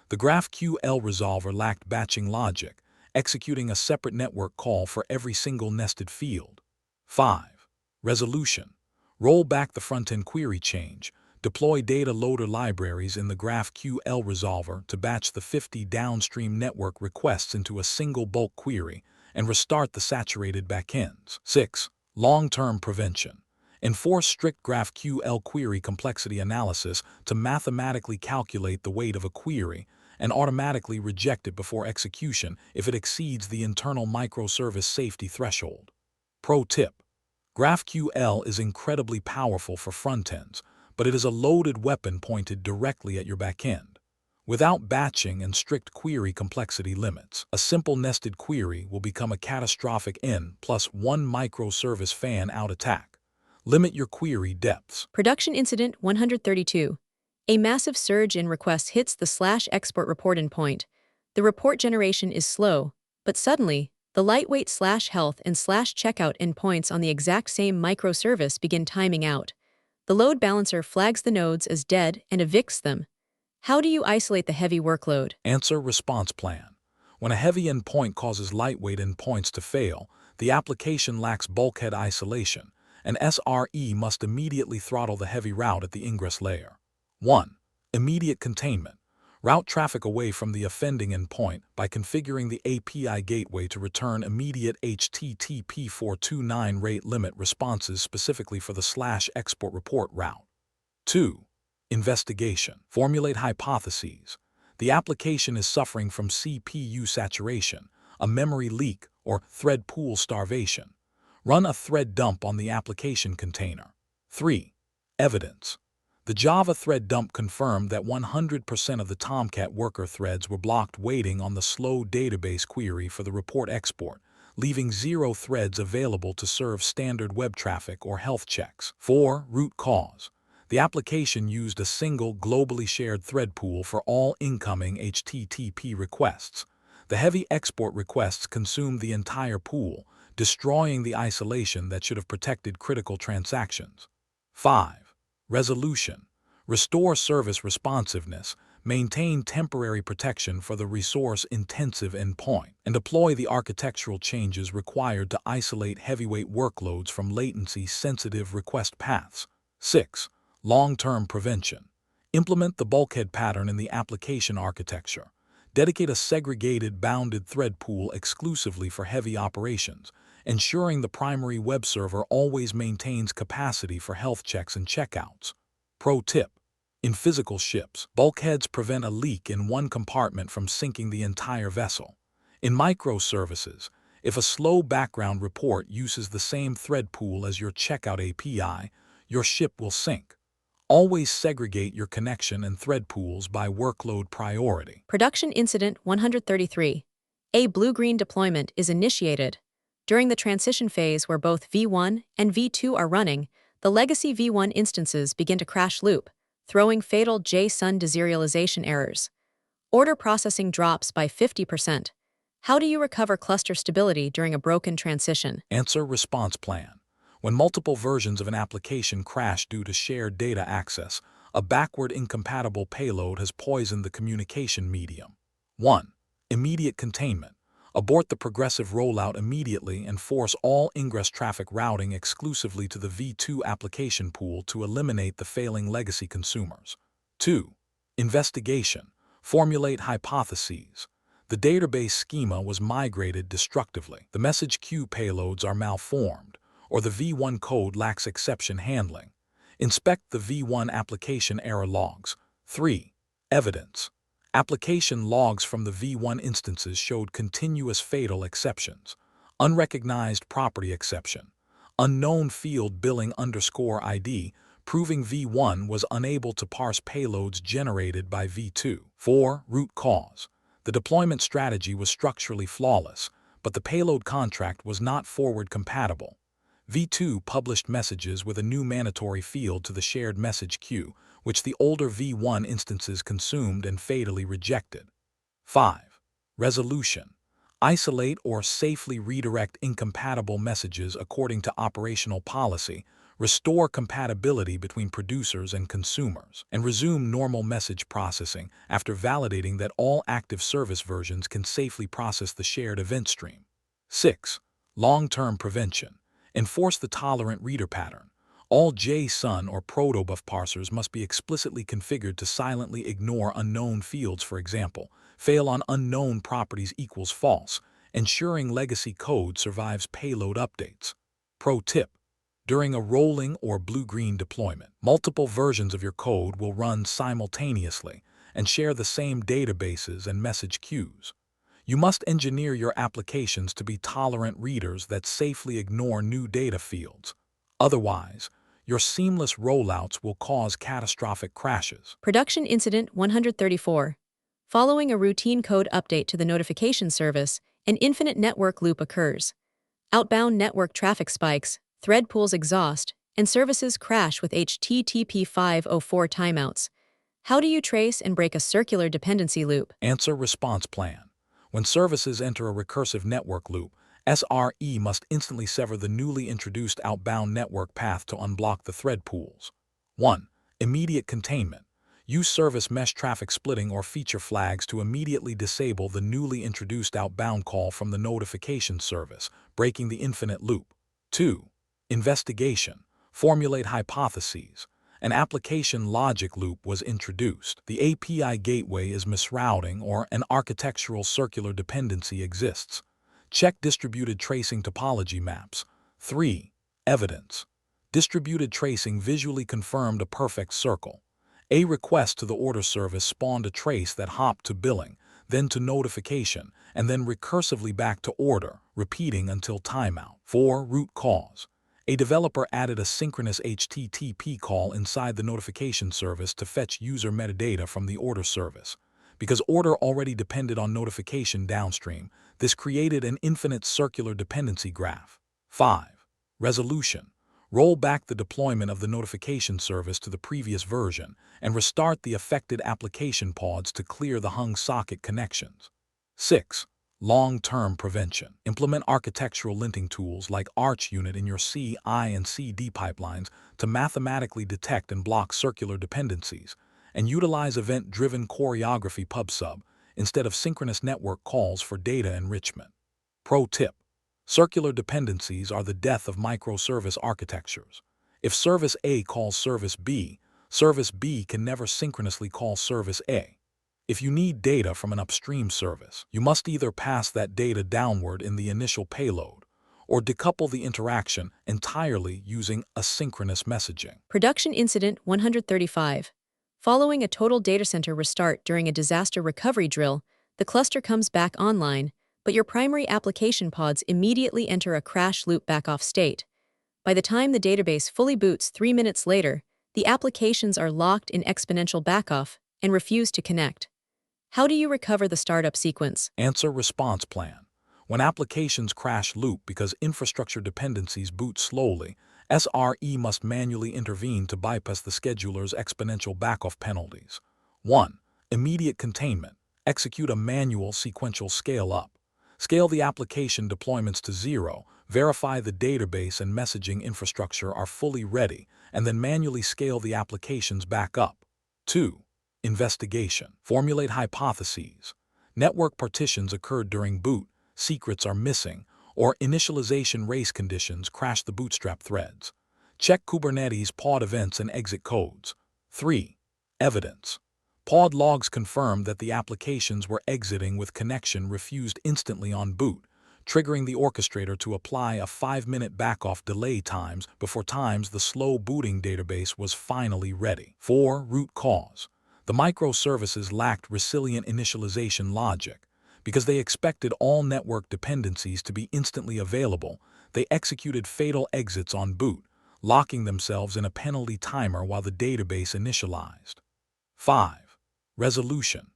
The GraphQL resolver lacked batching logic, executing a separate network call for every single nested field. 5. Resolution. Roll back the front-end query change. Deploy data loader libraries in the GraphQL resolver to batch the 50 downstream network requests into a single bulk query and restart the saturated backends. 6. Long-term prevention. Enforce strict GraphQL query complexity analysis to mathematically calculate the weight of a query and automatically reject it before execution if it exceeds the internal microservice safety threshold. Pro tip: GraphQL is incredibly powerful for frontends, but it is a loaded weapon pointed directly at your backend. Without batching and strict query complexity limits, a simple nested query will become a catastrophic N+1 microservice fan-out attack. Limit your query depths. Production Incident 132. A massive surge in requests hits the /export report endpoint. The report generation is slow, but suddenly, the lightweight /health and /checkout endpoints on the exact same microservice begin timing out. The load balancer flags the nodes as dead and evicts them. How do you isolate the heavy workload? Answer: response plan. When a heavy endpoint causes lightweight endpoints to fail, the application lacks bulkhead isolation, and SRE must immediately throttle the heavy route at the ingress layer. 1. Immediate containment. Route traffic away from the offending endpoint by configuring the API gateway to return immediate HTTP 429 rate limit responses specifically for the /export report route. 2. Investigation. Formulate hypotheses. The application is suffering from CPU saturation, a memory leak, or thread pool starvation. Run a thread dump on the application container. 3. Evidence. The Java thread dump confirmed that 100% of the Tomcat worker threads were blocked waiting on the slow database query for the report export, leaving 0 threads available to serve standard web traffic or health checks. 4. Root cause. The application used a single globally shared thread pool for all incoming HTTP requests. The heavy export requests consumed the entire pool, destroying the isolation that should have protected critical transactions. 5. Resolution. Restore service responsiveness, maintain temporary protection for the resource-intensive endpoint, and deploy the architectural changes required to isolate heavyweight workloads from latency-sensitive request paths. 6. Long-term prevention. Implement the bulkhead pattern in the application architecture. Dedicate a segregated bounded thread pool exclusively for heavy operations, ensuring the primary web server always maintains capacity for health checks and checkouts. Pro tip: in physical ships, bulkheads prevent a leak in one compartment from sinking the entire vessel. In microservices, if a slow background report uses the same thread pool as your checkout API, your ship will sink. Always segregate your connection and thread pools by workload priority. Production Incident 133. A blue-green deployment is initiated. During the transition phase where both V1 and V2 are running, the legacy V1 instances begin to crash loop, throwing fatal JSON deserialization errors. Order processing drops by 50%. How do you recover cluster stability during a broken transition? Answer: response plan. When multiple versions of an application crash due to shared data access, a backward incompatible payload has poisoned the communication medium. 1. Immediate containment. Abort the progressive rollout immediately and force all ingress traffic routing exclusively to the V2 application pool to eliminate the failing legacy consumers. 2. Investigation. Formulate hypotheses. The database schema was migrated destructively. The message queue payloads are malformed, or the V1 code lacks exception handling. Inspect the V1 application error logs. 3. Evidence. Application logs from the V1 instances showed continuous fatal exceptions. Unrecognized property exception. Unknown field billing _ID, proving V1 was unable to parse payloads generated by V2. 4. Root cause. The deployment strategy was structurally flawless, but the payload contract was not forward compatible. V2 published messages with a new mandatory field to the shared message queue, which the older V1 instances consumed and fatally rejected. 5. Resolution. Isolate or safely redirect incompatible messages according to operational policy, restore compatibility between producers and consumers, and resume normal message processing after validating that all active service versions can safely process the shared event stream. 6. Long-term prevention. Enforce the tolerant reader pattern. All JSON or protobuf parsers must be explicitly configured to silently ignore unknown fields, for example, fail on unknown properties equals false, ensuring legacy code survives payload updates. Pro tip: during a rolling or blue-green deployment, multiple versions of your code will run simultaneously and share the same databases and message queues. You must engineer your applications to be tolerant readers that safely ignore new data fields. Otherwise, your seamless rollouts will cause catastrophic crashes. Production Incident 134. Following a routine code update to the notification service, an infinite network loop occurs. Outbound network traffic spikes, thread pools exhaust, and services crash with HTTP 504 timeouts. How do you trace and break a circular dependency loop? Answer response plan. When services enter a recursive network loop, SRE must instantly sever the newly introduced outbound network path to unblock the thread pools. 1. Immediate containment. Use service mesh traffic splitting or feature flags to immediately disable the newly introduced outbound call from the notification service, breaking the infinite loop. 2. Investigation. Formulate hypotheses. An application logic loop was introduced. The API gateway is misrouting or an architectural circular dependency exists. Check distributed tracing topology maps. 3. Evidence. Distributed tracing visually confirmed a perfect circle. A request to the order service spawned a trace that hopped to billing, then to notification, and then recursively back to order, repeating until timeout. 4. Root cause. A developer added a synchronous HTTP call inside the notification service to fetch user metadata from the order service. Because order already depended on notification downstream, this created an infinite circular dependency graph. 5. Resolution. Roll back the deployment of the notification service to the previous version and restart the affected application pods to clear the hung socket connections. 6. Long-term prevention. Implement architectural linting tools like ArchUnit in your CI and CD pipelines to mathematically detect and block circular dependencies, and utilize event-driven choreography pub/sub instead of synchronous network calls for data enrichment. Pro tip: circular dependencies are the death of microservice architectures. If service A calls service B can never synchronously call service A. If you need data from an upstream service, you must either pass that data downward in the initial payload or decouple the interaction entirely using asynchronous messaging. Production Incident 135. Following a total data center restart during a disaster recovery drill, the cluster comes back online, but your primary application pods immediately enter a crash loop backoff state. By the time the database fully boots 3 minutes later, the applications are locked in exponential backoff and refuse to connect. How do you recover the startup sequence? Answer response plan. When applications crash loop because infrastructure dependencies boot slowly, SRE must manually intervene to bypass the scheduler's exponential backoff penalties. 1. Immediate containment. Execute a manual sequential scale-up. Scale the application deployments to 0, verify the database and messaging infrastructure are fully ready, and then manually scale the applications back up. 2. Investigation. Formulate hypotheses. Network partitions occurred during boot, secrets are missing, or initialization race conditions crash the bootstrap threads. Check Kubernetes pod events and exit codes. 3. Evidence. Pod logs confirm that the applications were exiting with connection refused instantly on boot, triggering the orchestrator to apply a 5-minute backoff delay times before the slow booting database was finally ready. 4. Root cause. The microservices lacked resilient initialization logic. Because they expected all network dependencies to be instantly available, they executed fatal exits on boot, locking themselves in a penalty timer while the database initialized. 5. Resolution.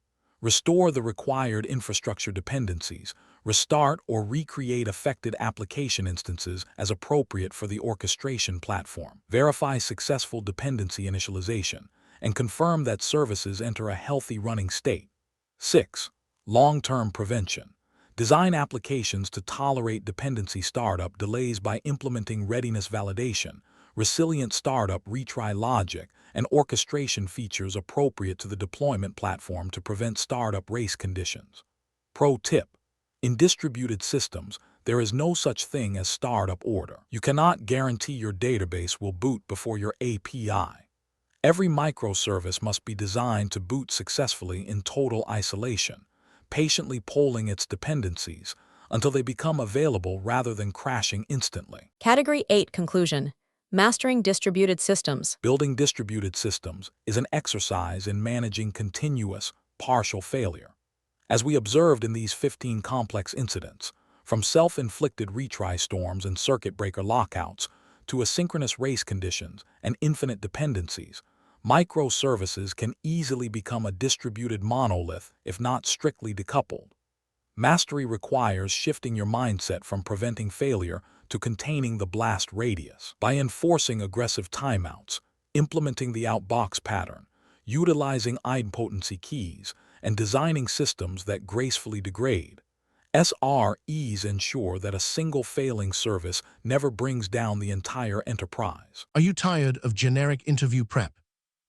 Restore the required infrastructure dependencies, restart or recreate affected application instances as appropriate for the orchestration platform. Verify successful dependency initialization, and confirm that services enter a healthy running state. 6. Long-term prevention. Design applications to tolerate dependency startup delays by implementing readiness validation, resilient startup retry logic, and orchestration features appropriate to the deployment platform to prevent startup race conditions. Pro tip: in distributed systems, there is no such thing as startup order. You cannot guarantee your database will boot before your API. Every microservice must be designed to boot successfully in total isolation, patiently polling its dependencies until they become available rather than crashing instantly. Category 8 Conclusion: Mastering Distributed Systems. Building distributed systems is an exercise in managing continuous, partial failure. As we observed in these 15 complex incidents, from self-inflicted retry storms and circuit breaker lockouts to asynchronous race conditions and infinite dependencies, microservices can easily become a distributed monolith if not strictly decoupled. Mastery requires shifting your mindset from preventing failure to containing the blast radius. By enforcing aggressive timeouts, implementing the outbox pattern, utilizing idempotency keys, and designing systems that gracefully degrade, SREs ensure that a single failing service never brings down the entire enterprise. Are you tired of generic interview prep?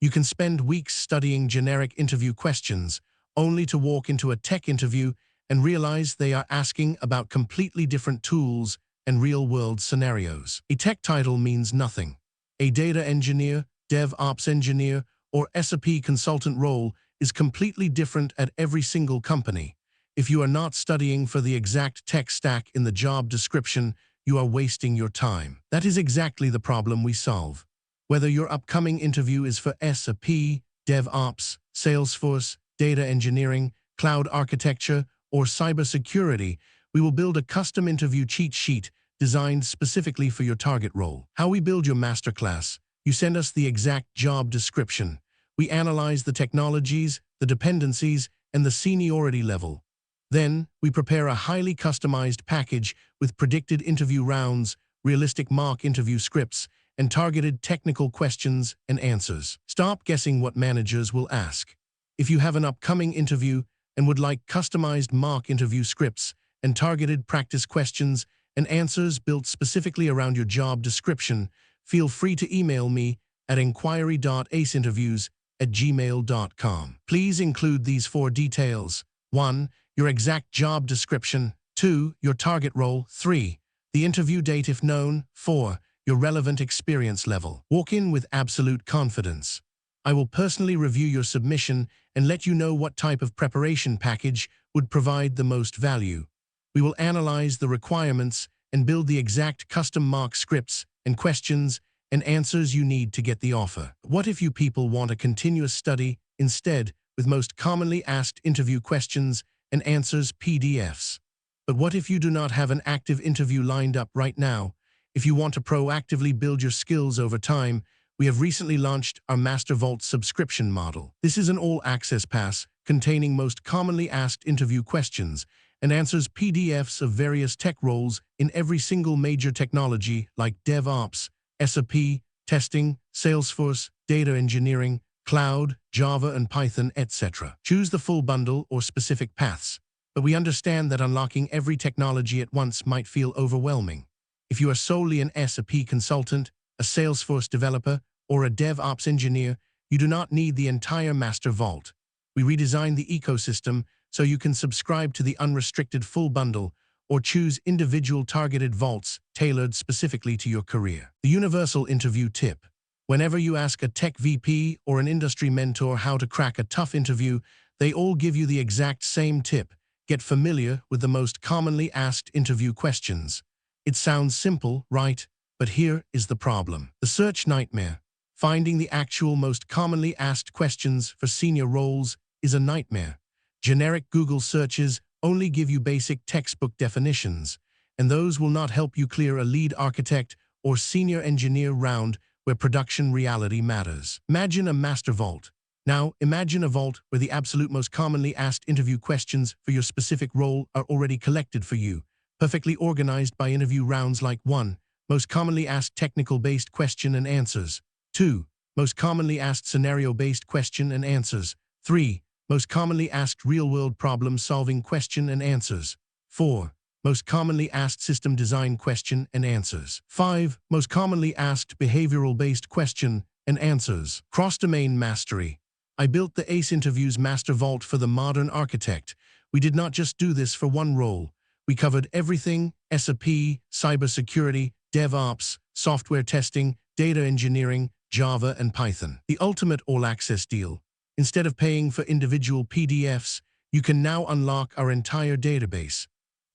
You can spend weeks studying generic interview questions, only to walk into a tech interview and realize they are asking about completely different tools and real-world scenarios. A tech title means nothing. A data engineer, DevOps engineer, or SRE consultant role is completely different at every single company. If you are not studying for the exact tech stack in the job description, you are wasting your time. That is exactly the problem we solve. Whether your upcoming interview is for SRE, DevOps, Salesforce, data engineering, cloud architecture, or cybersecurity, we will build a custom interview cheat sheet designed specifically for your target role. How we build your masterclass: you send us the exact job description. We analyze the technologies, the dependencies, and the seniority level. Then, we prepare a highly customized package with predicted interview rounds, realistic mock interview scripts, and targeted technical questions and answers. Stop guessing what managers will ask. If you have an upcoming interview and would like customized mock interview scripts and targeted practice questions and answers built specifically around your job description, feel free to email me at inquiry.aceinterviews@gmail.com. Please include these 4 details. 1. Your exact job description. 2. Your target role. 3. The interview date if known. 4. Your relevant experience level. Walk in with absolute confidence. I will personally review your submission and let you know what type of preparation package would provide the most value. We will analyze the requirements and build the exact custom mock scripts and questions and answers you need to get the offer. What if you people want a continuous study instead, with most commonly asked interview questions and answers PDFs? But what if you do not have an active interview lined up right now? If you want to proactively build your skills over time, we have recently launched our Master Vault subscription model. This is an all-access pass containing most commonly asked interview questions and answers PDFs of various tech roles in every single major technology like DevOps, SRE, testing, Salesforce, data engineering, cloud, Java and Python, etc. Choose the full bundle or specific paths, but we understand that unlocking every technology at once might feel overwhelming. If you are solely an SRE consultant, a Salesforce developer, or a DevOps engineer, you do not need the entire Master Vault. We redesigned the ecosystem so you can subscribe to the unrestricted full bundle or choose individual targeted vaults tailored specifically to your career. The universal interview tip. Whenever you ask a tech VP or an industry mentor how to crack a tough interview, they all give you the exact same tip: get familiar with the most commonly asked interview questions. It sounds simple, right? But here is the problem. The search nightmare. Finding the actual most commonly asked questions for senior roles is a nightmare. Generic Google searches only give you basic textbook definitions, and those will not help you clear a lead architect or senior engineer round where production reality matters. Imagine a master vault. Now, imagine a vault where the absolute most commonly asked interview questions for your specific role are already collected for you, perfectly organized by interview rounds like 1. Most commonly asked technical-based question and answers. 2. Most commonly asked scenario-based question and answers. 3. Most commonly asked real-world problem-solving question and answers. 4. Most commonly asked system design question and answers. 5. Most commonly asked behavioral-based question and answers. Cross-domain mastery. I built the ACE Interviews Master Vault for the modern architect. We did not just do this for one role. We covered everything: SAP, cybersecurity, DevOps, software testing, data engineering, Java, and Python. The ultimate all-access deal. Instead of paying for individual PDFs, you can now unlock our entire database.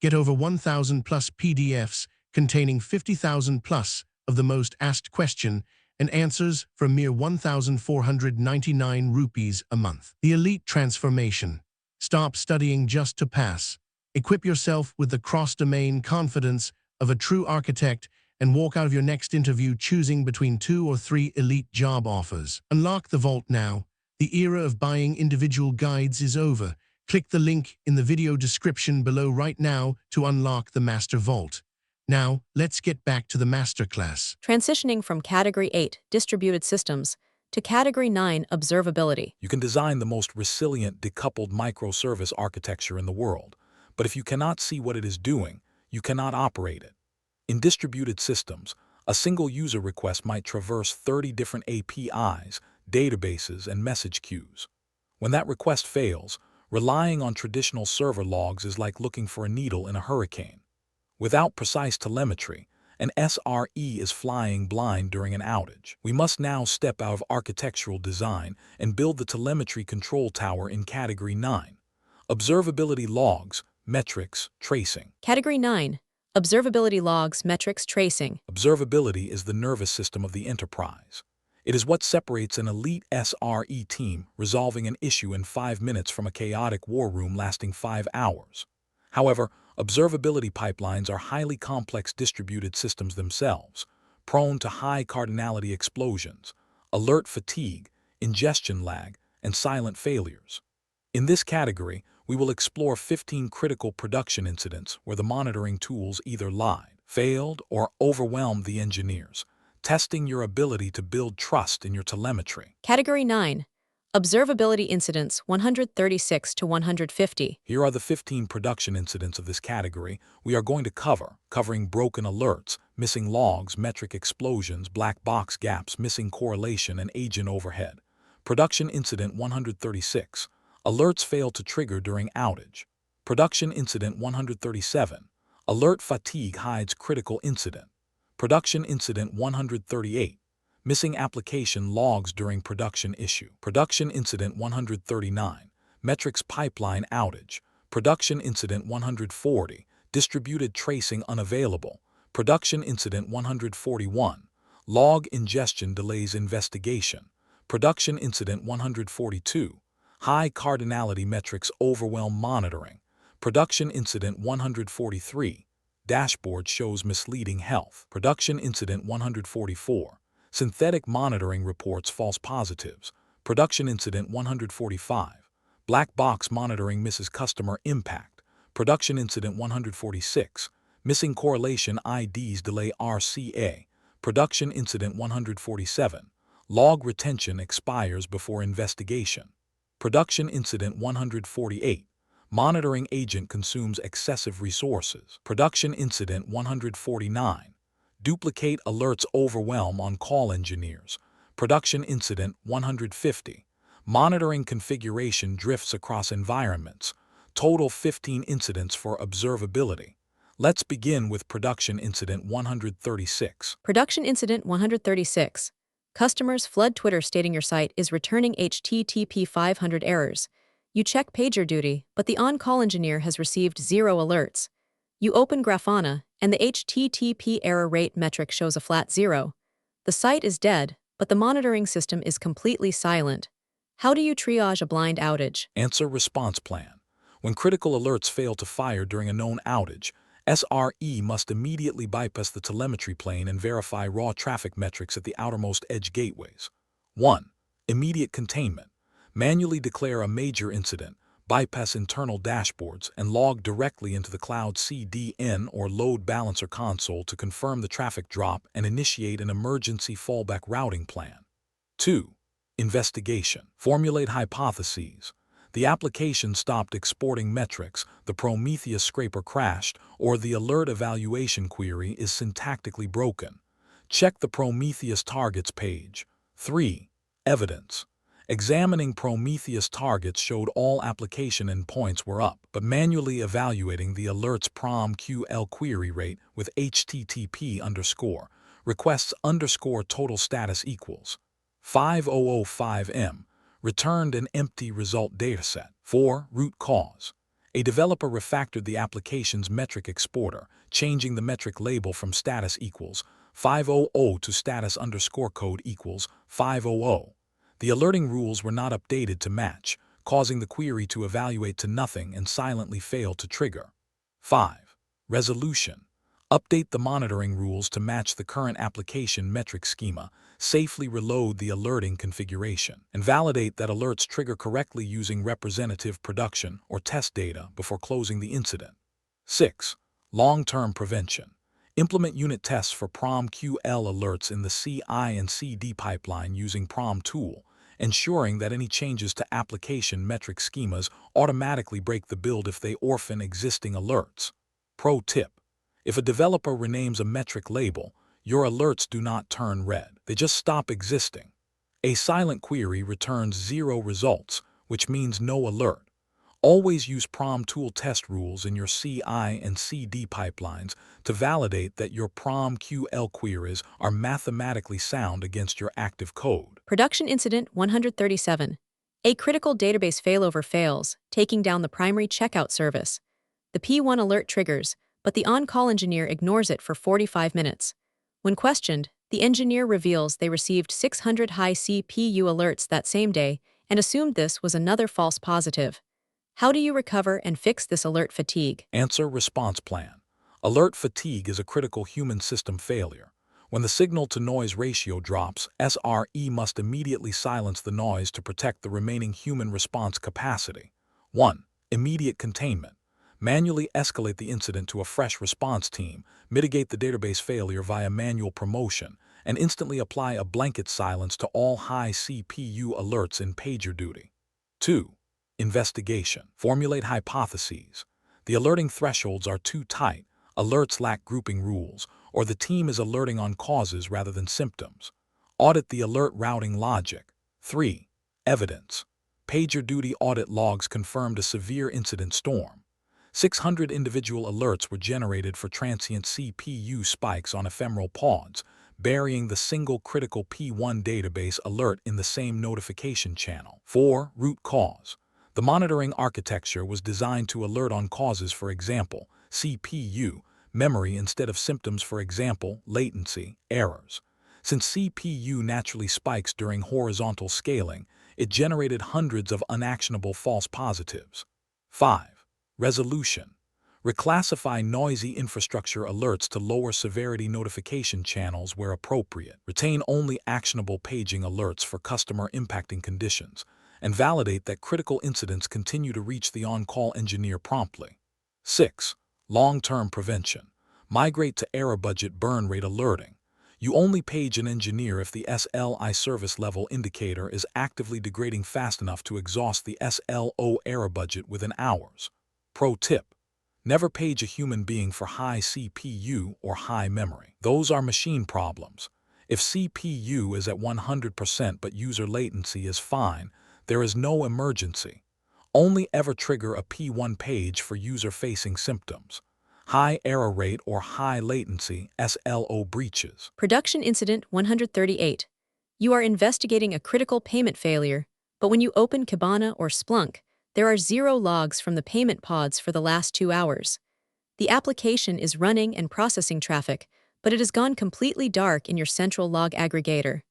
Get over 1,000 plus PDFs containing 50,000 plus of the most asked question and answers for a mere 1,499 rupees a month. The elite transformation. Stop studying just to pass. Equip yourself with the cross-domain confidence of a true architect and walk out of your next interview choosing between 2 or 3 elite job offers. Unlock the vault now. The era of buying individual guides is over. Click the link in the video description below right now to unlock the Master Vault. Now, let's get back to the masterclass. Transitioning from Category 8, Distributed Systems, to Category 9, Observability. You can design the most resilient, decoupled microservice architecture in the world, but if you cannot see what it is doing, you cannot operate it. In distributed systems, a single user request might traverse 30 different APIs, databases, and message queues. When that request fails, relying on traditional server logs is like looking for a needle in a hurricane. Without precise telemetry, an SRE is flying blind during an outage. We must now step out of architectural design and build the telemetry control tower in Category 9. Observability logs, metrics, tracing. Category 9, Observability Logs, Metrics, Tracing. Observability is the nervous system of the enterprise. It is what separates an elite SRE team resolving an issue in 5 minutes from a chaotic war room lasting 5 hours. However, observability pipelines are highly complex distributed systems themselves, prone to high cardinality explosions, alert fatigue, ingestion lag, and silent failures. In this category, we will explore 15 critical production incidents where the monitoring tools either lied, failed, or overwhelmed the engineers, testing your ability to build trust in your telemetry. Category 9, Observability Incidents 136 to 150. Here are the 15 production incidents of this category we are going to covering broken alerts, missing logs, metric explosions, black box gaps, missing correlation, and agent overhead. Production Incident 136. Alerts fail to trigger during outage. Production Incident 137. Alert fatigue hides critical incident. Production Incident 138. Missing application logs during production issue. Production Incident 139. Metrics pipeline outage. Production Incident 140. Distributed tracing unavailable. Production Incident 141. Log ingestion delays investigation. Production Incident 142. High cardinality metrics overwhelm monitoring. Production Incident 143. Dashboard shows misleading health. Production Incident 144. Synthetic monitoring reports false positives. Production Incident 145. Black box monitoring misses customer impact. Production Incident 146. Missing correlation IDs delay RCA. Production Incident 147. Log retention expires before investigation. Production Incident 148. Monitoring agent consumes excessive resources. Production Incident 149. Duplicate alerts overwhelm on-call engineers. Production Incident 150. Monitoring configuration drifts across environments. Total 15 incidents for observability. Let's begin with Production Incident 136. Production Incident 136. Customers flood Twitter stating your site is returning HTTP 500 errors. You check PagerDuty, but the on-call engineer has received 0 alerts. You open Grafana, and the HTTP error rate metric shows a flat 0. The site is dead, but the monitoring system is completely silent. How do you triage a blind outage? Answer response plan. When critical alerts fail to fire during a known outage, SRE must immediately bypass the telemetry plane and verify raw traffic metrics at the outermost edge gateways. 1. Immediate containment. Manually declare a major incident, bypass internal dashboards, and log directly into the cloud CDN or load balancer console to confirm the traffic drop and initiate an emergency fallback routing plan. 2. Investigation. Formulate hypotheses. The application stopped exporting metrics, the Prometheus scraper crashed, or the alert evaluation query is syntactically broken. Check the Prometheus targets page. 3. Evidence. Examining Prometheus targets showed all application endpoints were up, but manually evaluating the alert's PromQL query rate with HTTP_requests_total status equals 5005M returned an empty result dataset. 4. Root cause. A developer refactored the application's metric exporter, changing the metric label from status equals 500 to status_code equals 500. The alerting rules were not updated to match, causing the query to evaluate to nothing and silently fail to trigger. 5. Resolution. Update the monitoring rules to match the current application metric schema, safely reload the alerting configuration, and validate that alerts trigger correctly using representative production or test data before closing the incident. 6. Long-term prevention. Implement unit tests for PromQL alerts in the CI and CD pipeline using PromTool, ensuring that any changes to application metric schemas automatically break the build if they orphan existing alerts. Pro tip. If a developer renames a metric label, your alerts do not turn red. They just stop existing. A silent query returns 0 results, which means no alert. Always use PromTool test rules in your CI and CD pipelines to validate that your PromQL queries are mathematically sound against your active code. Production Incident 137. A critical database failover fails, taking down the primary checkout service. The P1 alert triggers, but the on-call engineer ignores it for 45 minutes. When questioned, the engineer reveals they received 600 high CPU alerts that same day and assumed this was another false positive. How do you recover and fix this alert fatigue? Answer: response plan. Alert fatigue is a critical human system failure. When the signal-to-noise ratio drops, SRE must immediately silence the noise to protect the remaining human response capacity. 1. Immediate containment. Manually escalate the incident to a fresh response team, mitigate the database failure via manual promotion, and instantly apply a blanket silence to all high CPU alerts in PagerDuty. 2. Investigation. Formulate hypotheses. The alerting thresholds are too tight, alerts lack grouping rules, or the team is alerting on causes rather than symptoms. Audit the alert routing logic. 3. Evidence. PagerDuty audit logs confirmed a severe incident storm. 600 individual alerts were generated for transient CPU spikes on ephemeral pods, burying the single critical P1 database alert in the same notification channel. 4. Root cause. The monitoring architecture was designed to alert on causes, for example, CPU, memory instead of symptoms, for example, latency, errors. Since CPU naturally spikes during horizontal scaling, it generated hundreds of unactionable false positives. 5. Resolution. Reclassify noisy infrastructure alerts to lower severity notification channels where appropriate. Retain only actionable paging alerts for customer impacting conditions, and validate that critical incidents continue to reach the on-call engineer promptly. 6. Long-term prevention. Migrate to error budget burn rate alerting. You only page an engineer if the SLI service level indicator is actively degrading fast enough to exhaust the SLO error budget within hours. Pro tip. Never page a human being for high CPU or high memory. Those are machine problems. If CPU is at 100% but user latency is fine, there is no emergency. Only ever trigger a P1 page for user-facing symptoms. High error rate or high latency SLO breaches. Production Incident 138. You are investigating a critical payment failure, but when you open Kibana or Splunk, there are 0 logs from the payment pods for the last 2 hours. The application is running and processing traffic, but it has gone completely dark in your central log aggregator.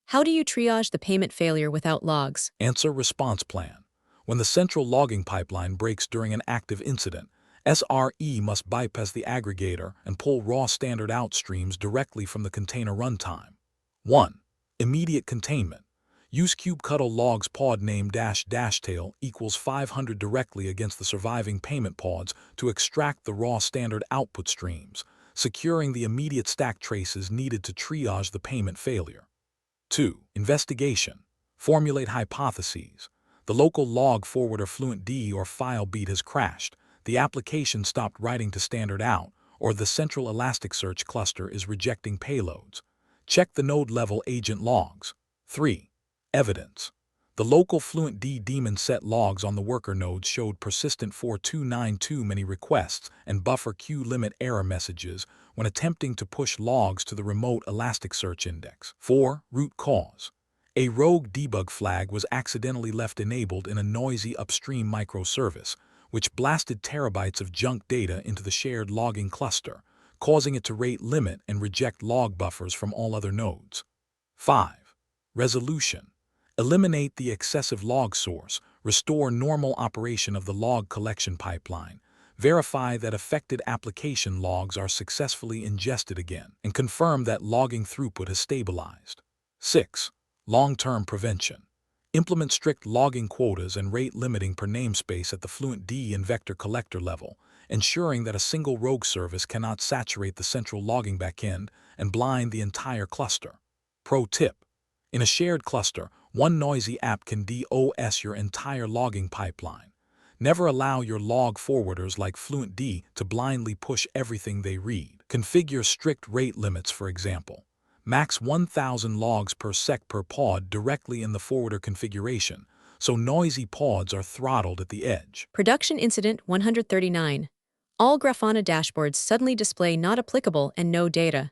How do you triage the payment failure without logs? Answer: response plan. When the central logging pipeline breaks during an active incident, SRE must bypass the aggregator and pull raw standard out streams directly from the container runtime. 1. Immediate containment. Use kubectl logs pod name --tail equals 500 directly against the surviving payment pods to extract the raw standard output streams, securing the immediate stack traces needed to triage the payment failure. 2. Investigation. Formulate hypotheses. The local log forwarder fluentd or file beat has crashed, the application stopped writing to standard out, or the central Elasticsearch cluster is rejecting payloads. Check the node-level agent logs. 3. Evidence. The local fluentd daemon set logs on the worker nodes showed persistent 4292 many requests and buffer queue limit error messages when attempting to push logs to the remote Elasticsearch index. 4. Root cause. A rogue debug flag was accidentally left enabled in a noisy upstream microservice, which blasted terabytes of junk data into the shared logging cluster, causing it to rate limit and reject log buffers from all other nodes. 5. Resolution. Eliminate the excessive log source, restore normal operation of the log collection pipeline, verify that affected application logs are successfully ingested again, and confirm that logging throughput has stabilized. 6. Long-term prevention. Implement strict logging quotas and rate limiting per namespace at the fluentd and vector collector level, ensuring that a single rogue service cannot saturate the central logging backend and blind the entire cluster. Pro tip. In a shared cluster, one noisy app can DOS your entire logging pipeline. Never allow your log forwarders like fluentd to blindly push everything they read. Configure strict rate limits, for example. Max 1,000 logs per sec per pod directly in the forwarder configuration, so noisy pods are throttled at the edge. Production Incident 139. All Grafana dashboards suddenly display not applicable and no data.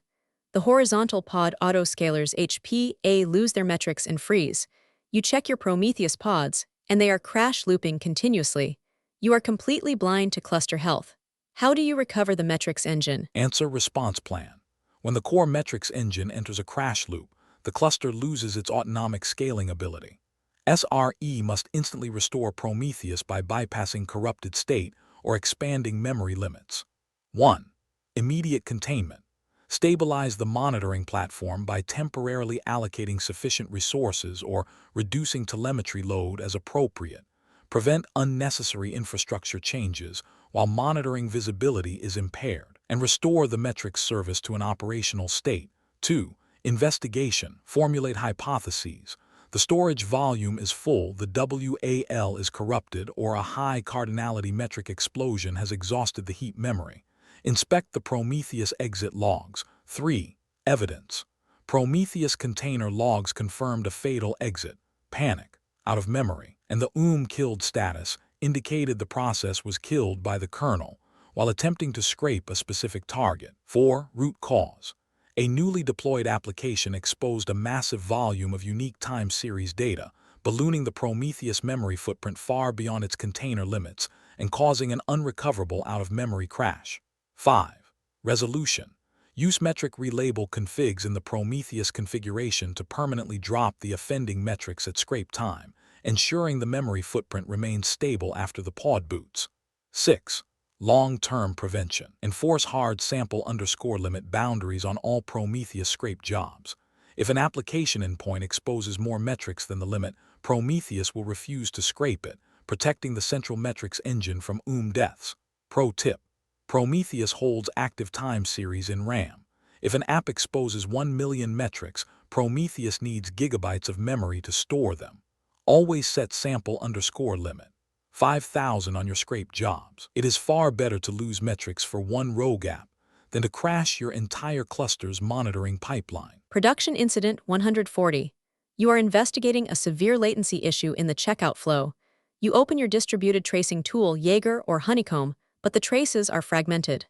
The horizontal pod autoscalers HPA lose their metrics and freeze. You check your Prometheus pods, and they are crash looping continuously. You are completely blind to cluster health. How do you recover the metrics engine? Answer response plan. When the core metrics engine enters a crash loop, the cluster loses its autonomic scaling ability. SRE must instantly restore Prometheus by bypassing corrupted state or expanding memory limits. 1. Immediate containment. Stabilize the monitoring platform by temporarily allocating sufficient resources or reducing telemetry load as appropriate. Prevent unnecessary infrastructure changes while monitoring visibility is impaired, and restore the metrics service to an operational state. 2. Investigation. Formulate hypotheses. The storage volume is full, the WAL is corrupted, or a high cardinality metric explosion has exhausted the heap memory. Inspect the Prometheus exit logs. 3. Evidence. Prometheus container logs confirmed a fatal exit, panic, out of memory, and the killed status indicated the process was killed by the kernel while attempting to scrape a specific target. 4. Root cause. A newly deployed application exposed a massive volume of unique time series data, ballooning the Prometheus memory footprint far beyond its container limits and causing an unrecoverable out-of-memory crash. 5. Resolution. Use metric relabel configs in the Prometheus configuration to permanently drop the offending metrics at scrape time, ensuring the memory footprint remains stable after the pod boots. 6. Long-term prevention. Enforce hard sample limit boundaries on all Prometheus scrape jobs. If an application endpoint exposes more metrics than the limit, Prometheus will refuse to scrape it, protecting the central metrics engine from deaths. Pro tip. Prometheus holds active time series in RAM. If an app exposes 1 million metrics, Prometheus needs gigabytes of memory to store them. Always set sample limit 5,000 on your scrape jobs. It is far better to lose metrics for one rogue app than to crash your entire cluster's monitoring pipeline. Production Incident 140. You are investigating a severe latency issue in the checkout flow. You open your distributed tracing tool, Jaeger or Honeycomb, but the traces are fragmented.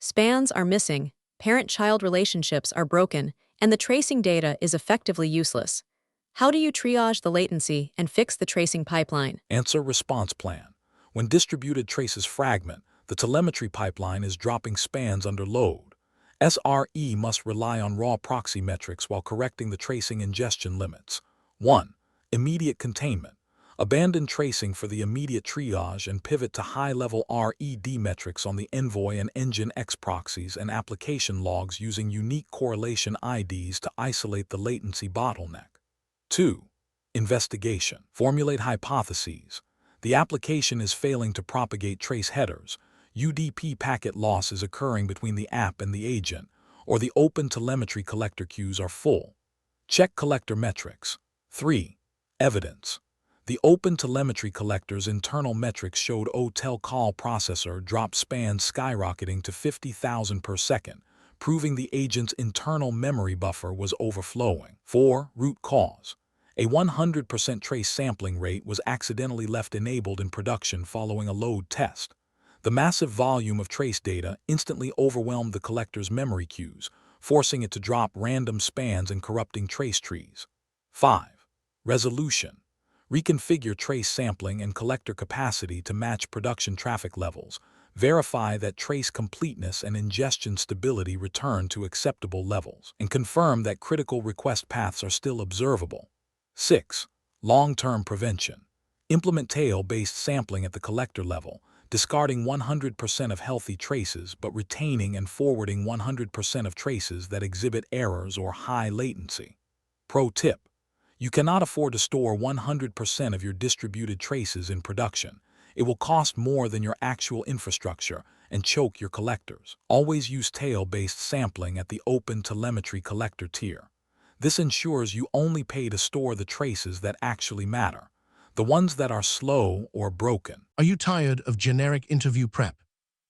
Spans are missing, parent-child relationships are broken, and the tracing data is effectively useless. How do you triage the latency and fix the tracing pipeline? Answer response plan. When distributed traces fragment, the telemetry pipeline is dropping spans under load. SRE must rely on raw proxy metrics while correcting the tracing ingestion limits. 1. Immediate containment. Abandon tracing for the immediate triage and pivot to high-level RED metrics on the Envoy and Nginx proxies and application logs using unique correlation IDs to isolate the latency bottleneck. 2. Investigation. Formulate hypotheses. The application is failing to propagate trace headers. UDP packet loss is occurring between the app and the agent, or the open telemetry collector queues are full. Check collector metrics. 3. Evidence. The Open Telemetry Collector's internal metrics showed OTel call processor drop spans skyrocketing to 50,000 per second, proving the agent's internal memory buffer was overflowing. 4. Root cause. A 100% trace sampling rate was accidentally left enabled in production following a load test. The massive volume of trace data instantly overwhelmed the collector's memory queues, forcing it to drop random spans and corrupting trace trees. 5. Resolution. Reconfigure trace sampling and collector capacity to match production traffic levels. Verify that trace completeness and ingestion stability return to acceptable levels, and confirm that critical request paths are still observable. 6. Long-term prevention. Implement tail-based sampling at the collector level, discarding 100% of healthy traces but retaining and forwarding 100% of traces that exhibit errors or high latency. Pro tip: you cannot afford to store 100% of your distributed traces in production. It will cost more than your actual infrastructure and choke your collectors. Always use tail-based sampling at the Open Telemetry Collector tier. This ensures you only pay to store the traces that actually matter, the ones that are slow or broken. Are you tired of generic interview prep?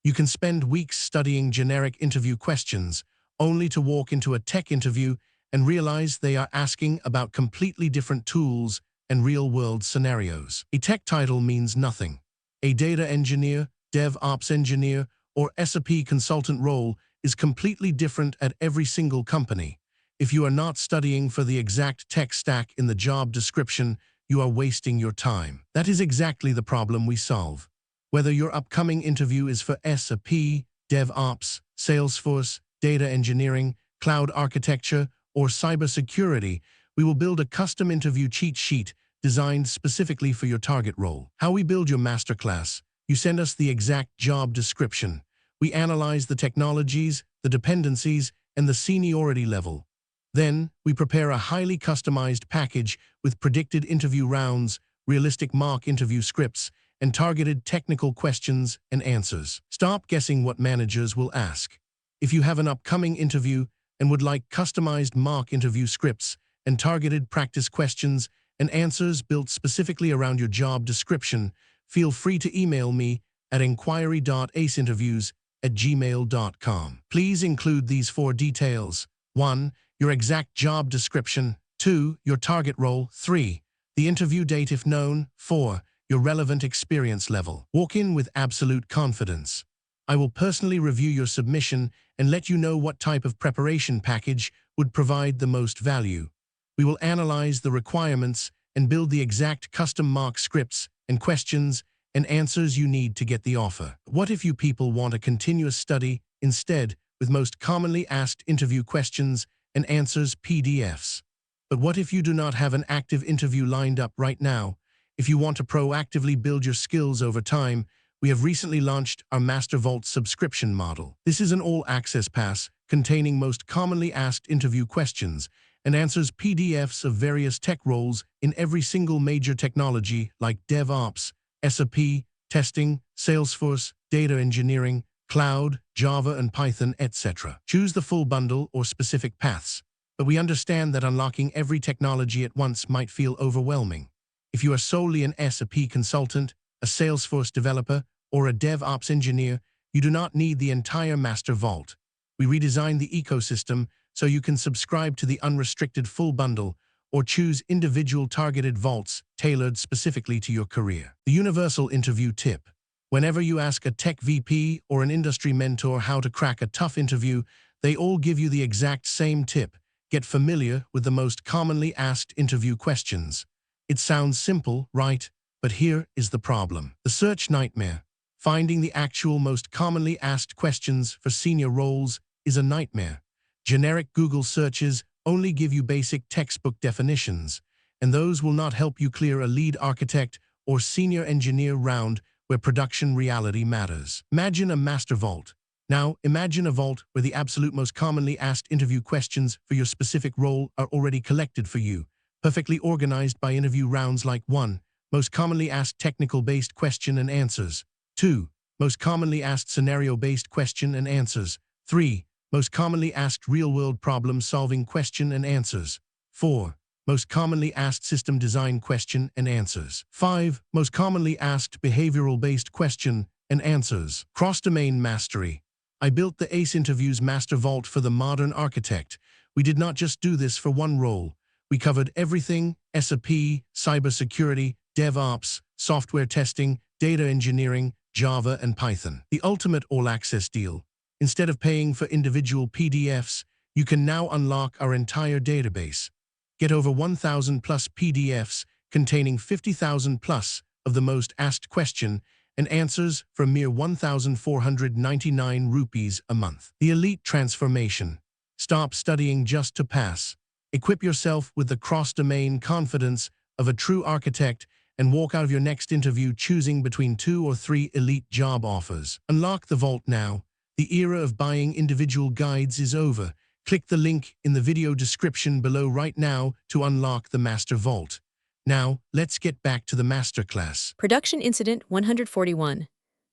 You can spend weeks studying generic interview questions, only to walk into a tech interview and realize they are asking about completely different tools and real-world scenarios. A tech title means nothing. A data engineer, DevOps engineer, or SRE consultant role is completely different at every single company. If you are not studying for the exact tech stack in the job description, you are wasting your time. That is exactly the problem we solve. Whether your upcoming interview is for SRE, DevOps, Salesforce, data engineering, cloud architecture, or cybersecurity, we will build a custom interview cheat sheet designed specifically for your target role. How we build your masterclass: you send us the exact job description. We analyze the technologies, the dependencies, and the seniority level. Then, we prepare a highly customized package with predicted interview rounds, realistic mock interview scripts, and targeted technical questions and answers. Stop guessing what managers will ask. If you have an upcoming interview and would like customized mock interview scripts and targeted practice questions and answers built specifically around your job description, feel free to email me at inquiry.aceinterviews@gmail.com. Please include these 4 details. 1. Your exact job description. 2. Your target role. 3. The interview date if known. 4. Your relevant experience level. Walk in with absolute confidence. I will personally review your submission and let you know what type of preparation package would provide the most value. We will analyze the requirements and build the exact custom mock scripts and questions and answers you need to get the offer. What if you people want a continuous study instead, with most commonly asked interview questions and answers PDFs? But what if you do not have an active interview lined up right now? If you want to proactively build your skills over time, we have recently launched our Master Vault subscription model. This is an all-access pass containing most commonly asked interview questions and answers PDFs of various tech roles in every single major technology like DevOps, SRE, testing, Salesforce, data engineering, cloud, Java and Python, etc. Choose the full bundle or specific paths, but we understand that unlocking every technology at once might feel overwhelming. If you are solely an SRE consultant, a Salesforce developer, or a DevOps engineer, you do not need the entire Master Vault. We redesigned the ecosystem so you can subscribe to the unrestricted full bundle or choose individual targeted vaults tailored specifically to your career. The universal interview tip. Whenever you ask a tech VP or an industry mentor how to crack a tough interview, they all give you the exact same tip: get familiar with the most commonly asked interview questions. It sounds simple, right? But here is the problem. The search nightmare. Finding the actual most commonly asked questions for senior roles is a nightmare. Generic Google searches only give you basic textbook definitions, and those will not help you clear a lead architect or senior engineer round where production reality matters. Imagine a master vault. Now, imagine a vault where the absolute most commonly asked interview questions for your specific role are already collected for you, perfectly organized by interview rounds like 1. Most commonly asked technical-based question and answers. 2. Most commonly asked scenario-based question and answers. 3. Most commonly asked real-world problem-solving question and answers. 4. Most commonly asked system design question and answers. 5. Most commonly asked behavioral-based question and answers. Cross-domain mastery. I built the ACE Interviews Master Vault for the modern architect. We did not just do this for one role. We covered everything: SAP, cybersecurity, DevOps, software testing, data engineering, Java, and Python. The ultimate all-access deal. Instead of paying for individual PDFs, you can now unlock our entire database. Get over 1,000 plus PDFs containing 50,000 plus of the most asked question and answers for mere 1,499 rupees a month. The elite transformation. Stop studying just to pass. Equip yourself with the cross-domain confidence of a true architect and walk out of your next interview choosing between 2 or 3 elite job offers. Unlock the vault now. The era of buying individual guides is over. Click the link in the video description below right now to unlock the Master Vault. Now, let's get back to the Masterclass. Production Incident 141.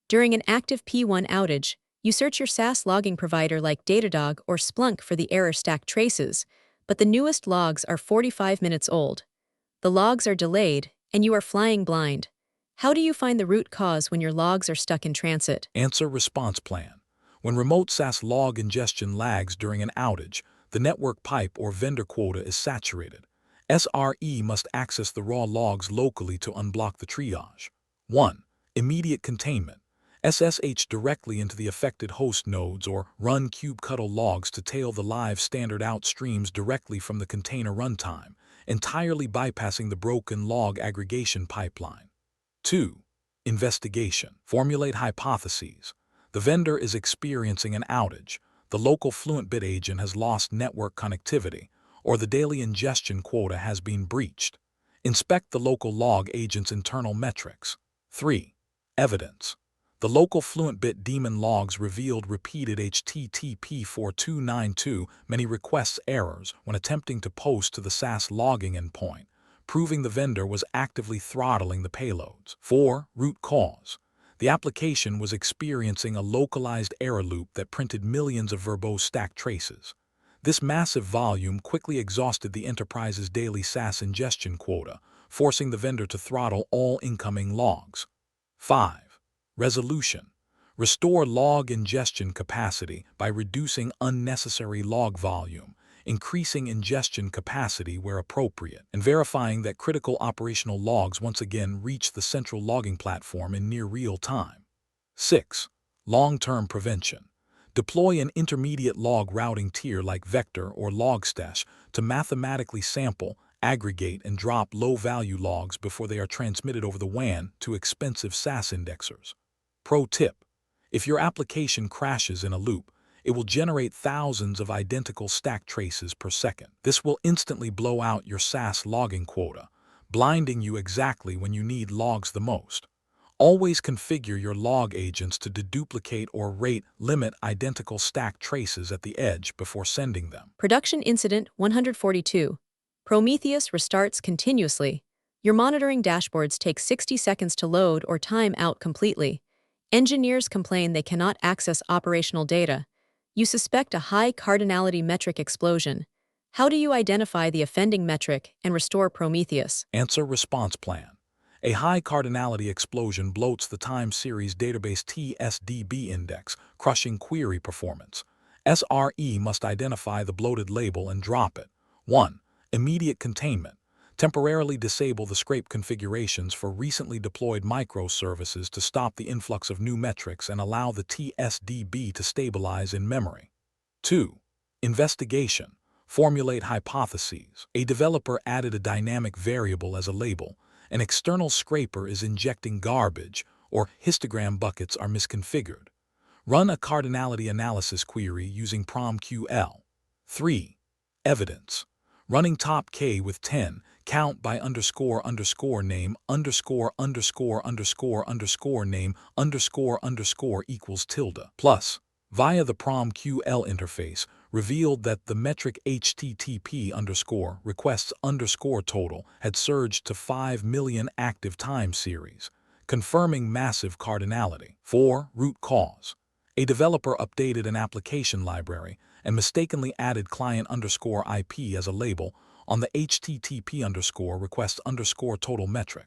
During an active P1 outage, you search your SaaS logging provider like Datadog or Splunk for the error stack traces, but the newest logs are 45 minutes old. The logs are delayed, and you are flying blind. How do you find the root cause when your logs are stuck in transit? Answer response plan. When remote SaaS log ingestion lags during an outage, the network pipe or vendor quota is saturated. SRE must access the raw logs locally to unblock the triage. 1. Immediate containment. SSH directly into the affected host nodes or run kubectl logs to tail the live standard out streams directly from the container runtime, entirely bypassing the broken log aggregation pipeline. 2. Investigation. Formulate hypotheses. The vendor is experiencing an outage, the local FluentBit agent has lost network connectivity, or the daily ingestion quota has been breached. Inspect the local log agent's internal metrics. 3. Evidence. The local FluentBit daemon logs revealed repeated HTTP 4292 many requests errors when attempting to post to the SaaS logging endpoint, proving the vendor was actively throttling the payloads. 4. Root cause. The application was experiencing a localized error loop that printed millions of verbose stack traces. This massive volume quickly exhausted the enterprise's daily SaaS ingestion quota, forcing the vendor to throttle all incoming logs. 5. Resolution. Restore log ingestion capacity by reducing unnecessary log volume, increasing ingestion capacity where appropriate, and verifying that critical operational logs once again reach the central logging platform in near real time. 6. Long-term prevention. Deploy an intermediate log routing tier like Vector or Logstash to mathematically sample, aggregate, and drop low-value logs before they are transmitted over the WAN to expensive SaaS indexers. Pro tip: if your application crashes in a loop, it will generate thousands of identical stack traces per second. This will instantly blow out your SaaS logging quota, blinding you exactly when you need logs the most. Always configure your log agents to deduplicate or rate limit identical stack traces at the edge before sending them. Production Incident 142. Prometheus restarts continuously. Your monitoring dashboards take 60 seconds to load or time out completely. Engineers complain they cannot access operational data. You suspect a high cardinality metric explosion. How do you identify the offending metric and restore Prometheus? Answer response plan. A high cardinality explosion bloats the time series database TSDB index, crushing query performance. SRE must identify the bloated label and drop it. 1. Immediate containment. Temporarily disable the scrape configurations for recently deployed microservices to stop the influx of new metrics and allow the TSDB to stabilize in memory. 2. Investigation. Formulate hypotheses. A developer added a dynamic variable as a label. An external scraper is injecting garbage, or histogram buckets are misconfigured. Run a cardinality analysis query using PromQL. 3. Evidence. Running top K with 10, count by underscore underscore name underscore underscore underscore underscore name underscore underscore equals tilde. Plus, via the PromQL interface, revealed that the metric HTTP underscore requests underscore total had surged to 5 million active time series, confirming massive cardinality. 4. Root cause. A developer updated an application library and mistakenly added client underscore IP as a label, on the HTTP request total metric.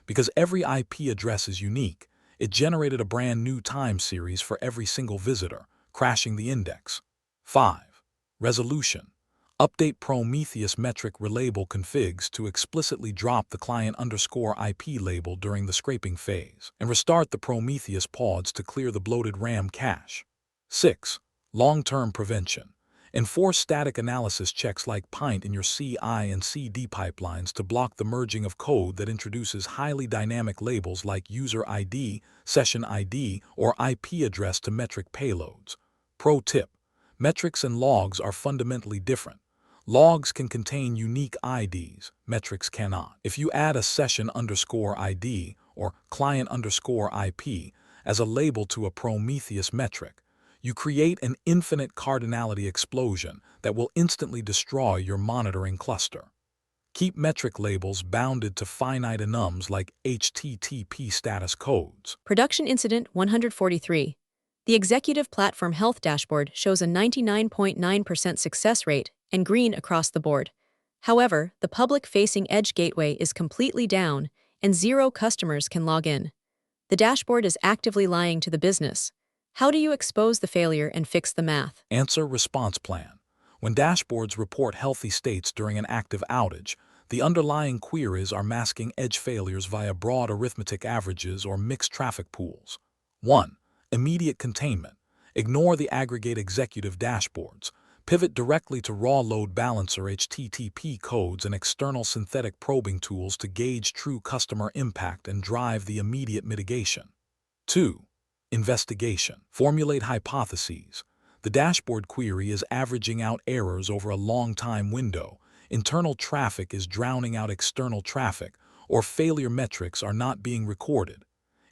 Because every IP address is unique, it generated a brand new time series for every single visitor, crashing the index. 5. Resolution. Update Prometheus metric relabel configs to explicitly drop the client_IP label during the scraping phase, and restart the Prometheus pods to clear the bloated RAM cache. 6. Long-term prevention. Enforce static analysis checks like Pint in your CI and CD pipelines to block the merging of code that introduces highly dynamic labels like user ID, session ID, or IP address to metric payloads. Pro tip: metrics and logs are fundamentally different. Logs can contain unique IDs, metrics cannot. If you add a session_ID or client_IP as a label to a Prometheus metric, you create an infinite cardinality explosion that will instantly destroy your monitoring cluster. Keep metric labels bounded to finite enums like HTTP status codes. Production Incident 143. The Executive Platform Health Dashboard shows a 99.9% success rate and green across the board. However, the public-facing Edge gateway is completely down and 0 customers can log in. The dashboard is actively lying to the business. How do you expose the failure and fix the math? Answer response plan. When dashboards report healthy states during an active outage, the underlying queries are masking edge failures via broad arithmetic averages or mixed traffic pools. 1. Immediate containment. Ignore the aggregate executive dashboards. Pivot directly to raw load balancer HTTP codes and external synthetic probing tools to gauge true customer impact and drive the immediate mitigation. 2. Investigation. Formulate hypotheses. The dashboard query is averaging out errors over a long time window. Internal traffic is drowning out external traffic, or failure metrics are not being recorded.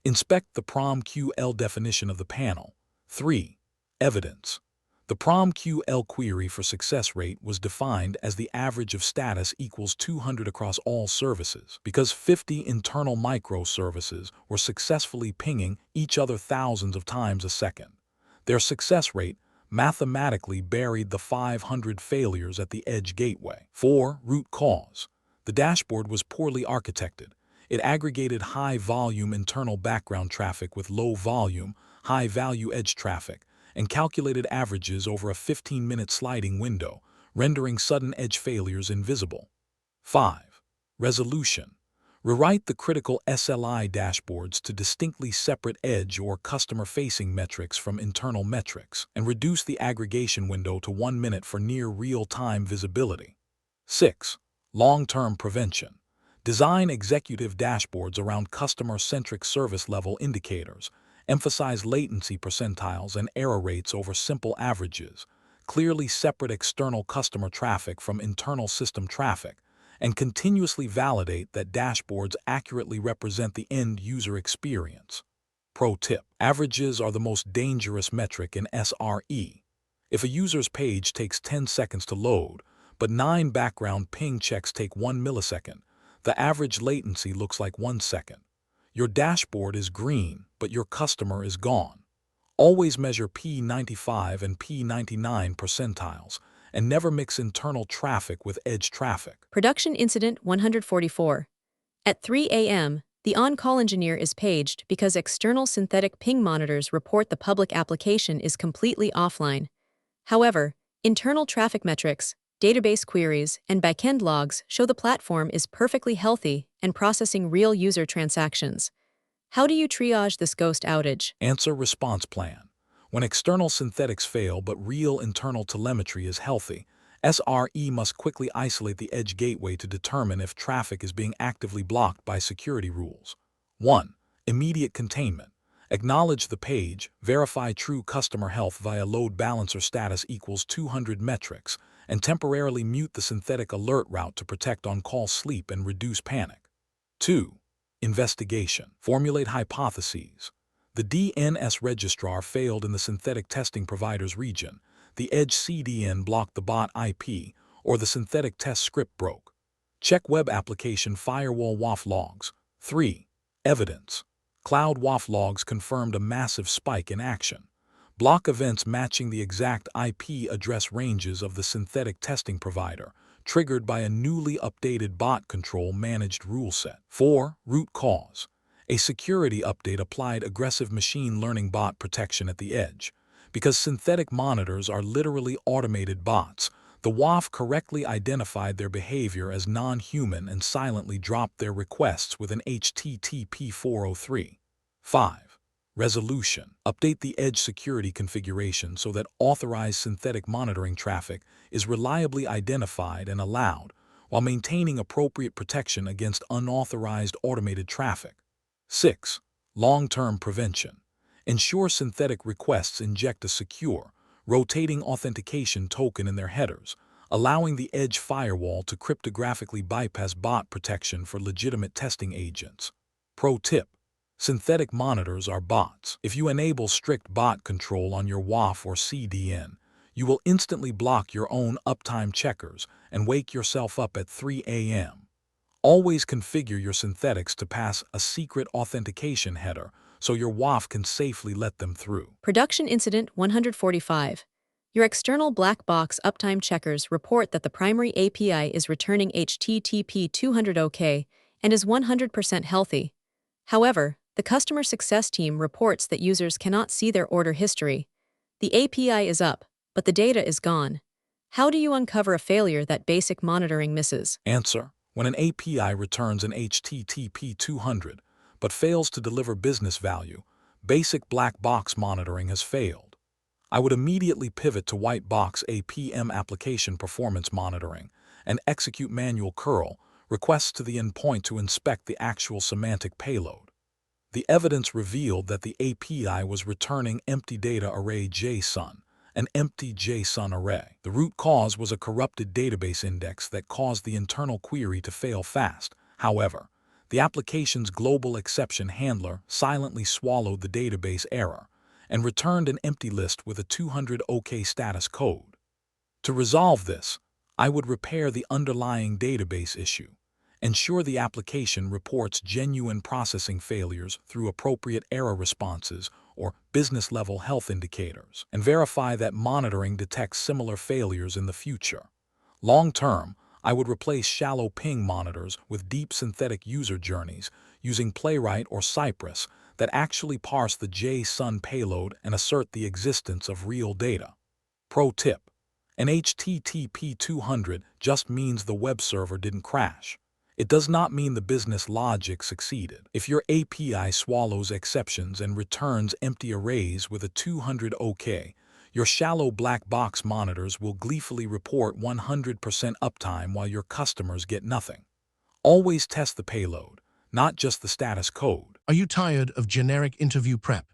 Inspect the PromQL definition of the panel. 3. Evidence. The PromQL query for success rate was defined as the average of status equals 200 across all services, because 50 internal microservices were successfully pinging each other thousands of times a second. Their success rate mathematically buried the 500 failures at the edge gateway. 4. Root cause. The dashboard was poorly architected. It aggregated high-volume internal background traffic with low-volume, high-value edge traffic, and calculated averages over a 15-minute sliding window, rendering sudden edge failures invisible. 5. Resolution. Rewrite the critical SLI dashboards to distinctly separate edge or customer-facing metrics from internal metrics, and reduce the aggregation window to 1 minute for near real-time visibility. 6. Long-term prevention. Design executive dashboards around customer-centric service-level indicators. Emphasize latency percentiles and error rates over simple averages. Clearly separate external customer traffic from internal system traffic, and continuously validate that dashboards accurately represent the end-user experience. Pro tip: averages are the most dangerous metric in SRE. If a user's page takes 10 seconds to load, but 9 background ping checks take 1 millisecond, the average latency looks like 1 second. Your dashboard is green, but your customer is gone. Always measure P95 and P99 percentiles, and never mix internal traffic with edge traffic. Production Incident 144. At 3 a.m., the on-call engineer is paged because external synthetic ping monitors report the public application is completely offline. However, internal traffic metrics, database queries, and backend logs show the platform is perfectly healthy and processing real user transactions. How do you triage this ghost outage? Answer response plan. When external synthetics fail but real internal telemetry is healthy, SRE must quickly isolate the edge gateway to determine if traffic is being actively blocked by security rules. 1. Immediate containment. Acknowledge the page, verify true customer health via load balancer status equals 200 metrics, and temporarily mute the synthetic alert route to protect on-call sleep and reduce panic. 2. Investigation. Formulate hypotheses. The DNS registrar failed in the synthetic testing provider's region, the edge CDN blocked the bot IP, or the synthetic test script broke. Check web application firewall WAF logs. 3. Evidence. Cloud WAF logs confirmed a massive spike in action. Block events matching the exact IP address ranges of the synthetic testing provider, triggered by a newly updated bot control managed rule set. 4. Root cause. A security update applied aggressive machine learning bot protection at the edge. Because synthetic monitors are literally automated bots, the WAF correctly identified their behavior as non-human and silently dropped their requests with an HTTP 403. 5. Resolution. Update the edge security configuration so that authorized synthetic monitoring traffic is reliably identified and allowed, while maintaining appropriate protection against unauthorized automated traffic. 6. Long-term prevention. Ensure synthetic requests inject a secure, rotating authentication token in their headers, allowing the edge firewall to cryptographically bypass bot protection for legitimate testing agents. Pro tip: synthetic monitors are bots. If you enable strict bot control on your WAF or CDN, you will instantly block your own uptime checkers and wake yourself up at 3 a.m. Always configure your synthetics to pass a secret authentication header so your WAF can safely let them through. Production Incident 145. Your external black box uptime checkers report that the primary API is returning HTTP 200 OK and is 100% healthy. However, the customer success team reports that users cannot see their order history. The API is up, but the data is gone. How do you uncover a failure that basic monitoring misses? Answer: when an API returns an HTTP 200 but fails to deliver business value, basic black box monitoring has failed. I would immediately pivot to white box APM application performance monitoring and execute manual curl requests to the endpoint to inspect the actual semantic payload. The evidence revealed that the API was returning empty data array JSON, an empty JSON array. The root cause was a corrupted database index that caused the internal query to fail fast. However, the application's global exception handler silently swallowed the database error and returned an empty list with a 200 OK status code. To resolve this, I would repair the underlying database issue, ensure the application reports genuine processing failures through appropriate error responses or business-level health indicators, and verify that monitoring detects similar failures in the future. Long-term, I would replace shallow ping monitors with deep synthetic user journeys using Playwright or Cypress that actually parse the JSON payload and assert the existence of real data. Pro tip: an HTTP 200 just means the web server didn't crash. It does not mean the business logic succeeded. If your API swallows exceptions and returns empty arrays with a 200 OK, your shallow black box monitors will gleefully report 100% uptime while your customers get nothing. Always test the payload, not just the status code. Are you tired of generic interview prep?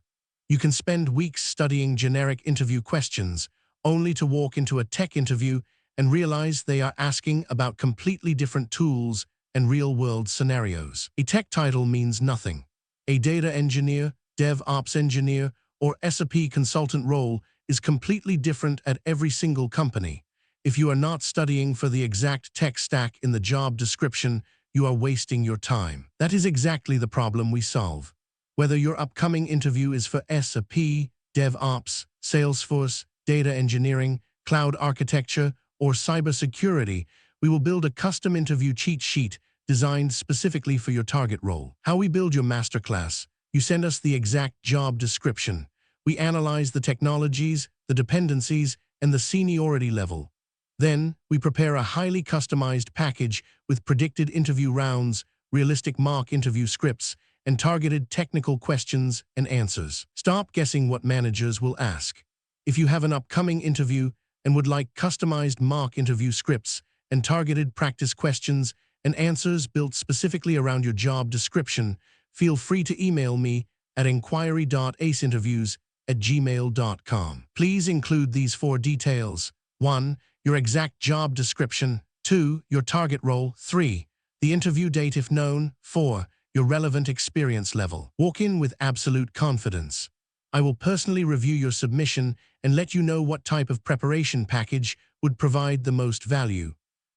You can spend weeks studying generic interview questions, only to walk into a tech interview and realize they are asking about completely different tools and real-world scenarios. A tech title means nothing. A data engineer, DevOps engineer, or SRE consultant role is completely different at every single company. If you are not studying for the exact tech stack in the job description, you are wasting your time. That is exactly the problem we solve. Whether your upcoming interview is for SRE, DevOps, Salesforce, data engineering, cloud architecture, or cybersecurity, we will build a custom interview cheat sheet designed specifically for your target role. How we build your masterclass: you send us the exact job description. We analyze the technologies, the dependencies, and the seniority level. Then, we prepare a highly customized package with predicted interview rounds, realistic mock interview scripts, and targeted technical questions and answers. Stop guessing what managers will ask. If you have an upcoming interview and would like customized mock interview scripts and targeted practice questions and answers built specifically around your job description, feel free to email me at inquiry.aceinterviews@gmail.com. Please include these 4 details: 1. Your exact job description. 2. Your target role. 3. The interview date if known. 4. Your relevant experience level. Walk in with absolute confidence. I will personally review your submission and let you know what type of preparation package would provide the most value.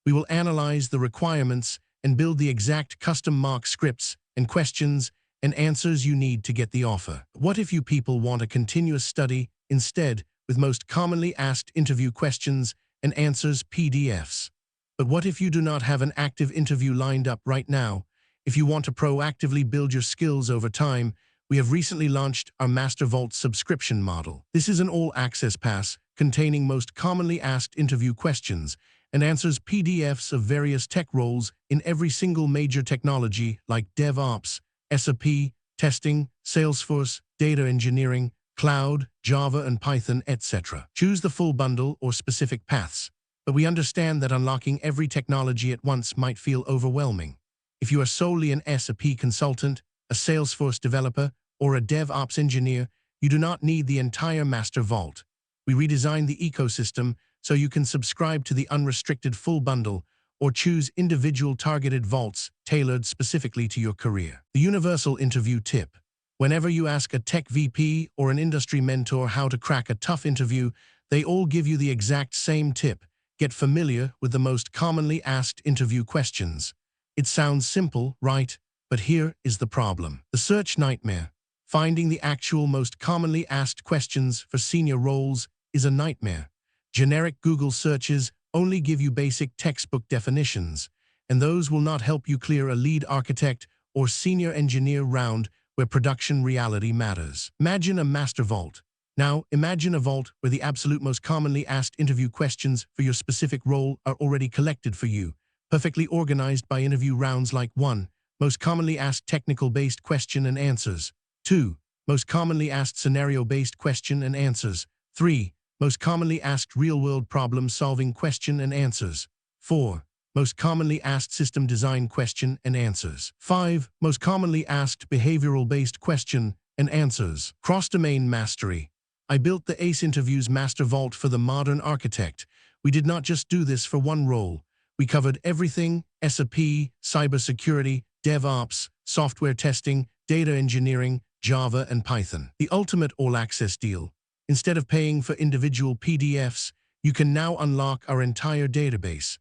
We will analyze the requirements and build the exact custom mock scripts and questions and answers you need to get the offer. What if you people want a continuous study instead, with most commonly asked interview questions and answers PDFs? But what if you do not have an active interview lined up right now? If you want to proactively build your skills over time, we have recently launched our Master Vault subscription model. This is an all-access pass containing most commonly asked interview questions and answers PDFs of various tech roles in every single major technology like DevOps, SRE, testing, Salesforce, data engineering, cloud, Java and Python, etc. Choose the full bundle or specific paths, but we understand that unlocking every technology at once might feel overwhelming. If you are solely an SRE consultant, a Salesforce developer, or a DevOps engineer, you do not need the entire Master Vault. We redesigned the ecosystem so you can subscribe to the unrestricted full bundle or choose individual targeted vaults tailored specifically to your career. The universal interview tip. Whenever you ask a tech VP or an industry mentor how to crack a tough interview, they all give you the exact same tip. Get familiar with the most commonly asked interview questions. It sounds simple, right? But here is the problem. The search nightmare. Finding the actual most commonly asked questions for senior roles is a nightmare. Generic Google searches only give you basic textbook definitions, and those will not help you clear a lead architect or senior engineer round where production reality matters. Imagine a master vault. Now, imagine a vault where the absolute most commonly asked interview questions for your specific role are already collected for you, perfectly organized by interview rounds like 1. Most commonly asked technical-based question and answers. 2. Most commonly asked scenario-based question and answers. 3. Most commonly asked real-world problem-solving question and answers. 4. Most commonly asked system design question and answers. 5. Most commonly asked behavioral-based question and answers. Cross-domain mastery. I built the ACE Interviews Master Vault for the modern architect. We did not just do this for one role. We covered everything: SRE, cybersecurity, DevOps, software testing, data engineering, Java, and Python. The ultimate all-access deal. Instead of paying for individual PDFs, you can now unlock our entire database.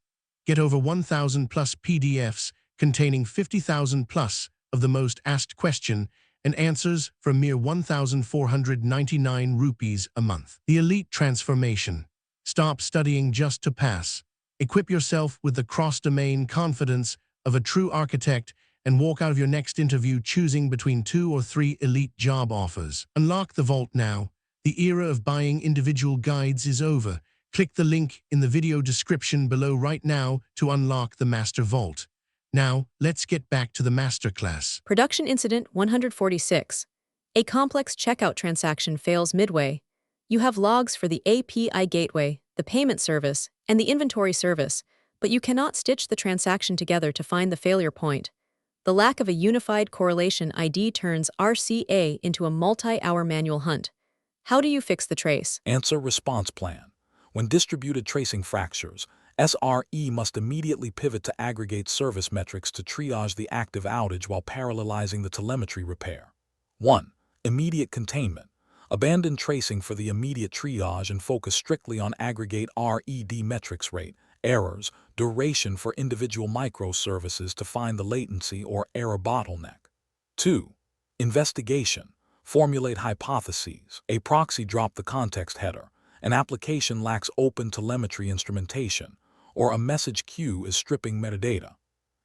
Get over 1,000 plus PDFs containing 50,000 plus of the most asked question and answers for a mere 1,499 rupees a month. The elite transformation. Stop studying just to pass. Equip yourself with the cross-domain confidence of a true architect and walk out of your next interview choosing between 2 or 3 elite job offers. Unlock the vault now. The era of buying individual guides is over. Click the link in the video description below right now to unlock the Master Vault. Now, let's get back to the Masterclass. Production Incident 146. A complex checkout transaction fails midway. You have logs for the API gateway, the payment service, and the inventory service, but you cannot stitch the transaction together to find the failure point. The lack of a unified correlation ID turns RCA into a multi-hour manual hunt. How do you fix the trace? Answer: response plan. When distributed tracing fractures, SRE must immediately pivot to aggregate service metrics to triage the active outage while parallelizing the telemetry repair. 1. Immediate containment. Abandon tracing for the immediate triage and focus strictly on aggregate RED metrics: rate, errors, duration for individual microservices to find the latency or error bottleneck. 2. Investigation. Formulate hypotheses. A proxy dropped the context header, an application lacks open telemetry instrumentation, or a message queue is stripping metadata.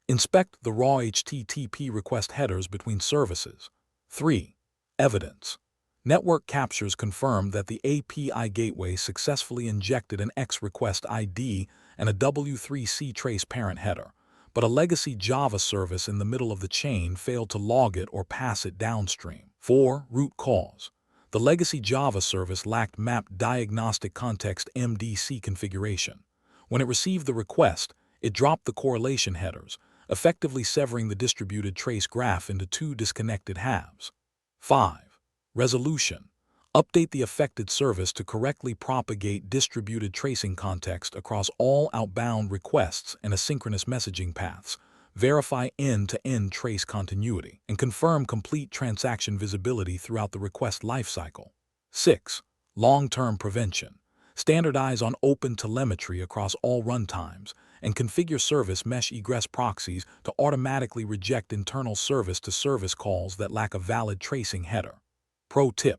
Inspect the raw HTTP request headers between services. 3. Evidence. Network captures confirm that the API gateway successfully injected an X request ID and a W3C trace parent header, but a legacy Java service in the middle of the chain failed to log it or pass it downstream. 4. Root cause. The legacy Java service lacked mapped diagnostic context MDC configuration. When it received the request, it dropped the correlation headers, effectively severing the distributed trace graph into 2 disconnected halves. 5. Resolution. Update the affected service to correctly propagate distributed tracing context across all outbound requests and asynchronous messaging paths. Verify end-to-end trace continuity, and confirm complete transaction visibility throughout the request lifecycle. 6. Long-term prevention. Standardize on open telemetry across all runtimes and configure service mesh egress proxies to automatically reject internal service-to-service calls that lack a valid tracing header. Pro tip: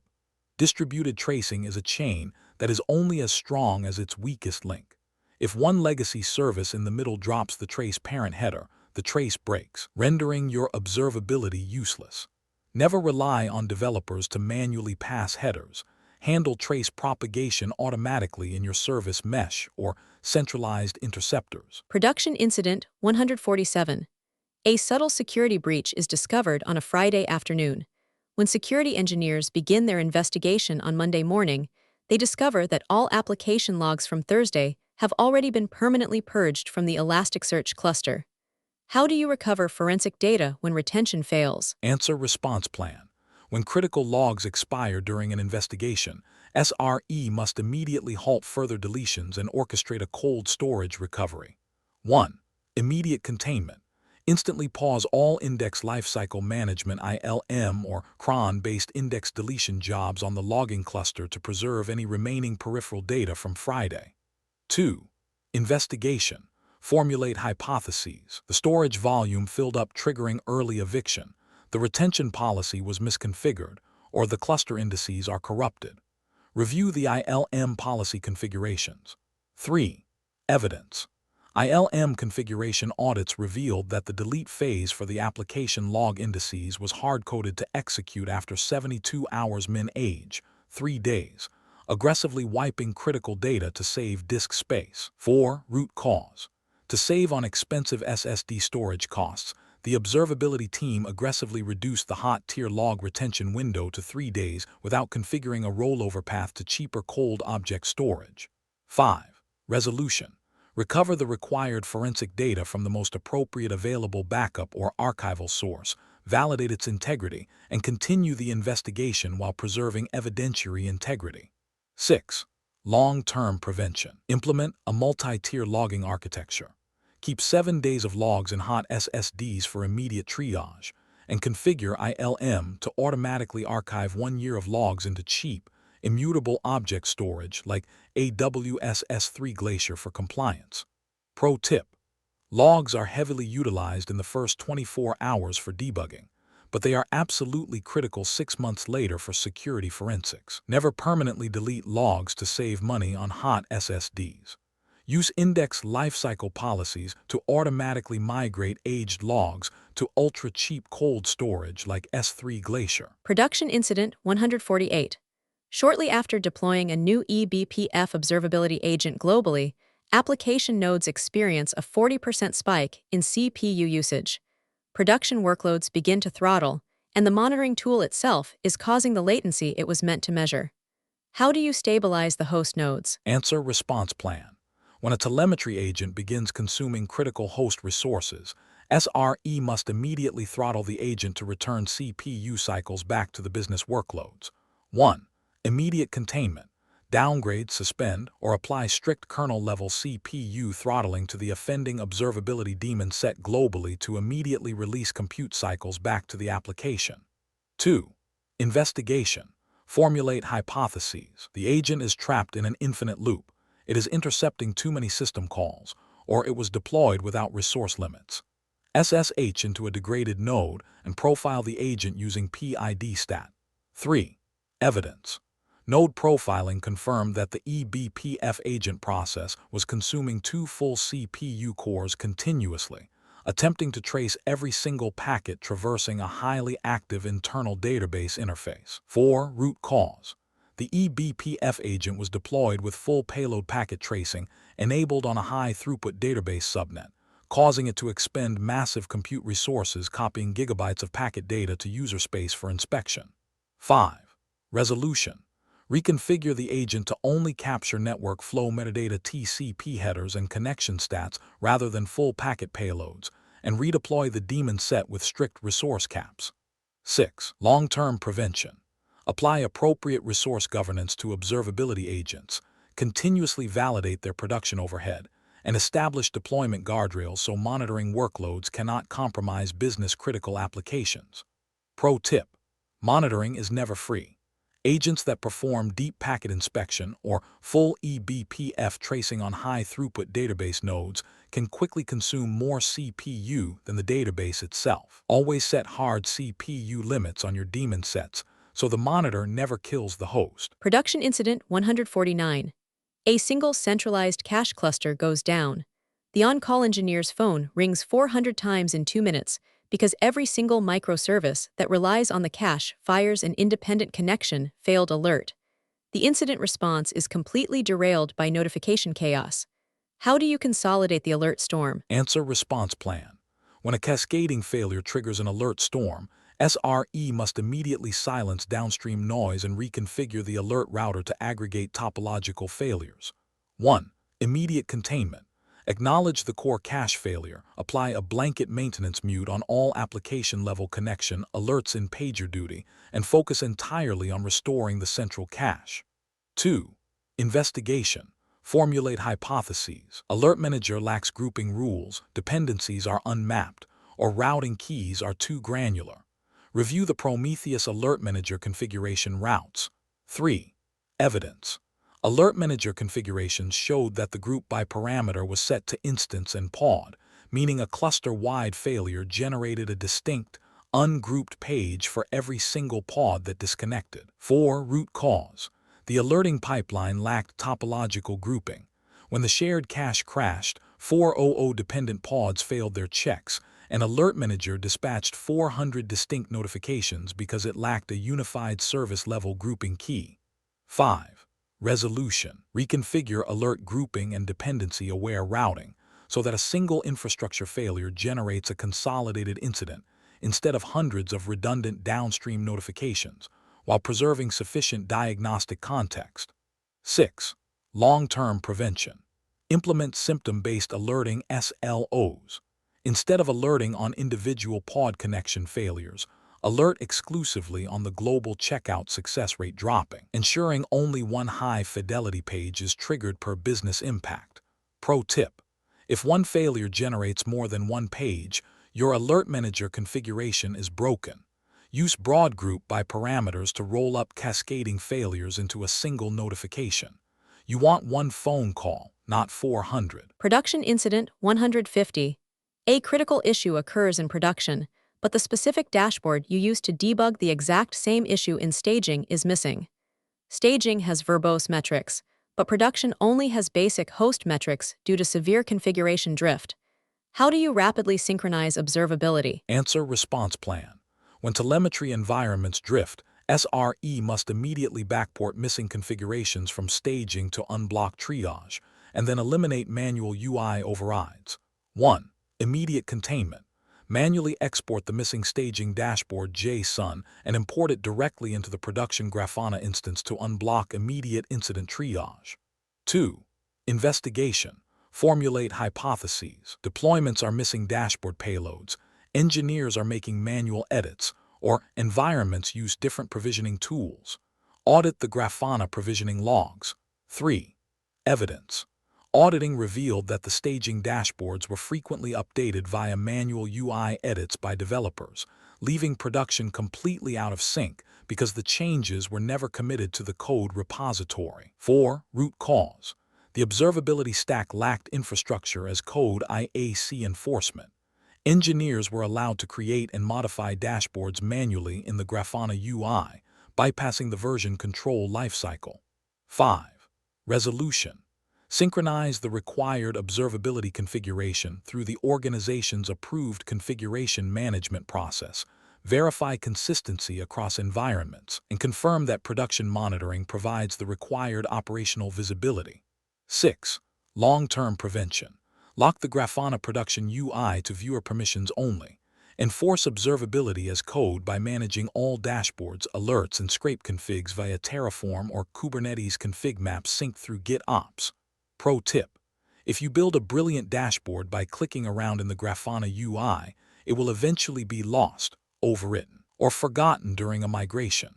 distributed tracing is a chain that is only as strong as its weakest link. If one legacy service in the middle drops the trace parent header, the trace breaks, rendering your observability useless. Never rely on developers to manually pass headers. Handle trace propagation automatically in your service mesh or centralized interceptors. Production Incident 147. A subtle security breach is discovered on a Friday afternoon. When security engineers begin their investigation on Monday morning, they discover that all application logs from Thursday have already been permanently purged from the Elasticsearch cluster. How do you recover forensic data when retention fails? Answer response plan. When critical logs expire during an investigation, SRE must immediately halt further deletions and orchestrate a cold storage recovery. 1. Immediate containment. Instantly pause all index lifecycle management ILM or cron-based index deletion jobs on the logging cluster to preserve any remaining peripheral data from Friday. 2. Investigation. Formulate hypotheses. The storage volume filled up, triggering early eviction. The retention policy was misconfigured, or the cluster indices are corrupted. Review the ILM policy configurations. 3. Evidence. ILM configuration audits revealed that the delete phase for the application log indices was hard-coded to execute after 72 hours min-age, 3 days, aggressively wiping critical data to save disk space. 4. Root cause. To save on expensive SSD storage costs, the observability team aggressively reduced the hot tier log retention window to 3 days without configuring a rollover path to cheaper cold object storage. 5. Resolution. Recover the required forensic data from the most appropriate available backup or archival source, validate its integrity, and continue the investigation while preserving evidentiary integrity. 6. Long-term prevention. Implement a multi-tier logging architecture. Keep 7 days of logs in hot SSDs for immediate triage, and configure ILM to automatically archive 1 year of logs into cheap, immutable object storage like AWS S3 Glacier for compliance. Pro tip: logs are heavily utilized in the first 24 hours for debugging, but they are absolutely critical 6 months later for security forensics. Never permanently delete logs to save money on hot SSDs. Use index lifecycle policies to automatically migrate aged logs to ultra-cheap cold storage like S3 Glacier. Production Incident 148. Shortly after deploying a new eBPF observability agent globally, application nodes experience a 40% spike in CPU usage. Production workloads begin to throttle, and the monitoring tool itself is causing the latency it was meant to measure. How do you stabilize the host nodes? Answer response plan. When a telemetry agent begins consuming critical host resources, SRE must immediately throttle the agent to return CPU cycles back to the business workloads. 1. Immediate containment. Downgrade, suspend, or apply strict kernel-level CPU throttling to the offending observability daemon set globally to immediately release compute cycles back to the application. 2. Investigation. Formulate hypotheses. The agent is trapped in an infinite loop. It is intercepting too many system calls, or it was deployed without resource limits. SSH into a degraded node and profile the agent using PID stat. 3. Evidence. Node profiling confirmed that the eBPF agent process was consuming 2 full CPU cores continuously, attempting to trace every single packet traversing a highly active internal database interface. 4. Root cause. The eBPF agent was deployed with full payload packet tracing enabled on a high-throughput database subnet, causing it to expend massive compute resources copying gigabytes of packet data to user space for inspection. 5. Resolution. Reconfigure the agent to only capture network flow metadata TCP headers and connection stats rather than full packet payloads, and redeploy the daemon set with strict resource caps. 6. Long-term prevention. Apply appropriate resource governance to observability agents, continuously validate their production overhead, and establish deployment guardrails so monitoring workloads cannot compromise business-critical applications. Pro tip: monitoring is never free. Agents that perform deep packet inspection or full eBPF tracing on high-throughput database nodes can quickly consume more CPU than the database itself. Always set hard CPU limits on your daemon sets so the monitor never kills the host. Production Incident 149. A single centralized cache cluster goes down. The on-call engineer's phone rings 400 times in 2 minutes because every single microservice that relies on the cache fires an independent connection failed alert. The incident response is completely derailed by notification chaos. How do you consolidate the alert storm? Answer response plan. When a cascading failure triggers an alert storm, SRE must immediately silence downstream noise and reconfigure the alert router to aggregate topological failures. 1. Immediate containment. Acknowledge the core cache failure. Apply a blanket maintenance mute on all application-level connection alerts in PagerDuty and focus entirely on restoring the central cache. 2. Investigation. Formulate hypotheses. Alert manager lacks grouping rules, dependencies are unmapped, or routing keys are too granular. Review the Prometheus Alert Manager configuration routes. 3. Evidence. Alert Manager configurations showed that the group by parameter was set to instance and pod, meaning a cluster-wide failure generated a distinct, ungrouped page for every single pod that disconnected. 4. Root cause. The alerting pipeline lacked topological grouping. When the shared cache crashed, 400 dependent pods failed their checks, and Alert Manager dispatched 400 distinct notifications because it lacked a unified service-level grouping key. 5. Resolution. Reconfigure alert grouping and dependency-aware routing so that a single infrastructure failure generates a consolidated incident instead of hundreds of redundant downstream notifications, while preserving sufficient diagnostic context. 6. Long-term prevention. Implement symptom-based alerting SLOs. Instead of alerting on individual pod connection failures, alert exclusively on the global checkout success rate dropping, ensuring only one high-fidelity page is triggered per business impact. Pro tip: if one failure generates more than one page, your alert manager configuration is broken. Use broad group by parameters to roll up cascading failures into a single notification. You want one phone call, not 400. Production incident 150. A critical issue occurs in production, but the specific dashboard you used to debug the exact same issue in staging is missing. Staging has verbose metrics, but production only has basic host metrics due to severe configuration drift. How do you rapidly synchronize observability? Answer response plan. When telemetry environments drift, SRE must immediately backport missing configurations from staging to unblock triage, and then eliminate manual UI overrides. 1. Immediate containment. Manually export the missing staging dashboard JSON and import it directly into the production Grafana instance to unblock immediate incident triage. 2. Investigation. Formulate hypotheses. Deployments are missing dashboard payloads, engineers are making manual edits, or environments use different provisioning tools. Audit the Grafana provisioning logs. 3. Evidence. Auditing revealed that the staging dashboards were frequently updated via manual UI edits by developers, leaving production completely out of sync because the changes were never committed to the code repository. 4. Root cause. The observability stack lacked infrastructure as code IAC enforcement. Engineers were allowed to create and modify dashboards manually in the Grafana UI, bypassing the version control lifecycle. 5. Resolution. Synchronize the required observability configuration through the organization's approved configuration management process, verify consistency across environments, and confirm that production monitoring provides the required operational visibility. 6. Long-term prevention. Lock the Grafana production UI to viewer permissions only. Enforce observability as code by managing all dashboards, alerts, and scrape configs via Terraform or Kubernetes config maps synced through GitOps. Pro tip: if you build a brilliant dashboard by clicking around in the Grafana UI, it will eventually be lost, overwritten, or forgotten during a migration.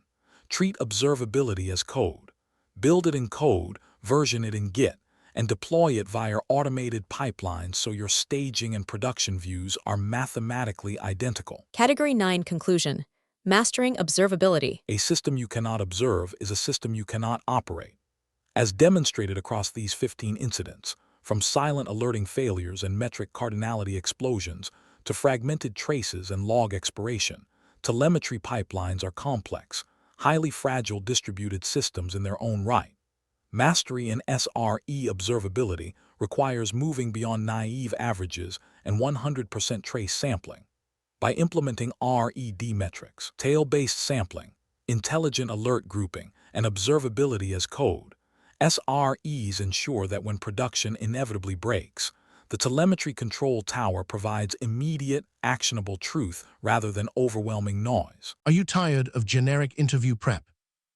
Treat observability as code. Build it in code, version it in Git, and deploy it via automated pipelines so your staging and production views are mathematically identical. Category 9 Conclusion. Mastering observability. A system you cannot observe is a system you cannot operate. As demonstrated across these 15 incidents, from silent alerting failures and metric cardinality explosions to fragmented traces and log expiration, telemetry pipelines are complex, highly fragile distributed systems in their own right. Mastery in SRE observability requires moving beyond naive averages and 100% trace sampling. By implementing RED metrics, tail-based sampling, intelligent alert grouping, and observability as code, SREs ensure that when production inevitably breaks, the telemetry control tower provides immediate, actionable truth rather than overwhelming noise. Are you tired of generic interview prep?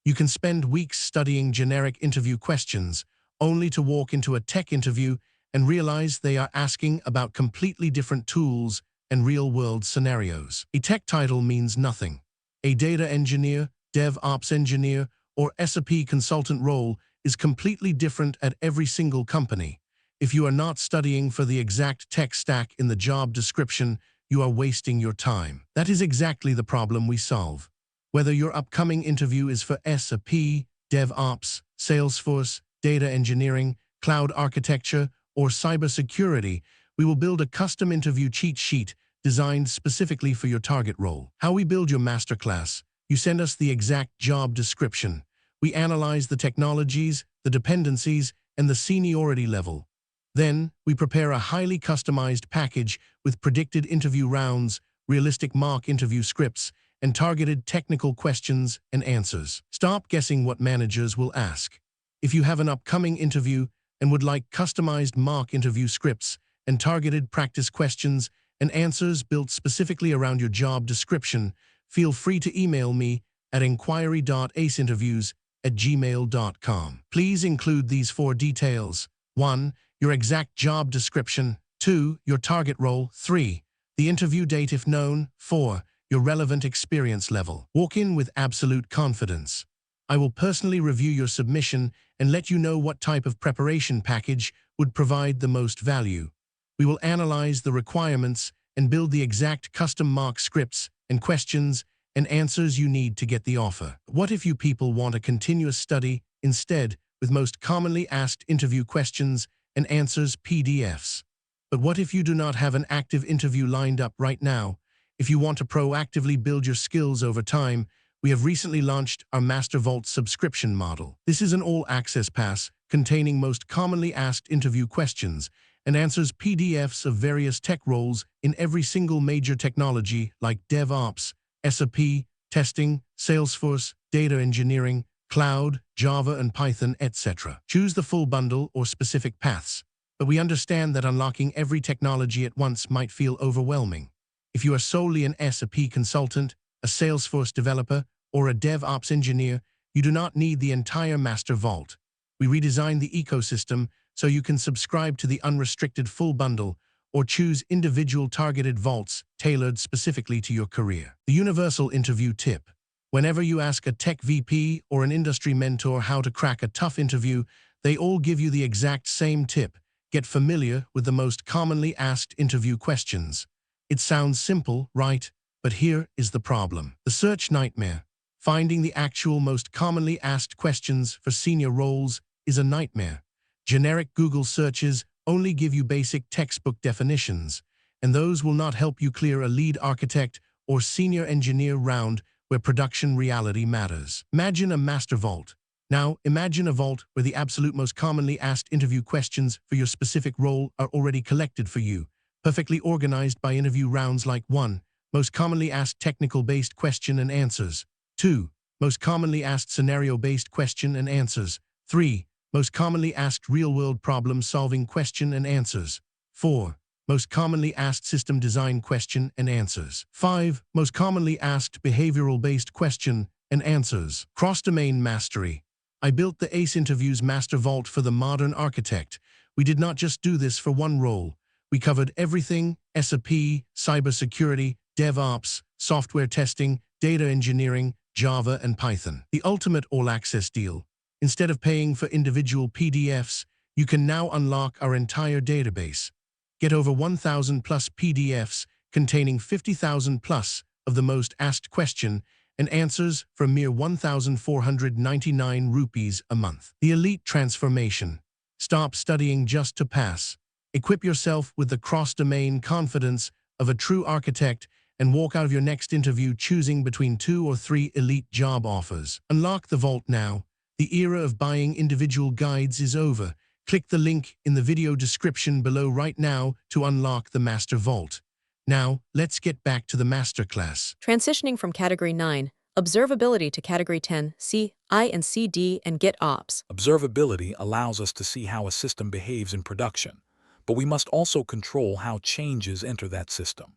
You can spend weeks studying generic interview questions, only to walk into a tech interview and realize they are asking about completely different tools and real-world scenarios. A tech title means nothing. A data engineer, DevOps engineer, or SRE consultant role is completely different at every single company. If you are not studying for the exact tech stack in the job description, you are wasting your time. That is exactly the problem we solve. Whether your upcoming interview is for SRE, DevOps, Salesforce, data engineering, cloud architecture, or cybersecurity, we will build a custom interview cheat sheet designed specifically for your target role. How we build your masterclass: you send us the exact job description. We analyze the technologies, the dependencies, and the seniority level. Then, we prepare a highly customized package with predicted interview rounds, realistic mock interview scripts, and targeted technical questions and answers. Stop guessing what managers will ask. If you have an upcoming interview and would like customized mock interview scripts and targeted practice questions and answers built specifically around your job description, feel free to email me at inquiry.aceinterviews@gmail.com. Please include these 4 details. 1. Your exact job description. 2. Your target role. 3. The interview date if known. 4. Your relevant experience level. Walk in with absolute confidence. I will personally review your submission and let you know what type of preparation package would provide the most value. We will analyze the requirements and build the exact custom mock scripts and questions and answers you need to get the offer. What if you people want a continuous study instead, with most commonly asked interview questions and answers PDFs? But what if you do not have an active interview lined up right now? If you want to proactively build your skills over time, we have recently launched our Master Vault subscription model. This is an all-access pass containing most commonly asked interview questions and answers PDFs of various tech roles in every single major technology like DevOps, SRE, testing, Salesforce, data engineering, cloud, Java and Python, etc. Choose the full bundle or specific paths, but we understand that unlocking every technology at once might feel overwhelming. If you are solely an SRE consultant, a Salesforce developer, or a DevOps engineer, you do not need the entire Master Vault. We redesigned the ecosystem so you can subscribe to the unrestricted full bundle or choose individual targeted vaults tailored specifically to your career. The universal interview tip. Whenever you ask a tech VP or an industry mentor how to crack a tough interview, they all give you the exact same tip: get familiar with the most commonly asked interview questions. It sounds simple, right? But here is the problem. The search nightmare. Finding the actual most commonly asked questions for senior roles is a nightmare. Generic Google searches only give you basic textbook definitions, and those will not help you clear a lead architect or senior engineer round where production reality matters. Imagine a master vault. Now, imagine a vault where the absolute most commonly asked interview questions for your specific role are already collected for you, perfectly organized by interview rounds like 1. Most commonly asked technical-based question and answers. 2. Most commonly asked scenario-based question and answers. 3. Most commonly asked real-world problem-solving question and answers. 4. Most commonly asked system design question and answers. 5. Most commonly asked behavioral-based question and answers. Cross-domain mastery. I built the ACE Interviews Master Vault for the modern architect. We did not just do this for one role. We covered everything: SRE, cybersecurity, DevOps, software testing, data engineering, Java, and Python. The ultimate all-access deal. Instead of paying for individual PDFs, you can now unlock our entire database. Get over 1,000 plus PDFs containing 50,000 plus of the most asked question and answers for a mere 1,499 rupees a month. The elite transformation. Stop studying just to pass. Equip yourself with the cross-domain confidence of a true architect and walk out of your next interview choosing between 2 or 3 elite job offers. Unlock the vault now. The era of buying individual guides is over. Click the link in the video description below right now to unlock the Master Vault. Now, let's get back to the masterclass. Transitioning from Category 9, Observability to Category 10, CI and CD and GitOps. Observability allows us to see how a system behaves in production, but we must also control how changes enter that system.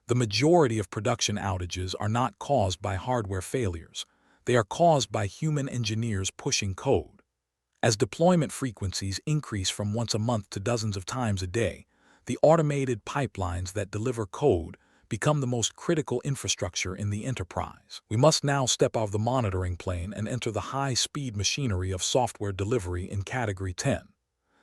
The majority of production outages are not caused by hardware failures. They are caused by human engineers pushing code. As deployment frequencies increase from once a month to dozens of times a day, the automated pipelines that deliver code become the most critical infrastructure in the enterprise. We must now step off the monitoring plane and enter the high-speed machinery of software delivery in Category 10.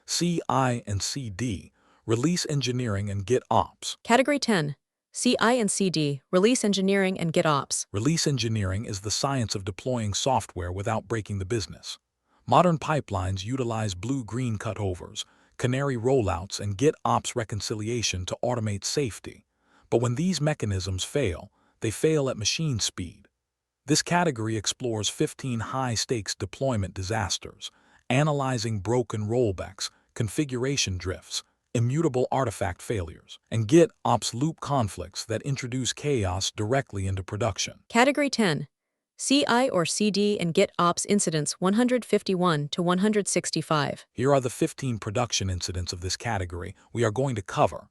CI and CD, Release Engineering and GitOps. Category 10, CI and CD, Release Engineering and GitOps. Release engineering is the science of deploying software without breaking the business. Modern pipelines utilize blue-green cutovers, canary rollouts, and GitOps reconciliation to automate safety. But when these mechanisms fail, they fail at machine speed. This category explores 15 high-stakes deployment disasters, analyzing broken rollbacks, configuration drifts, immutable artifact failures, and GitOps loop conflicts that introduce chaos directly into production. Category 10, CI or CD and GitOps incidents 151 to 165. Here are the 15 production incidents of this category we are going to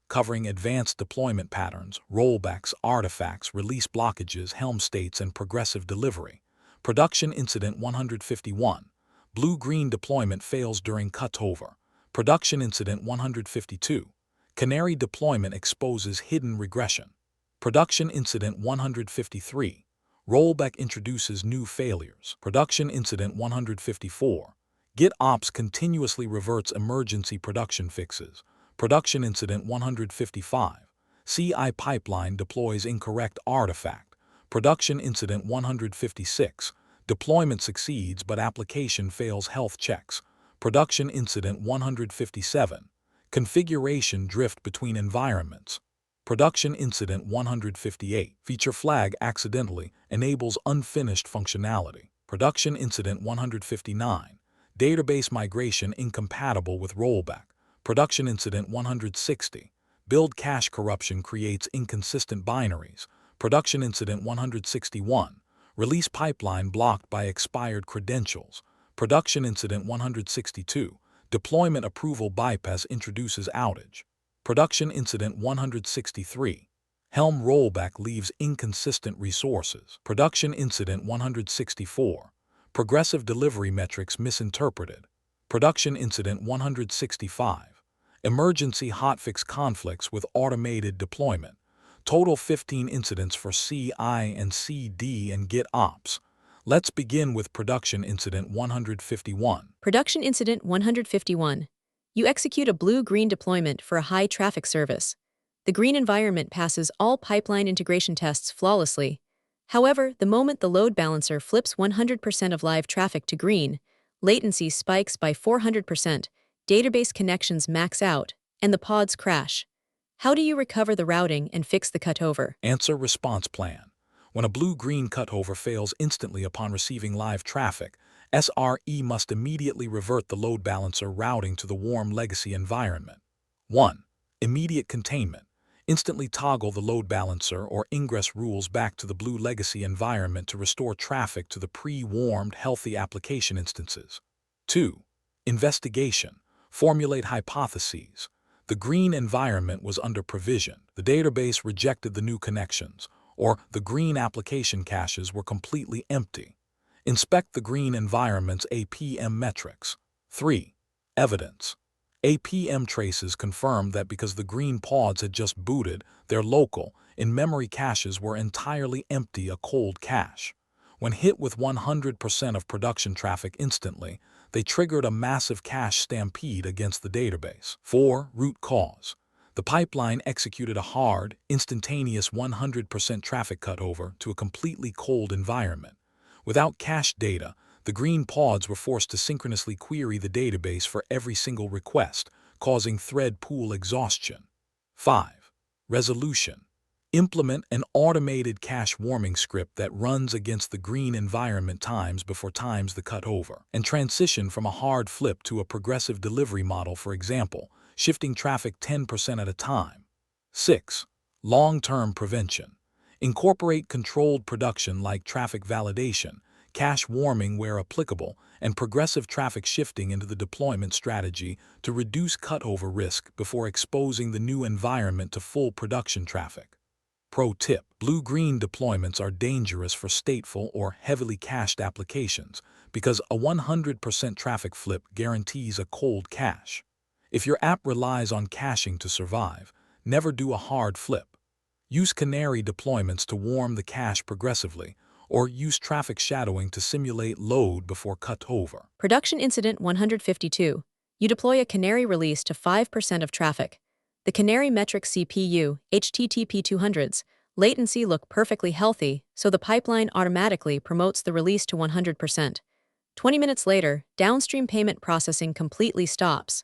covering advanced deployment patterns, rollbacks, artifacts, release blockages, helm states, and progressive delivery. Production incident 151. Blue-green deployment fails during cutover. Production incident 152. Canary deployment exposes hidden regression. Production incident 153. Rollback introduces new failures. Production incident 154. GitOps continuously reverts emergency production fixes. Production incident 155. CI pipeline deploys incorrect artifact. Production incident 156. Deployment succeeds but application fails health checks. Production incident 157. Configuration drift between environments. Production incident 158. Feature flag accidentally enables unfinished functionality. Production incident 159. Database migration incompatible with rollback. Production incident 160. Build cache corruption creates inconsistent binaries. Production incident 161. Release pipeline blocked by expired credentials. Production incident 162. Deployment approval bypass introduces outage. Production incident 163. Helm rollback leaves inconsistent resources. Production incident 164. Progressive delivery metrics misinterpreted. Production incident 165. Emergency hotfix conflicts with automated deployment. Total 15 incidents for CI and CD and GitOps. Let's begin with production incident 151. Production incident 151. You execute a blue-green deployment for a high-traffic service. The green environment passes all pipeline integration tests flawlessly. However, the moment the load balancer flips 100% of live traffic to green, latency spikes by 400%, database connections max out, and the pods crash. How do you recover the routing and fix the cutover? Answer response plan. When a blue-green cutover fails instantly upon receiving live traffic, SRE must immediately revert the load balancer routing to the warm legacy environment. 1. Immediate containment. Instantly toggle the load balancer or ingress rules back to the blue legacy environment to restore traffic to the pre-warmed, healthy application instances. 2. Investigation. Formulate hypotheses. The green environment was under-provisioned. The database rejected the new connections, or the green application caches were completely empty. Inspect the green environment's APM metrics. 3. Evidence. APM traces confirm that because the green pods had just booted, their local, in-memory caches were entirely empty, a cold cache. When hit with 100% of production traffic instantly, they triggered a massive cache stampede against the database. 4. Root cause. The pipeline executed a hard, instantaneous 100% traffic cutover to a completely cold environment. Without cached data, the green pods were forced to synchronously query the database for every single request, causing thread pool exhaustion. 5. Resolution. Implement an automated cache warming script that runs against the green environment times before times the cutover, and transition from a hard flip to a progressive delivery model, for example, shifting traffic 10% at a time. 6. Long-term prevention. Incorporate controlled production like traffic validation, cache warming where applicable, and progressive traffic shifting into the deployment strategy to reduce cutover risk before exposing the new environment to full production traffic. Pro tip: blue-green deployments are dangerous for stateful or heavily cached applications because a 100% traffic flip guarantees a cold cache. If your app relies on caching to survive, never do a hard flip. Use canary deployments to warm the cache progressively, or use traffic shadowing to simulate load before cutover. Production Incident 152. You deploy a canary release to 5% of traffic. The canary metric CPU, HTTP 200s, latency look perfectly healthy, so the pipeline automatically promotes the release to 100%. 20 minutes later, downstream payment processing completely stops.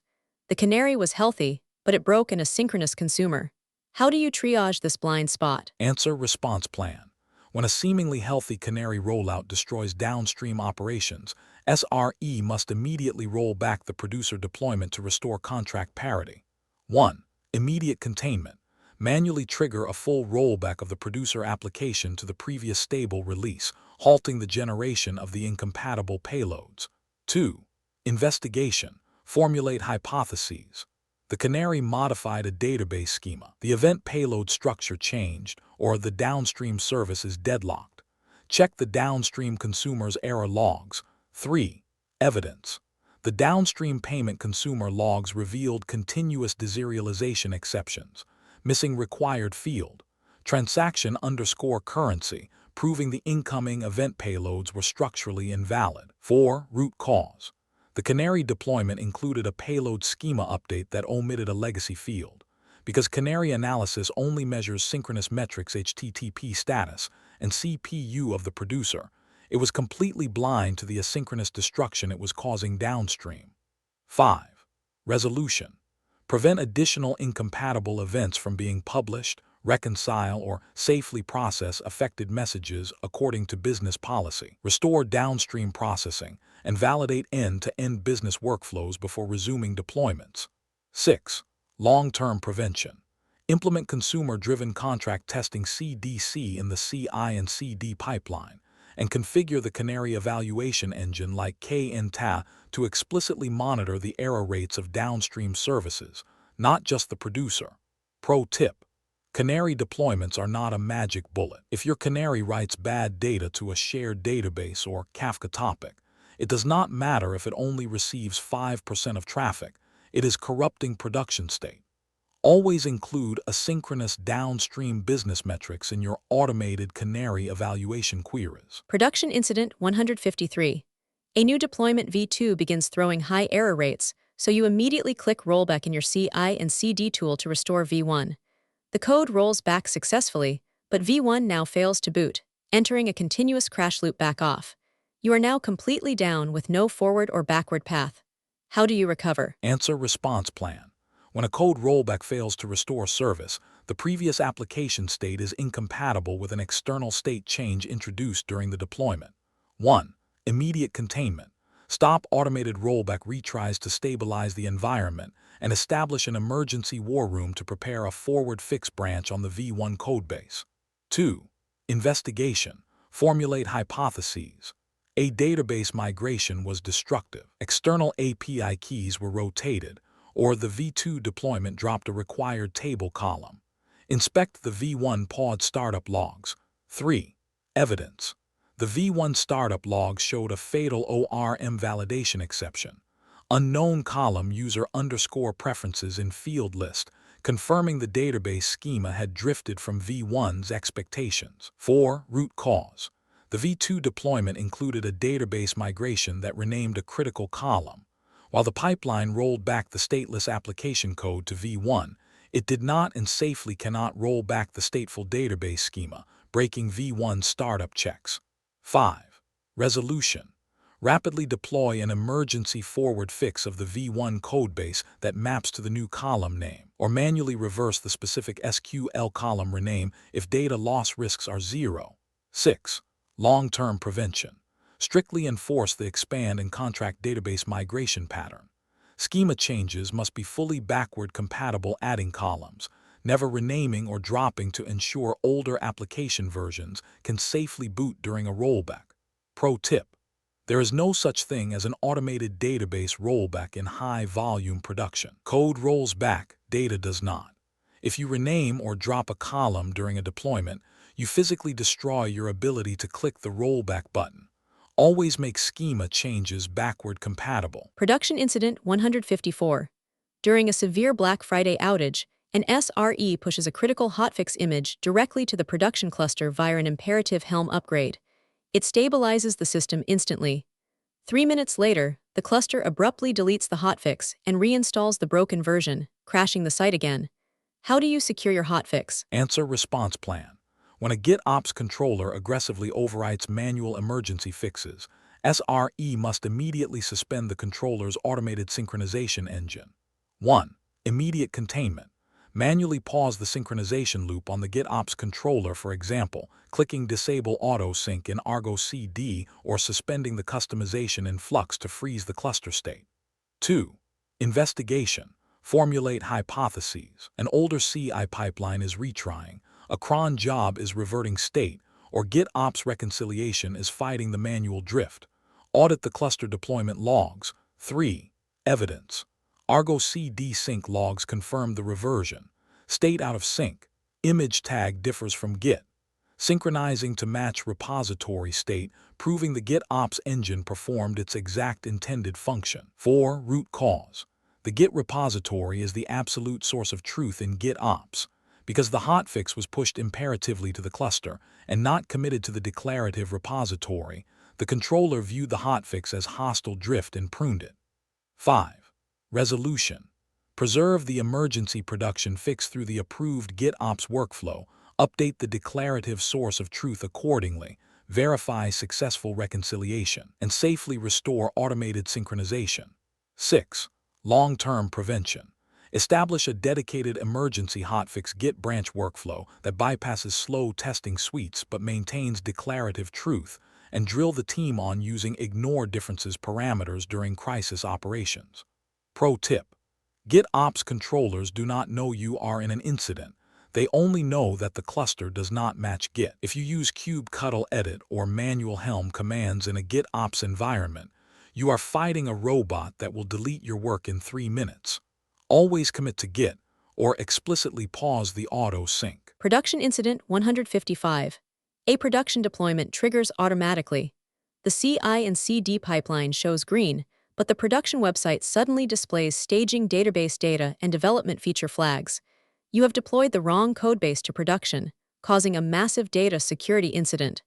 The canary was healthy, but it broke an asynchronous consumer. How do you triage this blind spot? Answer: response plan. When a seemingly healthy canary rollout destroys downstream operations, SRE must immediately roll back the producer deployment to restore contract parity. 1. Immediate containment. Manually trigger a full rollback of the producer application to the previous stable release, halting the generation of the incompatible payloads. 2. Investigation. Formulate hypotheses. The canary modified a database schema, the event payload structure changed, or the downstream service is deadlocked. Check the downstream consumer's error logs. 3. Evidence. The downstream payment consumer logs revealed continuous deserialization exceptions, missing required field, transaction_currency, proving the incoming event payloads were structurally invalid. 4. Root cause. The canary deployment included a payload schema update that omitted a legacy field. Because canary analysis only measures synchronous metrics HTTP status and CPU of the producer, it was completely blind to the asynchronous destruction it was causing downstream. 5. Resolution. Prevent additional incompatible events from being published, reconcile, or safely process affected messages according to business policy. Restore downstream processing and validate end-to-end business workflows before resuming deployments. 6. Long-term prevention. Implement consumer-driven contract testing (CDC) in the CI and CD pipeline, and configure the canary evaluation engine like KNTA to explicitly monitor the error rates of downstream services, not just the producer. Pro tip: canary deployments are not a magic bullet. If your canary writes bad data to a shared database or Kafka topic, it does not matter if it only receives 5% of traffic. It is corrupting production state. Always include asynchronous downstream business metrics in your automated canary evaluation queries. Production Incident 153. A new deployment V2 begins throwing high error rates, so you immediately click rollback in your CI and CD tool to restore V1. The code rolls back successfully, but V1 now fails to boot, entering a continuous crash loop back off. You are now completely down with no forward or backward path. How do you recover? Answer: response plan. When a code rollback fails to restore service, the previous application state is incompatible with an external state change introduced during the deployment. 1. Immediate containment. Stop automated rollback retries to stabilize the environment and establish an emergency war room to prepare a forward fix branch on the V1 codebase. 2. Investigation. Formulate hypotheses. A database migration was destructive. External API keys were rotated, or the V2 deployment dropped a required table column. Inspect the V1 pod startup logs. 3. Evidence. The V1 startup logs showed a fatal ORM validation exception. Unknown column user_preferences in field list, confirming the database schema had drifted from V1's expectations. 4. Root cause. The V2 deployment included a database migration that renamed a critical column. While the pipeline rolled back the stateless application code to V1, it did not and safely cannot roll back the stateful database schema, breaking V1 startup checks. 5. Resolution. Rapidly deploy an emergency forward fix of the V1 codebase that maps to the new column name, or manually reverse the specific SQL column rename if data loss risks are 0. 6. Long-term prevention. Strictly enforce the expand and contract database migration pattern. Schema changes must be fully backward compatible, adding columns, never renaming or dropping to ensure older application versions can safely boot during a rollback. Pro tip: there is no such thing as an automated database rollback in high-volume production. Code rolls back, data does not. If you rename or drop a column during a deployment, you physically destroy your ability to click the rollback button. Always make schema changes backward compatible. Production Incident 154. During a severe Black Friday outage, an SRE pushes a critical hotfix image directly to the production cluster via an imperative Helm upgrade. It stabilizes the system instantly. 3 minutes later, the cluster abruptly deletes the hotfix and reinstalls the broken version, crashing the site again. How do you secure your hotfix? Answer response plan. When a GitOps controller aggressively overwrites manual emergency fixes, SRE must immediately suspend the controller's automated synchronization engine. 1. Immediate containment. Manually pause the synchronization loop on the GitOps controller, for example, clicking Disable Auto Sync in Argo CD or suspending the customization in Flux to freeze the cluster state. 2. Investigation. Formulate hypotheses. An older CI pipeline is retrying, a cron job is reverting state, or GitOps reconciliation is fighting the manual drift. Audit the cluster deployment logs. 3. Evidence. Argo CD sync logs confirm the reversion. State out of sync. Image tag differs from Git. Synchronizing to match repository state, proving the GitOps engine performed its exact intended function. 4. Root cause. The Git repository is the absolute source of truth in GitOps. Because the hotfix was pushed imperatively to the cluster and not committed to the declarative repository, the controller viewed the hotfix as hostile drift and pruned it. 5. Resolution. Preserve the emergency production fix through the approved GitOps workflow, update the declarative source of truth accordingly, verify successful reconciliation, and safely restore automated synchronization. 6. Long-term prevention. Establish a dedicated emergency hotfix Git branch workflow that bypasses slow testing suites but maintains declarative truth, and drill the team on using ignore differences parameters during crisis operations. Pro tip: GitOps controllers do not know you are in an incident. They only know that the cluster does not match Git. If you use kubectl edit or manual Helm commands in a GitOps environment, you are fighting a robot that will delete your work in 3 minutes. Always commit to Git, or explicitly pause the auto sync. Production Incident 155. A production deployment triggers automatically. The CI and CD pipeline shows green, but the production website suddenly displays staging database data and development feature flags. You have deployed the wrong codebase to production, causing a massive data security incident.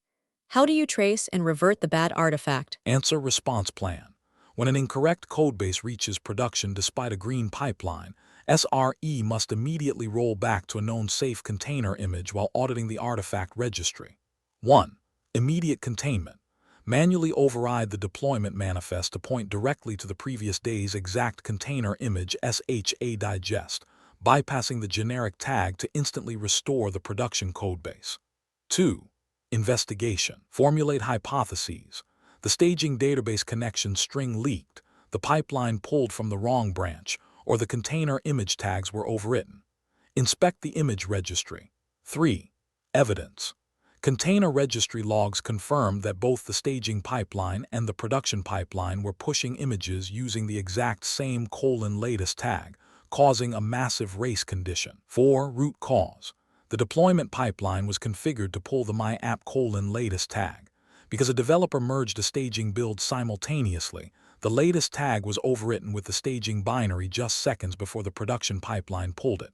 How do you trace and revert the bad artifact? Answer response plan. When an incorrect codebase reaches production despite a green pipeline, SRE must immediately roll back to a known safe container image while auditing the artifact registry. 1. Immediate containment. Manually override the deployment manifest to point directly to the previous day's exact container image SHA digest, bypassing the generic tag to instantly restore the production codebase. 2. Investigation. Formulate hypotheses. The staging database connection string leaked, the pipeline pulled from the wrong branch, or the container image tags were overwritten. Inspect the image registry. 3. Evidence. Container registry logs confirm that both the staging pipeline and the production pipeline were pushing images using the exact same :latest tag, causing a massive race condition. 4. Root cause. The deployment pipeline was configured to pull the myapp::latest tag. Because a developer merged a staging build simultaneously, the latest tag was overwritten with the staging binary just seconds before the production pipeline pulled it.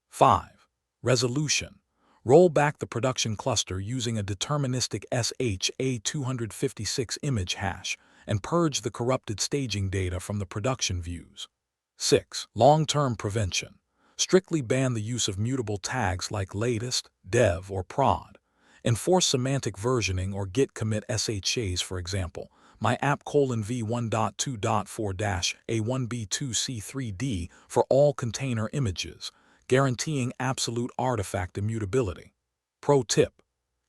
5. Resolution. Roll back the production cluster using a deterministic SHA-256 image hash and purge the corrupted staging data from the production views. 6. Long-term prevention. Strictly ban the use of mutable tags like latest, dev, or prod. Enforce semantic versioning or git commit SHAs, for example, my app:v1.2.4-A1B2C3D for all container images, guaranteeing absolute artifact immutability. Pro tip: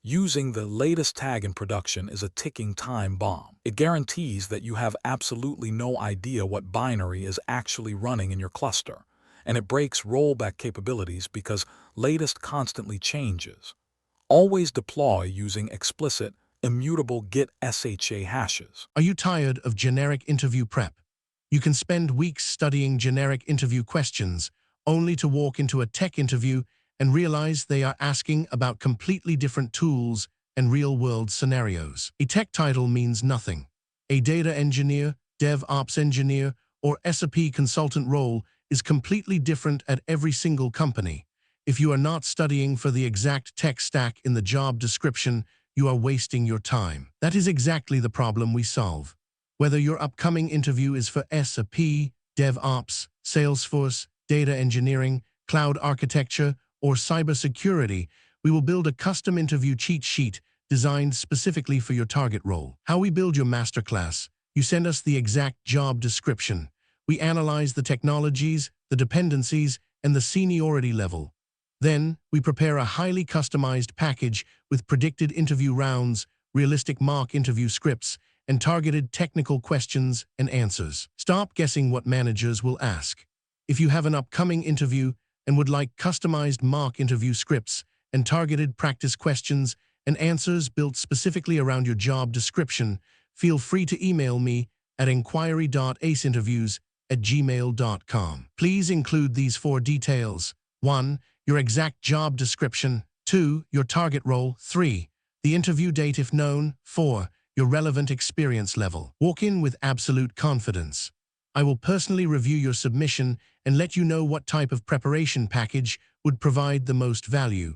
using the latest tag in production is a ticking time bomb. It guarantees that you have absolutely no idea what binary is actually running in your cluster, and it breaks rollback capabilities because latest constantly changes. Always deploy using explicit, immutable Git SHA hashes. Are you tired of generic interview prep? You can spend weeks studying generic interview questions, only to walk into a tech interview and realize they are asking about completely different tools and real-world scenarios. A tech title means nothing. A data engineer, DevOps engineer, or SRE consultant role is completely different at every single company. If you are not studying for the exact tech stack in the job description, you are wasting your time. That is exactly the problem we solve. Whether your upcoming interview is for SRE, DevOps, Salesforce, data engineering, cloud architecture, or cybersecurity, we will build a custom interview cheat sheet designed specifically for your target role. How we build your masterclass: you send us the exact job description. We analyze the technologies, the dependencies, and the seniority level. Then, we prepare a highly customized package with predicted interview rounds, realistic mock interview scripts, and targeted technical questions and answers. Stop guessing what managers will ask. If you have an upcoming interview and would like customized mock interview scripts and targeted practice questions and answers built specifically around your job description, feel free to email me at inquiry.aceinterviews@gmail.com. Please include these 4 details. 1. Your exact job description. 2. Your target role. 3. The interview date if known. 4. Your relevant experience level. Walk in with absolute confidence. I will personally review your submission and let you know what type of preparation package would provide the most value.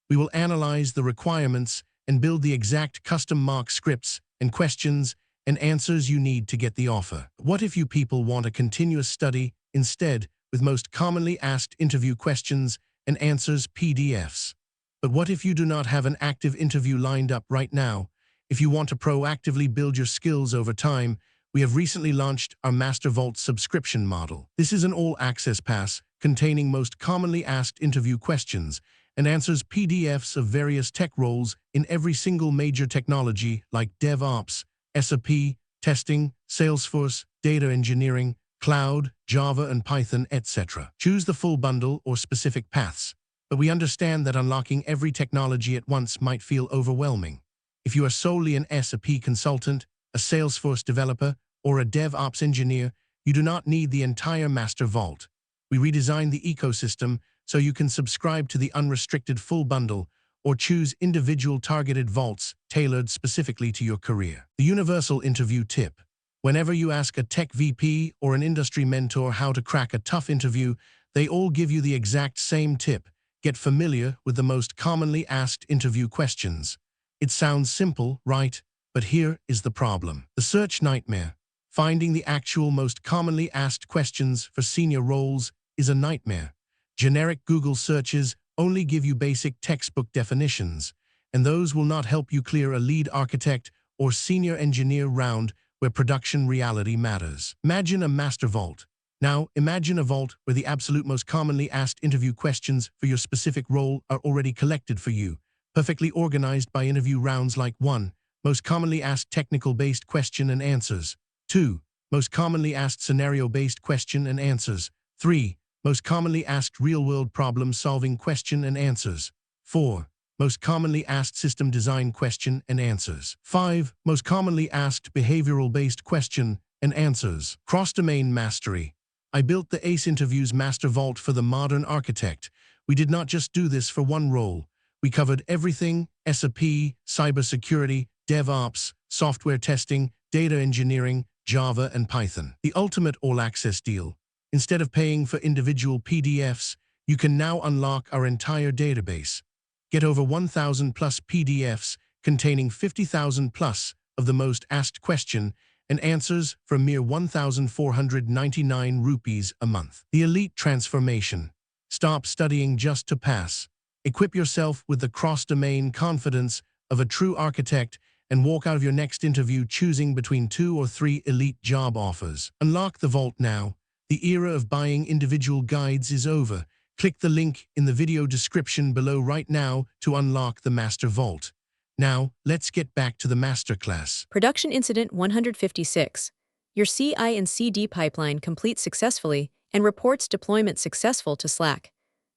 We will analyze the requirements and build the exact custom mock scripts and questions and answers you need to get the offer. What if you people want a continuous study instead, with most commonly asked interview questions and answers PDFs? But what if you do not have an active interview lined up right now? If you want to proactively build your skills over time, we have recently launched our Master Vault subscription model. This is an all-access pass containing most commonly asked interview questions and answers PDFs of various tech roles in every single major technology like DevOps, SRE, testing, Salesforce, data engineering, cloud, Java and Python, etc. Choose the full bundle or specific paths, but we understand that unlocking every technology at once might feel overwhelming. If you are solely an SRE consultant, a Salesforce developer, or a DevOps engineer, you do not need the entire Master Vault. We redesigned the ecosystem so you can subscribe to the unrestricted full bundle or choose individual targeted vaults tailored specifically to your career. The universal interview tip. Whenever you ask a tech VP or an industry mentor how to crack a tough interview, they all give you the exact same tip: get familiar with the most commonly asked interview questions. It sounds simple, right? But here is the problem. The search nightmare. Finding the actual most commonly asked questions for senior roles is a nightmare. Generic Google searches only give you basic textbook definitions, and those will not help you clear a lead architect or senior engineer round where production reality matters. Imagine a master vault. Now, imagine a vault where the absolute most commonly asked interview questions for your specific role are already collected for you, perfectly organized by interview rounds like 1. Most commonly asked technical-based question and answers. 2. Most commonly asked scenario-based question and answers. 3. Most commonly asked real-world problem-solving question and answers. 4. Most commonly asked system design question and answers. 5. Most commonly asked behavioral-based question and answers. Cross-domain mastery. I built the ACE Interviews Master Vault for the modern architect. We did not just do this for one role. We covered everything: SRE, cybersecurity, DevOps, software testing, data engineering, Java and Python. The ultimate all-access deal. Instead of paying for individual PDFs, you can now unlock our entire database. Get over 1,000 plus PDFs containing 50,000 plus of the most asked question and answers for a mere 1,499 rupees a month. The elite transformation. Stop studying just to pass. Equip yourself with the cross-domain confidence of a true architect and walk out of your next interview choosing between 2 or 3 elite job offers. Unlock the vault now. The era of buying individual guides is over. Click the link in the video description below right now to unlock the Master Vault. Now, let's get back to the masterclass. Production Incident 156. Your CI and CD pipeline completes successfully and reports deployment successful to Slack.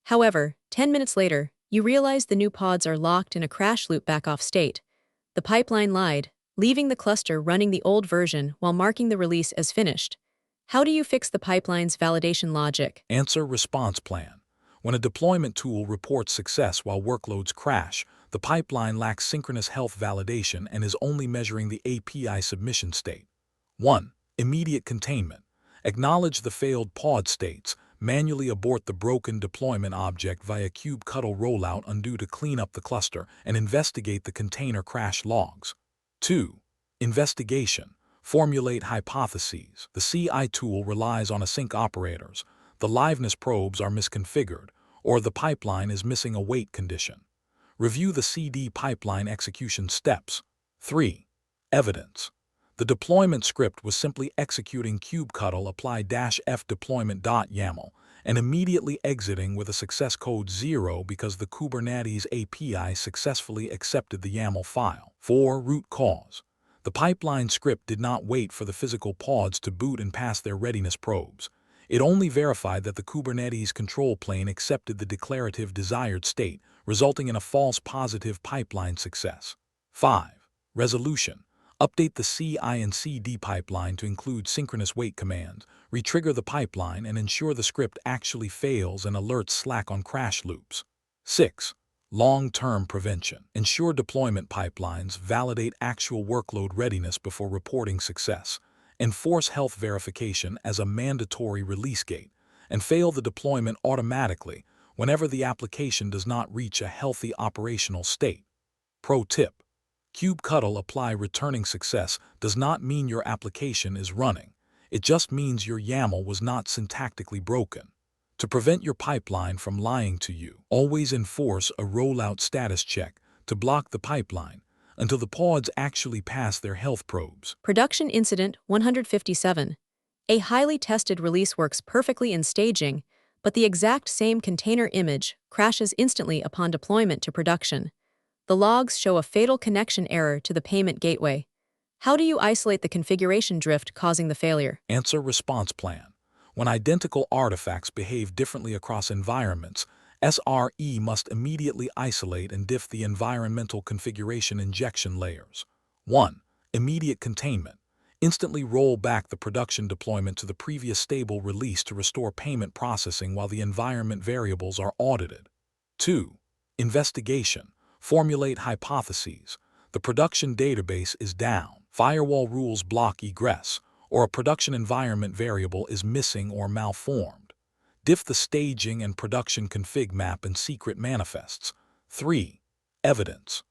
However, 10 minutes later, you realize the new pods are locked in a crash loop backoff state. The pipeline lied, leaving the cluster running the old version while marking the release as finished. How do you fix the pipeline's validation logic? Answer response plan. When a deployment tool reports success while workloads crash, the pipeline lacks synchronous health validation and is only measuring the API submission state. 1. Immediate containment. Acknowledge the failed pod states. Manually abort the broken deployment object via kubectl rollout undo to clean up the cluster and investigate the container crash logs. 2. Investigation. Formulate hypotheses. The CI tool relies on async operators. The liveness probes are misconfigured, or the pipeline is missing a wait condition. Review the CD pipeline execution steps. 3. Evidence. The deployment script was simply executing kubectl apply-f deployment.yaml and immediately exiting with a success code 0 because the Kubernetes API successfully accepted the YAML file. 4. Root cause. The pipeline script did not wait for the physical pods to boot and pass their readiness probes. It only verified that the Kubernetes control plane accepted the declarative desired state, resulting in a false positive pipeline success. 5. Resolution. Update the CI and CD pipeline to include synchronous wait commands, retrigger the pipeline, and ensure the script actually fails and alerts Slack on crash loops. 6. Long-term prevention. Ensure deployment pipelines validate actual workload readiness before reporting success. Enforce health verification as a mandatory release gate, and fail the deployment automatically whenever the application does not reach a healthy operational state. Pro tip. Kubectl apply returning success does not mean your application is running. It just means your YAML was not syntactically broken. To prevent your pipeline from lying to you, always enforce a rollout status check to block the pipeline until the pods actually pass their health probes. Production Incident 157. A highly tested release works perfectly in staging, but the exact same container image crashes instantly upon deployment to production. The logs show a fatal connection error to the payment gateway. How do you isolate the configuration drift causing the failure? Answer response plan. When identical artifacts behave differently across environments, SRE must immediately isolate and diff the environmental configuration injection layers. 1. Immediate containment. Instantly roll back the production deployment to the previous stable release to restore payment processing while the environment variables are audited. 2. Investigation. Formulate hypotheses. The production database is down, firewall rules block egress, or a production environment variable is missing or malformed. Diff the staging and production config map and secret manifests. 3. Evidence.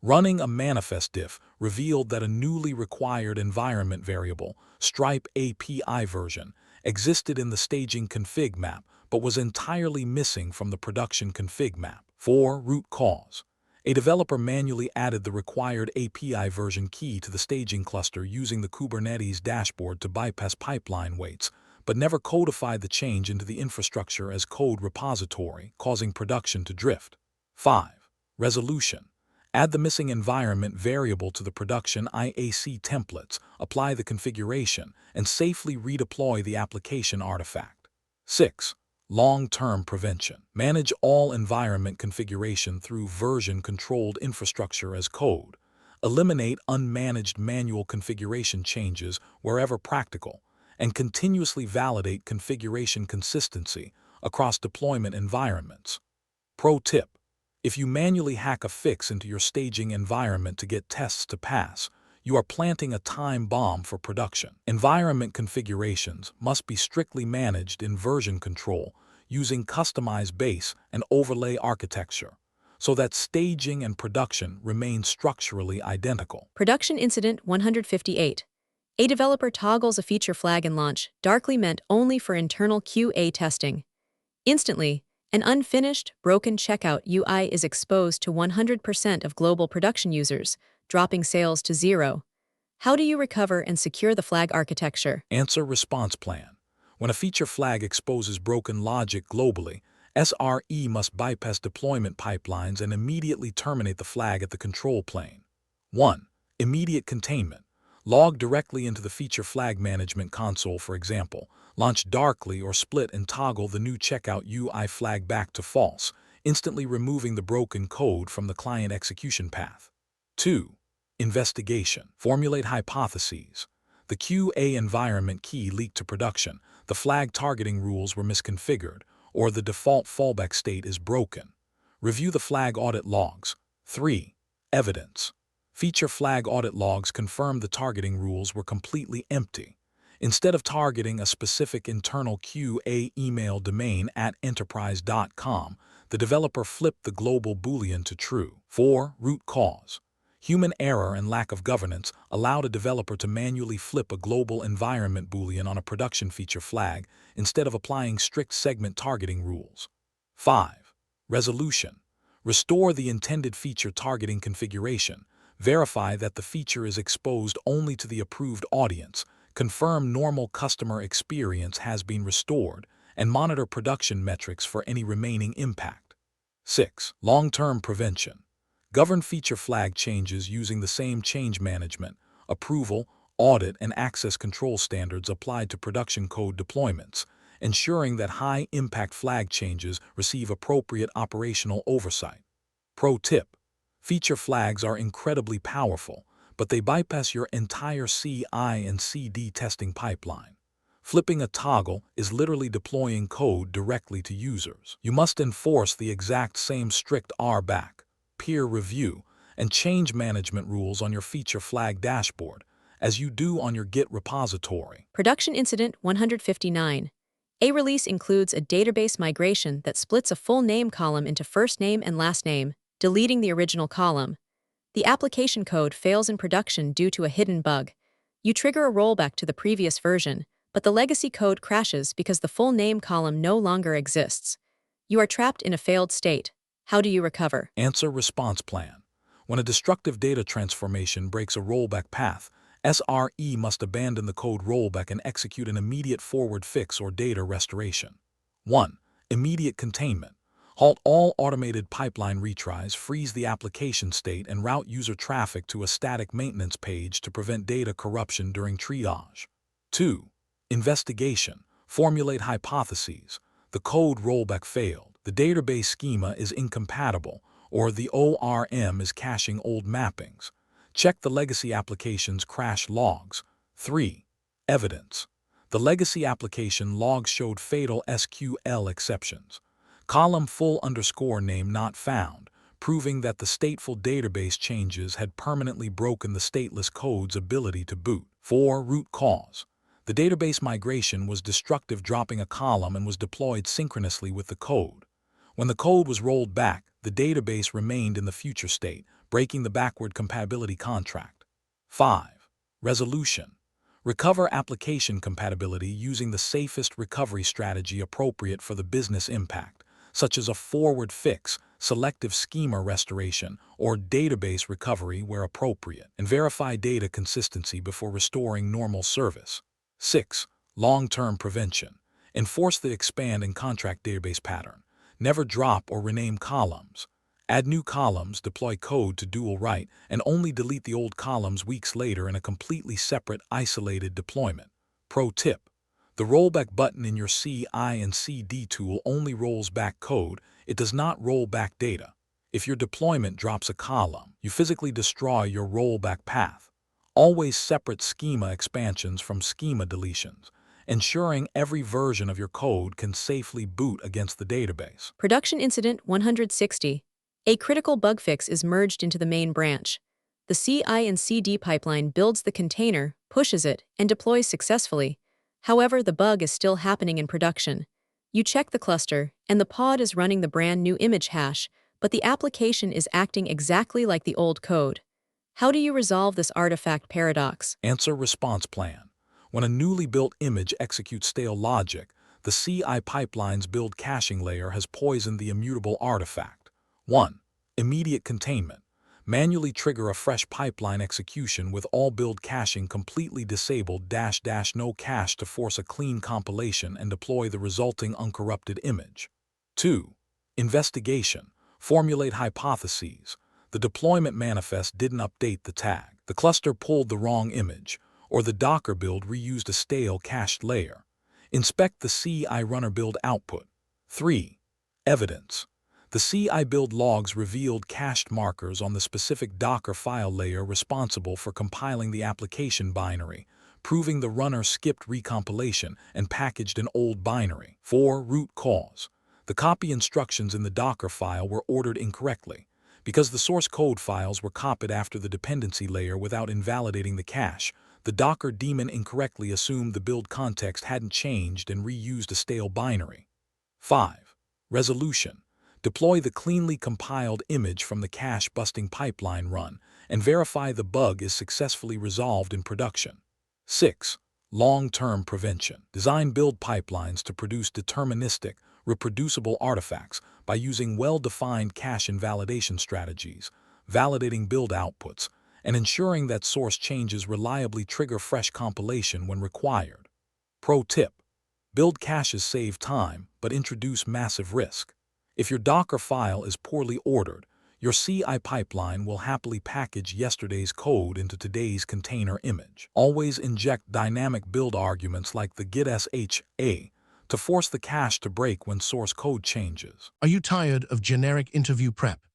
Running a manifest diff revealed that a newly required environment variable, Stripe API version, existed in the staging config map but was entirely missing from the production config map. 4. Root cause. A developer manually added the required API version key to the staging cluster using the Kubernetes dashboard to bypass pipeline waits, but never codified the change into the infrastructure as code repository, causing production to drift. 5. Resolution. Add the missing environment variable to the production IAC templates, apply the configuration, and safely redeploy the application artifact. 6. Long-term prevention. Manage all environment configuration through version-controlled infrastructure as code. Eliminate unmanaged manual configuration changes wherever practical, and continuously validate configuration consistency across deployment environments. Pro tip. If you manually hack a fix into your staging environment to get tests to pass, you are planting a time bomb for production. Environment configurations must be strictly managed in version control using customized base and overlay architecture, so that staging and production remain structurally identical. Production Incident 158. A developer toggles a feature flag in launch, darkly meant only for internal QA testing. Instantly, an unfinished, broken checkout UI is exposed to 100% of global production users, dropping sales to zero. How do you recover and secure the flag architecture? Answer response plan. When a feature flag exposes broken logic globally, SRE must bypass deployment pipelines and immediately terminate the flag at the control plane. 1. Immediate containment. Log directly into the feature flag management console, for example. Launch darkly or split and toggle the new checkout UI flag back to false, instantly removing the broken code from the client execution path. 2. Investigation. Formulate hypotheses. The QA environment key leaked to production, the flag targeting rules were misconfigured, or the default fallback state is broken. Review the flag audit logs. 3. Evidence. Feature flag audit logs confirm the targeting rules were completely empty. Instead of targeting a specific internal QA email domain at enterprise.com, the developer flipped the global Boolean to true. 4. Root cause. Human error and lack of governance allowed a developer to manually flip a global environment Boolean on a production feature flag instead of applying strict segment targeting rules. 5. Resolution. Restore the intended feature targeting configuration. Verify that the feature is exposed only to the approved audience. Confirm normal customer experience has been restored, and monitor production metrics for any remaining impact. 6. Long-term prevention. Govern feature flag changes using the same change management, approval, audit, and access control standards applied to production code deployments, ensuring that high-impact flag changes receive appropriate operational oversight. Pro tip: feature flags are incredibly powerful, but they bypass your entire CI and CD testing pipeline. Flipping a toggle is literally deploying code directly to users. You must enforce the exact same strict RBAC, peer review, and change management rules on your feature flag dashboard as you do on your Git repository. Production Incident 159. A release includes a database migration that splits a full name column into first name and last name, deleting the original column. The application code fails in production due to a hidden bug. You trigger a rollback to the previous version, but the legacy code crashes because the full name column no longer exists. You are trapped in a failed state. How do you recover? Answer response plan. When a destructive data transformation breaks a rollback path, SRE must abandon the code rollback and execute an immediate forward fix or data restoration. 1. Immediate containment. Halt all automated pipeline retries, freeze the application state, and route user traffic to a static maintenance page to prevent data corruption during triage. 2. Investigation. Formulate hypotheses. The code rollback failed, the database schema is incompatible, or the ORM is caching old mappings. Check the legacy application's crash logs. 3. Evidence. The legacy application logs showed fatal SQL exceptions. Column full _ name not found, proving that the stateful database changes had permanently broken the stateless code's ability to boot. 4. Root cause. The database migration was destructive, dropping a column and was deployed synchronously with the code. When the code was rolled back, the database remained in the future state, breaking the backward compatibility contract. 5. Resolution. Recover application compatibility using the safest recovery strategy appropriate for the business impact, such as a forward fix, selective schema restoration, or database recovery where appropriate, and verify data consistency before restoring normal service. 6. Long-term prevention. Enforce the expand and contract database pattern. Never drop or rename columns. Add new columns, deploy code to dual write, and only delete the old columns weeks later in a completely separate, isolated deployment. Pro tip: the rollback button in your CI and CD tool only rolls back code, it does not roll back data. If your deployment drops a column, you physically destroy your rollback path. Always separate schema expansions from schema deletions, ensuring every version of your code can safely boot against the database. Production Incident 160. A critical bug fix is merged into the main branch. The CI and CD pipeline builds the container, pushes it, and deploys successfully. However, the bug is still happening in production. You check the cluster, and the pod is running the brand new image hash, but the application is acting exactly like the old code. How do you resolve this artifact paradox? Answer response plan. When a newly built image executes stale logic, the CI pipeline's build caching layer has poisoned the immutable artifact. 1. Immediate containment. Manually trigger a fresh pipeline execution with all build caching completely disabled -- no cache to force a clean compilation and deploy the resulting uncorrupted image. 2. Investigation. Formulate hypotheses. The deployment manifest didn't update the tag. The cluster pulled the wrong image, or the Docker build reused a stale cached layer. Inspect the CI runner build output. 3. Evidence. The CI build logs revealed cached markers on the specific Docker file layer responsible for compiling the application binary, proving the runner skipped recompilation and packaged an old binary. 4. Root cause. The copy instructions in the Docker file were ordered incorrectly, because the source code files were copied after the dependency layer without invalidating the cache. The Docker daemon incorrectly assumed the build context hadn't changed and reused a stale binary. 5. Resolution. Deploy the cleanly compiled image from the cache-busting pipeline run and verify the bug is successfully resolved in production. 6. Long-term prevention. Design build pipelines to produce deterministic, reproducible artifacts by using well-defined cache invalidation strategies, validating build outputs, and ensuring that source changes reliably trigger fresh compilation when required. Pro tip: build caches save time but introduce massive risk. If your Docker file is poorly ordered, your CI pipeline will happily package yesterday's code into today's container image. Always inject dynamic build arguments like the git-sha to force the cache to break when source code changes. Are you tired of generic interview prep?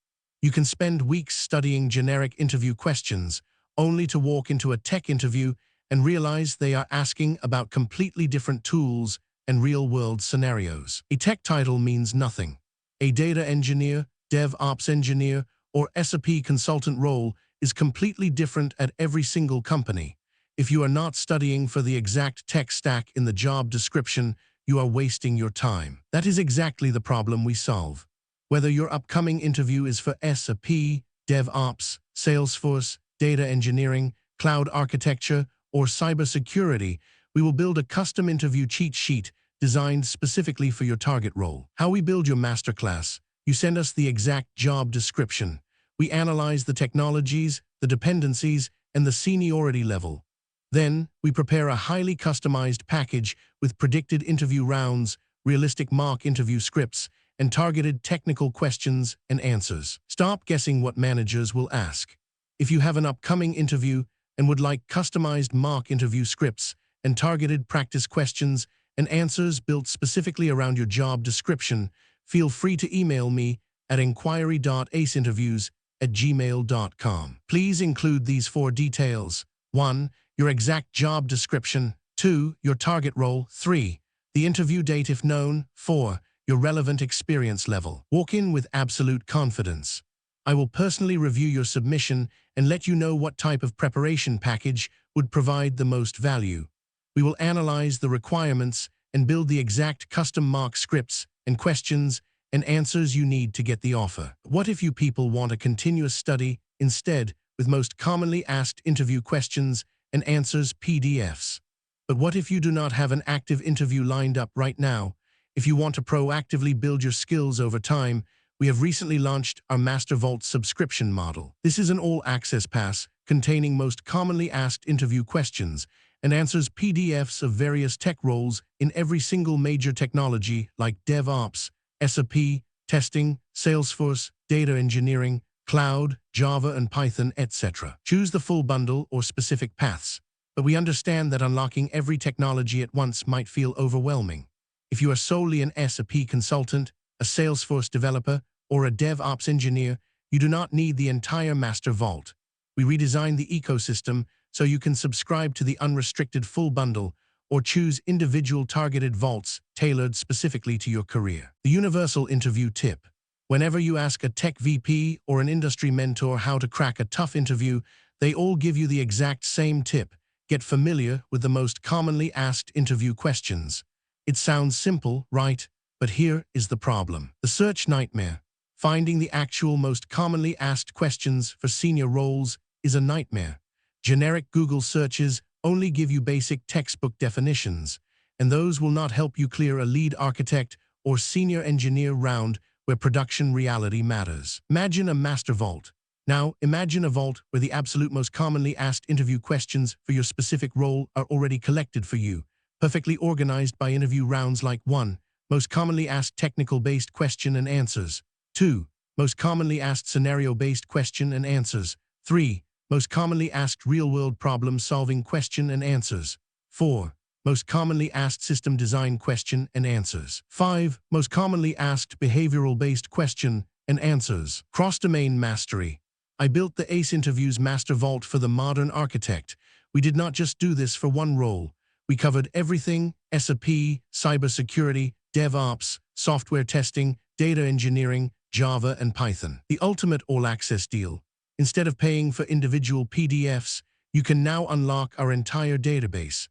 You can spend weeks studying generic interview questions, only to walk into a tech interview and realize they are asking about completely different tools and real-world scenarios. A tech title means nothing. A data engineer, DevOps engineer, or SRE consultant role is completely different at every single company. If you are not studying for the exact tech stack in the job description, you are wasting your time. That is exactly the problem we solve. Whether your upcoming interview is for SRE, DevOps, Salesforce, data engineering, cloud architecture, or cybersecurity, we will build a custom interview cheat sheet designed specifically for your target role. How we build your masterclass: you send us the exact job description. We analyze the technologies, the dependencies, and the seniority level. Then, we prepare a highly customized package with predicted interview rounds, realistic mock interview scripts, and targeted technical questions and answers. Stop guessing what managers will ask. If you have an upcoming interview and would like customized mock interview scripts and targeted practice questions and answers built specifically around your job description, feel free to email me at inquiry.aceinterviews@gmail.com. Please include these 4 details. 1. Your exact job description. 2. Your target role. 3. The interview date if known. 4. Your relevant experience level. Walk in with absolute confidence. I will personally review your submission and let you know what type of preparation package would provide the most value. We will analyze the requirements and build the exact custom mock scripts and questions and answers you need to get the offer. What if you people want a continuous study instead, with most commonly asked interview questions and answers PDFs? But what if you do not have an active interview lined up right now? If you want to proactively build your skills over time, we have recently launched our Master Vault subscription model. This is an all-access pass containing most commonly asked interview questions and answers PDFs of various tech roles in every single major technology like DevOps, SRE, testing, Salesforce, data engineering, cloud, Java and Python, etc. Choose the full bundle or specific paths, but we understand that unlocking every technology at once might feel overwhelming. If you are solely an SRE consultant, a Salesforce developer, or a DevOps engineer, you do not need the entire Master Vault. We redesigned the ecosystem so you can subscribe to the unrestricted full bundle or choose individual targeted vaults tailored specifically to your career. The universal interview tip. Whenever you ask a tech VP or an industry mentor how to crack a tough interview, they all give you the exact same tip: get familiar with the most commonly asked interview questions. It sounds simple, right? But here is the problem. The search nightmare. Finding the actual most commonly asked questions for senior roles is a nightmare. Generic Google searches only give you basic textbook definitions, and those will not help you clear a lead architect or senior engineer round where production reality matters. Imagine a master vault. Now, imagine a vault where the absolute most commonly asked interview questions for your specific role are already collected for you, perfectly organized by interview rounds like 1. Most commonly asked technical-based question and answers. 2. Most commonly asked scenario-based question and answers. 3. Most commonly asked real-world problem-solving question and answers. 4. Most commonly asked system design question and answers. 5. Most commonly asked behavioral-based question and answers. Cross-domain mastery. I built the ACE Interviews Master Vault for the modern architect. We did not just do this for one role. We covered everything: SAP, cybersecurity, DevOps, software testing, data engineering, Java, and Python. The ultimate all-access deal. Instead of paying for individual PDFs, you can now unlock our entire database.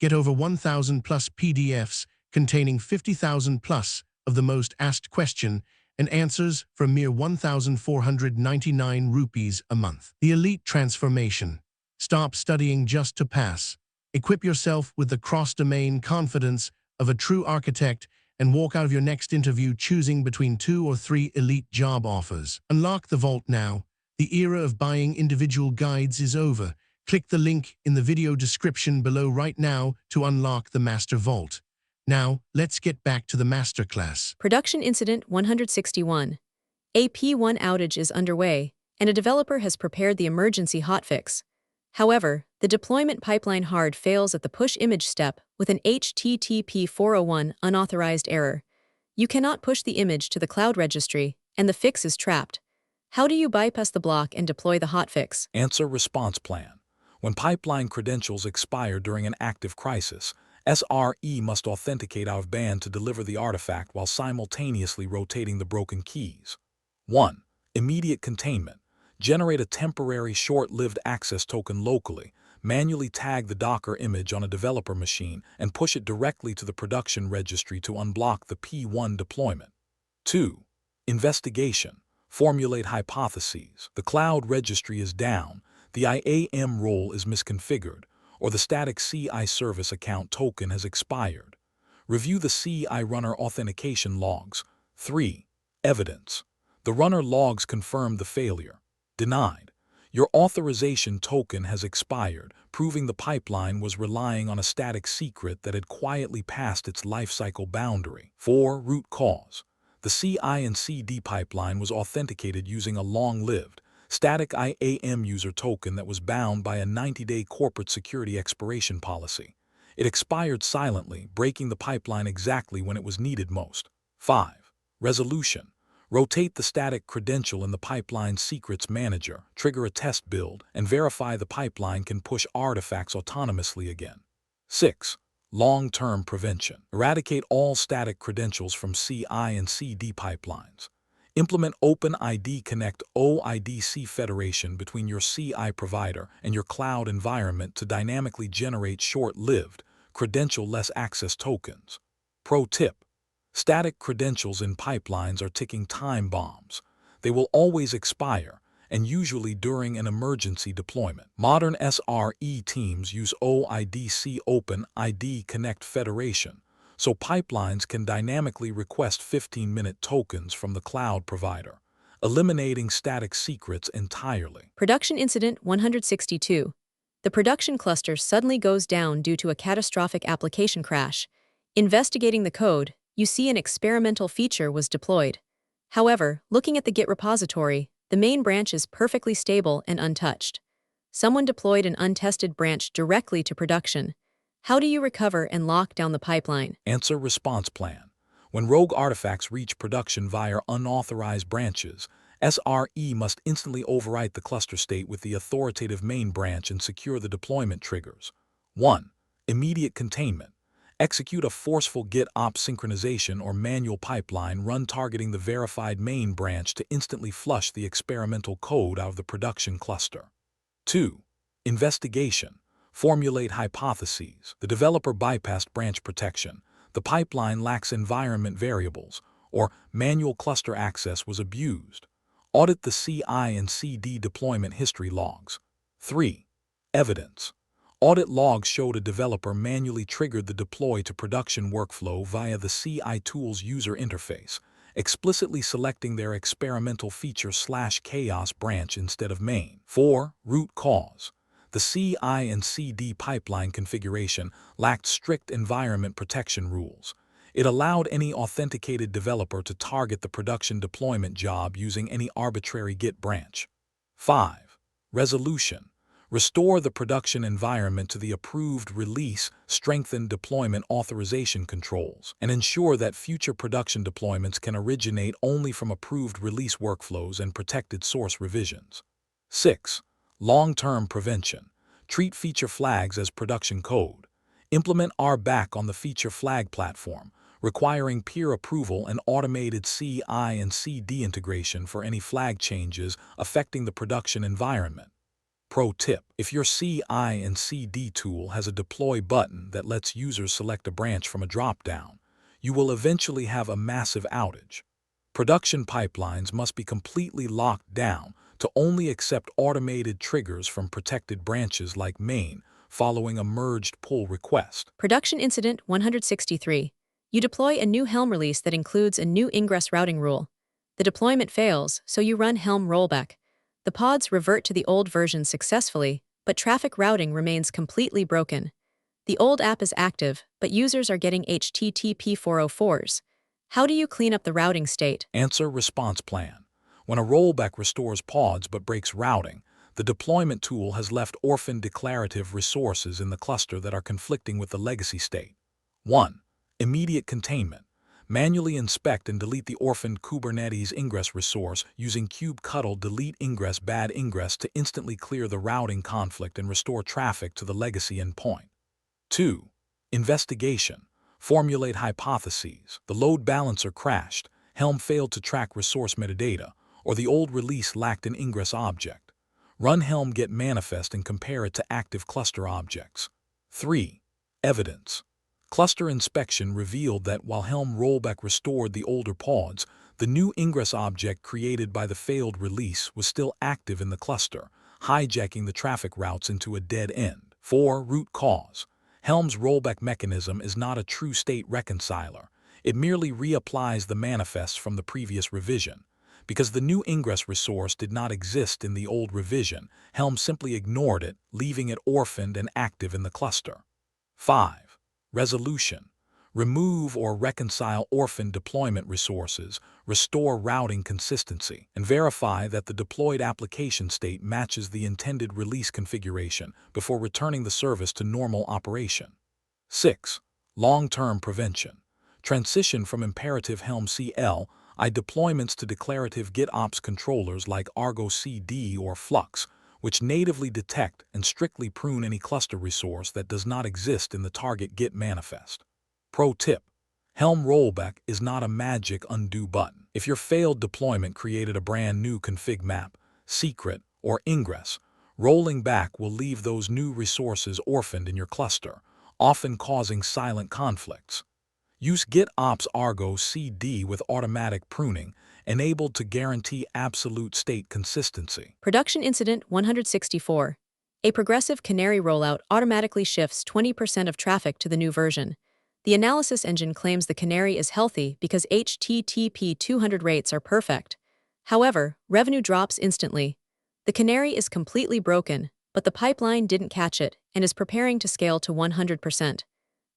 Get over 1,000 plus PDFs containing 50,000 plus of the most asked question and answers for a mere 1,499 rupees a month. The elite transformation. Stop studying just to pass. Equip yourself with the cross-domain confidence of a true architect and walk out of your next interview choosing between 2 or 3 elite job offers. Unlock the vault now. The era of buying individual guides is over. Click the link in the video description below right now to unlock the Master Vault. Now, let's get back to the masterclass. Production Incident 161. A P1 outage is underway, and a developer has prepared the emergency hotfix. However, the deployment pipeline hard fails at the push image step with an HTTP 401 unauthorized error. You cannot push the image to the cloud registry, and the fix is trapped. How do you bypass the block and deploy the hotfix? Answer response plan. When pipeline credentials expire during an active crisis, SRE must authenticate out of band to deliver the artifact while simultaneously rotating the broken keys. 1. Immediate containment. Generate a temporary short-lived access token locally, manually tag the Docker image on a developer machine, and push it directly to the production registry to unblock the P1 deployment. 2. Investigation. Formulate hypotheses. The cloud registry is down, the IAM role is misconfigured, or the static CI service account token has expired. Review the CI runner authentication logs. 3. Evidence. The runner logs confirm the failure. Denied. Your authorization token has expired, proving the pipeline was relying on a static secret that had quietly passed its lifecycle boundary. 4. Root cause. The CI and CD pipeline was authenticated using a long-lived, static IAM user token that was bound by a 90-day corporate security expiration policy. It expired silently, breaking the pipeline exactly when it was needed most. 5. Resolution. Rotate the static credential in the pipeline secrets manager, trigger a test build, and verify the pipeline can push artifacts autonomously again. 6. Long-term prevention. Eradicate all static credentials from CI and CD pipelines. Implement OpenID Connect OIDC federation between your CI provider and your cloud environment to dynamically generate short-lived, credential-less access tokens. Pro tip. Static credentials in pipelines are ticking time bombs. They will always expire, and usually during an emergency deployment. Modern SRE teams use OIDC OpenID Connect federation, so pipelines can dynamically request 15-minute tokens from the cloud provider, eliminating static secrets entirely. Production Incident 162. The production cluster suddenly goes down due to a catastrophic application crash. Investigating the code, you see an experimental feature was deployed. However, looking at the Git repository, the main branch is perfectly stable and untouched. Someone deployed an untested branch directly to production. How do you recover and lock down the pipeline? Answer response plan. When rogue artifacts reach production via unauthorized branches, SRE must instantly overwrite the cluster state with the authoritative main branch and secure the deployment triggers. 1. Immediate containment. Execute a forceful GitOps synchronization or manual pipeline run targeting the verified main branch to instantly flush the experimental code out of the production cluster. 2. Investigation. Formulate hypotheses. The developer bypassed branch protection. The pipeline lacks environment variables, or manual cluster access was abused. Audit the CI and CD deployment history logs. 3. Evidence. Audit logs showed a developer manually triggered the deploy to production workflow via the CI tool's user interface, explicitly selecting their experimental feature/chaos branch instead of main. 4. Root cause. The CI and CD pipeline configuration lacked strict environment protection rules. It allowed any authenticated developer to target the production deployment job using any arbitrary Git branch. 5. Resolution. Restore the production environment to the approved release, strengthen deployment authorization controls, and ensure that future production deployments can originate only from approved release workflows and protected source revisions. 6. Long-term prevention. Treat feature flags as production code. Implement RBAC on the feature flag platform, requiring peer approval and automated CI and CD integration for any flag changes affecting the production environment. Pro tip: if your CI and CD tool has a deploy button that lets users select a branch from a dropdown, you will eventually have a massive outage. Production pipelines must be completely locked down to only accept automated triggers from protected branches like main following a merged pull request. Production Incident 163. You deploy a new Helm release that includes a new ingress routing rule. The deployment fails, so you run Helm rollback. The pods revert to the old version successfully, but traffic routing remains completely broken. The old app is active, but users are getting HTTP 404s. How do you clean up the routing state? Answer: response plan. When a rollback restores pods but breaks routing, the deployment tool has left orphaned declarative resources in the cluster that are conflicting with the legacy state. 1. Immediate containment. Manually inspect and delete the orphaned Kubernetes ingress resource using kubectl delete ingress bad ingress to instantly clear the routing conflict and restore traffic to the legacy endpoint. 2. Investigation. Formulate hypotheses. The load balancer crashed, Helm failed to track resource metadata, or the old release lacked an ingress object. Run Helm get manifest and compare it to active cluster objects. 3. Evidence. Cluster inspection revealed that while Helm rollback restored the older pods, the new ingress object created by the failed release was still active in the cluster, hijacking the traffic routes into a dead end. 4. Root cause. Helm's rollback mechanism is not a true state reconciler. It merely reapplies the manifests from the previous revision. Because the new ingress resource did not exist in the old revision, Helm simply ignored it, leaving it orphaned and active in the cluster. 5. Resolution. Remove or reconcile orphaned deployment resources, restore routing consistency, and verify that the deployed application state matches the intended release configuration before returning the service to normal operation. 6. Long-term prevention. Transition from imperative Helm CLI deployments to declarative GitOps controllers like Argo CD or Flux, which natively detect and strictly prune any cluster resource that does not exist in the target Git manifest. Pro tip: Helm rollback is not a magic undo button. If your failed deployment created a brand new config map, secret, or ingress, rolling back will leave those new resources orphaned in your cluster, often causing silent conflicts. Use GitOps Argo CD with automatic pruning, enabled to guarantee absolute state consistency. Production Incident 164. A progressive canary rollout automatically shifts 20% of traffic to the new version. The analysis engine claims the canary is healthy because HTTP 200 rates are perfect. However, revenue drops instantly. The canary is completely broken, but the pipeline didn't catch it and is preparing to scale to 100%.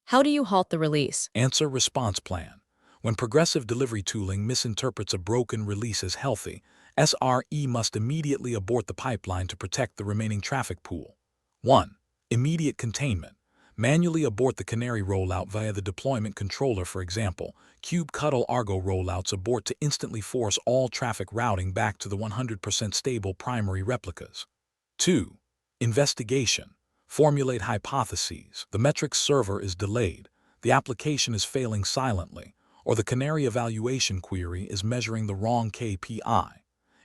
How do you halt the release? Answer: response plan. When progressive delivery tooling misinterprets a broken release as healthy, SRE must immediately abort the pipeline to protect the remaining traffic pool. 1. Immediate containment. Manually abort the canary rollout via the deployment controller. For example, kubectl Argo rollouts abort to instantly force all traffic routing back to the 100% stable primary replicas. 2. Investigation. Formulate hypotheses. The metrics server is delayed, the application is failing silently, or the canary evaluation query is measuring the wrong KPI.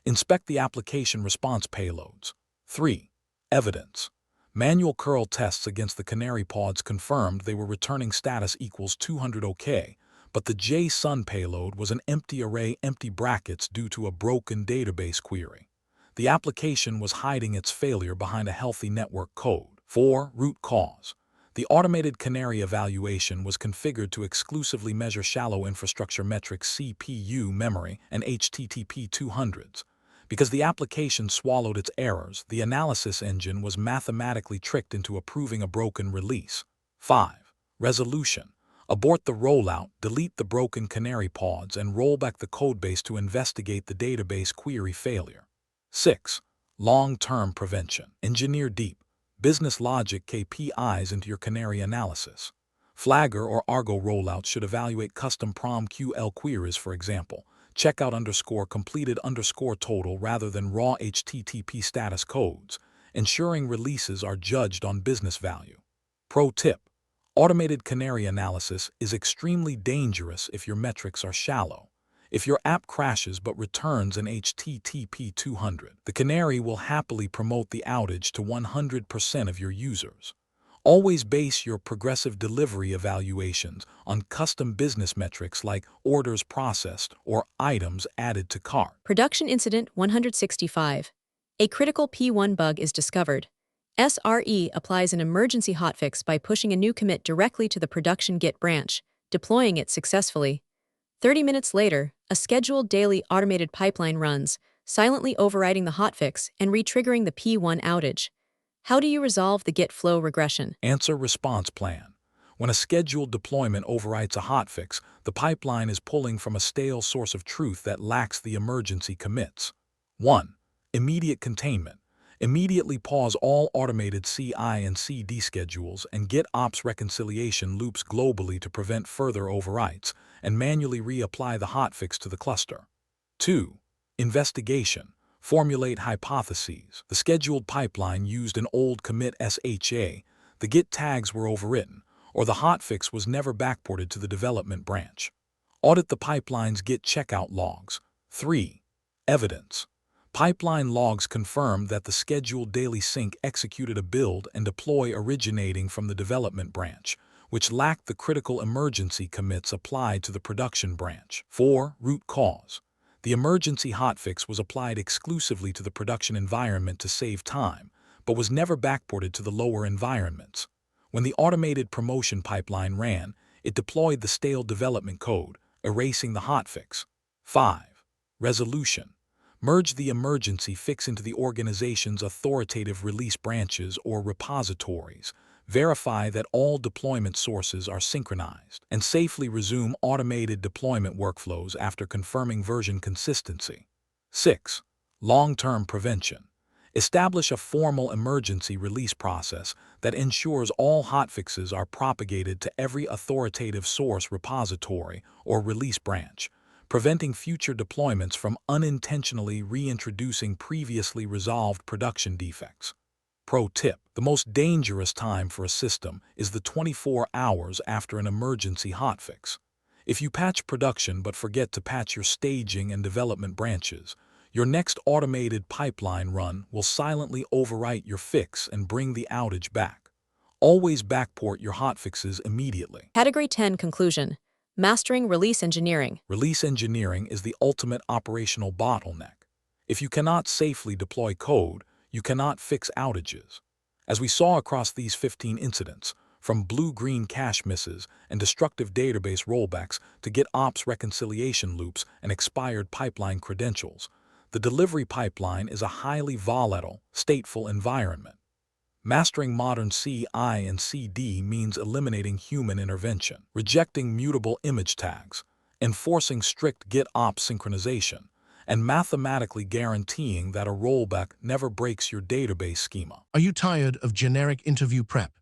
Inspect the application response payloads. 3. Evidence. Manual curl tests against the canary pods confirmed they were returning status equals 200 OK, but the JSON payload was an empty array empty brackets due to a broken database query. The application was hiding its failure behind a healthy network code. 4. Root cause. The automated Canary evaluation was configured to exclusively measure shallow infrastructure metrics CPU memory and HTTP 200s. Because the application swallowed its errors, the analysis engine was mathematically tricked into approving a broken release. 5. Resolution. Abort the rollout, delete the broken Canary pods, and roll back the codebase to investigate the database query failure. 6. Long-term prevention. Engineer deep, business logic KPIs into your Canary analysis. Flagger or Argo rollouts should evaluate custom PromQL queries, for example, checkout_completed_total rather than raw HTTP status codes, ensuring releases are judged on business value. Pro tip: automated Canary analysis is extremely dangerous if your metrics are shallow. If your app crashes but returns an HTTP 200, the Canary will happily promote the outage to 100% of your users. Always base your progressive delivery evaluations on custom business metrics like orders processed or items added to cart. Production Incident 165. A critical P1 bug is discovered. SRE applies an emergency hotfix by pushing a new commit directly to the production Git branch, deploying it successfully. 30 minutes later, a scheduled daily automated pipeline runs, silently overriding the hotfix and re-triggering the P1 outage. How do you resolve the Git flow regression? Answer response plan. When a scheduled deployment overwrites a hotfix, the pipeline is pulling from a stale source of truth that lacks the emergency commits. 1. Immediate containment. Immediately pause all automated CI and CD schedules and GitOps reconciliation loops globally to prevent further overwrites, and manually reapply the hotfix to the cluster. 2. Investigation. Formulate hypotheses. The scheduled pipeline used an old commit SHA, the Git tags were overwritten, or the hotfix was never backported to the development branch. Audit the pipeline's Git checkout logs. 3. Evidence. Pipeline logs confirm that the scheduled daily sync executed a build and deploy originating from the development branch, which lacked the critical emergency commits applied to the production branch. 4. Root cause. The emergency hotfix was applied exclusively to the production environment to save time, but was never backported to the lower environments. When the automated promotion pipeline ran, it deployed the stale development code, erasing the hotfix. 5. Resolution. Merge the emergency fix into the organization's authoritative release branches or repositories. Verify that all deployment sources are synchronized, and safely resume automated deployment workflows after confirming version consistency. 6. Long-term prevention. Establish a formal emergency release process that ensures all hotfixes are propagated to every authoritative source repository or release branch, preventing future deployments from unintentionally reintroducing previously resolved production defects. Pro tip: the most dangerous time for a system is the 24 hours after an emergency hotfix. If you patch production but forget to patch your staging and development branches, your next automated pipeline run will silently overwrite your fix and bring the outage back. Always backport your hotfixes immediately. Category 10 Conclusion. Mastering Release Engineering. Release engineering is the ultimate operational bottleneck. If you cannot safely deploy code, you cannot fix outages. As we saw across these 15 incidents, from blue-green cache misses and destructive database rollbacks to GitOps reconciliation loops and expired pipeline credentials, the delivery pipeline is a highly volatile, stateful environment. Mastering modern CI and CD means eliminating human intervention, rejecting mutable image tags, enforcing strict GitOps synchronization, and mathematically guaranteeing that a rollback never breaks your database schema. Are you tired of generic interview prep?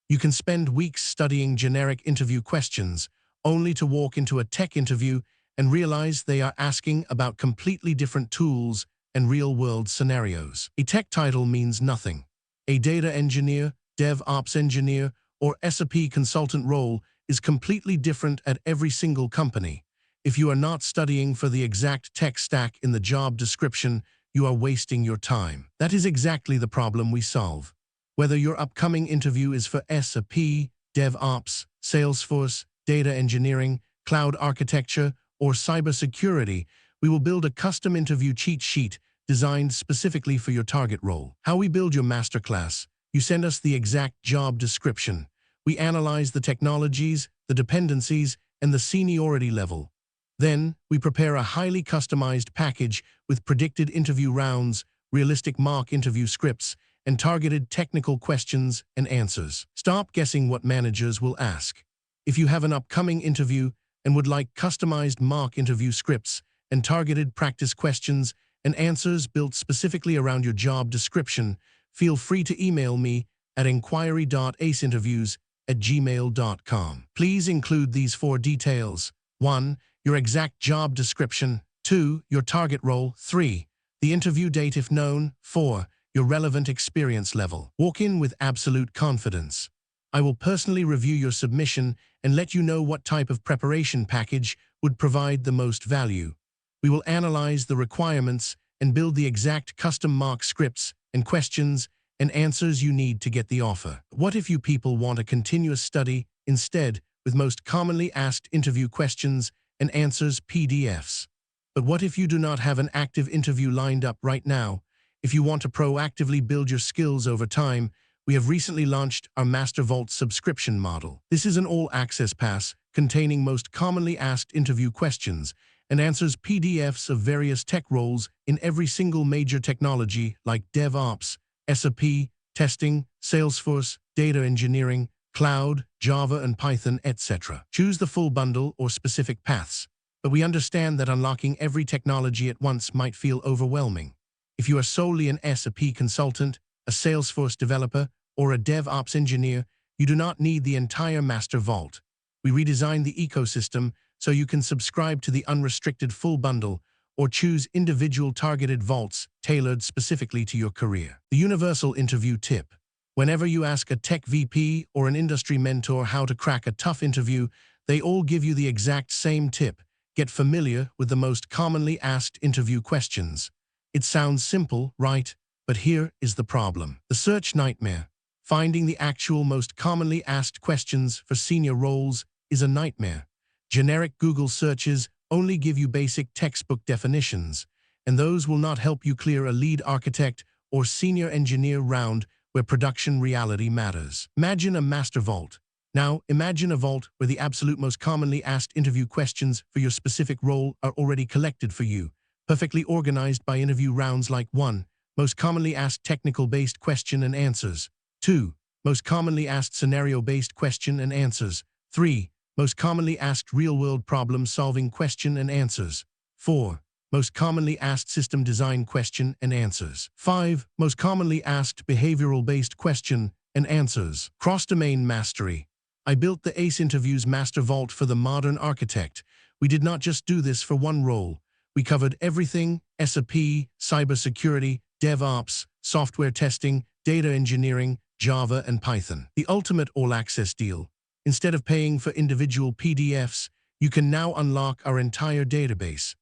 You can spend weeks studying generic interview questions, only to walk into a tech interview and realize they are asking about completely different tools and real-world scenarios. A tech title means nothing. A data engineer, DevOps engineer, or SRE consultant role is completely different at every single company. If you are not studying for the exact tech stack in the job description, you are wasting your time. That is exactly the problem we solve. Whether your upcoming interview is for SRE, DevOps, Salesforce, data engineering, cloud architecture, or cybersecurity, we will build a custom interview cheat sheet designed specifically for your target role. How we build your masterclass. You send us the exact job description. We analyze the technologies, the dependencies, and the seniority level. Then, we prepare a highly customized package with predicted interview rounds, realistic mock interview scripts, and targeted technical questions and answers. Stop guessing what managers will ask. If you have an upcoming interview and would like customized mock interview scripts and targeted practice questions and answers built specifically around your job description, feel free to email me at inquiry.aceinterviews@gmail.com. Please include these 4 details. 1. Your exact job description. 2. Your target role. 3. The interview date if known. 4. Your relevant experience level. Walk in with absolute confidence. I will personally review your submission and let you know what type of preparation package would provide the most value. We will analyze the requirements and build the exact custom mock scripts and questions and answers you need to get the offer. What if you people want a continuous study instead with most commonly asked interview questions and answers PDFs? But what if you do not have an active interview lined up right now? If you want to proactively build your skills over time, we have recently launched our Master Vault subscription model. This is an all-access pass containing most commonly asked interview questions and answers PDFs of various tech roles in every single major technology like DevOps, SRE, testing, Salesforce, data engineering, cloud, Java and Python, etc. Choose the full bundle or specific paths, but we understand that unlocking every technology at once might feel overwhelming. If you are solely an SRE consultant, a Salesforce developer, or a DevOps engineer, you do not need the entire Master Vault. We redesigned the ecosystem so you can subscribe to the unrestricted full bundle or choose individual targeted vaults tailored specifically to your career. The universal interview tip. Whenever you ask a tech VP or an industry mentor how to crack a tough interview, they all give you the exact same tip. Get familiar with the most commonly asked interview questions. It sounds simple, right? But here is the problem. The search nightmare. Finding the actual most commonly asked questions for senior roles is a nightmare. Generic Google searches only give you basic textbook definitions, and those will not help you clear a lead architect or senior engineer round where production reality matters. Imagine a master vault. Now, imagine a vault where the absolute most commonly asked interview questions for your specific role are already collected for you, perfectly organized by interview rounds like 1. Most commonly asked technical-based question and answers. 2. Most commonly asked scenario-based question and answers. 3. Most commonly asked real-world problem-solving question and answers. 4. Most commonly asked system design question and answers. 5. Most commonly asked behavioral-based question and answers. Cross-domain mastery. I built the ACE Interviews Master Vault for the modern architect. We did not just do this for one role. We covered everything: SRE, cybersecurity, DevOps, software testing, data engineering, Java, and Python. The ultimate all-access deal. Instead of paying for individual PDFs, you can now unlock our entire database.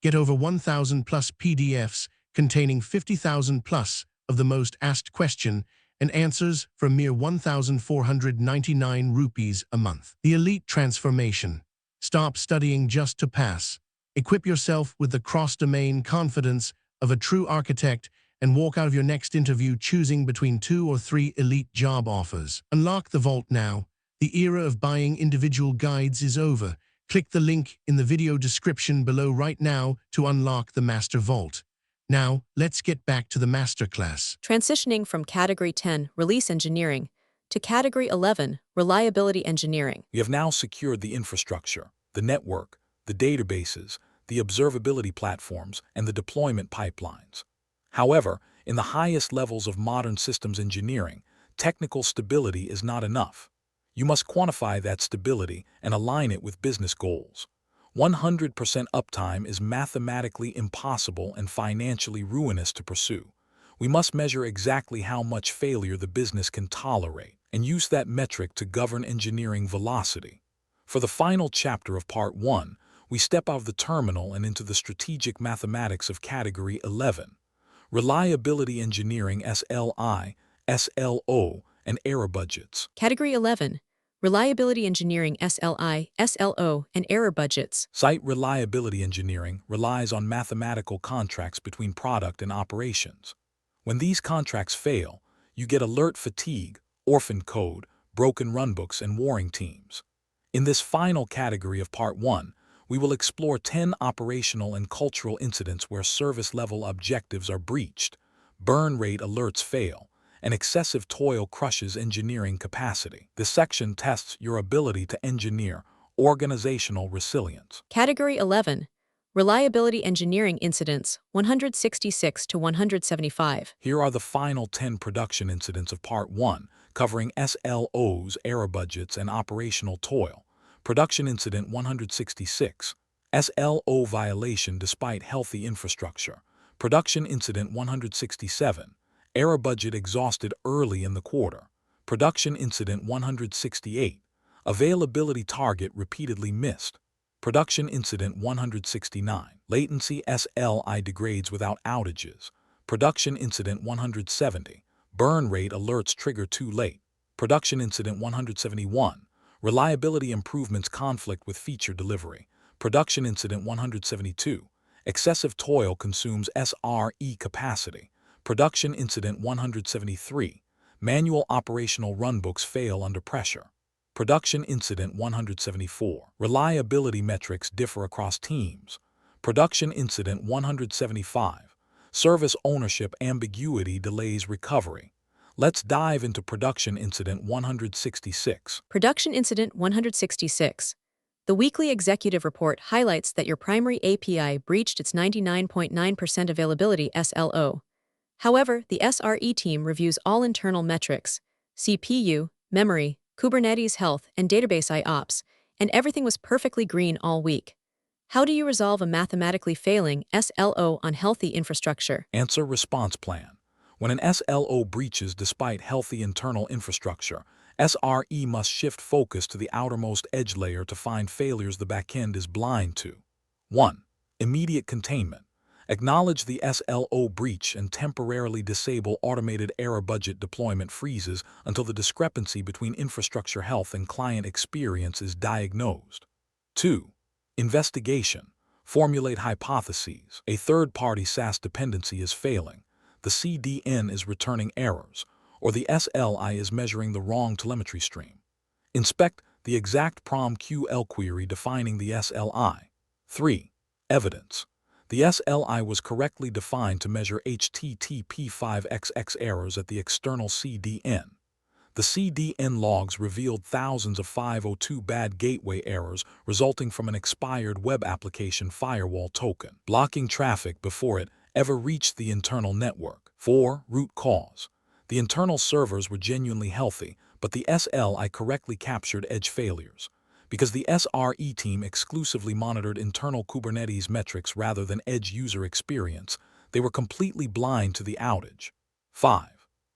Get over 1,000 plus PDFs containing 50,000 plus of the most asked question and answers for a mere 1,499 rupees a month. The elite transformation. Stop studying just to pass. Equip yourself with the cross-domain confidence of a true architect and walk out of your next interview choosing between 2 or 3 elite job offers. Unlock the vault now. The era of buying individual guides is over. Click the link in the video description below right now to unlock the Master Vault. Now, let's get back to the Masterclass. Transitioning from Category 10, Release Engineering, to Category 11, Reliability Engineering. We have now secured the infrastructure, the network, the databases, the observability platforms, and the deployment pipelines. However, in the highest levels of modern systems engineering, technical stability is not enough. You must quantify that stability and align it with business goals. 100% uptime is mathematically impossible and financially ruinous to pursue. We must measure exactly how much failure the business can tolerate and use that metric to govern engineering velocity. For the final chapter of Part 1, we step out of the terminal and into the strategic mathematics of Category 11. Reliability Engineering SLI, SLO, and error budgets. Category 11, Reliability Engineering SLI, SLO, and error budgets. Site reliability engineering relies on mathematical contracts between product and operations. When these contracts fail, you get alert fatigue, orphan code, broken runbooks, and warring teams. In this final category of Part 1, we will explore 10 operational and cultural incidents where service-level objectives are breached, burn rate alerts fail, and excessive toil crushes engineering capacity. This section tests your ability to engineer organizational resilience. Category 11. Reliability Engineering Incidents 166 to 175. Here are the final 10 production incidents of Part 1, covering SLOs, error budgets, and operational toil. Production Incident 166. SLO violation despite healthy infrastructure. Production Incident 167. Error budget exhausted early in the quarter. Production Incident 168. Availability target repeatedly missed. Production Incident 169. Latency SLI degrades without outages. Production Incident 170. Burn rate alerts trigger too late. Production Incident 171. Reliability improvements conflict with feature delivery. Production Incident 172. Excessive toil consumes SRE capacity. Production Incident 173. Manual operational runbooks fail under pressure. Production Incident 174. Reliability metrics differ across teams. Production Incident 175. Service ownership ambiguity delays recovery. Let's dive into Production Incident 166. Production Incident 166. The weekly executive report highlights that your primary API breached its 99.9% availability SLO. However, the SRE team reviews all internal metrics, CPU, memory, Kubernetes health, and database IOPS, and everything was perfectly green all week. How do you resolve a mathematically failing SLO on healthy infrastructure? Answer response plan. When an SLO breaches despite healthy internal infrastructure, SRE must shift focus to the outermost edge layer to find failures the backend is blind to. 1. Immediate containment. Acknowledge the SLO breach and temporarily disable automated error budget deployment freezes until the discrepancy between infrastructure health and client experience is diagnosed. 2. Investigation. Formulate hypotheses. A third-party SaaS dependency is failing, the CDN is returning errors, or the SLI is measuring the wrong telemetry stream. Inspect the exact PromQL query defining the SLI. 3. Evidence. The SLI was correctly defined to measure HTTP 5xx errors at the external CDN. The CDN logs revealed thousands of 502 bad gateway errors resulting from an expired web application firewall token, blocking traffic before it ever reached the internal network. 4. Root cause. The internal servers were genuinely healthy, but the SLI correctly captured edge failures. Because the SRE team exclusively monitored internal Kubernetes metrics rather than edge user experience, they were completely blind to the outage. 5.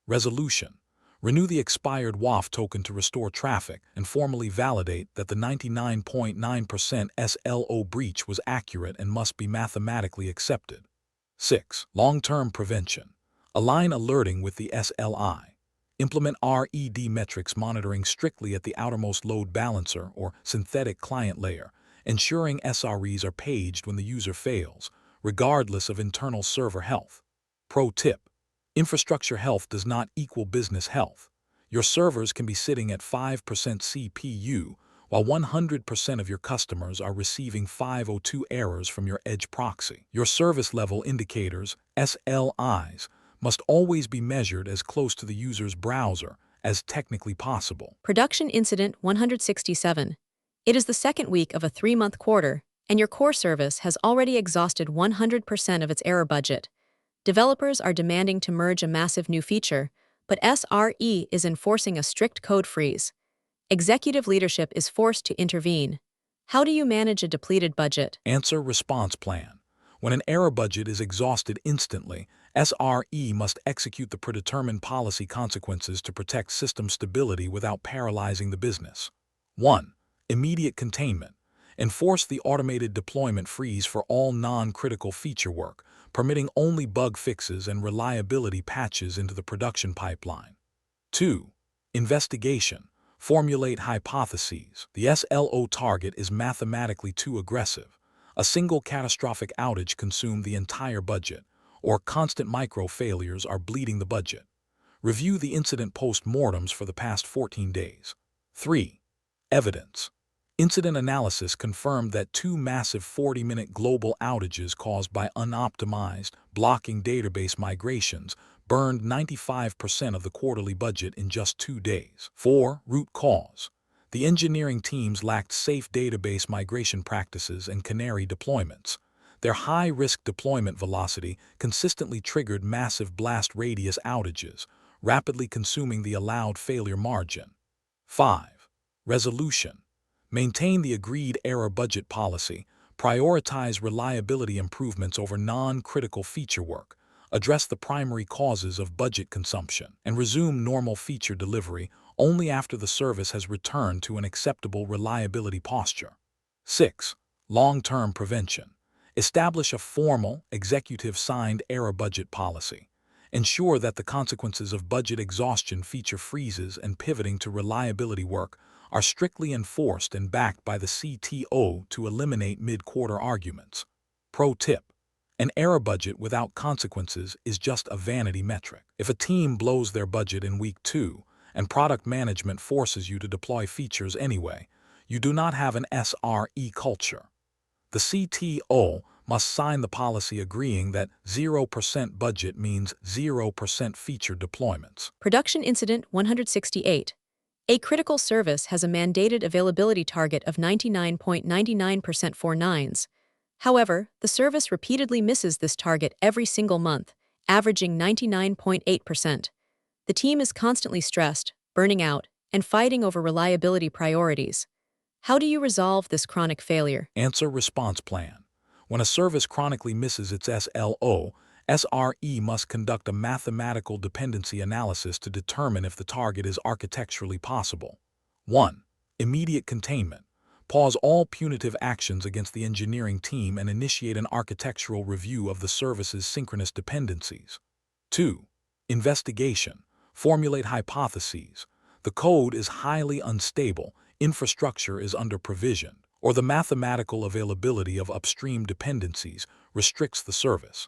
Resolution. Renew the expired WAF token to restore traffic and formally validate that the 99.9% SLO breach was accurate and must be mathematically accepted. 6. Long-term prevention. Align alerting with the SLI. Implement RED metrics monitoring strictly at the outermost load balancer or synthetic client layer, ensuring SREs are paged when the user fails, regardless of internal server health. Pro tip: infrastructure health does not equal business health. Your servers can be sitting at 5% CPU, while 100% of your customers are receiving 502 errors from your edge proxy. Your service level indicators, SLIs, must always be measured as close to the user's browser as technically possible. Production Incident 167. It is the second week of a 3-month quarter, and your core service has already exhausted 100% of its error budget. Developers are demanding to merge a massive new feature, but SRE is enforcing a strict code freeze. Executive leadership is forced to intervene. How do you manage a depleted budget? Answer response plan. When an error budget is exhausted instantly, SRE must execute the predetermined policy consequences to protect system stability without paralyzing the business. 1. Immediate containment. Enforce the automated deployment freeze for all non-critical feature work, permitting only bug fixes and reliability patches into the production pipeline. 2. Investigation. Formulate hypotheses. The SLO target is mathematically too aggressive. A single catastrophic outage consumed the entire budget, or constant micro failures are bleeding the budget. Review the incident post-mortems for the past 14 days. 3. Evidence. Incident analysis confirmed that 2 massive 40-minute global outages caused by unoptimized, blocking database migrations burned 95% of the quarterly budget in just 2 days. 4. Root cause. The engineering teams lacked safe database migration practices and canary deployments. Their high-risk deployment velocity consistently triggered massive blast radius outages, rapidly consuming the allowed failure margin. 5. Resolution. Maintain the agreed error budget policy, prioritize reliability improvements over non-critical feature work, address the primary causes of budget consumption, and resume normal feature delivery only after the service has returned to an acceptable reliability posture. 6. Long-term prevention. Establish a formal, executive-signed error budget policy. Ensure that the consequences of budget exhaustion, feature freezes, and pivoting to reliability work are strictly enforced and backed by the CTO to eliminate mid-quarter arguments. Pro tip: an error budget without consequences is just a vanity metric. If a team blows their budget in week 2 and product management forces you to deploy features anyway, you do not have an SRE culture. The CTO must sign the policy agreeing that 0% budget means 0% feature deployments. Production Incident 168. A critical service has a mandated availability target of 99.99% for nines. However, the service repeatedly misses this target every single month, averaging 99.8%. The team is constantly stressed, burning out, and fighting over reliability priorities. How do you resolve this chronic failure? Answer response plan. When a service chronically misses its SLO, SRE must conduct a mathematical dependency analysis to determine if the target is architecturally possible. 1. Immediate containment. Pause all punitive actions against the engineering team and initiate an architectural review of the service's synchronous dependencies. 2. Investigation. Formulate hypotheses. The code is highly unstable, infrastructure is under-provisioned, or the mathematical availability of upstream dependencies restricts the service.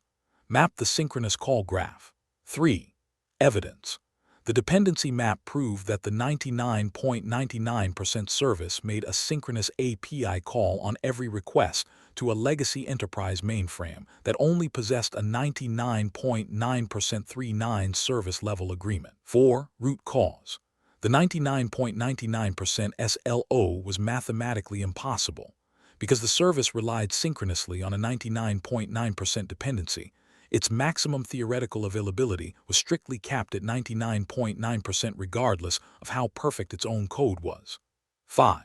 Map the synchronous call graph. 3. Evidence. The dependency map proved that the 99.99% service made a synchronous API call on every request to a legacy enterprise mainframe that only possessed a 99.9% 39 service level agreement. 4. Root cause. The 99.99% SLO was mathematically impossible. Because the service relied synchronously on a 99.9% dependency, its maximum theoretical availability was strictly capped at 99.9% regardless of how perfect its own code was. 5.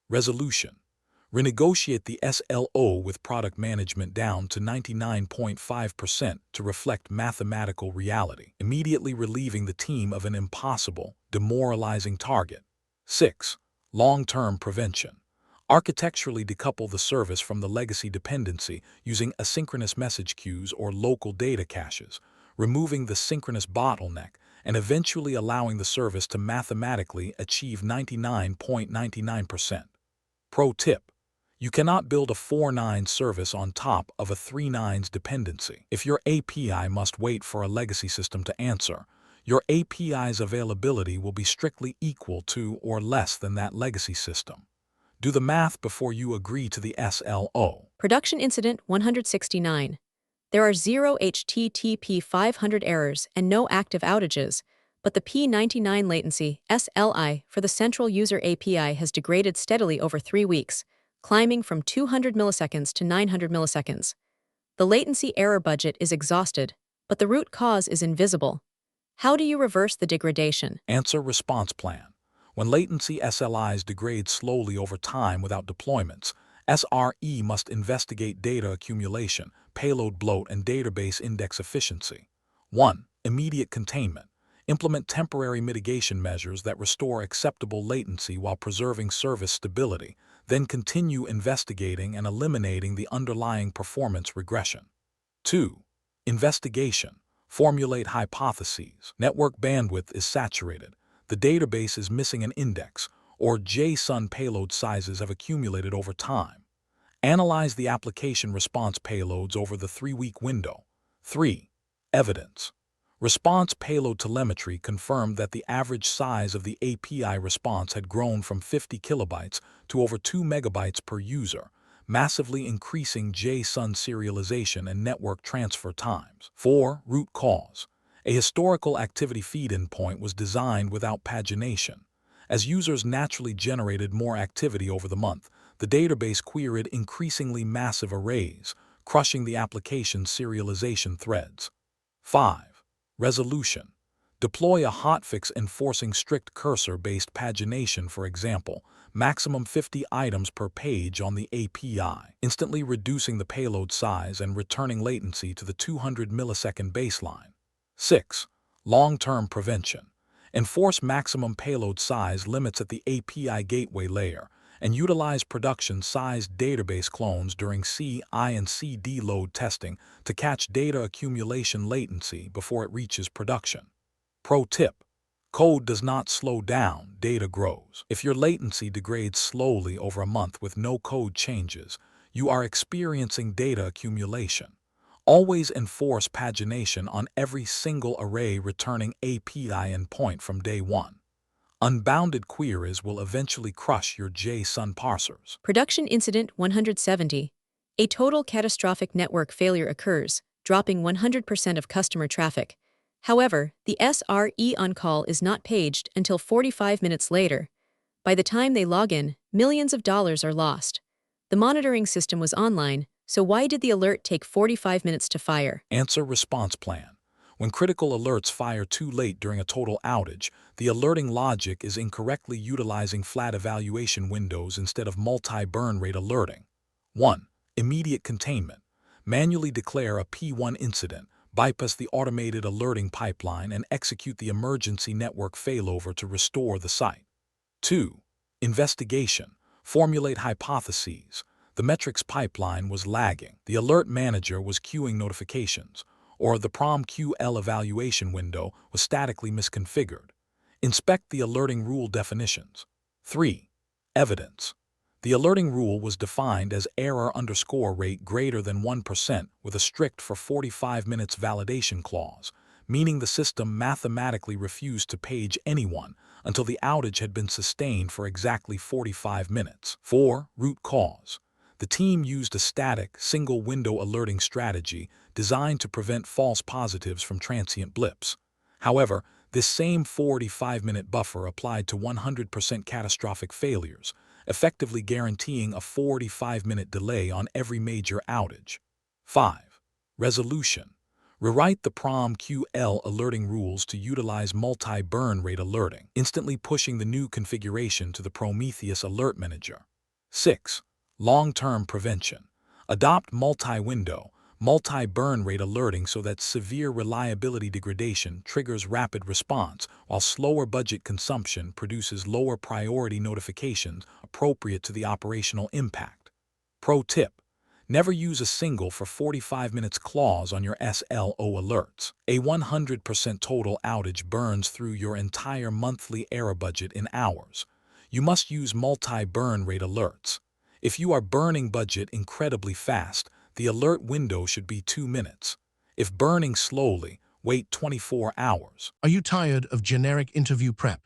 Resolution. Renegotiate the SLO with product management down to 99.5% to reflect mathematical reality, immediately relieving the team of an impossible, demoralizing target. 6. Long-term prevention. Architecturally decouple the service from the legacy dependency using asynchronous message queues or local data caches, removing the synchronous bottleneck and eventually allowing the service to mathematically achieve 99.99%. Pro tip: you cannot build a 4.9 service on top of a 3.9 dependency. If your API must wait for a legacy system to answer, your API's availability will be strictly equal to or less than that legacy system. Do the math before you agree to the SLO. Production Incident 169. There are 0 HTTP 500 errors and no active outages, but the P99 latency, SLI, for the central user API has degraded steadily over 3 weeks, climbing from 200 milliseconds to 900 milliseconds. The latency error budget is exhausted, but the root cause is invisible. How do you reverse the degradation? Answer response plan. When latency SLIs degrade slowly over time without deployments, SRE must investigate data accumulation, payload bloat, and database index efficiency. 1. Immediate containment. Implement temporary mitigation measures that restore acceptable latency while preserving service stability, then continue investigating and eliminating the underlying performance regression. 2. Investigation. Formulate hypotheses. Network bandwidth is saturated. The database is missing an index, or JSON payload sizes have accumulated over time. Analyze the application response payloads over the 3-week window. 3. Evidence. Response payload telemetry confirmed that the average size of the API response had grown from 50 kilobytes to over 2 megabytes per user, massively increasing JSON serialization and network transfer times. 4. Root cause. A historical activity feed endpoint was designed without pagination. As users naturally generated more activity over the month, the database queried increasingly massive arrays, crushing the application's serialization threads. 5. Resolution. Deploy a hotfix enforcing strict cursor-based pagination, for example, maximum 50 items per page on the API, instantly reducing the payload size and returning latency to the 200 millisecond baseline. 6. Long-term prevention. Enforce maximum payload size limits at the API gateway layer and utilize production-sized database clones during CI and CD load testing to catch data accumulation latency before it reaches production. Pro tip: code does not slow down, data grows. If your latency degrades slowly over a month with no code changes, you are experiencing data accumulation. Always enforce pagination on every single array returning API endpoint from day one. Unbounded queries will eventually crush your JSON parsers. Production Incident 170. A total catastrophic network failure occurs, dropping 100% of customer traffic. However, the SRE on call is not paged until 45 minutes later. By the time they log in, millions of dollars are lost. The monitoring system was online, so why did the alert take 45 minutes to fire? Answer: response plan. When critical alerts fire too late during a total outage, the alerting logic is incorrectly utilizing flat evaluation windows instead of multi-burn rate alerting. 1. Immediate containment. Manually declare a P1 incident, bypass the automated alerting pipeline, and execute the emergency network failover to restore the site. 2. Investigation. Formulate hypotheses. The metrics pipeline was lagging. The alert manager was queuing notifications, or the PromQL evaluation window was statically misconfigured. Inspect the alerting rule definitions. 3. Evidence. The alerting rule was defined as error_rate greater than 1% with a strict for 45 minutes validation clause, meaning the system mathematically refused to page anyone until the outage had been sustained for exactly 45 minutes. 4. Root cause. The team used a static, single-window alerting strategy designed to prevent false positives from transient blips. However, this same 45-minute buffer applied to 100% catastrophic failures, effectively guaranteeing a 45-minute delay on every major outage. 5. Resolution. Rewrite the PromQL alerting rules to utilize multi-burn rate alerting, instantly pushing the new configuration to the Prometheus Alert Manager. 6. Long-term prevention. Adopt multi-window, multi-burn rate alerting so that severe reliability degradation triggers rapid response, while slower budget consumption produces lower priority notifications appropriate to the operational impact. Pro tip: never use a single for 45 minutes clause on your SLO alerts. A 100% total outage burns through your entire monthly error budget in hours. You must use multi-burn rate alerts. If you are burning budget incredibly fast, the alert window should be 2 minutes. If burning slowly, wait 24 hours. Are you tired of generic interview prep?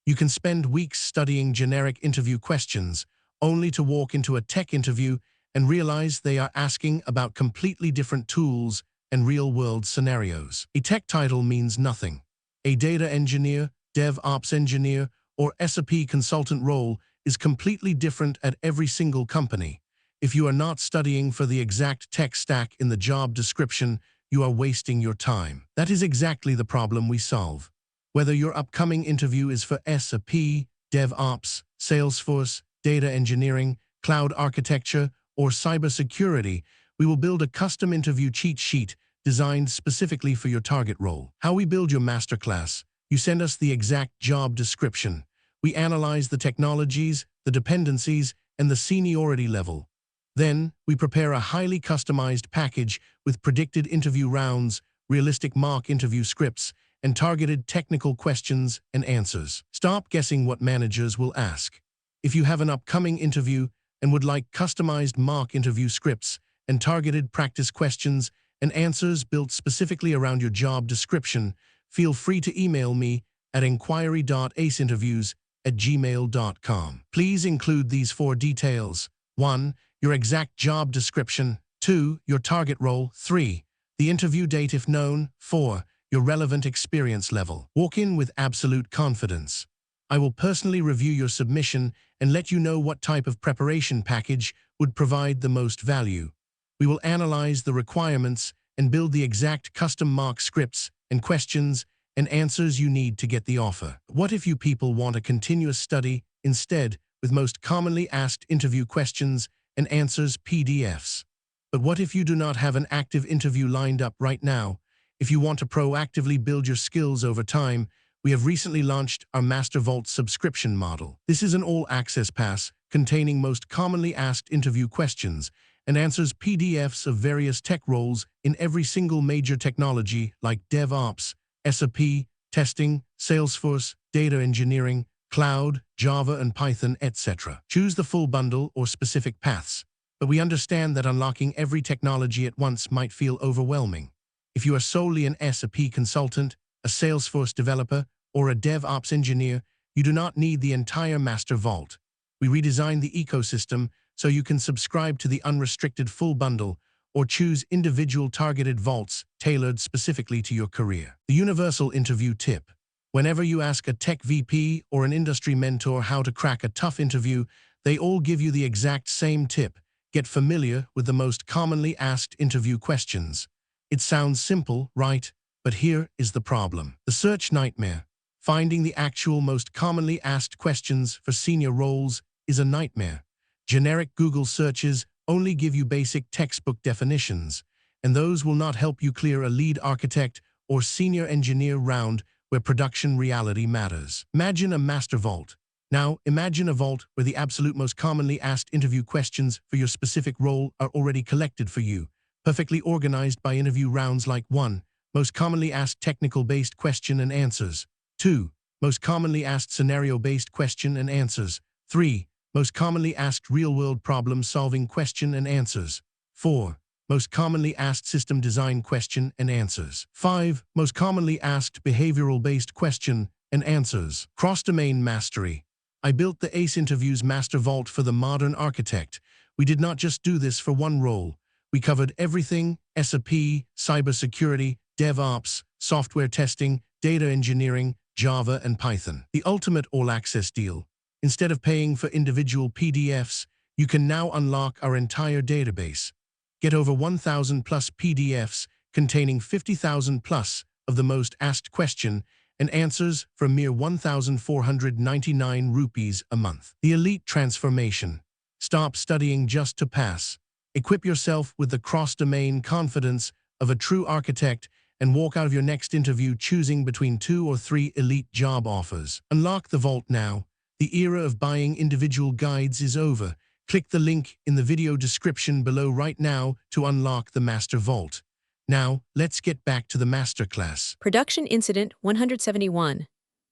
You can spend weeks studying generic interview questions, only to walk into a tech interview and realize they are asking about completely different tools and real-world scenarios. A tech title means nothing. A data engineer, DevOps engineer, or SAP consultant role is completely different at every single company. If you are not studying for the exact tech stack in the job description, you are wasting your time. That is exactly the problem we solve. Whether your upcoming interview is for SAP, DevOps, Salesforce, data engineering, cloud architecture, or cybersecurity, we will build a custom interview cheat sheet designed specifically for your target role. How we build your masterclass: you send us the exact job description. We analyze the technologies, the dependencies, and the seniority level. Then, we prepare a highly customized package with predicted interview rounds, realistic mock interview scripts, and targeted technical questions and answers. Stop guessing what managers will ask. If you have an upcoming interview and would like customized mock interview scripts and targeted practice questions and answers built specifically around your job description, feel free to email me at inquiry.aceinterviews@gmail.com. Please include these 4 details. 1. Your exact job description. 2. Your target role. 3. The interview date if known. 4. Your relevant experience level. Walk in with absolute confidence. I will personally review your submission and let you know what type of preparation package would provide the most value. We will analyze the requirements and build the exact custom mock scripts and questions and answers you need to get the offer. What if you people want a continuous study instead, with most commonly asked interview questions and answers PDFs? But what if you do not have an active interview lined up right now? If you want to proactively build your skills over time, we have recently launched our Master Vault subscription model. This is an all-access pass containing most commonly asked interview questions and answers PDFs of various tech roles in every single major technology like DevOps, SRE, testing, Salesforce, data engineering, cloud, Java and Python, etc. Choose the full bundle or specific paths, but we understand that unlocking every technology at once might feel overwhelming. If you are solely an SRE consultant, a Salesforce developer, or a DevOps engineer, you do not need the entire Master Vault. We redesigned the ecosystem so you can subscribe to the unrestricted full bundle or choose individual targeted vaults tailored specifically to your career. The universal interview tip. Whenever you ask a tech VP or an industry mentor how to crack a tough interview, they all give you the exact same tip. Get familiar with the most commonly asked interview questions. It sounds simple, right? But here is the problem. The search nightmare. Finding the actual most commonly asked questions for senior roles is a nightmare. Generic Google searches only give you basic textbook definitions, and those will not help you clear a lead architect or senior engineer round where production reality matters. Imagine a master vault. Now, imagine a vault where the absolute most commonly asked interview questions for your specific role are already collected for you, perfectly organized by interview rounds like 1. Most commonly asked technical-based question and answers. 2. Most commonly asked scenario-based question and answers. 3. Most commonly asked real-world problem-solving question and answers. 4. Most commonly asked system design question and answers. 5. Most commonly asked behavioral-based question and answers. Cross-domain mastery. I built the ACE Interviews Master Vault for the modern architect. We did not just do this for one role. We covered everything: SRE, cybersecurity, DevOps, software testing, data engineering, Java and Python. The ultimate all-access deal. Instead of paying for individual PDFs, you can now unlock our entire database. Get over 1,000 plus PDFs containing 50,000 plus of the most asked question and answers for a mere 1,499 rupees a month. The elite transformation. Stop studying just to pass. Equip yourself with the cross-domain confidence of a true architect and walk out of your next interview choosing between 2 or 3 elite job offers. Unlock the vault now. The era of buying individual guides is over. Click the link in the video description below right now to unlock the Master Vault. Now, let's get back to the Masterclass. Production Incident 171.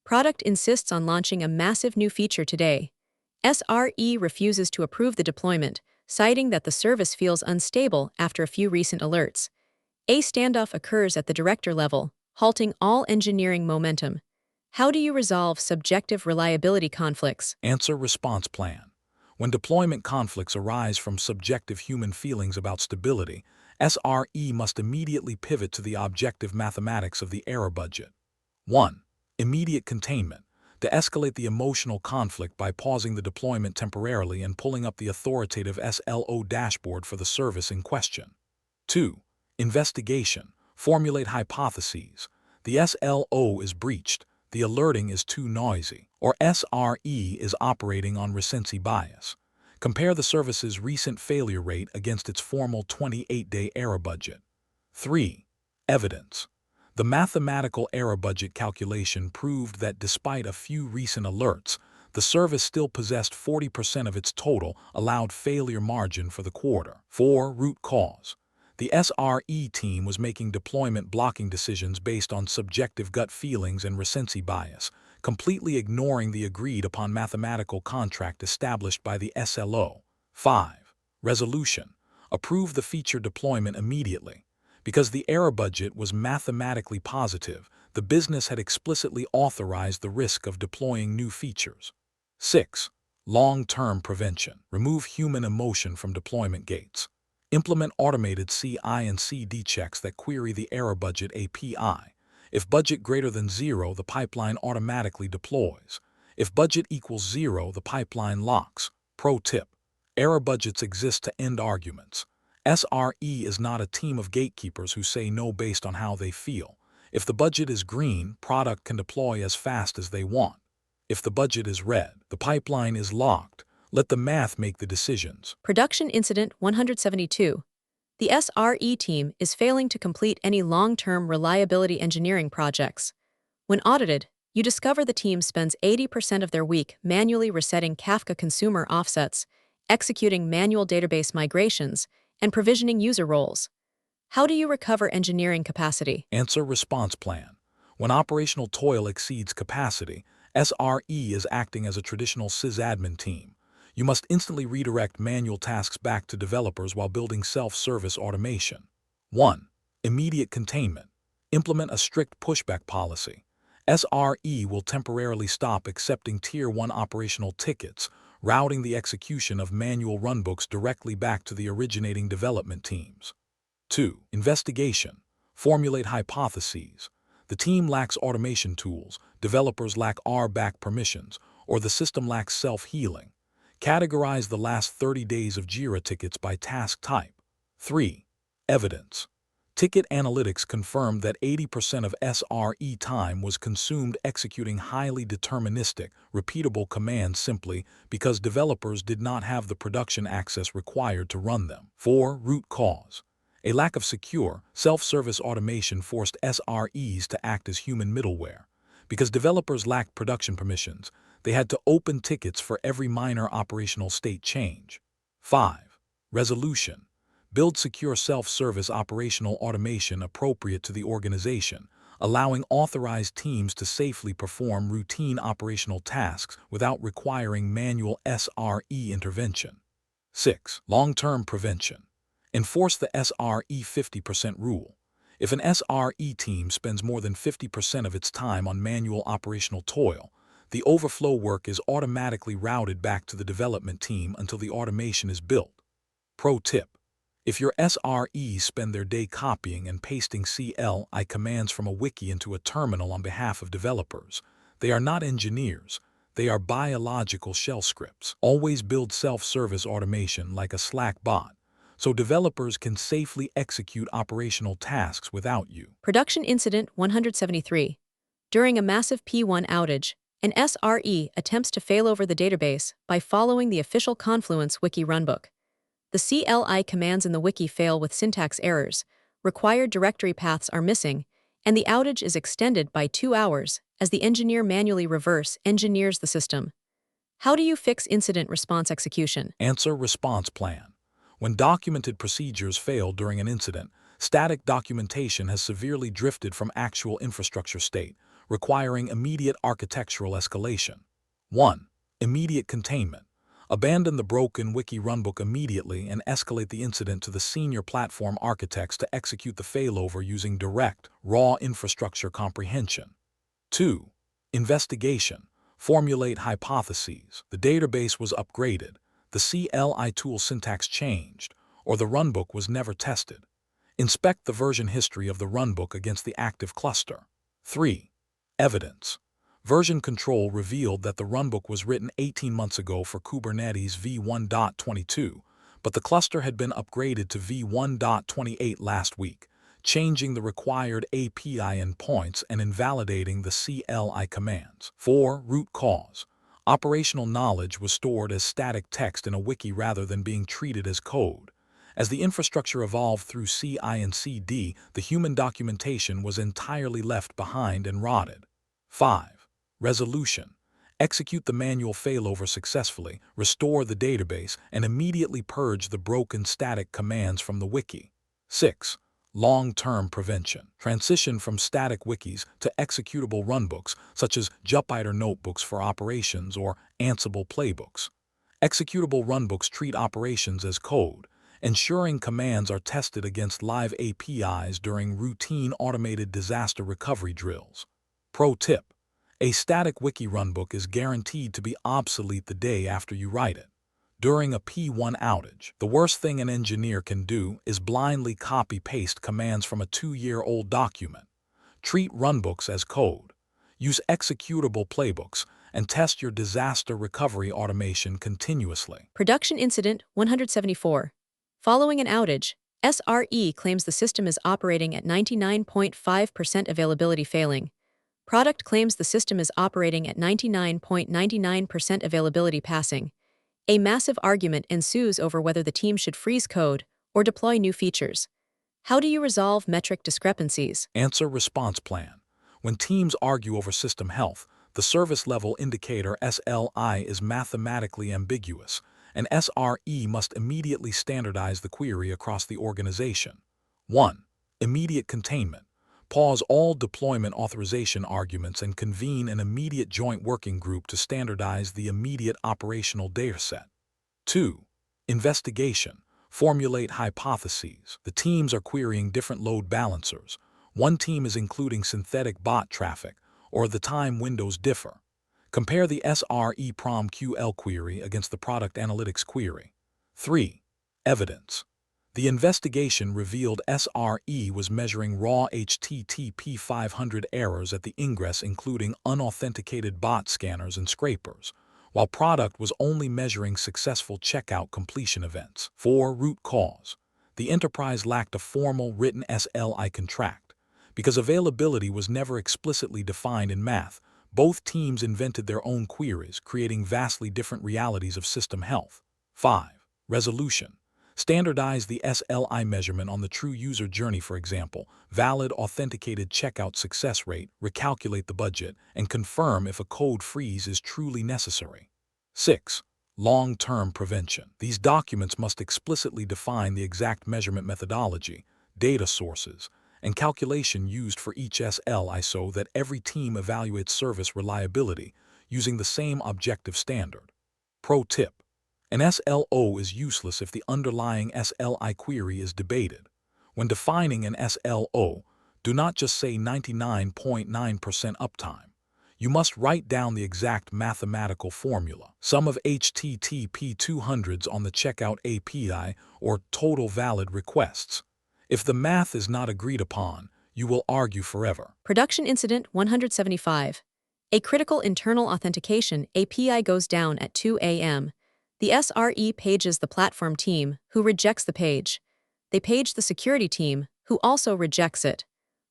Product insists on launching a massive new feature today. SRE refuses to approve the deployment, citing that the service feels unstable after a few recent alerts. A standoff occurs at the director level, halting all engineering momentum. How do you resolve subjective reliability conflicts? Answer: response plan. When deployment conflicts arise from subjective human feelings about stability, SRE must immediately pivot to the objective mathematics of the error budget. 1. Immediate containment. To escalate the emotional conflict by pausing the deployment temporarily and pulling up the authoritative SLO dashboard for the service in question. 2. Investigation. Formulate hypotheses. The SLO is breached, the alerting is too noisy, or SRE is operating on recency bias. Compare the service's recent failure rate against its formal 28-day error budget. 3. Evidence. The mathematical error budget calculation proved that despite a few recent alerts, the service still possessed 40% of its total allowed failure margin for the quarter. 4. Root cause. The SRE team was making deployment blocking decisions based on subjective gut feelings and recency bias, completely ignoring the agreed-upon mathematical contract established by the SLO. 5. Resolution. Approve the feature deployment immediately. Because the error budget was mathematically positive, the business had explicitly authorized the risk of deploying new features. 6. Long-term prevention. Remove human emotion from deployment gates. Implement automated CI and CD checks that query the error budget API. If budget greater than 0, the pipeline automatically deploys. If budget equals 0, the pipeline locks. Pro tip: error budgets exist to end arguments. SRE is not a team of gatekeepers who say no based on how they feel. If the budget is green, product can deploy as fast as they want. If the budget is red, the pipeline is locked. Let the math make the decisions. Production Incident 172. The SRE team is failing to complete any long-term reliability engineering projects. When audited, you discover the team spends 80% of their week manually resetting Kafka consumer offsets, executing manual database migrations, and provisioning user roles. How do you recover engineering capacity? Answer: response plan. When operational toil exceeds capacity, SRE is acting as a traditional sysadmin team. You must instantly redirect manual tasks back to developers while building self-service automation. 1. Immediate containment. Implement a strict pushback policy. SRE will temporarily stop accepting Tier 1 operational tickets, routing the execution of manual runbooks directly back to the originating development teams. 2. Investigation. Formulate hypotheses. The team lacks automation tools, developers lack RBAC permissions, or the system lacks self-healing. Categorize the last 30 days of Jira tickets by task type. 3. Evidence. Ticket analytics confirmed that 80% of SRE time was consumed executing highly deterministic, repeatable commands simply because developers did not have the production access required to run them. 4. Root cause. A lack of secure, self-service automation forced SREs to act as human middleware. Because developers lacked production permissions, they had to open tickets for every minor operational state change. 5. Resolution. Build secure self-service operational automation appropriate to the organization, allowing authorized teams to safely perform routine operational tasks without requiring manual SRE intervention. 6. Long-term prevention. Enforce the SRE 50% rule. If an SRE team spends more than 50% of its time on manual operational toil, the overflow work is automatically routed back to the development team until the automation is built. Pro tip: if your SREs spend their day copying and pasting CLI commands from a wiki into a terminal on behalf of developers, they are not engineers, they are biological shell scripts. Always build self-service automation like a Slack bot, so developers can safely execute operational tasks without you. Production Incident 173. During a massive P1 outage, an SRE attempts to failover the database by following the official Confluence wiki runbook. The CLI commands in the wiki fail with syntax errors, required directory paths are missing, and the outage is extended by 2 hours as the engineer manually reverse engineers the system. How do you fix incident response execution? Answer: response plan. When documented procedures fail during an incident, static documentation has severely drifted from actual infrastructure state, requiring immediate architectural escalation. 1. Immediate containment. Abandon the broken wiki runbook immediately and escalate the incident to the senior platform architects to execute the failover using direct, raw infrastructure comprehension. 2. Investigation. Formulate hypotheses. The database was upgraded, the CLI tool syntax changed, or the runbook was never tested. Inspect the version history of the runbook against the active cluster. 3. Evidence. Version control revealed that the runbook was written 18 months ago for Kubernetes v1.22, but the cluster had been upgraded to v1.28 last week, changing the required API endpoints and invalidating the CLI commands. 4. Root cause. Operational knowledge was stored as static text in a wiki rather than being treated as code. As the infrastructure evolved through CI and CD, the human documentation was entirely left behind and rotted. 5. Resolution. Execute the manual failover successfully, restore the database, and immediately purge the broken static commands from the wiki. 6. Long-term prevention. Transition from static wikis to executable runbooks, such as Jupyter notebooks for operations or Ansible playbooks. Executable runbooks treat operations as code, Ensuring commands are tested against live APIs during routine automated disaster recovery drills. Pro tip: a static wiki runbook is guaranteed to be obsolete the day after you write it. During a P1 outage, the worst thing an engineer can do is blindly copy-paste commands from a 2-year-old document. Treat runbooks as code. Use executable playbooks and test your disaster recovery automation continuously. Production Incident 174. Following an outage, SRE claims the system is operating at 99.5% availability failing. Product claims the system is operating at 99.99% availability passing. A massive argument ensues over whether the team should freeze code or deploy new features. How do you resolve metric discrepancies? Answer: response plan. When teams argue over system health, the service level indicator SLI is mathematically ambiguous, and SRE must immediately standardize the query across the organization. 1. Immediate containment. Pause all deployment authorization arguments and convene an immediate joint working group to standardize the immediate operational dataset. 2. Investigation. Formulate hypotheses. The teams are querying different load balancers. One team is including synthetic bot traffic, or the time windows differ. Compare the SRE PromQL query against the product analytics query. 3. Evidence. The investigation revealed SRE was measuring raw HTTP 500 errors at the ingress, including unauthenticated bot scanners and scrapers, while product was only measuring successful checkout completion events. 4. Root cause. The enterprise lacked a formal written SLI contract. Because availability was never explicitly defined in math, both teams invented their own queries, creating vastly different realities of system health. 5. Resolution. Standardize the SLI measurement on the true user journey, for example, valid authenticated checkout success rate, recalculate the budget, and confirm if a code freeze is truly necessary. 6. Long-term prevention. These documents must explicitly define the exact measurement methodology, data sources, and calculation used for each SLI so that every team evaluates service reliability using the same objective standard. Pro tip: an SLO is useless if the underlying SLI query is debated. When defining an SLO, do not just say 99.9% uptime. You must write down the exact mathematical formula, sum of HTTP 200s on the checkout API, or total valid requests. If the math is not agreed upon, you will argue forever. Production Incident 175. A critical internal authentication API goes down at 2 a.m. The SRE pages the platform team, who rejects the page. They page the security team, who also rejects it.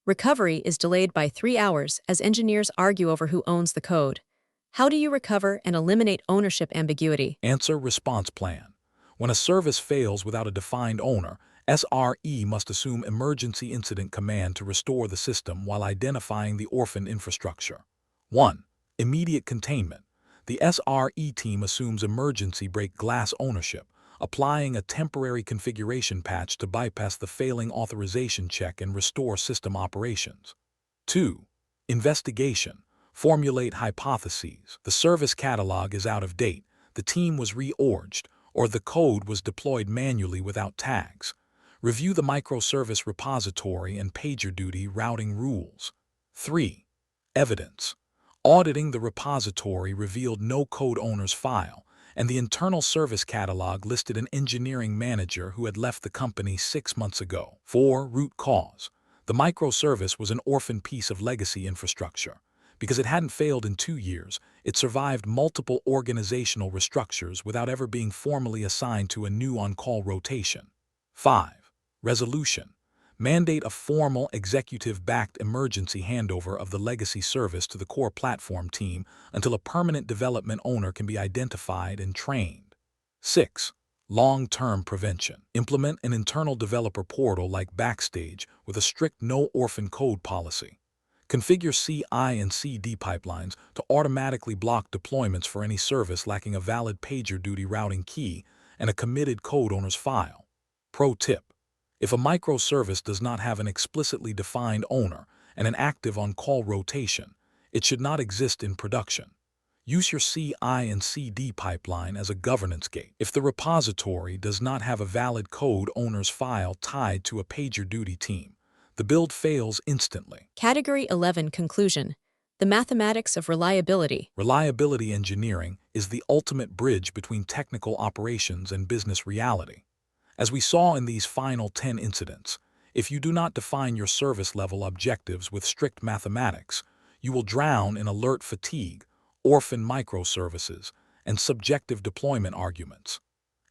Recovery is delayed by 3 hours as engineers argue over who owns the code. How do you recover and eliminate ownership ambiguity? Answer: response plan. When a service fails without a defined owner, SRE must assume emergency incident command to restore the system while identifying the orphan infrastructure. 1. Immediate containment. The SRE team assumes emergency break glass ownership, applying a temporary configuration patch to bypass the failing authorization check and restore system operations. 2. Investigation. Formulate hypotheses. The service catalog is out of date, the team was reorged, or the code was deployed manually without tags. Review the microservice repository and PagerDuty routing rules. 3. Evidence. Auditing the repository revealed no code owner's file, and the internal service catalog listed an engineering manager who had left the company 6 months ago. 4. Root cause. The microservice was an orphan piece of legacy infrastructure. Because it hadn't failed in 2 years, it survived multiple organizational restructures without ever being formally assigned to a new on-call rotation. 5. Resolution. Mandate a formal executive-backed emergency handover of the legacy service to the core platform team until a permanent development owner can be identified and trained. 6. Long-term prevention. Implement an internal developer portal like Backstage with a strict no-orphan code policy. Configure CI and CD pipelines to automatically block deployments for any service lacking a valid PagerDuty routing key and a committed code owner's file. Pro tip: if a microservice does not have an explicitly defined owner and an active on-call rotation, it should not exist in production. Use your CI and CD pipeline as a governance gate. If the repository does not have a valid code owner's file tied to a PagerDuty team, the build fails instantly. Category 11 Conclusion. The mathematics of reliability. Reliability engineering is the ultimate bridge between technical operations and business reality. As we saw in these final 10 incidents, if you do not define your service level objectives with strict mathematics, you will drown in alert fatigue, orphan microservices, and subjective deployment arguments.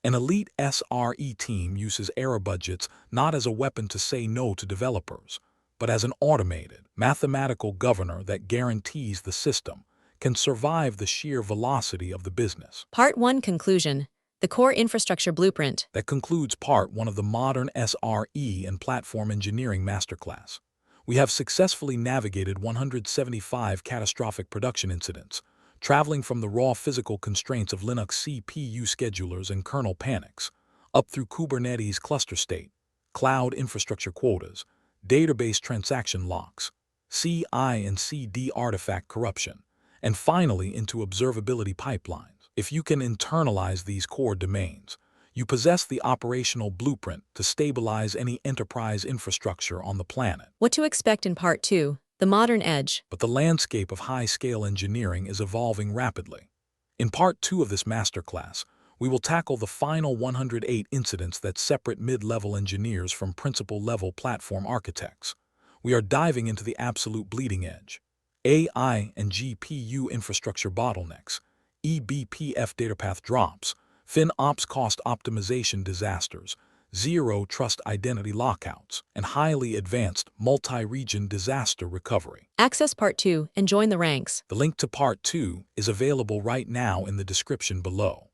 An elite SRE team uses error budgets not as a weapon to say no to developers, but as an automated, mathematical governor that guarantees the system can survive the sheer velocity of the business. Part 1 Conclusion. The core infrastructure blueprint. That concludes part 1 of the modern SRE and platform engineering masterclass. We have successfully navigated 175 catastrophic production incidents, traveling from the raw physical constraints of Linux CPU schedulers and kernel panics, up through Kubernetes cluster state, cloud infrastructure quotas, database transaction locks, CI and CD artifact corruption, and finally into observability pipelines. If you can internalize these core domains, you possess the operational blueprint to stabilize any enterprise infrastructure on the planet. What to expect in Part 2. The modern edge. But the landscape of high-scale engineering is evolving rapidly. In Part 2 of this masterclass, we will tackle the final 108 incidents that separate mid-level engineers from principal-level platform architects. We are diving into the absolute bleeding edge. AI and GPU infrastructure bottlenecks, eBPF data path drops, FinOps cost optimization disasters, zero-trust identity lockouts, and highly advanced multi-region disaster recovery. Access Part 2 and join the ranks. The link to Part 2 is available right now in the description below.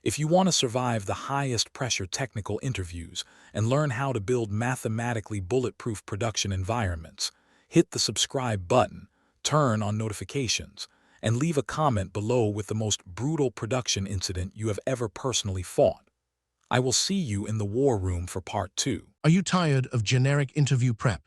If you want to survive the highest pressure technical interviews and learn how to build mathematically bulletproof production environments, hit the subscribe button, turn on notifications, and leave a comment below with the most brutal production incident you have ever personally fought. I will see you in the war room for Part 2. Are you tired of generic interview prep?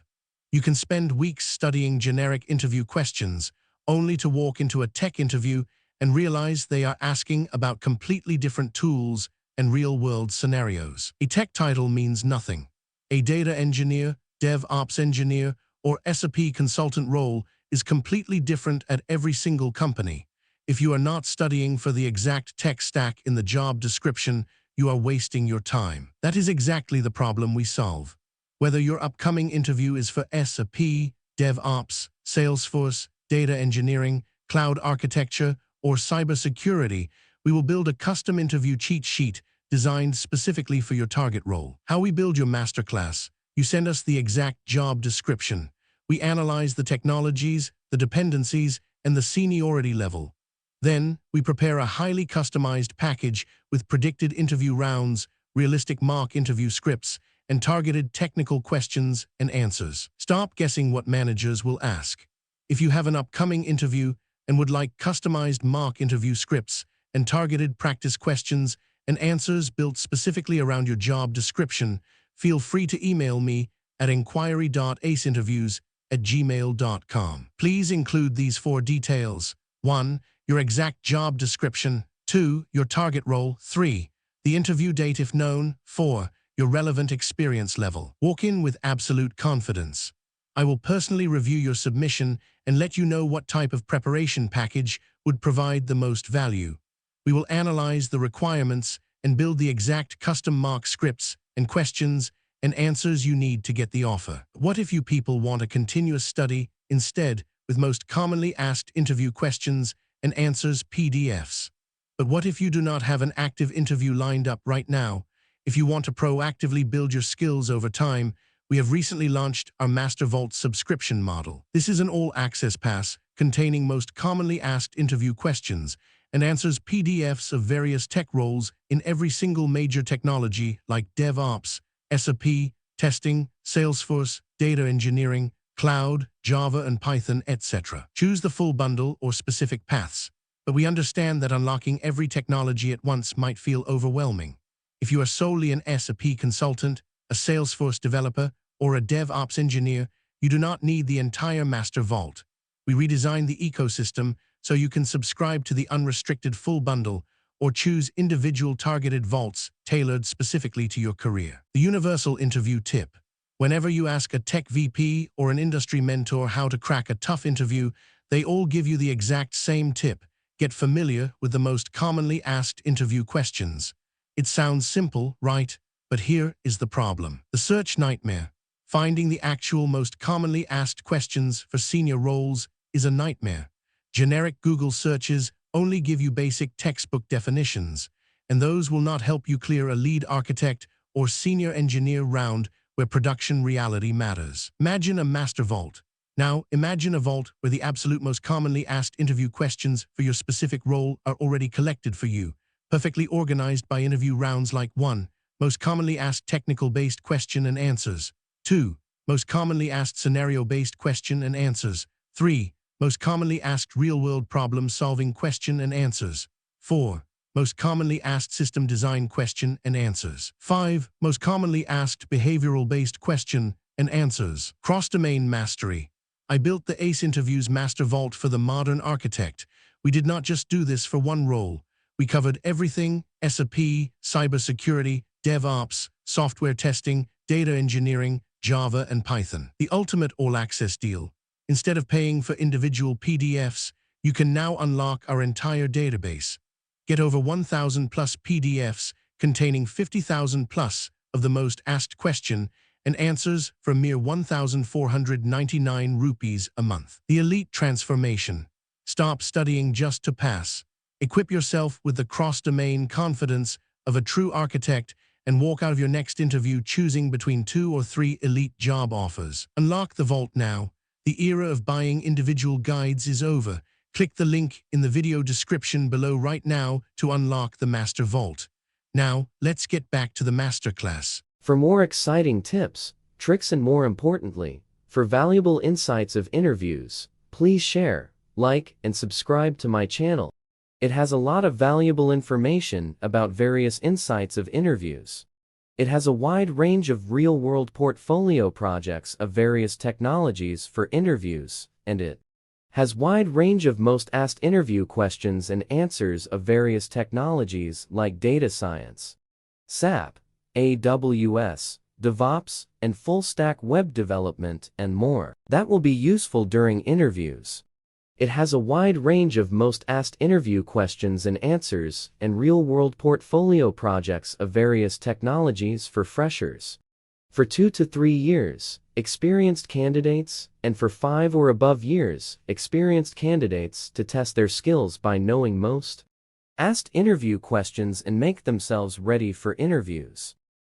You can spend weeks studying generic interview questions, only to walk into a tech interview and realize they are asking about completely different tools and real-world scenarios. A tech title means nothing. A data engineer, DevOps engineer, or SRE consultant role is completely different at every single company. If you are not studying for the exact tech stack in the job description, you are wasting your time. That is exactly the problem we solve. Whether your upcoming interview is for SRE, DevOps, Salesforce, data engineering, cloud architecture, or cybersecurity, we will build a custom interview cheat sheet designed specifically for your target role. How we build your masterclass. You send us the exact job description. We analyze the technologies, the dependencies, and the seniority level. Then, we prepare a highly customized package with predicted interview rounds, realistic mock interview scripts, and targeted technical questions and answers. Stop guessing what managers will ask. If you have an upcoming interview and would like customized mock interview scripts and targeted practice questions and answers built specifically around your job description, feel free to email me at inquiry.aceinterviews@gmail.com. Please include these 4 details. 1. Your exact job description. 2. Your target role. 3. The interview date if known. 4. Your relevant experience level. Walk in with absolute confidence. I will personally review your submission and let you know what type of preparation package would provide the most value. We will analyze the requirements and build the exact custom mock scripts and questions and answers you need to get the offer. What if you people want a continuous study instead with most commonly asked interview questions and answers PDFs? But what if you do not have an active interview lined up right now? If you want to proactively build your skills over time, we have recently launched our Master Vault subscription model. This is an all-access pass containing most commonly asked interview questions and answers PDFs of various tech roles in every single major technology like DevOps, SRE, testing, Salesforce, data engineering, cloud, Java and Python, etc. Choose the full bundle or specific paths, but we understand that unlocking every technology at once might feel overwhelming. If you are solely an SRE consultant, a Salesforce developer, or a DevOps engineer, you do not need the entire Master Vault. We redesigned the ecosystem so you can subscribe to the unrestricted full bundle or choose individual targeted vaults tailored specifically to your career. The universal interview tip. Whenever you ask a tech VP or an industry mentor how to crack a tough interview, they all give you the exact same tip. Get familiar with the most commonly asked interview questions. It sounds simple, right? But here is the problem. The search nightmare. Finding the actual most commonly asked questions for senior roles is a nightmare. Generic Google searches only give you basic textbook definitions, and those will not help you clear a lead architect or senior engineer round where production reality matters. Imagine a master vault. Now, imagine a vault where the absolute most commonly asked interview questions for your specific role are already collected for you, perfectly organized by interview rounds like 1. Most commonly asked technical-based question and answers. 2. Most commonly asked scenario-based question and answers. 3. Most commonly asked real-world problem-solving question and answers. 4. Most commonly asked system design question and answers. 5. Most commonly asked behavioral-based question and answers. Cross-domain mastery. I built the ACE Interviews Master Vault for the modern architect. We did not just do this for one role. We covered everything: SAP, cybersecurity, DevOps, software testing, data engineering, Java, and Python. The ultimate all-access deal. Instead of paying for individual PDFs, you can now unlock our entire database. Get over 1,000 plus PDFs containing 50,000 plus of the most asked question and answers for a mere 1,499 rupees a month. The elite transformation. Stop studying just to pass. Equip yourself with the cross-domain confidence of a true architect and walk out of your next interview choosing between 2 or 3 elite job offers. Unlock the vault now. The era of buying individual guides is over. Click the link in the video description below right now to unlock the Master Vault. Now, let's get back to the Masterclass. For more exciting tips, tricks, and more importantly, for valuable insights of interviews, please share, like, and subscribe to my channel. It has a lot of valuable information about various insights of interviews. It has a wide range of real-world portfolio projects of various technologies for interviews, and it has wide range of most asked interview questions and answers of various technologies like data science, SAP, AWS, DevOps, and full-stack web development, and more. That will be useful during interviews. It has a wide range of most asked interview questions and answers and real-world portfolio projects of various technologies for freshers. For 2 to 3 years, experienced candidates, and for 5 or above years, experienced candidates to test their skills by knowing most asked interview questions and make themselves ready for interviews.